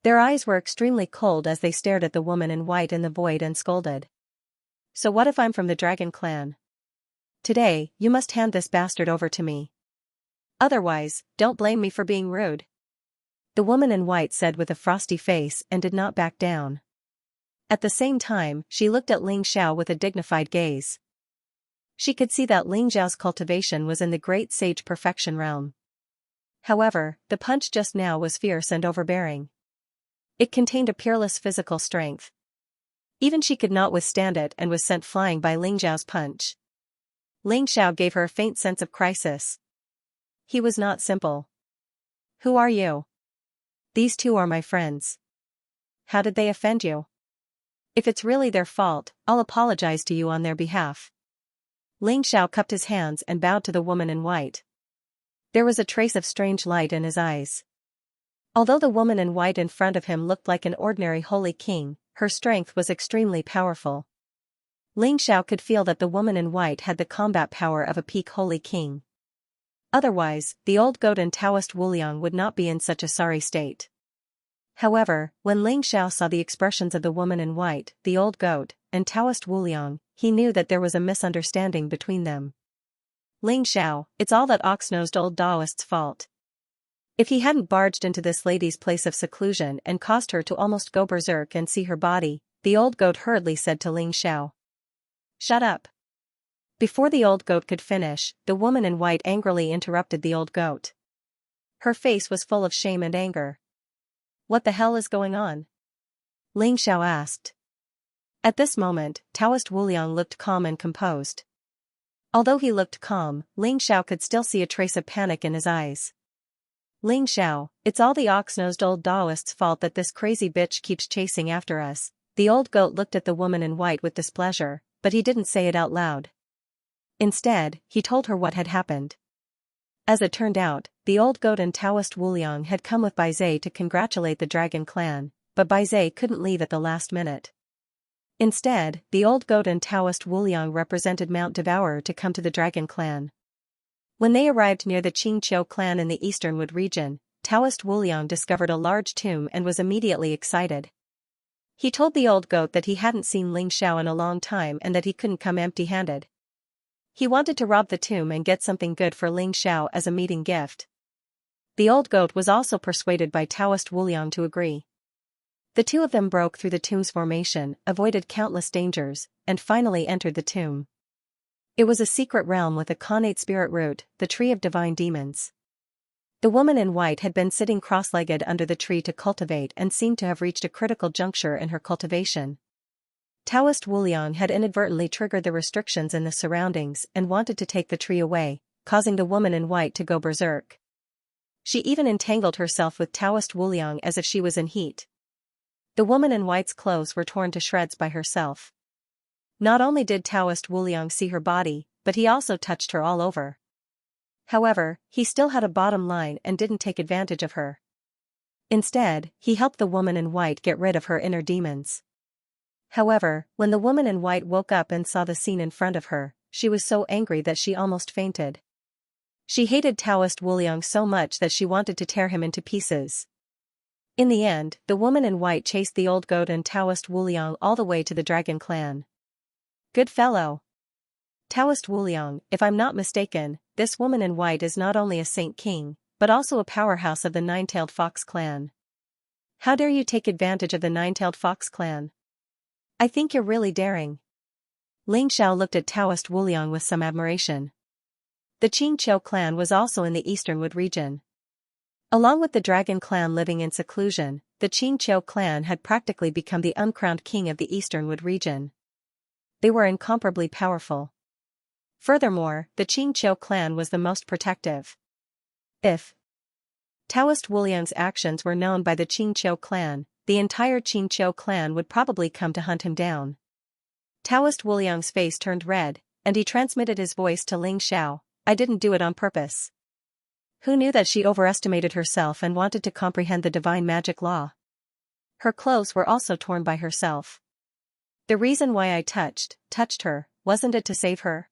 Their eyes were extremely cold as they stared at the woman in white in the void and scolded. So what if I'm from the dragon clan? Today, you must hand this bastard over to me. Otherwise, don't blame me for being rude. The woman in white said with a frosty face and did not back down. At the same time, she looked at Ling Xiao with a dignified gaze. She could see that Ling Xiao's cultivation was in the great sage perfection realm. However, the punch just now was fierce and overbearing. It contained a peerless physical strength. Even she could not withstand it and was sent flying by Ling Xiao's punch. Ling Xiao gave her a faint sense of crisis. He was not simple. Who are you? These two are my friends. How did they offend you? If it's really their fault, I'll apologize to you on their behalf. Ling Xiao cupped his hands and bowed to the woman in white. There was a trace of strange light in his eyes. Although the woman in white in front of him looked like an ordinary holy king, her strength was extremely powerful. Ling Xiao could feel that the woman in white had the combat power of a peak holy king. Otherwise, the old goat and Taoist Wuliang would not be in such a sorry state. However, when Ling Xiao saw the expressions of the woman in white, the old goat, and Taoist Wuliang, he knew that there was a misunderstanding between them. Ling Xiao, it's all that ox-nosed old Taoist's fault. If he hadn't barged into this lady's place of seclusion and caused her to almost go berserk and see her body, the old goat hurriedly said to Ling Xiao. Shut up. Before the old goat could finish, the woman in white angrily interrupted the old goat. Her face was full of shame and anger. What the hell is going on? Ling Xiao asked. At this moment, Taoist Wuliang looked calm and composed. Although he looked calm, Ling Xiao could still see a trace of panic in his eyes. Ling Xiao, it's all the ox-nosed old Taoist's fault that this crazy bitch keeps chasing after us. The old goat looked at the woman in white with displeasure, but he didn't say it out loud. Instead, he told her what had happened. As it turned out, the old goat and Taoist Wuliang had come with Bai Zhe to congratulate the dragon clan, but Bai Zhe couldn't leave at the last minute. Instead, the old goat and Taoist Wuliang represented Mount Devourer to come to the dragon clan. When they arrived near the Qingqiu clan in the Eastern Wood region, Taoist Wuliang discovered a large tomb and was immediately excited. He told the old goat that he hadn't seen Ling Xiao in a long time and that he couldn't come empty-handed. He wanted to rob the tomb and get something good for Ling Xiao as a meeting gift. The old goat was also persuaded by Taoist Wuliang to agree. The two of them broke through the tomb's formation, avoided countless dangers, and finally entered the tomb. It was a secret realm with a connate spirit root, the tree of divine demons. The woman in white had been sitting cross-legged under the tree to cultivate and seemed to have reached a critical juncture in her cultivation. Taoist Wuliang had inadvertently triggered the restrictions in the surroundings and wanted to take the tree away, causing the woman in white to go berserk. She even entangled herself with Taoist Wuliang as if she was in heat. The woman in white's clothes were torn to shreds by herself. Not only did Taoist Wuliang see her body, but he also touched her all over. However, he still had a bottom line and didn't take advantage of her. Instead, he helped the woman in white get rid of her inner demons. However, when the woman in white woke up and saw the scene in front of her, she was so angry that she almost fainted. She hated Taoist Wuliang so much that she wanted to tear him into pieces. In the end, the woman in white chased the old goat and Taoist Wuliang all the way to the dragon clan. Good fellow. Taoist Wuliang, if I'm not mistaken, this woman in white is not only a saint king, but also a powerhouse of the Nine-Tailed Fox clan. How dare you take advantage of the Nine-Tailed Fox clan? I think you're really daring. Ling Xiao looked at Taoist Wuliang with some admiration. The Qingqiu clan was also in the Eastern Wood region. Along with the dragon clan living in seclusion, the Qingqiu clan had practically become the uncrowned king of the Eastern Wood region. They were incomparably powerful. Furthermore, the Qingqiu clan was the most protective. If Taoist Wuliang's actions were known by the Qingqiu clan, the entire Qingqiu clan would probably come to hunt him down. Taoist Wuliang's face turned red, and he transmitted his voice to Ling Xiao. I didn't do it on purpose. Who knew that she overestimated herself and wanted to comprehend the divine magic law? Her clothes were also torn by herself. The reason why I touched her, wasn't it to save her?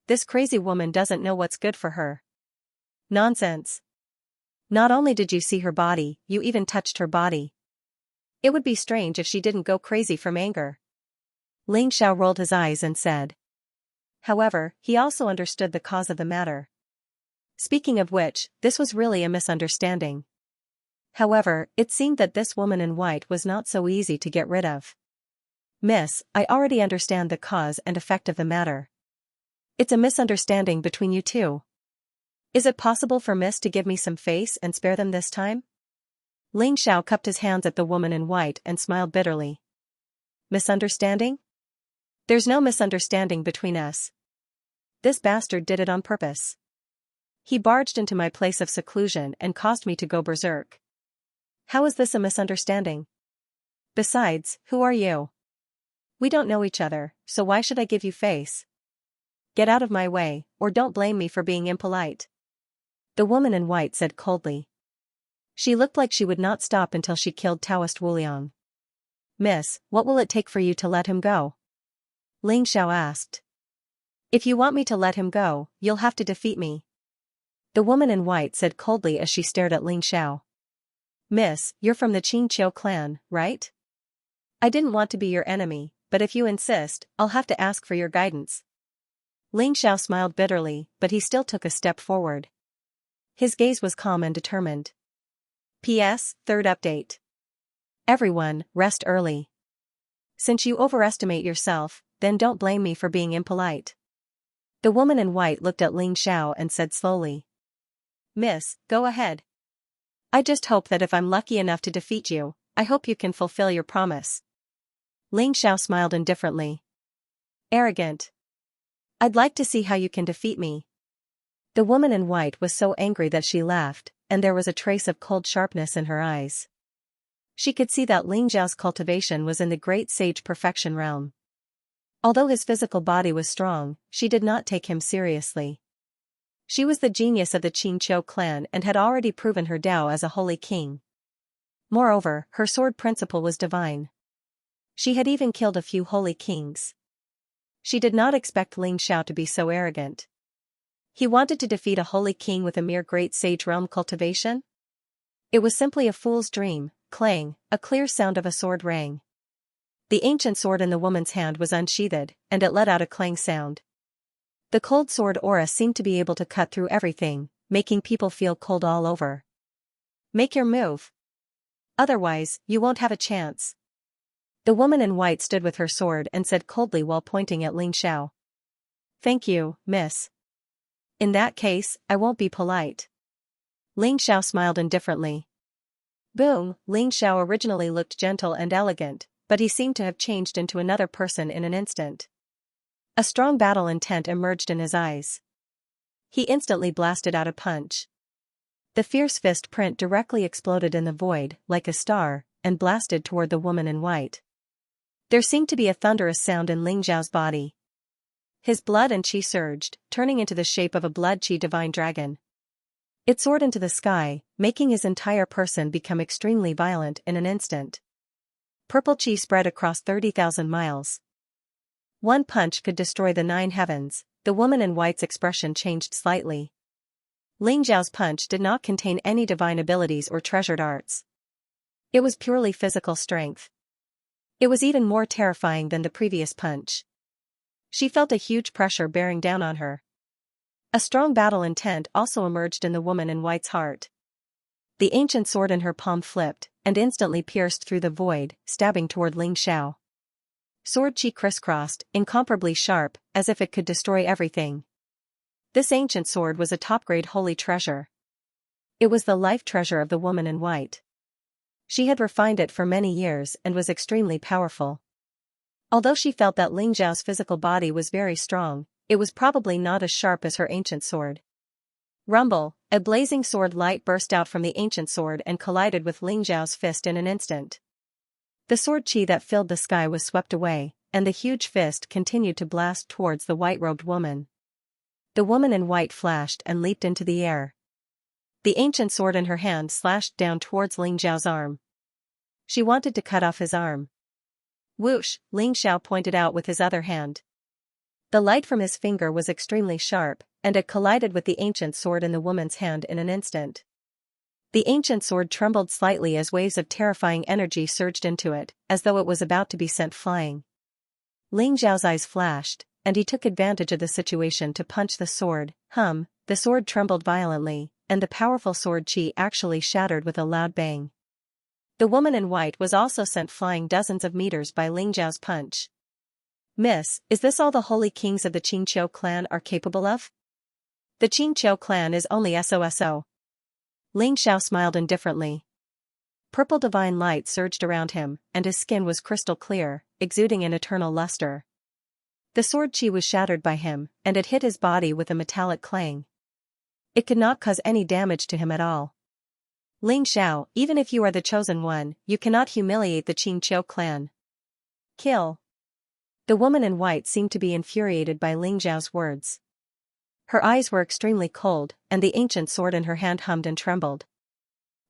This crazy woman doesn't know what's good for her. Nonsense. Not only did you see her body, you even touched her body. It would be strange if she didn't go crazy from anger. Ling Xiao rolled his eyes and said. However, he also understood the cause of the matter. Speaking of which, this was really a misunderstanding. However, it seemed that this woman in white was not so easy to get rid of. Miss, I already understand the cause and effect of the matter. It's a misunderstanding between you two. Is it possible for Miss to give me some face and spare them this time? Ling Xiao cupped his hands at the woman in white and smiled bitterly. Misunderstanding? There's no misunderstanding between us. This bastard did it on purpose. He barged into my place of seclusion and caused me to go berserk. How is this a misunderstanding? Besides, who are you? We don't know each other, so why should I give you face? Get out of my way, or don't blame me for being impolite. The woman in white said coldly. She looked like she would not stop until she killed Taoist Wuliang. Miss, what will it take for you to let him go? Ling Xiao asked. If you want me to let him go, you'll have to defeat me. The woman in white said coldly as she stared at Ling Xiao. Miss, you're from the Xianxia clan, right? I didn't want to be your enemy, but if you insist, I'll have to ask for your guidance. Ling Xiao smiled bitterly, but he still took a step forward. His gaze was calm and determined. P.S. Third update. Everyone, rest early. Since you overestimate yourself, then don't blame me for being impolite. The woman in white looked at Ling Xiao and said slowly. Miss, go ahead. I just hope that if I'm lucky enough to defeat you, I hope you can fulfill your promise. Ling Xiao smiled indifferently. Arrogant. I'd like to see how you can defeat me. The woman in white was so angry that she laughed, and there was a trace of cold sharpness in her eyes. She could see that Ling Xiao's cultivation was in the great sage perfection realm. Although his physical body was strong, she did not take him seriously. She was the genius of the Xianxia clan and had already proven her Tao as a holy king. Moreover, her sword principle was divine. She had even killed a few holy kings. She did not expect Ling Xiao to be so arrogant. He wanted to defeat a holy king with a mere great sage realm cultivation? It was simply a fool's dream. Clang, a clear sound of a sword rang. The ancient sword in the woman's hand was unsheathed, and it let out a clang sound. The cold sword aura seemed to be able to cut through everything, making people feel cold all over. Make your move. Otherwise, you won't have a chance. The woman in white stood with her sword and said coldly while pointing at Ling Xiao. Thank you, miss. In that case, I won't be polite. Ling Xiao smiled indifferently. Boom, Ling Xiao originally looked gentle and elegant, but he seemed to have changed into another person in an instant. A strong battle intent emerged in his eyes. He instantly blasted out a punch. The fierce fist print directly exploded in the void, like a star, and blasted toward the woman in white. There seemed to be a thunderous sound in Ling Xiao's body. His blood and qi surged, turning into the shape of a blood qi divine dragon. It soared into the sky, making his entire person become extremely violent in an instant. Purple qi spread across 30,000 miles. One punch could destroy the 9 heavens. The woman in white's expression changed slightly. Ling Xiao's punch did not contain any divine abilities or treasured arts. It was purely physical strength. It was even more terrifying than the previous punch. She felt a huge pressure bearing down on her. A strong battle intent also emerged in the woman in white's heart. The ancient sword in her palm flipped, and instantly pierced through the void, stabbing toward Ling Xiao. Sword qi crisscrossed, incomparably sharp, as if it could destroy everything. This ancient sword was a top-grade holy treasure. It was the life treasure of the woman in white. She had refined it for many years and was extremely powerful. Although she felt that Ling Xiao's physical body was very strong, it was probably not as sharp as her ancient sword. Rumble, a blazing sword light burst out from the ancient sword and collided with Ling Xiao's fist in an instant. The sword qi that filled the sky was swept away, and the huge fist continued to blast towards the white-robed woman. The woman in white flashed and leaped into the air. The ancient sword in her hand slashed down towards Ling Xiao's arm. She wanted to cut off his arm. Whoosh, Ling Xiao pointed out with his other hand. The light from his finger was extremely sharp, and it collided with the ancient sword in the woman's hand in an instant. The ancient sword trembled slightly as waves of terrifying energy surged into it, as though it was about to be sent flying. Ling Xiao's eyes flashed, and he took advantage of the situation to punch the sword. the sword trembled violently, and the powerful sword chi actually shattered with a loud bang. The woman in white was also sent flying dozens of meters by Ling Zhao's punch. "Miss, is this all the holy kings of the Qingqiu clan are capable of?" "The Qingqiu clan is only SOSO. Ling Xiao smiled indifferently. Purple divine light surged around him, and his skin was crystal clear, exuding an eternal luster. The sword chi was shattered by him, and it hit his body with a metallic clang. It could not cause any damage to him at all. "Ling Xiao, even if you are the chosen one, you cannot humiliate the Qingqiu clan. Kill." The woman in white seemed to be infuriated by Ling Zhao's words. Her eyes were extremely cold, and the ancient sword in her hand hummed and trembled.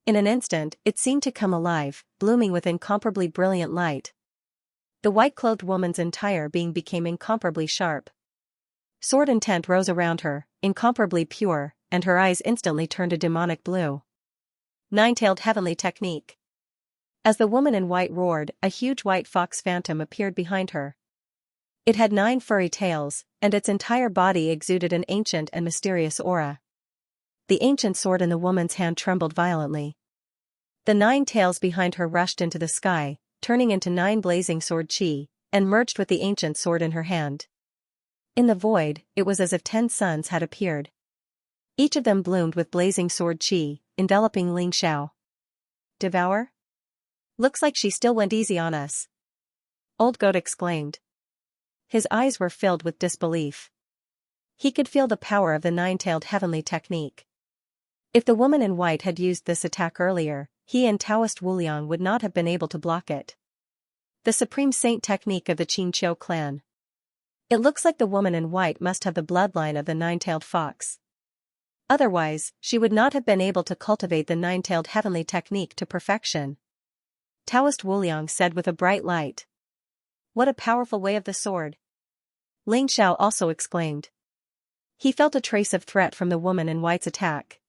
In an instant, it seemed to come alive, blooming with incomparably brilliant light. The white-clothed woman's entire being became incomparably sharp. Sword intent rose around her, incomparably pure, and her eyes instantly turned a demonic blue. Nine-tailed heavenly technique. As the woman in white roared, a huge white fox phantom appeared behind her. It had 9 furry tails, and its entire body exuded an ancient and mysterious aura. The ancient sword in the woman's hand trembled violently. The 9 tails behind her rushed into the sky, turning into 9 blazing sword chi, and merged with the ancient sword in her hand. In the void, it was as if 10 suns had appeared. Each of them bloomed with blazing sword chi, enveloping Ling Xiao. "Devour? Looks like she still went easy on us," Old Goat exclaimed. His eyes were filled with disbelief. He could feel the power of the 9-tailed heavenly technique. If the woman in white had used this attack earlier, he and Taoist Wuliang would not have been able to block it. The supreme saint technique of the Qingqiu clan. It looks like the woman in white must have the bloodline of the 9-tailed fox. Otherwise, she would not have been able to cultivate the 9-tailed heavenly technique to perfection. Taoist Wuliang said with a bright light. "What a powerful way of the sword!" Ling Xiao also exclaimed. He felt a trace of threat from the woman in white's attack.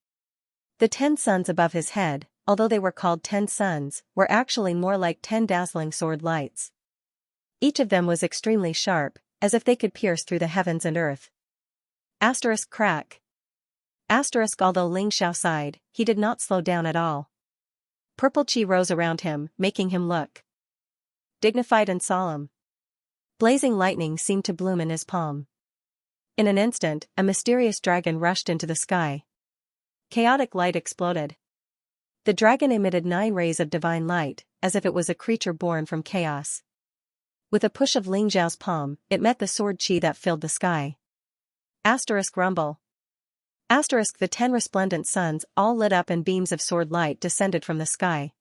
The 10 suns above his head, although they were called 10 suns, were actually more like 10 dazzling sword lights. Each of them was extremely sharp, as if they could pierce through the heavens and earth. Asterisk crack. Asterisk although Ling Xiao sighed, he did not slow down at all. Purple chi rose around him, making him look dignified and solemn. Blazing lightning seemed to bloom in his palm. In an instant, a mysterious dragon rushed into the sky. Chaotic light exploded. The dragon emitted 9 rays of divine light, as if it was a creature born from chaos. With a push of Ling Zhao's palm, it met the sword chi that filled the sky. Asterisk rumble. Asterisk the 10 resplendent suns all lit up and beams of sword light descended from the sky.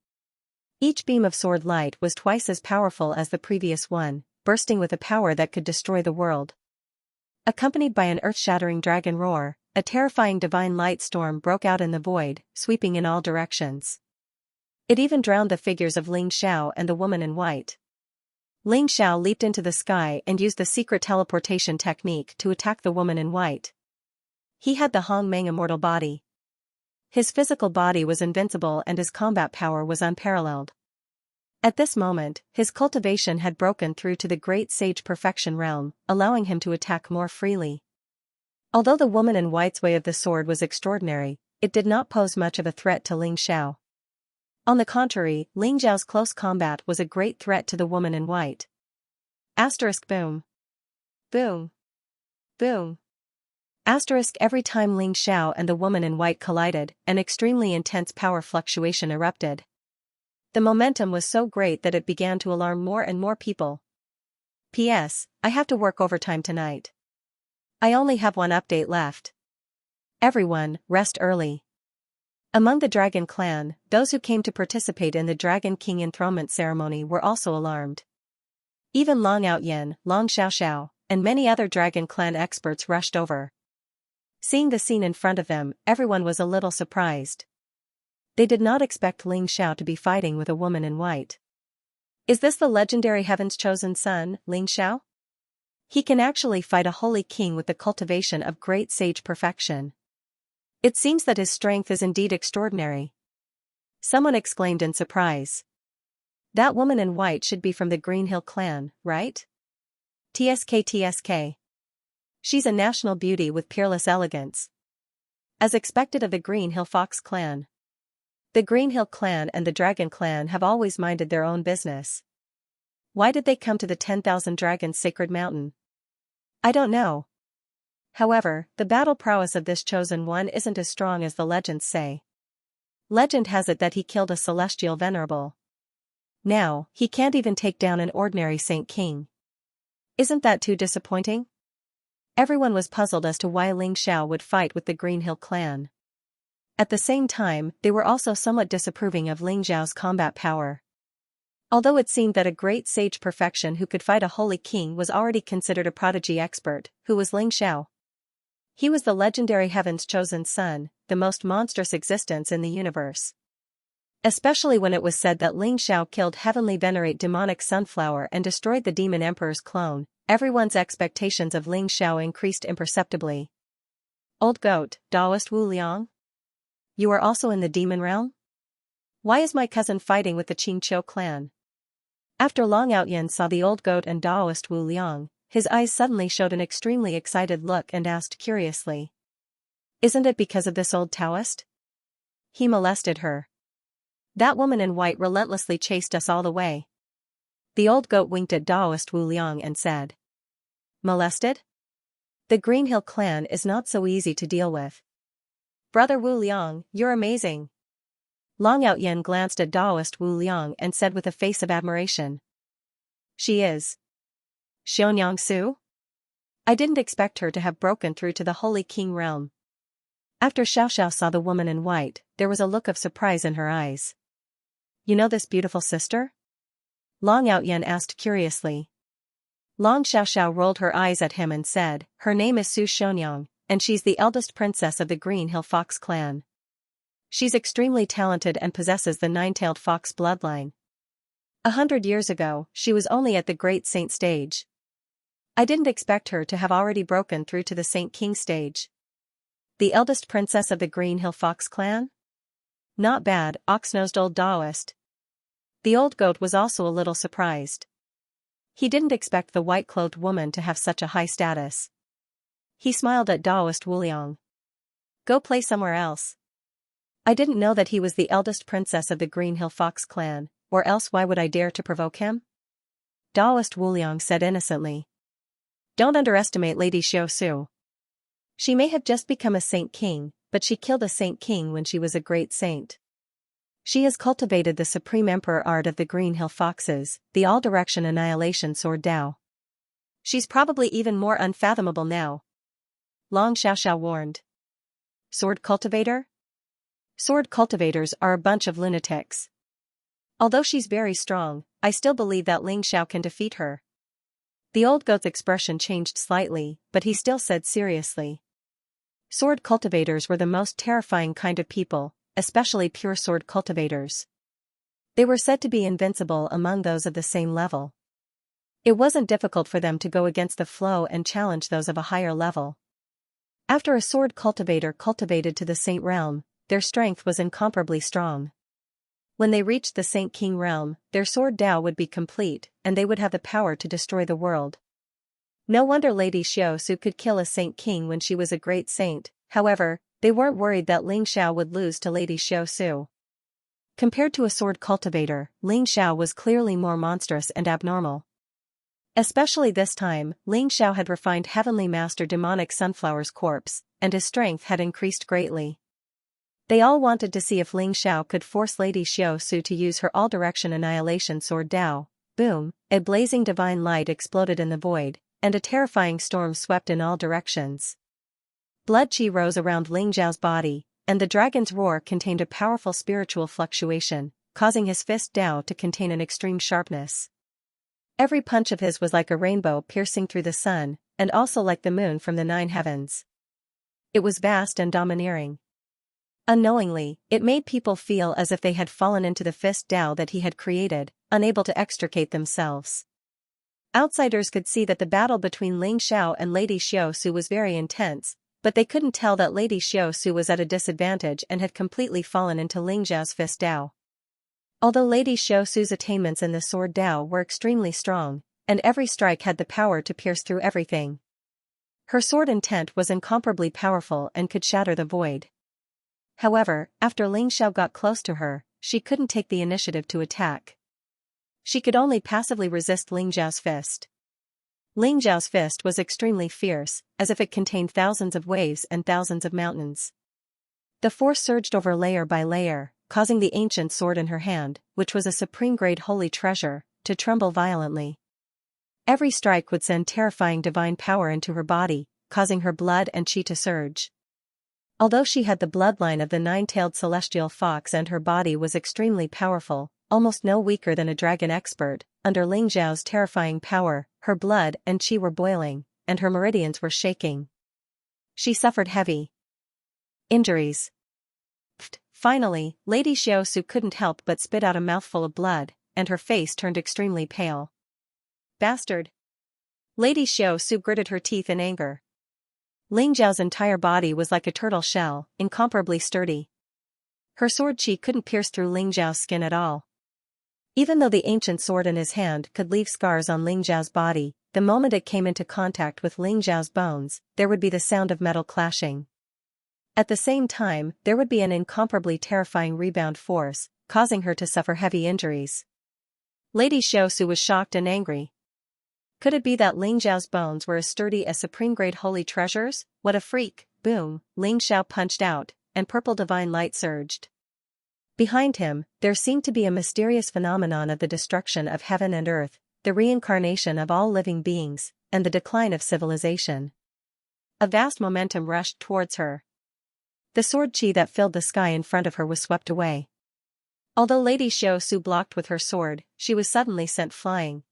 Each beam of sword light was twice as powerful as the previous one, bursting with a power that could destroy the world. Accompanied by an earth-shattering dragon roar, a terrifying divine light storm broke out in the void, sweeping in all directions. It even drowned the figures of Ling Xiao and the woman in white. Ling Xiao leaped into the sky and used the secret teleportation technique to attack the woman in white. He had the Hong Meng immortal body. His physical body was invincible and his combat power was unparalleled. At this moment, his cultivation had broken through to the great sage perfection realm, allowing him to attack more freely. Although the woman in white's way of the sword was extraordinary, it did not pose much of a threat to Ling Xiao. On the contrary, Ling Zhao's close combat was a great threat to the woman in white. Asterisk boom. Boom. Boom. Asterisk every time Ling Xiao and the woman in white collided, an extremely intense power fluctuation erupted. The momentum was so great that it began to alarm more and more people. P.S. I have to work overtime tonight. I only have one update left. Everyone, rest early. Among the Dragon Clan, those who came to participate in the Dragon King enthronement ceremony were also alarmed. Even Long Outyen, Long Xiaoxiao, and many other Dragon Clan experts rushed over. Seeing the scene in front of them, everyone was a little surprised. They did not expect Ling Xiao to be fighting with a woman in white. Is this the legendary Heaven's chosen son, Ling Xiao? He can actually fight a holy king with the cultivation of great sage perfection. It seems that his strength is indeed extraordinary. Someone exclaimed in surprise. That woman in white should be from the Green Hill clan, right? TSK. She's a national beauty with peerless elegance. As expected of the Green Hill Fox clan. The Green Hill clan and the Dragon clan have always minded their own business. Why did they come to the 10,000 Dragons Sacred Mountain? I don't know. However, the battle prowess of this chosen one isn't as strong as the legends say. Legend has it that he killed a celestial venerable. Now, he can't even take down an ordinary Saint King. Isn't that too disappointing? Everyone was puzzled as to why Ling Xiao would fight with the Green Hill clan. At the same time, they were also somewhat disapproving of Ling Xiao's combat power. Although it seemed that a great sage perfection who could fight a holy king was already considered a prodigy expert, who was Ling Xiao? He was the legendary Heaven's chosen son, the most monstrous existence in the universe. Especially when it was said that Ling Xiao killed heavenly venerate demonic sunflower and destroyed the demon emperor's clone, everyone's expectations of Ling Xiao increased imperceptibly. Old goat, Taoist Wu Liang? You are also in the demon realm? Why is my cousin fighting with the Qingqiu clan? After Long Outyen saw the old goat and Taoist Wu Liang, his eyes suddenly showed an extremely excited look and asked curiously. Isn't it because of this old Taoist? He molested her. That woman in white relentlessly chased us all the way. The old goat winked at Taoist Wu Liang and said. Molested? The Green Hill clan is not so easy to deal with. Brother Wu Liang, you're amazing. Long Outyen glanced at Taoist Wu Liang and said with a face of admiration. She is. Xianxia? I didn't expect her to have broken through to the Holy King realm. After Xiaoxiao saw the woman in white, there was a look of surprise in her eyes. You know this beautiful sister? Long Outyen asked curiously. Long Xiaoxiao rolled her eyes at him and said, her name is Su Xianyang, and she's the eldest princess of the Green Hill Fox clan. She's extremely talented and possesses the nine-tailed fox bloodline. 100 years ago, she was only at the Great Saint stage. I didn't expect her to have already broken through to the Saint King stage. The eldest princess of the Green Hill Fox clan? Not bad, ox-nosed old Taoist. The old goat was also a little surprised. He didn't expect the white-clothed woman to have such a high status. He smiled at Taoist Wu Liang. Go play somewhere else. I didn't know that he was the eldest princess of the Green Hill Fox clan, or else why would I dare to provoke him? Taoist Wu Liang said innocently. Don't underestimate Lady Xiao Su. She may have just become a Saint King, but she killed a Saint King when she was a great saint. She has cultivated the supreme emperor art of the Green Hill Foxes, the all-direction annihilation sword Dao. She's probably even more unfathomable now. Long Xiaoxiao warned. Sword cultivator? Sword cultivators are a bunch of lunatics. Although she's very strong, I still believe that Ling Xiao can defeat her. The old goat's expression changed slightly, but he still said seriously. Sword cultivators were the most terrifying kind of people, especially pure sword cultivators. They were said to be invincible among those of the same level. It wasn't difficult for them to go against the flow and challenge those of a higher level. After a sword cultivator cultivated to the Saint realm, their strength was incomparably strong. When they reached the Saint King realm, their sword Dao would be complete, and they would have the power to destroy the world. No wonder Lady Xiao Su could kill a Saint King when she was a great saint. However, they weren't worried that Ling Xiao would lose to Lady Xiao Su. Compared to a sword cultivator, Ling Xiao was clearly more monstrous and abnormal. Especially this time, Ling Xiao had refined Heavenly Master Demonic Sunflower's corpse, and his strength had increased greatly. They all wanted to see if Ling Xiao could force Lady Xiao Su to use her all-direction annihilation sword Dao. Boom, a blazing divine light exploded in the void, and a terrifying storm swept in all directions. Blood chi rose around Ling Xiao's body, and the dragon's roar contained a powerful spiritual fluctuation, causing his fist Dao to contain an extreme sharpness. Every punch of his was like a rainbow piercing through the sun, and also like the moon from the 9 heavens. It was vast and domineering. Unknowingly, it made people feel as if they had fallen into the fist Dao that he had created, unable to extricate themselves. Outsiders could see that the battle between Ling Xiao and Lady Xiao Su was very intense, but they couldn't tell that Lady Xiao Su was at a disadvantage and had completely fallen into Ling Xiao's fist Dao. Although Lady Xiao Su's attainments in the sword Dao were extremely strong, and every strike had the power to pierce through everything. Her sword intent was incomparably powerful and could shatter the void. However, after Ling Xiao got close to her, she couldn't take the initiative to attack. She could only passively resist Ling Xiao's fist. Ling Xiao's fist was extremely fierce, as if it contained thousands of waves and thousands of mountains. The force surged over layer by layer, causing the ancient sword in her hand, which was a supreme-grade holy treasure, to tremble violently. Every strike would send terrifying divine power into her body, causing her blood and qi to surge. Although she had the bloodline of the nine-tailed celestial fox and her body was extremely powerful, almost no weaker than a dragon expert, under Ling Xiao's terrifying power, her blood and qi were boiling, and her meridians were shaking. She suffered heavy injuries. Finally, Lady Xiaosu couldn't help but spit out a mouthful of blood, and her face turned extremely pale. Bastard! Lady Xiaosu gritted her teeth in anger. Ling Xiao's entire body was like a turtle shell, incomparably sturdy. Her sword qi couldn't pierce through Ling Xiao's skin at all. Even though the ancient sword in his hand could leave scars on Ling Xiao's body, the moment it came into contact with Ling Xiao's bones, there would be the sound of metal clashing. At the same time, there would be an incomparably terrifying rebound force, causing her to suffer heavy injuries. Lady Xiaosu was shocked and angry. Could it be that Ling Xiao's bones were as sturdy as supreme-grade holy treasures? What a freak! Boom! Ling Xiao punched out, and purple divine light surged. Behind him, there seemed to be a mysterious phenomenon of the destruction of heaven and earth, the reincarnation of all living beings, and the decline of civilization. A vast momentum rushed towards her. The sword qi that filled the sky in front of her was swept away. Although Lady Xiaosu blocked with her sword, she was suddenly sent flying.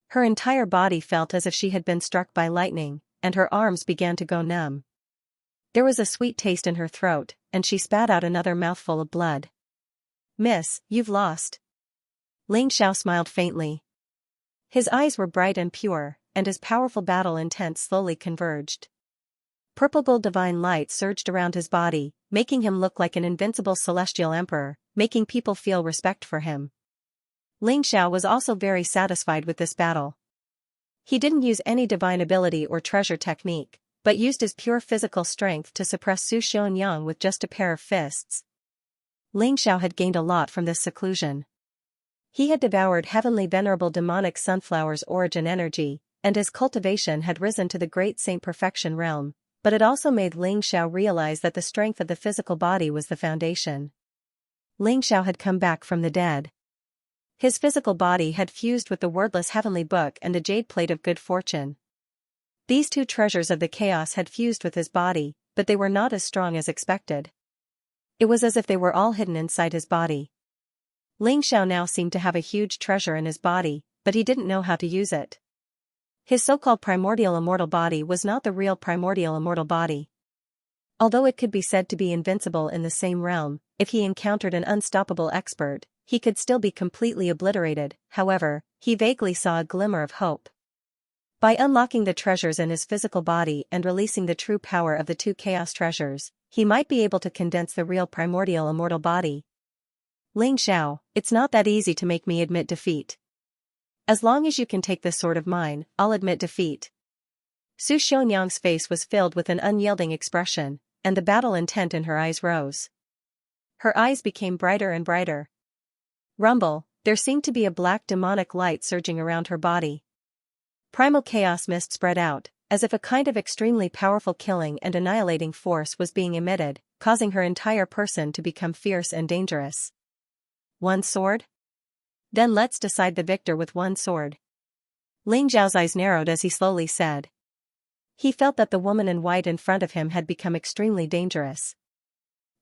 Her entire body felt as if she had been struck by lightning, and her arms began to go numb. There was a sweet taste in her throat, and she spat out another mouthful of blood. "Miss, you've lost." Ling Xiao smiled faintly. His eyes were bright and pure, and his powerful battle intent slowly converged. Purple gold divine light surged around his body, making him look like an invincible celestial emperor, making people feel respect for him. Ling Xiao was also very satisfied with this battle. He didn't use any divine ability or treasure technique, but used his pure physical strength to suppress Su Xianyang with just a pair of fists. Ling Xiao had gained a lot from this seclusion. He had devoured heavenly venerable demonic sunflower's origin energy, and his cultivation had risen to the great saint perfection realm, but it also made Ling Xiao realize that the strength of the physical body was the foundation. Ling Xiao had come back from the dead. His physical body had fused with the wordless heavenly book and the jade plate of good fortune. These two treasures of the chaos had fused with his body, but they were not as strong as expected. It was as if they were all hidden inside his body. Ling Xiao now seemed to have a huge treasure in his body, but he didn't know how to use it. His so-called primordial immortal body was not the real primordial immortal body. Although it could be said to be invincible in the same realm, if he encountered an unstoppable expert, he could still be completely obliterated. However, he vaguely saw a glimmer of hope. By unlocking the treasures in his physical body and releasing the true power of the two chaos treasures, he might be able to condense the real primordial immortal body. Ling Xiao, it's not that easy to make me admit defeat. As long as you can take this sword of mine, I'll admit defeat. Su Xianyang's face was filled with an unyielding expression, and the battle intent in her eyes rose. Her eyes became brighter and brighter. Rumble, there seemed to be a black demonic light surging around her body. Primal chaos mist spread out, as if a kind of extremely powerful killing and annihilating force was being emitted, causing her entire person to become fierce and dangerous. One sword? Then let's decide the victor with one sword. Ling Xiao's eyes narrowed as he slowly said. He felt that the woman in white in front of him had become extremely dangerous.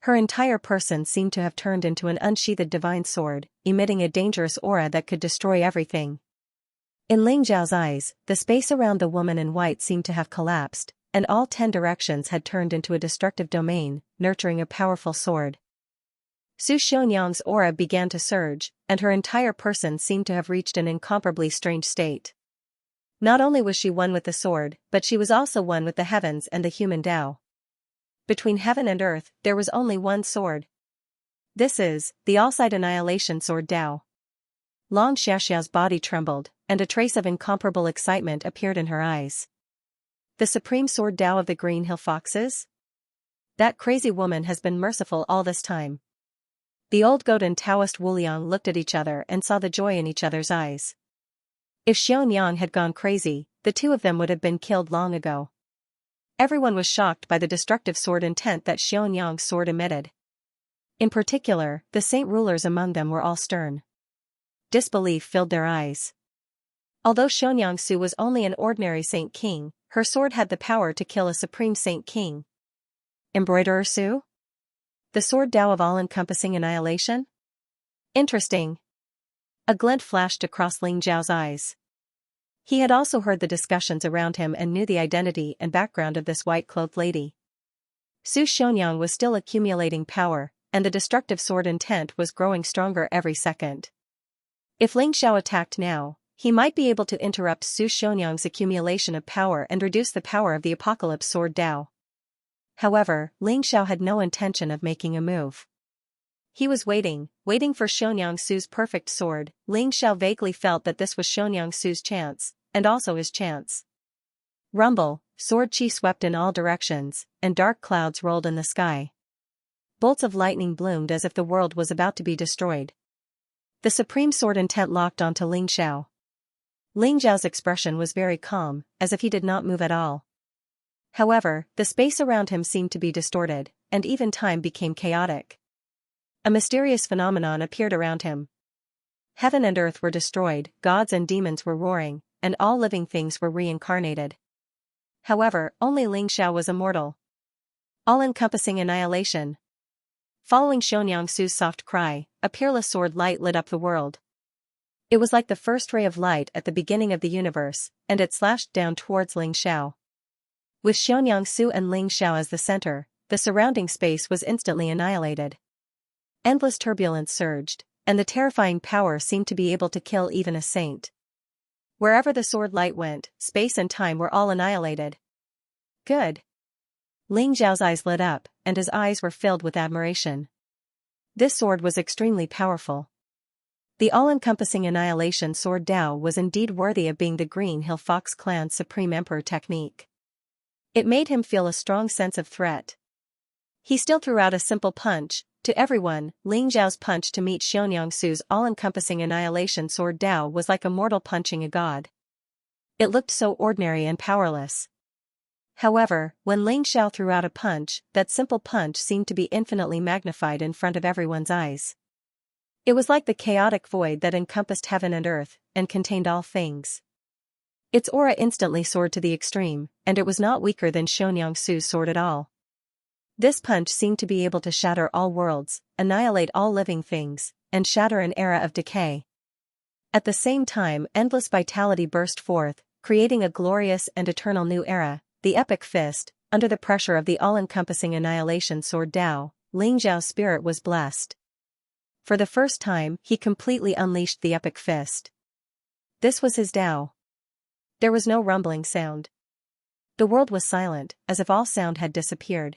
Her entire person seemed to have turned into an unsheathed divine sword, emitting a dangerous aura that could destroy everything. In Ling Xiao's eyes, the space around the woman in white seemed to have collapsed, and all 10 directions had turned into a destructive domain, nurturing a powerful sword. Su Xianyang's aura began to surge, and her entire person seemed to have reached an incomparably strange state. Not only was she one with the sword, but she was also one with the heavens and the human Tao. Between heaven and earth, there was only one sword. This is the all-side annihilation sword Tao. Long Xiaxia's body trembled, and a trace of incomparable excitement appeared in her eyes. The supreme sword Tao of the Green Hill Foxes? That crazy woman has been merciful all this time. The old goat and Taoist Wuliang looked at each other and saw the joy in each other's eyes. If Xianxia had gone crazy, the two of them would have been killed long ago. Everyone was shocked by the destructive sword intent that Xianxia's sword emitted. In particular, the saint rulers among them were all stern. Disbelief filled their eyes. Although Xianxia was only an ordinary saint king, her sword had the power to kill a supreme saint king. Embroiderer Su? The sword Tao of all-encompassing annihilation? Interesting. A glint flashed across Ling Zhao's eyes. He had also heard the discussions around him and knew the identity and background of this white-clothed lady. Su Xianxiang was still accumulating power, and the destructive sword intent was growing stronger every second. If Ling Xiao attacked now, he might be able to interrupt Su Xianxiang's accumulation of power and reduce the power of the apocalypse sword Tao. However, Ling Xiao had no intention of making a move. He was waiting for Xianxiang Su's perfect sword. Ling Xiao vaguely felt that this was Xianxiang Su's chance, and also his chance. Rumble, sword chi swept in all directions, and dark clouds rolled in the sky. Bolts of lightning bloomed as if the world was about to be destroyed. The supreme sword intent locked onto Ling Xiao. Ling Xiao's expression was very calm, as if he did not move at all. However, the space around him seemed to be distorted, and even time became chaotic. A mysterious phenomenon appeared around him. Heaven and earth were destroyed, gods and demons were roaring, and all living things were reincarnated. However, only Ling Xiao was immortal. All-encompassing annihilation. Following Xianxiang Su's soft cry, a peerless sword light lit up the world. It was like the first ray of light at the beginning of the universe, and it slashed down towards Ling Xiao. With Xianxiang Su and Ling Xiao as the center, the surrounding space was instantly annihilated. Endless turbulence surged, and the terrifying power seemed to be able to kill even a saint. Wherever the sword light went, space and time were all annihilated. Good. Ling Xiao's eyes lit up, and his eyes were filled with admiration. This sword was extremely powerful. The all-encompassing annihilation sword Tao was indeed worthy of being the Green Hill Fox clan's supreme emperor technique. It made him feel a strong sense of threat. He still threw out a simple punch. To everyone, Ling Zhao's punch to meet Xianxiang Su's all-encompassing annihilation sword Tao was like a mortal punching a god. It looked so ordinary and powerless. However, when Ling Xiao threw out a punch, that simple punch seemed to be infinitely magnified in front of everyone's eyes. It was like the chaotic void that encompassed heaven and earth, and contained all things. Its aura instantly soared to the extreme, and it was not weaker than Xianxiang Su's sword at all. This punch seemed to be able to shatter all worlds, annihilate all living things, and shatter an era of decay. At the same time, endless vitality burst forth, creating a glorious and eternal new era, the epic fist. Under the pressure of the all-encompassing annihilation sword Tao, Ling Zhao's spirit was blessed. For the first time, he completely unleashed the epic fist. This was his Tao. There was no rumbling sound. The world was silent, as if all sound had disappeared.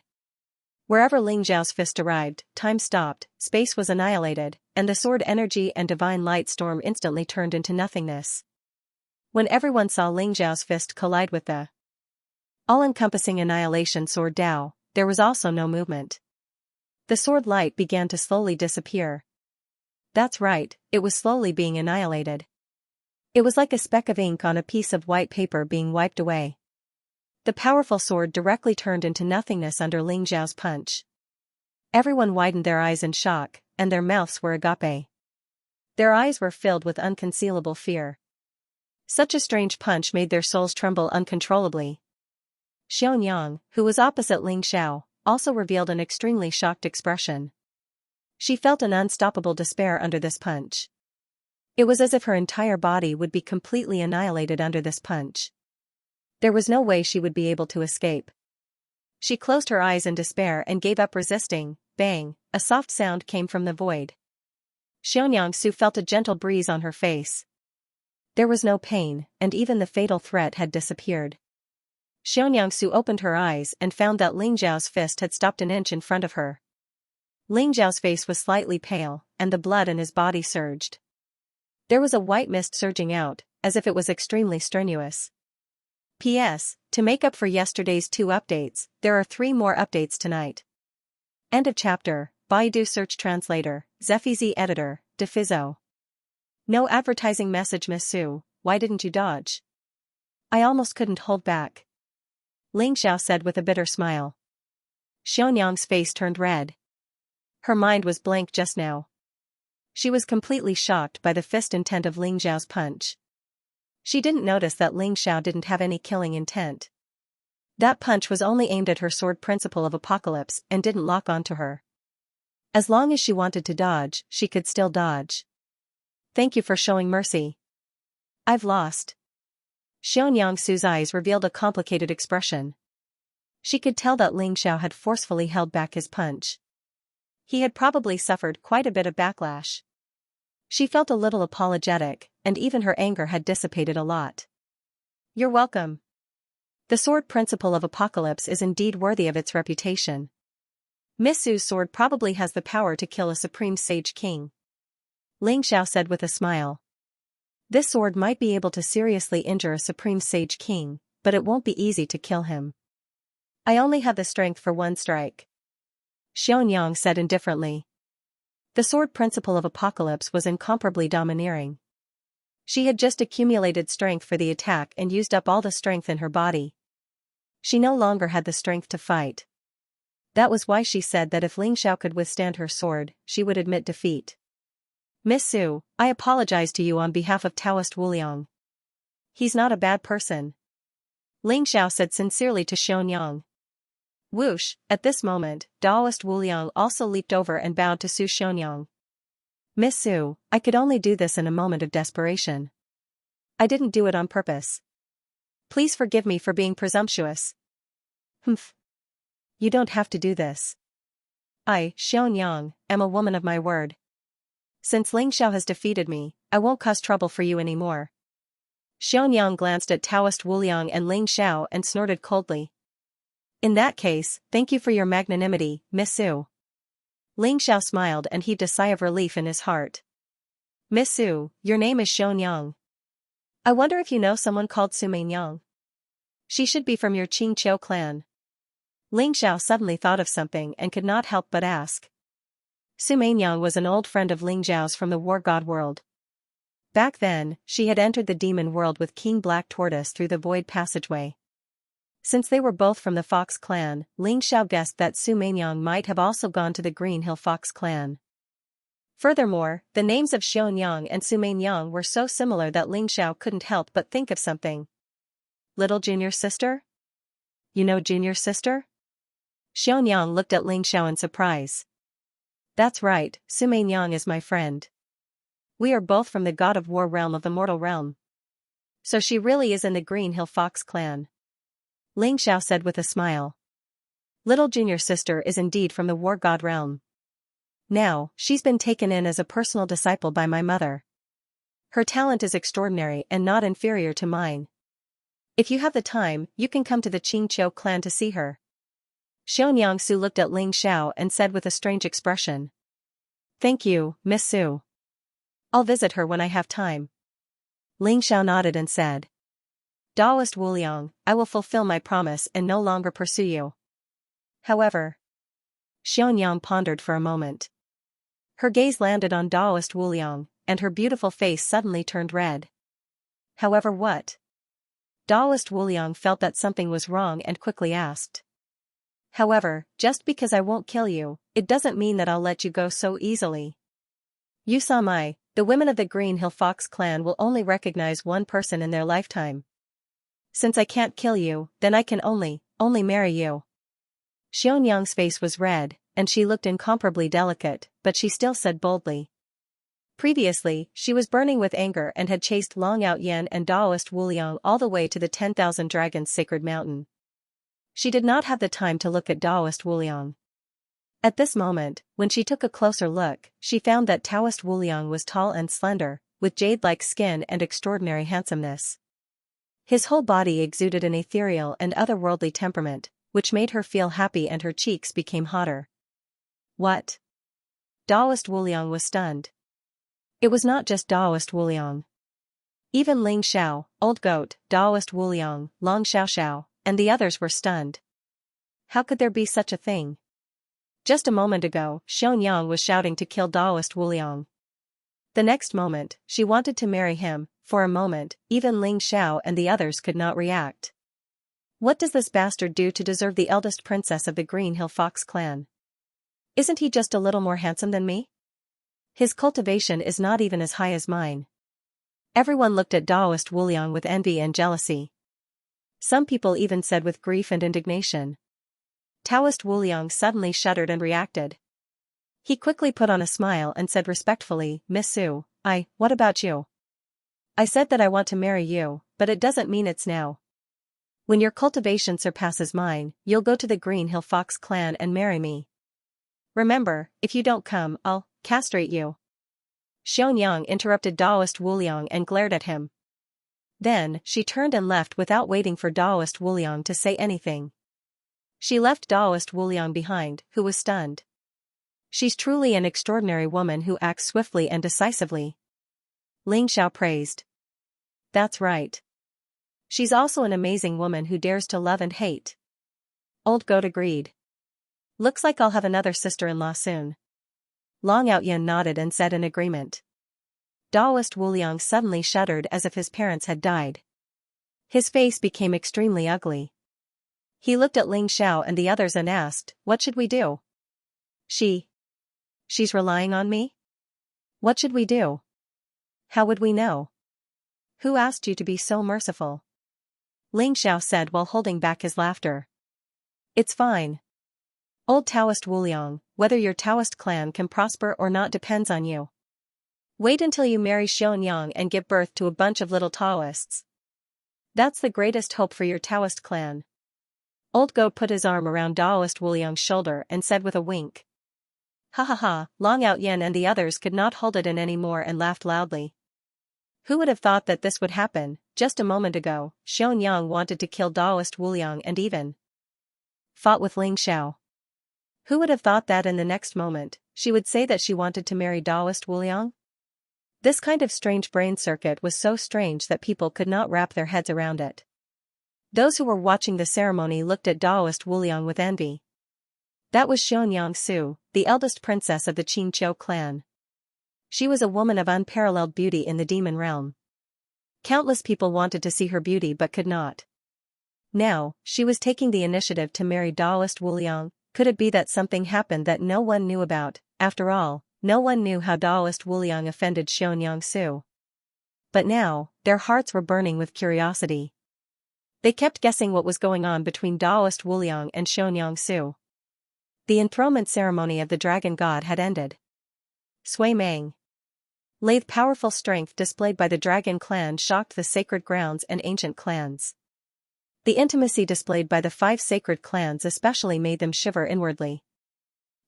Wherever Ling Zhao's fist arrived, time stopped, space was annihilated, and the sword energy and divine light storm instantly turned into nothingness. When everyone saw Ling Zhao's fist collide with the all-encompassing annihilation sword Tao, there was also no movement. The sword light began to slowly disappear. That's right, it was slowly being annihilated. It was like a speck of ink on a piece of white paper being wiped away. The powerful sword directly turned into nothingness under Ling Zhao's punch. Everyone widened their eyes in shock, and their mouths were agape. Their eyes were filled with unconcealable fear. Such a strange punch made their souls tremble uncontrollably. Xianxiang, who was opposite Ling Xiao, also revealed an extremely shocked expression. She felt an unstoppable despair under this punch. It was as if her entire body would be completely annihilated under this punch. There was no way she would be able to escape. She closed her eyes in despair and gave up resisting. Bang, a soft sound came from the void. Xianxiang Su felt a gentle breeze on her face. There was no pain, and even the fatal threat had disappeared. Xianxiang Su opened her eyes and found that Ling Zhao's fist had stopped an inch in front of her. Ling Zhao's face was slightly pale, and the blood in his body surged. There was a white mist surging out, as if it was extremely strenuous. P.S. To make up for yesterday's 2 updates, there are 3 more updates tonight. End of chapter. Baidu search translator, Zephyz editor, Defizo. No advertising message. Miss Su, why didn't you dodge? I almost couldn't hold back. Ling Xiao said with a bitter smile. Xiaonyang's face turned red. Her mind was blank just now. She was completely shocked by the fist intent of Ling Xiao's punch. She didn't notice that Ling Xiao didn't have any killing intent. That punch was only aimed at her sword principle of apocalypse and didn't lock onto her. As long as she wanted to dodge, she could still dodge. Thank you for showing mercy. I've lost. Xiaonyang Su's eyes revealed a complicated expression. She could tell that Ling Xiao had forcefully held back his punch. He had probably suffered quite a bit of backlash. She felt a little apologetic, and even her anger had dissipated a lot. You're welcome. The sword principle of apocalypse is indeed worthy of its reputation. Miss Su's sword probably has the power to kill a supreme sage king. Ling Xiao said with a smile. This sword might be able to seriously injure a supreme sage king, but it won't be easy to kill him. I only have the strength for 1 strike. Xiaonyang said indifferently. The sword principle of apocalypse was incomparably domineering. She had just accumulated strength for the attack and used up all the strength in her body. She no longer had the strength to fight. That was why she said that if Ling Xiao could withstand her sword, she would admit defeat. Miss Su, I apologize to you on behalf of Taoist Wuliang. He's not a bad person. Ling Xiao said sincerely to Xiaonyang. Whoosh, at this moment, Taoist Wuliang also leaped over and bowed to Su Xiaonyang. Miss Su, I could only do this in a moment of desperation. I didn't do it on purpose. Please forgive me for being presumptuous. Humph. You don't have to do this. I, Xiaonyang, am a woman of my word. Since Ling Xiao has defeated me, I won't cause trouble for you anymore. Xiaonyang glanced at Taoist Wuliang and Ling Xiao and snorted coldly. In that case, thank you for your magnanimity, Miss Su. Ling Xiao smiled and heaved a sigh of relief in his heart. Miss Su, your name is Xiaonyang. I wonder if you know someone called Su Mainyang. She should be from your Qingqiu clan. Ling Xiao suddenly thought of something and could not help but ask. Su Mainyang was an old friend of Ling Xiao's from the War God world. Back then, she had entered the demon world with King Black Tortoise through the void passageway. Since they were both from the Fox clan, Ling Xiao guessed that Su Mainyang might have also gone to the Green Hill Fox clan. Furthermore, the names of Xiaonyang and Su Mainyang were so similar that Ling Xiao couldn't help but think of something. Little junior sister? You know junior sister? Xiaonyang looked at Ling Xiao in surprise. That's right, Su Mainyang is my friend. We are both from the God of War realm of the mortal realm. So she really is in the Green Hill Fox clan. Ling Xiao said with a smile. Little junior sister is indeed from the War God realm. Now, she's been taken in as a personal disciple by my mother. Her talent is extraordinary and not inferior to mine. If you have the time, you can come to the Qingqiu clan to see her. Xiaonyang Su looked at Ling Xiao and said with a strange expression. Thank you, Miss Su. I'll visit her when I have time. Ling Xiao nodded and said. Taoist Wuliang, I will fulfill my promise and no longer pursue you. However. Xiaonyang pondered for a moment. Her gaze landed on Taoist Wuliang, and her beautiful face suddenly turned red. However what? Taoist Wuliang felt that something was wrong and quickly asked. However, just because I won't kill you, it doesn't mean that I'll let you go so easily. You saw the women of the Green Hill Fox clan will only recognize one person in their lifetime. Since I can't kill you, then I can only marry you. Xiaonyang's face was red, and she looked incomparably delicate, but she still said boldly. Previously, she was burning with anger and had chased Long Out Yan and Taoist Wuliang all the way to the 10,000 Dragons Sacred Mountain. She did not have the time to look at Taoist Wuliang. At this moment, when she took a closer look, she found that Taoist Wuliang was tall and slender, with jade-like skin and extraordinary handsomeness. His whole body exuded an ethereal and otherworldly temperament, which made her feel happy and her cheeks became hotter. What? Taoist Wuliang was stunned. It was not just Taoist Wuliang. Even Ling Xiao, Old Goat, Daoist Wuliang, Long Xiaoxiao, and the others were stunned. How could there be such a thing? Just a moment ago, Xianxia was shouting to kill Daoist Wuliang. The next moment, she wanted to marry him. For a moment, even Ling Xiao and the others could not react. What does this bastard do to deserve the eldest princess of the Green Hill Fox clan? Isn't he just a little more handsome than me? His cultivation is not even as high as mine. Everyone looked at Daoist Wuliang with envy and jealousy. Some people even said with grief and indignation. Taoist Wuliang suddenly shuddered and reacted. He quickly put on a smile and said respectfully, Miss Su, what about you? I said that I want to marry you, but it doesn't mean it's now. When your cultivation surpasses mine, you'll go to the Green Hill Fox clan and marry me. Remember, if you don't come, I'll castrate you. Xianxia interrupted Daoist Wuliang and glared at him. Then, she turned and left without waiting for Daoist Wuliang to say anything. She left Daoist Wuliang behind, who was stunned. She's truly an extraordinary woman who acts swiftly and decisively. Ling Xiao praised. That's right. She's also an amazing woman who dares to love and hate. Old Goat agreed. Looks like I'll have another sister-in-law soon. Long Outyen nodded and said in agreement. Daoist Wuliang suddenly shuddered as if his parents had died. His face became extremely ugly. He looked at Ling Xiao and the others and asked, what should we do? She's relying on me? What should we do? How would we know? Who asked you to be so merciful? Ling Xiao said while holding back his laughter. It's fine. Old Taoist Wuliang, whether your Taoist clan can prosper or not depends on you. Wait until you marry Xianxia and give birth to a bunch of little Taoists. That's the greatest hope for your Taoist clan. Old Goat put his arm around Daoist Wuliang's shoulder and said with a wink. Ha ha ha, Long Outyen and the others could not hold it in any more and laughed loudly. Who would have thought that this would happen? Just a moment ago, Xianxia wanted to kill Daoist Wuliang and even fought with Ling Xiao. Who would have thought that in the next moment, she would say that she wanted to marry Daoist Wuliang? This kind of strange brain circuit was so strange that people could not wrap their heads around it. Those who were watching the ceremony looked at Daoist Wuliang with envy. That was Xianxia Su, the eldest princess of the Qingqiu clan. She was a woman of unparalleled beauty in the demon realm. Countless people wanted to see her beauty but could not. Now, she was taking the initiative to marry Daoist Wuliang. Could it be that something happened that no one knew about? After all, no one knew how Daoist Wuliang offended Xianxia Su. But now, their hearts were burning with curiosity. They kept guessing what was going on between Daoist Wuliang and Xianxia Su. The enthronement ceremony of the dragon god had ended. Sui Meng. Lathe powerful strength displayed by the dragon clan shocked the sacred grounds and ancient clans. The intimacy displayed by the 5 sacred clans especially made them shiver inwardly.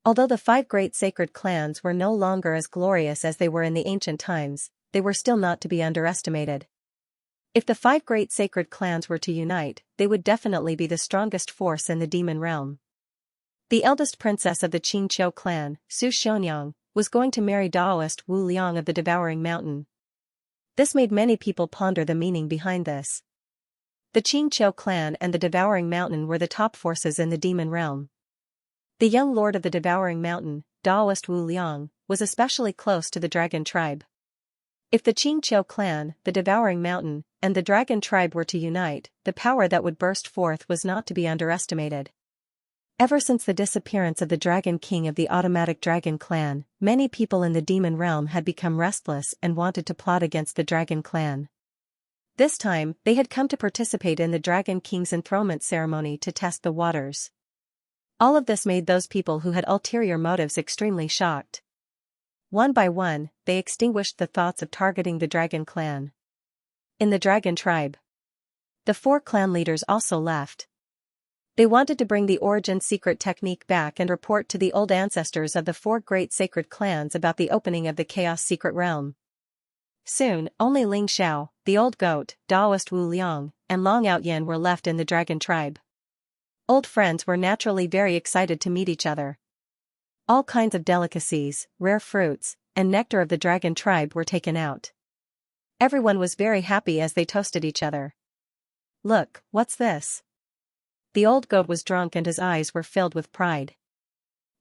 Although the 5 great sacred clans were no longer as glorious as they were in the ancient times, they were still not to be underestimated. If the 5 great sacred clans were to unite, they would definitely be the strongest force in the demon realm. The eldest princess of the Qingqiu clan, Su Xianxia, was going to marry Daoist Wu Liang of the Devouring Mountain. This made many people ponder the meaning behind this. The Qingqiu clan and the Devouring Mountain were the top forces in the demon realm. The young lord of the Devouring Mountain, Daoist Wu Liang, was especially close to the dragon tribe. If the Qingqiu clan, the Devouring Mountain, and the dragon tribe were to unite, the power that would burst forth was not to be underestimated. Ever since the disappearance of the Dragon King of the Automatic Dragon clan, many people in the demon realm had become restless and wanted to plot against the Dragon clan. This time, they had come to participate in the Dragon King's enthronement ceremony to test the waters. All of this made those people who had ulterior motives extremely shocked. One by one, they extinguished the thoughts of targeting the Dragon clan. In the Dragon tribe, the 4 clan leaders also left. They wanted to bring the origin secret technique back and report to the old ancestors of the 4 great sacred clans about the opening of the Chaos Secret Realm. Soon, only Ling Xiao, the Old Goat, Daoist Wu Liang, and Long Outyen were left in the Dragon tribe. Old friends were naturally very excited to meet each other. All kinds of delicacies, rare fruits, and nectar of the Dragon tribe were taken out. Everyone was very happy as they toasted each other. Look, what's this? The old goat was drunk and his eyes were filled with pride.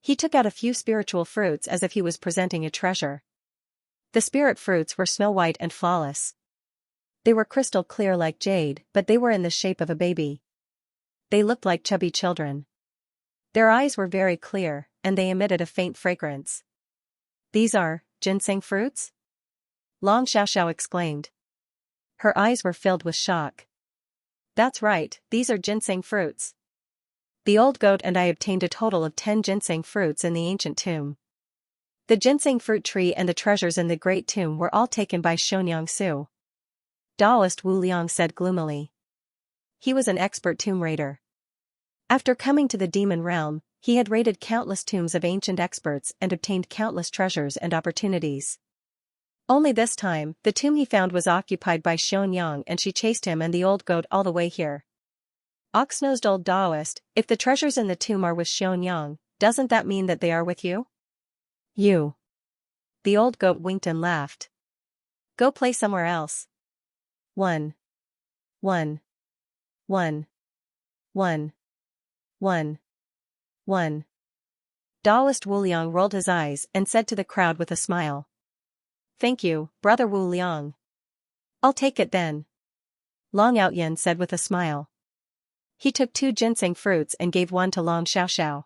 He took out a few spiritual fruits as if he was presenting a treasure. The spirit fruits were snow-white and flawless. They were crystal clear like jade, but they were in the shape of a baby. They looked like chubby children. Their eyes were very clear, and they emitted a faint fragrance. These are ginseng fruits? Long Xiaoxiao exclaimed. Her eyes were filled with shock. That's right, these are ginseng fruits. The old goat and I obtained a total of 10 ginseng fruits in the ancient tomb. The ginseng fruit tree and the treasures in the great tomb were all taken by Xianxia. Taoist Wu Liang said gloomily. He was an expert tomb raider. After coming to the demon realm, he had raided countless tombs of ancient experts and obtained countless treasures and opportunities. Only this time, the tomb he found was occupied by Xianxia and she chased him and the old goat all the way here. Ox-nosed old Taoist, if the treasures in the tomb are with Xianxia, doesn't that mean that they are with you? You. The old goat winked and laughed. Go play somewhere else. 1. 1. 1. 1. 1. 1. Taoist Wu Liang rolled his eyes and said to the crowd with a smile. Thank you, brother Wu Liang. I'll take it then. Long Outyen said with a smile. He took 2 ginseng fruits and gave one to Long Xiaoxiao.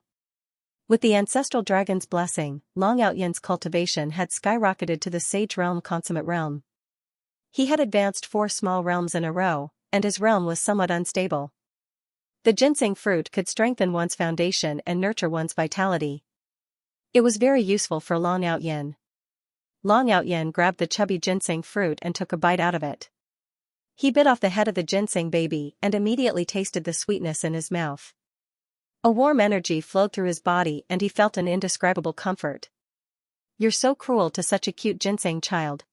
With the ancestral dragon's blessing, Long Outyen's cultivation had skyrocketed to the sage realm consummate realm. He had advanced 4 small realms in a row, and his realm was somewhat unstable. The ginseng fruit could strengthen one's foundation and nurture one's vitality. It was very useful for Long Outyen. Long Outyen grabbed the chubby ginseng fruit and took a bite out of it. He bit off the head of the ginseng baby and immediately tasted the sweetness in his mouth. A warm energy flowed through his body and he felt an indescribable comfort. You're so cruel to such a cute ginseng child.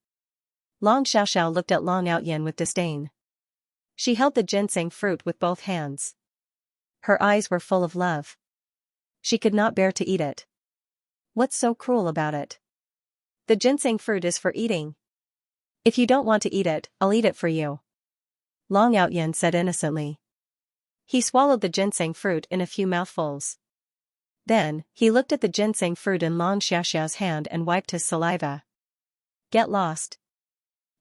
Long Xiaoxiao looked at Long Outyen with disdain. She held the ginseng fruit with both hands. Her eyes were full of love. She could not bear to eat it. What's so cruel about it? The ginseng fruit is for eating. If you don't want to eat it, I'll eat it for you. Long Outyen said innocently. He swallowed the ginseng fruit in a few mouthfuls. Then, he looked at the ginseng fruit in Long Xiaoxiao's hand and wiped his saliva. Get lost.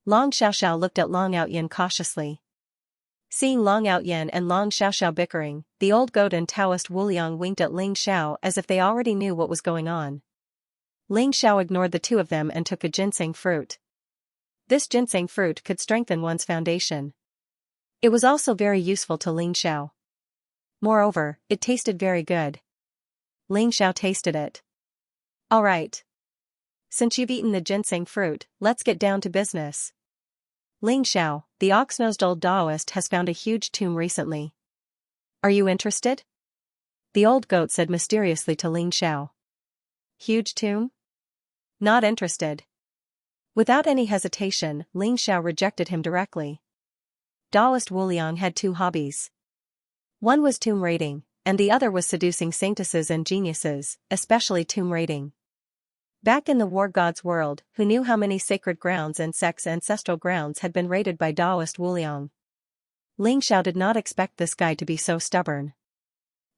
Long Xiaoxiao looked at Long Outyen cautiously. Seeing Long Outyen and Long Xiaoxiao bickering, the old goat and Taoist Wu Liang winked at Ling Xiao as if they already knew what was going on. Ling Xiao ignored the 2 of them and took a ginseng fruit. This ginseng fruit could strengthen one's foundation. It was also very useful to Ling Xiao. Moreover, it tasted very good. Ling Xiao tasted it. All right. Since you've eaten the ginseng fruit, let's get down to business. Ling Xiao, the ox-nosed old Taoist, has found a huge tomb recently. Are you interested? The old goat said mysteriously to Ling Xiao. Huge tomb? Not interested. Without any hesitation, Ling Xiao rejected him directly. Taoist Wu Liang had 2 hobbies. One was tomb raiding, and the other was seducing saintesses and geniuses, especially tomb raiding. Back in the war god's world, who knew how many sacred grounds and sects' ancestral grounds had been raided by Taoist Wu Liang? Ling Xiao did not expect this guy to be so stubborn.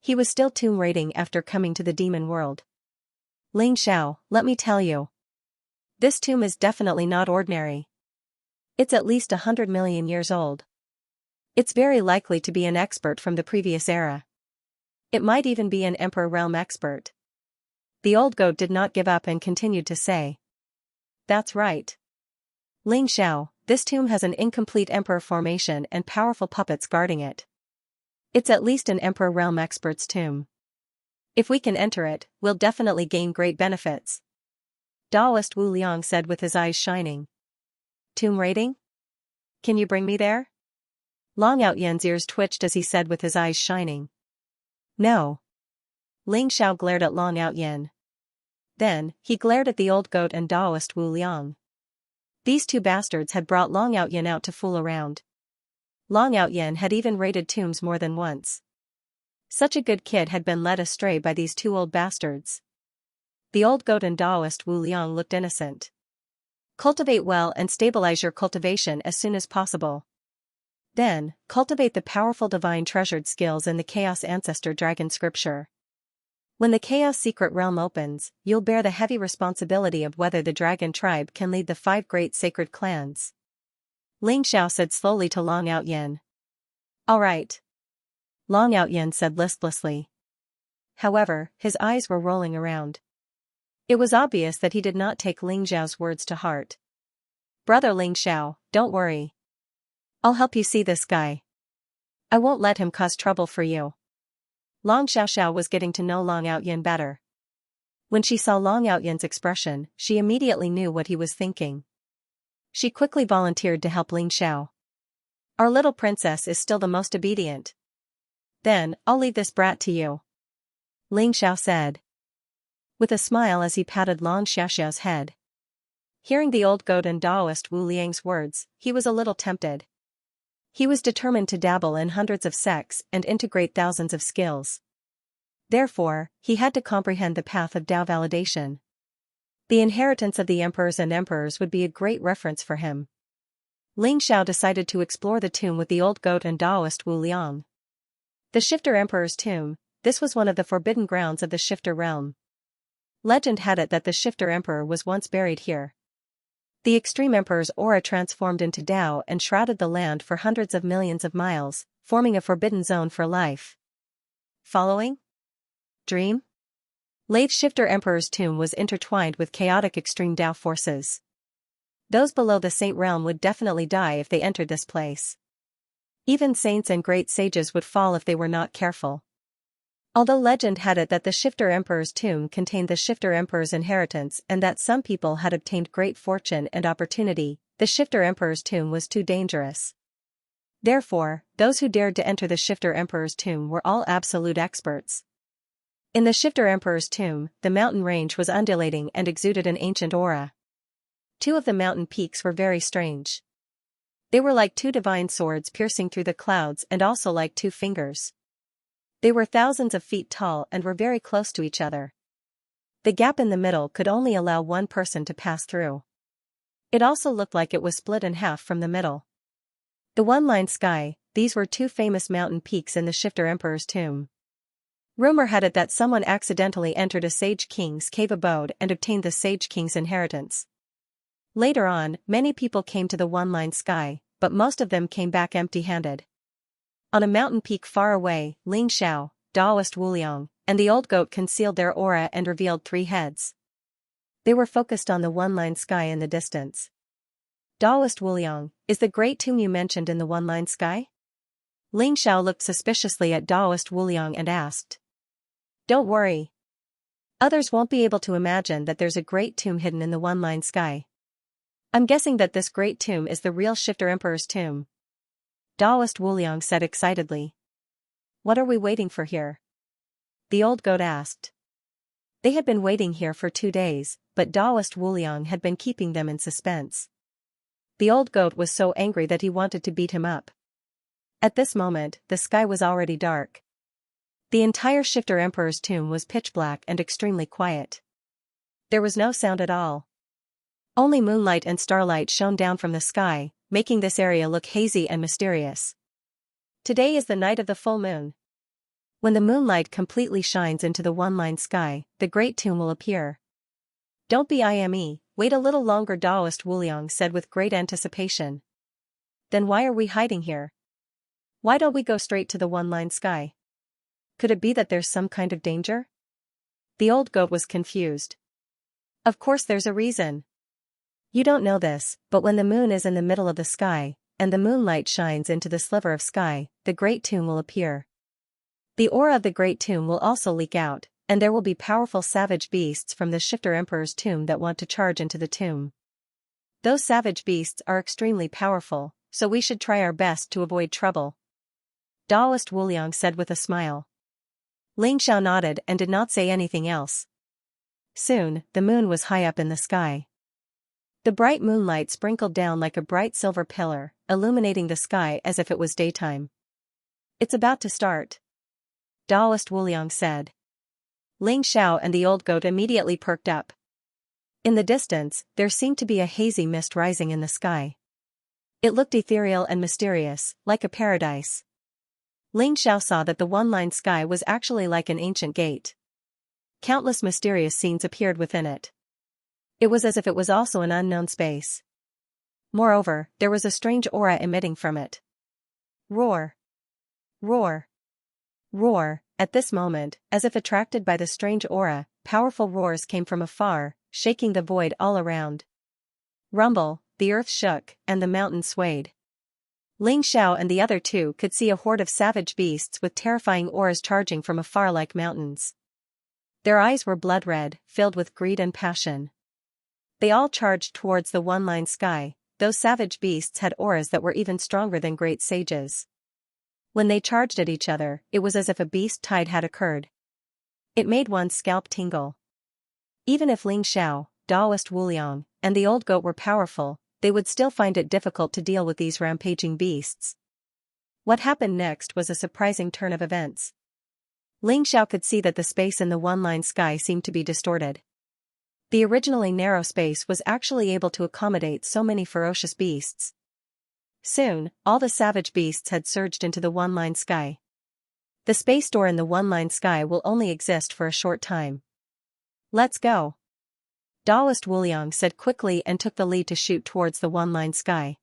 He was still tomb raiding after coming to the demon world. Ling Xiao, let me tell you. This tomb is definitely not ordinary. It's at least 100 million years old. It's very likely to be an expert from the previous era. It might even be an Emperor realm expert. The old goat did not give up and continued to say. That's right. Ling Xiao, this tomb has an incomplete Emperor formation and powerful puppets guarding it. It's at least an Emperor realm expert's tomb. If we can enter it, we'll definitely gain great benefits. Taoist Wu Liang said with his eyes shining. Tomb raiding? Can you bring me there? Long Outyen's ears twitched as he said with his eyes shining. No. Ling Xiao glared at Long Outyen. Then, he glared at the old goat and Taoist Wu Liang. These 2 bastards had brought Long Outyen out to fool around. Long Outyen had even raided tombs more than once. Such a good kid had been led astray by these 2 old bastards. The old goat and Taoist Wu Liang looked innocent. Cultivate well and stabilize your cultivation as soon as possible. Then, cultivate the powerful divine treasured skills in the Chaos Ancestor Dragon scripture. When the Chaos Secret Realm opens, you'll bear the heavy responsibility of whether the dragon tribe can lead the 5 great sacred clans. Ling Xiao said slowly to Long Outyin. All right. Long Outyin said listlessly. However, his eyes were rolling around. It was obvious that he did not take Ling Xiao's words to heart. Brother Ling Xiao, don't worry. I'll help you see this guy. I won't let him cause trouble for you. Long Xiaoxiao was getting to know Long Outyin better. When she saw Long Outyin's expression, she immediately knew what he was thinking. She quickly volunteered to help Ling Xiao. Our little princess is still the most obedient. Then, I'll leave this brat to you. Ling Xiao said, with a smile as he patted Long Xiaoxiao's head. Hearing the old goat and Taoist Wu Liang's words, he was a little tempted. He was determined to dabble in hundreds of sects and integrate thousands of skills. Therefore, he had to comprehend the path of Tao validation. The inheritance of the emperors and emperors would be a great reference for him. Ling Xiao decided to explore the tomb with the old goat and Taoist Wu Liang. The Shifter Emperor's tomb, this was one of the forbidden grounds of the Shifter realm. Legend had it that the Shifter Emperor was once buried here. The Extreme Emperor's aura transformed into Tao and shrouded the land for hundreds of millions of miles, forming a forbidden zone for life. Following? Dream? Late Shifter Emperor's tomb was intertwined with chaotic extreme Tao forces. Those below the Saint realm would definitely die if they entered this place. Even saints and great sages would fall if they were not careful. Although legend had it that the Shifter Emperor's tomb contained the Shifter Emperor's inheritance and that some people had obtained great fortune and opportunity, the Shifter Emperor's tomb was too dangerous. Therefore, those who dared to enter the Shifter Emperor's tomb were all absolute experts. In the Shifter Emperor's tomb, the mountain range was undulating and exuded an ancient aura. 2 of the mountain peaks were very strange. They were like 2 divine swords piercing through the clouds and also like 2 fingers. They were thousands of feet tall and were very close to each other. The gap in the middle could only allow one person to pass through. It also looked like it was split in half from the middle. The one-line sky, these were 2 famous mountain peaks in the Shifter Emperor's tomb. Rumor had it that someone accidentally entered a Sage King's cave abode and obtained the Sage King's inheritance. Later on, many people came to the one-line sky, but most of them came back empty-handed. On a mountain peak far away, Ling Xiao, Taoist Wu Liang, and the old goat concealed their aura and revealed 3 heads. They were focused on the one-line sky in the distance. Taoist Wu Liang, is the great tomb you mentioned in the one-line sky? Ling Xiao looked suspiciously at Taoist Wu Liang and asked. Don't worry. Others won't be able to imagine that there's a great tomb hidden in the one-line sky. I'm guessing that this great tomb is the real Shifter Emperor's tomb. Taoist Wu Liang said excitedly. What are we waiting for here? The old goat asked. They had been waiting here for 2 days, but Taoist Wu Liang had been keeping them in suspense. The old goat was so angry that he wanted to beat him up. At this moment, the sky was already dark. The entire Shifter Emperor's tomb was pitch black and extremely quiet. There was no sound at all. Only moonlight and starlight shone down from the sky, making this area look hazy and mysterious. Today is the night of the full moon. When the moonlight completely shines into the one-line sky, the great tomb will appear. Don't be IME, wait a little longer, Taoist Wu Liang said with great anticipation. Then why are we hiding here? Why don't we go straight to the one-line sky? Could it be that there's some kind of danger? The old goat was confused. Of course there's a reason. You don't know this, but when the moon is in the middle of the sky, and the moonlight shines into the sliver of sky, the great tomb will appear. The aura of the great tomb will also leak out, and there will be powerful savage beasts from the Shifter Emperor's tomb that want to charge into the tomb. Those savage beasts are extremely powerful, so we should try our best to avoid trouble. Taoist Wu Liang said with a smile. Ling Xiao nodded and did not say anything else. Soon, the moon was high up in the sky. The bright moonlight sprinkled down like a bright silver pillar, illuminating the sky as if it was daytime. It's about to start. Taoist Wu Liang said. Ling Xiao and the old goat immediately perked up. In the distance, there seemed to be a hazy mist rising in the sky. It looked ethereal and mysterious, like a paradise. Ling Xiao saw that the one-line sky was actually like an ancient gate. Countless mysterious scenes appeared within it. It was as if it was also an unknown space. Moreover, there was a strange aura emitting from it. Roar! Roar! Roar! At this moment, as if attracted by the strange aura, powerful roars came from afar, shaking the void all around. Rumble, the earth shook, and the mountain swayed. Ling Xiao and the other two could see a horde of savage beasts with terrifying auras charging from afar like mountains. Their eyes were blood-red, filled with greed and passion. They all charged towards the one-line sky. Those savage beasts had auras that were even stronger than great sages. When they charged at each other, it was as if a beast tide had occurred. It made one's scalp tingle. Even if Ling Xiao, Daoist Wuliang, and the old goat were powerful, they would still find it difficult to deal with these rampaging beasts. What happened next was a surprising turn of events. Ling Xiao could see that the space in the one-line sky seemed to be distorted. The originally narrow space was actually able to accommodate so many ferocious beasts. Soon, all the savage beasts had surged into the one-line sky. The space door in the one-line sky will only exist for a short time. Let's go. Daoist Wuliang said quickly and took the lead to shoot towards the one-line sky.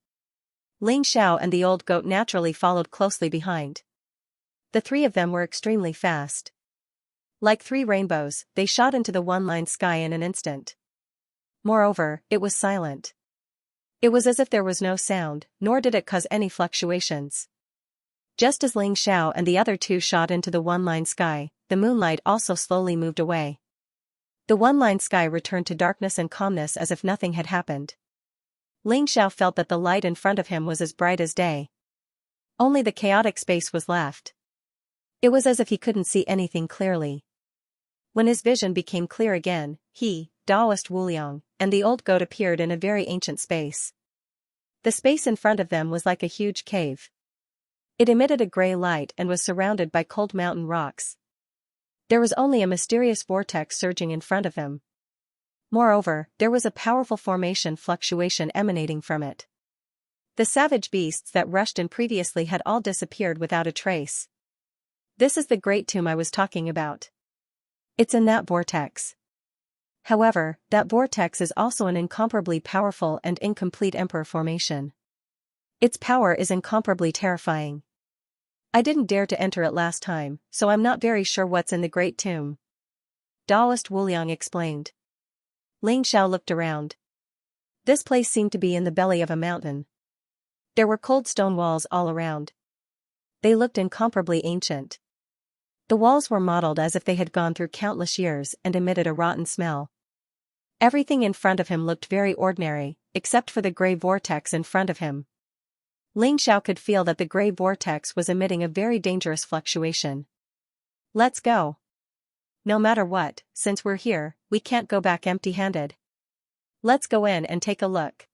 Ling Xiao and the old goat naturally followed closely behind. The three of them were extremely fast. Like three rainbows, they shot into the one-line sky in an instant. Moreover, it was silent. It was as if there was no sound, nor did it cause any fluctuations. Just as Ling Xiao and the other two shot into the one-line sky, the moonlight also slowly moved away. The one-line sky returned to darkness and calmness as if nothing had happened. Ling Xiao felt that the light in front of him was as bright as day. Only the chaotic space was left. It was as if he couldn't see anything clearly. When his vision became clear again, he, Daoist Wuliang, and the old goat appeared in a very ancient space. The space in front of them was like a huge cave. It emitted a gray light and was surrounded by cold mountain rocks. There was only a mysterious vortex surging in front of them. Moreover, there was a powerful formation fluctuation emanating from it. The savage beasts that rushed in previously had all disappeared without a trace. This is the great tomb I was talking about. It's in that vortex. However, that vortex is also an incomparably powerful and incomplete emperor formation. Its power is incomparably terrifying. I didn't dare to enter it last time, so I'm not very sure what's in the great tomb. Daoist Wuliang explained. Ling Xiao looked around. This place seemed to be in the belly of a mountain. There were cold stone walls all around. They looked incomparably ancient. The walls were modeled as if they had gone through countless years and emitted a rotten smell. Everything in front of him looked very ordinary, except for the gray vortex in front of him. Ling Xiao could feel that the gray vortex was emitting a very dangerous fluctuation. Let's go. No matter what, since we're here, we can't go back empty-handed. Let's go in and take a look.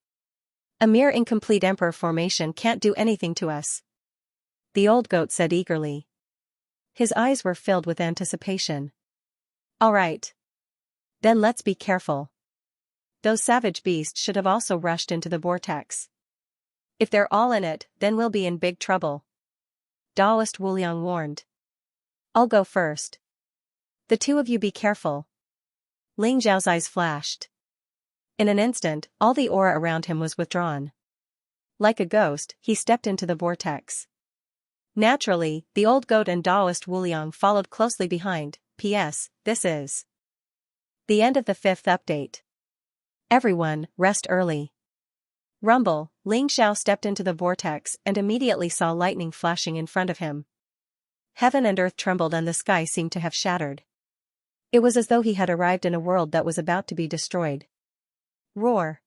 A mere incomplete emperor formation can't do anything to us. The old goat said eagerly. His eyes were filled with anticipation. All right. Then let's be careful. Those savage beasts should have also rushed into the vortex. If they're all in it, then we'll be in big trouble. Daoist Wuliang warned. I'll go first. The two of you be careful. Ling Zhao's eyes flashed. In an instant, all the aura around him was withdrawn. Like a ghost, he stepped into the vortex. Naturally, the old goat and Daoist Wuliang followed closely behind. P.S. This is the end of the 5th update. Everyone, rest early. Rumble, Ling Xiao stepped into the vortex and immediately saw lightning flashing in front of him. Heaven and earth trembled and the sky seemed to have shattered. It was as though he had arrived in a world that was about to be destroyed. Roar!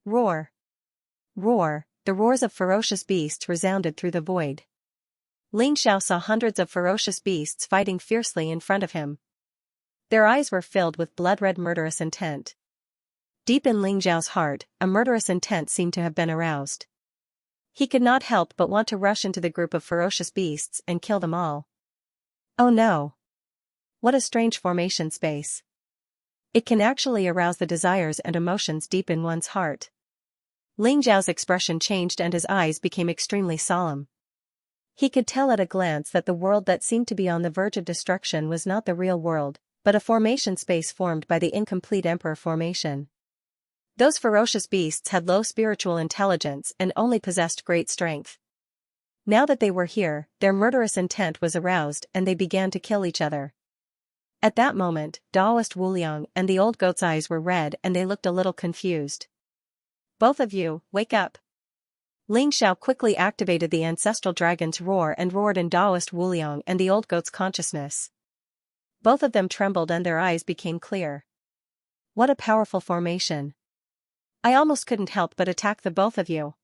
Roar! Roar! The roars of ferocious beasts resounded through the void. Ling Xiao saw hundreds of ferocious beasts fighting fiercely in front of him. Their eyes were filled with blood-red murderous intent. Deep in Ling Zhao's heart, a murderous intent seemed to have been aroused. He could not help but want to rush into the group of ferocious beasts and kill them all. Oh no! What a strange formation space. It can actually arouse the desires and emotions deep in one's heart. Ling Zhao's expression changed and his eyes became extremely solemn. He could tell at a glance that the world that seemed to be on the verge of destruction was not the real world, but a formation space formed by the incomplete Emperor formation. Those ferocious beasts had low spiritual intelligence and only possessed great strength. Now that they were here, their murderous intent was aroused and they began to kill each other. At that moment, Taoist Wuliang and the old goat's eyes were red and they looked a little confused. "Both of you, wake up!" Ling Xiao quickly activated the ancestral dragon's roar and roared in Taoist Wuliang and the old goat's consciousness. Both of them trembled and their eyes became clear. What a powerful formation! I almost couldn't help but attack the both of you.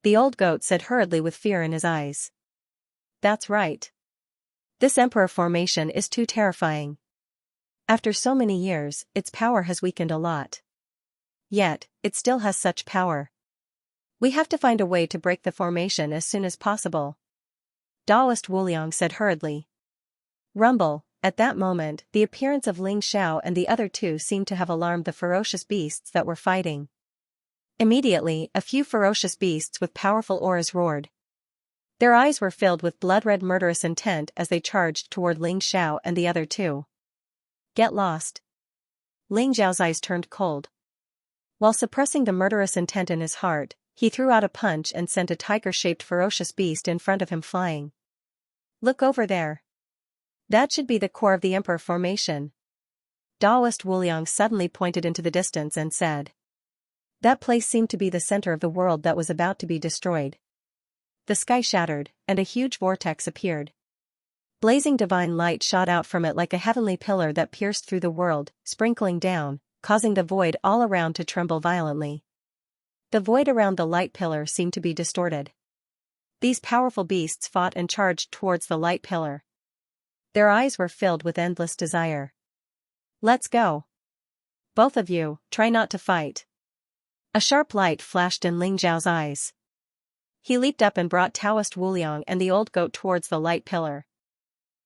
The old goat said hurriedly with fear in his eyes. That's right. This Emperor formation is too terrifying. After so many years, its power has weakened a lot. Yet, it still has such power. We have to find a way to break the formation as soon as possible. Taoist Wuliang said hurriedly. Rumble. At that moment, the appearance of Ling Xiao and the other two seemed to have alarmed the ferocious beasts that were fighting. Immediately, a few ferocious beasts with powerful auras roared. Their eyes were filled with blood-red murderous intent as they charged toward Ling Xiao and the other two. Get lost. Ling Xiao's eyes turned cold. While suppressing the murderous intent in his heart, he threw out a punch and sent a tiger-shaped ferocious beast in front of him flying. Look over there. That should be the core of the Emperor formation. Taoist Wuliang suddenly pointed into the distance and said. That place seemed to be the center of the world that was about to be destroyed. The sky shattered, and a huge vortex appeared. Blazing divine light shot out from it like a heavenly pillar that pierced through the world, sprinkling down, causing the void all around to tremble violently. The void around the light pillar seemed to be distorted. These powerful beasts fought and charged towards the light pillar. Their eyes were filled with endless desire. Let's go. Both of you, try not to fight. A sharp light flashed in Ling Zhao's eyes. He leaped up and brought Taoist Wuliang and the old goat towards the light pillar.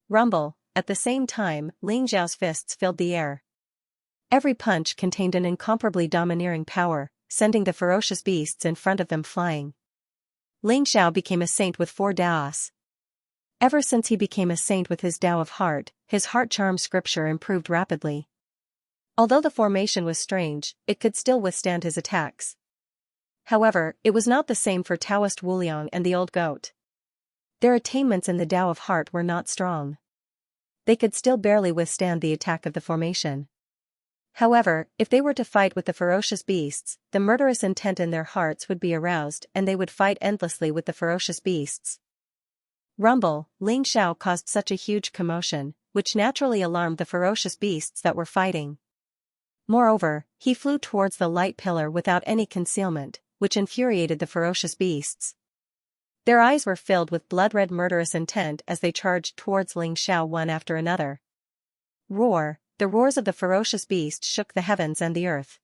Rumble. At the same time, Ling Zhao's fists filled the air. Every punch contained an incomparably domineering power, sending the ferocious beasts in front of them flying. Ling Xiao became a saint with 4 Daos. Ever since he became a saint with his Tao of Heart, his heart charm scripture improved rapidly. Although the formation was strange, it could still withstand his attacks. However, it was not the same for Taoist Wuliang and the old goat. Their attainments in the Tao of Heart were not strong. They could still barely withstand the attack of the formation. However, if they were to fight with the ferocious beasts, the murderous intent in their hearts would be aroused and they would fight endlessly with the ferocious beasts. Rumble. Ling Xiao caused such a huge commotion, which naturally alarmed the ferocious beasts that were fighting. Moreover, he flew towards the light pillar without any concealment, which infuriated the ferocious beasts. Their eyes were filled with blood-red murderous intent as they charged towards Ling Xiao one after another. Roar. The roars of the ferocious beast shook the heavens and the earth.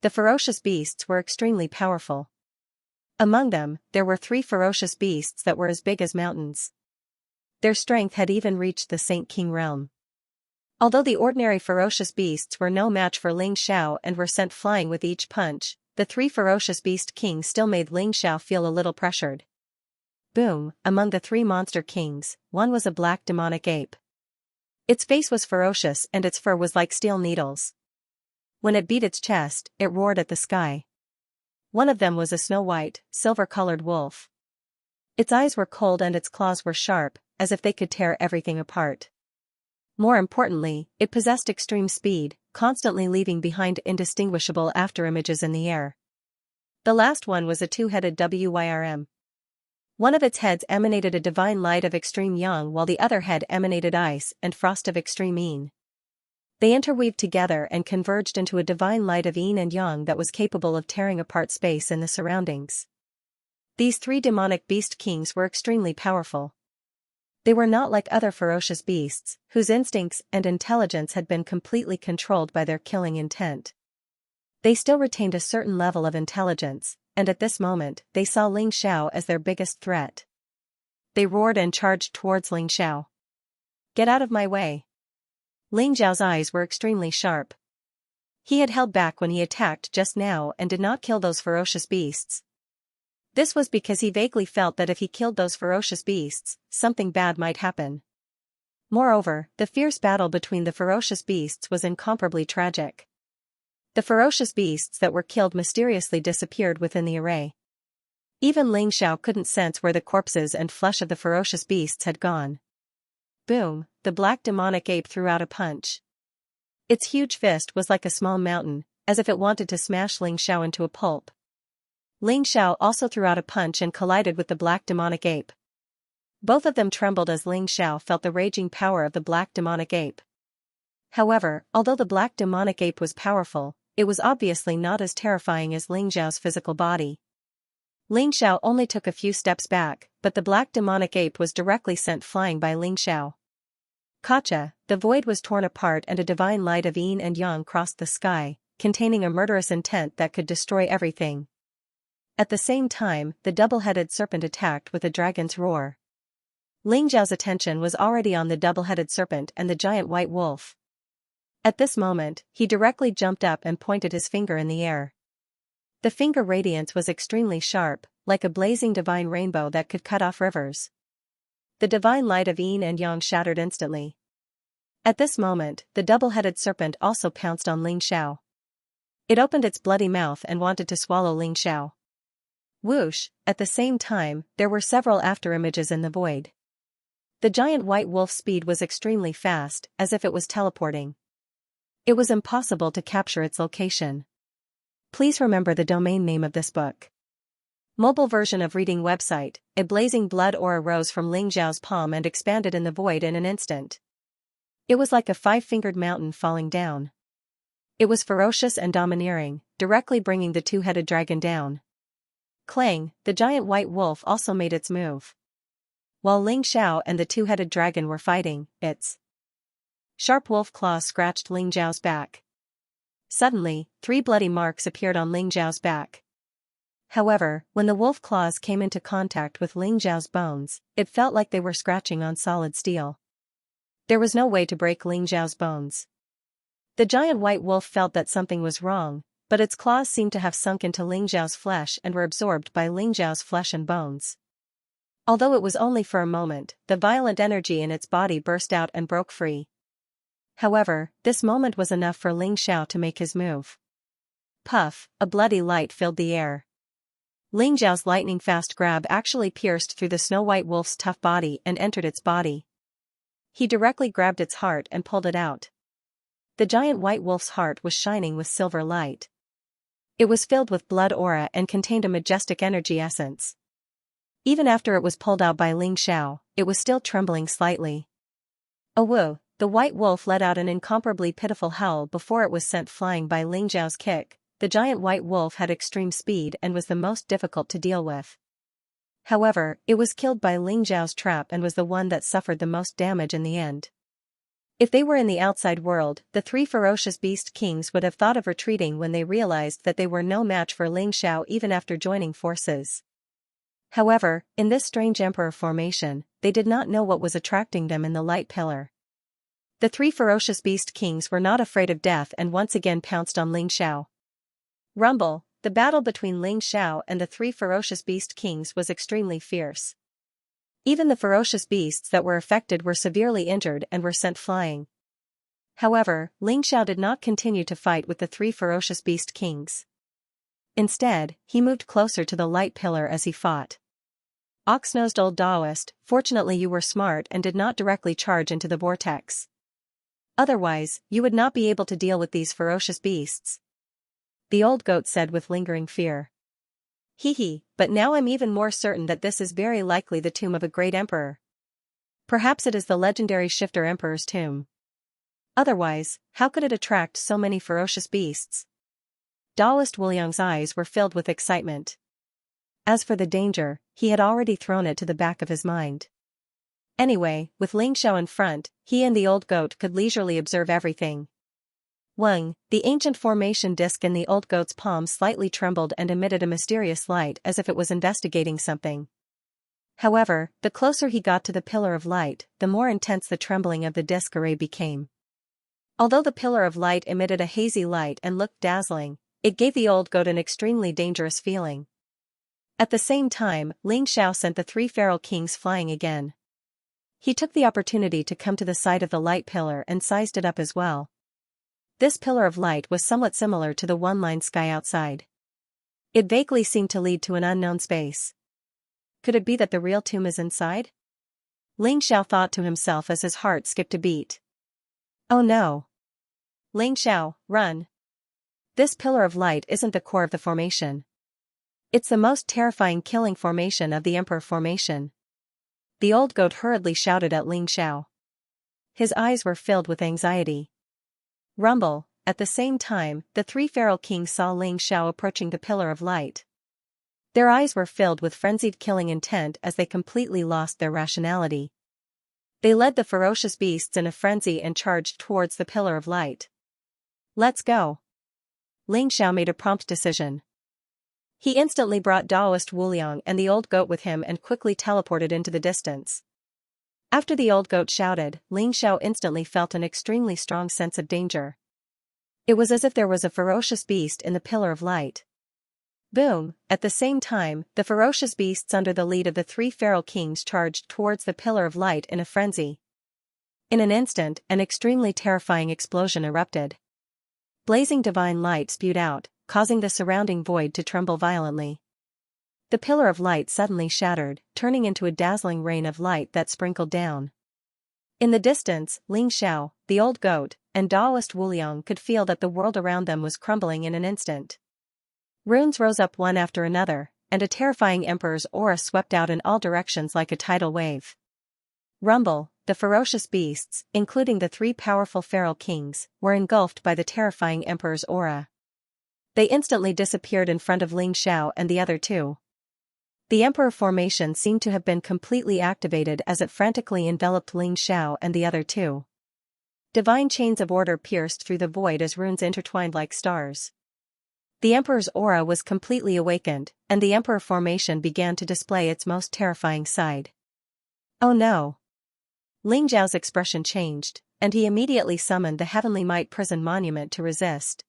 The ferocious beasts were extremely powerful. Among them, there were 3 ferocious beasts that were as big as mountains. Their strength had even reached the Saint King realm. Although the ordinary ferocious beasts were no match for Ling Xiao and were sent flying with each punch, the 3 ferocious beast kings still made Ling Xiao feel a little pressured. Boom. Among the 3 monster kings, one was a black demonic ape. Its face was ferocious and its fur was like steel needles. When it beat its chest, it roared at the sky. One of them was a snow-white, silver-colored wolf. Its eyes were cold and its claws were sharp, as if they could tear everything apart. More importantly, it possessed extreme speed, constantly leaving behind indistinguishable afterimages in the air. The last one was a 2-headed Wyrm. One of its heads emanated a divine light of extreme yang while the other head emanated ice and frost of extreme yin. They interweaved together and converged into a divine light of yin and yang that was capable of tearing apart space and the surroundings. These 3 demonic beast kings were extremely powerful. They were not like other ferocious beasts, whose instincts and intelligence had been completely controlled by their killing intent. They still retained a certain level of intelligence, and at this moment, they saw Ling Xiao as their biggest threat. They roared and charged towards Ling Xiao. Get out of my way. Ling Xiao's eyes were extremely sharp. He had held back when he attacked just now and did not kill those ferocious beasts. This was because he vaguely felt that if he killed those ferocious beasts, something bad might happen. Moreover, the fierce battle between the ferocious beasts was incomparably tragic. The ferocious beasts that were killed mysteriously disappeared within the array. Even Xianxia couldn't sense where the corpses and flesh of the ferocious beasts had gone. Boom, the black demonic ape threw out a punch. Its huge fist was like a small mountain, as if it wanted to smash Xianxia into a pulp. Xianxia also threw out a punch and collided with the black demonic ape. Both of them trembled as Xianxia felt the raging power of the black demonic ape. However, although the black demonic ape was powerful, it was obviously not as terrifying as Xiao's physical body. Xiao only took a few steps back, but the black demonic ape was directly sent flying by Xiao. Kacha, the void was torn apart and a divine light of yin and yang crossed the sky, containing a murderous intent that could destroy everything. At the same time, the double-headed serpent attacked with a dragon's roar. Xiao's attention was already on the double-headed serpent and the giant white wolf. At this moment, he directly jumped up and pointed his finger in the air. The finger radiance was extremely sharp, like a blazing divine rainbow that could cut off rivers. The divine light of yin and yang shattered instantly. At this moment, the double-headed serpent also pounced on Xiao. It opened its bloody mouth and wanted to swallow Xiao. Whoosh, at the same time, there were several afterimages in the void. The giant white wolf's speed was extremely fast, as if it was teleporting. It was impossible to capture its location. Please remember the domain name of this book. Mobile version of reading website. A blazing blood aura rose from Xiao's palm and expanded in the void in an instant. It was like a five-fingered mountain falling down. It was ferocious and domineering, directly bringing the two-headed dragon down. Clang, the giant white wolf also made its move. While Xiao and the two-headed dragon were fighting, its sharp wolf claws scratched Xiao's back. Suddenly, 3 bloody marks appeared on Xiao's back. However, when the wolf claws came into contact with Xiao's bones, it felt like they were scratching on solid steel. There was no way to break Xiao's bones. The giant white wolf felt that something was wrong, but its claws seemed to have sunk into Xiao's flesh and were absorbed by Xiao's flesh and bones. Although it was only for a moment, the violent energy in its body burst out and broke free. However, this moment was enough for Xiao to make his move. Puff, a bloody light filled the air. Xiao's lightning-fast grab actually pierced through the snow-white wolf's tough body and entered its body. He directly grabbed its heart and pulled it out. The giant white wolf's heart was shining with silver light. It was filled with blood aura and contained a majestic energy essence. Even after it was pulled out by Xiao, it was still trembling slightly. Oh whoa, the white wolf let out an incomparably pitiful howl before it was sent flying by Xiao's kick. The giant white wolf had extreme speed and was the most difficult to deal with. However, it was killed by Xiao's trap and was the one that suffered the most damage in the end. If they were in the outside world, the 3 ferocious beast kings would have thought of retreating when they realized that they were no match for Xiao even after joining forces. However, in this strange emperor formation, they did not know what was attracting them in the light pillar. The 3 ferocious beast kings were not afraid of death and once again pounced on Xiao. Rumble, the battle between Xiao and the 3 ferocious beast kings was extremely fierce. Even the ferocious beasts that were affected were severely injured and were sent flying. However, Xiao did not continue to fight with the 3 ferocious beast kings. Instead, he moved closer to the light pillar as he fought. Ox-nosed old Taoist, fortunately you were smart and did not directly charge into the vortex. Otherwise, you would not be able to deal with these ferocious beasts. The old goat said with lingering fear. Hee, but now I'm even more certain that this is very likely the tomb of a great emperor. Perhaps it is the legendary Shifter Emperor's tomb. Otherwise, how could it attract so many ferocious beasts? Taoist Wuliang's eyes were filled with excitement. As for the danger, he had already thrown it to the back of his mind. Anyway, with Xiao in front, he and the old goat could leisurely observe everything. Weng, the ancient formation disc in the old goat's palm slightly trembled and emitted a mysterious light as if it was investigating something. However, the closer he got to the pillar of light, the more intense the trembling of the disc array became. Although the pillar of light emitted a hazy light and looked dazzling, it gave the old goat an extremely dangerous feeling. At the same time, Xianxia sent the three feral kings flying again. He took the opportunity to come to the side of the light pillar and sized it up as well. This pillar of light was somewhat similar to the one-line sky outside. It vaguely seemed to lead to an unknown space. Could it be that the real tomb is inside? Xianxia thought to himself as his heart skipped a beat. Oh no! Xianxia, run! This pillar of light isn't the core of the formation. It's the most terrifying killing formation of the Emperor formation. The old goat hurriedly shouted at Xianxia. His eyes were filled with anxiety. Rumble. At the same time, the three feral kings saw Xianxia approaching the pillar of light. Their eyes were filled with frenzied killing intent as they completely lost their rationality. They led the ferocious beasts in a frenzy and charged towards the pillar of light. Let's go. Xianxia made a prompt decision. He instantly brought Daoist Wuliang and the old goat with him and quickly teleported into the distance. After the old goat shouted, Xianxia instantly felt an extremely strong sense of danger. It was as if there was a ferocious beast in the pillar of light. Boom! At the same time, the ferocious beasts under the lead of the three feral kings charged towards the pillar of light in a frenzy. In an instant, an extremely terrifying explosion erupted. Blazing divine light spewed out, causing the surrounding void to tremble violently. The pillar of light suddenly shattered, turning into a dazzling rain of light that sprinkled down. In the distance, Xianxia, the old goat, and Daoist Wuliang could feel that the world around them was crumbling in an instant. Runes rose up one after another, and a terrifying emperor's aura swept out in all directions like a tidal wave. Rumble. The ferocious beasts, including the three powerful feral kings, were engulfed by the terrifying emperor's aura. They instantly disappeared in front of Xianxia and the other two. The Emperor formation seemed to have been completely activated as it frantically enveloped Xianxia and the other two. Divine chains of order pierced through the void as runes intertwined like stars. The Emperor's aura was completely awakened, and the Emperor formation began to display its most terrifying side. Oh no! Xiao's expression changed, and he immediately summoned the Heavenly Might Prison Monument to resist.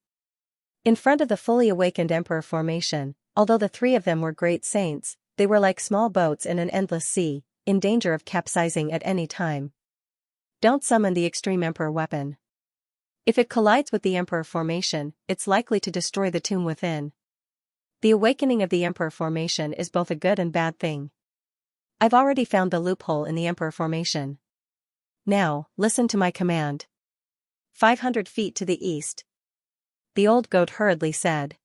In front of the fully awakened Emperor formation, although the three of them were great saints, they were like small boats in an endless sea, in danger of capsizing at any time. Don't summon the Extreme Emperor weapon. If it collides with the Emperor formation, it's likely to destroy the tomb within. The awakening of the Emperor formation is both a good and bad thing. I've already found the loophole in the Emperor formation. Now, listen to my command. 500 feet to the east. The old goat hurriedly said.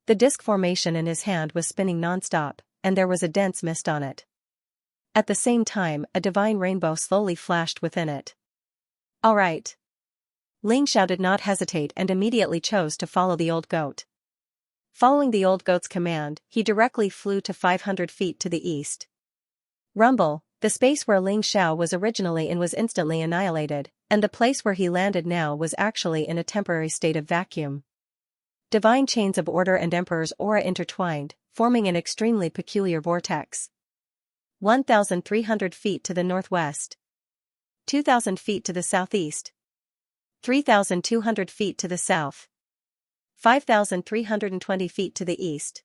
The disc formation in his hand was spinning non-stop, and there was a dense mist on it. At the same time, a divine rainbow slowly flashed within it. All right. Xianxia did not hesitate and immediately chose to follow the old goat. Following the old goat's command, he directly flew to 500 feet to the east. Rumble. The space where Xianxia was originally in was instantly annihilated, and the place where he landed now was actually in a temporary state of vacuum. Divine chains of order and Emperor's aura intertwined, forming an extremely peculiar vortex. 1,300 feet to the northwest. 2,000 feet to the southeast. 3,200 feet to the south. 5,320 feet to the east.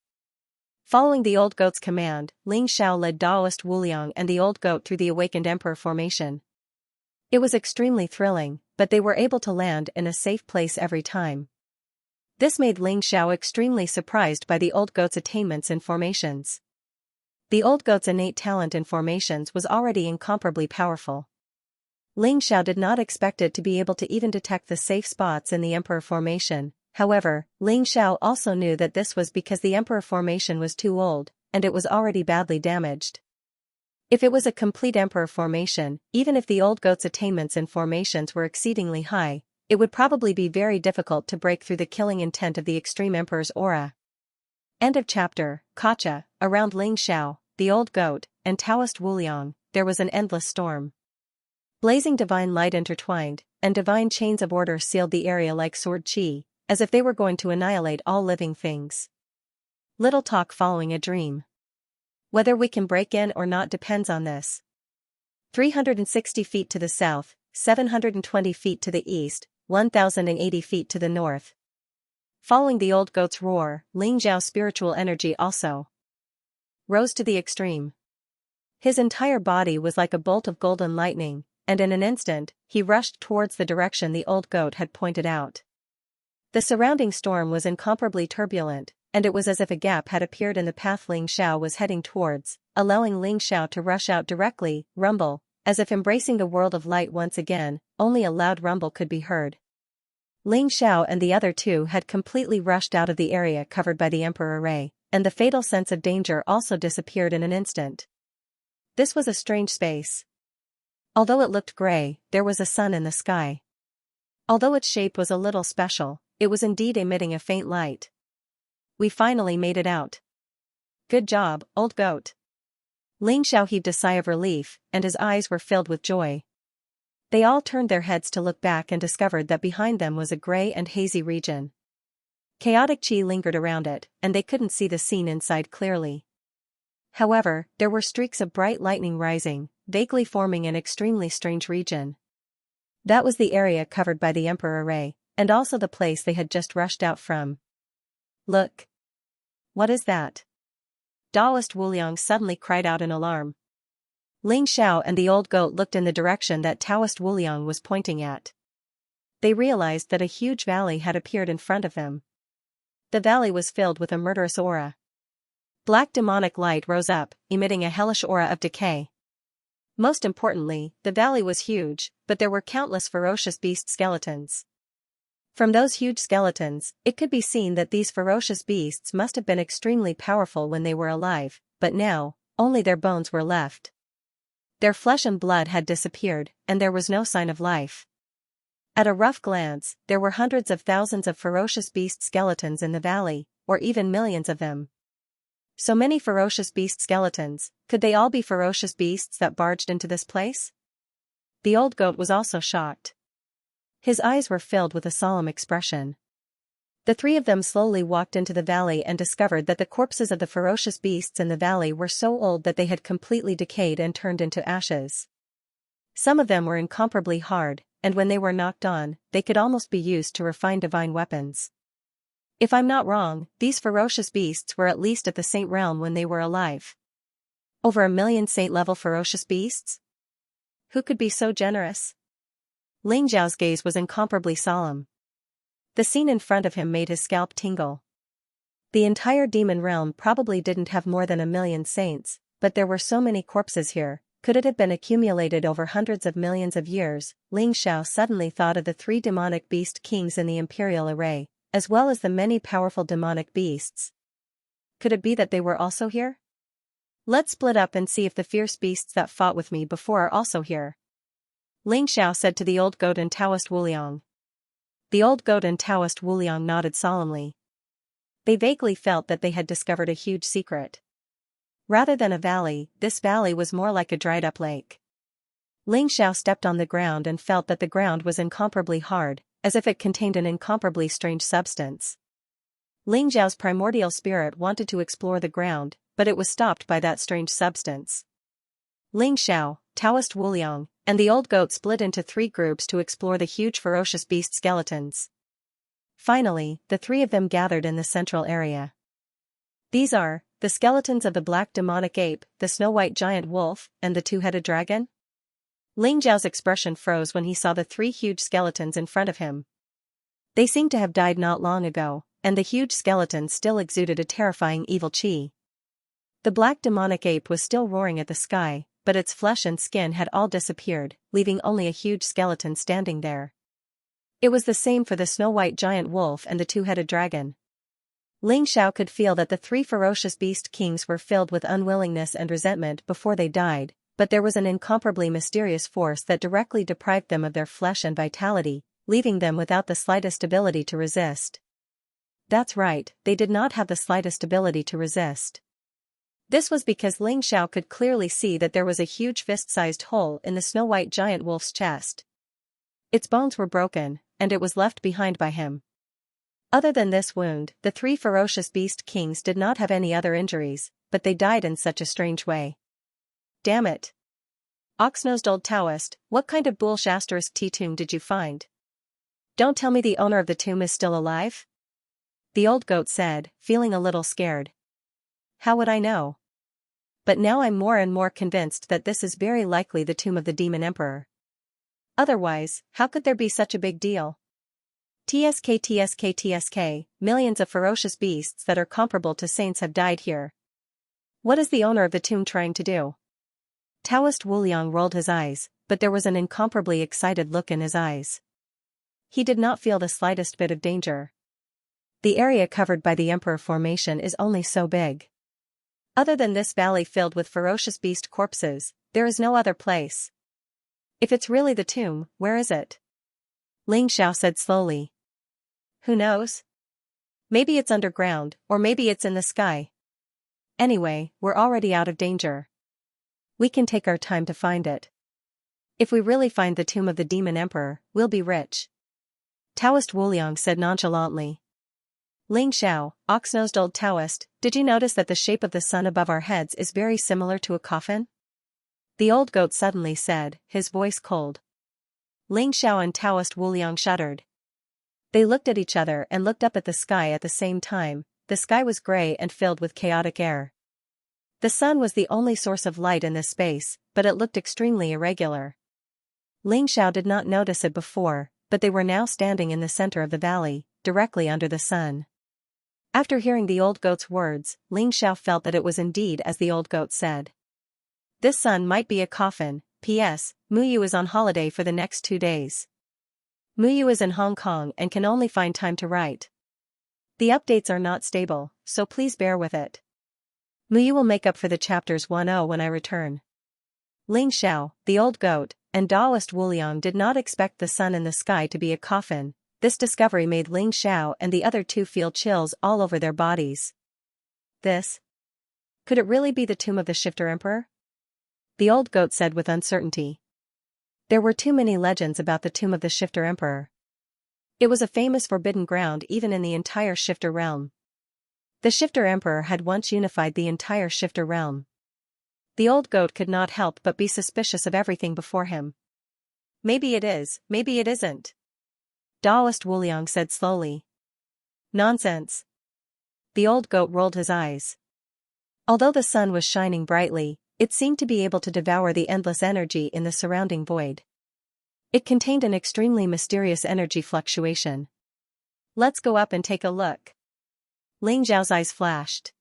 Following the old goat's command, Xianxia led Daoist Wuliang and the old goat through the awakened Emperor formation. It was extremely thrilling, but they were able to land in a safe place every time. This made Xianxia extremely surprised by the old goat's attainments in formations. The old goat's innate talent in formations was already incomparably powerful. Xianxia did not expect it to be able to even detect the safe spots in the Emperor formation. However, Xianxia also knew that this was because the Emperor formation was too old, and it was already badly damaged. If it was a complete Emperor formation, even if the old goat's attainments in formations were exceedingly high, it would probably be very difficult to break through the killing intent of the Extreme Emperor's aura. End of chapter. Kacha. Around Xianxia, the old goat, and Taoist Wuliang, there was an endless storm. Blazing divine light intertwined, and divine chains of order sealed the area like sword chi, as if they were going to annihilate all living things. Little talk following a dream. Whether we can break in or not depends on this. 360 feet to the south, 720 feet to the east, 1,080 feet to the north. Following the old goat's roar, Ling Xiao's spiritual energy also rose to the extreme. His entire body was like a bolt of golden lightning, and in an instant, he rushed towards the direction the old goat had pointed out. The surrounding storm was incomparably turbulent, and it was as if a gap had appeared in the path Ling Xiao was heading towards, allowing Ling Xiao to rush out directly, rumble, as if embracing the world of light once again. Only a loud rumble could be heard. Ling Xiao and the other two had completely rushed out of the area covered by the Emperor Ray, and the fatal sense of danger also disappeared in an instant. This was a strange space. Although it looked gray, there was a sun in the sky. Although its shape was a little special, it was indeed emitting a faint light. We finally made it out. Good job, old goat. Ling Xiao heaved a sigh of relief, and his eyes were filled with joy. They all turned their heads to look back and discovered that behind them was a gray and hazy region. Chaotic chi lingered around it, and they couldn't see the scene inside clearly. However, there were streaks of bright lightning rising, vaguely forming an extremely strange region. That was the area covered by the Emperor Ray, and also the place they had just rushed out from. Look! What is that? Taoist Wuliang suddenly cried out in alarm. Ling Xiao and the old goat looked in the direction that Taoist Wuliang was pointing at. They realized that a huge valley had appeared in front of them. The valley was filled with a murderous aura. Black demonic light rose up, emitting a hellish aura of decay. Most importantly, the valley was huge, but there were countless ferocious beast skeletons. From those huge skeletons, it could be seen that these ferocious beasts must have been extremely powerful when they were alive, but now, only their bones were left. Their flesh and blood had disappeared, and there was no sign of life. At a rough glance, there were hundreds of thousands of ferocious beast skeletons in the valley, or even millions of them. So many ferocious beast skeletons, could they all be ferocious beasts that barged into this place? The old goat was also shocked. His eyes were filled with a solemn expression. The three of them slowly walked into the valley and discovered that the corpses of the ferocious beasts in the valley were so old that they had completely decayed and turned into ashes. Some of them were incomparably hard, and when they were knocked on, they could almost be used to refine divine weapons. If I'm not wrong, these ferocious beasts were at least at the saint realm when they were alive. Over 1 million saint-level ferocious beasts? Who could be so generous? Ling Xiao's gaze was incomparably solemn. The scene in front of him made his scalp tingle. The entire demon realm probably didn't have more than 1 million saints, but there were so many corpses here. Could it have been accumulated over hundreds of millions of years? Ling Xiao suddenly thought of the 3 demonic beast kings in the imperial array, as well as the many powerful demonic beasts. Could it be that they were also here? Let's split up and see if the fierce beasts that fought with me before are also here. Ling Xiao said to the old goat and Taoist Wuliang. The old goat and Taoist Wuliang nodded solemnly. They vaguely felt that they had discovered a huge secret. Rather than a valley, this valley was more like a dried-up lake. Ling Xiao stepped on the ground and felt that the ground was incomparably hard, as if it contained an incomparably strange substance. Ling Xiao's primordial spirit wanted to explore the ground, but it was stopped by that strange substance. Ling Xiao, Taoist Wuliang, and the old goat split into 3 groups to explore the huge ferocious beast skeletons. Finally, the 3 of them gathered in the central area. These are the skeletons of the black demonic ape, the snow-white giant wolf, and the 2-headed dragon? Ling Xiao's expression froze when he saw the 3 huge skeletons in front of him. They seemed to have died not long ago, and the huge skeletons still exuded a terrifying evil chi. The black demonic ape was still roaring at the sky, but its flesh and skin had all disappeared, leaving only a huge skeleton standing there. It was the same for the snow-white giant wolf and the 2-headed dragon. Ling Xiao could feel that the 3 ferocious beast kings were filled with unwillingness and resentment before they died, but there was an incomparably mysterious force that directly deprived them of their flesh and vitality, leaving them without the slightest ability to resist. That's right, they did not have the slightest ability to resist. This was because Ling Xiao could clearly see that there was a huge fist-sized hole in the snow-white giant wolf's chest. Its bones were broken, and it was left behind by him. Other than this wound, the 3 ferocious beast kings did not have any other injuries, but they died in such a strange way. Damn it! Ox-nosed old Taoist, what kind of bull**** tea tomb did you find? Don't tell me the owner of the tomb is still alive? The old goat said, feeling a little scared. How would I know? But now I'm more and more convinced that this is very likely the tomb of the demon emperor. Otherwise, how could there be such a big deal? TSK, millions of ferocious beasts that are comparable to saints have died here. What is the owner of the tomb trying to do? Taoist Wuliang rolled his eyes, but there was an incomparably excited look in his eyes. He did not feel the slightest bit of danger. The area covered by the Emperor Formation is only so big. Other than this valley filled with ferocious beast corpses, there is no other place. If it's really the tomb, where is it? Ling Xiao said slowly. Who knows? Maybe it's underground, or maybe it's in the sky. Anyway, we're already out of danger. We can take our time to find it. If we really find the tomb of the demon emperor, we'll be rich. Taoist Wuliang said nonchalantly. Ling Xiao, ox-nosed old Taoist, did you notice that the shape of the sun above our heads is very similar to a coffin? The old goat suddenly said, his voice cold. Ling Xiao and Taoist Wuliang shuddered. They looked at each other and looked up at the sky at the same time. The sky was gray and filled with chaotic air. The sun was the only source of light in this space, but it looked extremely irregular. Ling Xiao did not notice it before, but they were now standing in the center of the valley, directly under the sun. After hearing the old goat's words, Ling Xiao felt that it was indeed as the old goat said. This sun might be a coffin. P.S. Muyu is on holiday for the next 2 days. Muyu is in Hong Kong and can only find time to write. The updates are not stable, so please bear with it. Muyu will make up for the chapters 1.0 when I return. Ling Xiao, the old goat, and Taoist Wuliang did not expect the sun in the sky to be a coffin. This discovery made Ling Xiao and the other two feel chills all over their bodies. Could it really be the tomb of the Shifter Emperor? The old goat said with uncertainty. There were too many legends about the tomb of the Shifter Emperor. It was a famous forbidden ground even in the entire Shifter realm. The Shifter Emperor had once unified the entire Shifter realm. The old goat could not help but be suspicious of everything before him. Maybe it is, maybe it isn't. Taoist Wuliang said slowly. Nonsense. The old goat rolled his eyes. Although the sun was shining brightly, it seemed to be able to devour the endless energy in the surrounding void. It contained an extremely mysterious energy fluctuation. Let's go up and take a look. Ling Xiao's eyes flashed.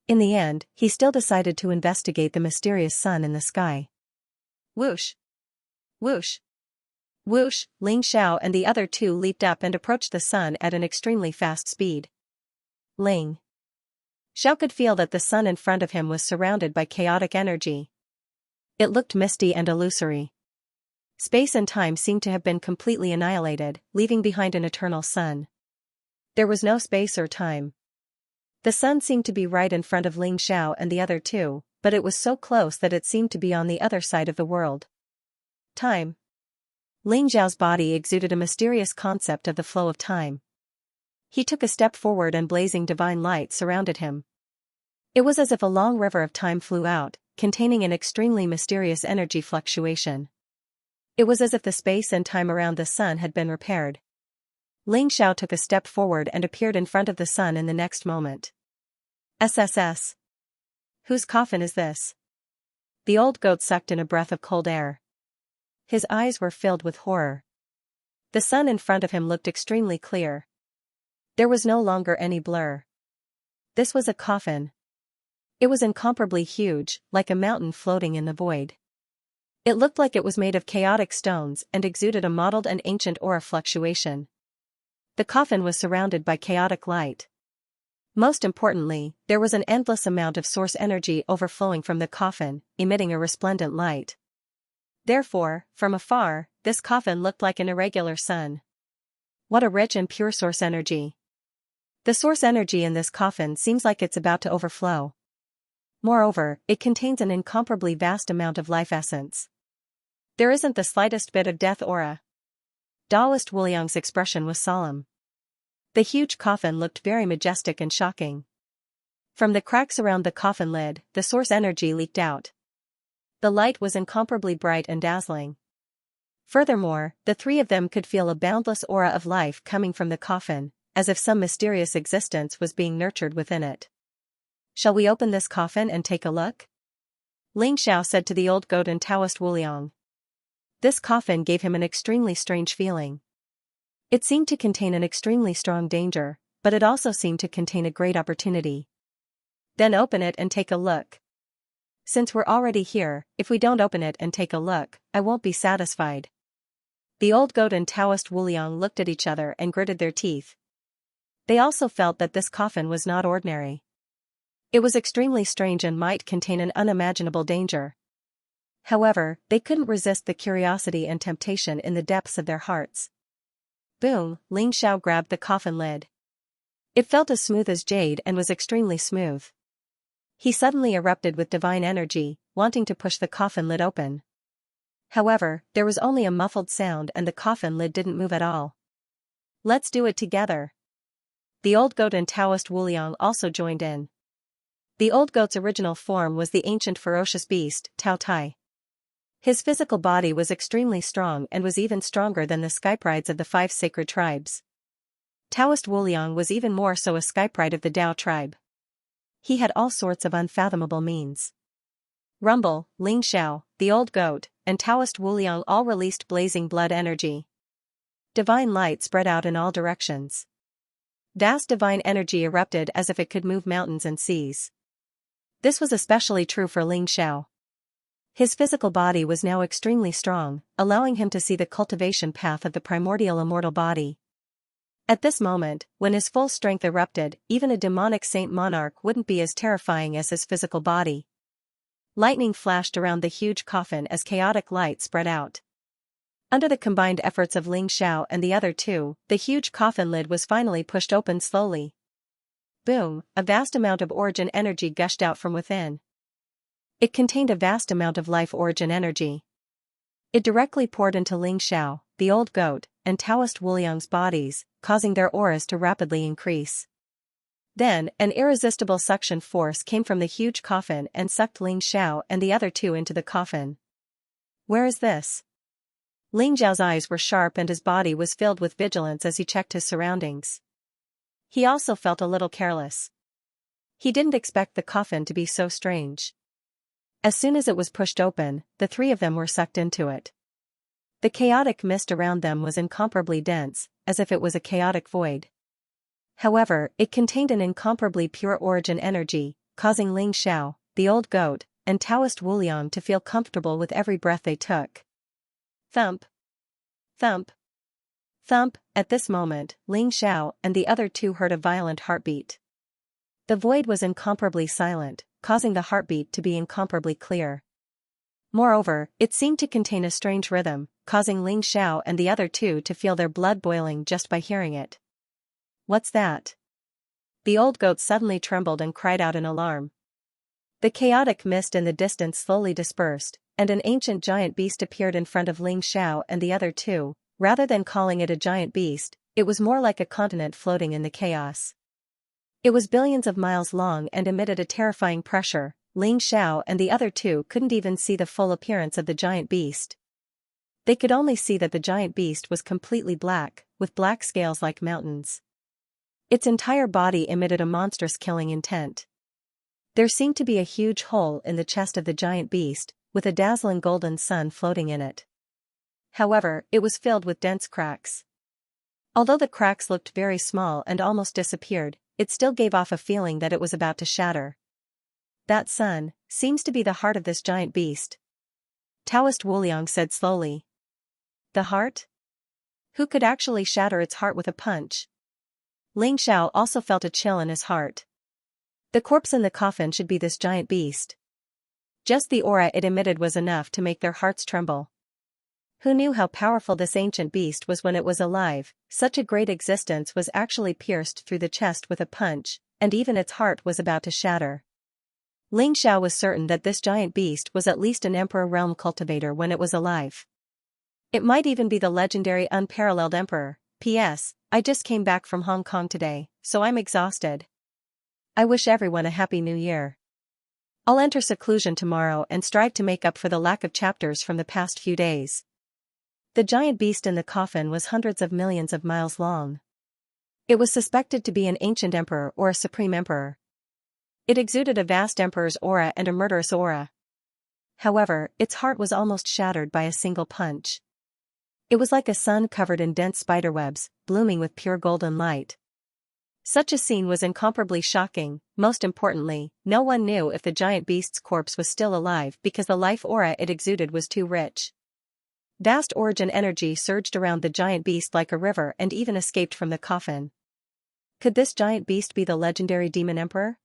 In the end, he still decided to investigate the mysterious sun in the sky. Whoosh! Whoosh! Whoosh! Ling Xiao and the other two leaped up and approached the sun at an extremely fast speed. Ling Xiao could feel that the sun in front of him was surrounded by chaotic energy. It looked misty and illusory. Space and time seemed to have been completely annihilated, leaving behind an eternal sun. There was no space or time. The sun seemed to be right in front of Ling Xiao and the other two, but it was so close that it seemed to be on the other side of the world. Time. Ling Xiao's body exuded a mysterious concept of the flow of time. He took a step forward and blazing divine light surrounded him. It was as if a long river of time flew out, containing an extremely mysterious energy fluctuation. It was as if the space and time around the sun had been repaired. Ling Xiao took a step forward and appeared in front of the sun in the next moment. SSS. Whose coffin is this? The old goat sucked in a breath of cold air. His eyes were filled with horror. The sun in front of him looked extremely clear. There was no longer any blur. This was a coffin. It was incomparably huge, like a mountain floating in the void. It looked like it was made of chaotic stones and exuded a mottled and ancient aura fluctuation. The coffin was surrounded by chaotic light. Most importantly, there was an endless amount of source energy overflowing from the coffin, emitting a resplendent light. Therefore, from afar, this coffin looked like an irregular sun. What a rich and pure source energy. The source energy in this coffin seems like it's about to overflow. Moreover, it contains an incomparably vast amount of life essence. There isn't the slightest bit of death aura. Taoist Wuliang's expression was solemn. The huge coffin looked very majestic and shocking. From the cracks around the coffin lid, the source energy leaked out. The light was incomparably bright and dazzling. Furthermore, the three of them could feel a boundless aura of life coming from the coffin, as if some mysterious existence was being nurtured within it. "Shall we open this coffin and take a look?" Ling Xiao said to the old goat and Taoist Wuliang. This coffin gave him an extremely strange feeling. It seemed to contain an extremely strong danger, but it also seemed to contain a great opportunity. "Then open it and take a look. Since we're already here, if we don't open it and take a look, I won't be satisfied." The old goat and Taoist Wuliang looked at each other and gritted their teeth. They also felt that this coffin was not ordinary. It was extremely strange and might contain an unimaginable danger. However, they couldn't resist the curiosity and temptation in the depths of their hearts. Boom! Ling Xiao grabbed the coffin lid. It felt as smooth as jade and was extremely smooth. He suddenly erupted with divine energy, wanting to push the coffin lid open. However, there was only a muffled sound and the coffin lid didn't move at all. "Let's do it together." The old goat and Taoist Wuliang also joined in. The old goat's original form was the ancient ferocious beast, Tao Tai. His physical body was extremely strong and was even stronger than the skyprides of the 5 sacred tribes. Taoist Wuliang was even more so a skypride of the Dao tribe. He had all sorts of unfathomable means. Rumble, Ling Xiao, the old goat, and Taoist Wuliang all released blazing blood energy. Divine light spread out in all directions. Vast divine energy erupted as if it could move mountains and seas. This was especially true for Ling Xiao. His physical body was now extremely strong, allowing him to see the cultivation path of the primordial immortal body. At this moment, when his full strength erupted, even a demonic saint monarch wouldn't be as terrifying as his physical body. Lightning flashed around the huge coffin as chaotic light spread out. Under the combined efforts of Ling Xiao and the other two, the huge coffin lid was finally pushed open slowly. Boom! A vast amount of origin energy gushed out from within. It contained a vast amount of life origin energy. It directly poured into Ling Xiao, the old goat, and Taoist Wuliang's bodies, causing their auras to rapidly increase. Then, an irresistible suction force came from the huge coffin and sucked Ling Xiao and the other two into the coffin. "Where is this?" Ling Xiao's eyes were sharp and his body was filled with vigilance as he checked his surroundings. He also felt a little careless. He didn't expect the coffin to be so strange. As soon as it was pushed open, the three of them were sucked into it. The chaotic mist around them was incomparably dense, as if it was a chaotic void. However, it contained an incomparably pure origin energy, causing Ling Xiao, the old goat, and Taoist Wuliang to feel comfortable with every breath they took. Thump! Thump! Thump! At this moment, Ling Xiao and the other two heard a violent heartbeat. The void was incomparably silent, causing the heartbeat to be incomparably clear. Moreover, it seemed to contain a strange rhythm, causing Ling Xiao and the other two to feel their blood boiling just by hearing it. "What's that?" The old goat suddenly trembled and cried out in alarm. The chaotic mist in the distance slowly dispersed, and an ancient giant beast appeared in front of Ling Xiao and the other two. Rather than calling it a giant beast, it was more like a continent floating in the chaos. It was billions of miles long and emitted a terrifying pressure. Ling Xiao and the other two couldn't even see the full appearance of the giant beast. They could only see that the giant beast was completely black, with black scales like mountains. Its entire body emitted a monstrous killing intent. There seemed to be a huge hole in the chest of the giant beast, with a dazzling golden sun floating in it. However, it was filled with dense cracks. Although the cracks looked very small and almost disappeared, it still gave off a feeling that it was about to shatter. "That sun seems to be the heart of this giant beast," Taoist Wuliang said slowly. "The heart? Who could actually shatter its heart with a punch?" Ling Xiao also felt a chill in his heart. The corpse in the coffin should be this giant beast. Just the aura it emitted was enough to make their hearts tremble. Who knew how powerful this ancient beast was when it was alive? Such a great existence was actually pierced through the chest with a punch, and even its heart was about to shatter. Ling Xiao was certain that this giant beast was at least an emperor realm cultivator when it was alive. It might even be the legendary unparalleled emperor. P.S. I just came back from Hong Kong today, so I'm exhausted. I wish everyone a happy new year. I'll enter seclusion tomorrow and strive to make up for the lack of chapters from the past few days. The giant beast in the coffin was hundreds of millions of miles long. It was suspected to be an ancient emperor or a supreme emperor. It exuded a vast emperor's aura and a murderous aura. However, its heart was almost shattered by a single punch. It was like a sun covered in dense spiderwebs, blooming with pure golden light. Such a scene was incomparably shocking. Most importantly, no one knew if the giant beast's corpse was still alive because the life aura it exuded was too rich. Vast origin energy surged around the giant beast like a river and even escaped from the coffin. Could this giant beast be the legendary demon emperor?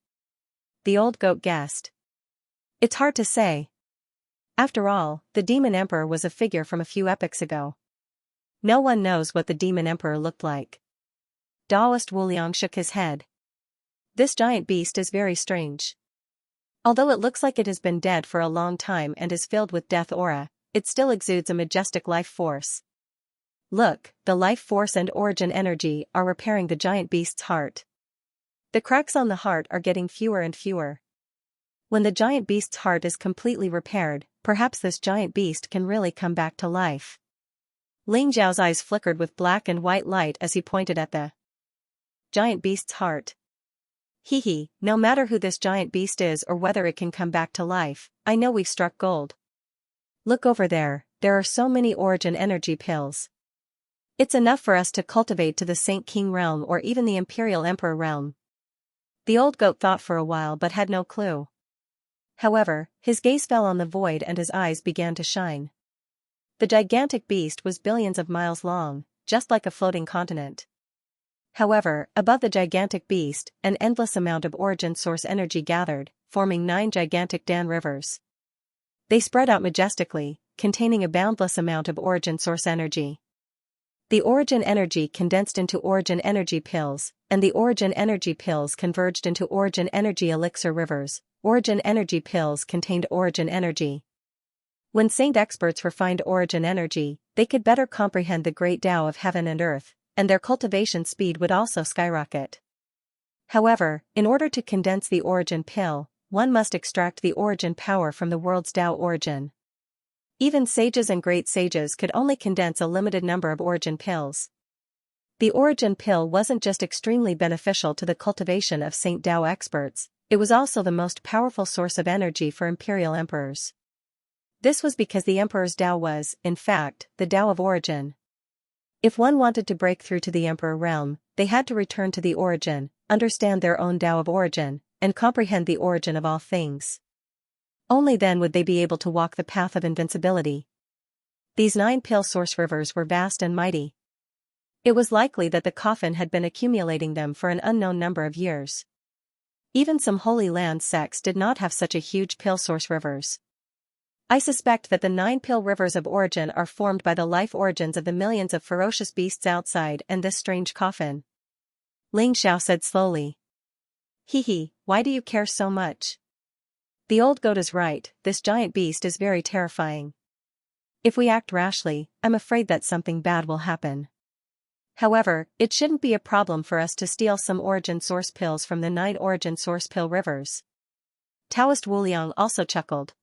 The old goat guessed. It's hard to say. After all, the demon emperor was a figure from a few epochs ago. No one knows what the demon emperor looked like. Taoist Wuliang shook his head. This giant beast is very strange. Although it looks like it has been dead for a long time and is filled with death aura, it still exudes a majestic life force. Look, the life force and origin energy are repairing the giant beast's heart. The cracks on the heart are getting fewer and fewer. When the giant beast's heart is completely repaired, perhaps this giant beast can really come back to life. Ling Zhao's eyes flickered with black and white light as he pointed at the giant beast's heart. Hee, no matter who this giant beast is or whether it can come back to life, I know we've struck gold. Look over there are so many origin energy pills. It's enough for us to cultivate to the Saint King realm or even the Imperial Emperor realm. The old goat thought for a while but had no clue. However, his gaze fell on the void and his eyes began to shine. The gigantic beast was billions of miles long, just like a floating continent. However, above the gigantic beast, an endless amount of origin source energy gathered, forming 9 gigantic Dan rivers. They spread out majestically, containing a boundless amount of origin source energy. The origin energy condensed into origin energy pills, and the origin energy pills converged into origin energy elixir rivers. Origin energy pills contained origin energy. When Saint experts refined origin energy, they could better comprehend the great Tao of heaven and earth, and their cultivation speed would also skyrocket. However, in order to condense the origin pill, one must extract the origin power from the world's Tao origin. Even sages and great sages could only condense a limited number of origin pills. The origin pill wasn't just extremely beneficial to the cultivation of Saint Tao experts, it was also the most powerful source of energy for imperial emperors. This was because the emperor's Tao was, in fact, the Tao of origin. If one wanted to break through to the emperor realm, they had to return to the origin, understand their own Tao of origin, and comprehend the origin of all things. Only then would they be able to walk the path of invincibility. These 9 pill source rivers were vast and mighty. It was likely that the coffin had been accumulating them for an unknown number of years. Even some Holy Land sects did not have such a huge pill source rivers. I suspect that the 9 pill rivers of origin are formed by the life origins of the millions of ferocious beasts outside and this strange coffin. Ling Xiao said slowly. Why do you care so much? The old goat is right, this giant beast is very terrifying. If we act rashly, I'm afraid that something bad will happen. However, it shouldn't be a problem for us to steal some origin source pills from the 9 origin source pill rivers. Taoist Wuliang also chuckled.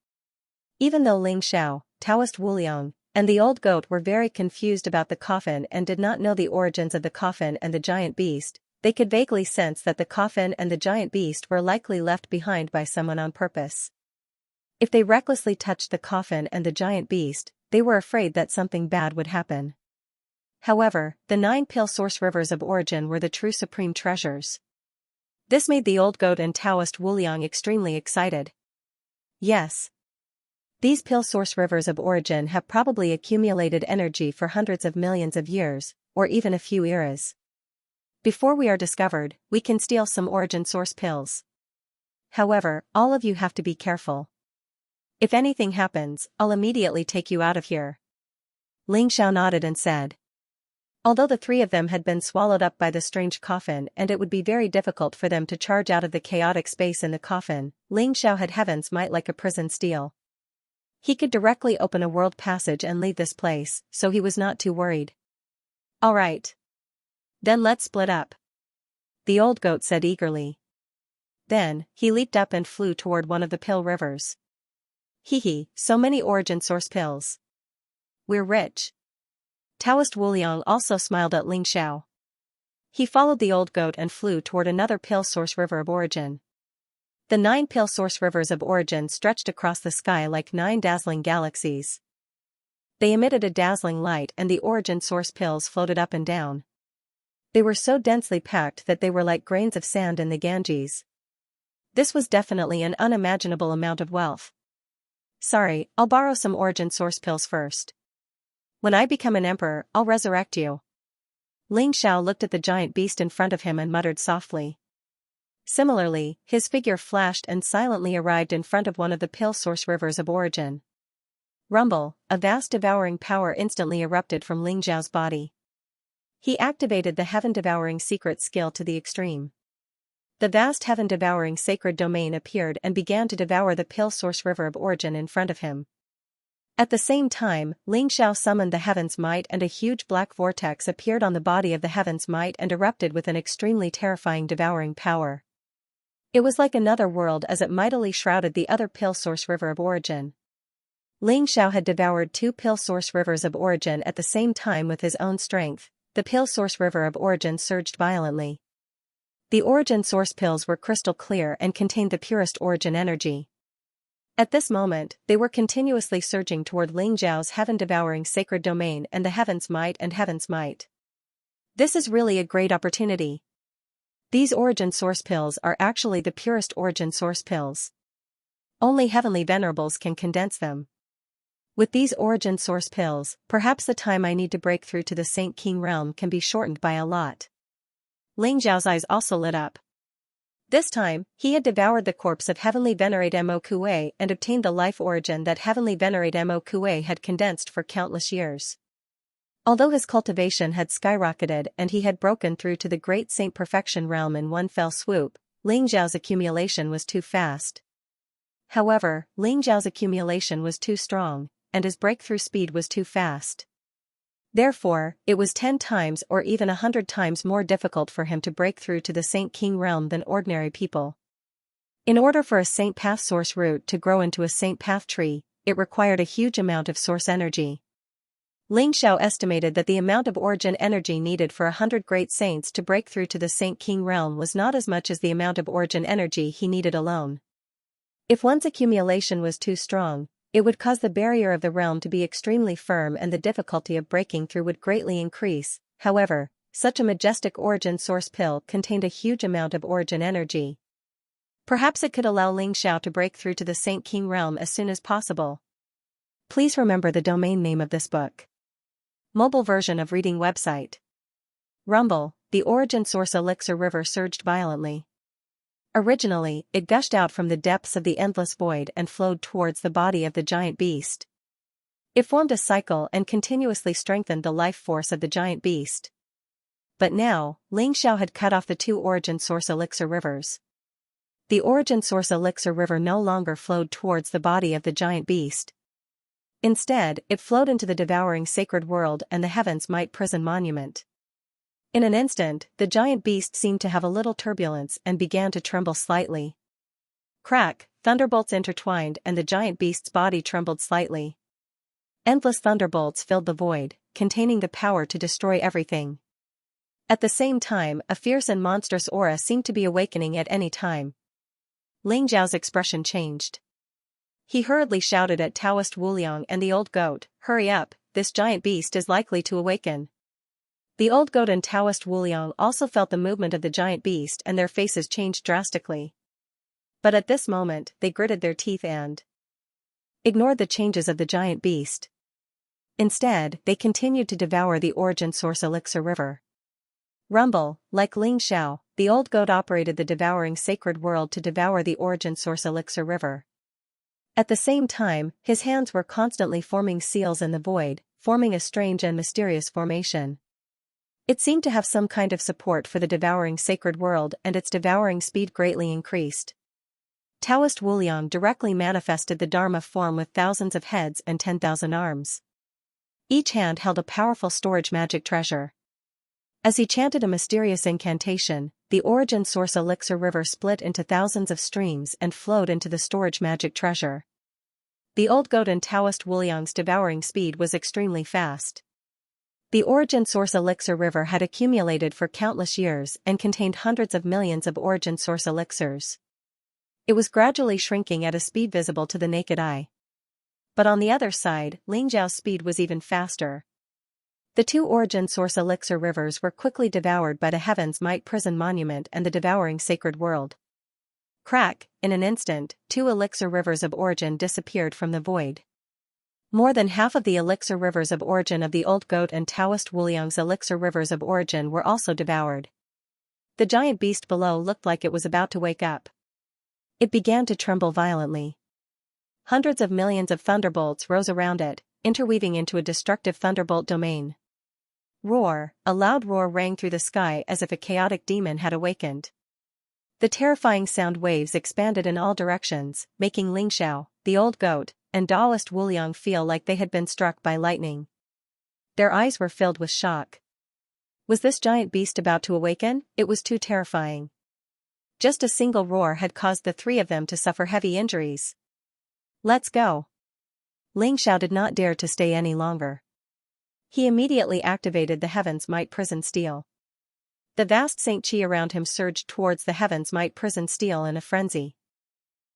Even though Ling Xiao, Taoist Wuliang, and the old goat were very confused about the coffin and did not know the origins of the coffin and the giant beast, they could vaguely sense that the coffin and the giant beast were likely left behind by someone on purpose. If they recklessly touched the coffin and the giant beast, they were afraid that something bad would happen. However, the 9 pill source rivers of origin were the true supreme treasures. This made the old goat and Taoist Wuliang extremely excited. Yes. These pill source rivers of origin have probably accumulated energy for hundreds of millions of years, or even a few eras. Before we are discovered, we can steal some origin source pills. However, all of you have to be careful. If anything happens, I'll immediately take you out of here. Ling Xiao nodded and said. Although the 3 of them had been swallowed up by the strange coffin and it would be very difficult for them to charge out of the chaotic space in the coffin, Ling Xiao had heaven's might like a prison steel. He could directly open a world passage and leave this place, so he was not too worried. All right. Then let's split up. The old goat said eagerly. Then, he leaped up and flew toward one of the pill rivers. So many origin source pills. We're rich. Taoist Wuliang also smiled at Ling Xiao. He followed the old goat and flew toward another pill source river of origin. The 9 pill source rivers of origin stretched across the sky like 9 dazzling galaxies. They emitted a dazzling light and the origin source pills floated up and down. They were so densely packed that they were like grains of sand in the Ganges. This was definitely an unimaginable amount of wealth. Sorry, I'll borrow some origin source pills first. When I become an emperor, I'll resurrect you. Ling Xiao looked at the giant beast in front of him and muttered softly. Similarly, his figure flashed and silently arrived in front of one of the pill source rivers of origin. Rumble, a vast devouring power instantly erupted from Ling Xiao's body. He activated the heaven-devouring secret skill to the extreme. The vast heaven-devouring sacred domain appeared and began to devour the pill source river of origin in front of him. At the same time, Ling Xiao summoned the Heaven's Might and a huge black vortex appeared on the body of the Heaven's Might and erupted with an extremely terrifying devouring power. It was like another world as it mightily shrouded the other pill source river of origin. Ling Xiao had devoured 2 pill source rivers of origin at the same time with his own strength. The pill source river of origin surged violently. The origin source pills were crystal clear and contained the purest origin energy. At this moment, they were continuously surging toward Ling Xiao's heaven-devouring sacred domain and the Heaven's Might and Heaven's Might. This is really a great opportunity. These origin source pills are actually the purest origin source pills. Only heavenly venerables can condense them. With these origin source pills, perhaps the time I need to break through to the Saint King realm can be shortened by a lot. Ling Xiao's eyes also lit up. This time, he had devoured the corpse of Heavenly Venerate Mo Kuei and obtained the life origin that Heavenly Venerate Mo Kuei had condensed for countless years. Although his cultivation had skyrocketed and he had broken through to the Great Saint Perfection realm in one fell swoop, Ling Xiao's accumulation was too fast. However, Ling Xiao's accumulation was too strong, and his breakthrough speed was too fast. Therefore, it was 10 times or even 100 times more difficult for him to break through to the Saint King realm than ordinary people. In order for a Saint Path source root to grow into a Saint Path tree, it required a huge amount of source energy. Ling Xiao estimated that the amount of origin energy needed for 100 great saints to break through to the Saint King realm was not as much as the amount of origin energy he needed alone. If one's accumulation was too strong, it would cause the barrier of the realm to be extremely firm and the difficulty of breaking through would greatly increase. However, such a majestic origin source pill contained a huge amount of origin energy. Perhaps it could allow Ling Xiao to break through to the Saint King realm as soon as possible. Please remember the domain name of this book. Mobile version of reading website. Rumble, the origin source elixir river surged violently. Originally, it gushed out from the depths of the endless void and flowed towards the body of the giant beast. It formed a cycle and continuously strengthened the life force of the giant beast. But now, Ling Xiao had cut off the 2 origin source elixir rivers. The origin source elixir river no longer flowed towards the body of the giant beast. Instead, it flowed into the devouring sacred world and the Heaven's Might prison monument. In an instant, the giant beast seemed to have a little turbulence and began to tremble slightly. Crack, thunderbolts intertwined and the giant beast's body trembled slightly. Endless thunderbolts filled the void, containing the power to destroy everything. At the same time, a fierce and monstrous aura seemed to be awakening at any time. Ling Xiao's expression changed. He hurriedly shouted at Taoist Wuliang and the old goat, "Hurry up, this giant beast is likely to awaken." The old goat and Taoist Wuliang also felt the movement of the giant beast and their faces changed drastically. But at this moment, they gritted their teeth and ignored the changes of the giant beast. Instead, they continued to devour the origin source elixir river. Rumble, like Ling Xiao, the old goat operated the devouring sacred world to devour the origin source elixir river. At the same time, his hands were constantly forming seals in the void, forming a strange and mysterious formation. It seemed to have some kind of support for the devouring sacred world and its devouring speed greatly increased. Taoist Wuliang directly manifested the Dharma form with thousands of heads and 10,000 arms. Each hand held a powerful storage magic treasure. As he chanted a mysterious incantation, the origin source elixir river split into thousands of streams and flowed into the storage magic treasure. The old goat and Taoist Wuliang's devouring speed was extremely fast. The origin source elixir river had accumulated for countless years and contained hundreds of millions of origin source elixirs. It was gradually shrinking at a speed visible to the naked eye. But on the other side, Lingzhao's speed was even faster. The two origin source elixir rivers were quickly devoured by the Heaven's Might Prison Monument and the devouring sacred world. Crack, in an instant, two elixir rivers of origin disappeared from the void. More than half of the elixir rivers of origin of the Old Goat and Taoist Wuliang's elixir rivers of origin were also devoured. The giant beast below looked like it was about to wake up. It began to tremble violently. Hundreds of millions of thunderbolts rose around it, interweaving into a destructive thunderbolt domain. Roar, a loud roar rang through the sky as if a chaotic demon had awakened. The terrifying sound waves expanded in all directions, making Lingxiao, the Old Goat, and Taoist Wuliang feel like they had been struck by lightning. Their eyes were filled with shock. Was this giant beast about to awaken? It was too terrifying. Just a single roar had caused the three of them to suffer heavy injuries. Let's go. Lingxiao did not dare to stay any longer. He immediately activated the Heaven's Might Prison Steel. The vast Saint Qi around him surged towards the Heaven's Might Prison Steel in a frenzy.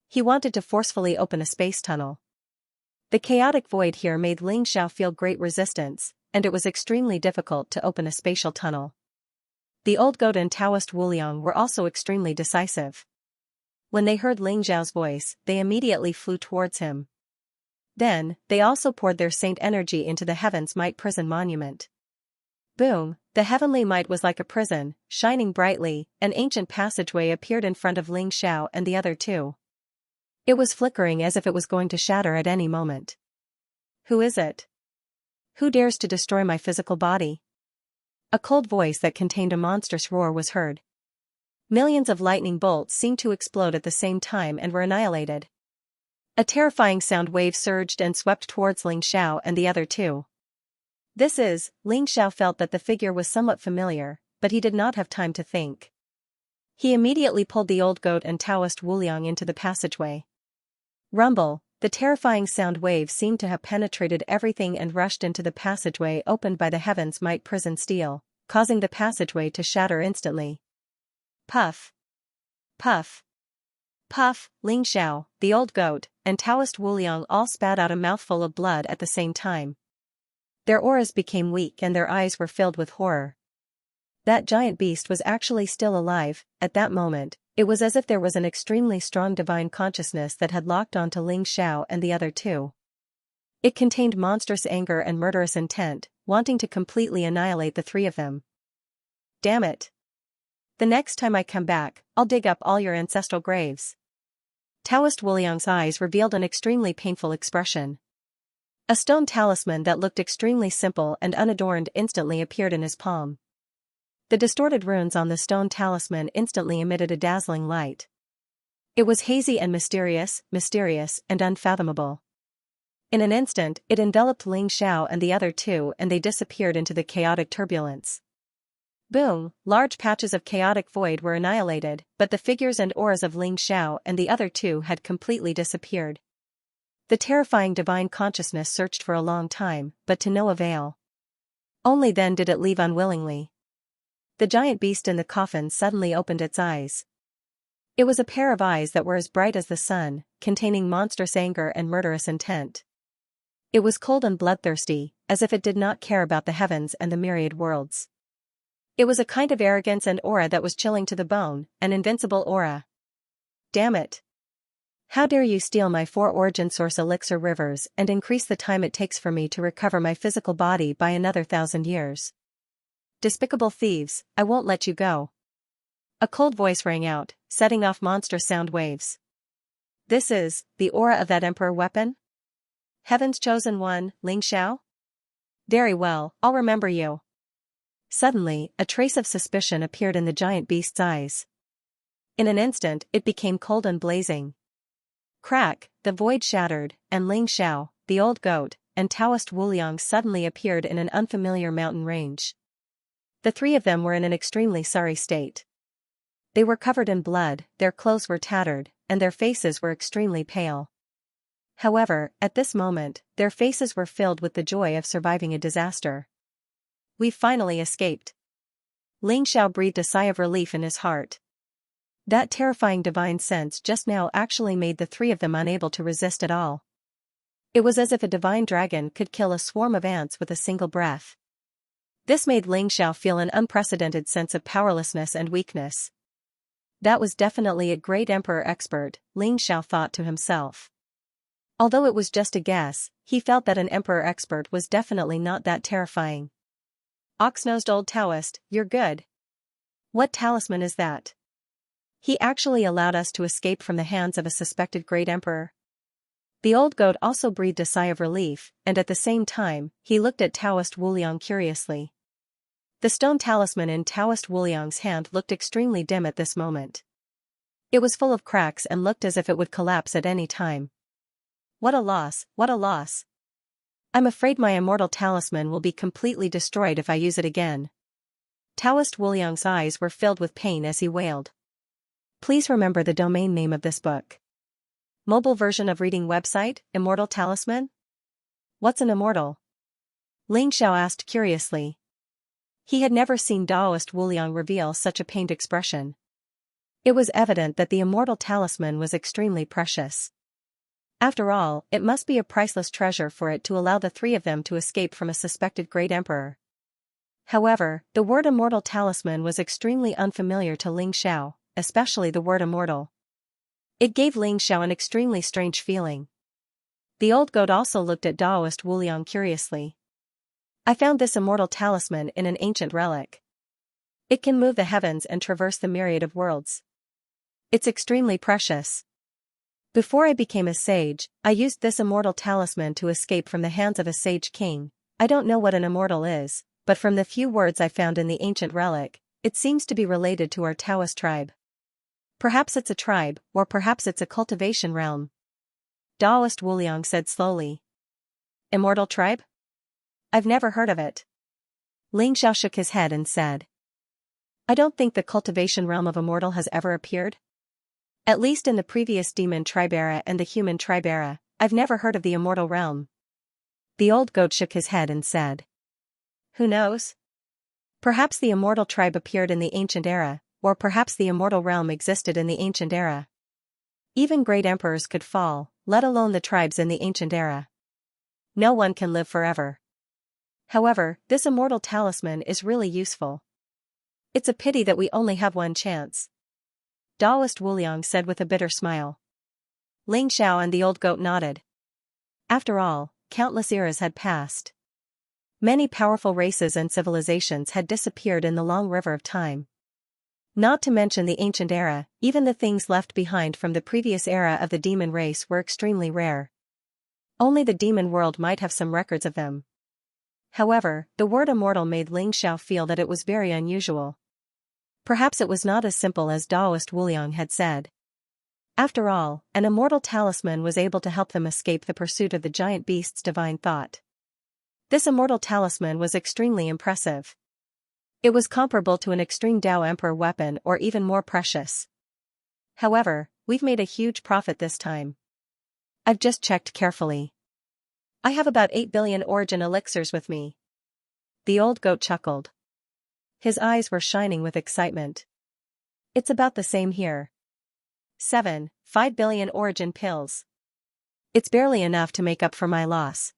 He wanted to forcefully open a space tunnel. The chaotic void here made Lingxiao feel great resistance, and it was extremely difficult to open a spatial tunnel. The Old Goat and Taoist Wuliang were also extremely decisive. When they heard Lingxiao's voice, they immediately flew towards him. Then, they also poured their saint energy into the Heaven's Might Prison Monument. Boom, the heavenly might was like a prison, shining brightly. An ancient passageway appeared in front of Lingxiao and the other two. It was flickering as if it was going to shatter at any moment. Who is it? Who dares to destroy my physical body? A cold voice that contained a monstrous roar was heard. Millions of lightning bolts seemed to explode at the same time and were annihilated. A terrifying sound wave surged and swept towards Lingxiao and the other two. Lingxiao felt that the figure was somewhat familiar, but he did not have time to think. He immediately pulled the Old Goat and Taoist Wuliang into the passageway. Rumble, the terrifying sound wave seemed to have penetrated everything and rushed into the passageway opened by the Heaven's Might Prison Steel, causing the passageway to shatter instantly. Puff. Puff. Puff, Lingxiao, the Old Goat, and Taoist Wuliang all spat out a mouthful of blood at the same time. Their auras became weak and their eyes were filled with horror. That giant beast was actually still alive. At that moment, it was as if there was an extremely strong divine consciousness that had locked onto Lingxiao and the other two. It contained monstrous anger and murderous intent, wanting to completely annihilate the three of them. Damn it. The next time I come back, I'll dig up all your ancestral graves. Taoist Wuliang's eyes revealed an extremely painful expression. A stone talisman that looked extremely simple and unadorned instantly appeared in his palm. The distorted runes on the stone talisman instantly emitted a dazzling light. It was hazy and mysterious and unfathomable. In an instant, it enveloped Lingxiao and the other two and they disappeared into the chaotic turbulence. Boom, large patches of chaotic void were annihilated, but the figures and auras of Lingxiao and the other two had completely disappeared. The terrifying divine consciousness searched for a long time, but to no avail. Only then did it leave unwillingly. The giant beast in the coffin suddenly opened its eyes. It was a pair of eyes that were as bright as the sun, containing monstrous anger and murderous intent. It was cold and bloodthirsty, as if it did not care about the heavens and the myriad worlds. It was a kind of arrogance and aura that was chilling to the bone, an invincible aura. Damn it. How dare you steal my 4 origin source elixir rivers and increase the time it takes for me to recover my physical body by another 1,000 years. Despicable thieves, I won't let you go. A cold voice rang out, setting off monstrous sound waves. This is the aura of that emperor weapon? Heaven's chosen one, Lingxiao? Very well, I'll remember you. Suddenly, a trace of suspicion appeared in the giant beast's eyes. In an instant, it became cold and blazing. Crack, the void shattered, and Lingxiao, the Old Goat, and Taoist Wuliang suddenly appeared in an unfamiliar mountain range. The three of them were in an extremely sorry state. They were covered in blood, their clothes were tattered, and their faces were extremely pale. However, at this moment, their faces were filled with the joy of surviving a disaster. we've finally escaped. Ling Xiao breathed a sigh of relief in his heart. That terrifying divine sense just now actually made the three of them unable to resist at all. It was as if a divine dragon could kill a swarm of ants with a single breath. This made Ling Xiao feel an unprecedented sense of powerlessness and weakness. That was definitely a great emperor expert, Ling Xiao thought to himself. Although it was just a guess, he felt that an emperor expert was definitely not that terrifying. Ox-nosed old Taoist, you're good. What talisman is that? He actually allowed us to escape from the hands of a suspected great emperor. The old goat also breathed a sigh of relief, and at the same time, he looked at Taoist Wuliang curiously. The stone talisman in Taoist Wuliang's hand looked extremely dim at this moment. It was full of cracks and looked as if it would collapse at any time. What a loss, what a loss. I'm afraid my immortal talisman will be completely destroyed if I use it again. Taoist Wuliang's eyes were filled with pain as he wailed. Please remember the domain name of this book. Mobile version of reading website, Immortal Talisman? What's an immortal? Ling Xiao asked curiously. He had never seen Taoist Wuliang reveal such a pained expression. It was evident that the immortal talisman was extremely precious. After all, it must be a priceless treasure for it to allow the three of them to escape from a suspected great emperor. However, the word immortal talisman was extremely unfamiliar to Ling Xiao, especially the word immortal. It gave Ling Xiao an extremely strange feeling. The old goat also looked at Taoist Wuliang curiously. I found this immortal talisman in an ancient relic. It can move the heavens and traverse the myriad of worlds. It's extremely precious. Before I became a sage, I used this immortal talisman to escape from the hands of a sage king. I don't know what an immortal is, but from the few words I found in the ancient relic, it seems to be related to our Taoist tribe. Perhaps it's a tribe, or perhaps it's a cultivation realm. Taoist Wuliang said slowly. Immortal tribe? I've never heard of it. Ling Xiao shook his head and said. I don't think the cultivation realm of immortal has ever appeared. At least in the previous demon tribe era and the human tribe era, I've never heard of the immortal realm. The old goat shook his head and said. Who knows? Perhaps the immortal tribe appeared in the ancient era, or perhaps the immortal realm existed in the ancient era. Even great emperors could fall, let alone the tribes in the ancient era. No one can live forever. However, this immortal talisman is really useful. It's a pity that we only have one chance. Taoist Wuliang said with a bitter smile. Ling Xiao and the old goat nodded. After all, countless eras had passed. Many powerful races and civilizations had disappeared in the long river of time. Not to mention the ancient era, even the things left behind from the previous era of the demon race were extremely rare. Only the demon world might have some records of them. However, the word immortal made Ling Xiao feel that it was very unusual. Perhaps it was not as simple as Taoist Wuliang had said. After all, an immortal talisman was able to help them escape the pursuit of the giant beast's divine thought. This immortal talisman was extremely impressive. It was comparable to an extreme Tao Emperor weapon or even more precious. However, we've made a huge profit this time. I've just checked carefully. I have about 8 billion origin elixirs with me. The old goat chuckled. His eyes were shining with excitement. It's about the same here. 5 billion origin pills. It's barely enough to make up for my loss.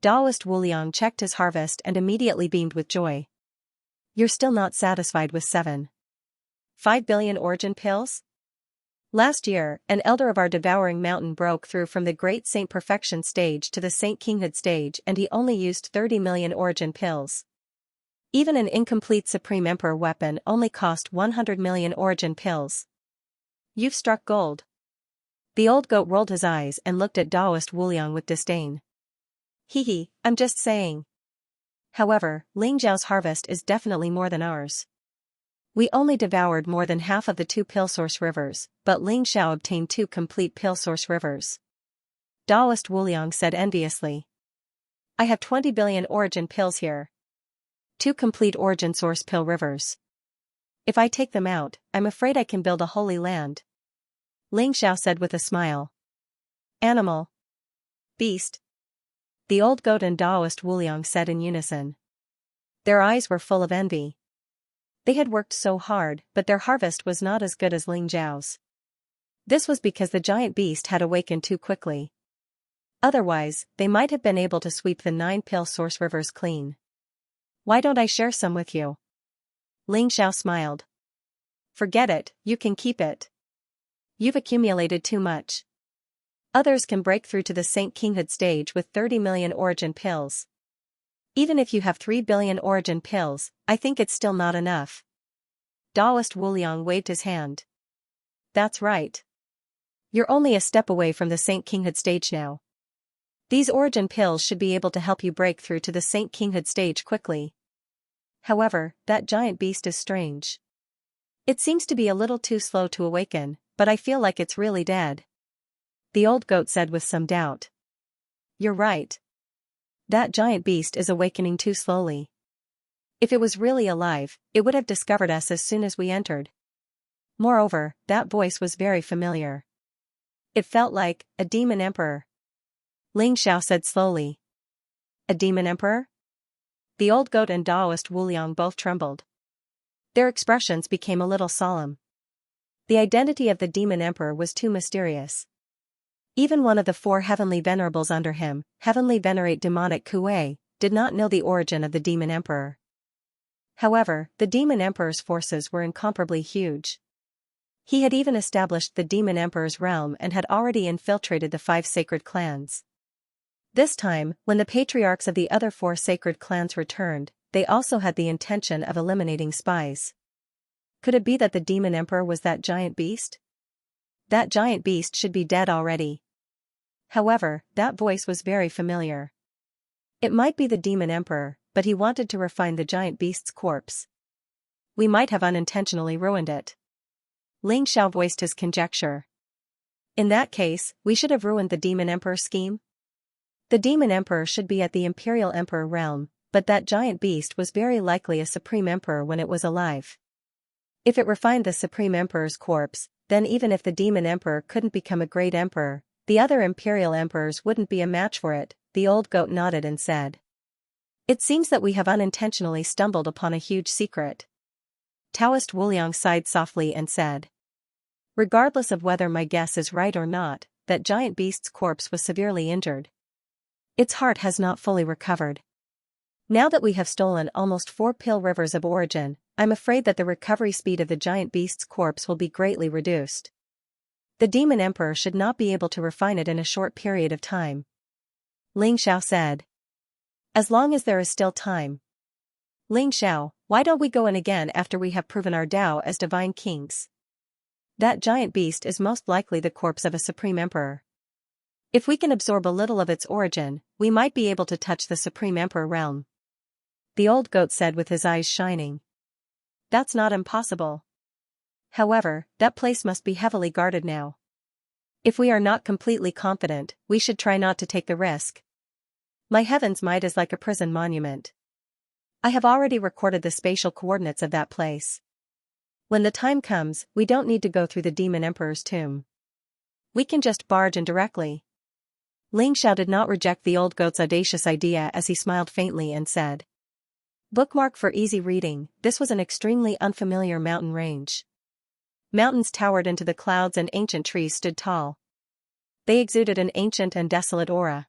Taoist Wuliang checked his harvest and immediately beamed with joy. You're still not satisfied with 5 billion origin pills? Last year, an elder of our devouring mountain broke through from the Great Saint Perfection stage to the Saint Kinghood stage and he only used 30 million origin pills. Even an incomplete Supreme Emperor weapon only cost 100 million origin pills. You've struck gold. The old goat rolled his eyes and looked at Taoist Wuliang with disdain. Hee, I'm just saying. However, Ling Zhao's harvest is definitely more than ours. We only devoured more than half of the 2 pill source rivers, but Ling Xiao obtained 2 complete pill source rivers. Taoist Wuliang said enviously. I have 20 billion origin pills here. 2 complete origin source pill rivers. If I take them out, I'm afraid I can build a holy land. Ling Xiao said with a smile. Animal. Beast. The old goat and Taoist Wuliang said in unison. Their eyes were full of envy. They had worked so hard, but their harvest was not as good as Ling Zhao's. This was because the giant beast had awakened too quickly. Otherwise, they might have been able to sweep the 9 source rivers clean. Why don't I share some with you? Ling Xiao smiled. Forget it, you can keep it. You've accumulated too much. Others can break through to the Saint Kinghood stage with 30 million origin pills. Even if you have 3 billion origin pills, I think it's still not enough. Taoist Wuliang waved his hand. That's right. You're only a step away from the Saint Kinghood stage now. These origin pills should be able to help you break through to the Saint Kinghood stage quickly. However, that giant beast is strange. It seems to be a little too slow to awaken, but I feel like it's really dead. The old goat said with some doubt. You're right. That giant beast is awakening too slowly. If it was really alive, it would have discovered us as soon as we entered. Moreover, that voice was very familiar. It felt like a demon emperor. Ling Xiao said slowly. A demon emperor? The old goat and Taoist Wuliang both trembled. Their expressions became a little solemn. The identity of the demon emperor was too mysterious. Even one of the 4 heavenly venerables under him, heavenly venerate demonic Kuei, did not know the origin of the demon emperor. However, the demon emperor's forces were incomparably huge. He had even established the demon emperor's realm and had already infiltrated the 5 sacred clans. This time, when the patriarchs of the other 4 sacred clans returned, they also had the intention of eliminating spies. Could it be that the demon emperor was that giant beast? That giant beast should be dead already. However, that voice was very familiar. It might be the demon emperor, but he wanted to refine the giant beast's corpse. We might have unintentionally ruined it. Ling Xiao voiced his conjecture. In that case, we should have ruined the demon emperor's scheme? The demon emperor should be at the imperial emperor realm, but that giant beast was very likely a supreme emperor when it was alive. If it refined the supreme emperor's corpse, then even if the demon emperor couldn't become a great emperor, the other imperial emperors wouldn't be a match for it. The old goat nodded and said. It seems that we have unintentionally stumbled upon a huge secret. Taoist Wuliang sighed softly and said. Regardless of whether my guess is right or not, that giant beast's corpse was severely injured. Its heart has not fully recovered. Now that we have stolen almost 4 rivers of origin, I'm afraid that the recovery speed of the giant beast's corpse will be greatly reduced. The demon emperor should not be able to refine it in a short period of time. Ling Xiao said. As long as there is still time. Ling Xiao, why don't we go in again after we have proven our Tao as divine kings? That giant beast is most likely the corpse of a supreme emperor. If we can absorb a little of its origin, we might be able to touch the supreme emperor realm. The old goat said with his eyes shining. That's not impossible. However, that place must be heavily guarded now. If we are not completely confident, we should try not to take the risk. My heaven's might is like a prison monument. I have already recorded the spatial coordinates of that place. When the time comes, we don't need to go through the demon emperor's tomb. We can just barge in directly. Ling Xiao did not reject the old goat's audacious idea as he smiled faintly and said. Bookmark for easy reading, this was an extremely unfamiliar mountain range. Mountains towered into the clouds and ancient trees stood tall. They exuded an ancient and desolate aura.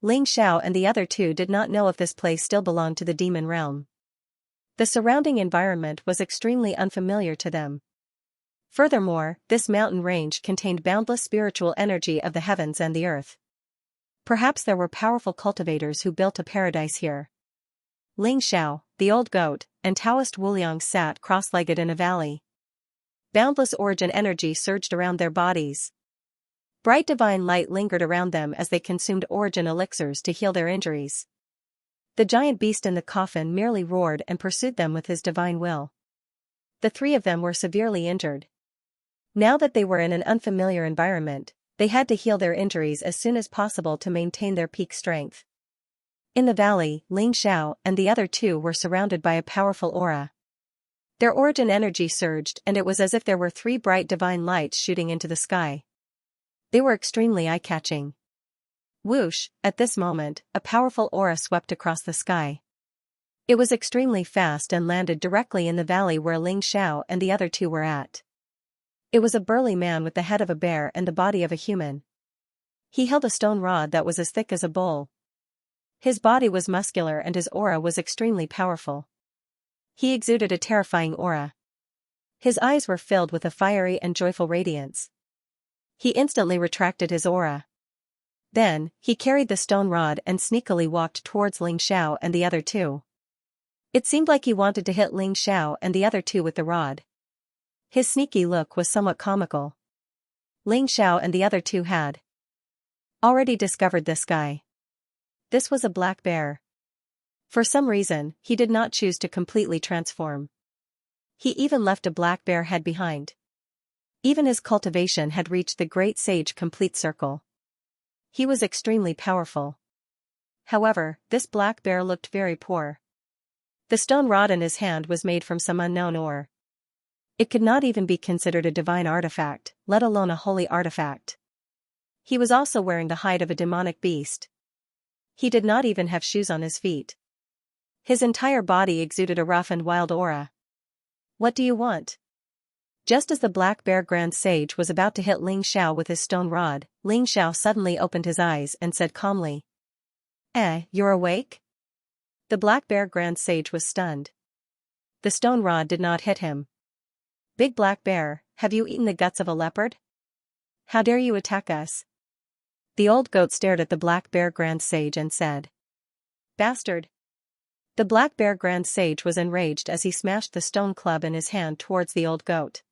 Ling Xiao and the other 2 did not know if this place still belonged to the demon realm. The surrounding environment was extremely unfamiliar to them. Furthermore, this mountain range contained boundless spiritual energy of the heavens and the earth. Perhaps there were powerful cultivators who built a paradise here. Ling Xiao, the old goat, and Taoist Wuliang sat cross-legged in a valley. Boundless origin energy surged around their bodies. Bright divine light lingered around them as they consumed origin elixirs to heal their injuries. The giant beast in the coffin merely roared and pursued them with his divine will. The 3 of them were severely injured. Now that they were in an unfamiliar environment, they had to heal their injuries as soon as possible to maintain their peak strength. In the valley, Ling Xiao and the other 2 were surrounded by a powerful aura. Their origin energy surged and it was as if there were 3 bright divine lights shooting into the sky. They were extremely eye-catching. Whoosh, at this moment, a powerful aura swept across the sky. It was extremely fast and landed directly in the valley where Ling Xiao and the other two were at. It was a burly man with the head of a bear and the body of a human. He held a stone rod that was as thick as a bowl. His body was muscular and his aura was extremely powerful. He exuded a terrifying aura. His eyes were filled with a fiery and joyful radiance. He instantly retracted his aura. Then, he carried the stone rod and sneakily walked towards Ling Xiao and the other two. It seemed like he wanted to hit Ling Xiao and the other two with the rod. His sneaky look was somewhat comical. Ling Xiao and the other two had already discovered this guy. This was a black bear. For some reason, he did not choose to completely transform. He even left a black bear head behind. Even his cultivation had reached the great sage complete circle. He was extremely powerful. However, this black bear looked very poor. The stone rod in his hand was made from some unknown ore. It could not even be considered a divine artifact, let alone a holy artifact. He was also wearing the hide of a demonic beast. He did not even have shoes on his feet. His entire body exuded a rough and wild aura. What do you want? Just as the black bear grand sage was about to hit Ling Xiao with his stone rod, Ling Xiao suddenly opened his eyes and said calmly, You're awake? The black bear grand sage was stunned. The stone rod did not hit him. Big black bear, have you eaten the guts of a leopard? How dare you attack us? The old goat stared at the black bear grand sage and said, Bastard! The black bear grand sage was enraged as he smashed the stone club in his hand towards the old goat.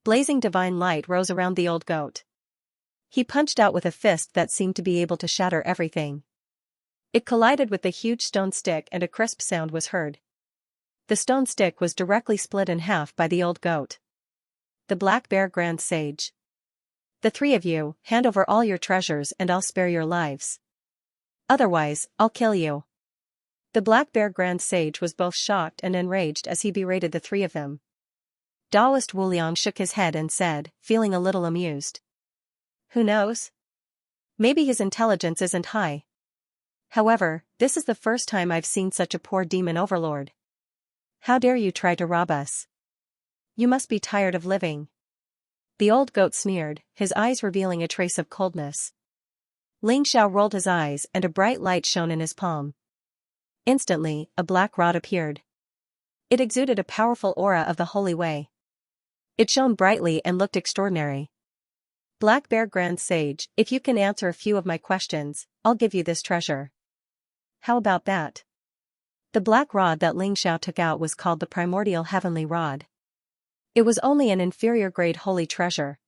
Blazing divine light rose around the old goat. He punched out with a fist that seemed to be able to shatter everything. It collided with the huge stone stick and a crisp sound was heard. The stone stick was directly split in half by the old goat. The black bear grand sage. The three of you, hand over all your treasures and I'll spare your lives. Otherwise, I'll kill you. The black bear grand sage was both shocked and enraged as he berated the three of them. Taoist Wuliang shook his head and said, feeling a little amused. Who knows? Maybe his intelligence isn't high. However, this is the first time I've seen such a poor demon overlord. How dare you try to rob us? You must be tired of living. The old goat sneered, his eyes revealing a trace of coldness. Ling Xiao rolled his eyes and a bright light shone in his palm. Instantly, a black rod appeared. It exuded a powerful aura of the holy way. It shone brightly and looked extraordinary. Black bear grand sage, if you can answer a few of my questions, I'll give you this treasure. How about that? The black rod that Ling Xiao took out was called the primordial heavenly rod. It was only an inferior grade holy treasure.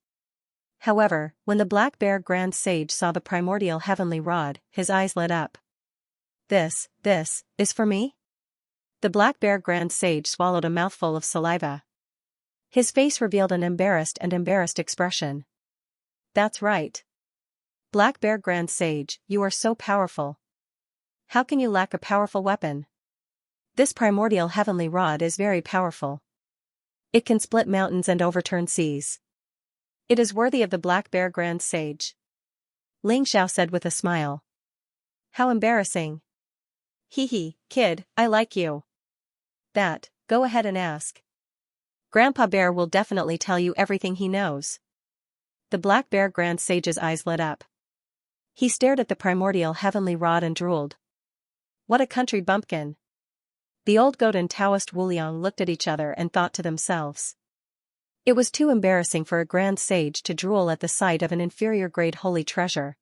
However, when the black bear grand sage saw the primordial heavenly rod, his eyes lit up. This is for me? The black bear grand sage swallowed a mouthful of saliva. His face revealed an embarrassed expression. That's right. Black bear grand sage, you are so powerful. How can you lack a powerful weapon? This primordial heavenly rod is very powerful. It can split mountains and overturn seas. It is worthy of the black bear grand sage. Ling Xiao said with a smile. How embarrassing. Hee hee, kid, I like you. Go ahead and ask. Grandpa Bear will definitely tell you everything he knows. The black bear grand sage's eyes lit up. He stared at the primordial heavenly rod and drooled. What a country bumpkin. The old goat and Taoist Wuliang looked at each other and thought to themselves. It was too embarrassing for a grand sage to drool at the sight of an inferior grade holy treasure.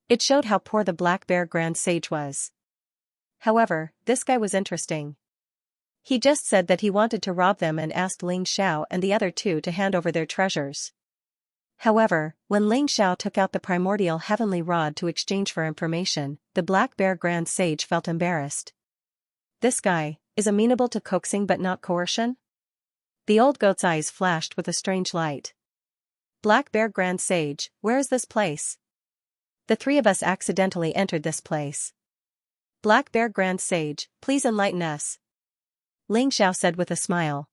It showed how poor the black bear grand sage was. However, this guy was interesting. He just said that he wanted to rob them and asked Ling Xiao and the other two to hand over their treasures. However, when Ling Xiao took out the primordial heavenly rod to exchange for information, the black bear grand sage felt embarrassed. This guy is amenable to coaxing but not coercion? The old goat's eyes flashed with a strange light. Black bear grand sage, where is this place? The three of us accidentally entered this place. Black bear grand sage, please enlighten us. Ling Xiao said with a smile.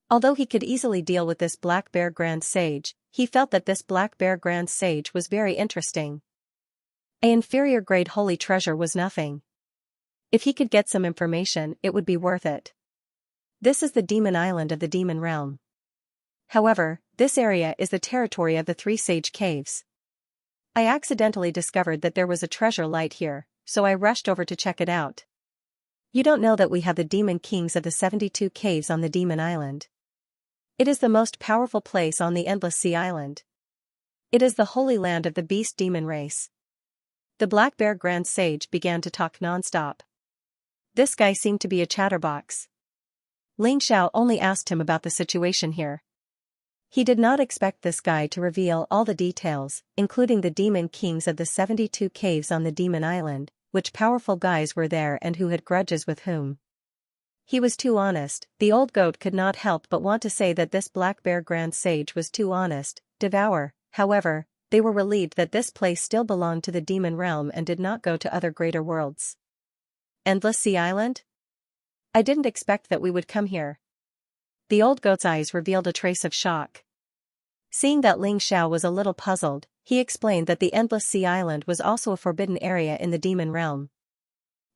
Although he could easily deal with this black bear grand sage, he felt that this black bear grand sage was very interesting. An inferior grade holy treasure was nothing. If he could get some information, it would be worth it. This is the demon island of the demon realm. However, this area is the territory of the 3 sage caves. I accidentally discovered that there was a treasure light here, so I rushed over to check it out. You don't know that we have the demon kings of the 72 caves on the demon island. It is the most powerful place on the Endless Sea Island. It is the holy land of the beast demon race. The Black Bear Grand Sage began to talk non-stop. This guy seemed to be a chatterbox. Ling Xiao only asked him about the situation here. He did not expect this guy to reveal all the details, including the demon kings of the 72 caves on the demon island, which powerful guys were there and who had grudges with whom. He was too honest. The old goat could not help but want to say that this Black Bear Grand Sage was too honest. Devour. However, they were relieved that this place still belonged to the demon realm and did not go to other greater worlds. Endless Sea Island? I didn't expect that we would come here. The old goat's eyes revealed a trace of shock. Seeing that Ling Xiao was a little puzzled, he explained that the Endless Sea Island was also a forbidden area in the demon realm.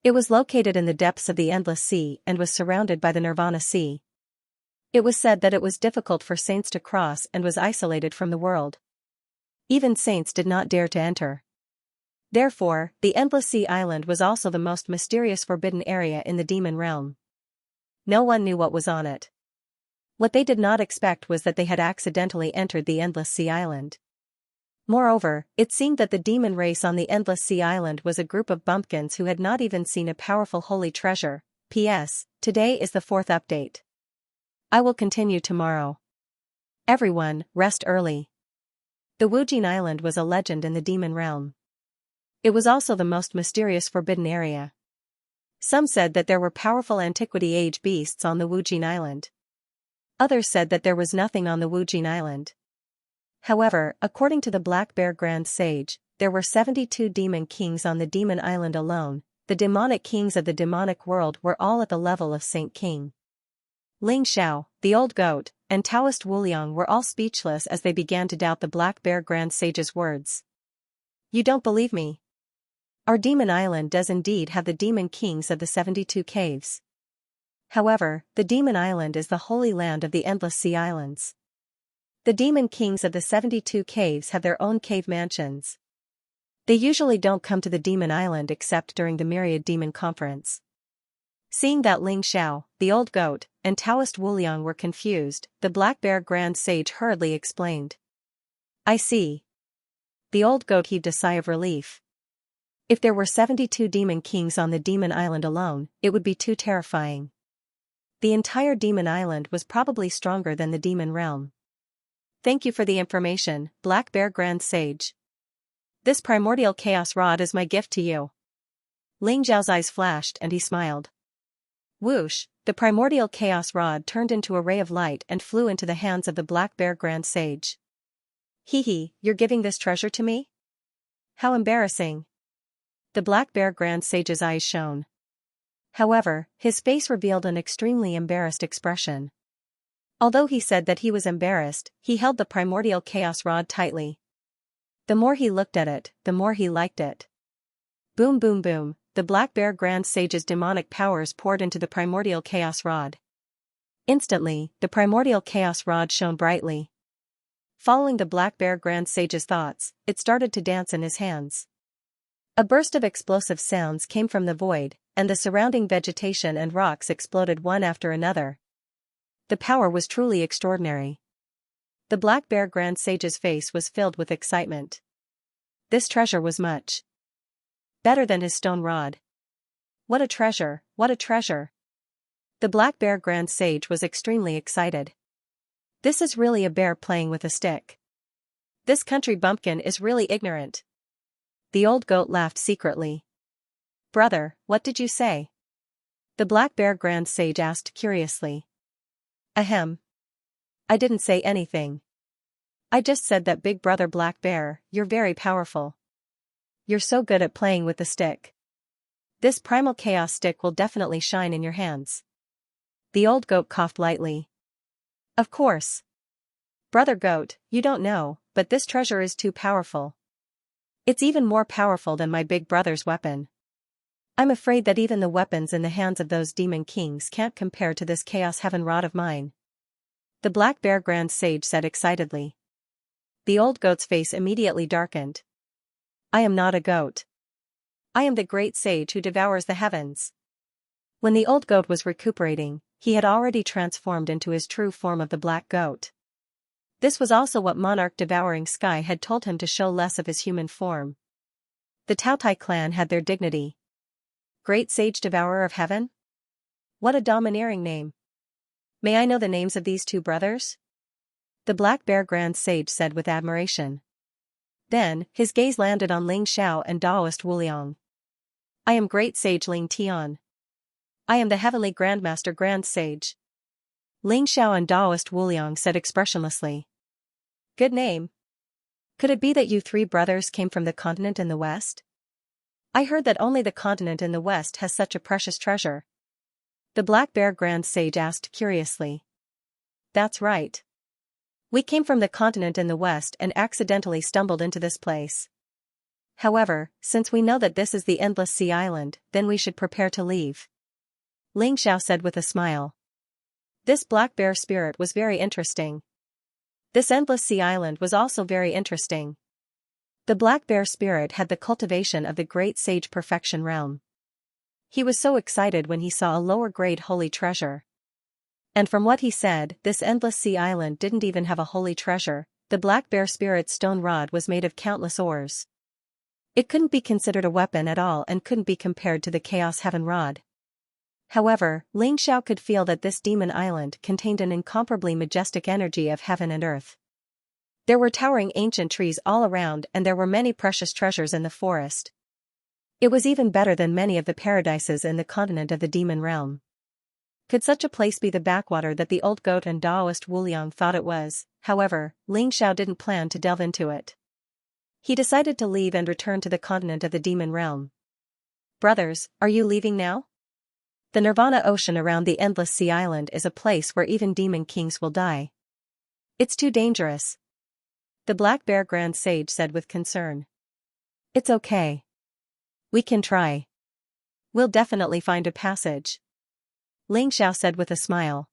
It was located in the depths of the Endless Sea and was surrounded by the Nirvana Sea. It was said that it was difficult for saints to cross and was isolated from the world. Even saints did not dare to enter. Therefore, the Endless Sea Island was also the most mysterious forbidden area in the demon realm. No one knew what was on it. What they did not expect was that they had accidentally entered the Endless Sea Island. Moreover, it seemed that the demon race on the Endless Sea Island was a group of bumpkins who had not even seen a powerful holy treasure. P.S. Today is the 4th update. I will continue tomorrow. Everyone, rest early. The Wujin Island was a legend in the demon realm. It was also the most mysterious forbidden area. Some said that there were powerful Antiquity Age beasts on the Wujin Island. Others said that there was nothing on the Wujin Island. However, according to the Black Bear Grand Sage, there were 72 demon kings on the demon island alone. The demonic kings of the demonic world were all at the level of Saint King. Ling Xiao, the old goat, and Taoist Wuliang were all speechless as they began to doubt the Black Bear Grand Sage's words. You don't believe me? Our demon island does indeed have the demon kings of the 72 caves. However, the demon island is the holy land of the Endless Sea Islands. The demon kings of the 72 caves have their own cave mansions. They usually don't come to the demon island except during the Myriad Demon Conference. Seeing that Ling Xiao, the old goat, and Taoist Wuliang were confused, the Black Bear Grand Sage hurriedly explained. I see. The old goat heaved a sigh of relief. If there were 72 demon kings on the demon island alone, it would be too terrifying. The entire demon island was probably stronger than the demon realm. Thank you for the information, Black Bear Grand Sage. This primordial chaos rod is my gift to you. Ling Zhao's eyes flashed and he smiled. Whoosh, the primordial chaos rod turned into a ray of light and flew into the hands of the Black Bear Grand Sage. Hee hee, you're giving this treasure to me? How embarrassing. The Black Bear Grand Sage's eyes shone. However, his face revealed an extremely embarrassed expression. Although he said that he was embarrassed, he held the primordial chaos rod tightly. The more he looked at it, the more he liked it. Boom boom boom, the Black Bear Grand Sage's demonic powers poured into the primordial chaos rod. Instantly, the primordial chaos rod shone brightly. Following the Black Bear Grand Sage's thoughts, it started to dance in his hands. A burst of explosive sounds came from the void, and the surrounding vegetation and rocks exploded one after another. The power was truly extraordinary. The Black Bear Grand Sage's face was filled with excitement. This treasure was much better than his stone rod. What a treasure, what a treasure! The Black Bear Grand Sage was extremely excited. This is really a bear playing with a stick. This country bumpkin is really ignorant. The old goat laughed secretly. Brother, what did you say? The Black Bear Grand Sage asked curiously. Ahem. I didn't say anything. I just said that Big Brother Black Bear, you're very powerful. You're so good at playing with the stick. This primal chaos stick will definitely shine in your hands. The old goat coughed lightly. Of course. Brother Goat, you don't know, but this treasure is too powerful. It's even more powerful than my big brother's weapon. I'm afraid that even the weapons in the hands of those demon kings can't compare to this chaos heaven rod of mine. The Black Bear Grand Sage said excitedly. The old goat's face immediately darkened. I am not a goat. I am the great sage who devours the heavens. When the old goat was recuperating, he had already transformed into his true form of the black goat. This was also what Monarch Devouring Sky had told him to show less of his human form. The Taotai clan had their dignity. Great Sage Devourer of Heaven? What a domineering name. May I know the names of these two brothers? The Black Bear Grand Sage said with admiration. Then, his gaze landed on Ling Xiao and Daoist Wuliang. I am Great Sage Ling Tian. I am the Heavenly Grandmaster Grand Sage. Ling Xiao and Daoist Wuliang said expressionlessly. Good name. Could it be that you three brothers came from the continent in the west? I heard that only the continent in the west has such a precious treasure. The Black Bear Grand Sage asked curiously. That's right. We came from the continent in the west and accidentally stumbled into this place. However, since we know that this is the Endless Sea Island, then we should prepare to leave. Ling Xiao said with a smile. This black bear spirit was very interesting. This Endless Sea Island was also very interesting. The black bear spirit had the cultivation of the great sage perfection realm. He was so excited when he saw a lower-grade holy treasure. And from what he said, this Endless Sea Island didn't even have a holy treasure. The black bear spirit's stone rod was made of countless ores. It couldn't be considered a weapon at all and couldn't be compared to the Chaos Heaven rod. However, Ling Xiao could feel that this demon island contained an incomparably majestic energy of heaven and earth. There were towering ancient trees all around and there were many precious treasures in the forest. It was even better than many of the paradises in the continent of the demon realm. Could such a place be the backwater that the old goat and Daoist Wuliang thought it was? However, Ling Xiao didn't plan to delve into it. He decided to leave and return to the continent of the demon realm. Brothers, are you leaving now? The Nirvana Ocean around the Endless Sea Island is a place where even demon kings will die. It's too dangerous. The Black Bear Grand Sage said with concern. It's okay. We can try. We'll definitely find a passage. Ling Xiao said with a smile.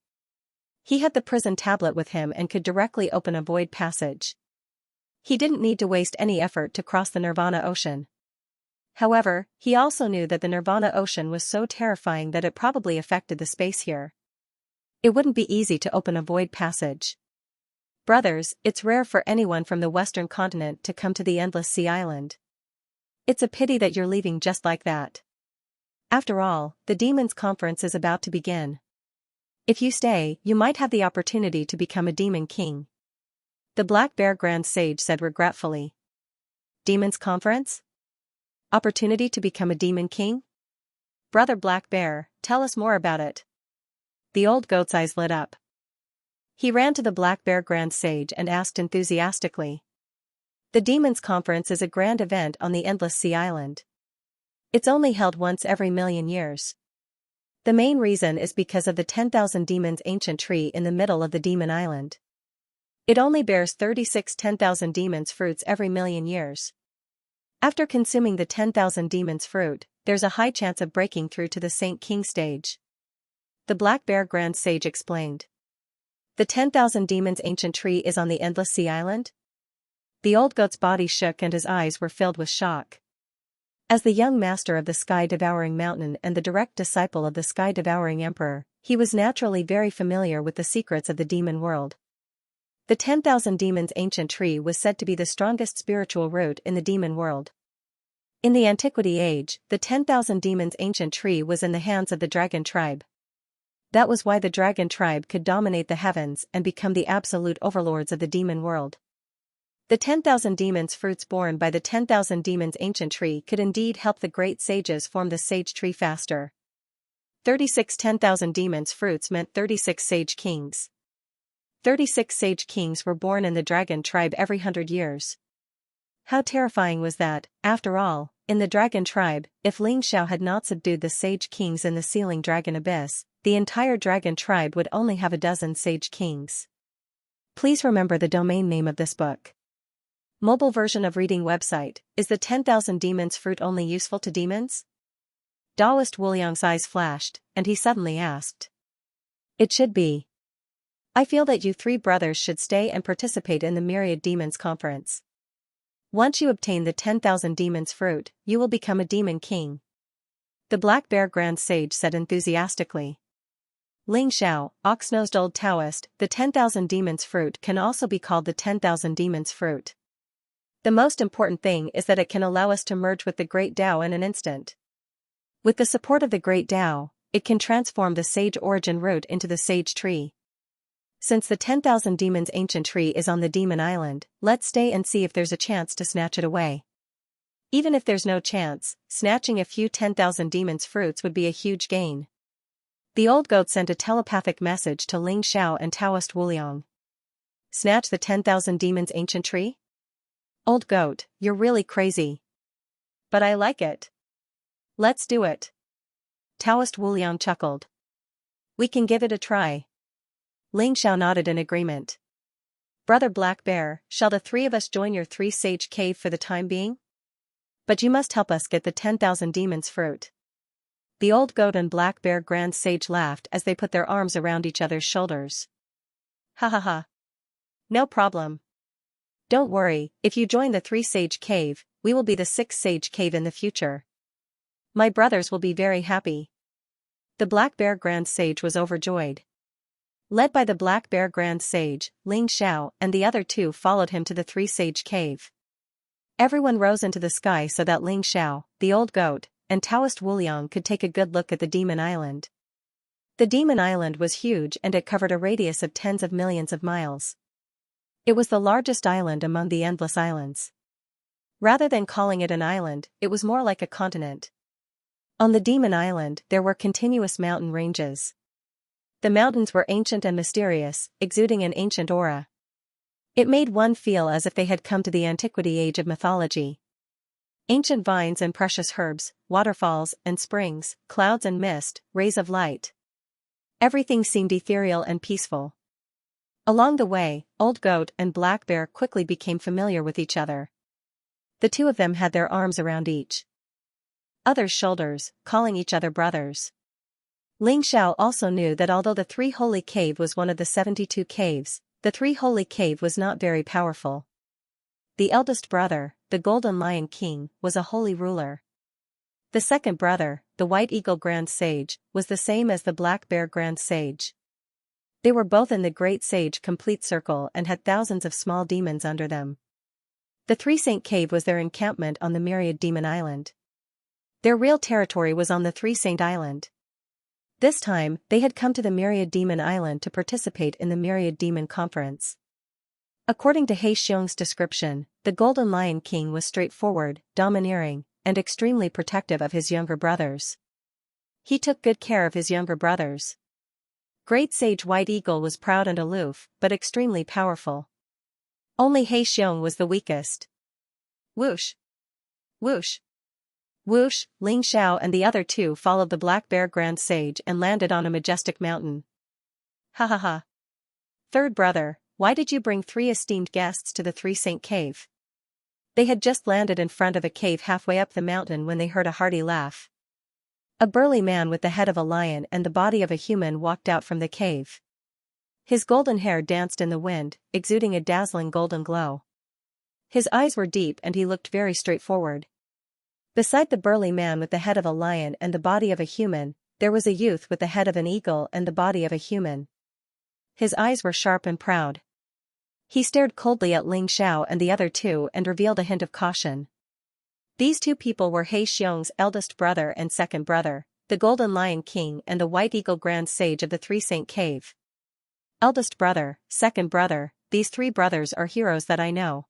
He had the prison tablet with him and could directly open a void passage. He didn't need to waste any effort to cross the Nirvana Ocean. However, he also knew that the Nirvana Ocean was so terrifying that it probably affected the space here. It wouldn't be easy to open a void passage. Brothers, it's rare for anyone from the Western continent to come to the Endless Sea Island. It's a pity that you're leaving just like that. After all, the Demons' Conference is about to begin. If you stay, you might have the opportunity to become a Demon King. The Black Bear Grand Sage said regretfully. Demons' Conference? Opportunity to become a Demon King? Brother Black Bear, tell us more about it. The old goat's eyes lit up. He ran to the Black Bear Grand Sage and asked enthusiastically. The Demons' Conference is a grand event on the Endless Sea Island. It's only held once every 1,000,000 years. The main reason is because of the 10,000 demons ancient tree in the middle of the demon island. It only bears 36 10,000 demons fruits every 1,000,000 years. After consuming the 10,000 demons fruit, there's a high chance of breaking through to the Saint King stage. The Black Bear Grand Sage explained. The 10,000 demons ancient tree is on the Endless Sea Island? The old goat's body shook and his eyes were filled with shock. As the young master of the Sky-Devouring Mountain and the direct disciple of the Sky-Devouring Emperor, he was naturally very familiar with the secrets of the demon world. The 10,000 demons ancient tree was said to be the strongest spiritual root in the demon world. In the Antiquity Age, the 10,000 demons ancient tree was in the hands of the dragon tribe. That was why the dragon tribe could dominate the heavens and become the absolute overlords of the demon world. The 10,000 demons fruits born by the 10,000 demons ancient tree could indeed help the great sages form the sage tree faster. 36 10,000 demons fruits meant 36 sage kings. 36 sage kings were born in the dragon tribe every 100 years. How terrifying was that, after all, in the dragon tribe, if Ling Xiao had not subdued the sage kings in the sealing dragon abyss, the entire dragon tribe would only have a dozen sage kings. Please remember the domain name of this book. Mobile version of reading website, is the 10,000 demons fruit only useful to demons? Daoist Wuliang's eyes flashed, and he suddenly asked. It should be. I feel that you three brothers should stay and participate in the Myriad Demons Conference. Once you obtain the 10,000 Demons fruit, you will become a demon king. The Black Bear Grand Sage said enthusiastically. Ling Xiao, ox-nosed old Taoist, the 10,000 Demons fruit can also be called the 10,000 Demons fruit. The most important thing is that it can allow us to merge with the Great Tao in an instant. With the support of the Great Tao, it can transform the Sage Origin root into the Sage Tree. Since the 10,000 Demons ancient tree is on the Demon Island, let's stay and see if there's a chance to snatch it away. Even if there's no chance, snatching a few 10,000 Demons fruits would be a huge gain. The old goat sent a telepathic message to Ling Xiao and Taoist Wuliang. Snatch the 10,000 Demons ancient tree? Old goat, you're really crazy. But I like it. Let's do it. Taoist Wuliang chuckled. We can give it a try. Ling Xiao nodded in agreement. Brother Black Bear, shall the three of us join your three-sage cave for the time being? But you must help us get the 10,000 Demons fruit. The old goat and Black Bear Grand Sage laughed as they put their arms around each other's shoulders. Ha ha ha. No problem. Don't worry, if you join the three-sage cave, we will be the six-sage cave in the future. My brothers will be very happy. The Black Bear Grand Sage was overjoyed. Led by the Black Bear Grand Sage, Ling Xiao and the other two followed him to the three-sage cave. Everyone rose into the sky so that Ling Xiao, the old goat, and Taoist Wuliang could take a good look at the Demon Island. The Demon Island was huge and it covered a radius of tens of millions of miles. It was the largest island among the endless islands. Rather than calling it an island, it was more like a continent. On the Demon Island there were continuous mountain ranges. The mountains were ancient and mysterious, exuding an ancient aura. It made one feel as if they had come to the antiquity age of mythology. Ancient vines and precious herbs, waterfalls and springs, clouds and mist, rays of light. Everything seemed ethereal and peaceful. Along the way, Old Goat and Black Bear quickly became familiar with each other. The two of them had their arms around each other's shoulders, calling each other brothers. Ling Xiao also knew that although the Three Holy Cave was one of the 72 caves, the Three Holy Cave was not very powerful. The eldest brother, the Golden Lion King, was a holy ruler. The second brother, the White Eagle Grand Sage, was the same as the Black Bear Grand Sage. They were both in the Great Sage Complete Circle and had thousands of small demons under them. The Three Saint Cave was their encampment on the Myriad Demon Island. Their real territory was on the Three Saint Island. This time, they had come to the Myriad Demon Island to participate in the Myriad Demon Conference. According to Xianxia's description, the Golden Lion King was straightforward, domineering, and extremely protective of his younger brothers. He took good care of his younger brothers. Great Sage White Eagle was proud and aloof, but extremely powerful. Only Xiang was the weakest. Whoosh! Whoosh! Whoosh! Ling Xiao and the other two followed the Black Bear Grand Sage and landed on a majestic mountain. Ha ha ha! Third brother, why did you bring three esteemed guests to the Three Saint Cave? They had just landed in front of a cave halfway up the mountain when they heard a hearty laugh. A burly man with the head of a lion and the body of a human walked out from the cave. His golden hair danced in the wind, exuding a dazzling golden glow. His eyes were deep and he looked very straightforward. Beside the burly man with the head of a lion and the body of a human, there was a youth with the head of an eagle and the body of a human. His eyes were sharp and proud. He stared coldly at Ling Xiao and the other two and revealed a hint of caution. These two people were Xiang's eldest brother and second brother, the Golden Lion King and the White Eagle Grand Sage of the Three Saint Cave. Eldest brother, second brother, these three brothers are heroes that I know.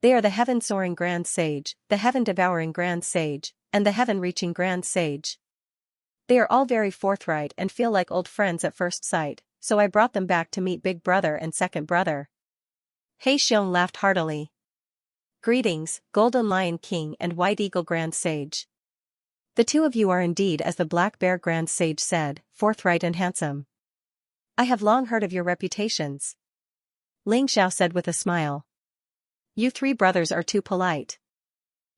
They are the Heaven-Soaring Grand Sage, the Heaven-Devouring Grand Sage, and the Heaven-Reaching Grand Sage. They are all very forthright and feel like old friends at first sight, so I brought them back to meet big brother and second brother. Xiang laughed heartily. Greetings, Golden Lion King and White Eagle Grand Sage. The two of you are indeed, as the Black Bear Grand Sage said, forthright and handsome. I have long heard of your reputations. Ling Xiao said with a smile. You three brothers are too polite.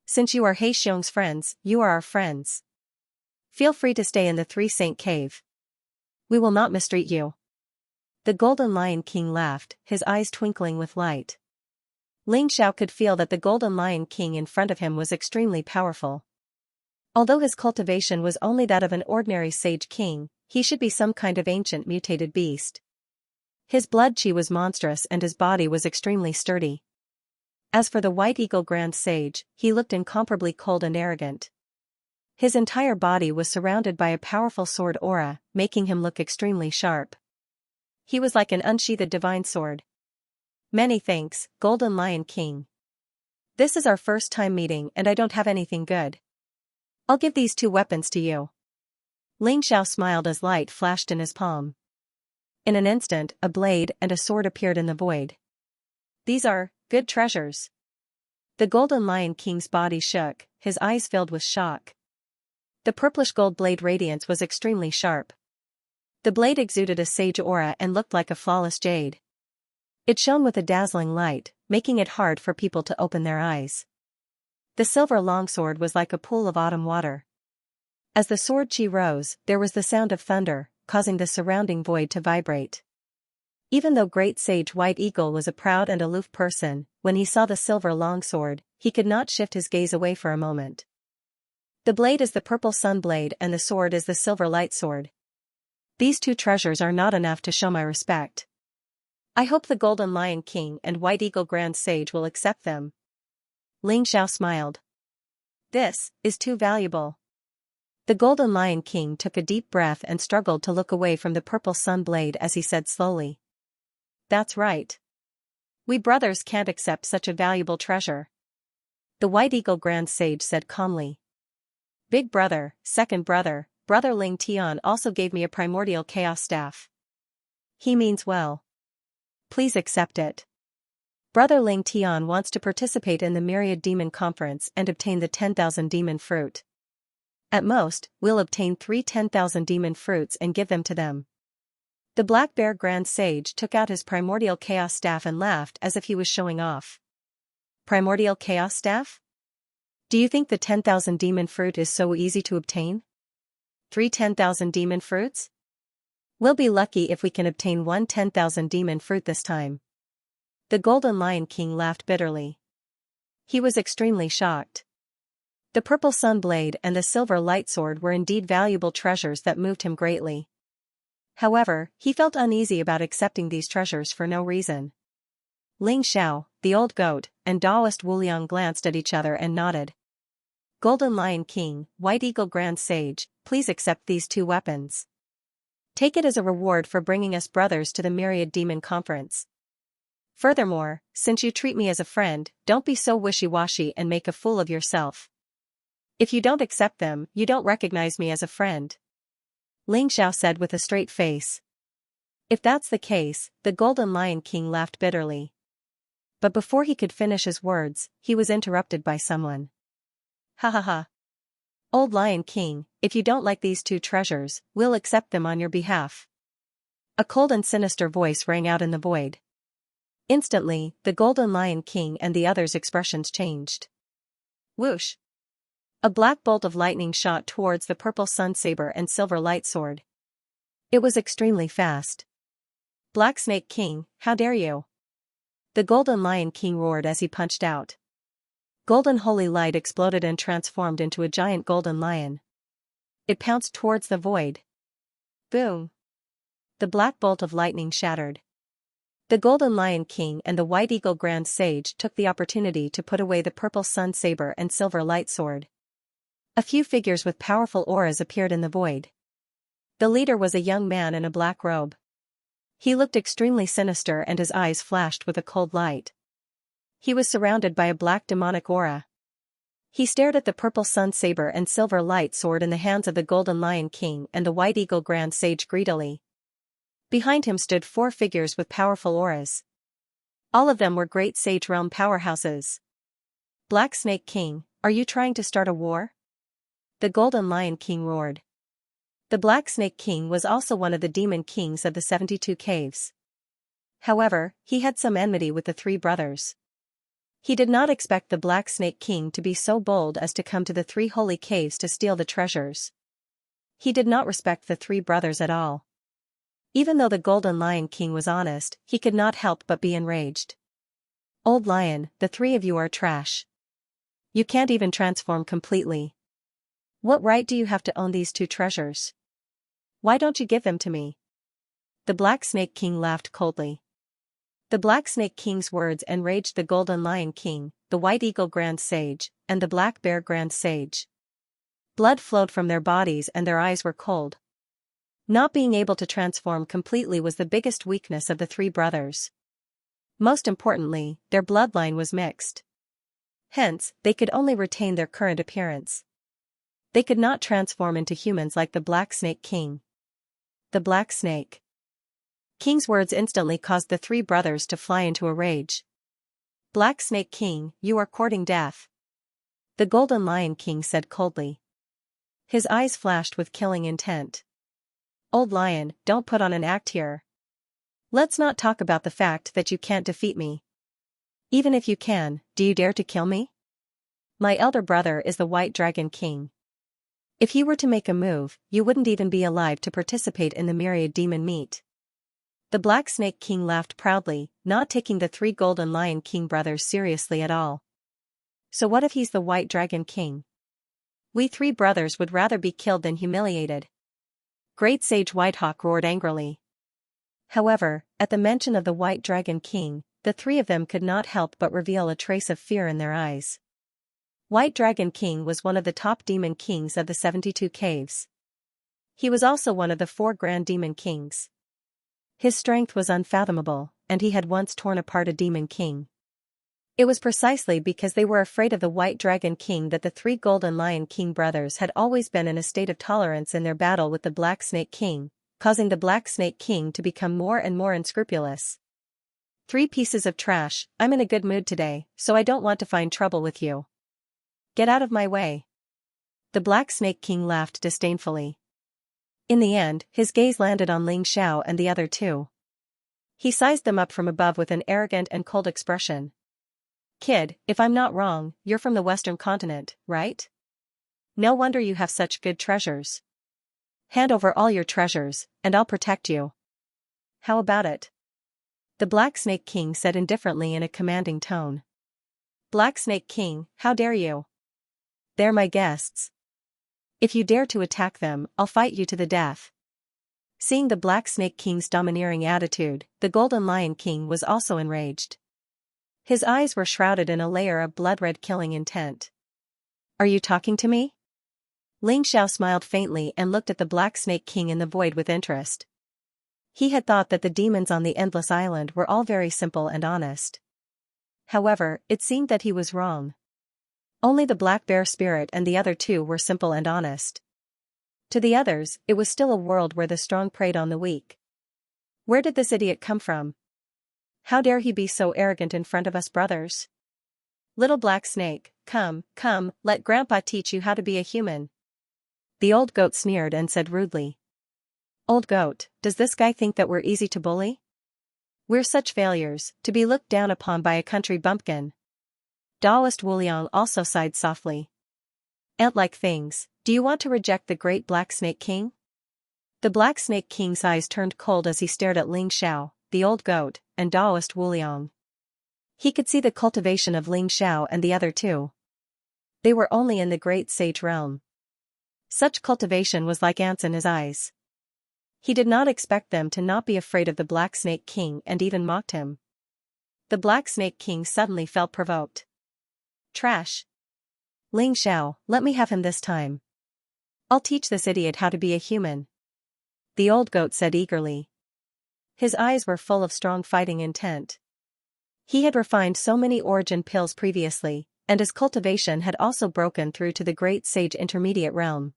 Since you are Xiang's friends, you are our friends. Feel free to stay in the Three Saint Cave. We will not mistreat you. The Golden Lion King laughed, his eyes twinkling with light. Ling Xiao could feel that the Golden Lion King in front of him was extremely powerful. Although his cultivation was only that of an ordinary sage king, he should be some kind of ancient mutated beast. His blood chi was monstrous and his body was extremely sturdy. As for the White Eagle Grand Sage, he looked incomparably cold and arrogant. His entire body was surrounded by a powerful sword aura, making him look extremely sharp. He was like an unsheathed divine sword. Many thanks, Golden Lion King. This is our first time meeting and I don't have anything good. I'll give these two weapons to you. Ling Xiao smiled as light flashed in his palm. In an instant, a blade and a sword appeared in the void. These are good treasures. The Golden Lion King's body shook, his eyes filled with shock. The purplish gold blade radiance was extremely sharp. The blade exuded a sage aura and looked like a flawless jade. It shone with a dazzling light, making it hard for people to open their eyes. The silver longsword was like a pool of autumn water. As the sword chi rose, there was the sound of thunder, causing the surrounding void to vibrate. Even though Great Sage White Eagle was a proud and aloof person, when he saw the silver longsword, he could not shift his gaze away for a moment. The blade is the purple sun blade and the sword is the silver light sword. These two treasures are not enough to show my respect. I hope the Golden Lion King and White Eagle Grand Sage will accept them. Ling Xiao smiled. This is too valuable. The Golden Lion King took a deep breath and struggled to look away from the purple sun blade as he said slowly. That's right. We brothers can't accept such a valuable treasure. The White Eagle Grand Sage said calmly. Big brother, second brother, Brother Ling Tian also gave me a primordial chaos staff. He means well. Please accept it. Brother Ling Tian wants to participate in the Myriad Demon Conference and obtain the 10,000 demon fruit. At most, we'll obtain 10,000 demon fruits and give them to them. The Black Bear Grand Sage took out his primordial chaos staff and laughed as if he was showing off. Primordial chaos staff? Do you think the 10,000 demon fruit is so easy to obtain? 10,000 demon fruits? We'll be lucky if we can obtain 10,000 demon fruit this time. The Golden Lion King laughed bitterly. He was extremely shocked. The purple sun blade and the silver light sword were indeed valuable treasures that moved him greatly. However, he felt uneasy about accepting these treasures for no reason. Ling Xiao, the old goat, and Taoist Wu Liang glanced at each other and nodded. Golden Lion King, White Eagle Grand Sage, please accept these two weapons. Take it as a reward for bringing us brothers to the Myriad Demon Conference. Furthermore, since you treat me as a friend, don't be so wishy-washy and make a fool of yourself. If you don't accept them, you don't recognize me as a friend. Ling Xiao said with a straight face. If that's the case, the Golden Lion King laughed bitterly. But before he could finish his words, he was interrupted by someone. Ha ha ha. Old Lion King, if you don't like these two treasures, we'll accept them on your behalf. A cold and sinister voice rang out in the void. Instantly, the Golden Lion King and the others' expressions changed. Whoosh! A black bolt of lightning shot towards the purple sun saber and silver light sword. It was extremely fast. Black Snake King, how dare you? The Golden Lion King roared as he punched out. Golden holy light exploded and transformed into a giant golden lion. It pounced towards the void. Boom! The black bolt of lightning shattered. The Golden Lion King and the White Eagle Grand Sage took the opportunity to put away the purple sun saber and silver light sword. A few figures with powerful auras appeared in the void. The leader was a young man in a black robe. He looked extremely sinister and his eyes flashed with a cold light. He was surrounded by a black demonic aura. He stared at the purple sun saber and silver light sword in the hands of the Golden Lion King and the White Eagle Grand Sage greedily. Behind him stood 4 figures with powerful auras. All of them were great sage realm powerhouses. Black Snake King, are you trying to start a war? The Golden Lion King roared. The Black Snake King was also one of the demon kings of the 72 caves. However, he had some enmity with the 3 brothers. He did not expect the Black Snake King to be so bold as to come to the 3 holy caves to steal the treasures. He did not respect the three brothers at all. Even though the Golden Lion King was honest, he could not help but be enraged. Old Lion, the three of you are trash. You can't even transform completely. What right do you have to own these two treasures? Why don't you give them to me? The Black Snake King laughed coldly. The Black Snake King's words enraged the Golden Lion King, the White Eagle Grand Sage, and the Black Bear Grand Sage. Blood flowed from their bodies and their eyes were cold. Not being able to transform completely was the biggest weakness of the three brothers. Most importantly, their bloodline was mixed. Hence, they could only retain their current appearance. They could not transform into humans like the Black Snake King. The Black Snake King's words instantly caused the three brothers to fly into a rage. Black Snake King, you are courting death. The Golden Lion King said coldly. His eyes flashed with killing intent. Old Lion, don't put on an act here. Let's not talk about the fact that you can't defeat me. Even if you can, do you dare to kill me? My elder brother is the White Dragon King. If he were to make a move, you wouldn't even be alive to participate in the Myriad demon meet. The Black Snake King laughed proudly, not taking the three Golden Lion King brothers seriously at all. So what if he's the White Dragon King? We three brothers would rather be killed than humiliated. Great Sage Whitehawk roared angrily. However, at the mention of the White Dragon King, the three of them could not help but reveal a trace of fear in their eyes. White Dragon King was one of the top demon kings of the 72 caves. He was also one of the 4 grand demon kings. His strength was unfathomable, and he had once torn apart a demon king. It was precisely because they were afraid of the White Dragon King that the 3 Golden Lion King brothers had always been in a state of tolerance in their battle with the Black Snake King, causing the Black Snake King to become more and more unscrupulous. 3 pieces of trash, I'm in a good mood today, so I don't want to find trouble with you. Get out of my way. The Black Snake King laughed disdainfully. In the end, his gaze landed on Ling Xiao and the other 2. He sized them up from above with an arrogant and cold expression. Kid, if I'm not wrong, you're from the Western continent, right? No wonder you have such good treasures. Hand over all your treasures, and I'll protect you. How about it? The Black Snake King said indifferently in a commanding tone. Black Snake King, how dare you? They're my guests. If you dare to attack them, I'll fight you to the death. Seeing the Black Snake King's domineering attitude, the Golden Lion King was also enraged. His eyes were shrouded in a layer of blood-red killing intent. Are you talking to me? Ling Xiao smiled faintly and looked at the Black Snake King in the void with interest. He had thought that the demons on the Endless Island were all very simple and honest. However, it seemed that he was wrong. Only the Black Bear Spirit and the other 2 were simple and honest. To the others, it was still a world where the strong preyed on the weak. Where did this idiot come from? How dare he be so arrogant in front of us brothers? Little Black Snake, come, let Grandpa teach you how to be a human. The old goat sneered and said rudely. Old goat, does this guy think that we're easy to bully? We're such failures, to be looked down upon by a country bumpkin. Taoist Wuliang also sighed softly. Ant-like things, do you want to reject the great Black Snake King? The Black Snake King's eyes turned cold as he stared at Ling Xiao, the old goat, and Taoist Wuliang. He could see the cultivation of Ling Xiao and the other 2. They were only in the great sage realm. Such cultivation was like ants in his eyes. He did not expect them to not be afraid of the Black Snake King and even mocked him. The Black Snake King suddenly felt provoked. Trash. Ling Xiao, let me have him this time. I'll teach this idiot how to be a human. The old goat said eagerly. His eyes were full of strong fighting intent. He had refined so many origin pills previously, and his cultivation had also broken through to the Great Sage Intermediate Realm.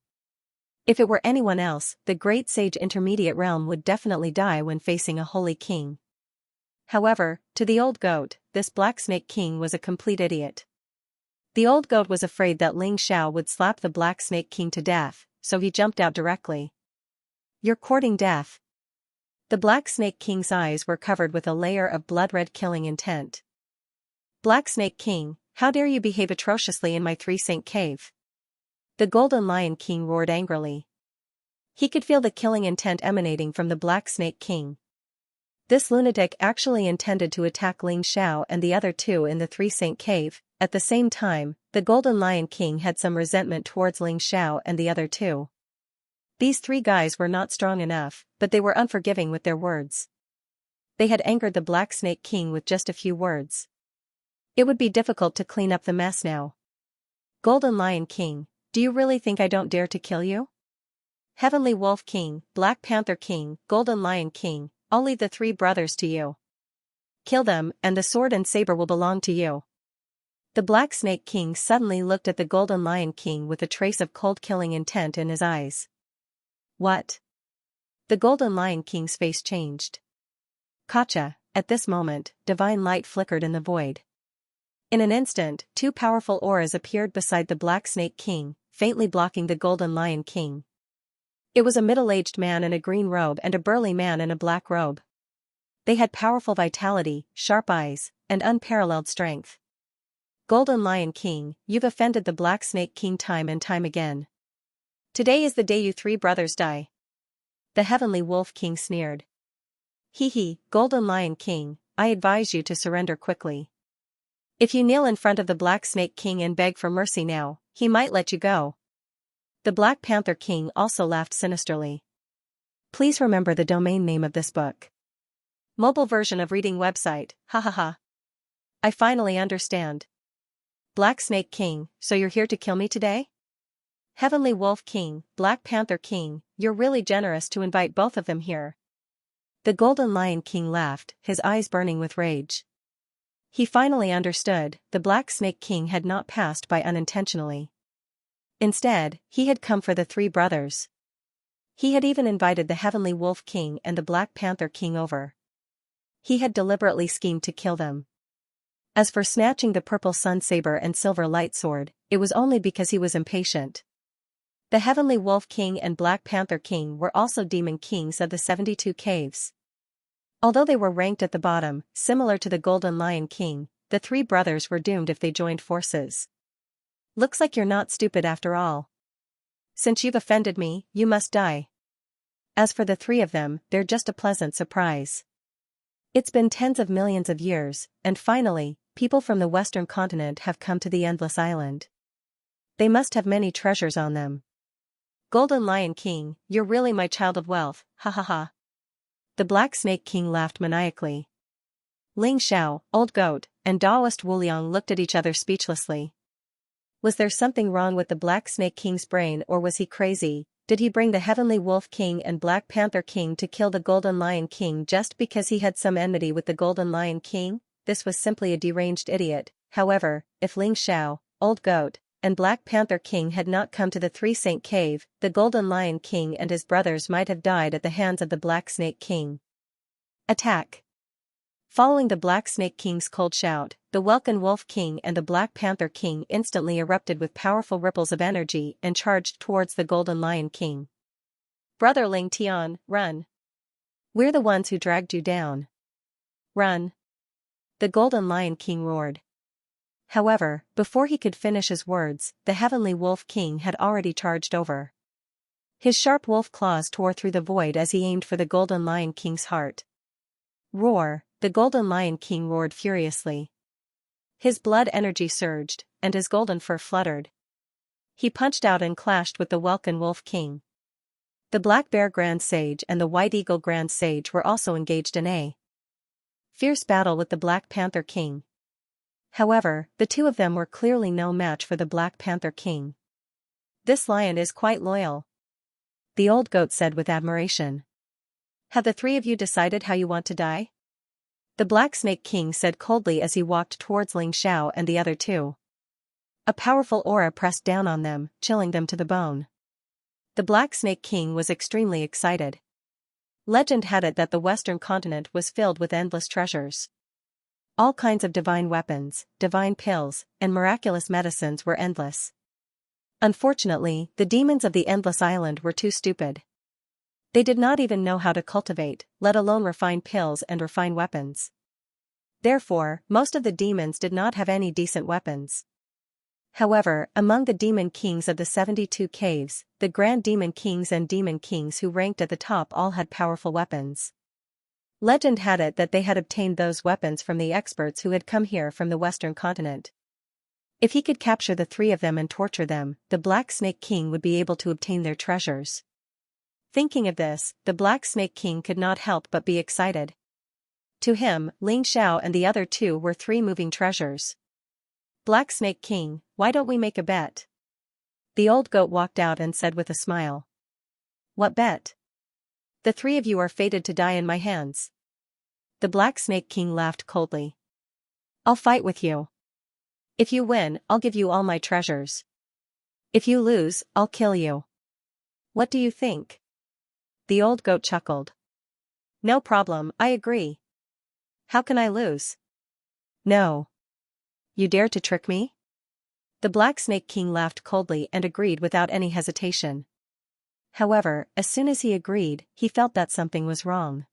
If it were anyone else, the Great Sage Intermediate Realm would definitely die when facing a holy king. However, to the old goat, this Black Snake King was a complete idiot. The old goat was afraid that Ling Xiao would slap the Black Snake King to death, so he jumped out directly. You're courting death. The Black Snake King's eyes were covered with a layer of blood-red killing intent. Black Snake King, how dare you behave atrociously in my 3 Saint Cave? The Golden Lion King roared angrily. He could feel the killing intent emanating from the Black Snake King. This lunatic actually intended to attack Ling Xiao and the other two in the Three Saint Cave. At the same time, the Golden Lion King had some resentment towards Ling Xiao and the other two. These three guys were not strong enough, but they were unforgiving with their words. They had angered the Black Snake King with just a few words. It would be difficult to clean up the mess now. Golden Lion King, do you really think I don't dare to kill you? Heavenly Wolf King, Black Panther King, Golden Lion King, I'll leave the three brothers to you. Kill them, and the sword and saber will belong to you. The Black Snake King suddenly looked at the Golden Lion King with a trace of cold killing intent in his eyes. What? The Golden Lion King's face changed. Gotcha. At this moment, divine light flickered in the void. In an instant, two powerful auras appeared beside the Black Snake King, faintly blocking the Golden Lion King. It was a middle-aged man in a green robe and a burly man in a black robe. They had powerful vitality, sharp eyes, and unparalleled strength. Golden Lion King, you've offended the Black Snake King time and time again. Today is the day you three brothers die. The Heavenly Wolf King sneered. Hee, Golden Lion King, I advise you to surrender quickly. If you kneel in front of the Black Snake King and beg for mercy now, he might let you go. The Black Panther King also laughed sinisterly. Please remember the domain name of this book. Mobile version of reading website, hahaha. I finally understand. Black Snake King, so you're here to kill me today? Heavenly Wolf King, Black Panther King, you're really generous to invite both of them here. The Golden Lion King laughed, his eyes burning with rage. He finally understood, the Black Snake King had not passed by unintentionally. Instead, he had come for the three brothers. He had even invited the Heavenly Wolf King and the Black Panther King over. He had deliberately schemed to kill them. As for snatching the purple sun saber and silver light sword, it was only because he was impatient. The Heavenly Wolf King and Black Panther King were also demon kings of the 72 caves. Although they were ranked at the bottom, similar to the Golden Lion King, the three brothers were doomed if they joined forces. Looks like you're not stupid after all. Since you've offended me, you must die. As for the three of them, they're just a pleasant surprise. It's been tens of millions of years, and finally, people from the Western continent have come to the Endless Island. They must have many treasures on them. Golden Lion King, you're really my child of wealth, ha ha ha. The Black Snake King laughed maniacally. Ling Xiao, Old Goat, and Daoist Wuliang looked at each other speechlessly. Was there something wrong with the Black Snake King's brain, or was he crazy? Did he bring the Heavenly Wolf King and Black Panther King to kill the Golden Lion King just because he had some enmity with the Golden Lion King? This was simply a deranged idiot. However, if Ling Xiao, Old Goat, and Black Panther King had not come to the Three Saint Cave, the Golden Lion King and his brothers might have died at the hands of the Black Snake King. Attack! Following the Black Snake King's cold shout, the Welkin Wolf King and the Black Panther King instantly erupted with powerful ripples of energy and charged towards the Golden Lion King. Brother Ling Tian, run! We're the ones who dragged you down. Run! The Golden Lion King roared. However, before he could finish his words, the Heavenly Wolf King had already charged over. His sharp wolf claws tore through the void as he aimed for the Golden Lion King's heart. Roar! The Golden Lion King roared furiously. His blood energy surged, and his golden fur fluttered. He punched out and clashed with the Welkin Wolf King. The Black Bear Grand Sage and the White Eagle Grand Sage were also engaged in a fierce battle with the Black Panther King. However, the two of them were clearly no match for the Black Panther King. This lion is quite loyal, the Old Goat said with admiration. Have the three of you decided how you want to die? The Black Snake King said coldly as he walked towards Ling Xiao and the other two. A powerful aura pressed down on them, chilling them to the bone. The Black Snake King was extremely excited. Legend had it that the Western continent was filled with endless treasures. All kinds of divine weapons, divine pills, and miraculous medicines were endless. Unfortunately, the demons of the Endless Island were too stupid. They did not even know how to cultivate, let alone refine pills and refine weapons. Therefore, most of the demons did not have any decent weapons. However, among the demon kings of the 72 caves, the grand demon kings and demon kings who ranked at the top all had powerful weapons. Legend had it that they had obtained those weapons from the experts who had come here from the western continent. If he could capture the three of them and torture them, the Black Snake King would be able to obtain their treasures. Thinking of this, the Black Snake King could not help but be excited. To him, Ling Xiao and the other two were three moving treasures. Black Snake King, why don't we make a bet? The old goat walked out and said with a smile. What bet? The three of you are fated to die in my hands. The Black Snake King laughed coldly. I'll fight with you. If you win, I'll give you all my treasures. If you lose, I'll kill you. What do you think? The old goat chuckled. No problem, I agree. How can I lose? No. You dare to trick me? The Black Snake King laughed coldly and agreed without any hesitation. However, as soon as he agreed, he felt that something was wrong.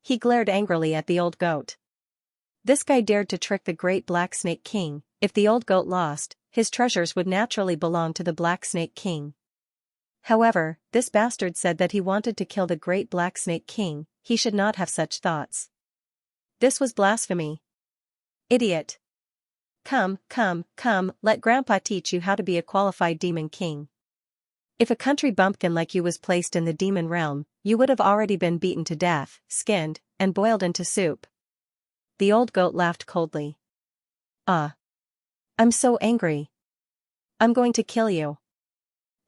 He glared angrily at the old goat. This guy dared to trick the great Black Snake King. If the old goat lost, his treasures would naturally belong to the Black Snake King. However, this bastard said that he wanted to kill the great Black Snake King. He should not have such thoughts. This was blasphemy. Idiot. Come, let Grandpa teach you how to be a qualified demon king. If a country bumpkin like you was placed in the demon realm, you would have already been beaten to death, skinned, and boiled into soup. The old goat laughed coldly. I'm so angry. I'm going to kill you.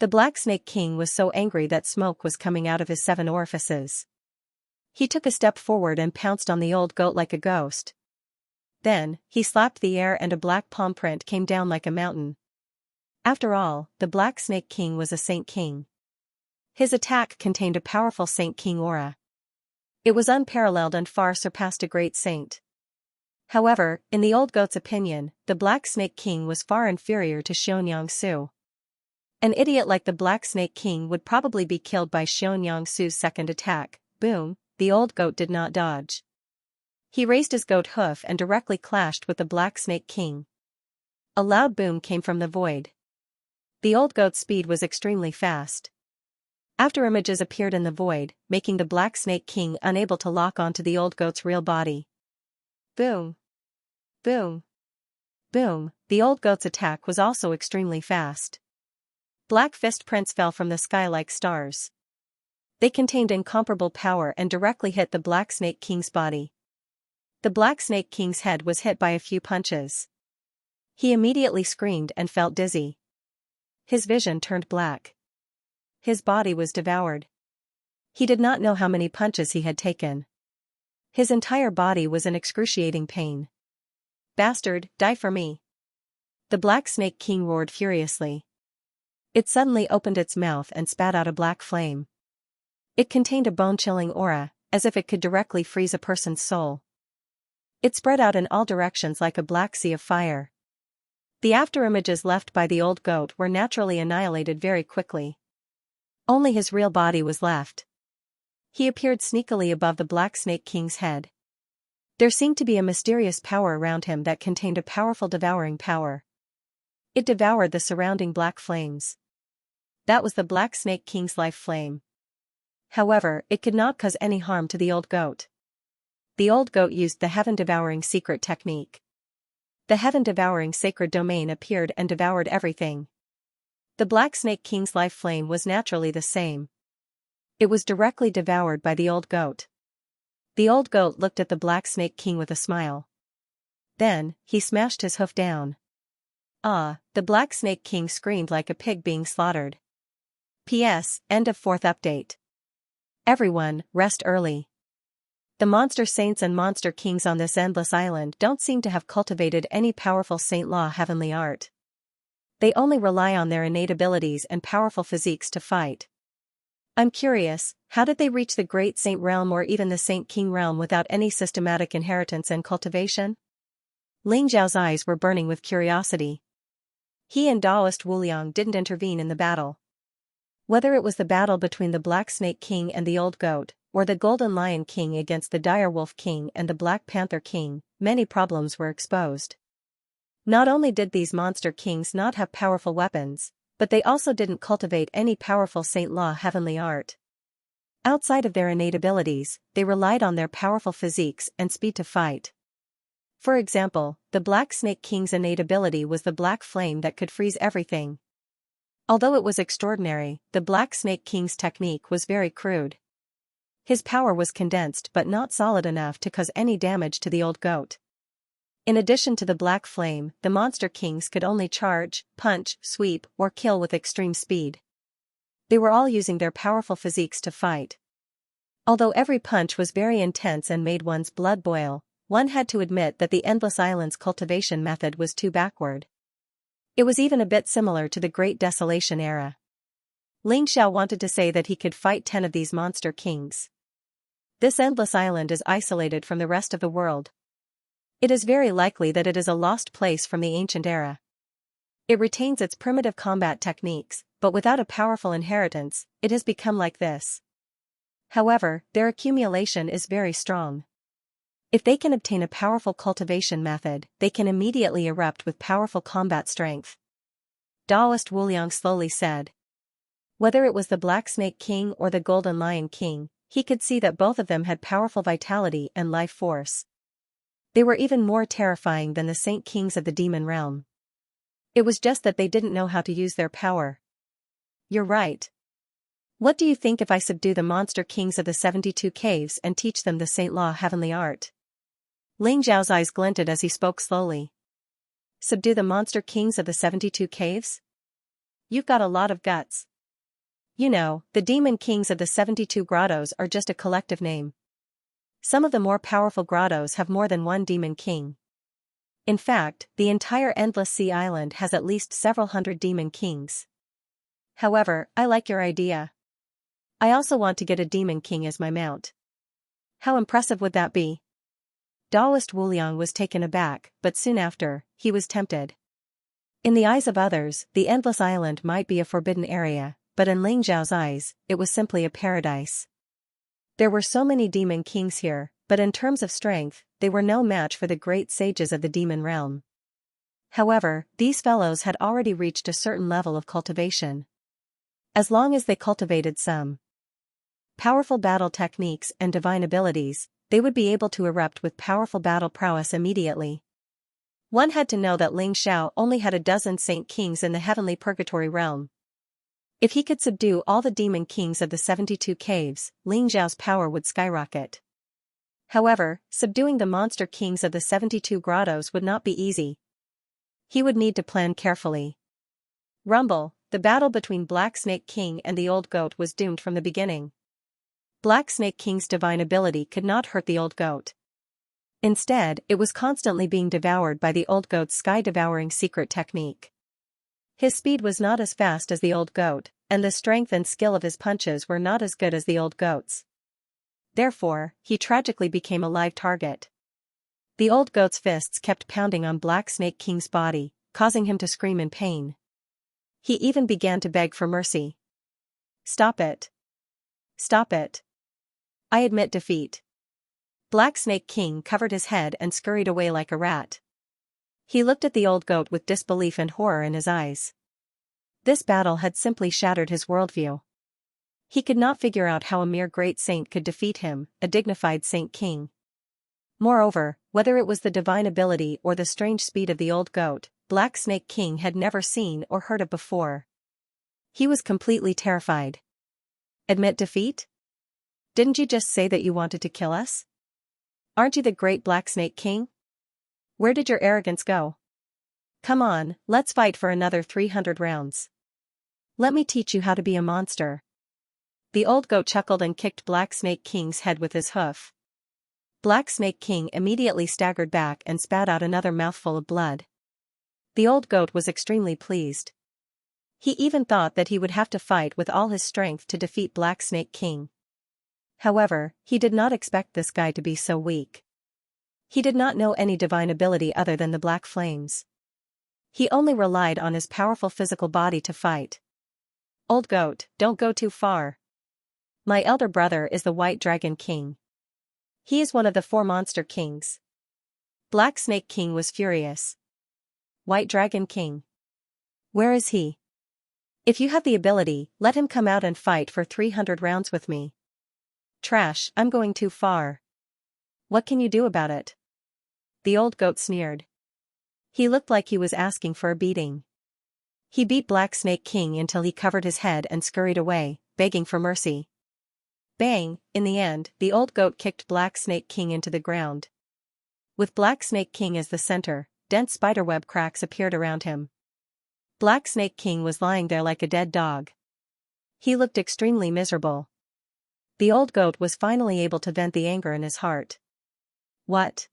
The Black Snake King was so angry that smoke was coming out of his 7 orifices. He took a step forward and pounced on the old goat like a ghost. Then, he slapped the air and a black palm print came down like a mountain. After all, the Black Snake King was a Saint King. His attack contained a powerful Saint King aura. It was unparalleled and far surpassed a great saint. However, in the old goat's opinion, the Black Snake King was far inferior to Xianxia. An idiot like the Black Snake King would probably be killed by Xianxia's second attack. Boom, the old goat did not dodge. He raised his goat hoof and directly clashed with the Black Snake King. A loud boom came from the void. The old goat's speed was extremely fast. After images appeared in the void, making the Black Snake King unable to lock onto the old goat's real body. Boom. Boom. Boom, the old goat's attack was also extremely fast. Black fist prints fell from the sky like stars. They contained incomparable power and directly hit the Black Snake King's body. The Black Snake King's head was hit by a few punches. He immediately screamed and felt dizzy. His vision turned black. His body was devoured. He did not know how many punches he had taken. His entire body was in excruciating pain. Bastard, die for me. The Black Snake King roared furiously. It suddenly opened its mouth and spat out a black flame. It contained a bone-chilling aura, as if it could directly freeze a person's soul. It spread out in all directions like a black sea of fire. The afterimages left by the old goat were naturally annihilated very quickly. Only his real body was left. He appeared sneakily above the Black Snake King's head. There seemed to be a mysterious power around him that contained a powerful devouring power. It devoured the surrounding black flames. That was the Black Snake King's life flame. However, it could not cause any harm to the old goat. The old goat used the heaven-devouring secret technique. The heaven-devouring sacred domain appeared and devoured everything. The Black Snake King's life flame was naturally the same. It was directly devoured by the old goat. The old goat looked at the Black Snake King with a smile. Then, he smashed his hoof down. The Black Snake King screamed like a pig being slaughtered. P.S. End of 4th update. Everyone, rest early. The monster saints and monster kings on this endless island don't seem to have cultivated any powerful saint law heavenly art. They only rely on their innate abilities and powerful physiques to fight. I'm curious, how did they reach the Great Saint realm or even the Saint King realm without any systematic inheritance and cultivation? Ling Zhao's eyes were burning with curiosity. He and Daoist Wuliang didn't intervene in the battle. Whether it was the battle between the Black Snake King and the Old Goat, or the Golden Lion King against the Dire Wolf King and the Black Panther King, many problems were exposed. Not only did these monster kings not have powerful weapons, but they also didn't cultivate any powerful Saint Law heavenly art. Outside of their innate abilities, they relied on their powerful physiques and speed to fight. For example, the Black Snake King's innate ability was the black flame that could freeze everything. Although it was extraordinary, the Black Snake King's technique was very crude. His power was condensed but not solid enough to cause any damage to the old goat. In addition to the black flame, the monster kings could only charge, punch, sweep, or kill with extreme speed. They were all using their powerful physiques to fight. Although every punch was very intense and made one's blood boil, one had to admit that the Endless Island's cultivation method was too backward. It was even a bit similar to the Great Desolation era. Xianxia wanted to say that he could fight 10 of these monster kings. This endless island is isolated from the rest of the world. It is very likely that it is a lost place from the ancient era. It retains its primitive combat techniques, but without a powerful inheritance, it has become like this. However, their accumulation is very strong. If they can obtain a powerful cultivation method, they can immediately erupt with powerful combat strength. Daoist Wuliang slowly said. Whether it was the Black Snake King or the Golden Lion King, he could see that both of them had powerful vitality and life force. They were even more terrifying than the Saint Kings of the Demon Realm. It was just that they didn't know how to use their power. You're right. What do you think if I subdue the monster kings of the 72 caves and teach them the Saint Law heavenly art? Ling Zhao's eyes glinted as he spoke slowly. Subdue the monster kings of the 72 caves? You've got a lot of guts. You know, the demon kings of the 72 grottos are just a collective name. Some of the more powerful grottos have more than one demon king. In fact, the entire Endless Sea Island has at least several hundred demon kings. However, I like your idea. I also want to get a demon king as my mount. How impressive would that be? Daoist Wuliang was taken aback, but soon after, he was tempted. In the eyes of others, the Endless Island might be a forbidden area, but in Ling Zhao's eyes, it was simply a paradise. There were so many demon kings here, but in terms of strength, they were no match for the great sages of the demon realm. However, these fellows had already reached a certain level of cultivation. As long as they cultivated some powerful battle techniques and divine abilities, they would be able to erupt with powerful battle prowess immediately. One had to know that Ling Xiao only had a dozen Saint Kings in the heavenly purgatory realm. If he could subdue all the demon kings of the 72 caves, Ling Xiao's power would skyrocket. However, subduing the monster kings of the 72 grottos would not be easy. He would need to plan carefully. Rumble, the battle between Black Snake King and the old goat was doomed from the beginning. Black Snake King's divine ability could not hurt the old goat. Instead, it was constantly being devoured by the old goat's sky-devouring secret technique. His speed was not as fast as the old goat, and the strength and skill of his punches were not as good as the old goat's. Therefore, he tragically became a live target. The old goat's fists kept pounding on Black Snake King's body, causing him to scream in pain. He even began to beg for mercy. Stop it. Stop it. I admit defeat. Black Snake King covered his head and scurried away like a rat. He looked at the old goat with disbelief and horror in his eyes. This battle had simply shattered his worldview. He could not figure out how a mere great saint could defeat him, a dignified Saint King. Moreover, whether it was the divine ability or the strange speed of the old goat, Black Snake King had never seen or heard of before. He was completely terrified. Admit defeat? Didn't you just say that you wanted to kill us? Aren't you the great Black Snake King? Where did your arrogance go? Come on, let's fight for another 300 rounds. Let me teach you how to be a monster. The old goat chuckled and kicked Black Snake King's head with his hoof. Black Snake King immediately staggered back and spat out another mouthful of blood. The old goat was extremely pleased. He even thought that he would have to fight with all his strength to defeat Black Snake King. However, he did not expect this guy to be so weak. He did not know any divine ability other than the black flames. He only relied on his powerful physical body to fight. Old goat, don't go too far. My elder brother is the White Dragon King. He is one of the 4 monster kings. Black Snake King was furious. White Dragon King. Where is he? If you have the ability, let him come out and fight for 300 rounds with me. Trash, I'm going too far. What can you do about it? The old goat sneered. He looked like he was asking for a beating. He beat Black Snake King until he covered his head and scurried away, begging for mercy. Bang! In the end, the old goat kicked Black Snake King into the ground. With Black Snake King as the center, dense spiderweb cracks appeared around him. Black Snake King was lying there like a dead dog. He looked extremely miserable. The old goat was finally able to vent the anger in his heart. What?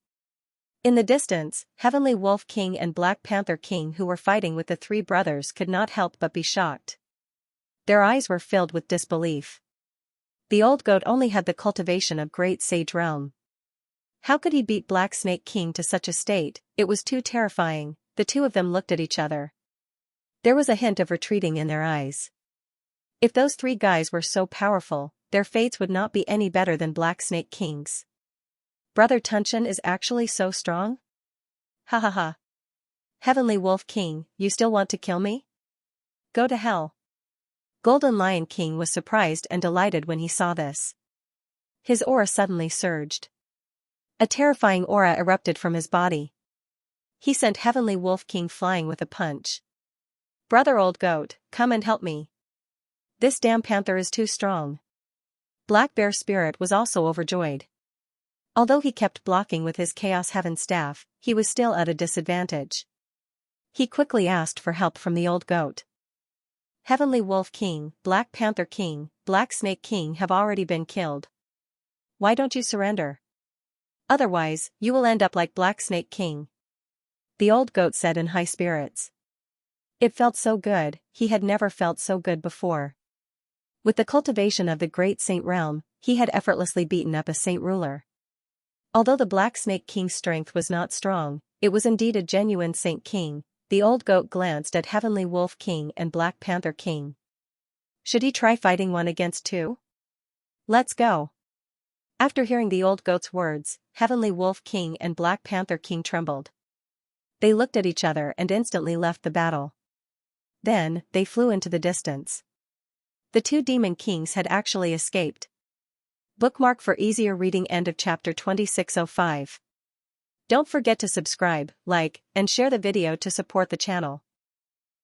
In the distance, Heavenly Wolf King and Black Panther King, who were fighting with the three brothers, could not help but be shocked. Their eyes were filled with disbelief. The old goat only had the cultivation of Great Sage Realm. How could he beat Black Snake King to such a state? It was too terrifying. The two of them looked at each other. There was a hint of retreating in their eyes. If those three guys were so powerful, their fates would not be any better than Black Snake King's. Brother Tunshin is actually so strong? Ha ha ha. Heavenly Wolf King, you still want to kill me? Go to hell. Golden Lion King was surprised and delighted when he saw this. His aura suddenly surged. A terrifying aura erupted from his body. He sent Heavenly Wolf King flying with a punch. Brother Old Goat, come and help me. This damn panther is too strong. Black Bear Spirit was also overjoyed. Although he kept blocking with his Chaos Heaven staff, he was still at a disadvantage. He quickly asked for help from the old goat. Heavenly Wolf King, Black Panther King, Black Snake King have already been killed. Why don't you surrender? Otherwise, you will end up like Black Snake King. The old goat said in high spirits. It felt so good, he had never felt so good before. With the cultivation of the Great Saint Realm, he had effortlessly beaten up a saint ruler. Although the Black Snake King's strength was not strong, it was indeed a genuine Saint King. The old goat glanced at Heavenly Wolf King and Black Panther King. Should he try fighting one against two? Let's go. After hearing the old goat's words, Heavenly Wolf King and Black Panther King trembled. They looked at each other and instantly left the battle. Then, they flew into the distance. The two demon kings had actually escaped. Bookmark for easier reading. End of chapter 2605. Don't forget to subscribe, like, and share the video to support the channel.